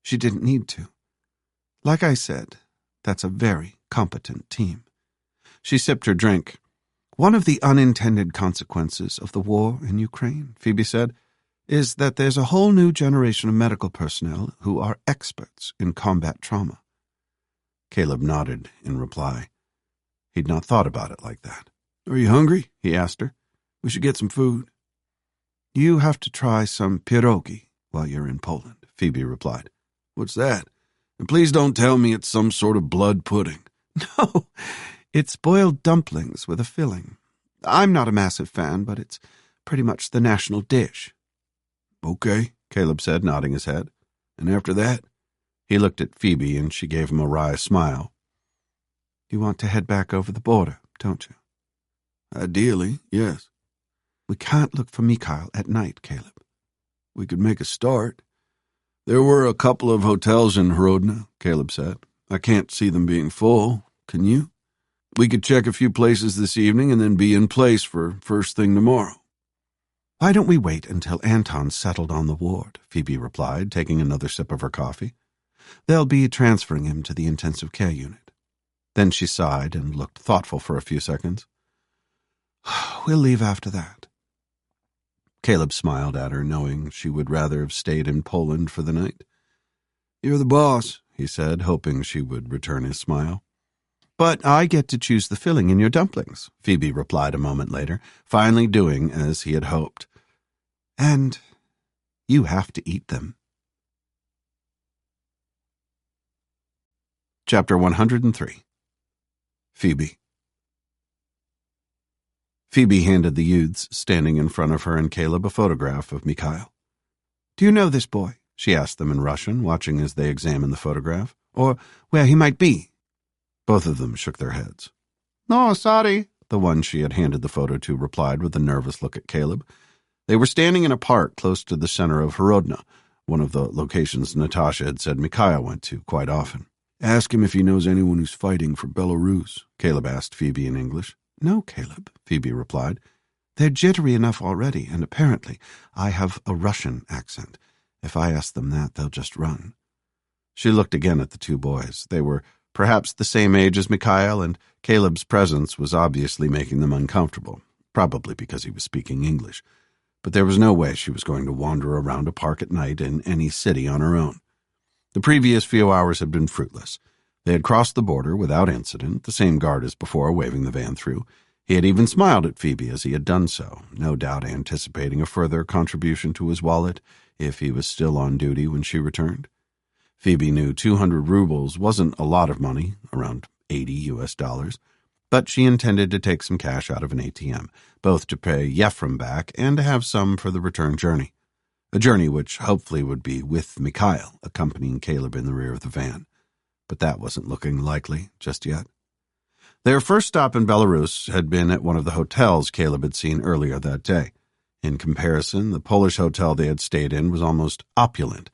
She didn't need to. Like I said, that's a very competent team." She sipped her drink. "One of the unintended consequences of the war in Ukraine," Phoebe said, "is that there's a whole new generation of medical personnel who are experts in combat trauma." Caleb nodded in reply. He'd not thought about it like that. "Are you hungry?" he asked her. "We should get some food." "You have to try some pierogi while you're in Poland," Phoebe replied. "What's that? And please don't tell me it's some sort of blood pudding." "No, it's boiled dumplings with a filling. I'm not a massive fan, but it's pretty much the national dish." "Okay," Caleb said, nodding his head. "And after that?" He looked at Phoebe, and she gave him a wry smile. "You want to head back over the border, don't you?" "Ideally, yes." "We can't look for Mikhail at night, Caleb." "We could make a start. There were a couple of hotels in Hrodna," Caleb said. "I can't see them being full. Can you? We could check a few places this evening and then be in place for first thing tomorrow." "Why don't we wait until Anton's settled on the ward?" Phoebe replied, taking another sip of her coffee. "They'll be transferring him to the intensive care unit." Then she sighed and looked thoughtful for a few seconds. "We'll leave after that." Caleb smiled at her, knowing she would rather have stayed in Poland for the night. "You're the boss," he said, hoping she would return his smile. "But I get to choose the filling in your dumplings," Phoebe replied a moment later, finally doing as he had hoped. "And you have to eat them." Chapter 103. Phoebe. Phoebe handed the youths standing in front of her and Caleb a photograph of Mikhail. "Do you know this boy?" she asked them in Russian, watching as they examined the photograph. "Or where he might be?" Both of them shook their heads. "No, sorry," the one she had handed the photo to replied with a nervous look at Caleb. They were standing in a park close to the center of Hrodna, one of the locations Natasha had said Mikhail went to quite often. "Ask him if he knows anyone who's fighting for Belarus," Caleb asked Phoebe in English. "No, Caleb," Phoebe replied. "They're jittery enough already, and apparently I have a Russian accent. If I ask them that, they'll just run." She looked again at the two boys. They were perhaps the same age as Mikhail, and Caleb's presence was obviously making them uncomfortable, probably because he was speaking English. But there was no way she was going to wander around a park at night in any city on her own. The previous few hours had been fruitless. They had crossed the border without incident, the same guard as before waving the van through. He had even smiled at Phoebe as he had done so, no doubt anticipating a further contribution to his wallet if he was still on duty when she returned. Phoebe knew 200 rubles wasn't a lot of money, around $80, but she intended to take some cash out of an ATM, both to pay Yefrem back and to have some for the return journey. A journey which hopefully would be with Mikhail, accompanying Caleb in the rear of the van. But that wasn't looking likely just yet. Their first stop in Belarus had been at one of the hotels Caleb had seen earlier that day. In comparison, the Polish hotel they had stayed in was almost opulent,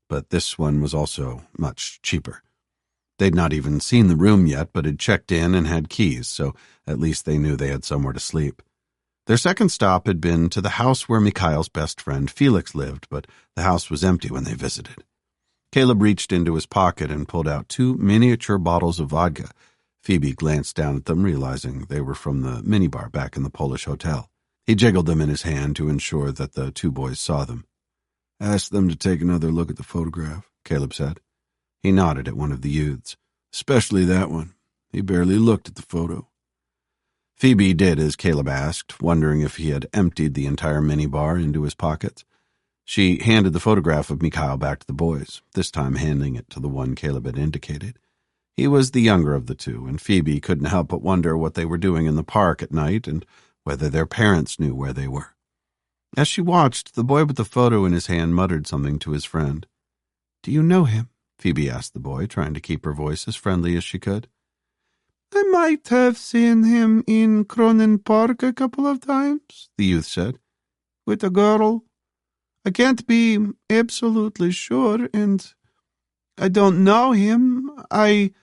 but this one was also much cheaper. They'd not even seen the room yet, but had checked in and had keys, so at least they knew they had somewhere to sleep. Their second stop had been to the house where Mikhail's best friend Felix lived, but the house was empty when they visited. Caleb reached into his pocket and pulled out 2 miniature bottles of vodka. Phoebe glanced down at them, realizing they were from the minibar back in the Polish hotel. He jiggled them in his hand to ensure that the 2 boys saw them. Ask them to take another look at the photograph, Caleb said. He nodded at one of the youths. Especially that one. He barely looked at the photo. Phoebe did as Caleb asked, wondering if he had emptied the entire minibar into his pockets. She handed the photograph of Mikhail back to the boys, this time handing it to the one Caleb had indicated. He was the younger of the 2, and Phoebe couldn't help but wonder what they were doing in the park at night and whether their parents knew where they were. As she watched, the boy with the photo in his hand muttered something to his friend. "Do you know him?" Phoebe asked the boy, trying to keep her voice as friendly as she could. "I might have seen him in Cronin Park a couple of times," the youth said, "with a girl. I can't be absolutely sure, and I don't know him. I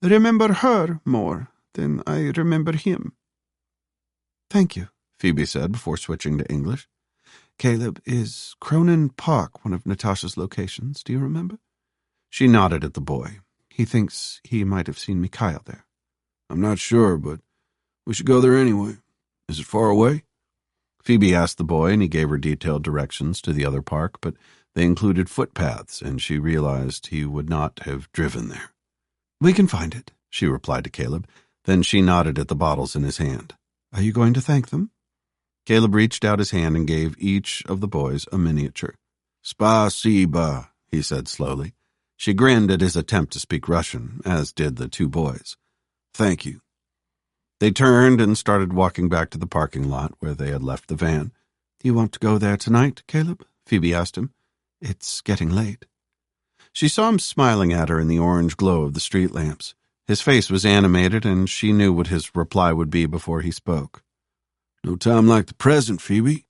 remember her more than I remember him." "Thank you," Phoebe said before switching to English. "Caleb, is Cronin Park one of Natasha's locations? Do you remember?" She nodded at the boy. "He thinks he might have seen Mikhail there." "I'm not sure, but we should go there anyway. Is it far away?" Phoebe asked the boy, and he gave her detailed directions to the other park, but they included footpaths, and she realized he would not have driven there. "We can find it," she replied to Caleb. Then she nodded at the bottles in his hand. "Are you going to thank them?" Caleb reached out his hand and gave each of the boys a miniature. "Spasiba," he said slowly. She grinned at his attempt to speak Russian, as did the 2 boys. "Thank you." They turned and started walking back to the parking lot where they had left the van. "Do you want to go there tonight, Caleb?" Phoebe asked him. "It's getting late." She saw him smiling at her in the orange glow of the street lamps. His face was animated, and she knew what his reply would be before he spoke. "No time like the present, Phoebe."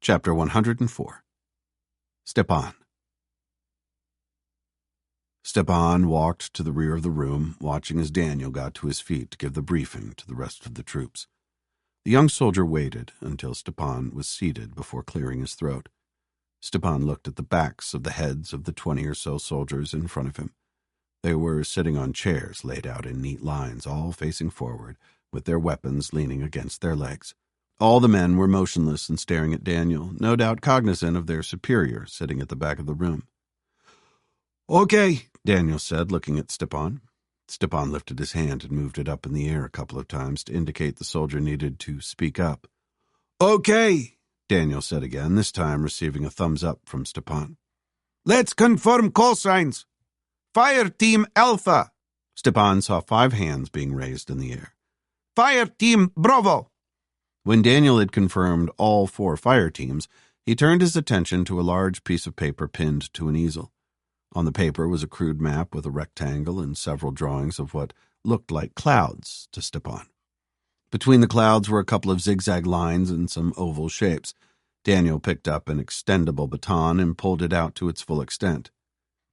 Chapter 104. Stepan. Stepan walked to the rear of the room, watching as Daniel got to his feet to give the briefing to the rest of the troops. The young soldier waited until Stepan was seated before clearing his throat. Stepan looked at the backs of the heads of the 20 or so soldiers in front of him. They were sitting on chairs laid out in neat lines, all facing forward, with their weapons leaning against their legs. All the men were motionless and staring at Daniel, no doubt cognizant of their superior sitting at the back of the room. "Okay," Daniel said, looking at Stepan. Stepan lifted his hand and moved it up in the air a couple of times to indicate the soldier needed to speak up. "Okay," Daniel said again, this time receiving a thumbs up from Stepan. "Let's confirm call signs. Fire Team Alpha." Stepan saw 5 hands being raised in the air. "Fire Team Bravo." When Daniel had confirmed all 4 fire teams, he turned his attention to a large piece of paper pinned to an easel. On the paper was a crude map with a rectangle and several drawings of what looked like clouds to Stepan. Between the clouds were a couple of zigzag lines and some oval shapes. Daniel picked up an extendable baton and pulled it out to its full extent.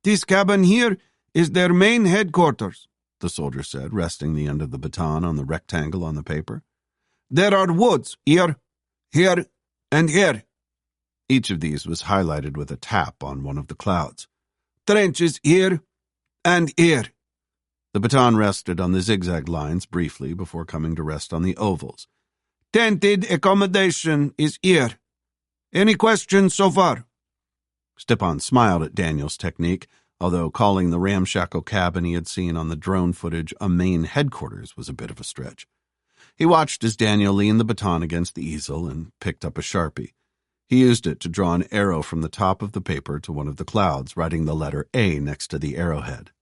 "This cabin here is their main headquarters," the soldier said, resting the end of the baton on the rectangle on the paper. "There are woods here, here, and here." Each of these was highlighted with a tap on one of the clouds. "Trenches here and here." The baton rested on the zigzag lines briefly before coming to rest on the ovals. "Tented accommodation is here. Any questions so far?" Stepan smiled at Daniel's technique, although calling the ramshackle cabin he had seen on the drone footage a main headquarters was a bit of a stretch. He watched as Daniel leaned the baton against the easel and picked up a Sharpie. He used it to draw an arrow from the top of the paper to one of the clouds, writing the letter A next to the arrowhead.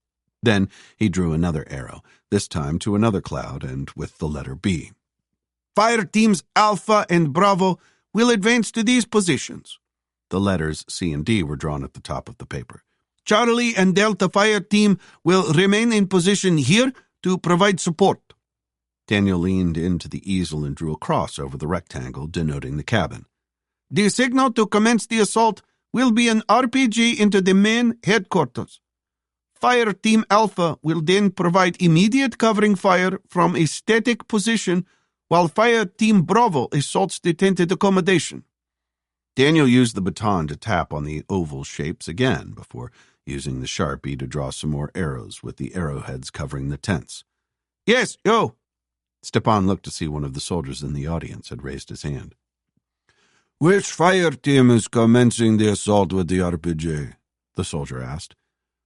Then he drew another arrow, this time to another cloud and with the letter B. "Fire teams Alpha and Bravo will advance to these positions." The letters C and D were drawn at the top of the paper. "Charlie and Delta Fire Team will remain in position here to provide support." Daniel leaned into the easel and drew a cross over the rectangle, denoting the cabin. "The signal to commence the assault will be an RPG into the main headquarters. Fire Team Alpha will then provide immediate covering fire from a static position while Fire Team Bravo assaults the tented accommodation." Daniel used the baton to tap on the oval shapes again before using the Sharpie to draw some more arrows with the arrowheads covering the tents. Yes, yo. Stepan looked to see one of the soldiers in the audience had raised his hand. Which fire team is commencing the assault with the RPG? The soldier asked.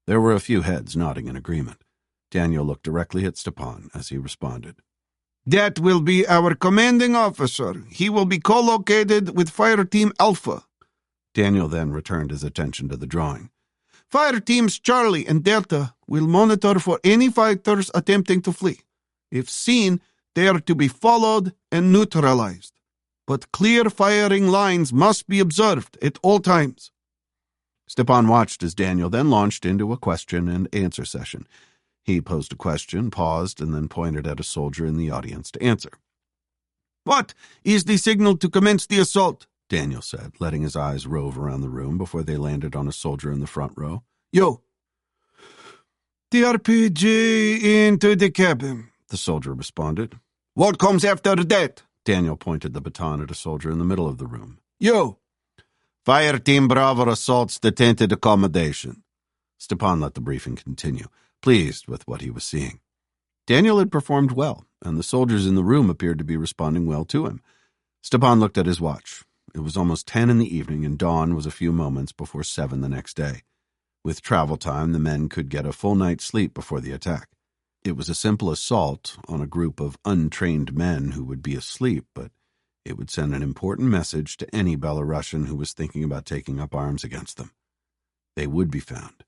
There were a few heads nodding in agreement. Daniel looked directly at Stepan as he responded. That will be our commanding officer. He will be co-located with Fire Team Alpha. Daniel then returned his attention to the drawing. Fire Teams Charlie and Delta will monitor for any fighters attempting to flee. If seen, they are to be followed and neutralized. But clear firing lines must be observed at all times. Stepan watched as Daniel then launched into a question and answer session. He posed a question, paused, and then pointed at a soldier in the audience to answer. What is the signal to commence the assault? Daniel said, letting his eyes rove around the room before they landed on a soldier in the front row. Yo. The RPG into the cabin, the soldier responded. What comes after that? Daniel pointed the baton at a soldier in the middle of the room. Yo. Fire Team Bravo assaults the tented accommodation. Stepan let the briefing continue, pleased with what he was seeing. Daniel had performed well, and the soldiers in the room appeared to be responding well to him. Stepan looked at his watch. It was almost 10 in the evening, and dawn was a few moments before 7 the next day. With travel time, the men could get a full night's sleep before the attack. It was a simple assault on a group of untrained men who would be asleep, but it would send an important message to any Belarusian who was thinking about taking up arms against them. They would be found,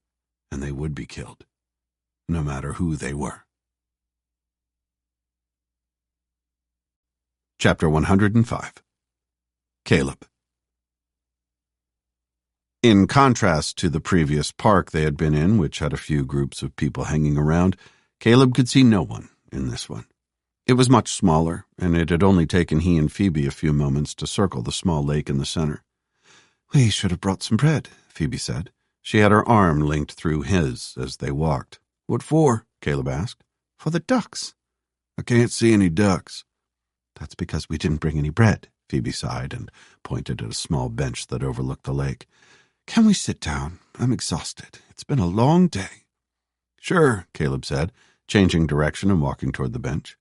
and they would be killed, no matter who they were. Chapter 105. Caleb. In contrast to the previous park they had been in, which had a few groups of people hanging around, Caleb could see no one in this one. It was much smaller, and it had only taken he and Phoebe a few moments to circle the small lake in the center. We should have brought some bread, Phoebe said. She had her arm linked through his as they walked. What for? Caleb asked. For the ducks. I can't see any ducks. That's because we didn't bring any bread, Phoebe sighed and pointed at a small bench that overlooked the lake. Can we sit down? I'm exhausted. It's been a long day. Sure, Caleb said, changing direction and walking toward the bench.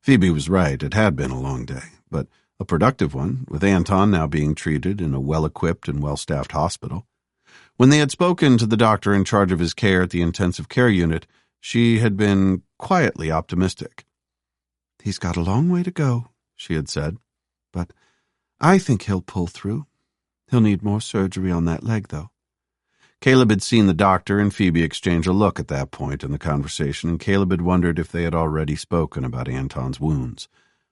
Phoebe was right. It had been a long day, but a productive one, with Anton now being treated in a well-equipped and well-staffed hospital. When they had spoken to the doctor in charge of his care at the intensive care unit, she had been quietly optimistic. He's got a long way to go, she had said, but I think he'll pull through. He'll need more surgery on that leg, though. Caleb had seen the doctor and Phoebe exchange a look at that point in the conversation, and Caleb had wondered if they had already spoken about Anton's wounds,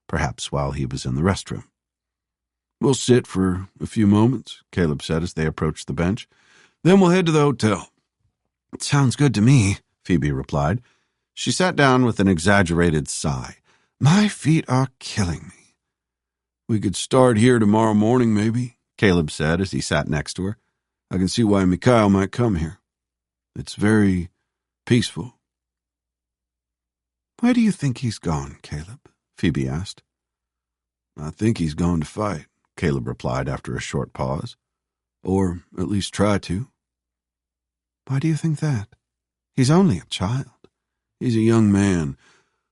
perhaps while he was in the restroom. We'll sit for a few moments, Caleb said as they approached the bench. Then we'll head to the hotel. It sounds good to me, Phoebe replied. She sat down with an exaggerated sigh. My feet are killing me. We could start here tomorrow morning, maybe, Caleb said as he sat next to her. I can see why Mikhail might come here. It's very peaceful. Where do you think he's gone, Caleb? Phoebe asked. I think he's gone to fight, Caleb replied after a short pause. Or at least try to. Why do you think that? He's only a child. He's a young man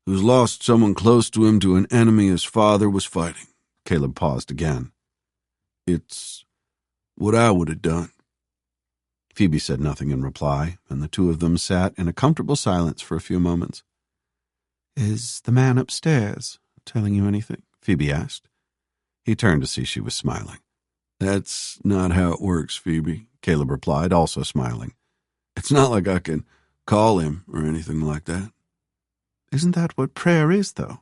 who's lost someone close to him to an enemy his father was fighting. Caleb paused again. It's what I would have done. Phoebe said nothing in reply, and the two of them sat in a comfortable silence for a few moments. Is the man upstairs telling you anything? Phoebe asked. He turned to see she was smiling. That's not how it works, Phoebe, Caleb replied, also smiling. It's not like I can call him or anything like that. Isn't that what prayer is, though?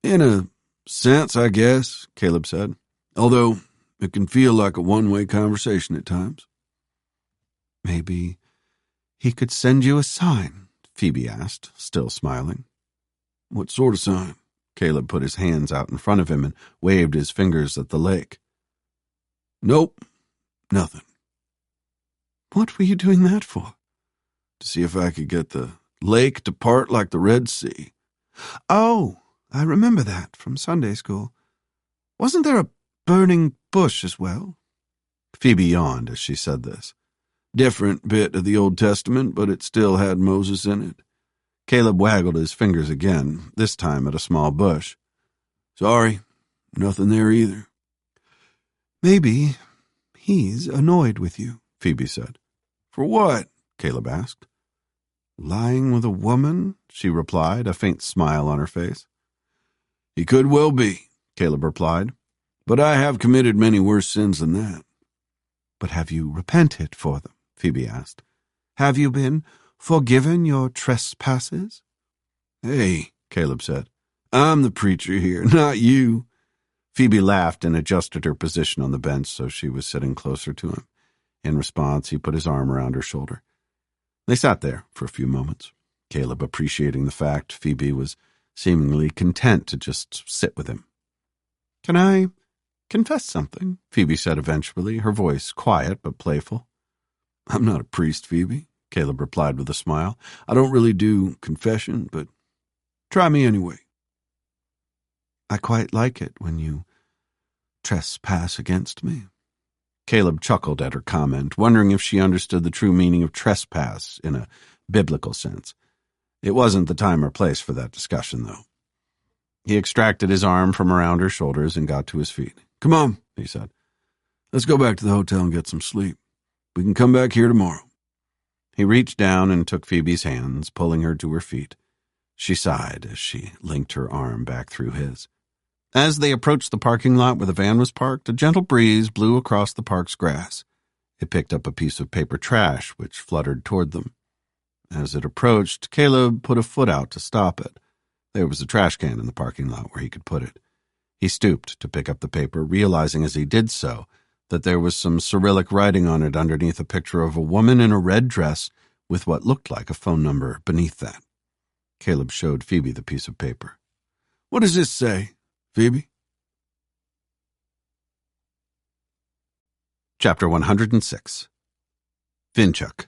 In a sense, I guess, Caleb said, although it can feel like a one-way conversation at times. Maybe he could send you a sign, Phoebe asked, still smiling. What sort of sign? Caleb put his hands out in front of him and waved his fingers at the lake. Nope, nothing. What were you doing that for? To see if I could get the lake to part like the Red Sea. Oh, I remember that from Sunday school. Wasn't there a burning bush as well? Phoebe yawned as she said this. Different bit of the Old Testament, but it still had Moses in it. Caleb waggled his fingers again, this time at a small bush. Sorry, nothing there either. Maybe he's annoyed with you, Phoebe said. For what? Caleb asked. Lying with a woman, she replied, a faint smile on her face. He could well be, Caleb replied, but I have committed many worse sins than that. But have you repented for them? Phoebe asked. Have you been forgiven your trespasses? Hey, Caleb said, I'm the preacher here, not you. Phoebe laughed and adjusted her position on the bench so she was sitting closer to him. In response, he put his arm around her shoulder. They sat there for a few moments, Caleb appreciating the fact Phoebe was seemingly content to just sit with him. Can I confess something? Phoebe said eventually, her voice quiet but playful. I'm not a priest, Phoebe, Caleb replied with a smile. I don't really do confession, but try me anyway. I quite like it when you trespass against me. Caleb chuckled at her comment, wondering if she understood the true meaning of trespass in a biblical sense. It wasn't the time or place for that discussion, though. He extracted his arm from around her shoulders and got to his feet. Come on, he said. Let's go back to the hotel and get some sleep. We can come back here tomorrow. He reached down and took Phoebe's hands, pulling her to her feet. She sighed as she linked her arm back through his. As they approached the parking lot where the van was parked, a gentle breeze blew across the park's grass. It picked up a piece of paper trash, which fluttered toward them. As it approached, Caleb put a foot out to stop it. There was a trash can in the parking lot where he could put it. He stooped to pick up the paper, realizing as he did so that there was some Cyrillic writing on it underneath a picture of a woman in a red dress with what looked like a phone number beneath that. Caleb showed Phoebe the piece of paper. What does this say, Phoebe? Chapter 106. Vinchuk.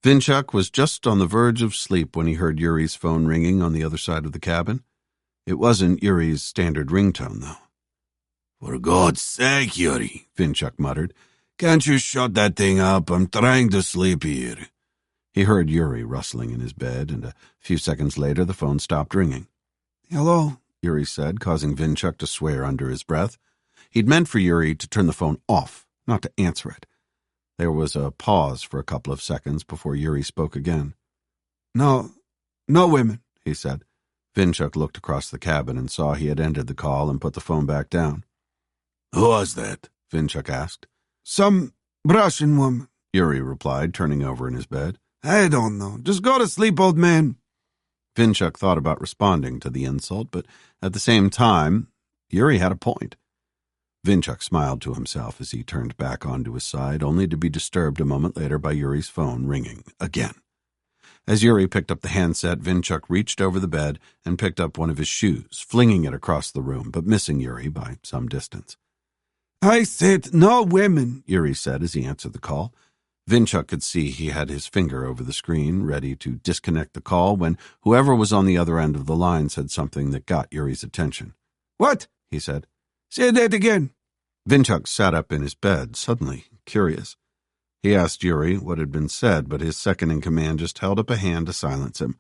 Vinchuk was just on the verge of sleep when he heard Yuri's phone ringing on the other side of the cabin. It wasn't Yuri's standard ringtone, though. For God's sake, Yuri, Vinchuk muttered. Can't you shut that thing up? I'm trying to sleep here. He heard Yuri rustling in his bed, and a few seconds later the phone stopped ringing. Hello, Yuri said, causing Vinchuk to swear under his breath. He'd meant for Yuri to turn the phone off, not to answer it. There was a pause for a couple of seconds before Yuri spoke again. No women, he said. Vinchuk looked across the cabin and saw he had ended the call and put the phone back down. Who was that? Vinchuk asked. Some Russian woman, Yuri replied, turning over in his bed. I don't know. Just go to sleep, old man. Vinchuk thought about responding to the insult, but at the same time, Yuri had a point. Vinchuk smiled to himself as he turned back onto his side, only to be disturbed a moment later by Yuri's phone ringing again. As Yuri picked up the handset, Vinchuk reached over the bed and picked up one of his shoes, flinging it across the room, but missing Yuri by some distance. I said no women, Yuri said as he answered the call. Vinchuk could see he had his finger over the screen, ready to disconnect the call when whoever was on the other end of the line said something that got Yuri's attention. What? He said. Say that again. Vinchuk sat up in his bed, suddenly curious. He asked Yuri what had been said, but his second-in-command just held up a hand to silence him.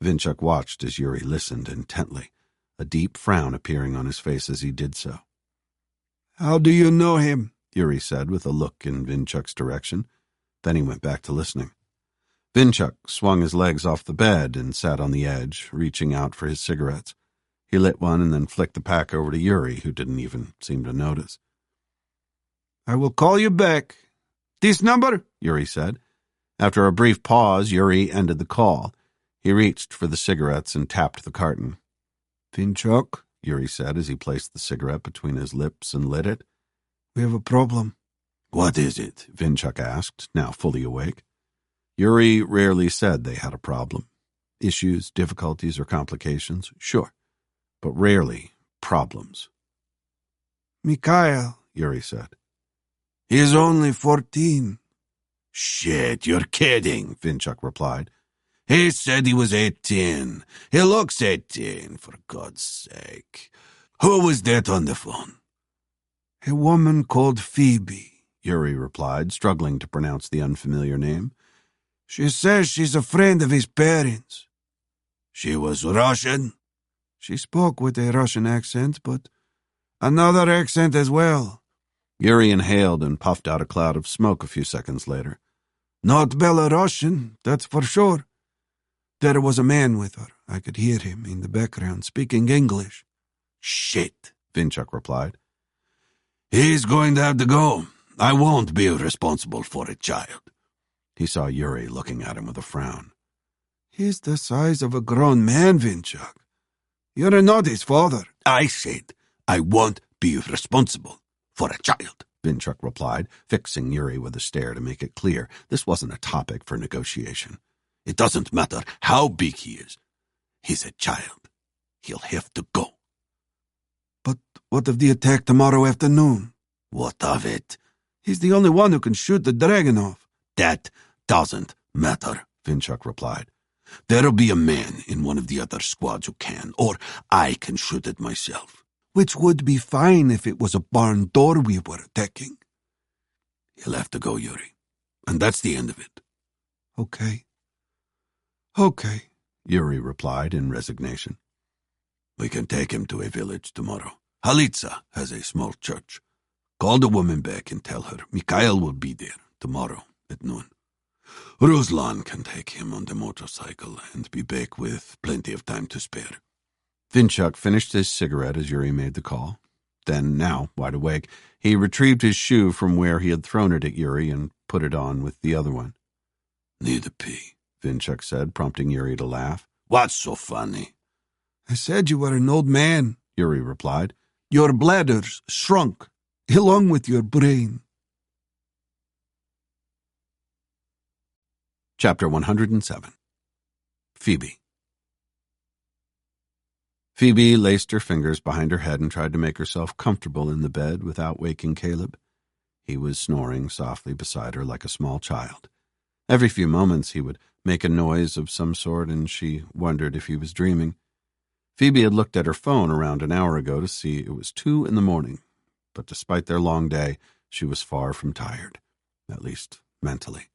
Vinchuk watched as Yuri listened intently, a deep frown appearing on his face as he did so. How do you know him? Yuri said with a look in Vinchuk's direction. Then he went back to listening. Vinchuk swung his legs off the bed and sat on the edge, reaching out for his cigarettes. He lit one and then flicked the pack over to Yuri, who didn't even seem to notice. I will call you back. This number? Yuri said. After a brief pause, Yuri ended the call. He reached for the cigarettes and tapped the carton. Vinchuk, Yuri said as he placed the cigarette between his lips and lit it. We have a problem. What is it? Vinchuk asked, now fully awake. Yuri rarely said they had a problem. Issues, difficulties, or complications, sure, but rarely problems. Mikhail, Yuri said. He's only 14. Shit, you're kidding, Vinchuk replied. He said he was 18. He looks 18, for God's sake. Who was that on the phone? A woman called Phoebe, Yuri replied, struggling to pronounce the unfamiliar name. She says she's a friend of his parents. She was Russian? She spoke with a Russian accent, but another accent as well. Yuri inhaled and puffed out a cloud of smoke a few seconds later. Not Belarusian, that's for sure. There was a man with her. I could hear him in the background speaking English. Shit, Vinchuk replied. He's going to have to go. I won't be responsible for a child. He saw Yuri looking at him with a frown. He's the size of a grown man, Vinchuk. You're not his father. I said I won't be responsible for a child, Vinchuk replied, fixing Yuri with a stare to make it clear this wasn't a topic for negotiation. It doesn't matter how big he is. He's a child. He'll have to go. But what of the attack tomorrow afternoon? What of it? He's the only one who can shoot the dragon off. That doesn't matter, Vinchuk replied. There'll be a man in one of the other squads who can, or I can shoot it myself. Which would be fine if it was a barn door we were attacking. He'll have to go, Yuri. And that's the end of it. Okay, Yuri replied in resignation. We can take him to a village tomorrow. Halitsa has a small church. Call the woman back and tell her Mikhail will be there tomorrow at noon. Ruslan can take him on the motorcycle and be back with plenty of time to spare. Vinchuk finished his cigarette as Yuri made the call. Then, now wide awake, he retrieved his shoe from where he had thrown it at Yuri and put it on with the other one. Need a pee, Vinchuk said, prompting Yuri to laugh. What's so funny? I said you were an old man, Yuri replied. Your bladder's shrunk, along with your brain. Chapter 107. Phoebe. Phoebe laced her fingers behind her head and tried to make herself comfortable in the bed without waking Caleb. He was snoring softly beside her like a small child. Every few moments he would make a noise of some sort, and she wondered if he was dreaming. Phoebe had looked at her phone around an hour ago to see it was 2 a.m, but despite their long day, she was far from tired, at least mentally.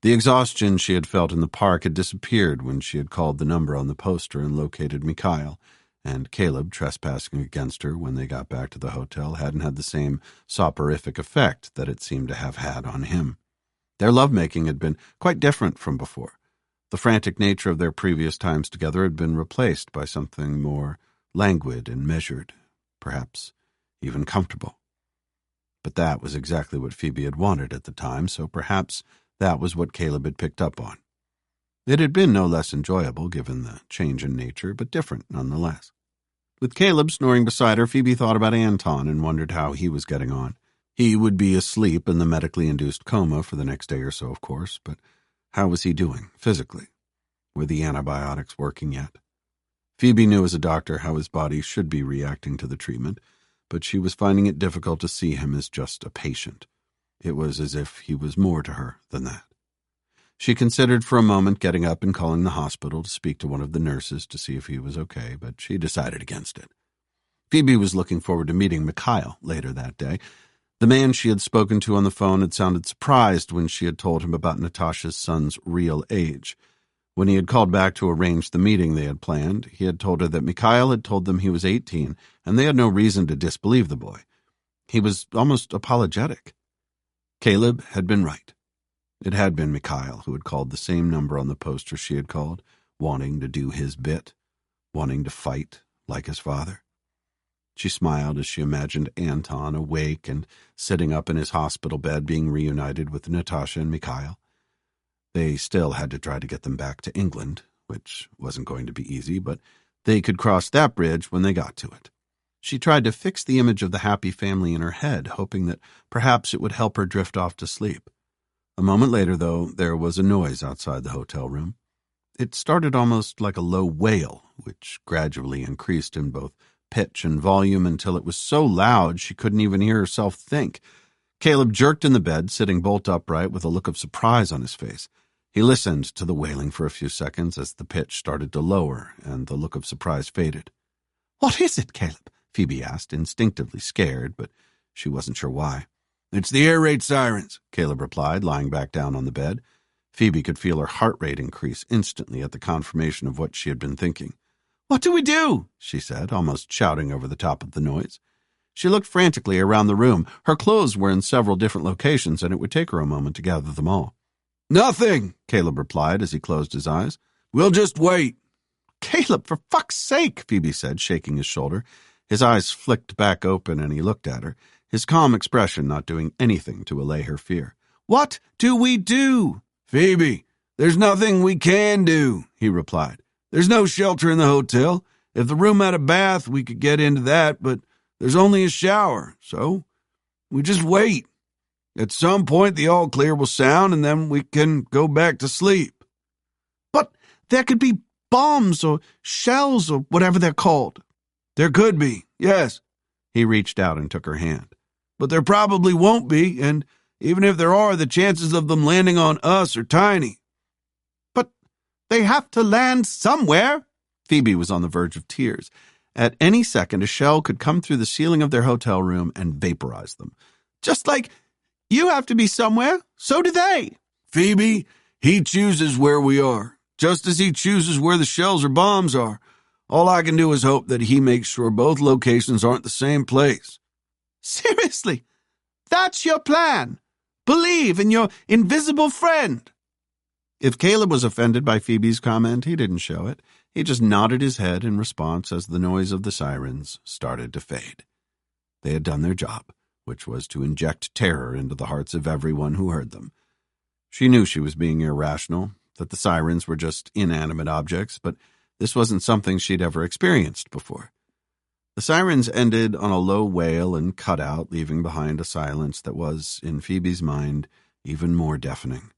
The exhaustion she had felt in the park had disappeared when she had called the number on the poster and located Mikhail, and Caleb, trespassing against her when they got back to the hotel, hadn't had the same soporific effect that it seemed to have had on him. Their lovemaking had been quite different from before. The frantic nature of their previous times together had been replaced by something more languid and measured, perhaps even comfortable. But that was exactly what Phoebe had wanted at the time, so perhaps that was what Caleb had picked up on. It had been no less enjoyable, given the change in nature, but different nonetheless. With Caleb snoring beside her, Phoebe thought about Anton and wondered how he was getting on. He would be asleep in the medically induced coma for the next day or so, of course, but how was he doing, physically? Were the antibiotics working yet? Phoebe knew as a doctor how his body should be reacting to the treatment, but she was finding it difficult to see him as just a patient. It was as if he was more to her than that. She considered for a moment getting up and calling the hospital to speak to one of the nurses to see if he was okay, but she decided against it. Phoebe was looking forward to meeting Mikhail later that day. The man she had spoken to on the phone had sounded surprised when she had told him about Natasha's son's real age. When he had called back to arrange the meeting they had planned, he had told her that Mikhail had told them he was 18, and they had no reason to disbelieve the boy. He was almost apologetic. Caleb had been right. It had been Mikhail who had called the same number on the poster she had called, wanting to do his bit, wanting to fight like his father. She smiled as she imagined Anton awake and sitting up in his hospital bed being reunited with Natasha and Mikhail. They still had to try to get them back to England, which wasn't going to be easy, but they could cross that bridge when they got to it. She tried to fix the image of the happy family in her head, hoping that perhaps it would help her drift off to sleep. A moment later, though, there was a noise outside the hotel room. It started almost like a low wail, which gradually increased in both pitch and volume until it was so loud she couldn't even hear herself think. Caleb jerked in the bed, sitting bolt upright with a look of surprise on his face. He listened to the wailing for a few seconds as the pitch started to lower and the look of surprise faded. "What is it, Caleb?" Phoebe asked, instinctively scared, but She wasn't sure why. It's the air raid sirens, Caleb replied, lying back down on the bed. Phoebe could feel her heart rate increase instantly at the confirmation of what she had been thinking. "What do we do?" she said, almost shouting over the top of the noise. She looked frantically around the room. Her clothes were in several different locations, and it would take her a moment to gather them all. "Nothing," Caleb replied as he closed his eyes. "We'll just wait." "Caleb, for fuck's sake," Phoebe said, shaking his shoulder. His eyes flicked back open, and he looked at her, his calm expression not doing anything to allay her fear. "What do we do?" "Phoebe, there's nothing we can do," he replied. "There's no shelter in the hotel. If the room had a bath, we could get into that, but there's only a shower, so we just wait. At some point, the all clear will sound, and then we can go back to sleep." "But there could be bombs or shells or whatever they're called." "There could be, yes." He reached out and took her hand. "But there probably won't be, and even if there are, the chances of them landing on us are tiny." "But they have to land somewhere." Phoebe was on the verge of tears. At any second, a shell could come through the ceiling of their hotel room and vaporize them. "Just like you have to be somewhere, so do they." "Phoebe, he chooses where we are, just as he chooses where the shells or bombs are. All I can do is hope that he makes sure both locations aren't the same place." "Seriously? That's your plan? Believe in your invisible friend?" If Caleb was offended by Phoebe's comment, he didn't show it. He just nodded his head in response as the noise of the sirens started to fade. They had done their job, which was to inject terror into the hearts of everyone who heard them. She knew she was being irrational, that the sirens were just inanimate objects, but this wasn't something she'd ever experienced before. The sirens ended on a low wail and cut out, leaving behind a silence that was, in Phoebe's mind, even more deafening.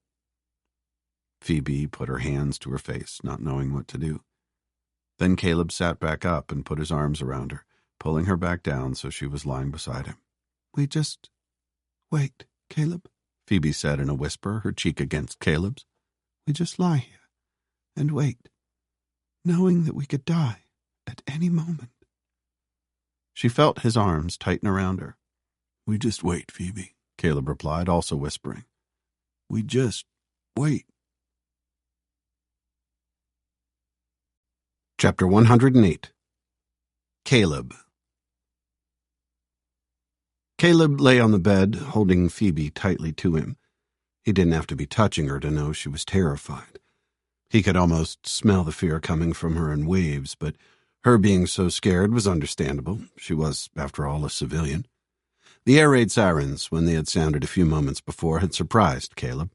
Phoebe put her hands to her face, not knowing what to do. Then Caleb sat back up and put his arms around her, pulling her back down so she was lying beside him. "We just wait, Caleb," Phoebe said in a whisper, her cheek against Caleb's. "We just lie here and wait, knowing that we could die at any moment." She felt his arms tighten around her. "We just wait, Phoebe," Caleb replied, also whispering. "We just wait." Chapter 108. Caleb. Caleb lay on the bed, holding Phoebe tightly to him. He didn't have to be touching her to know she was terrified. He could almost smell the fear coming from her in waves, but her being so scared was understandable. She was, after all, a civilian. The air raid sirens, when they had sounded a few moments before, had surprised Caleb.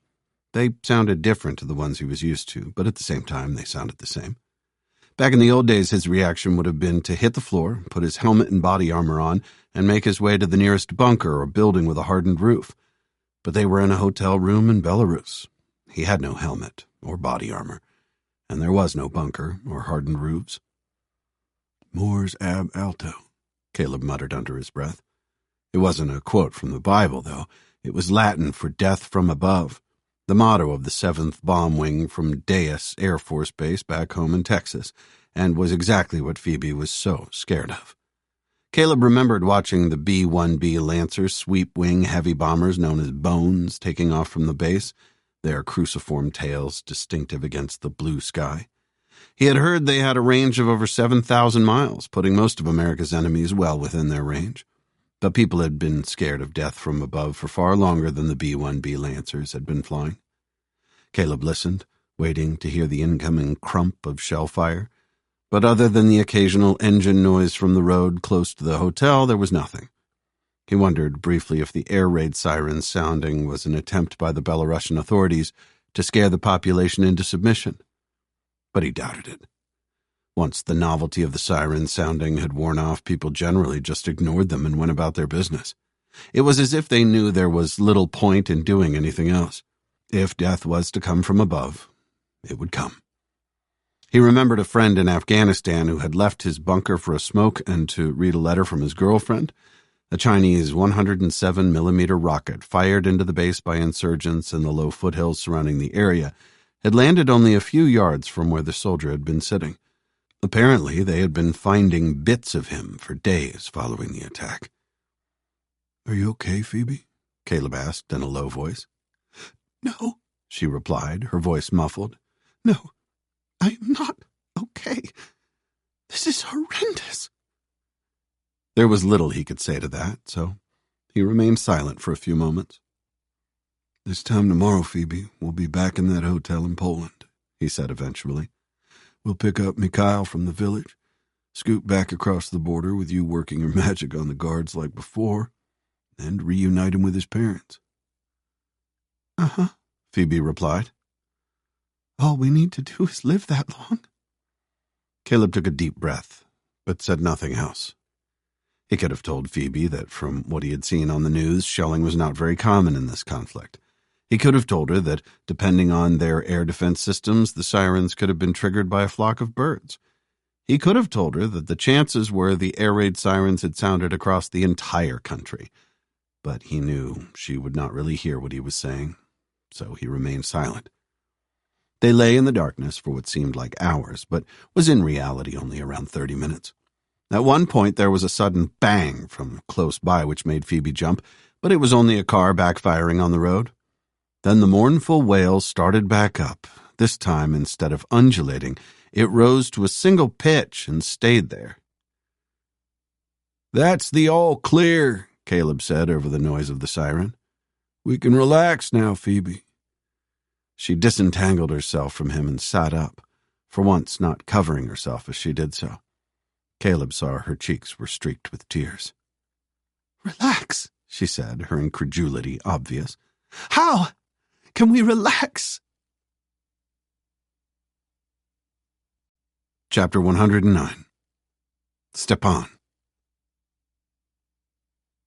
They sounded different to the ones he was used to, but at the same time they sounded the same. Back in the old days, his reaction would have been to hit the floor, put his helmet and body armor on, and make his way to the nearest bunker or building with a hardened roof. But they were in a hotel room in Belarus. He had no helmet or body armor, and there was no bunker or hardened roofs. "Mors ab alto," Caleb muttered under his breath. It wasn't a quote from the Bible, though. It was Latin for death from above, the motto of the 7th Bomb Wing from Deus Air Force Base back home in Texas, and was exactly what Phoebe was so scared of. Caleb remembered watching the B-1B Lancers sweep-wing heavy bombers known as Bones taking off from the base, their cruciform tails distinctive against the blue sky. He had heard they had a range of over 7,000 miles, putting most of America's enemies well within their range. But people had been scared of death from above for far longer than the B-1B Lancers had been flying. Caleb listened, waiting to hear the incoming crump of shell fire. But other than the occasional engine noise from the road close to the hotel, there was nothing. He wondered briefly if the air raid sirens sounding was an attempt by the Belarusian authorities to scare the population into submission. But he doubted it. Once the novelty of the sirens sounding had worn off, people generally just ignored them and went about their business. It was as if they knew there was little point in doing anything else. If death was to come from above, it would come. He remembered a friend in Afghanistan who had left his bunker for a smoke and to read a letter from his girlfriend. A Chinese 107mm rocket fired into the base by insurgents in the low foothills surrounding the area had landed only a few yards from where the soldier had been sitting. Apparently, they had been finding bits of him for days following the attack. Are you okay, Phoebe? Caleb asked in a low voice. No, she replied, her voice muffled. No, I am not okay. This is horrendous. There was little he could say to that, so he remained silent for a few moments. This time tomorrow, Phoebe, we'll be back in that hotel in Poland, he said eventually. We'll pick up Mikhail from the village, scoot back across the border with you working your magic on the guards like before, and reunite him with his parents. Uh-huh, Phoebe replied. All we need to do is live that long. Caleb took a deep breath, but said nothing else. He could have told Phoebe that from what he had seen on the news, shelling was not very common in this conflict. He could have told her that, depending on their air defense systems, the sirens could have been triggered by a flock of birds. He could have told her that the chances were the air raid sirens had sounded across the entire country. But he knew she would not really hear what he was saying, so he remained silent. They lay in the darkness for what seemed like hours, but was in reality only around 30 minutes. At one point there was a sudden bang from close by which made Phoebe jump, but it was only a car backfiring on the road. Then the mournful wail started back up. This time, instead of undulating, it rose to a single pitch and stayed there. That's the all clear, Caleb said over the noise of the siren. We can relax now, Phoebe. She disentangled herself from him and sat up, for once not covering herself as she did so. Caleb saw her cheeks were streaked with tears. Relax, she said, her incredulity obvious. How can we relax? Chapter 109. Stepan.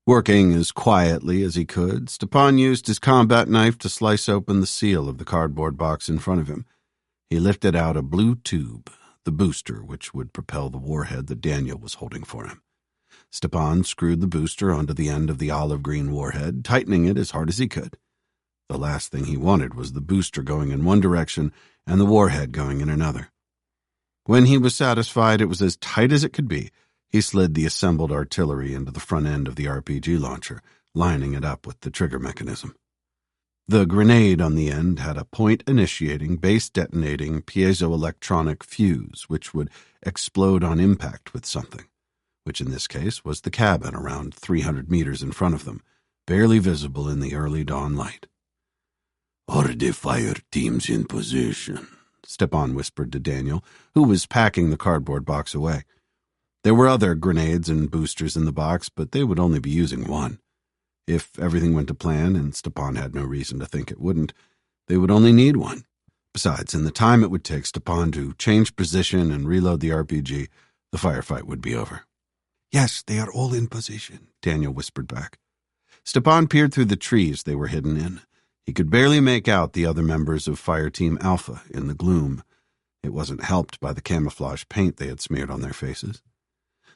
Working as quietly as he could, Stepan used his combat knife to slice open the seal of the cardboard box in front of him. He lifted out a blue tube, the booster which would propel the warhead that Daniel was holding for him. Stepan screwed the booster onto the end of the olive-green warhead, tightening it as hard as he could. The last thing he wanted was the booster going in one direction and the warhead going in another. When he was satisfied it was as tight as it could be, he slid the assembled artillery into the front end of the RPG launcher, lining it up with the trigger mechanism. The grenade on the end had a point-initiating, base-detonating piezoelectronic fuse which would explode on impact with something, which in this case was the cabin around 300 meters in front of them, barely visible in the early dawn light. "Are the fire teams in position?" Stepan whispered to Daniel, who was packing the cardboard box away. There were other grenades and boosters in the box, but they would only be using one. If everything went to plan, and Stepan had no reason to think it wouldn't, they would only need one. Besides, in the time it would take Stepan to change position and reload the RPG, the firefight would be over. Yes, they are all in position, Daniel whispered back. Stepan peered through the trees they were hidden in. He could barely make out the other members of Fire Team Alpha in the gloom. It wasn't helped by the camouflage paint they had smeared on their faces.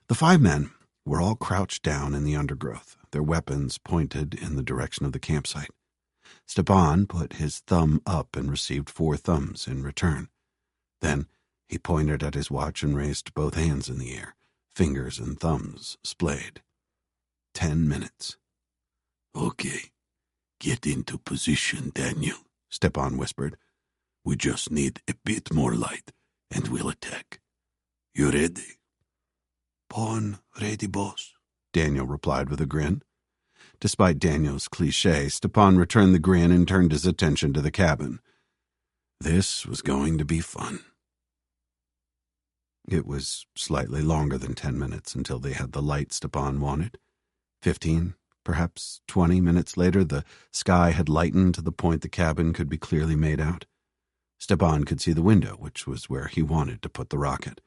The 5 men were all crouched down in the undergrowth, their weapons pointed in the direction of the campsite. Stepan put his thumb up and received 4 thumbs in return. Then he pointed at his watch and raised both hands in the air, fingers and thumbs splayed. 10 minutes. "Okay, get into position, Daniel," Stepan whispered. "We just need a bit more light, and we'll attack. You ready?" "Born ready, boss," Daniel replied with a grin. Despite Daniel's cliché, Stepan returned the grin and turned his attention to the cabin. This was going to be fun. It was slightly longer than 10 minutes until they had the light Stepan wanted. 15, perhaps 20 minutes later, the sky had lightened to the point the cabin could be clearly made out. Stepan could see the window, which was where he wanted to put the rocket.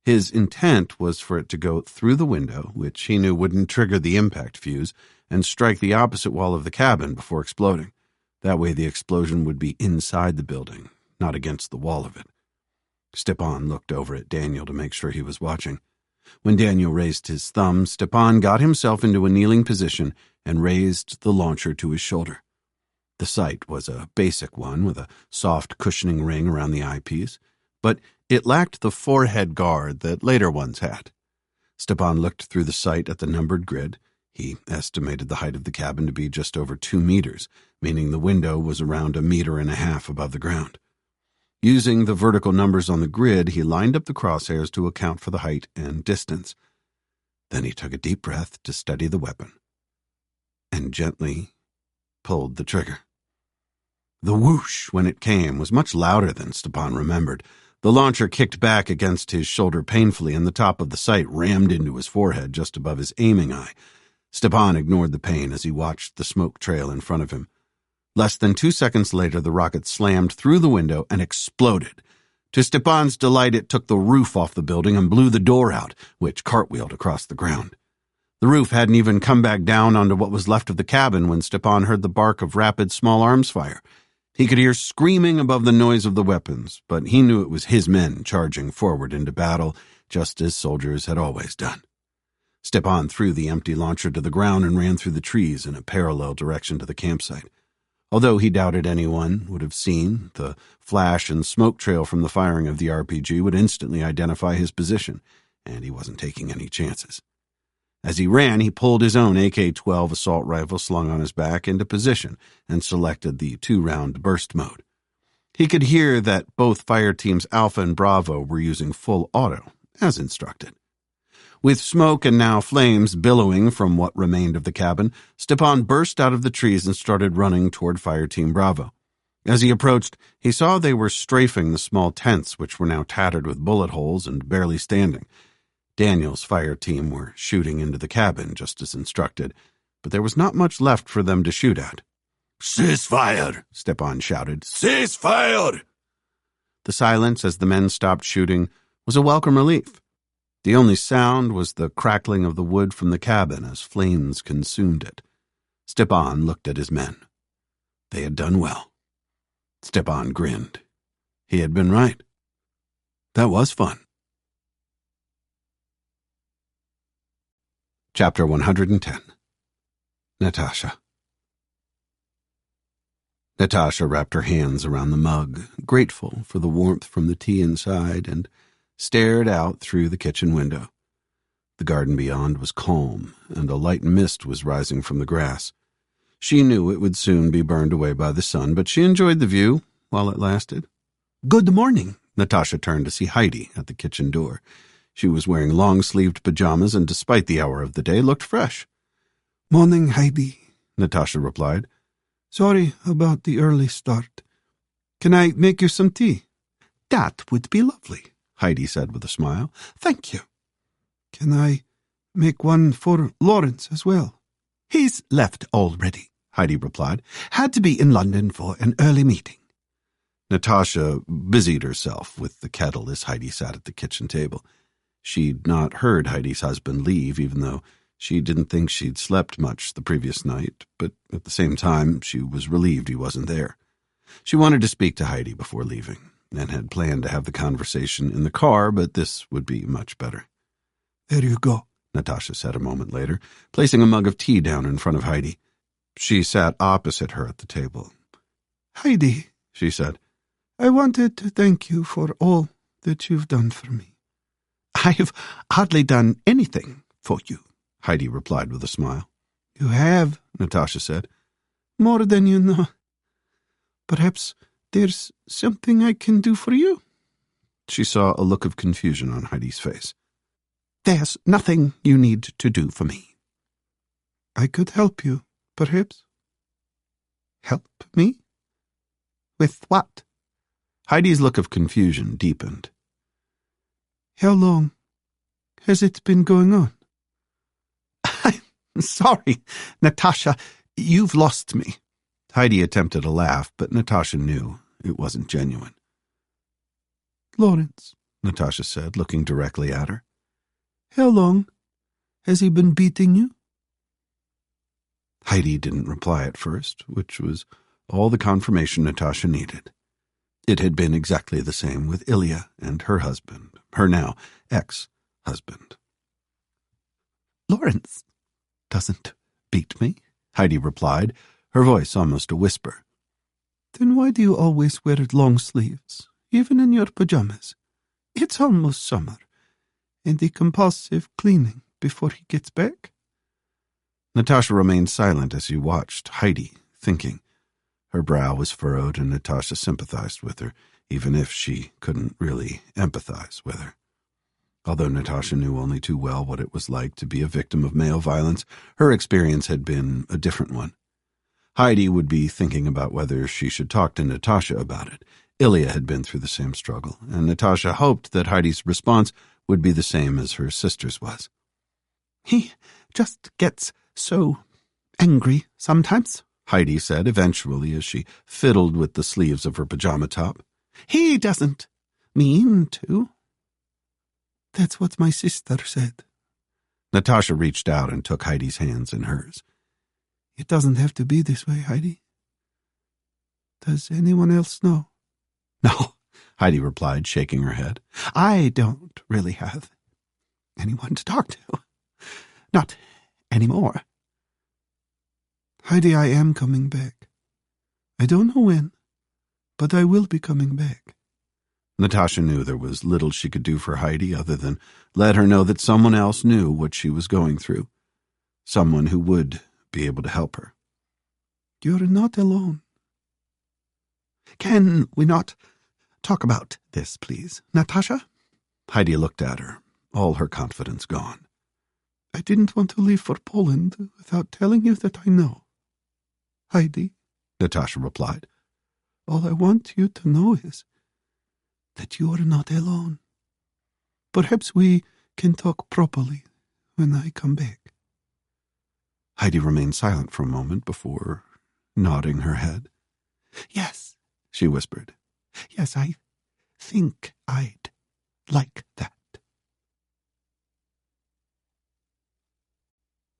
His intent was for it to go through the window, which he knew wouldn't trigger the impact fuse, and strike the opposite wall of the cabin before exploding. That way the explosion would be inside the building, not against the wall of it. Stepan looked over at Daniel to make sure he was watching. When Daniel raised his thumb, Stepan got himself into a kneeling position and raised the launcher to his shoulder. The sight was a basic one with a soft cushioning ring around the eyepiece, but it lacked the forehead guard that later ones had. Stepan looked through the sight at the numbered grid. He estimated the height of the cabin to be just over 2 meters, meaning the window was around 1.5 meters above the ground. Using the vertical numbers on the grid, he lined up the crosshairs to account for the height and distance. Then he took a deep breath to steady the weapon and gently pulled the trigger. The whoosh, when it came, was much louder than Stepan remembered. The launcher kicked back against his shoulder painfully, and the top of the sight rammed into his forehead just above his aiming eye. Stepan ignored the pain as he watched the smoke trail in front of him. Less than 2 seconds later, the rocket slammed through the window and exploded. To Stepan's delight, it took the roof off the building and blew the door out, which cartwheeled across the ground. The roof hadn't even come back down onto what was left of the cabin when Stepan heard the bark of rapid small arms fire. He could hear screaming above the noise of the weapons, but he knew it was his men charging forward into battle, just as soldiers had always done. Stepan threw the empty launcher to the ground and ran through the trees in a parallel direction to the campsite. Although he doubted anyone would have seen, the flash and smoke trail from the firing of the RPG would instantly identify his position, and he wasn't taking any chances. As he ran, he pulled his own AK-12 assault rifle slung on his back into position and selected the 2-round burst mode. He could hear that both fire teams Alpha and Bravo were using full auto, as instructed. With smoke and now flames billowing from what remained of the cabin, Stepan burst out of the trees and started running toward Fire Team Bravo. As he approached, he saw they were strafing the small tents, which were now tattered with bullet holes and barely standing. Daniel's fire team were shooting into the cabin, just as instructed, but there was not much left for them to shoot at. "Cease fire!" Stepan shouted. "Cease fire!" The silence as the men stopped shooting was a welcome relief. The only sound was the crackling of the wood from the cabin as flames consumed it. Stepan looked at his men. They had done well. Stepan grinned. He had been right. That was fun. Chapter 110. Natasha. Natasha wrapped her hands around the mug, grateful for the warmth from the tea inside, and stared out through the kitchen window. The garden beyond was calm, and a light mist was rising from the grass. She knew it would soon be burned away by the sun, but she enjoyed the view while it lasted. "Good morning." Natasha turned to see Heidi at the kitchen door. She was wearing long-sleeved pajamas and, despite the hour of the day, looked fresh. "Morning, Heidi," Natasha replied. "Sorry about the early start. Can I make you some tea?" "That would be lovely," Heidi said with a smile. "Thank you." "Can I make one for Lawrence as well?" "He's left already," Heidi replied. "Had to be in London for an early meeting." Natasha busied herself with the kettle as Heidi sat at the kitchen table. She'd not heard Heidi's husband leave, even though she didn't think she'd slept much the previous night, but at the same time she was relieved he wasn't there. She wanted to speak to Heidi before leaving, and had planned to have the conversation in the car, but this would be much better. "There you go," Natasha said a moment later, placing a mug of tea down in front of Heidi. She sat opposite her at the table. "Heidi," she said, "I wanted to thank you for all that you've done for me." "I've hardly done anything for you," Heidi replied with a smile. "You have," Natasha said. "More than you know. Perhaps there's something I can do for you." She saw a look of confusion on Heidi's face. "There's nothing you need to do for me." "I could help you, perhaps." "Help me? With what?" Heidi's look of confusion deepened. "How long has it been going on?" "I'm sorry, Natasha. You've lost me." Heidi attempted a laugh, but Natasha knew it wasn't genuine. "Lawrence," Natasha said, looking directly at her. "How long has he been beating you?" Heidi didn't reply at first, which was all the confirmation Natasha needed. It had been exactly the same with Ilya and her husband, her now ex-husband. "Lawrence doesn't beat me," Heidi replied, her voice almost a whisper. "Then why do you always wear long sleeves, even in your pajamas? It's almost summer, and the compulsive cleaning before he gets back." Natasha remained silent as she watched Heidi, thinking. Her brow was furrowed, and Natasha sympathized with her, even if she couldn't really empathize with her. Although Natasha knew only too well what it was like to be a victim of male violence, her experience had been a different one. Heidi would be thinking about whether she should talk to Natasha about it. Ilya had been through the same struggle, and Natasha hoped that Heidi's response would be the same as her sister's was. He just gets so angry sometimes, Heidi said eventually as she fiddled with the sleeves of her pajama top. He doesn't mean to. That's what my sister said. Natasha reached out and took Heidi's hands in hers. It doesn't have to be this way, Heidi. Does anyone else know? No, Heidi replied, shaking her head. I don't really have anyone to talk to. Not anymore. Heidi, I am coming back. I don't know when, but I will be coming back. Natasha knew there was little she could do for Heidi other than let her know that someone else knew what she was going through. Someone who would be able to help her. You're not alone. Can we not talk about this, please, Natasha? Heidi looked at her, all her confidence gone. I didn't want to leave for Poland without telling you that I know. Heidi, Natasha replied. All I want you to know is that you are not alone. Perhaps we can talk properly when I come back. Heidi remained silent for a moment before nodding her head. Yes, she whispered. Yes, I think I'd like that.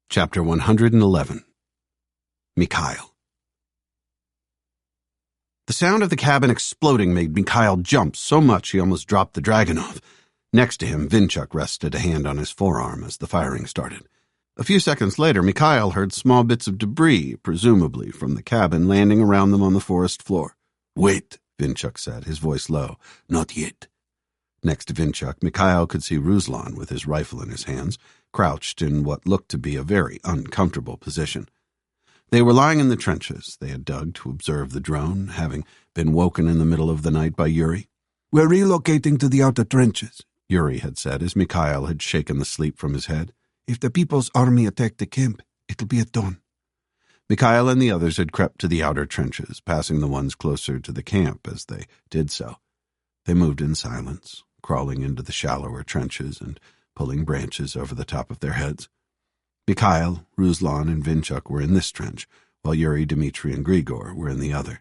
Chapter 111. Mikhail. The sound of the cabin exploding made Mikhail jump so much he almost dropped the Dragunov. Next to him, Vinchuk rested a hand on his forearm as the firing started. A few seconds later, Mikhail heard small bits of debris, presumably from the cabin, landing around them on the forest floor. Wait, Vinchuk said, his voice low. Not yet. Next to Vinchuk, Mikhail could see Ruslan with his rifle in his hands, crouched in what looked to be a very uncomfortable position. They were lying in the trenches they had dug to observe the drone, having been woken in the middle of the night by Yuri. We're relocating to the outer trenches, Yuri had said as Mikhail had shaken the sleep from his head. If the People's Army attack the camp, it'll be at dawn. Mikhail and the others had crept to the outer trenches, passing the ones closer to the camp as they did so. They moved in silence, crawling into the shallower trenches and pulling branches over the top of their heads. Mikhail, Ruslan, and Vinchuk were in this trench, while Yuri, Dmitri, and Grigor were in the other.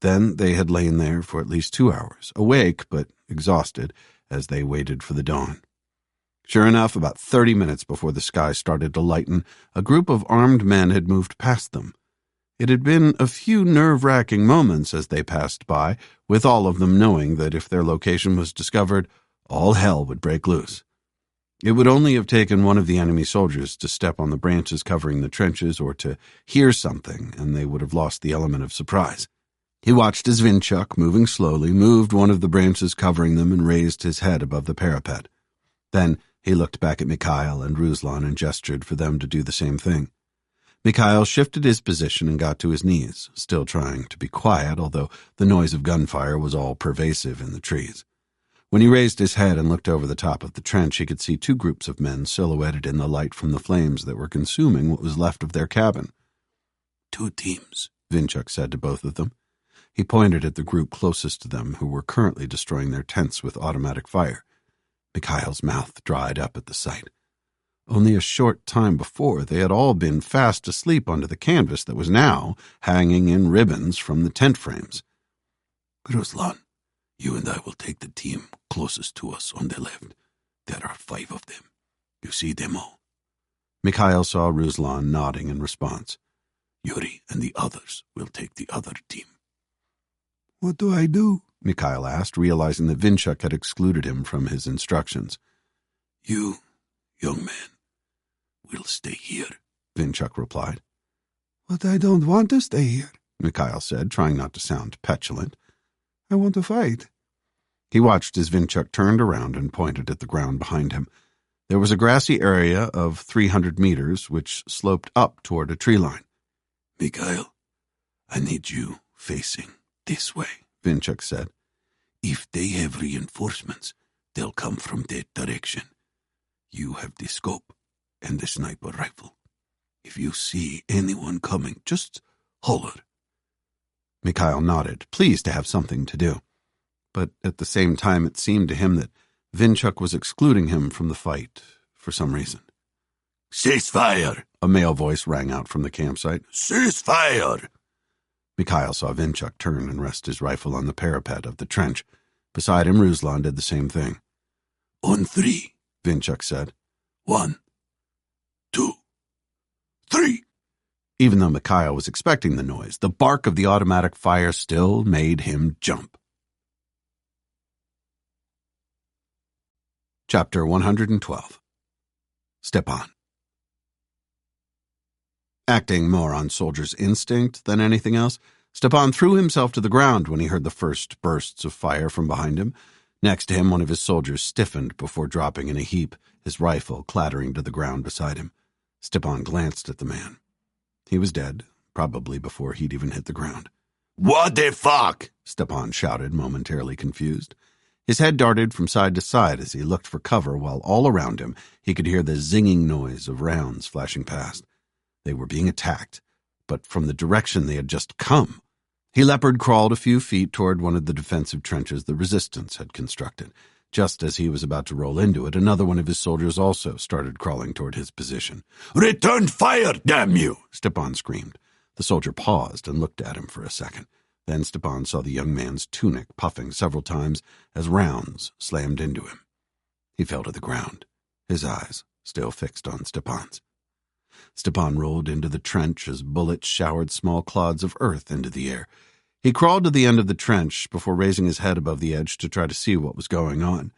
Then they had lain there for at least 2 hours, awake but exhausted, as they waited for the dawn. Sure enough, about 30 minutes before the sky started to lighten, a group of armed men had moved past them. It had been a few nerve-wracking moments as they passed by, with all of them knowing that if their location was discovered, all hell would break loose. It would only have taken one of the enemy soldiers to step on the branches covering the trenches or to hear something, and they would have lost the element of surprise. He watched as Vinchuk, moving slowly, moved one of the branches covering them and raised his head above the parapet. Then he looked back at Mikhail and Ruslan and gestured for them to do the same thing. Mikhail shifted his position and got to his knees, still trying to be quiet, although the noise of gunfire was all pervasive in the trees. When he raised his head and looked over the top of the trench, he could see 2 groups of men silhouetted in the light from the flames that were consuming what was left of their cabin. 2 teams, Vinchuk said to both of them. He pointed at the group closest to them, who were currently destroying their tents with automatic fire. Mikhail's mouth dried up at the sight. Only a short time before, they had all been fast asleep under the canvas that was now hanging in ribbons from the tent frames. Ruslan, you and I will take the team closest to us on the left. There are 5 of them. You see them all. Mikhail saw Ruslan nodding in response. Yuri and the others will take the other team. What do I do? Mikhail asked, realizing that Vinchuk had excluded him from his instructions. You, young man, will stay here, Vinchuk replied. But I don't want to stay here, Mikhail said, trying not to sound petulant. I want to fight. He watched as Vinchuk turned around and pointed at the ground behind him. There was a grassy area of 300 meters which sloped up toward a tree line. Mikhail, I need you facing this way, Vinchuk said. If they have reinforcements, they'll come from that direction. You have the scope and the sniper rifle. If you see anyone coming, just holler. Mikhail nodded, pleased to have something to do. But at the same time it seemed to him that Vinchuk was excluding him from the fight for some reason. Cease fire! A male voice rang out from the campsite. Cease fire! Mikhail saw Vinchuk turn and rest his rifle on the parapet of the trench. Beside him, Ruslan did the same thing. On 3, Vinchuk said. 1, 2, 3. Even though Mikhail was expecting the noise, the bark of the automatic fire still made him jump. Chapter 112. Stepan. Acting more on soldier's instinct than anything else, Stepan threw himself to the ground when he heard the first bursts of fire from behind him. Next to him, one of his soldiers stiffened before dropping in a heap, his rifle clattering to the ground beside him. Stepan glanced at the man. He was dead, probably before he'd even hit the ground. What the fuck? Stepan shouted, momentarily confused. His head darted from side to side as he looked for cover, while all around him he could hear the zinging noise of rounds flashing past. They were being attacked, but from the direction they had just come. He leopard crawled a few feet toward one of the defensive trenches the resistance had constructed. Just as he was about to roll into it, another one of his soldiers also started crawling toward his position. Return fire, damn you! Stepan screamed. The soldier paused and looked at him for a second. Then Stepan saw the young man's tunic puffing several times as rounds slammed into him. He fell to the ground, his eyes still fixed on Stepan's. Stepan rolled into the trench as bullets showered small clods of earth into the air. He crawled to the end of the trench before raising his head above the edge to try to see what was going on.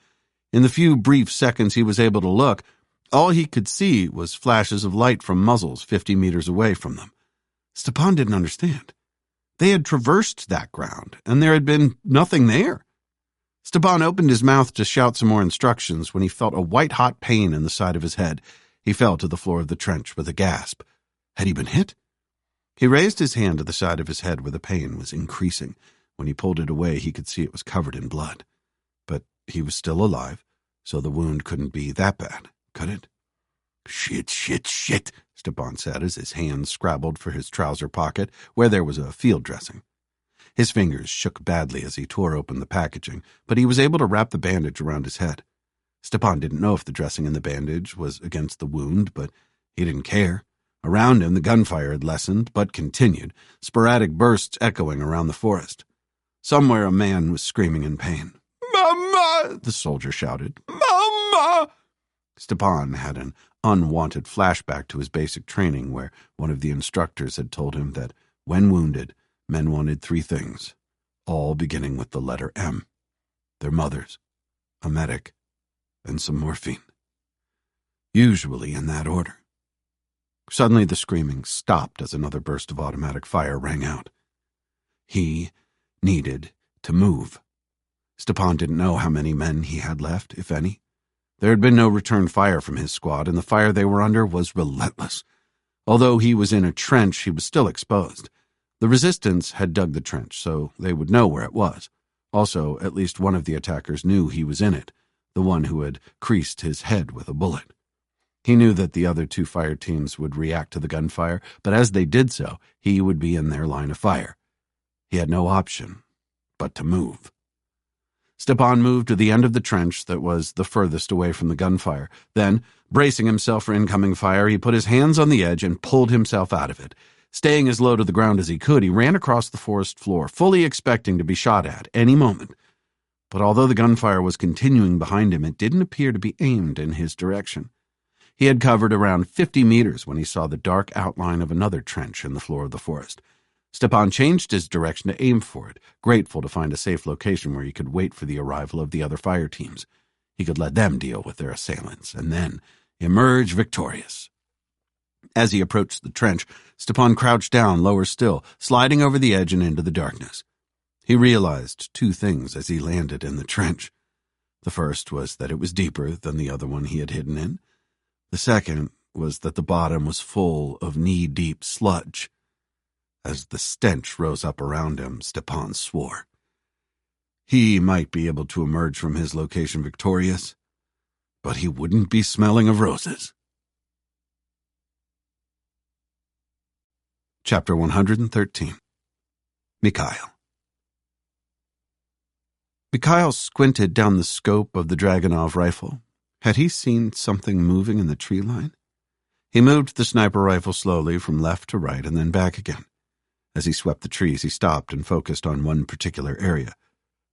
In the few brief seconds he was able to look, all he could see was flashes of light from muzzles 50 meters away from them. Stepan didn't understand. They had traversed that ground, and there had been nothing there. Stepan opened his mouth to shout some more instructions when he felt a white-hot pain in the side of his head. He fell to the floor of the trench with a gasp. Had he been hit? He raised his hand to the side of his head where the pain was increasing. When he pulled it away, he could see it was covered in blood. But he was still alive, so the wound couldn't be that bad, could it? Shit, Stepan said as his hands scrabbled for his trouser pocket, where there was a field dressing. His fingers shook badly as he tore open the packaging, but he was able to wrap the bandage around his head. Stepan didn't know if the dressing in the bandage was against the wound, but he didn't care. Around him, the gunfire had lessened, but continued, sporadic bursts echoing around the forest. Somewhere a man was screaming in pain. Mama! The soldier shouted. Mama! Stepan had an unwanted flashback to his basic training where one of the instructors had told him that, when wounded, men wanted 3 things, all beginning with the letter M. Their mothers, a medic, and some morphine. Usually in that order. Suddenly the screaming stopped as another burst of automatic fire rang out. He needed to move. Stepan didn't know how many men he had left, if any. There had been no return fire from his squad, and the fire they were under was relentless. Although he was in a trench, he was still exposed. The resistance had dug the trench, so they would know where it was. Also, at least one of the attackers knew he was in it, the one who had creased his head with a bullet. He knew that the other 2 fire teams would react to the gunfire, but as they did so, he would be in their line of fire. He had no option but to move. Stepan moved to the end of the trench that was the furthest away from the gunfire. Then, bracing himself for incoming fire, he put his hands on the edge and pulled himself out of it. Staying as low to the ground as he could, he ran across the forest floor, fully expecting to be shot at any moment. But although the gunfire was continuing behind him, it didn't appear to be aimed in his direction. He had covered around 50 meters when he saw the dark outline of another trench in the floor of the forest. Stepan changed his direction to aim for it, grateful to find a safe location where he could wait for the arrival of the other fire teams. He could let them deal with their assailants, and then emerge victorious. As he approached the trench, Stepan crouched down lower still, sliding over the edge and into the darkness. He realized 2 things as he landed in the trench. The first was that it was deeper than the other one he had hidden in. The second was that the bottom was full of knee-deep sludge. As the stench rose up around him, Stepan swore. He might be able to emerge from his location victorious, but he wouldn't be smelling of roses. Chapter 113. Mikhail. Mikhail squinted down the scope of the Dragunov rifle. Had he seen something moving in the tree line? He moved the sniper rifle slowly from left to right and then back again. As he swept the trees, he stopped and focused on one particular area.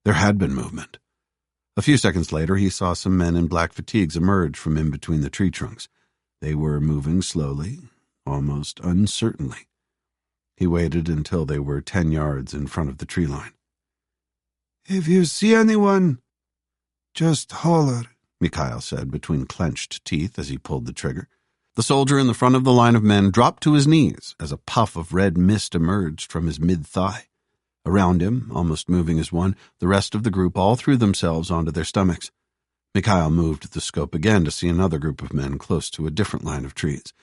There had been movement. A few seconds later, he saw some men in black fatigues emerge from in between the tree trunks. They were moving slowly, almost uncertainly. He waited until they were 10 yards in front of the tree line. "If you see anyone, just holler," Mikhail said between clenched teeth as he pulled the trigger. The soldier in the front of the line of men dropped to his knees as a puff of red mist emerged from his mid-thigh. Around him, almost moving as one, the rest of the group all threw themselves onto their stomachs. Mikhail moved the scope again to see another group of men close to a different line of trees.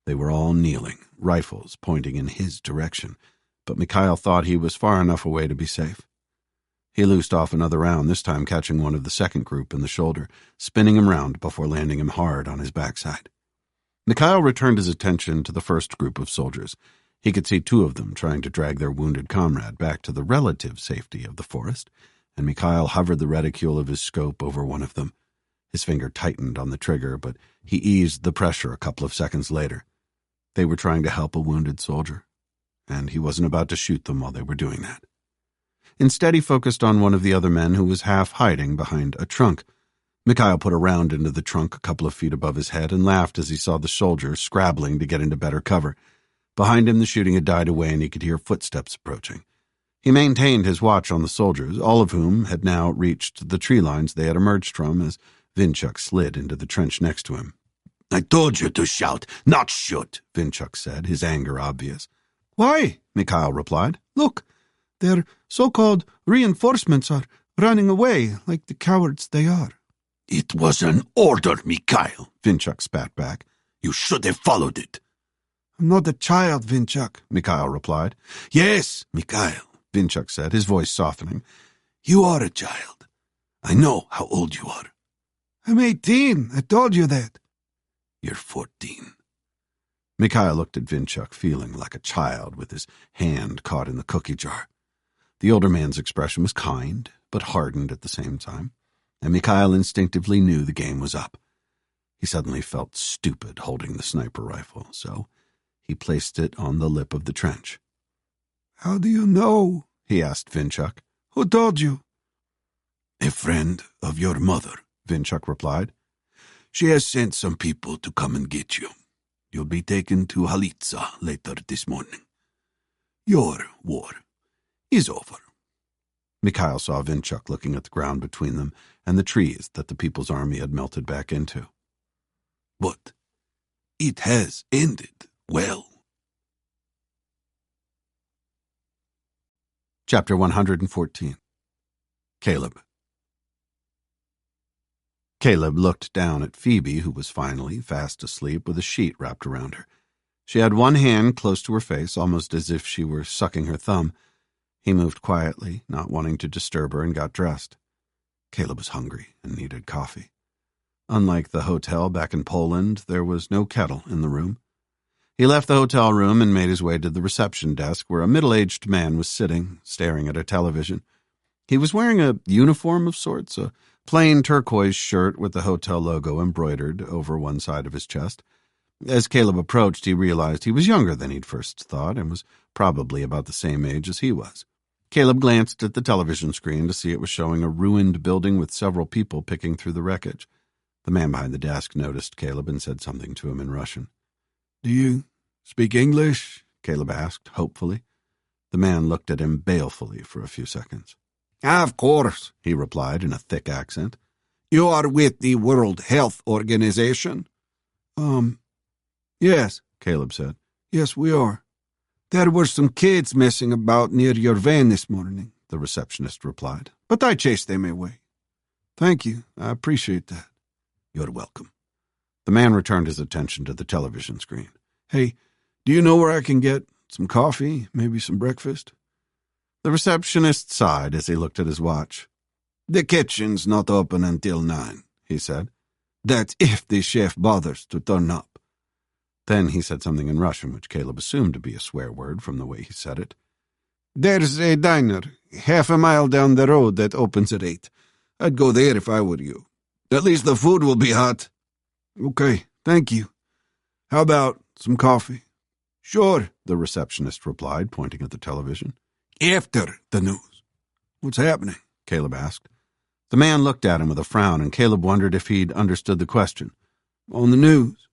They were all kneeling, rifles pointing in his direction, but Mikhail thought he was far enough away to be safe. He loosed off another round, this time catching one of the second group in the shoulder, spinning him round before landing him hard on his backside. Mikhail returned his attention to the first group of soldiers. He could see 2 of them trying to drag their wounded comrade back to the relative safety of the forest, and Mikhail hovered the reticule of his scope over one of them. His finger tightened on the trigger, but he eased the pressure a couple of seconds later. They were trying to help a wounded soldier, and he wasn't about to shoot them while they were doing that. Instead, he focused on one of the other men who was half hiding behind a trunk. Mikhail put a round into the trunk a couple of feet above his head and laughed as he saw the soldier scrabbling to get into better cover. Behind him, the shooting had died away and he could hear footsteps approaching. He maintained his watch on the soldiers, all of whom had now reached the tree lines they had emerged from as Vinchuk slid into the trench next to him. "I told you to shout, not shoot," Vinchuk said, his anger obvious. "Why?" Mikhail replied. "Look, their so-called reinforcements are running away like the cowards they are." "It was an order, Mikhail," Vinchuk spat back. "You should have followed it." "I'm not a child, Vinchuk," Mikhail replied. "Yes, Mikhail," Vinchuk said, his voice softening. "You are a child. I know how old you are." "I'm 18. I told you that." "You're 14. Mikhail looked at Vinchuk, feeling like a child with his hand caught in the cookie jar. The older man's expression was kind, but hardened at the same time, and Mikhail instinctively knew the game was up. He suddenly felt stupid holding the sniper rifle, so he placed it on the lip of the trench. "How do you know?" he asked Vinchuk. "Who told you?" "A friend of your mother," Vinchuk replied. "She has sent some people to come and get you. You'll be taken to Halitsa later this morning. Your war is over." Mikhail saw Vinchuk looking at the ground between them and the trees that the People's Army had melted back into. "But it has ended well." Chapter 114. Caleb. Caleb looked down at Phoebe, who was finally fast asleep with a sheet wrapped around her. She had one hand close to her face, almost as if she were sucking her thumb. He moved quietly, not wanting to disturb her, and got dressed. Caleb was hungry and needed coffee. Unlike the hotel back in Poland, there was no kettle in the room. He left the hotel room and made his way to the reception desk, where a middle-aged man was sitting, staring at a television. He was wearing a uniform of sorts, a plain turquoise shirt with the hotel logo embroidered over one side of his chest. As Caleb approached, he realized he was younger than he'd first thought and was probably about the same age as he was. Caleb glanced at the television screen to see it was showing a ruined building with several people picking through the wreckage. The man behind the desk noticed Caleb and said something to him in Russian. "Do you speak English?" Caleb asked, hopefully. The man looked at him balefully for a few seconds. "Of course," he replied in a thick accent. "You are with the World Health Organization?" Yes," Caleb said. "Yes, we are. There were some kids messing about near your van this morning," the receptionist replied, "but I chased them away." Thank you. I appreciate that. You're welcome. The man returned his attention to the television screen. Hey, do you know where I can get some coffee, maybe some breakfast? The receptionist sighed as he looked at his watch. The kitchen's not open until 9, he said. That's if the chef bothers to turn up. Then he said something in Russian, which Caleb assumed to be a swear word from the way he said it. There's a diner half a mile down the road that opens at 8. I'd go there if I were you. At least the food will be hot. Okay, thank you. How about some coffee? Sure, the receptionist replied, pointing at the television. After the news. What's happening? Caleb asked. The man looked at him with a frown, and Caleb wondered if he'd understood the question. On the news.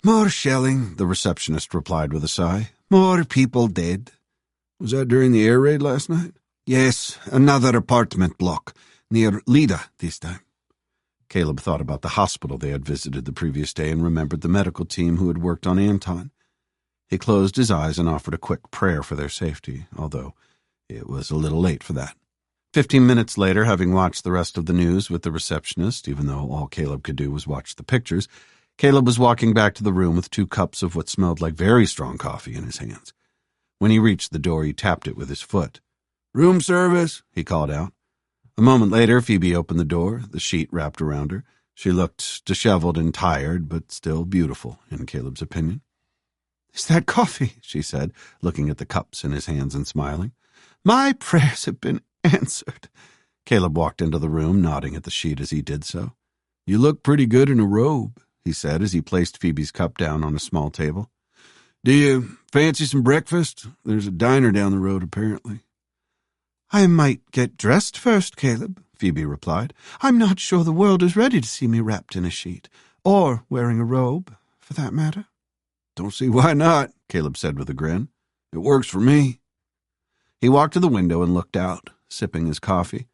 More shelling, the receptionist replied with a sigh. More people dead. Was that during the air raid last night? Yes, another apartment block, near Lida this time. Caleb thought about the hospital they had visited the previous day and remembered the medical team who had worked on Anton. He closed his eyes and offered a quick prayer for their safety, although it was a little late for that. 15 minutes later, having watched the rest of the news with the receptionist, even though all Caleb could do was watch the pictures, Caleb was walking back to the room with 2 cups of what smelled like very strong coffee in his hands. When he reached the door, he tapped it with his foot. Room service, he called out. A moment later, Phoebe opened the door, the sheet wrapped around her. She looked disheveled and tired, but still beautiful, in Caleb's opinion. Is that coffee? She said, looking at the cups in his hands and smiling. My prayers have been answered. Caleb walked into the room, nodding at the sheet as he did so. You look pretty good in a robe, he said as he placed Phoebe's cup down on a small table. Do you fancy some breakfast? There's a diner down the road, apparently. I might get dressed first, Caleb, Phoebe replied. I'm not sure the world is ready to see me wrapped in a sheet, or wearing a robe, for that matter. Don't see why not, Caleb said with a grin. It works for me. He walked to the window and looked out, sipping his coffee.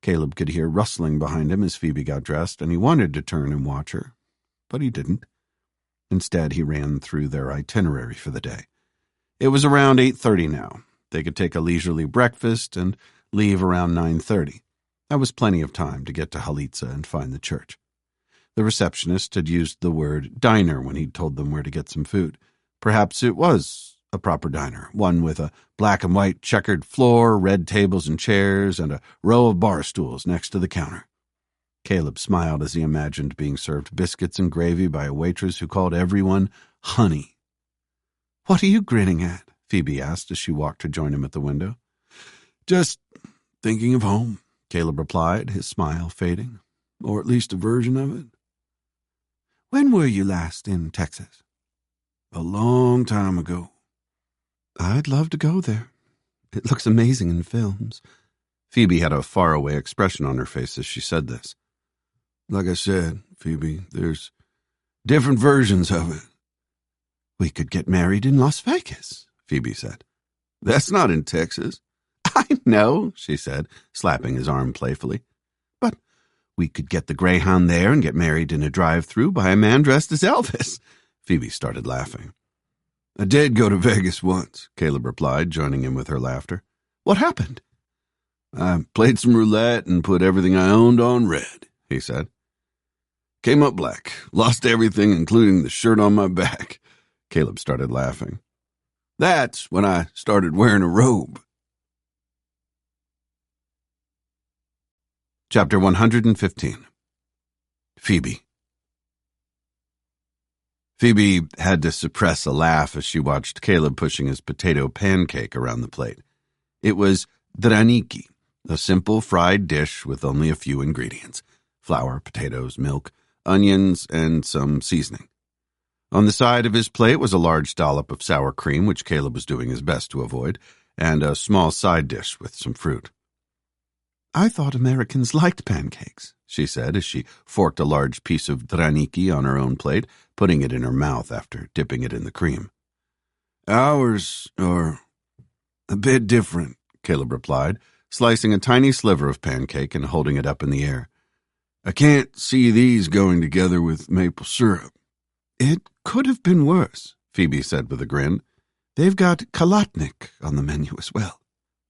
Caleb could hear rustling behind him as Phoebe got dressed, and he wanted to turn and watch her, but he didn't. Instead, he ran through their itinerary for the day. It was around 8:30 now. They could take a leisurely breakfast and leave around 9:30. That was plenty of time to get to Halitza and find the church. The receptionist had used the word diner when he'd told them where to get some food. Perhaps it was a proper diner, one with a black and white checkered floor, red tables and chairs, and a row of bar stools next to the counter. Caleb smiled as he imagined being served biscuits and gravy by a waitress who called everyone honey. What are you grinning at? Phoebe asked as she walked to join him at the window. Just thinking of home, Caleb replied, his smile fading. Or at least a version of it. When were you last in Texas? A long time ago. I'd love to go there. It looks amazing in films. Phoebe had a faraway expression on her face as she said this. Like I said, Phoebe, there's different versions of it. We could get married in Las Vegas, Phoebe said. That's not in Texas. I know, she said, slapping his arm playfully. But we could get the Greyhound there and get married in a drive-thru by a man dressed as Elvis. Phoebe started laughing. I did go to Vegas once, Caleb replied, joining in with her laughter. What happened? I played some roulette and put everything I owned on red, he said. Came up black, lost everything, including the shirt on my back. Caleb started laughing. That's when I started wearing a robe. Chapter 115. Phoebe. Phoebe had to suppress a laugh as she watched Caleb pushing his potato pancake around the plate. It was draniki, a simple fried dish with only a few ingredients: flour, potatoes, milk, onions, and some seasoning. On the side of his plate was a large dollop of sour cream, which Caleb was doing his best to avoid, and a small side dish with some fruit. I thought Americans liked pancakes, she said as she forked a large piece of draniki on her own plate, putting it in her mouth after dipping it in the cream. Ours are a bit different, Caleb replied, slicing a tiny sliver of pancake and holding it up in the air. I can't see these going together with maple syrup. It could have been worse, Phoebe said with a grin. They've got kalatnik on the menu as well.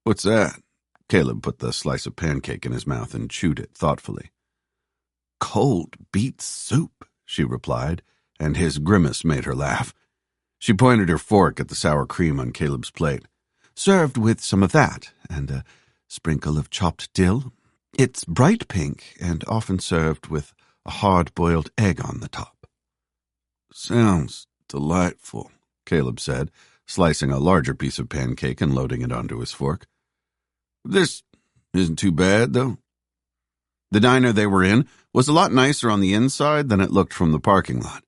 What's that? Caleb put the slice of pancake in his mouth and chewed it thoughtfully. cold beet soup, she replied, and his grimace made her laugh. She pointed her fork at the sour cream on Caleb's plate. Served with some of that, and a sprinkle of chopped dill. It's bright pink, and often served with a hard-boiled egg on the top. Sounds delightful, Caleb said, slicing a larger piece of pancake and loading it onto his fork. This isn't too bad, though. The diner they were in was a lot nicer on the inside than it looked from the parking lot.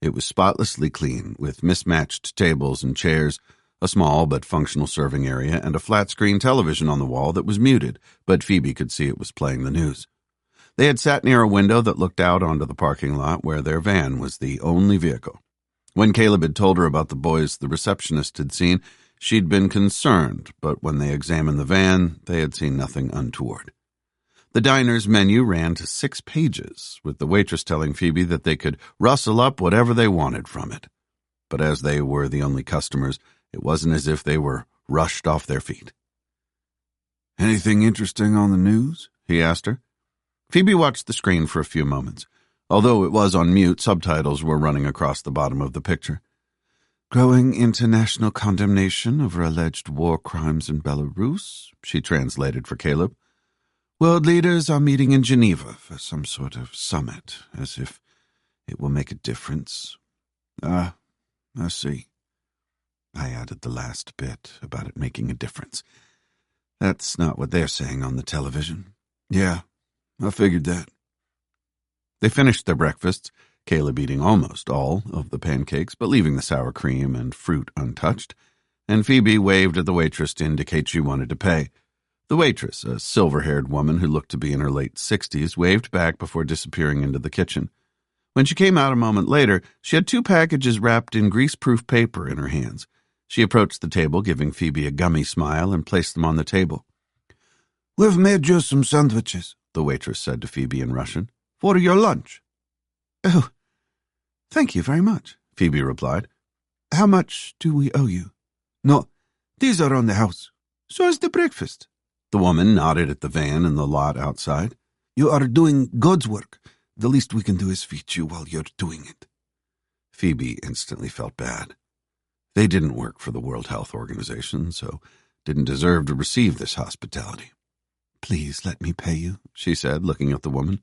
It was spotlessly clean, with mismatched tables and chairs, a small but functional serving area, and a flat-screen television on the wall that was muted, but Phoebe could see it was playing the news. They had sat near a window that looked out onto the parking lot where their van was the only vehicle. When Caleb had told her about the boys the receptionist had seen, she'd been concerned, but when they examined the van, they had seen nothing untoward. The diner's menu ran to 6 pages, with the waitress telling Phoebe that they could rustle up whatever they wanted from it. But as they were the only customers, it wasn't as if they were rushed off their feet. Anything interesting on the news? He asked her. Phoebe watched the screen for a few moments. Although it was on mute, subtitles were running across the bottom of the picture. Growing international condemnation over alleged war crimes in Belarus, she translated for Caleb. World leaders are meeting in Geneva for some sort of summit, as if it will make a difference. I see. I added the last bit about it making a difference. That's not what they're saying on the television. Yeah, I figured that. They finished their breakfasts, Caleb eating almost all of the pancakes, but leaving the sour cream and fruit untouched, and Phoebe waved at the waitress to indicate she wanted to pay. The waitress, a silver-haired woman who looked to be in her late 60s, waved back before disappearing into the kitchen. When she came out a moment later, she had 2 packages wrapped in grease-proof paper in her hands. She approached the table, giving Phoebe a gummy smile, and placed them on the table. "We've made you some sandwiches," the waitress said to Phoebe in Russian, "for your lunch." "Oh, thank you very much," Phoebe replied. "How much do we owe you?" "No, these are on the house. So is the breakfast." The woman nodded at the van in the lot outside. "You are doing God's work. The least we can do is feed you while you're doing it." Phoebe instantly felt bad. They didn't work for the World Health Organization, so didn't deserve to receive this hospitality. "Please let me pay you," she said, looking at the woman.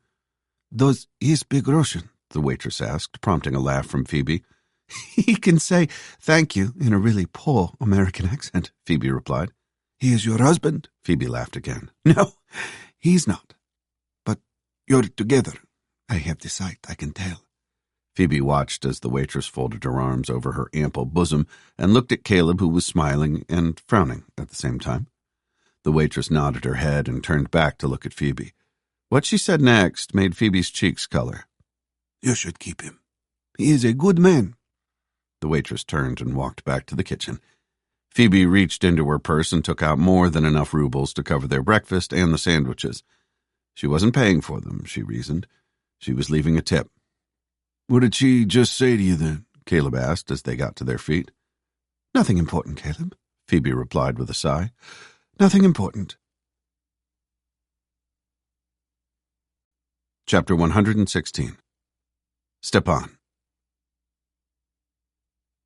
"Does he speak Russian?" the waitress asked, prompting a laugh from Phoebe. "He can say thank you in a really poor American accent," Phoebe replied. "He is your husband?" Phoebe laughed again. "No, he's not. But you're together." "I have the sight, I can tell." Phoebe watched as the waitress folded her arms over her ample bosom and looked at Caleb, who was smiling and frowning at the same time. The waitress nodded her head and turned back to look at Phoebe. What she said next made Phoebe's cheeks color. "You should keep him. He is a good man." The waitress turned and walked back to the kitchen. Phoebe reached into her purse and took out more than enough rubles to cover their breakfast and the sandwiches. She wasn't paying for them, she reasoned. She was leaving a tip. "What did she just say to you then?" Caleb asked as they got to their feet. "Nothing important, Caleb," Phoebe replied with a sigh. "Nothing important." Chapter 116. Stepan.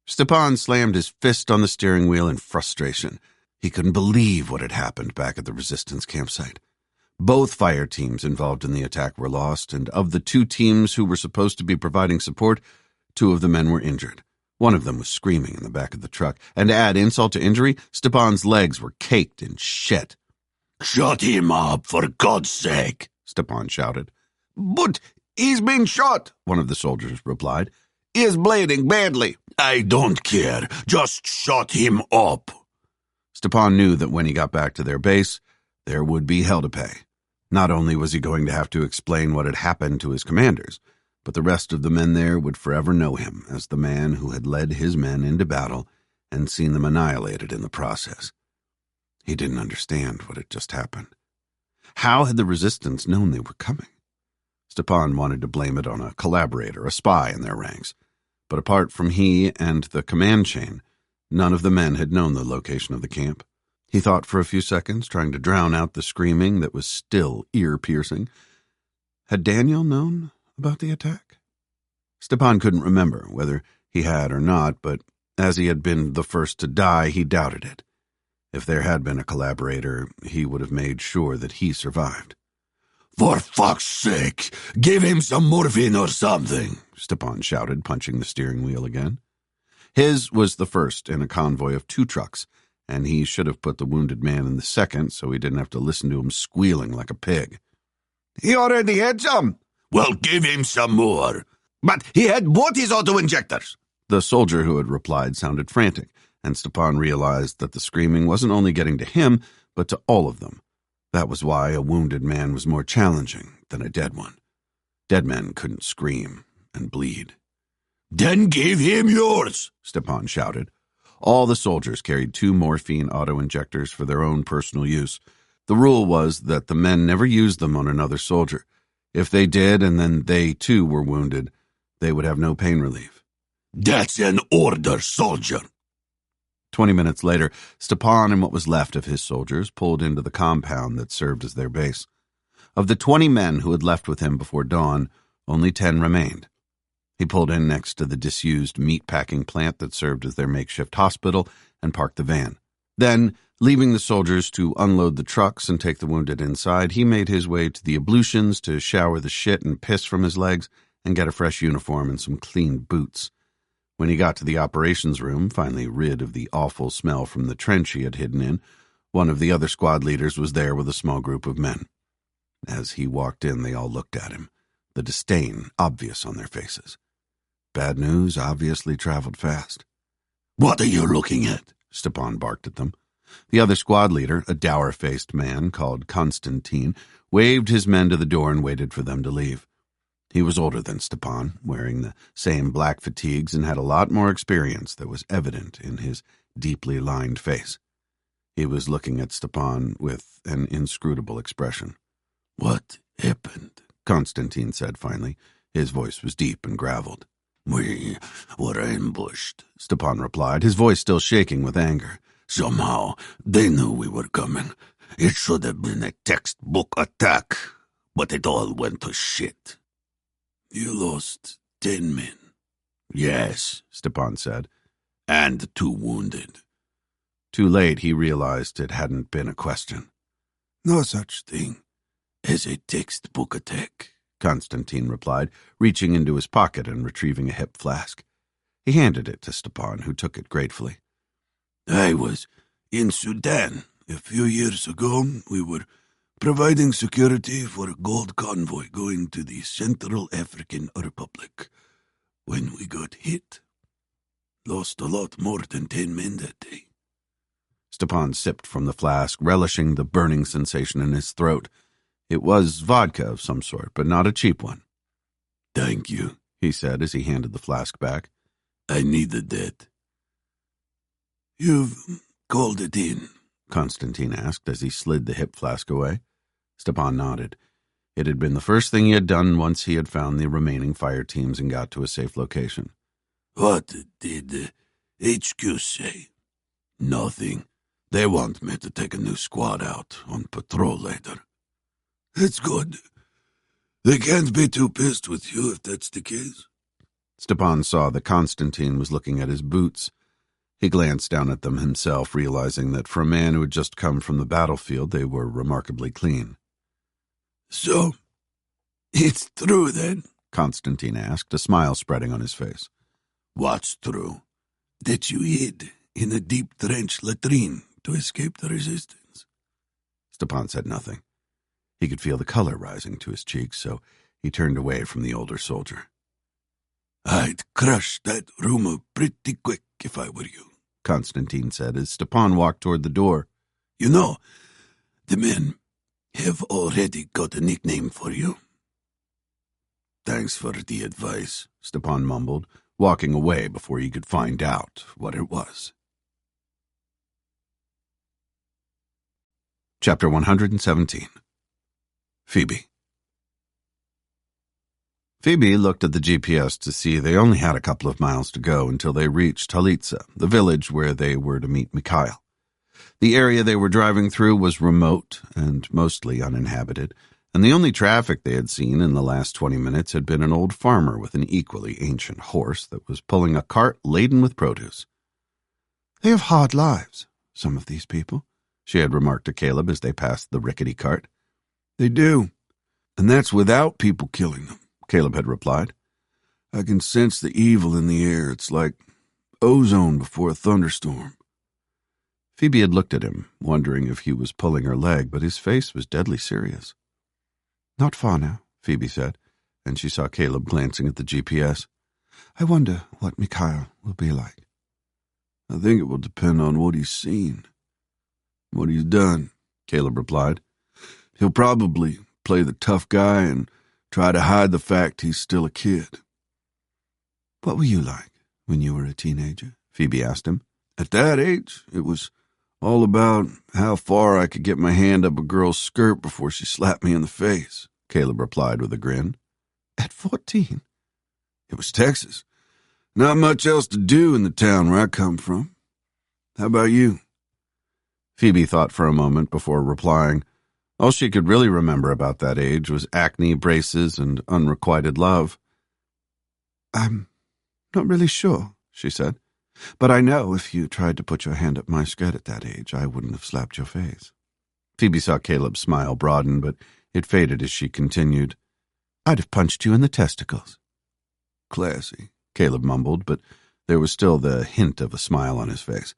Stepan slammed his fist on the steering wheel in frustration. He couldn't believe what had happened back at the resistance campsite. Both fire teams involved in the attack were lost, and of the 2 teams who were supposed to be providing support, 2 of the men were injured. One of them was screaming in the back of the truck, and to add insult to injury, Stepan's legs were caked in shit. "Shut him up, for God's sake!" Stepan shouted. "But he's been shot," one of the soldiers replied. "He is bleeding badly." "I don't care. Just shut him up." Stepan knew that when he got back to their base, there would be hell to pay. Not only was he going to have to explain what had happened to his commanders, but the rest of the men there would forever know him as the man who had led his men into battle and seen them annihilated in the process. He didn't understand what had just happened. How had the resistance known they were coming? Stepan wanted to blame it on a collaborator, a spy in their ranks, but apart from he and the command chain, none of the men had known the location of the camp. He thought for a few seconds, trying to drown out the screaming that was still ear-piercing. Had Daniel known about the attack? Stepan couldn't remember whether he had or not, but as he had been the first to die, he doubted it. If there had been a collaborator, he would have made sure that he survived. For fuck's sake, give him some morphine or something, Stepan shouted, punching the steering wheel again. His was the first in a convoy of 2 trucks, and he should have put the wounded man in the second so he didn't have to listen to him squealing like a pig. He already had some. Well, give him some more. But he had both his auto-injectors. The soldier who had replied sounded frantic, and Stepan realized that the screaming wasn't only getting to him, but to all of them. That was why a wounded man was more challenging than a dead one. Dead men couldn't scream and bleed. Then give him yours, Stepan shouted. All the soldiers carried 2 morphine auto-injectors for their own personal use. The rule was that the men never used them on another soldier. If they did, and then they too were wounded, they would have no pain relief. That's an order, soldier. 20 minutes later, Stepan and what was left of his soldiers pulled into the compound that served as their base. Of the 20 men who had left with him before dawn, only 10 remained. He pulled in next to the disused meat-packing plant that served as their makeshift hospital and parked the van. Then, leaving the soldiers to unload the trucks and take the wounded inside, he made his way to the ablutions to shower the shit and piss from his legs and get a fresh uniform and some clean boots. When he got to the operations room, finally rid of the awful smell from the trench he had hidden in, one of the other squad leaders was there with a small group of men. As he walked in, they all looked at him, the disdain obvious on their faces. Bad news obviously traveled fast. What are you looking at? Stepan barked at them. The other squad leader, a dour-faced man called Constantine, waved his men to the door and waited for them to leave. He was older than Stepan, wearing the same black fatigues, and had a lot more experience that was evident in his deeply lined face. He was looking at Stepan with an inscrutable expression. What happened? Constantine said finally. His voice was deep and graveled. We were ambushed, Stepan replied, his voice still shaking with anger. Somehow, they knew we were coming. It should have been a textbook attack, but it all went to shit. You lost 10 men. Yes, Stepan said. And 2 wounded. Too late, he realized it hadn't been a question. No such thing as a textbook attack, Constantine replied, reaching into his pocket and retrieving a hip flask. He handed it to Stepan, who took it gratefully. I was in Sudan a few years ago. We were providing security for a gold convoy going to the Central African Republic. When we got hit, lost a lot more than 10 men that day. Stepan sipped from the flask, relishing the burning sensation in his throat. It was vodka of some sort, but not a cheap one. Thank you, he said as he handed the flask back. I needed that. You've called it in? Constantine asked as he slid the hip flask away. Stepan nodded. It had been the first thing he had done once he had found the remaining fire teams and got to a safe location. What did HQ say? Nothing. They want me to take a new squad out on patrol later. That's good. They can't be too pissed with you if that's the case. Stepan saw that Constantine was looking at his boots. He glanced down at them himself, realizing that for a man who had just come from the battlefield, they were remarkably clean. So, it's true then? Constantine asked, a smile spreading on his face. What's true? That you hid in a deep trench latrine to escape the resistance. Stepan said nothing. He could feel the color rising to his cheeks, so he turned away from the older soldier. I'd crush that rumor pretty quick if I were you, Constantine said as Stepan walked toward the door. You know, the men have already got a nickname for you. Thanks for the advice, Stepan mumbled, walking away before he could find out what it was. Chapter 117. Phoebe. Phoebe looked at the GPS to see they only had a couple of miles to go until they reached Talitsa, the village where they were to meet Mikhail. The area they were driving through was remote and mostly uninhabited, and the only traffic they had seen in the last 20 minutes had been an old farmer with an equally ancient horse that was pulling a cart laden with produce. They have hard lives, some of these people, she had remarked to Caleb as they passed the rickety cart. They do, and that's without people killing them, Caleb had replied. I can sense the evil in the air. It's like ozone before a thunderstorm. Phoebe had looked at him, wondering if he was pulling her leg, but his face was deadly serious. Not far now, Phoebe said, and she saw Caleb glancing at the GPS. I wonder what Mikhail will be like. I think it will depend on what he's seen. What he's done, Caleb replied. He'll probably play the tough guy and try to hide the fact he's still a kid. What were you like when you were a teenager? Phoebe asked him. At that age, it was all about how far I could get my hand up a girl's skirt before she slapped me in the face, Caleb replied with a grin. At 14? It was Texas. Not much else to do in the town where I come from. How about you? Phoebe thought for a moment before replying. All she could really remember about that age was acne, braces, and unrequited love. I'm not really sure, she said. But I know if you tried to put your hand up my skirt at that age, I wouldn't have slapped your face. Phoebe saw Caleb's smile broaden, but it faded as she continued. I'd have punched you in the testicles. Classy, Caleb mumbled, but there was still the hint of a smile on his face.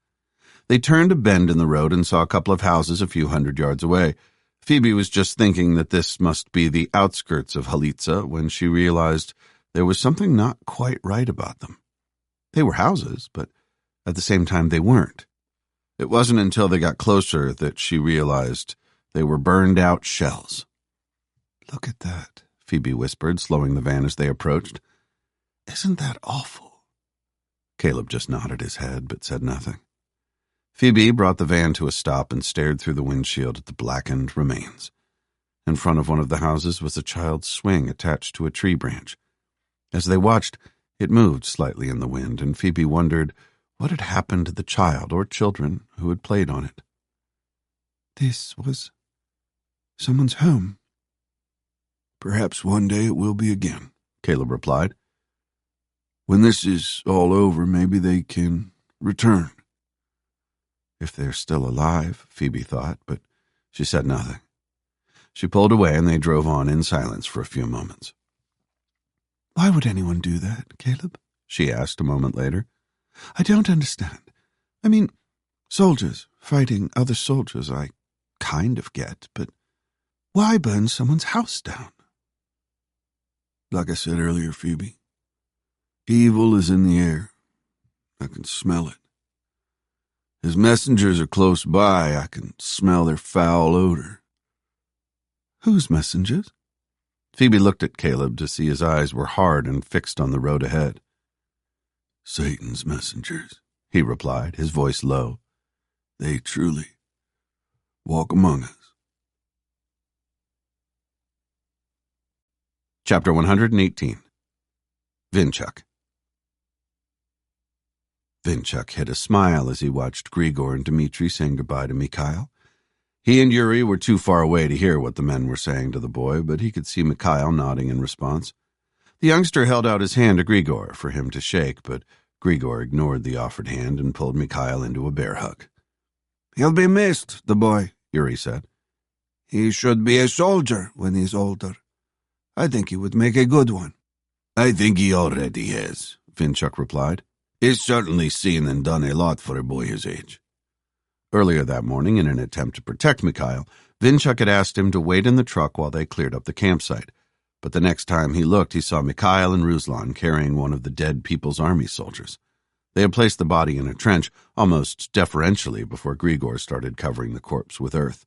They turned a bend in the road and saw a couple of houses a few hundred yards away. Phoebe was just thinking that this must be the outskirts of Halitsa when she realized there was something not quite right about them. They were houses, but at the same time they weren't. It wasn't until they got closer that she realized they were burned-out shells. Look at that, Phoebe whispered, slowing the van as they approached. Isn't that awful? Caleb just nodded his head, but said nothing. Phoebe brought the van to a stop and stared through the windshield at the blackened remains. In front of one of the houses was a child's swing attached to a tree branch. As they watched, it moved slightly in the wind, and Phoebe wondered what had happened to the child or children who had played on it. This was someone's home. Perhaps one day it will be again, Caleb replied. When this is all over, maybe they can return. If they're still alive, Phoebe thought, but she said nothing. She pulled away and they drove on in silence for a few moments. Why would anyone do that, Caleb? She asked a moment later. I don't understand. I mean, soldiers fighting other soldiers I kind of get, but why burn someone's house down? Like I said earlier, Phoebe, evil is in the air. I can smell it. His messengers are close by. I can smell their foul odor. Whose messengers? Phoebe looked at Caleb to see his eyes were hard and fixed on the road ahead. Satan's messengers, he replied, his voice low. They truly walk among us. Chapter 118. Vinchuk. Vinchuk hid a smile as he watched Grigor and Dmitri saying goodbye to Mikhail. He and Yuri were too far away to hear what the men were saying to the boy, but he could see Mikhail nodding in response. The youngster held out his hand to Grigor for him to shake, but Grigor ignored the offered hand and pulled Mikhail into a bear hug. He'll be missed, the boy, Yuri said. He should be a soldier when he's older. I think he would make a good one. I think he already is, Vinchuk replied. He's certainly seen and done a lot for a boy his age. Earlier that morning, in an attempt to protect Mikhail, Vinchuk had asked him to wait in the truck while they cleared up the campsite. But the next time he looked, he saw Mikhail and Ruslan carrying one of the dead People's Army soldiers. They had placed the body in a trench, almost deferentially, before Grigor started covering the corpse with earth.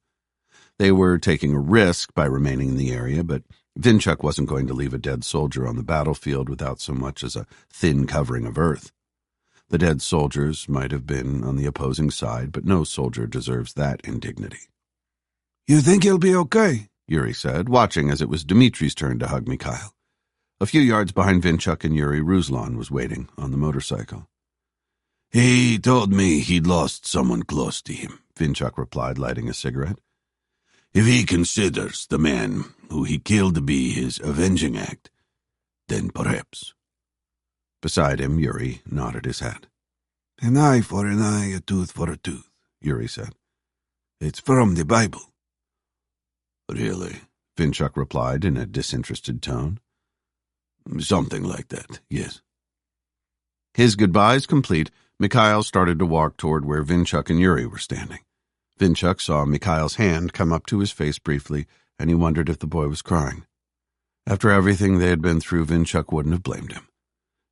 They were taking a risk by remaining in the area, but Vinchuk wasn't going to leave a dead soldier on the battlefield without so much as a thin covering of earth. The dead soldiers might have been on the opposing side, but no soldier deserves that indignity. You think he'll be okay? Yuri said, watching as it was Dmitri's turn to hug Mikhail. A few yards behind Vinchuk and Yuri, Ruslan was waiting on the motorcycle. He told me he'd lost someone close to him, Vinchuk replied, lighting a cigarette. If he considers the man who he killed to be his avenging act, then perhaps. Beside him, Yuri nodded his head. An eye for an eye, a tooth for a tooth, Yuri said. It's from the Bible. Really? Vinchuk replied in a disinterested tone. Something like that, yes. His goodbyes complete, Mikhail started to walk toward where Vinchuk and Yuri were standing. Vinchuk saw Mikhail's hand come up to his face briefly, and he wondered if the boy was crying. After everything they had been through, Vinchuk wouldn't have blamed him.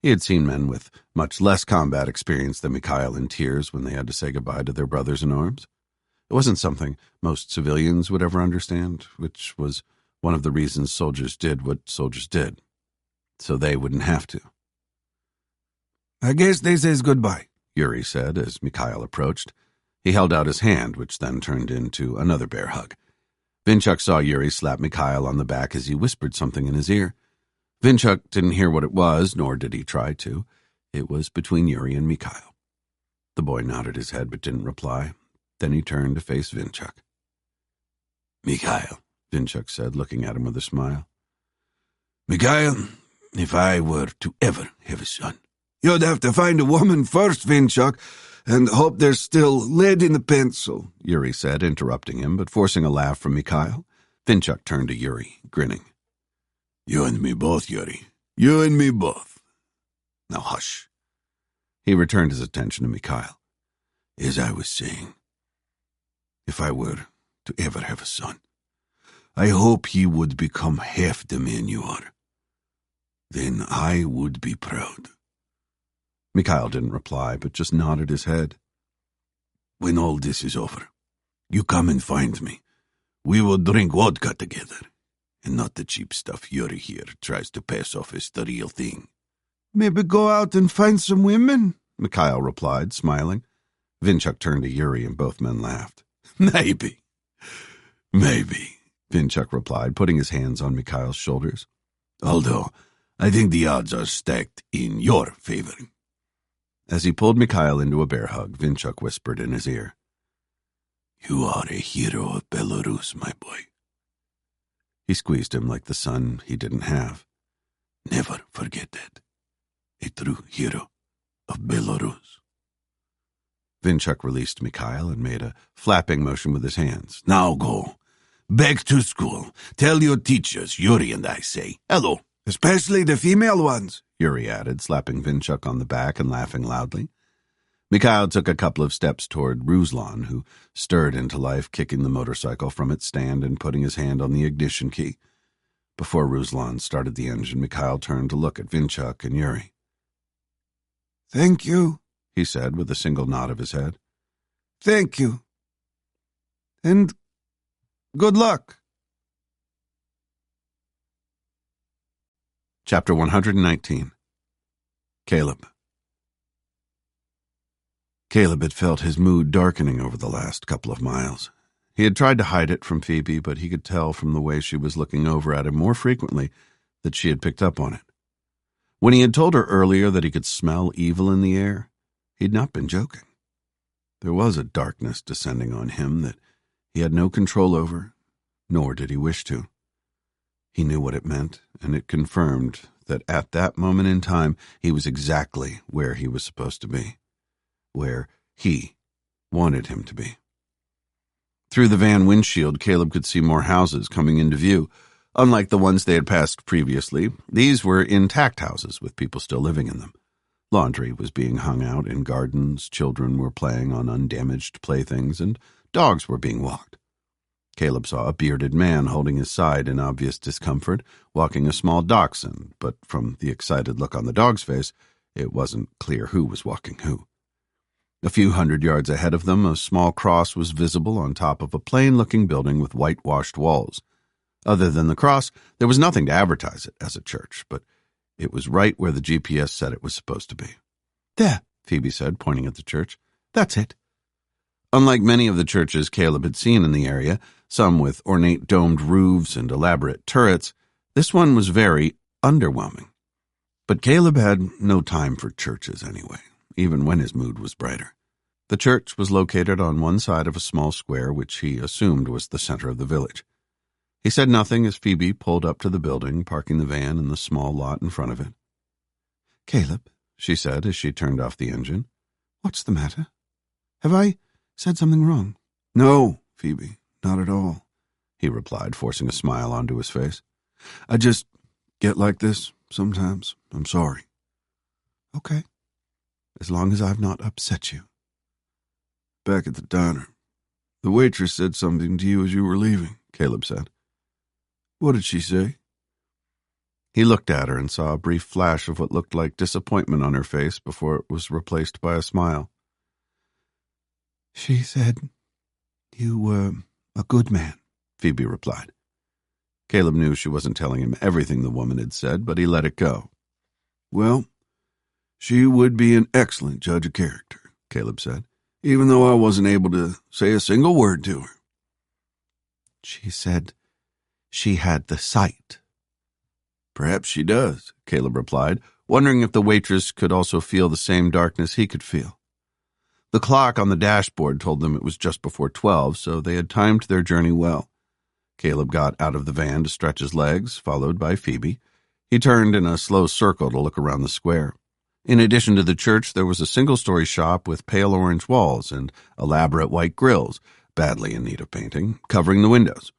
He had seen men with much less combat experience than Mikhail in tears when they had to say goodbye to their brothers in arms. It wasn't something most civilians would ever understand, which was one of the reasons soldiers did what soldiers did, so they wouldn't have to. I guess they says goodbye, Yuri said as Mikhail approached. He held out his hand, which then turned into another bear hug. Vinchuk saw Yuri slap Mikhail on the back as he whispered something in his ear. Vinchuk didn't hear what it was, nor did he try to. It was between Yuri and Mikhail. The boy nodded his head but didn't reply. Then he turned to face Vinchuk. Mikhail, Vinchuk said, looking at him with a smile. Mikhail, if I were to ever have a son, you'd have to find a woman first, Vinchuk, and hope there's still lead in the pencil, Yuri said, interrupting him, but forcing a laugh from Mikhail. Vinchuk turned to Yuri, grinning. You and me both, Yuri. You and me both. Now hush. He returned his attention to Mikhail. As I was saying, if I were to ever have a son, I hope he would become half the man you are. Then I would be proud. Mikhail didn't reply, but just nodded his head. When all this is over, you come and find me. We will drink vodka together, and not the cheap stuff Yuri here tries to pass off as the real thing. Maybe go out and find some women, Mikhail replied, smiling. Vinchuk turned to Yuri, and both men laughed. Maybe, Vinchuk replied, putting his hands on Mikhail's shoulders. Although, I think the odds are stacked in your favor. As he pulled Mikhail into a bear hug, Vinchuk whispered in his ear. You are a hero of Belarus, my boy. He squeezed him like the son he didn't have. Never forget that. A true hero of Belarus. Vinchuk released Mikhail and made a flapping motion with his hands. Now go. Back to school. Tell your teachers, Yuri and I say hello. Especially the female ones, Yuri added, slapping Vinchuk on the back and laughing loudly. Mikhail took a couple of steps toward Ruslan, who stirred into life, kicking the motorcycle from its stand and putting his hand on the ignition key. Before Ruslan started the engine, Mikhail turned to look at Vinchuk and Yuri. Thank you, he said with a single nod of his head. Thank you. And good luck. Chapter 119. Caleb. Caleb had felt his mood darkening over the last couple of miles. He had tried to hide it from Phoebe, but he could tell from the way she was looking over at him more frequently that she had picked up on it. When he had told her earlier that he could smell evil in the air, he'd not been joking. There was a darkness descending on him that he had no control over, nor did he wish to. He knew what it meant, and it confirmed that at that moment in time he was exactly where he was supposed to be, where he wanted him to be. Through the van windshield, Caleb could see more houses coming into view. Unlike the ones they had passed previously, these were intact houses with people still living in them. Laundry was being hung out in gardens, children were playing on undamaged playthings, and dogs were being walked. Caleb saw a bearded man holding his side in obvious discomfort, walking a small dachshund, but from the excited look on the dog's face, it wasn't clear who was walking who. A few 100 yards ahead of them, a small cross was visible on top of a plain-looking building with whitewashed walls. Other than the cross, there was nothing to advertise it as a church, but it was right where the GPS said it was supposed to be. There, Phoebe said, pointing at the church. That's it. Unlike many of the churches Caleb had seen in the area, some with ornate domed roofs and elaborate turrets, this one was very underwhelming. But Caleb had no time for churches anyway, even when his mood was brighter. The church was located on one side of a small square which he assumed was the center of the village. He said nothing as Phoebe pulled up to the building, parking the van in the small lot in front of it. "Caleb," she said as she turned off the engine, "what's the matter? Have I said something wrong?" "No, Phoebe, not at all," he replied, forcing a smile onto his face. "I just get like this sometimes. I'm sorry." "Okay, as long as I've not upset you." "Back at the diner, the waitress said something to you as you were leaving," Caleb said. "What did she say?" He looked at her and saw a brief flash of what looked like disappointment on her face before it was replaced by a smile. "She said you were a good man," Phoebe replied. Caleb knew she wasn't telling him everything the woman had said, but he let it go. "Well, she would be an excellent judge of character," Caleb said, "even though I wasn't able to say a single word to her." "She said she had the sight." "Perhaps she does," Caleb replied, wondering if the waitress could also feel the same darkness he could feel. The clock on the dashboard told them it was just before 12, so they had timed their journey well. Caleb got out of the van to stretch his legs, followed by Phoebe. He turned in a slow circle to look around the square. In addition to the church, there was a single-story shop with pale orange walls and elaborate white grills, badly in need of painting, covering the windows.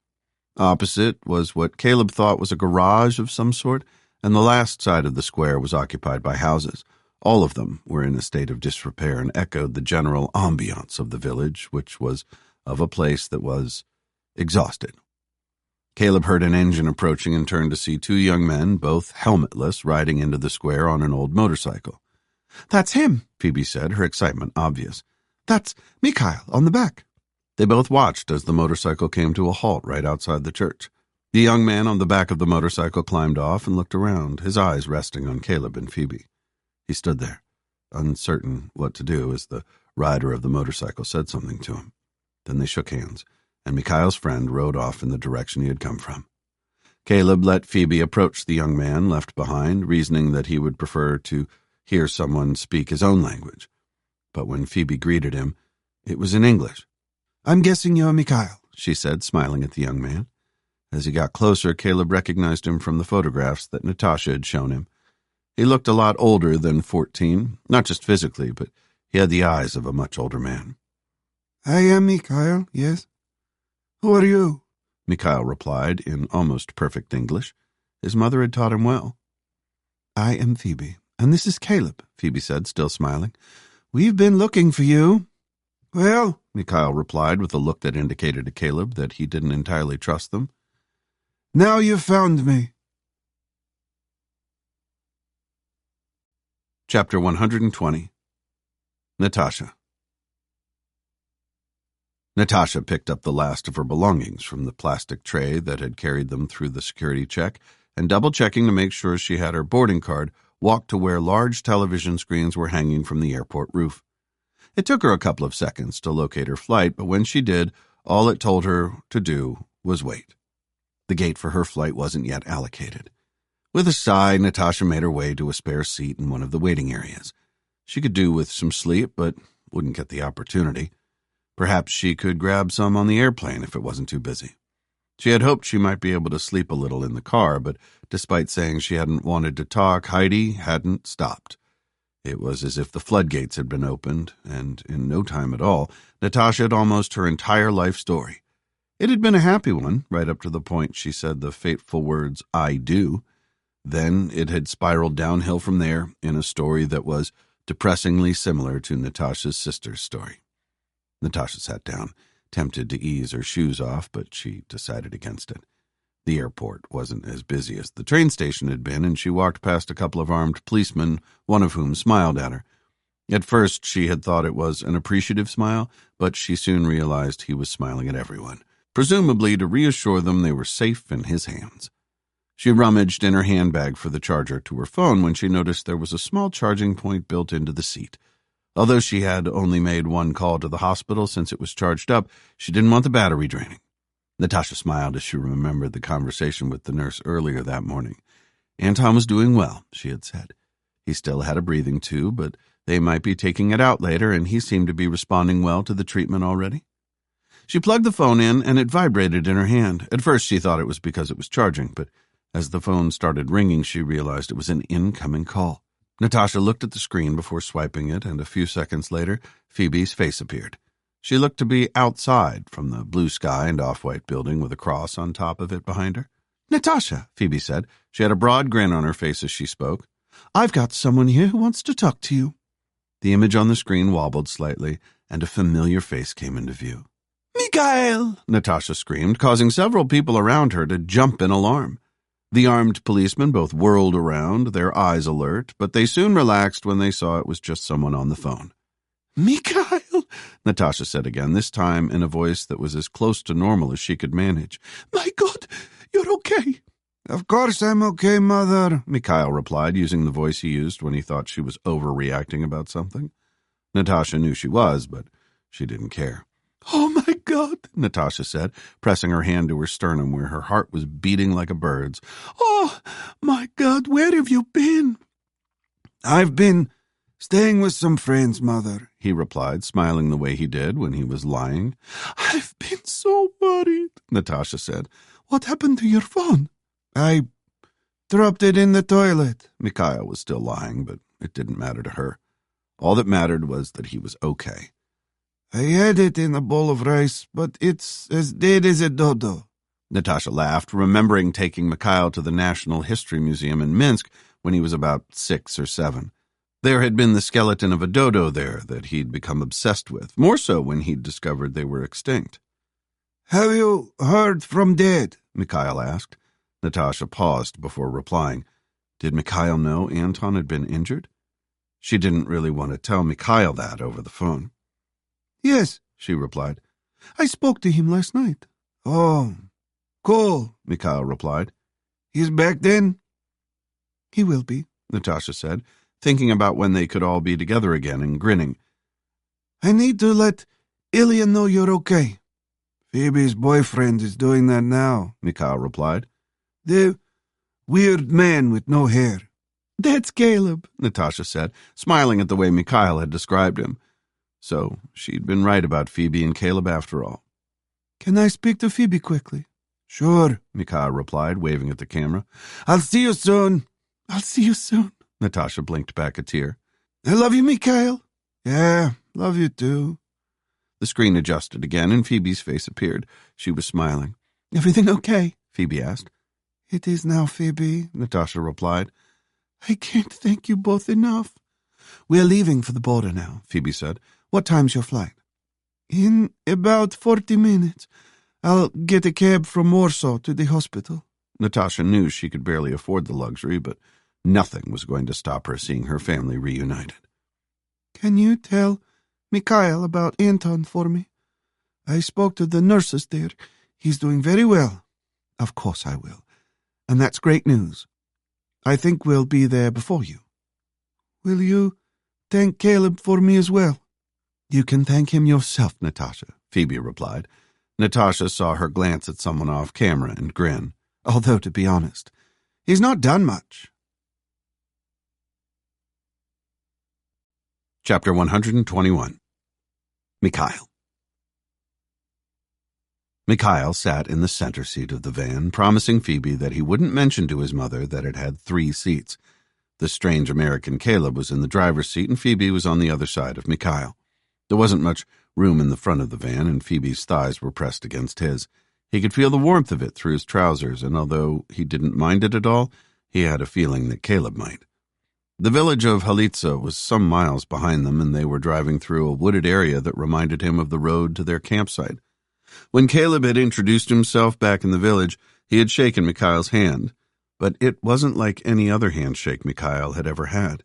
Opposite was what Caleb thought was a garage of some sort, and the last side of the square was occupied by houses. All of them were in a state of disrepair and echoed the general ambiance of the village, which was of a place that was exhausted. Caleb heard an engine approaching and turned to see two young men, both helmetless, riding into the square on an old motorcycle. "That's him," Phoebe said, her excitement obvious. "That's Mikhail on the back." They both watched as the motorcycle came to a halt right outside the church. The young man on the back of the motorcycle climbed off and looked around, his eyes resting on Caleb and Phoebe. He stood there, uncertain what to do as the rider of the motorcycle said something to him. Then they shook hands, and Mikhail's friend rode off in the direction he had come from. Caleb let Phoebe approach the young man left behind, reasoning that he would prefer to hear someone speak his own language. But when Phoebe greeted him, it was in English. "I'm guessing you're Mikhail," she said, smiling at the young man. As he got closer, Caleb recognized him from the photographs that Natasha had shown him. He looked a lot older than 14, not just physically, but he had the eyes of a much older man. "I am Mikhail, yes. Who are you?" Mikhail replied in almost perfect English. His mother had taught him well. "I am Phoebe, and this is Caleb," Phoebe said, still smiling. "We've been looking for you." "Well," Mikhail replied with a look that indicated to Caleb that he didn't entirely trust them. "now you've found me." Chapter 120. Natasha. Natasha picked up the last of her belongings from the plastic tray that had carried them through the security check, and double-checking to make sure she had her boarding card, walked to where large television screens were hanging from the airport roof. It took her a couple of seconds to locate her flight, but when she did, all it told her to do was wait. The gate for her flight wasn't yet allocated. With a sigh, Natasha made her way to a spare seat in one of the waiting areas. She could do with some sleep, but wouldn't get the opportunity. Perhaps she could grab some on the airplane if it wasn't too busy. She had hoped she might be able to sleep a little in the car, but despite saying she hadn't wanted to talk, Heidi hadn't stopped. It was as if the floodgates had been opened, and in no time at all, Natasha had almost her entire life story. It had been a happy one, right up to the point she said the fateful words, "I do." Then it had spiraled downhill from there in a story that was depressingly similar to Natasha's sister's story. Natasha sat down, tempted to ease her shoes off, but she decided against it. The airport wasn't as busy as the train station had been, and she walked past a couple of armed policemen, one of whom smiled at her. At first, she had thought it was an appreciative smile, but she soon realized he was smiling at everyone, presumably to reassure them they were safe in his hands. She rummaged in her handbag for the charger to her phone when she noticed there was a small charging point built into the seat. Although she had only made one call to the hospital since it was charged up, she didn't want the battery draining. Natasha smiled as she remembered the conversation with the nurse earlier that morning. Anton was doing well, she had said. He still had a breathing tube, but They might be taking it out later, and he seemed to be responding well to the treatment already. She plugged the phone in, and it vibrated in her hand. At first, she thought it was because it was charging, but as the phone started ringing, she realized it was an incoming call. Natasha looked at the screen before swiping it, and a few seconds later, Phoebe's face appeared. She looked to be outside from the blue sky and off-white building with a cross on top of it behind her. "Natasha," Phoebe said. She had a broad grin on her face as she spoke. "I've got someone here who wants to talk to you." The image on the screen wobbled slightly, and a familiar face came into view. "Mikhail!" Natasha screamed, causing several people around her to jump in alarm. The armed policemen both whirled around, their eyes alert, but they soon relaxed when they saw it was just someone on the phone. "Mikhail," Natasha said again, this time in a voice that was as close to normal as she could manage. "My God, you're okay." "Of course I'm okay, Mother," Mikhail replied, using the voice he used when he thought she was overreacting about something. Natasha knew she was, but she didn't care. "Oh, my God," Natasha said, pressing her hand to her sternum where her heart was beating like a bird's. "Oh, my God, where have you been?" "I've been staying with some friends, Mother," he replied, smiling the way he did when he was lying. "I've been so worried," Natasha said. "What happened to your phone?" "I dropped it in the toilet." Mikhail was still lying, but it didn't matter to her. All that mattered was that he was okay. "I had it in a bowl of rice, but it's as dead as a dodo." Natasha laughed, remembering taking Mikhail to the National History Museum in Minsk when he was about 6 or 7. There had been the skeleton of a dodo there that he'd become obsessed with, more so when he'd discovered they were extinct. "Have you heard from Dad?" Mikhail asked. Natasha paused before replying. Did Mikhail know Anton had been injured? She didn't really want to tell Mikhail that over the phone. "Yes," she replied. "I spoke to him last night." "Oh, cool," Mikhail replied. "He's back then?" "He will be," Natasha said, thinking about when they could all be together again and grinning. "I need to let Ilya know you're okay." "Phoebe's boyfriend is doing that now," Mikhail replied. "The weird man with no hair." "That's Caleb," Natasha said, smiling at the way Mikhail had described him. So she'd been right about Phoebe and Caleb after all. "Can I speak to Phoebe quickly?" "Sure," Mikhail replied, waving at the camera. "I'll see you soon." "I'll see you soon," Natasha blinked back a tear. "I love you, Mikhail." "Yeah, love you too." The screen adjusted again, and Phoebe's face appeared. She was smiling. "Everything okay?" Phoebe asked. "It is now, Phoebe," Natasha replied. "I can't thank you both enough." "We're leaving for the border now," Phoebe said. "What time's your flight?" "In about 40 minutes. I'll get a cab from Warsaw to the hospital." Natasha knew she could barely afford the luxury, but nothing was going to stop her seeing her family reunited. "Can you tell Mikhail about Anton for me? I spoke to the nurses there. He's doing very well." "Of course I will. And that's great news. I think we'll be there before you." "Will you thank Caleb for me as well?" "You can thank him yourself, Natasha," Phoebe replied. Natasha saw her glance at someone off camera and grin. Although, to be honest, he's not done much. Chapter 121. Mikhail. Mikhail sat in the center seat of the van, promising Phoebe that he wouldn't mention to his mother that it had 3 seats. The strange American Caleb was in the driver's seat, and Phoebe was on the other side of Mikhail. There wasn't much room in the front of the van, and Phoebe's thighs were pressed against his. He could feel the warmth of it through his trousers, and although he didn't mind it at all, he had a feeling that Caleb might. The village of Halitsa was some miles behind them, and they were driving through a wooded area that reminded him of the road to their campsite. When Caleb had introduced himself back in the village, he had shaken Mikhail's hand, but it wasn't like any other handshake Mikhail had ever had.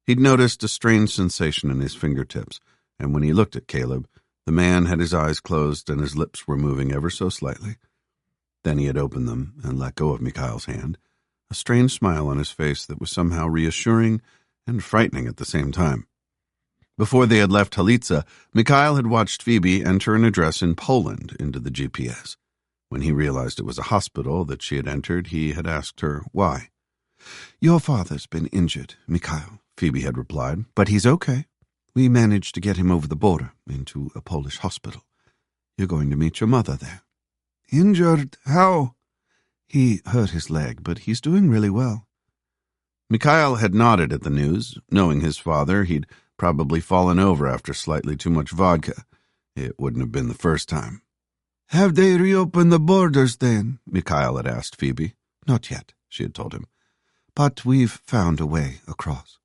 He'd noticed a strange sensation in his fingertips, and when he looked at Caleb, the man had his eyes closed and his lips were moving ever so slightly. Then he had opened them and let go of Mikhail's hand, a strange smile on his face that was somehow reassuring and frightening at the same time. Before they had left Halitsa, Mikhail had watched Phoebe enter an address in Poland into the GPS. When he realized it was a hospital that she had entered, he had asked her why. "Your father's been injured, Mikhail," Phoebe had replied, but he's okay. We managed to get him over the border into a Polish hospital. You're going to meet your mother there. Injured? How? He hurt his leg, but he's doing really well. Mikhail had nodded at the news. Knowing his father, he'd probably fallen over after slightly too much vodka. It wouldn't have been the first time. Have they reopened the borders then? Mikhail had asked Phoebe. Not yet, she had told him. But we've found a way across.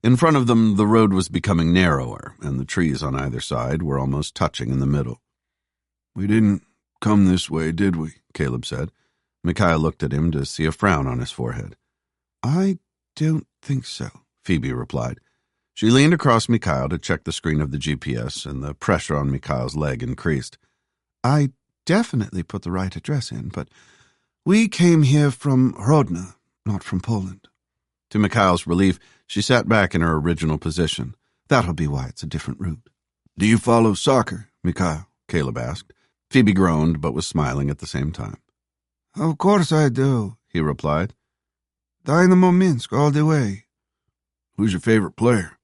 In front of them, the road was becoming narrower, and the trees on either side were almost touching in the middle. We didn't come this way, did we? Caleb said. Mikhail looked at him to see a frown on his forehead. I don't think so, Phoebe replied. She leaned across Mikhail to check the screen of the GPS, and the pressure on Mikhail's leg increased. I definitely put the right address in, but we came here from Hrodna, not from Poland. To Mikhail's relief, she sat back in her original position. That'll be why it's a different route. Do you follow soccer, Mikhail? Caleb asked. Phoebe groaned, but was smiling at the same time. Of course I do, he replied. Dynamo Minsk all the way. Who's your favorite player?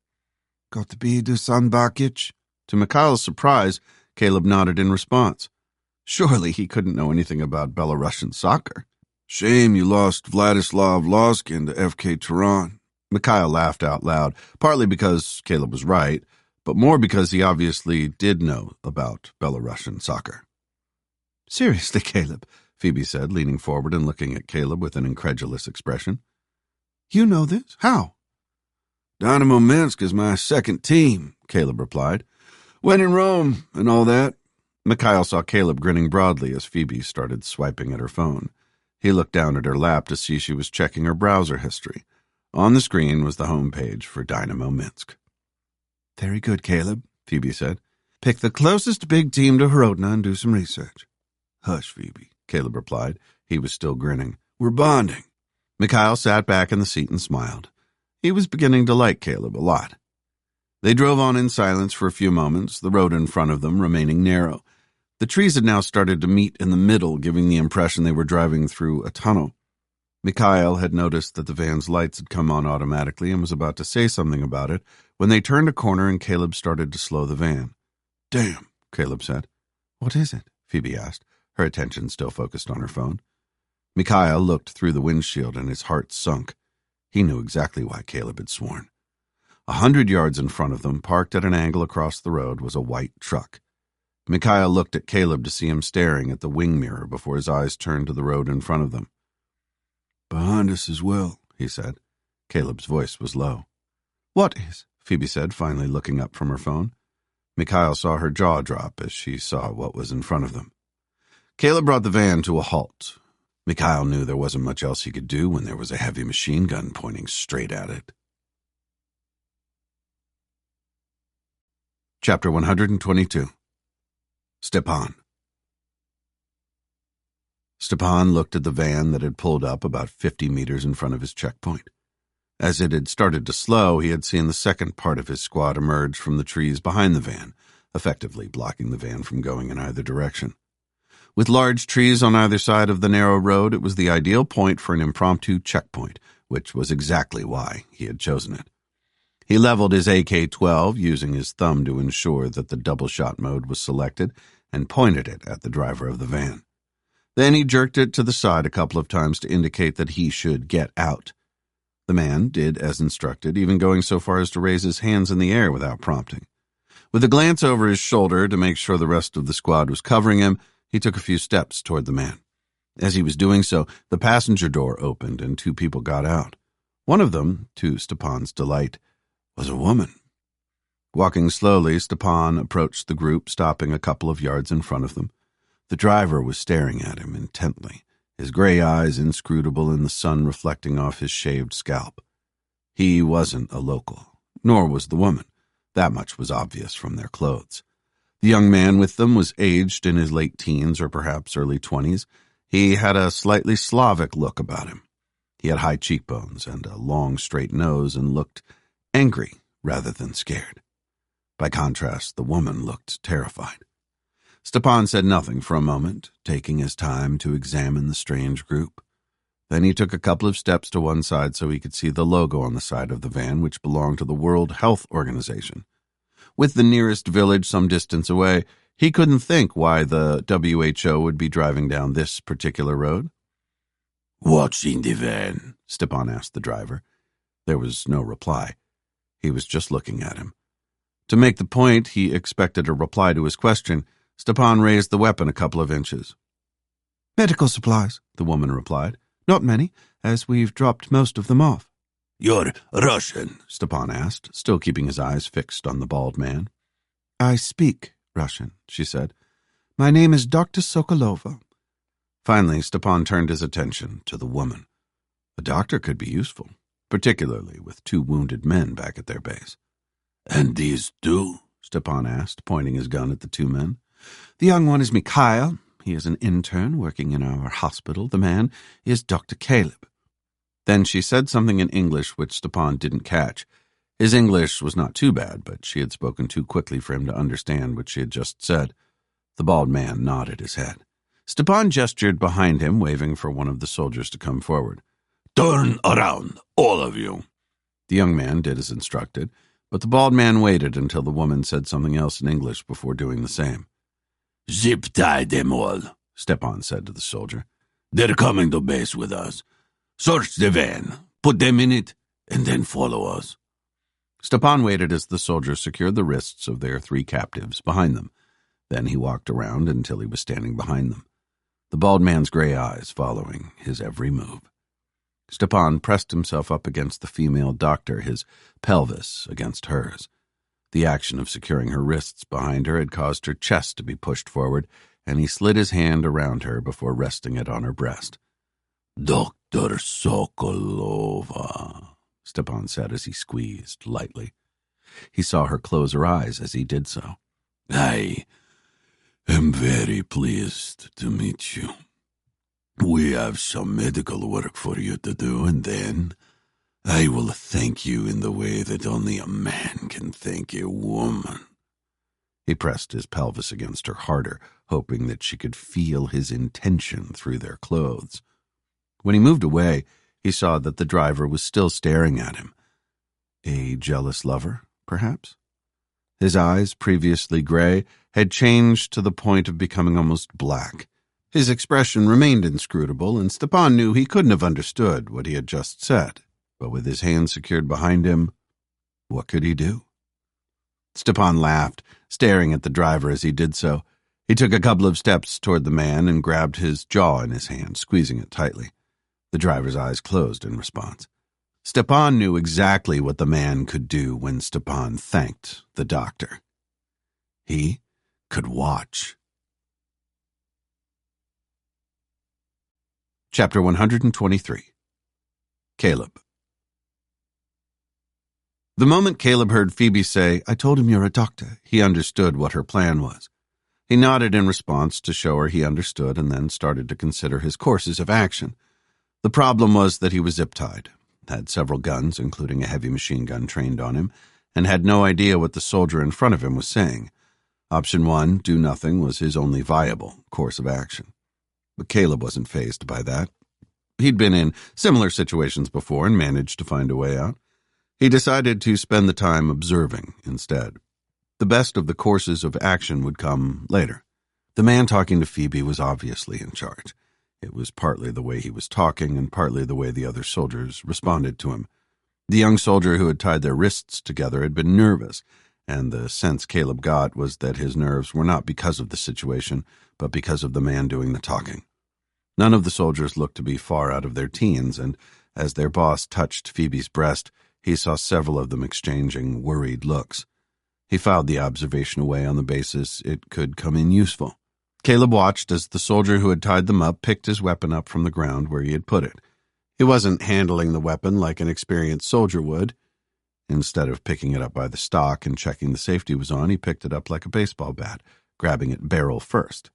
Got to be Dusan Bakic. To Mikhail's surprise, Caleb nodded in response. Surely he couldn't know anything about Belarusian soccer. Shame you lost Vladislav Loskin to FK Tehran. Mikhail laughed out loud, partly because Caleb was right, but more because he obviously did know about Belarusian soccer. Seriously, Caleb, Phoebe said, leaning forward and looking at Caleb with an incredulous expression. You know this? How? Dynamo Minsk is my second team, Caleb replied. When in Rome and all that. Mikhail saw Caleb grinning broadly as Phoebe started swiping at her phone. He looked down at her lap to see she was checking her browser history. On the screen was the home page for Dynamo Minsk. Very good, Caleb, Phoebe said. Pick the closest big team to Hrodna and do some research. Hush, Phoebe, Caleb replied. He was still grinning. We're bonding. Mikhail sat back in the seat and smiled. He was beginning to like Caleb a lot. They drove on in silence for a few moments, the road in front of them remaining narrow. The trees had now started to meet in the middle, giving the impression they were driving through a tunnel. Mikhail had noticed that the van's lights had come on automatically and was about to say something about it when they turned a corner and Caleb started to slow the van. Damn, Caleb said. What is it? Phoebe asked, her attention still focused on her phone. Mikhail looked through the windshield and his heart sunk. He knew exactly why Caleb had sworn. 100 yards in front of them, parked at an angle across the road, was a white truck. Mikhail looked at Caleb to see him staring at the wing mirror before his eyes turned to the road in front of them. Behind us as well, he said. Caleb's voice was low. What is? Phoebe said, finally looking up from her phone. Mikhail saw her jaw drop as she saw what was in front of them. Caleb brought the van to a halt. Mikhail knew there wasn't much else he could do when there was a heavy machine gun pointing straight at it. Chapter 122. Stepan. Stepan looked at the van that had pulled up about 50 meters in front of his checkpoint. As it had started to slow, he had seen the second part of his squad emerge from the trees behind the van, effectively blocking the van from going in either direction. With large trees on either side of the narrow road, it was the ideal point for an impromptu checkpoint, which was exactly why he had chosen it. He leveled his AK-12, using his thumb to ensure that the double-shot mode was selected, and pointed it at the driver of the van. Then he jerked it to the side a couple of times to indicate that he should get out. The man did as instructed, even going so far as to raise his hands in the air without prompting. With a glance over his shoulder to make sure the rest of the squad was covering him, he took a few steps toward the man. As he was doing so, the passenger door opened and two people got out. One of them, to Stepan's delight, was a woman. Walking slowly, Stepan approached the group, stopping a couple of yards in front of them. The driver was staring at him intently, his gray eyes inscrutable in the sun reflecting off his shaved scalp. He wasn't a local, nor was the woman. That much was obvious from their clothes. The young man with them was aged in his late teens or perhaps early 20s. He had a slightly Slavic look about him. He had high cheekbones and a long, straight nose and looked angry rather than scared. By contrast, the woman looked terrified. Stepan said nothing for a moment, taking his time to examine the strange group. Then he took a couple of steps to one side so he could see the logo on the side of the van, which belonged to the World Health Organization. With the nearest village some distance away, he couldn't think why the WHO would be driving down this particular road. "What's in the van?" Stepan asked the driver. There was no reply. He was just looking at him. To make the point he expected a reply to his question, Stepan raised the weapon a couple of inches. "Medical supplies," the woman replied. "Not many, as we've dropped most of them off." "You're Russian?" Stepan asked, still keeping his eyes fixed on the bald man. "I speak Russian," she said. "My name is Dr. Sokolova." Finally, Stepan turned his attention to the woman. A doctor could be useful, particularly with 2 wounded men back at their base. "And these two?" Stepan asked, pointing his gun at the 2 men. "The young one is Mikhail. He is an intern working in our hospital. The man is Dr. Caleb." Then she said something in English which Stepan didn't catch. His English was not too bad, but she had spoken too quickly for him to understand what she had just said. The bald man nodded his head. Stepan gestured behind him, waving for one of the soldiers to come forward. "Turn around, all of you." The young man did as instructed, but the bald man waited until the woman said something else in English before doing the same. "Zip-tie them all," Stepan said to the soldier. "They're coming to base with us. Search the van, put them in it, and then follow us." Stepan waited as the soldiers secured the wrists of their 3 captives behind them. Then he walked around until he was standing behind them, the bald man's gray eyes following his every move. Stepan pressed himself up against the female doctor, his pelvis against hers. The action of securing her wrists behind her had caused her chest to be pushed forward, and he slid his hand around her before resting it on her breast. "Dr. Sokolova," Stepan said as he squeezed lightly. He saw her close her eyes as he did so. "I am very pleased to meet you. We have some medical work for you to do, and then I will thank you in the way that only a man can thank a woman." He pressed his pelvis against her harder, hoping that she could feel his intention through their clothes. When he moved away, he saw that the driver was still staring at him. A jealous lover, perhaps? His eyes, previously gray, had changed to the point of becoming almost black. His expression remained inscrutable, and Stepan knew he couldn't have understood what he had just said. But with his hands secured behind him, what could he do? Stepan laughed, staring at the driver as he did so. He took a couple of steps toward the man and grabbed his jaw in his hand, squeezing it tightly. The driver's eyes closed in response. Stepan knew exactly what the man could do when Stepan thanked the doctor. He could watch. Chapter 123. Caleb. The moment Caleb heard Phoebe say, "I told him you're a doctor," he understood what her plan was. He nodded in response to show her he understood and then started to consider his courses of action. The problem was that he was zip-tied, had several guns, including a heavy machine gun trained on him, and had no idea what the soldier in front of him was saying. Option 1, do nothing, was his only viable course of action. But Caleb wasn't fazed by that. He'd been in similar situations before and managed to find a way out. He decided to spend the time observing instead. The best of the courses of action would come later. The man talking to Phoebe was obviously in charge. It was partly the way he was talking and partly the way the other soldiers responded to him. The young soldier who had tied their wrists together had been nervous, and the sense Caleb got was that his nerves were not because of the situation, but because of the man doing the talking. None of the soldiers looked to be far out of their teens, and as their boss touched Phoebe's breast, he saw several of them exchanging worried looks. He filed the observation away on the basis it could come in useful. Caleb watched as the soldier who had tied them up picked his weapon up from the ground where he had put it. He wasn't handling the weapon like an experienced soldier would. Instead of picking it up by the stock and checking the safety was on, he picked it up like a baseball bat, grabbing it barrel first.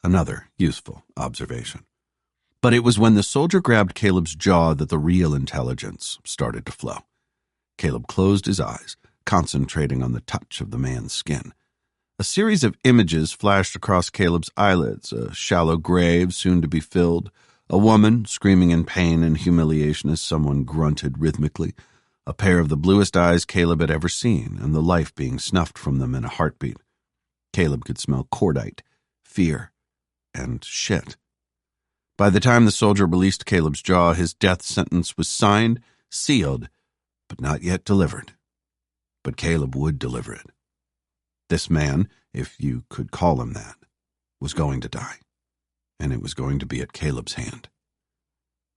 Another useful observation. But it was when the soldier grabbed Caleb's jaw that the real intelligence started to flow. Caleb closed his eyes, concentrating on the touch of the man's skin. A series of images flashed across Caleb's eyelids, a shallow grave soon to be filled, A woman screaming in pain and humiliation as someone grunted rhythmically, a pair of the bluest eyes Caleb had ever seen, and the life being snuffed from them in a heartbeat. Caleb could smell cordite, fear, and shit. By the time the soldier released Caleb's jaw, his death sentence was signed, sealed, but not yet delivered. But Caleb would deliver it. This man, if you could call him that, was going to die, and it was going to be at Caleb's hand.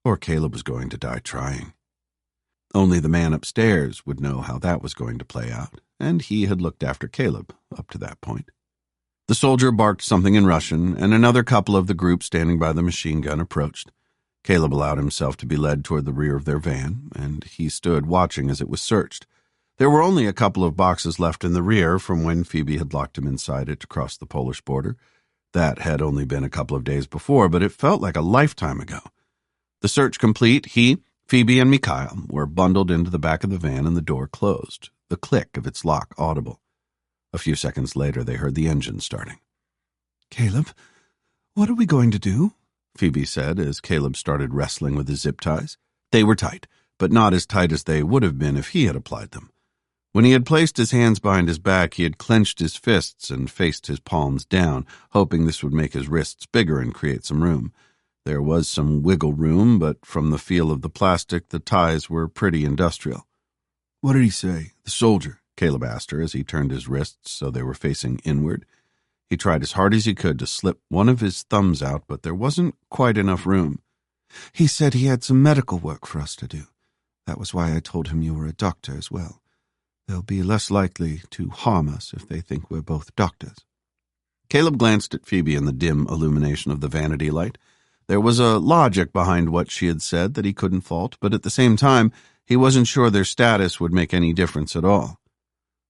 Or Caleb was going to die trying. Only the man upstairs would know how that was going to play out, and he had looked after Caleb up to that point. The soldier barked something in Russian, and another couple of the group standing by the machine gun approached. Caleb allowed himself to be led toward the rear of their van, and he stood watching as it was searched. There were only a couple of boxes left in the rear from when Phoebe had locked him inside it to cross the Polish border. That had only been a couple of days before, but it felt like a lifetime ago. The search complete, he, Phoebe, and Mikhail were bundled into the back of the van and the door closed, the click of its lock audible. A few seconds later, they heard the engine starting. "Caleb, what are we going to do?" Phoebe said as Caleb started wrestling with his zip ties. They were tight, but not as tight as they would have been if he had applied them. When he had placed his hands behind his back, he had clenched his fists and faced his palms down, hoping this would make his wrists bigger and create some room. There was some wiggle room, but from the feel of the plastic, the ties were pretty industrial. "What did he say, the soldier?" Caleb asked her as he turned his wrists so they were facing inward. He tried as hard as he could to slip one of his thumbs out, but there wasn't quite enough room. "He said he had some medical work for us to do. That was why I told him you were a doctor as well. They'll be less likely to harm us if they think we're both doctors." Caleb glanced at Phoebe in the dim illumination of the vanity light. There was a logic behind what she had said that he couldn't fault, but at the same time, he wasn't sure their status would make any difference at all.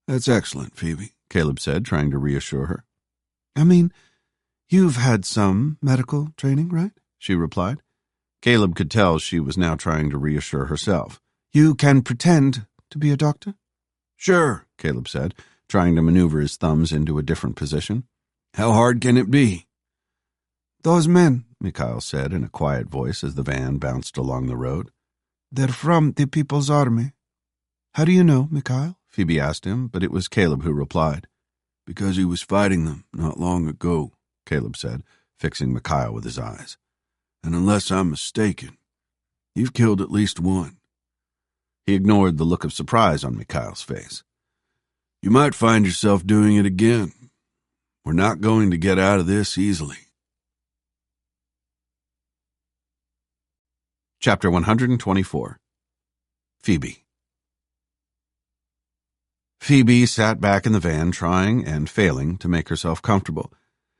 "That's excellent, Phoebe," Caleb said, trying to reassure her. "I mean, you've had some medical training, right?" she replied. Caleb could tell she was now trying to reassure herself. "You can pretend to be a doctor?" "Sure," Caleb said, trying to maneuver his thumbs into a different position. "How hard can it be?" "Those men," Mikhail said in a quiet voice as the van bounced along the road. "They're from the People's Army." "How do you know, Mikhail?" Phoebe asked him, but it was Caleb who replied. "Because he was fighting them not long ago," Caleb said, fixing Mikhail with his eyes. "And unless I'm mistaken, you've killed at least one." He ignored the look of surprise on Mikhail's face. "You might find yourself doing it again. We're not going to get out of this easily." Chapter 124. Phoebe. Phoebe sat back in the van, trying and failing to make herself comfortable.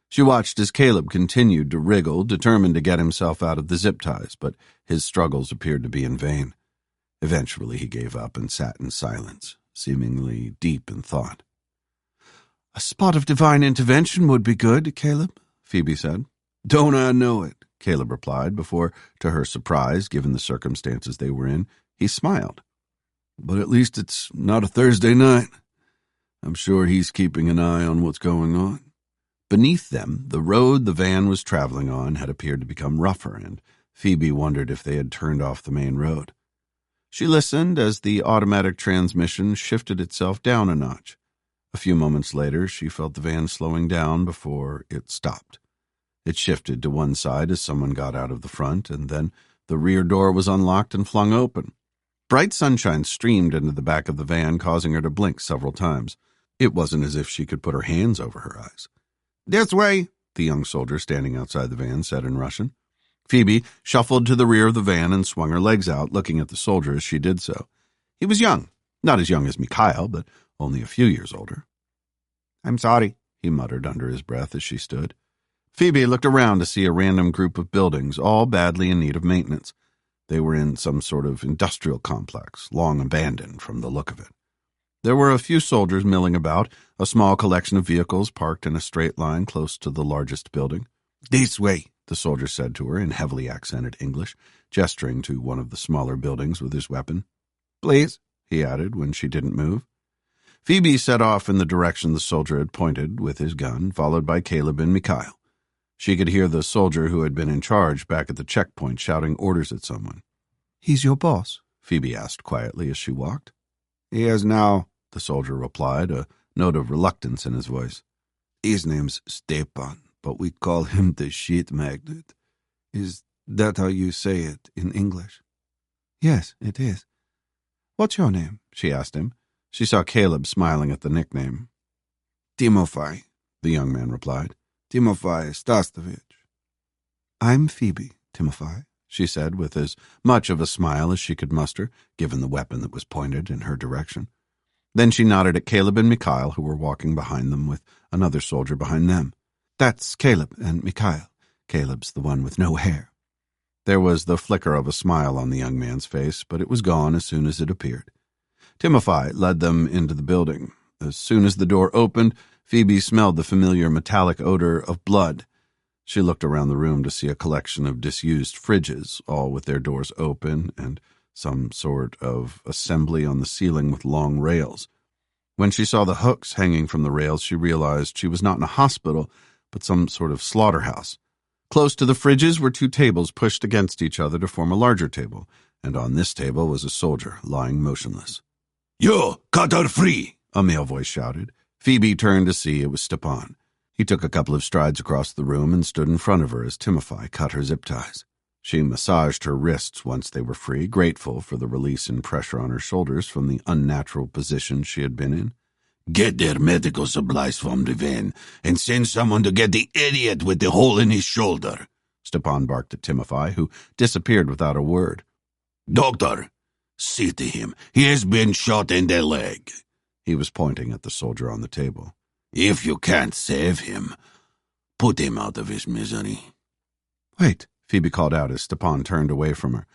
She watched as Caleb continued to wriggle, determined to get himself out of the zip ties, but his struggles appeared to be in vain. Eventually he gave up and sat in silence, seemingly deep in thought. "A spot of divine intervention would be good, Caleb," Phoebe said. "Don't I know it?" Caleb replied before, to her surprise, given the circumstances they were in, he smiled. "But at least it's not a Thursday night. I'm sure he's keeping an eye on what's going on." Beneath them, the road the van was traveling on had appeared to become rougher, and Phoebe wondered if they had turned off the main road. She listened as the automatic transmission shifted itself down a notch. A few moments later, she felt the van slowing down before it stopped. It shifted to one side as someone got out of the front, and then the rear door was unlocked and flung open. Bright sunshine streamed into the back of the van, causing her to blink several times. It wasn't as if she could put her hands over her eyes. "This way," the young soldier standing outside the van said in Russian. Phoebe shuffled to the rear of the van and swung her legs out, looking at the soldier as she did so. He was young, not as young as Mikhail, but only a few years older. "I'm sorry," he muttered under his breath as she stood. Phoebe looked around to see a random group of buildings, all badly in need of maintenance. They were in some sort of industrial complex, long abandoned from the look of it. There were a few soldiers milling about, a small collection of vehicles parked in a straight line close to the largest building. "This way," the soldier said to her in heavily accented English, gesturing to one of the smaller buildings with his weapon. "Please," he added when she didn't move. Phoebe set off in the direction the soldier had pointed with his gun, followed by Caleb and Mikhail. She could hear the soldier who had been in charge back at the checkpoint shouting orders at someone. He's your boss? Phoebe asked quietly as she walked. He is now, the soldier replied, a note of reluctance in his voice. His name's Stepan, but we call him the sheet magnet. Is that how you say it in English? Yes, it is. What's your name? She asked him. She saw Caleb smiling at the nickname. Timofey, the young man replied. Timofey Stastovich. I'm Phoebe, Timofey, she said with as much of a smile as she could muster, given the weapon that was pointed in her direction. Then she nodded at Caleb and Mikhail, who were walking behind them with another soldier behind them. That's Caleb and Mikhail. Caleb's the one with no hair. There was the flicker of a smile on the young man's face, but it was gone as soon as it appeared. Timofey led them into the building. As soon as the door opened, Phoebe smelled the familiar metallic odor of blood. She looked around the room to see a collection of disused fridges, all with their doors open, and some sort of assembly on the ceiling with long rails. When she saw the hooks hanging from the rails, she realized she was not in a hospital, but some sort of slaughterhouse. Close to the fridges were two tables pushed against each other to form a larger table, and on this table was a soldier lying motionless. "You, cut her free!" a male voice shouted. Phoebe turned to see it was Stepan. He took a couple of strides across the room and stood in front of her as Timofey cut her zip ties. She massaged her wrists once they were free, grateful for the release and pressure on her shoulders from the unnatural position she had been in. "Get their medical supplies from the van, and send someone to get the idiot with the hole in his shoulder," Stepan barked at Timofey, who disappeared without a word. "Doctor, see to him. He has been shot in the leg." He was pointing at the soldier on the table. "If you can't save him, put him out of his misery." Wait, Phoebe called out as Stepan turned away from her.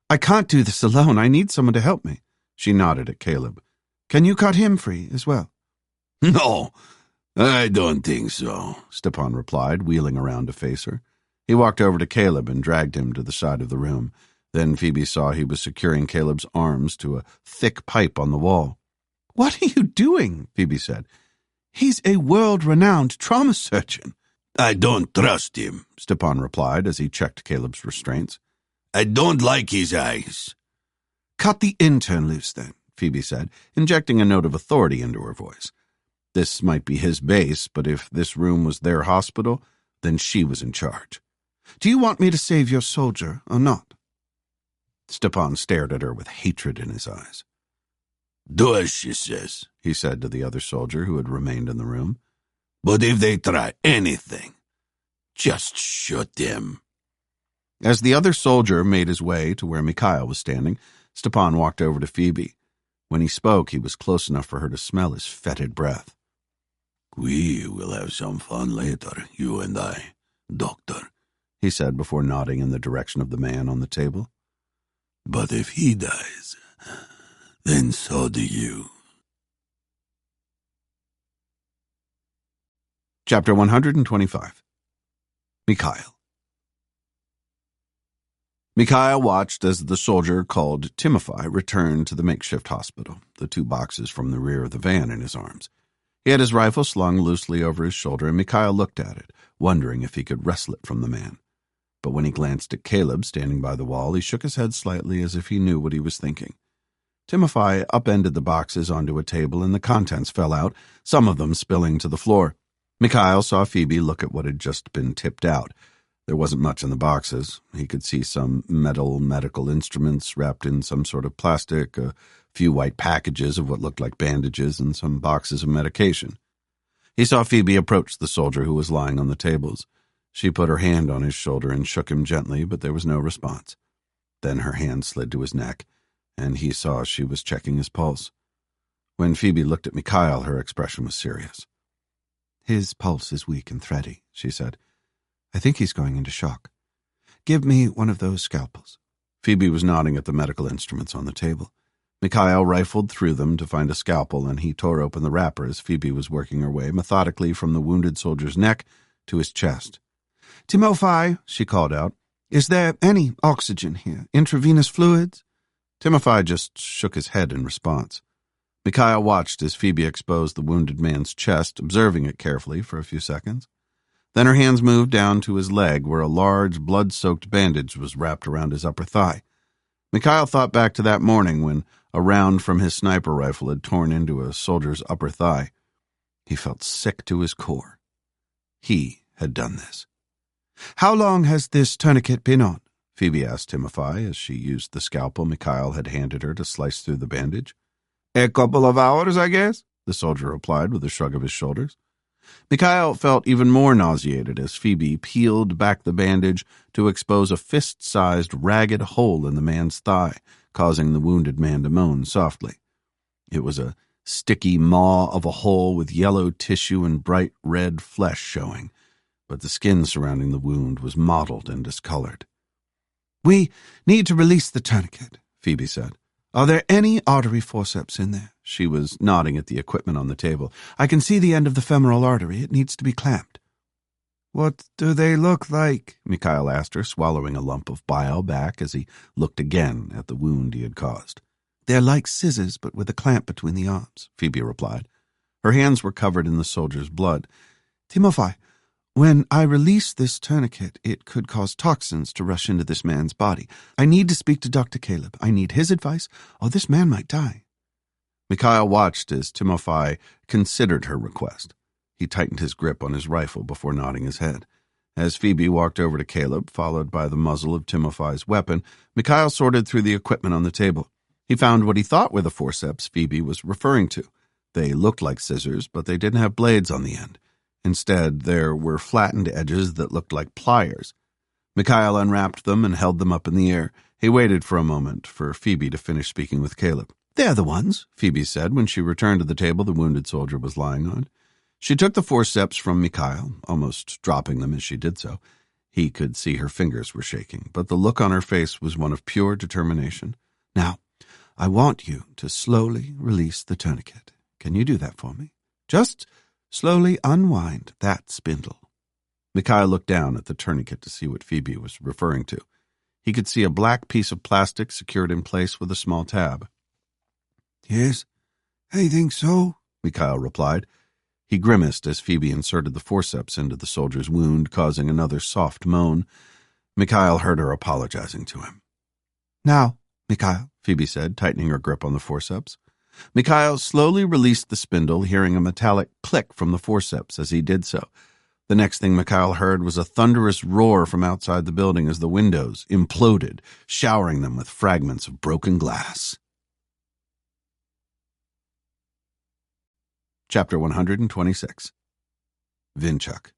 I can't do this alone. I need someone to help me. She nodded at Caleb. Can you cut him free as well? "No, I don't think so," Stepan replied, wheeling around to face her. He walked over to Caleb and dragged him to the side of the room. Then Phoebe saw he was securing Caleb's arms to a thick pipe on the wall. What are you doing? Phoebe said. He's a world-renowned trauma surgeon. "I don't trust him," Stepan replied as he checked Caleb's restraints. "I don't like his eyes." Cut the intern loose, then, Phoebe said, injecting a note of authority into her voice. This might be his base, but if this room was their hospital, then she was in charge. Do you want me to save your soldier or not? Stepan stared at her with hatred in his eyes. "Do as she says," he said to the other soldier who had remained in the room. "But if they try anything, just shoot them." As the other soldier made his way to where Mikhail was standing, Stepan walked over to Phoebe. When he spoke, he was close enough for her to smell his fetid breath. "We will have some fun later, you and I, Doctor," he said before nodding in the direction of the man on the table. "But if he dies, then so do you." Chapter 125. Mikhail. Mikhail watched as the soldier called Timofey returned to the makeshift hospital, the two boxes from the rear of the van in his arms. He had his rifle slung loosely over his shoulder, and Mikhail looked at it, wondering if he could wrestle it from the man. But when he glanced at Caleb standing by the wall, he shook his head slightly as if he knew what he was thinking. Timofey upended the boxes onto a table, and the contents fell out, some of them spilling to the floor. Mikhail saw Phoebe look at what had just been tipped out. There wasn't much in the boxes. He could see some medical instruments wrapped in some sort of plastic, a few white packages of what looked like bandages, and some boxes of medication. He saw Phoebe approach the soldier who was lying on the tables. She put her hand on his shoulder and shook him gently, but there was no response. Then her hand slid to his neck, and he saw she was checking his pulse. When Phoebe looked at Mikhail, her expression was serious. His pulse is weak and thready, she said. I think he's going into shock. Give me one of those scalpels. Phoebe was nodding at the medical instruments on the table. Mikhail rifled through them to find a scalpel, and he tore open the wrapper as Phoebe was working her way methodically from the wounded soldier's neck to his chest. Timofey, she called out, is there any oxygen here? Intravenous fluids? Timofey just shook his head in response. Mikhail watched as Phoebe exposed the wounded man's chest, observing it carefully for a few seconds. Then her hands moved down to his leg where a large, blood-soaked bandage was wrapped around his upper thigh. Mikhail thought back to that morning when a round from his sniper rifle had torn into a soldier's upper thigh. He felt sick to his core. He had done this. "How long has this tourniquet been on?" Phoebe asked Timofey as she used the scalpel Mikhail had handed her to slice through the bandage. "A couple of hours, I guess," the soldier replied with a shrug of his shoulders. Mikhail felt even more nauseated as Phoebe peeled back the bandage to expose a fist-sized, ragged hole in the man's thigh, causing the wounded man to moan softly. It was a sticky maw of a hole with yellow tissue and bright red flesh showing, but the skin surrounding the wound was mottled and discolored. "We need to release the tourniquet," Phoebe said. "Are there any artery forceps in there?" She was nodding at the equipment on the table. "I can see the end of the femoral artery. It needs to be clamped." "What do they look like?" Mikhail asked her, swallowing a lump of bile back as he looked again at the wound he had caused. "They're like scissors, but with a clamp between the arms," Phoebe replied. Her hands were covered in the soldier's blood. "Timofey, when I release this tourniquet, it could cause toxins to rush into this man's body. I need to speak to Dr. Caleb. I need his advice, or this man might die." Mikhail watched as Timofey considered her request. He tightened his grip on his rifle before nodding his head. As Phoebe walked over to Caleb, followed by the muzzle of Timofey's weapon, Mikhail sorted through the equipment on the table. He found what he thought were the forceps Phoebe was referring to. They looked like scissors, but they didn't have blades on the end. Instead, there were flattened edges that looked like pliers. Mikhail unwrapped them and held them up in the air. He waited for a moment for Phoebe to finish speaking with Caleb. "They're the ones," Phoebe said when she returned to the table the wounded soldier was lying on. She took the forceps from Mikhail, almost dropping them as she did so. He could see her fingers were shaking, but the look on her face was one of pure determination. "Now, I want you to slowly release the tourniquet. Can you do that for me? Just slowly unwind that spindle." Mikhail looked down at the tourniquet to see what Phoebe was referring to. He could see a black piece of plastic secured in place with a small tab. "Yes, I think so," Mikhail replied. He grimaced as Phoebe inserted the forceps into the soldier's wound, causing another soft moan. Mikhail heard her apologizing to him. "Now, Mikhail," Phoebe said, tightening her grip on the forceps. Mikhail slowly released the spindle, hearing a metallic click from the forceps as he did so. The next thing Mikhail heard was a thunderous roar from outside the building as the windows imploded, showering them with fragments of broken glass. Chapter 126. Vinchuk.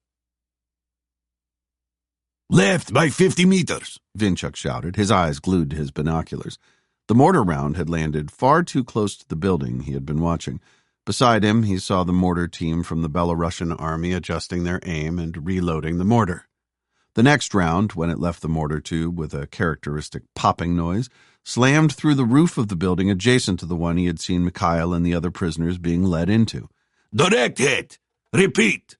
"Left by 50 meters, Vinchuk shouted, his eyes glued to his binoculars. The mortar round had landed far too close to the building he had been watching. Beside him, he saw the mortar team from the Belarusian army adjusting their aim and reloading the mortar. The next round, when it left the mortar tube with a characteristic popping noise, slammed through the roof of the building adjacent to the one he had seen Mikhail and the other prisoners being led into. Direct hit! Repeat!"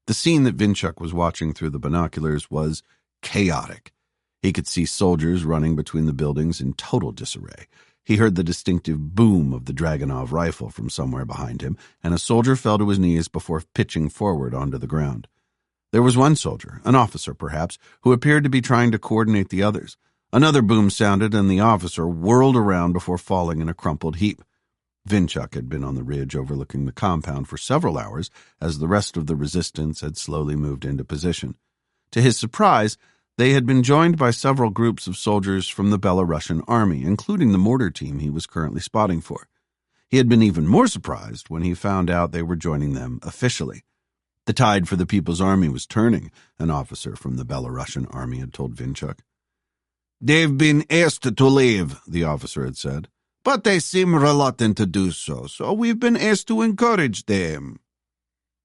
The scene that Vinchuk was watching through the binoculars was chaotic. He could see soldiers running between the buildings in total disarray. He heard the distinctive boom of the Dragunov rifle from somewhere behind him, and a soldier fell to his knees before pitching forward onto the ground. There was one soldier, an officer perhaps, who appeared to be trying to coordinate the others. Another boom sounded, and the officer whirled around before falling in a crumpled heap. Vinchuk had been on the ridge overlooking the compound for several hours as the rest of the resistance had slowly moved into position. To his surprise, they had been joined by several groups of soldiers from the Belarusian army, including the mortar team he was currently spotting for. He had been even more surprised when he found out they were joining them officially. The tide for the People's Army was turning, an officer from the Belarusian army had told Vinchuk. "They've been asked to leave," the officer had said. "But they seem reluctant to do so, so we've been asked to encourage them."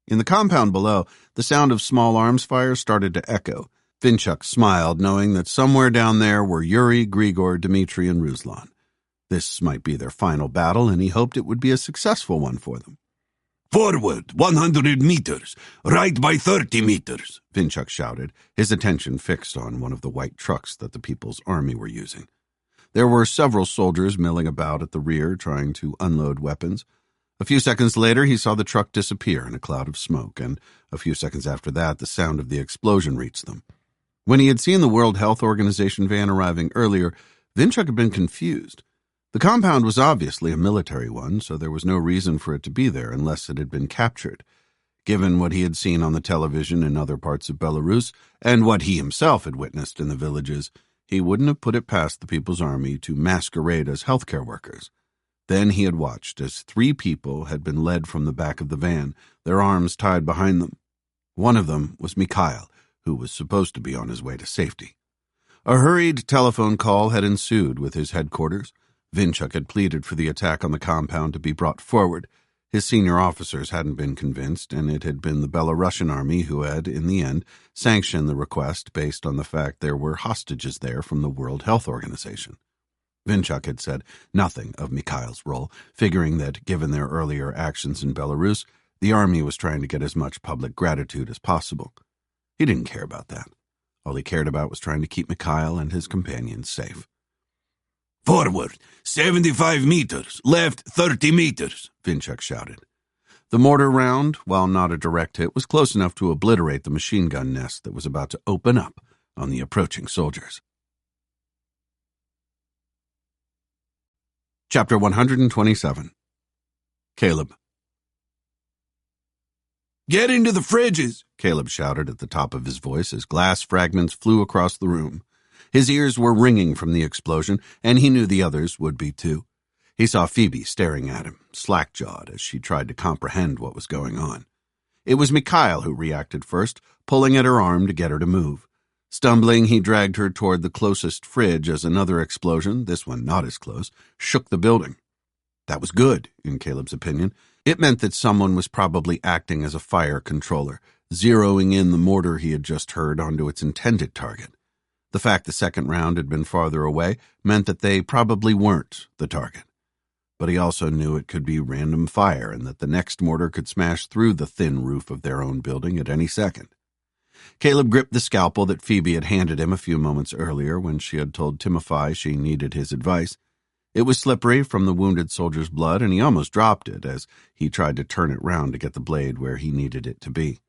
In the compound below, the sound of small arms fire started to echo. Vinchuk smiled, knowing that somewhere down there were Yuri, Grigor, Dmitri, and Ruslan. This might be their final battle, and he hoped it would be a successful one for them. "Forward, 100 meters, right by 30 meters, Vinchuk shouted, his attention fixed on one of the white trucks that the People's Army were using. There were several soldiers milling about at the rear trying to unload weapons. A few seconds later, he saw the truck disappear in a cloud of smoke, and a few seconds after that, the sound of the explosion reached them. When he had seen the World Health Organization van arriving earlier, Vinchuk had been confused. The compound was obviously a military one, so there was no reason for it to be there unless it had been captured. Given what he had seen on the television in other parts of Belarus, and what he himself had witnessed in the villages, he wouldn't have put it past the People's Army to masquerade as healthcare workers. Then he had watched as 3 people had been led from the back of the van, their arms tied behind them. One of them was Mikhail, who was supposed to be on his way to safety. A hurried telephone call had ensued with his headquarters. Vinchuk had pleaded for the attack on the compound to be brought forward. His senior officers hadn't been convinced, and it had been the Belarusian army who had, in the end, sanctioned the request based on the fact there were hostages there from the World Health Organization. Vinchuk had said nothing of Mikhail's role, figuring that, given their earlier actions in Belarus, the army was trying to get as much public gratitude as possible. He didn't care about that. All he cared about was trying to keep Mikhail and his companions safe. "Forward, 75 meters, left 30 meters, Vinchuk shouted. The mortar round, while not a direct hit, was close enough to obliterate the machine gun nest that was about to open up on the approaching soldiers. Chapter 127. Caleb. "Get into the fridges," Caleb shouted at the top of his voice as glass fragments flew across the room. His ears were ringing from the explosion, and he knew the others would be too. He saw Phoebe staring at him, slack-jawed, as she tried to comprehend what was going on. It was Mikhail who reacted first, pulling at her arm to get her to move. Stumbling, he dragged her toward the closest fridge as another explosion, this one not as close, shook the building. That was good, in Caleb's opinion. It meant that someone was probably acting as a fire controller, zeroing in the mortar he had just heard onto its intended target. The fact the second round had been farther away meant that they probably weren't the target. But he also knew it could be random fire and that the next mortar could smash through the thin roof of their own building at any second. Caleb gripped the scalpel that Phoebe had handed him a few moments earlier when she had told Timofey she needed his advice. It was slippery from the wounded soldier's blood, and he almost dropped it as he tried to turn it round to get the blade where he needed it to be.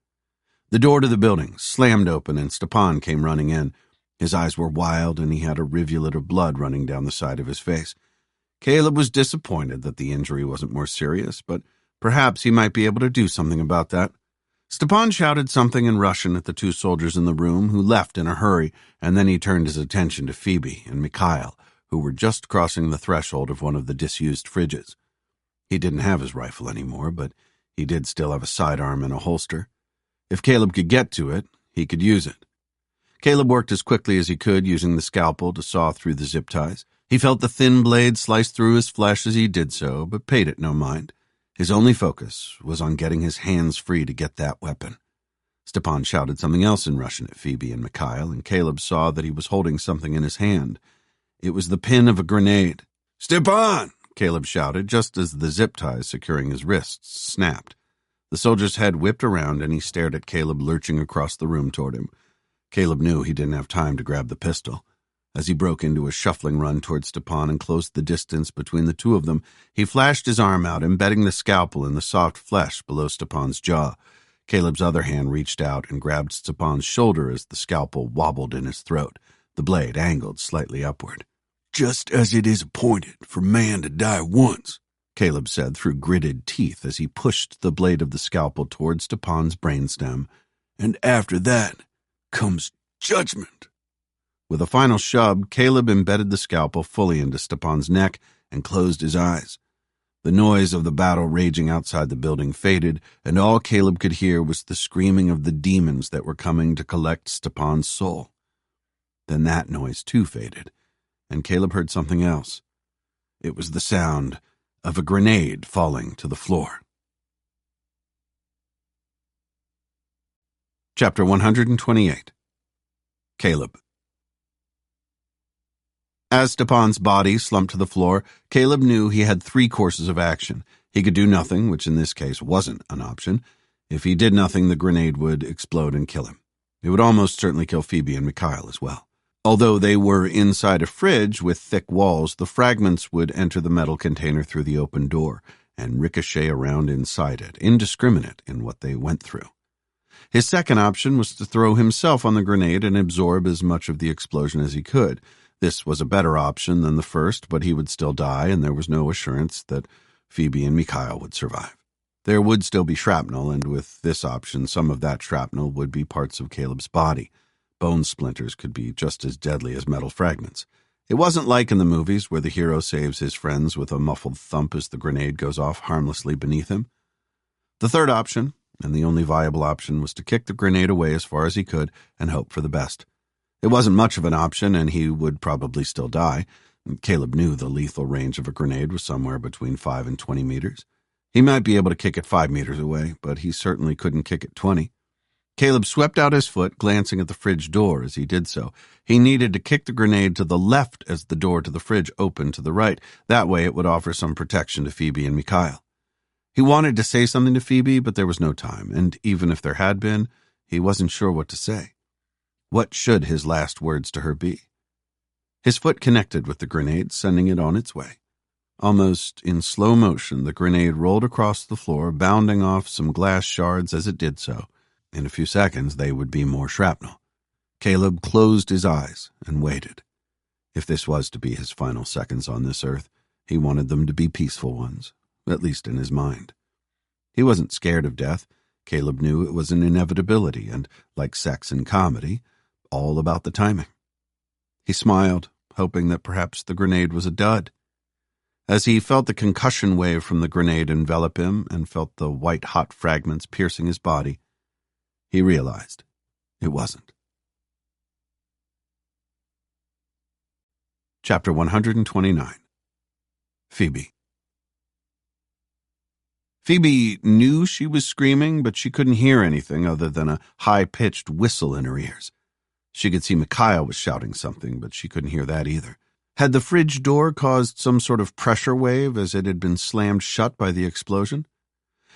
The door to the building slammed open and Stepan came running in. His eyes were wild, and he had a rivulet of blood running down the side of his face. Caleb was disappointed that the injury wasn't more serious, but perhaps he might be able to do something about that. Stepan shouted something in Russian at the 2 soldiers in the room, who left in a hurry, and then he turned his attention to Phoebe and Mikhail, who were just crossing the threshold of one of the disused fridges. He didn't have his rifle anymore, but he did still have a sidearm and a holster. If Caleb could get to it, he could use it. Caleb worked as quickly as he could, using the scalpel to saw through the zip ties. He felt the thin blade slice through his flesh as he did so, but paid it no mind. His only focus was on getting his hands free to get that weapon. Stepan shouted something else in Russian at Phoebe and Mikhail, and Caleb saw that he was holding something in his hand. It was the pin of a grenade. "Stepan!" Caleb shouted, just as the zip ties securing his wrists snapped. The soldier's head whipped around, and he stared at Caleb lurching across the room toward him. Caleb knew he didn't have time to grab the pistol. As he broke into a shuffling run toward Stepan and closed the distance between the 2 of them, he flashed his arm out, embedding the scalpel in the soft flesh below Stepan's jaw. Caleb's other hand reached out and grabbed Stepan's shoulder as the scalpel wobbled in his throat, the blade angled slightly upward. "Just as it is appointed for man to die once," Caleb said through gritted teeth as he pushed the blade of the scalpel toward Stepan's brainstem. "And after that comes judgment." With a final shove, Caleb embedded the scalpel fully into Stepan's neck and closed his eyes. The noise of the battle raging outside the building faded, and all Caleb could hear was the screaming of the demons that were coming to collect Stepan's soul. Then that noise too faded, and Caleb heard something else. It was the sound of a grenade falling to the floor. Chapter 128. Caleb. As Stepan's body slumped to the floor, Caleb knew he had 3 courses of action. He could do nothing, which in this case wasn't an option. If he did nothing, the grenade would explode and kill him. It would almost certainly kill Phoebe and Mikhail as well. Although they were inside a fridge with thick walls, the fragments would enter the metal container through the open door, and ricochet around inside it, indiscriminate in what they went through. His second option was to throw himself on the grenade and absorb as much of the explosion as he could. This was a better option than the first, but he would still die, and there was no assurance that Phoebe and Mikhail would survive. There would still be shrapnel, and with this option, some of that shrapnel would be parts of Caleb's body. Bone splinters could be just as deadly as metal fragments. It wasn't like in the movies where the hero saves his friends with a muffled thump as the grenade goes off harmlessly beneath him. The third option, and the only viable option, was to kick the grenade away as far as he could and hope for the best. It wasn't much of an option, and he would probably still die. Caleb knew the lethal range of a grenade was somewhere between 5 and 20 meters. He might be able to kick it 5 meters away, but he certainly couldn't kick it 20. Caleb swept out his foot, glancing at the fridge door as he did so. He needed to kick the grenade to the left as the door to the fridge opened to the right. That way it would offer some protection to Phoebe and Mikhail. He wanted to say something to Phoebe, but there was no time, and even if there had been, he wasn't sure what to say. What should his last words to her be? His foot connected with the grenade, sending it on its way. Almost in slow motion, the grenade rolled across the floor, bounding off some glass shards as it did so. In a few seconds, they would be more shrapnel. Caleb closed his eyes and waited. If this was to be his final seconds on this earth, he wanted them to be peaceful ones, at least in his mind. He wasn't scared of death. Caleb knew it was an inevitability and, like sex and comedy, all about the timing. He smiled, hoping that perhaps the grenade was a dud. As he felt the concussion wave from the grenade envelop him and felt the white-hot fragments piercing his body, he realized it wasn't. Chapter 129. Phoebe. Phoebe knew she was screaming, but she couldn't hear anything other than a high-pitched whistle in her ears. She could see Mikhail was shouting something, but she couldn't hear that either. Had the fridge door caused some sort of pressure wave as it had been slammed shut by the explosion?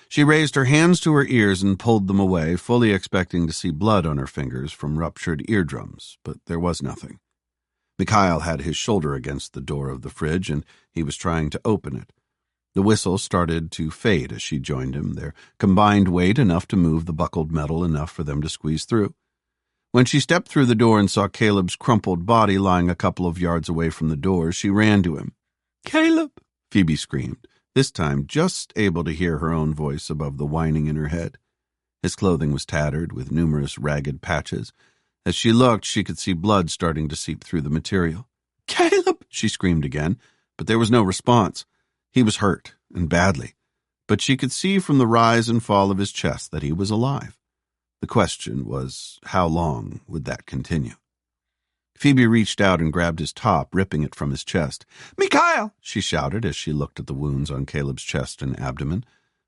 She raised her hands to her ears and pulled them away, fully expecting to see blood on her fingers from ruptured eardrums, but there was nothing. Mikhail had his shoulder against the door of the fridge, and he was trying to open it. The whistle started to fade as she joined him, their combined weight enough to move the buckled metal enough for them to squeeze through. When she stepped through the door and saw Caleb's crumpled body lying a couple of yards away from the door, she ran to him. "Caleb!" Phoebe screamed, this time just able to hear her own voice above the whining in her head. His clothing was tattered, with numerous ragged patches. As she looked, she could see blood starting to seep through the material. "Caleb!" she screamed again, but there was no response. He was hurt, and badly, but she could see from the rise and fall of his chest that he was alive. The question was, how long would that continue? Phoebe reached out and grabbed his top, ripping it from his chest. "Mikhail!" she shouted as she looked at the wounds on Caleb's chest and abdomen.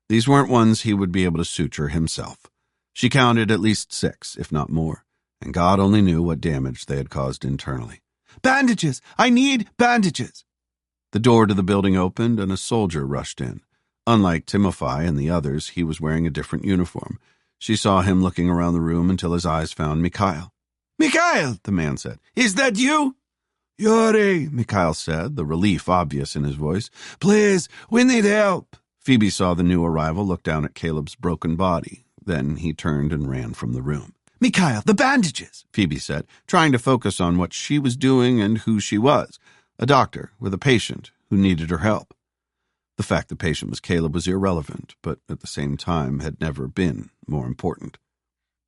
These weren't ones he would be able to suture himself. She counted at least 6, if not more, and God only knew what damage they had caused internally. "Bandages! I need bandages!" The door to the building opened and a soldier rushed in. Unlike Timofey and the others, he was wearing a different uniform. She saw him looking around the room until his eyes found Mikhail. "Mikhail," the man said, "is that you?" "Yuri," Mikhail said, the relief obvious in his voice. "Please, we need help." Phoebe saw the new arrival look down at Caleb's broken body. Then he turned and ran from the room. "Mikhail, the bandages," Phoebe said, trying to focus on what she was doing and who she was, a doctor with a patient who needed her help. The fact the patient was Caleb was irrelevant, but at the same time had never been more important.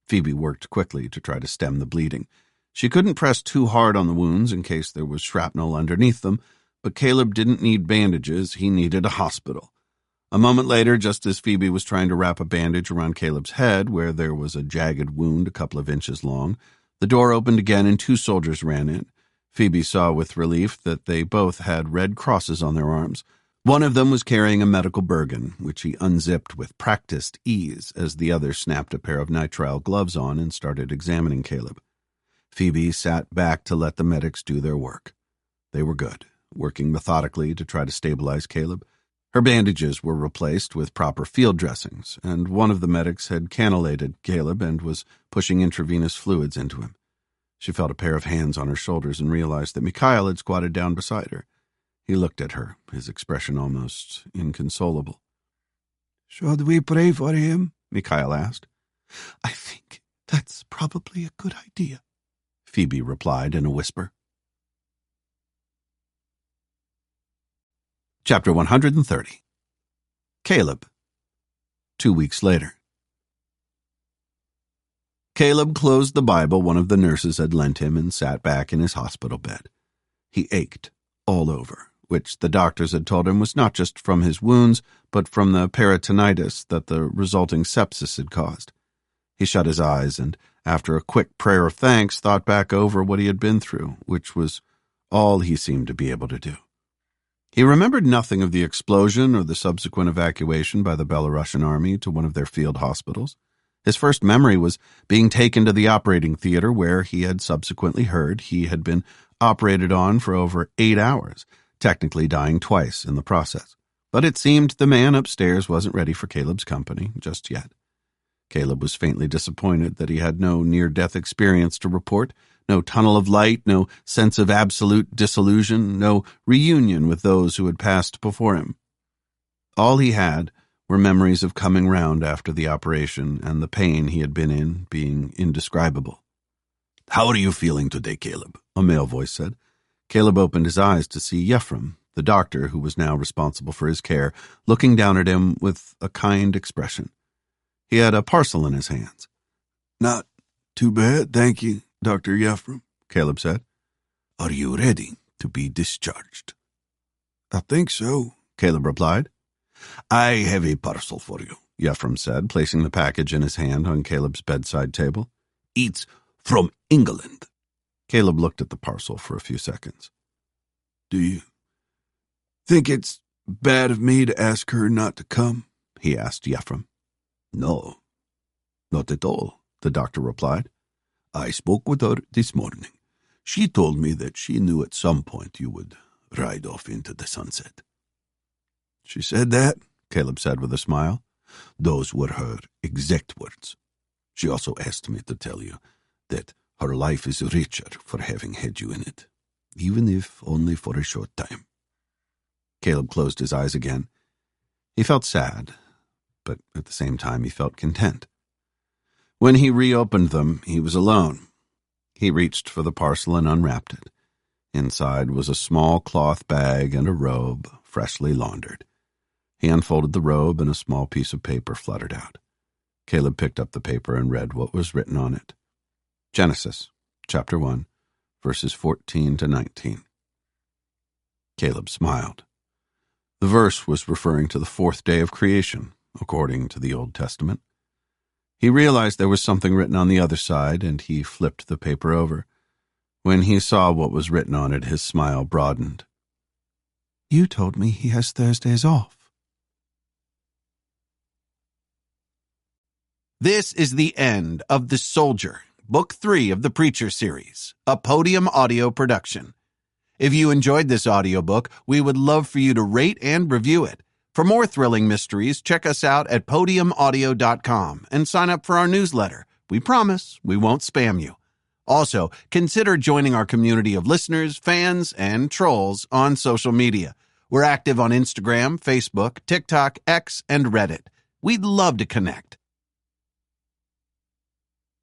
Phoebe worked quickly to try to stem the bleeding. She couldn't press too hard on the wounds in case there was shrapnel underneath them, but Caleb didn't need bandages, he needed a hospital. A moment later, just as Phoebe was trying to wrap a bandage around Caleb's head, where there was a jagged wound a couple of inches long, the door opened again and 2 soldiers ran in. Phoebe saw with relief that they both had red crosses on their arms. One of them was carrying a medical burgan, which he unzipped with practiced ease as the other snapped a pair of nitrile gloves on and started examining Caleb. Phoebe sat back to let the medics do their work. They were good, working methodically to try to stabilize Caleb. Her bandages were replaced with proper field dressings, and one of the medics had cannulated Caleb and was pushing intravenous fluids into him. She felt a pair of hands on her shoulders and realized that Mikhail had squatted down beside her. He looked at her, his expression almost inconsolable. Should we pray for him? Mikhail asked. I think that's probably a good idea, Phoebe replied in a whisper. Chapter 130. Caleb. 2 weeks later. Caleb closed the Bible one of the nurses had lent him and sat back in his hospital bed. He ached all over, which the doctors had told him was not just from his wounds, but from the peritonitis that the resulting sepsis had caused. He shut his eyes and, after a quick prayer of thanks, thought back over what he had been through, which was all he seemed to be able to do. He remembered nothing of the explosion or the subsequent evacuation by the Belarusian army to one of their field hospitals. His first memory was being taken to the operating theater where he had subsequently heard he had been operated on for over 8 hours, technically dying twice in the process. But it seemed the man upstairs wasn't ready for Caleb's company just yet. Caleb was faintly disappointed that he had no near-death experience to report, no tunnel of light, no sense of absolute disillusion, no reunion with those who had passed before him. All he had were memories of coming round after the operation and the pain he had been in being indescribable. "How are you feeling today, Caleb?" a male voice said. Caleb opened his eyes to see Yefrem, the doctor who was now responsible for his care, looking down at him with a kind expression. He had a parcel in his hands. "Not too bad, thank you, Dr. Yefrem," Caleb said. "Are you ready to be discharged?" "I think so," Caleb replied. "I have a parcel for you," Yefrem said, placing the package in his hand on Caleb's bedside table. "It's from England." Caleb looked at the parcel for a few seconds. "Do you think it's bad of me to ask her not to come?" he asked Yefrem. "No, not at all," the doctor replied. "I spoke with her this morning. She told me that she knew at some point you would ride off into the sunset." "She said that?" Caleb said with a smile. "Those were her exact words. She also asked me to tell you that her life is richer for having had you in it, even if only for a short time." Caleb closed his eyes again. He felt sad, but at the same time he felt content. When he reopened them, he was alone. He reached for the parcel and unwrapped it. Inside was a small cloth bag and a robe, freshly laundered. He unfolded the robe and a small piece of paper fluttered out. Caleb picked up the paper and read what was written on it. Genesis, chapter 1, verses 14 to 19. Caleb smiled. The verse was referring to the 4th day of creation, according to the Old Testament. He realized there was something written on the other side, and he flipped the paper over. When he saw what was written on it, his smile broadened. "You told me he has Thursdays off." This is the end of The Soldier, Book 3 of the Preacher series, a Podium Audio production. If you enjoyed this audiobook, we would love for you to rate and review it. For more thrilling mysteries, check us out at podiumaudio.com and sign up for our newsletter. We promise we won't spam you. Also, consider joining our community of listeners, fans, and trolls on social media. We're active on Instagram, Facebook, TikTok, X, and Reddit. We'd love to connect.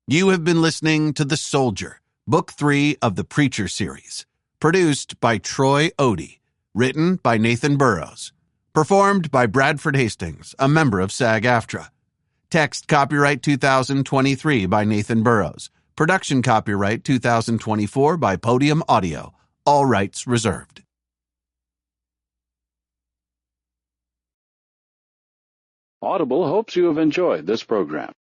You have been listening to The Soldier, Book 3 of the Preacher series, produced by Troy Odie, written by Nathan Burrows, performed by Bradford Hastings, a member of SAG-AFTRA. Text copyright 2023 by Nathan Burrows. Production copyright 2024 by Podium Audio. All rights reserved. Audible hopes you have enjoyed this program.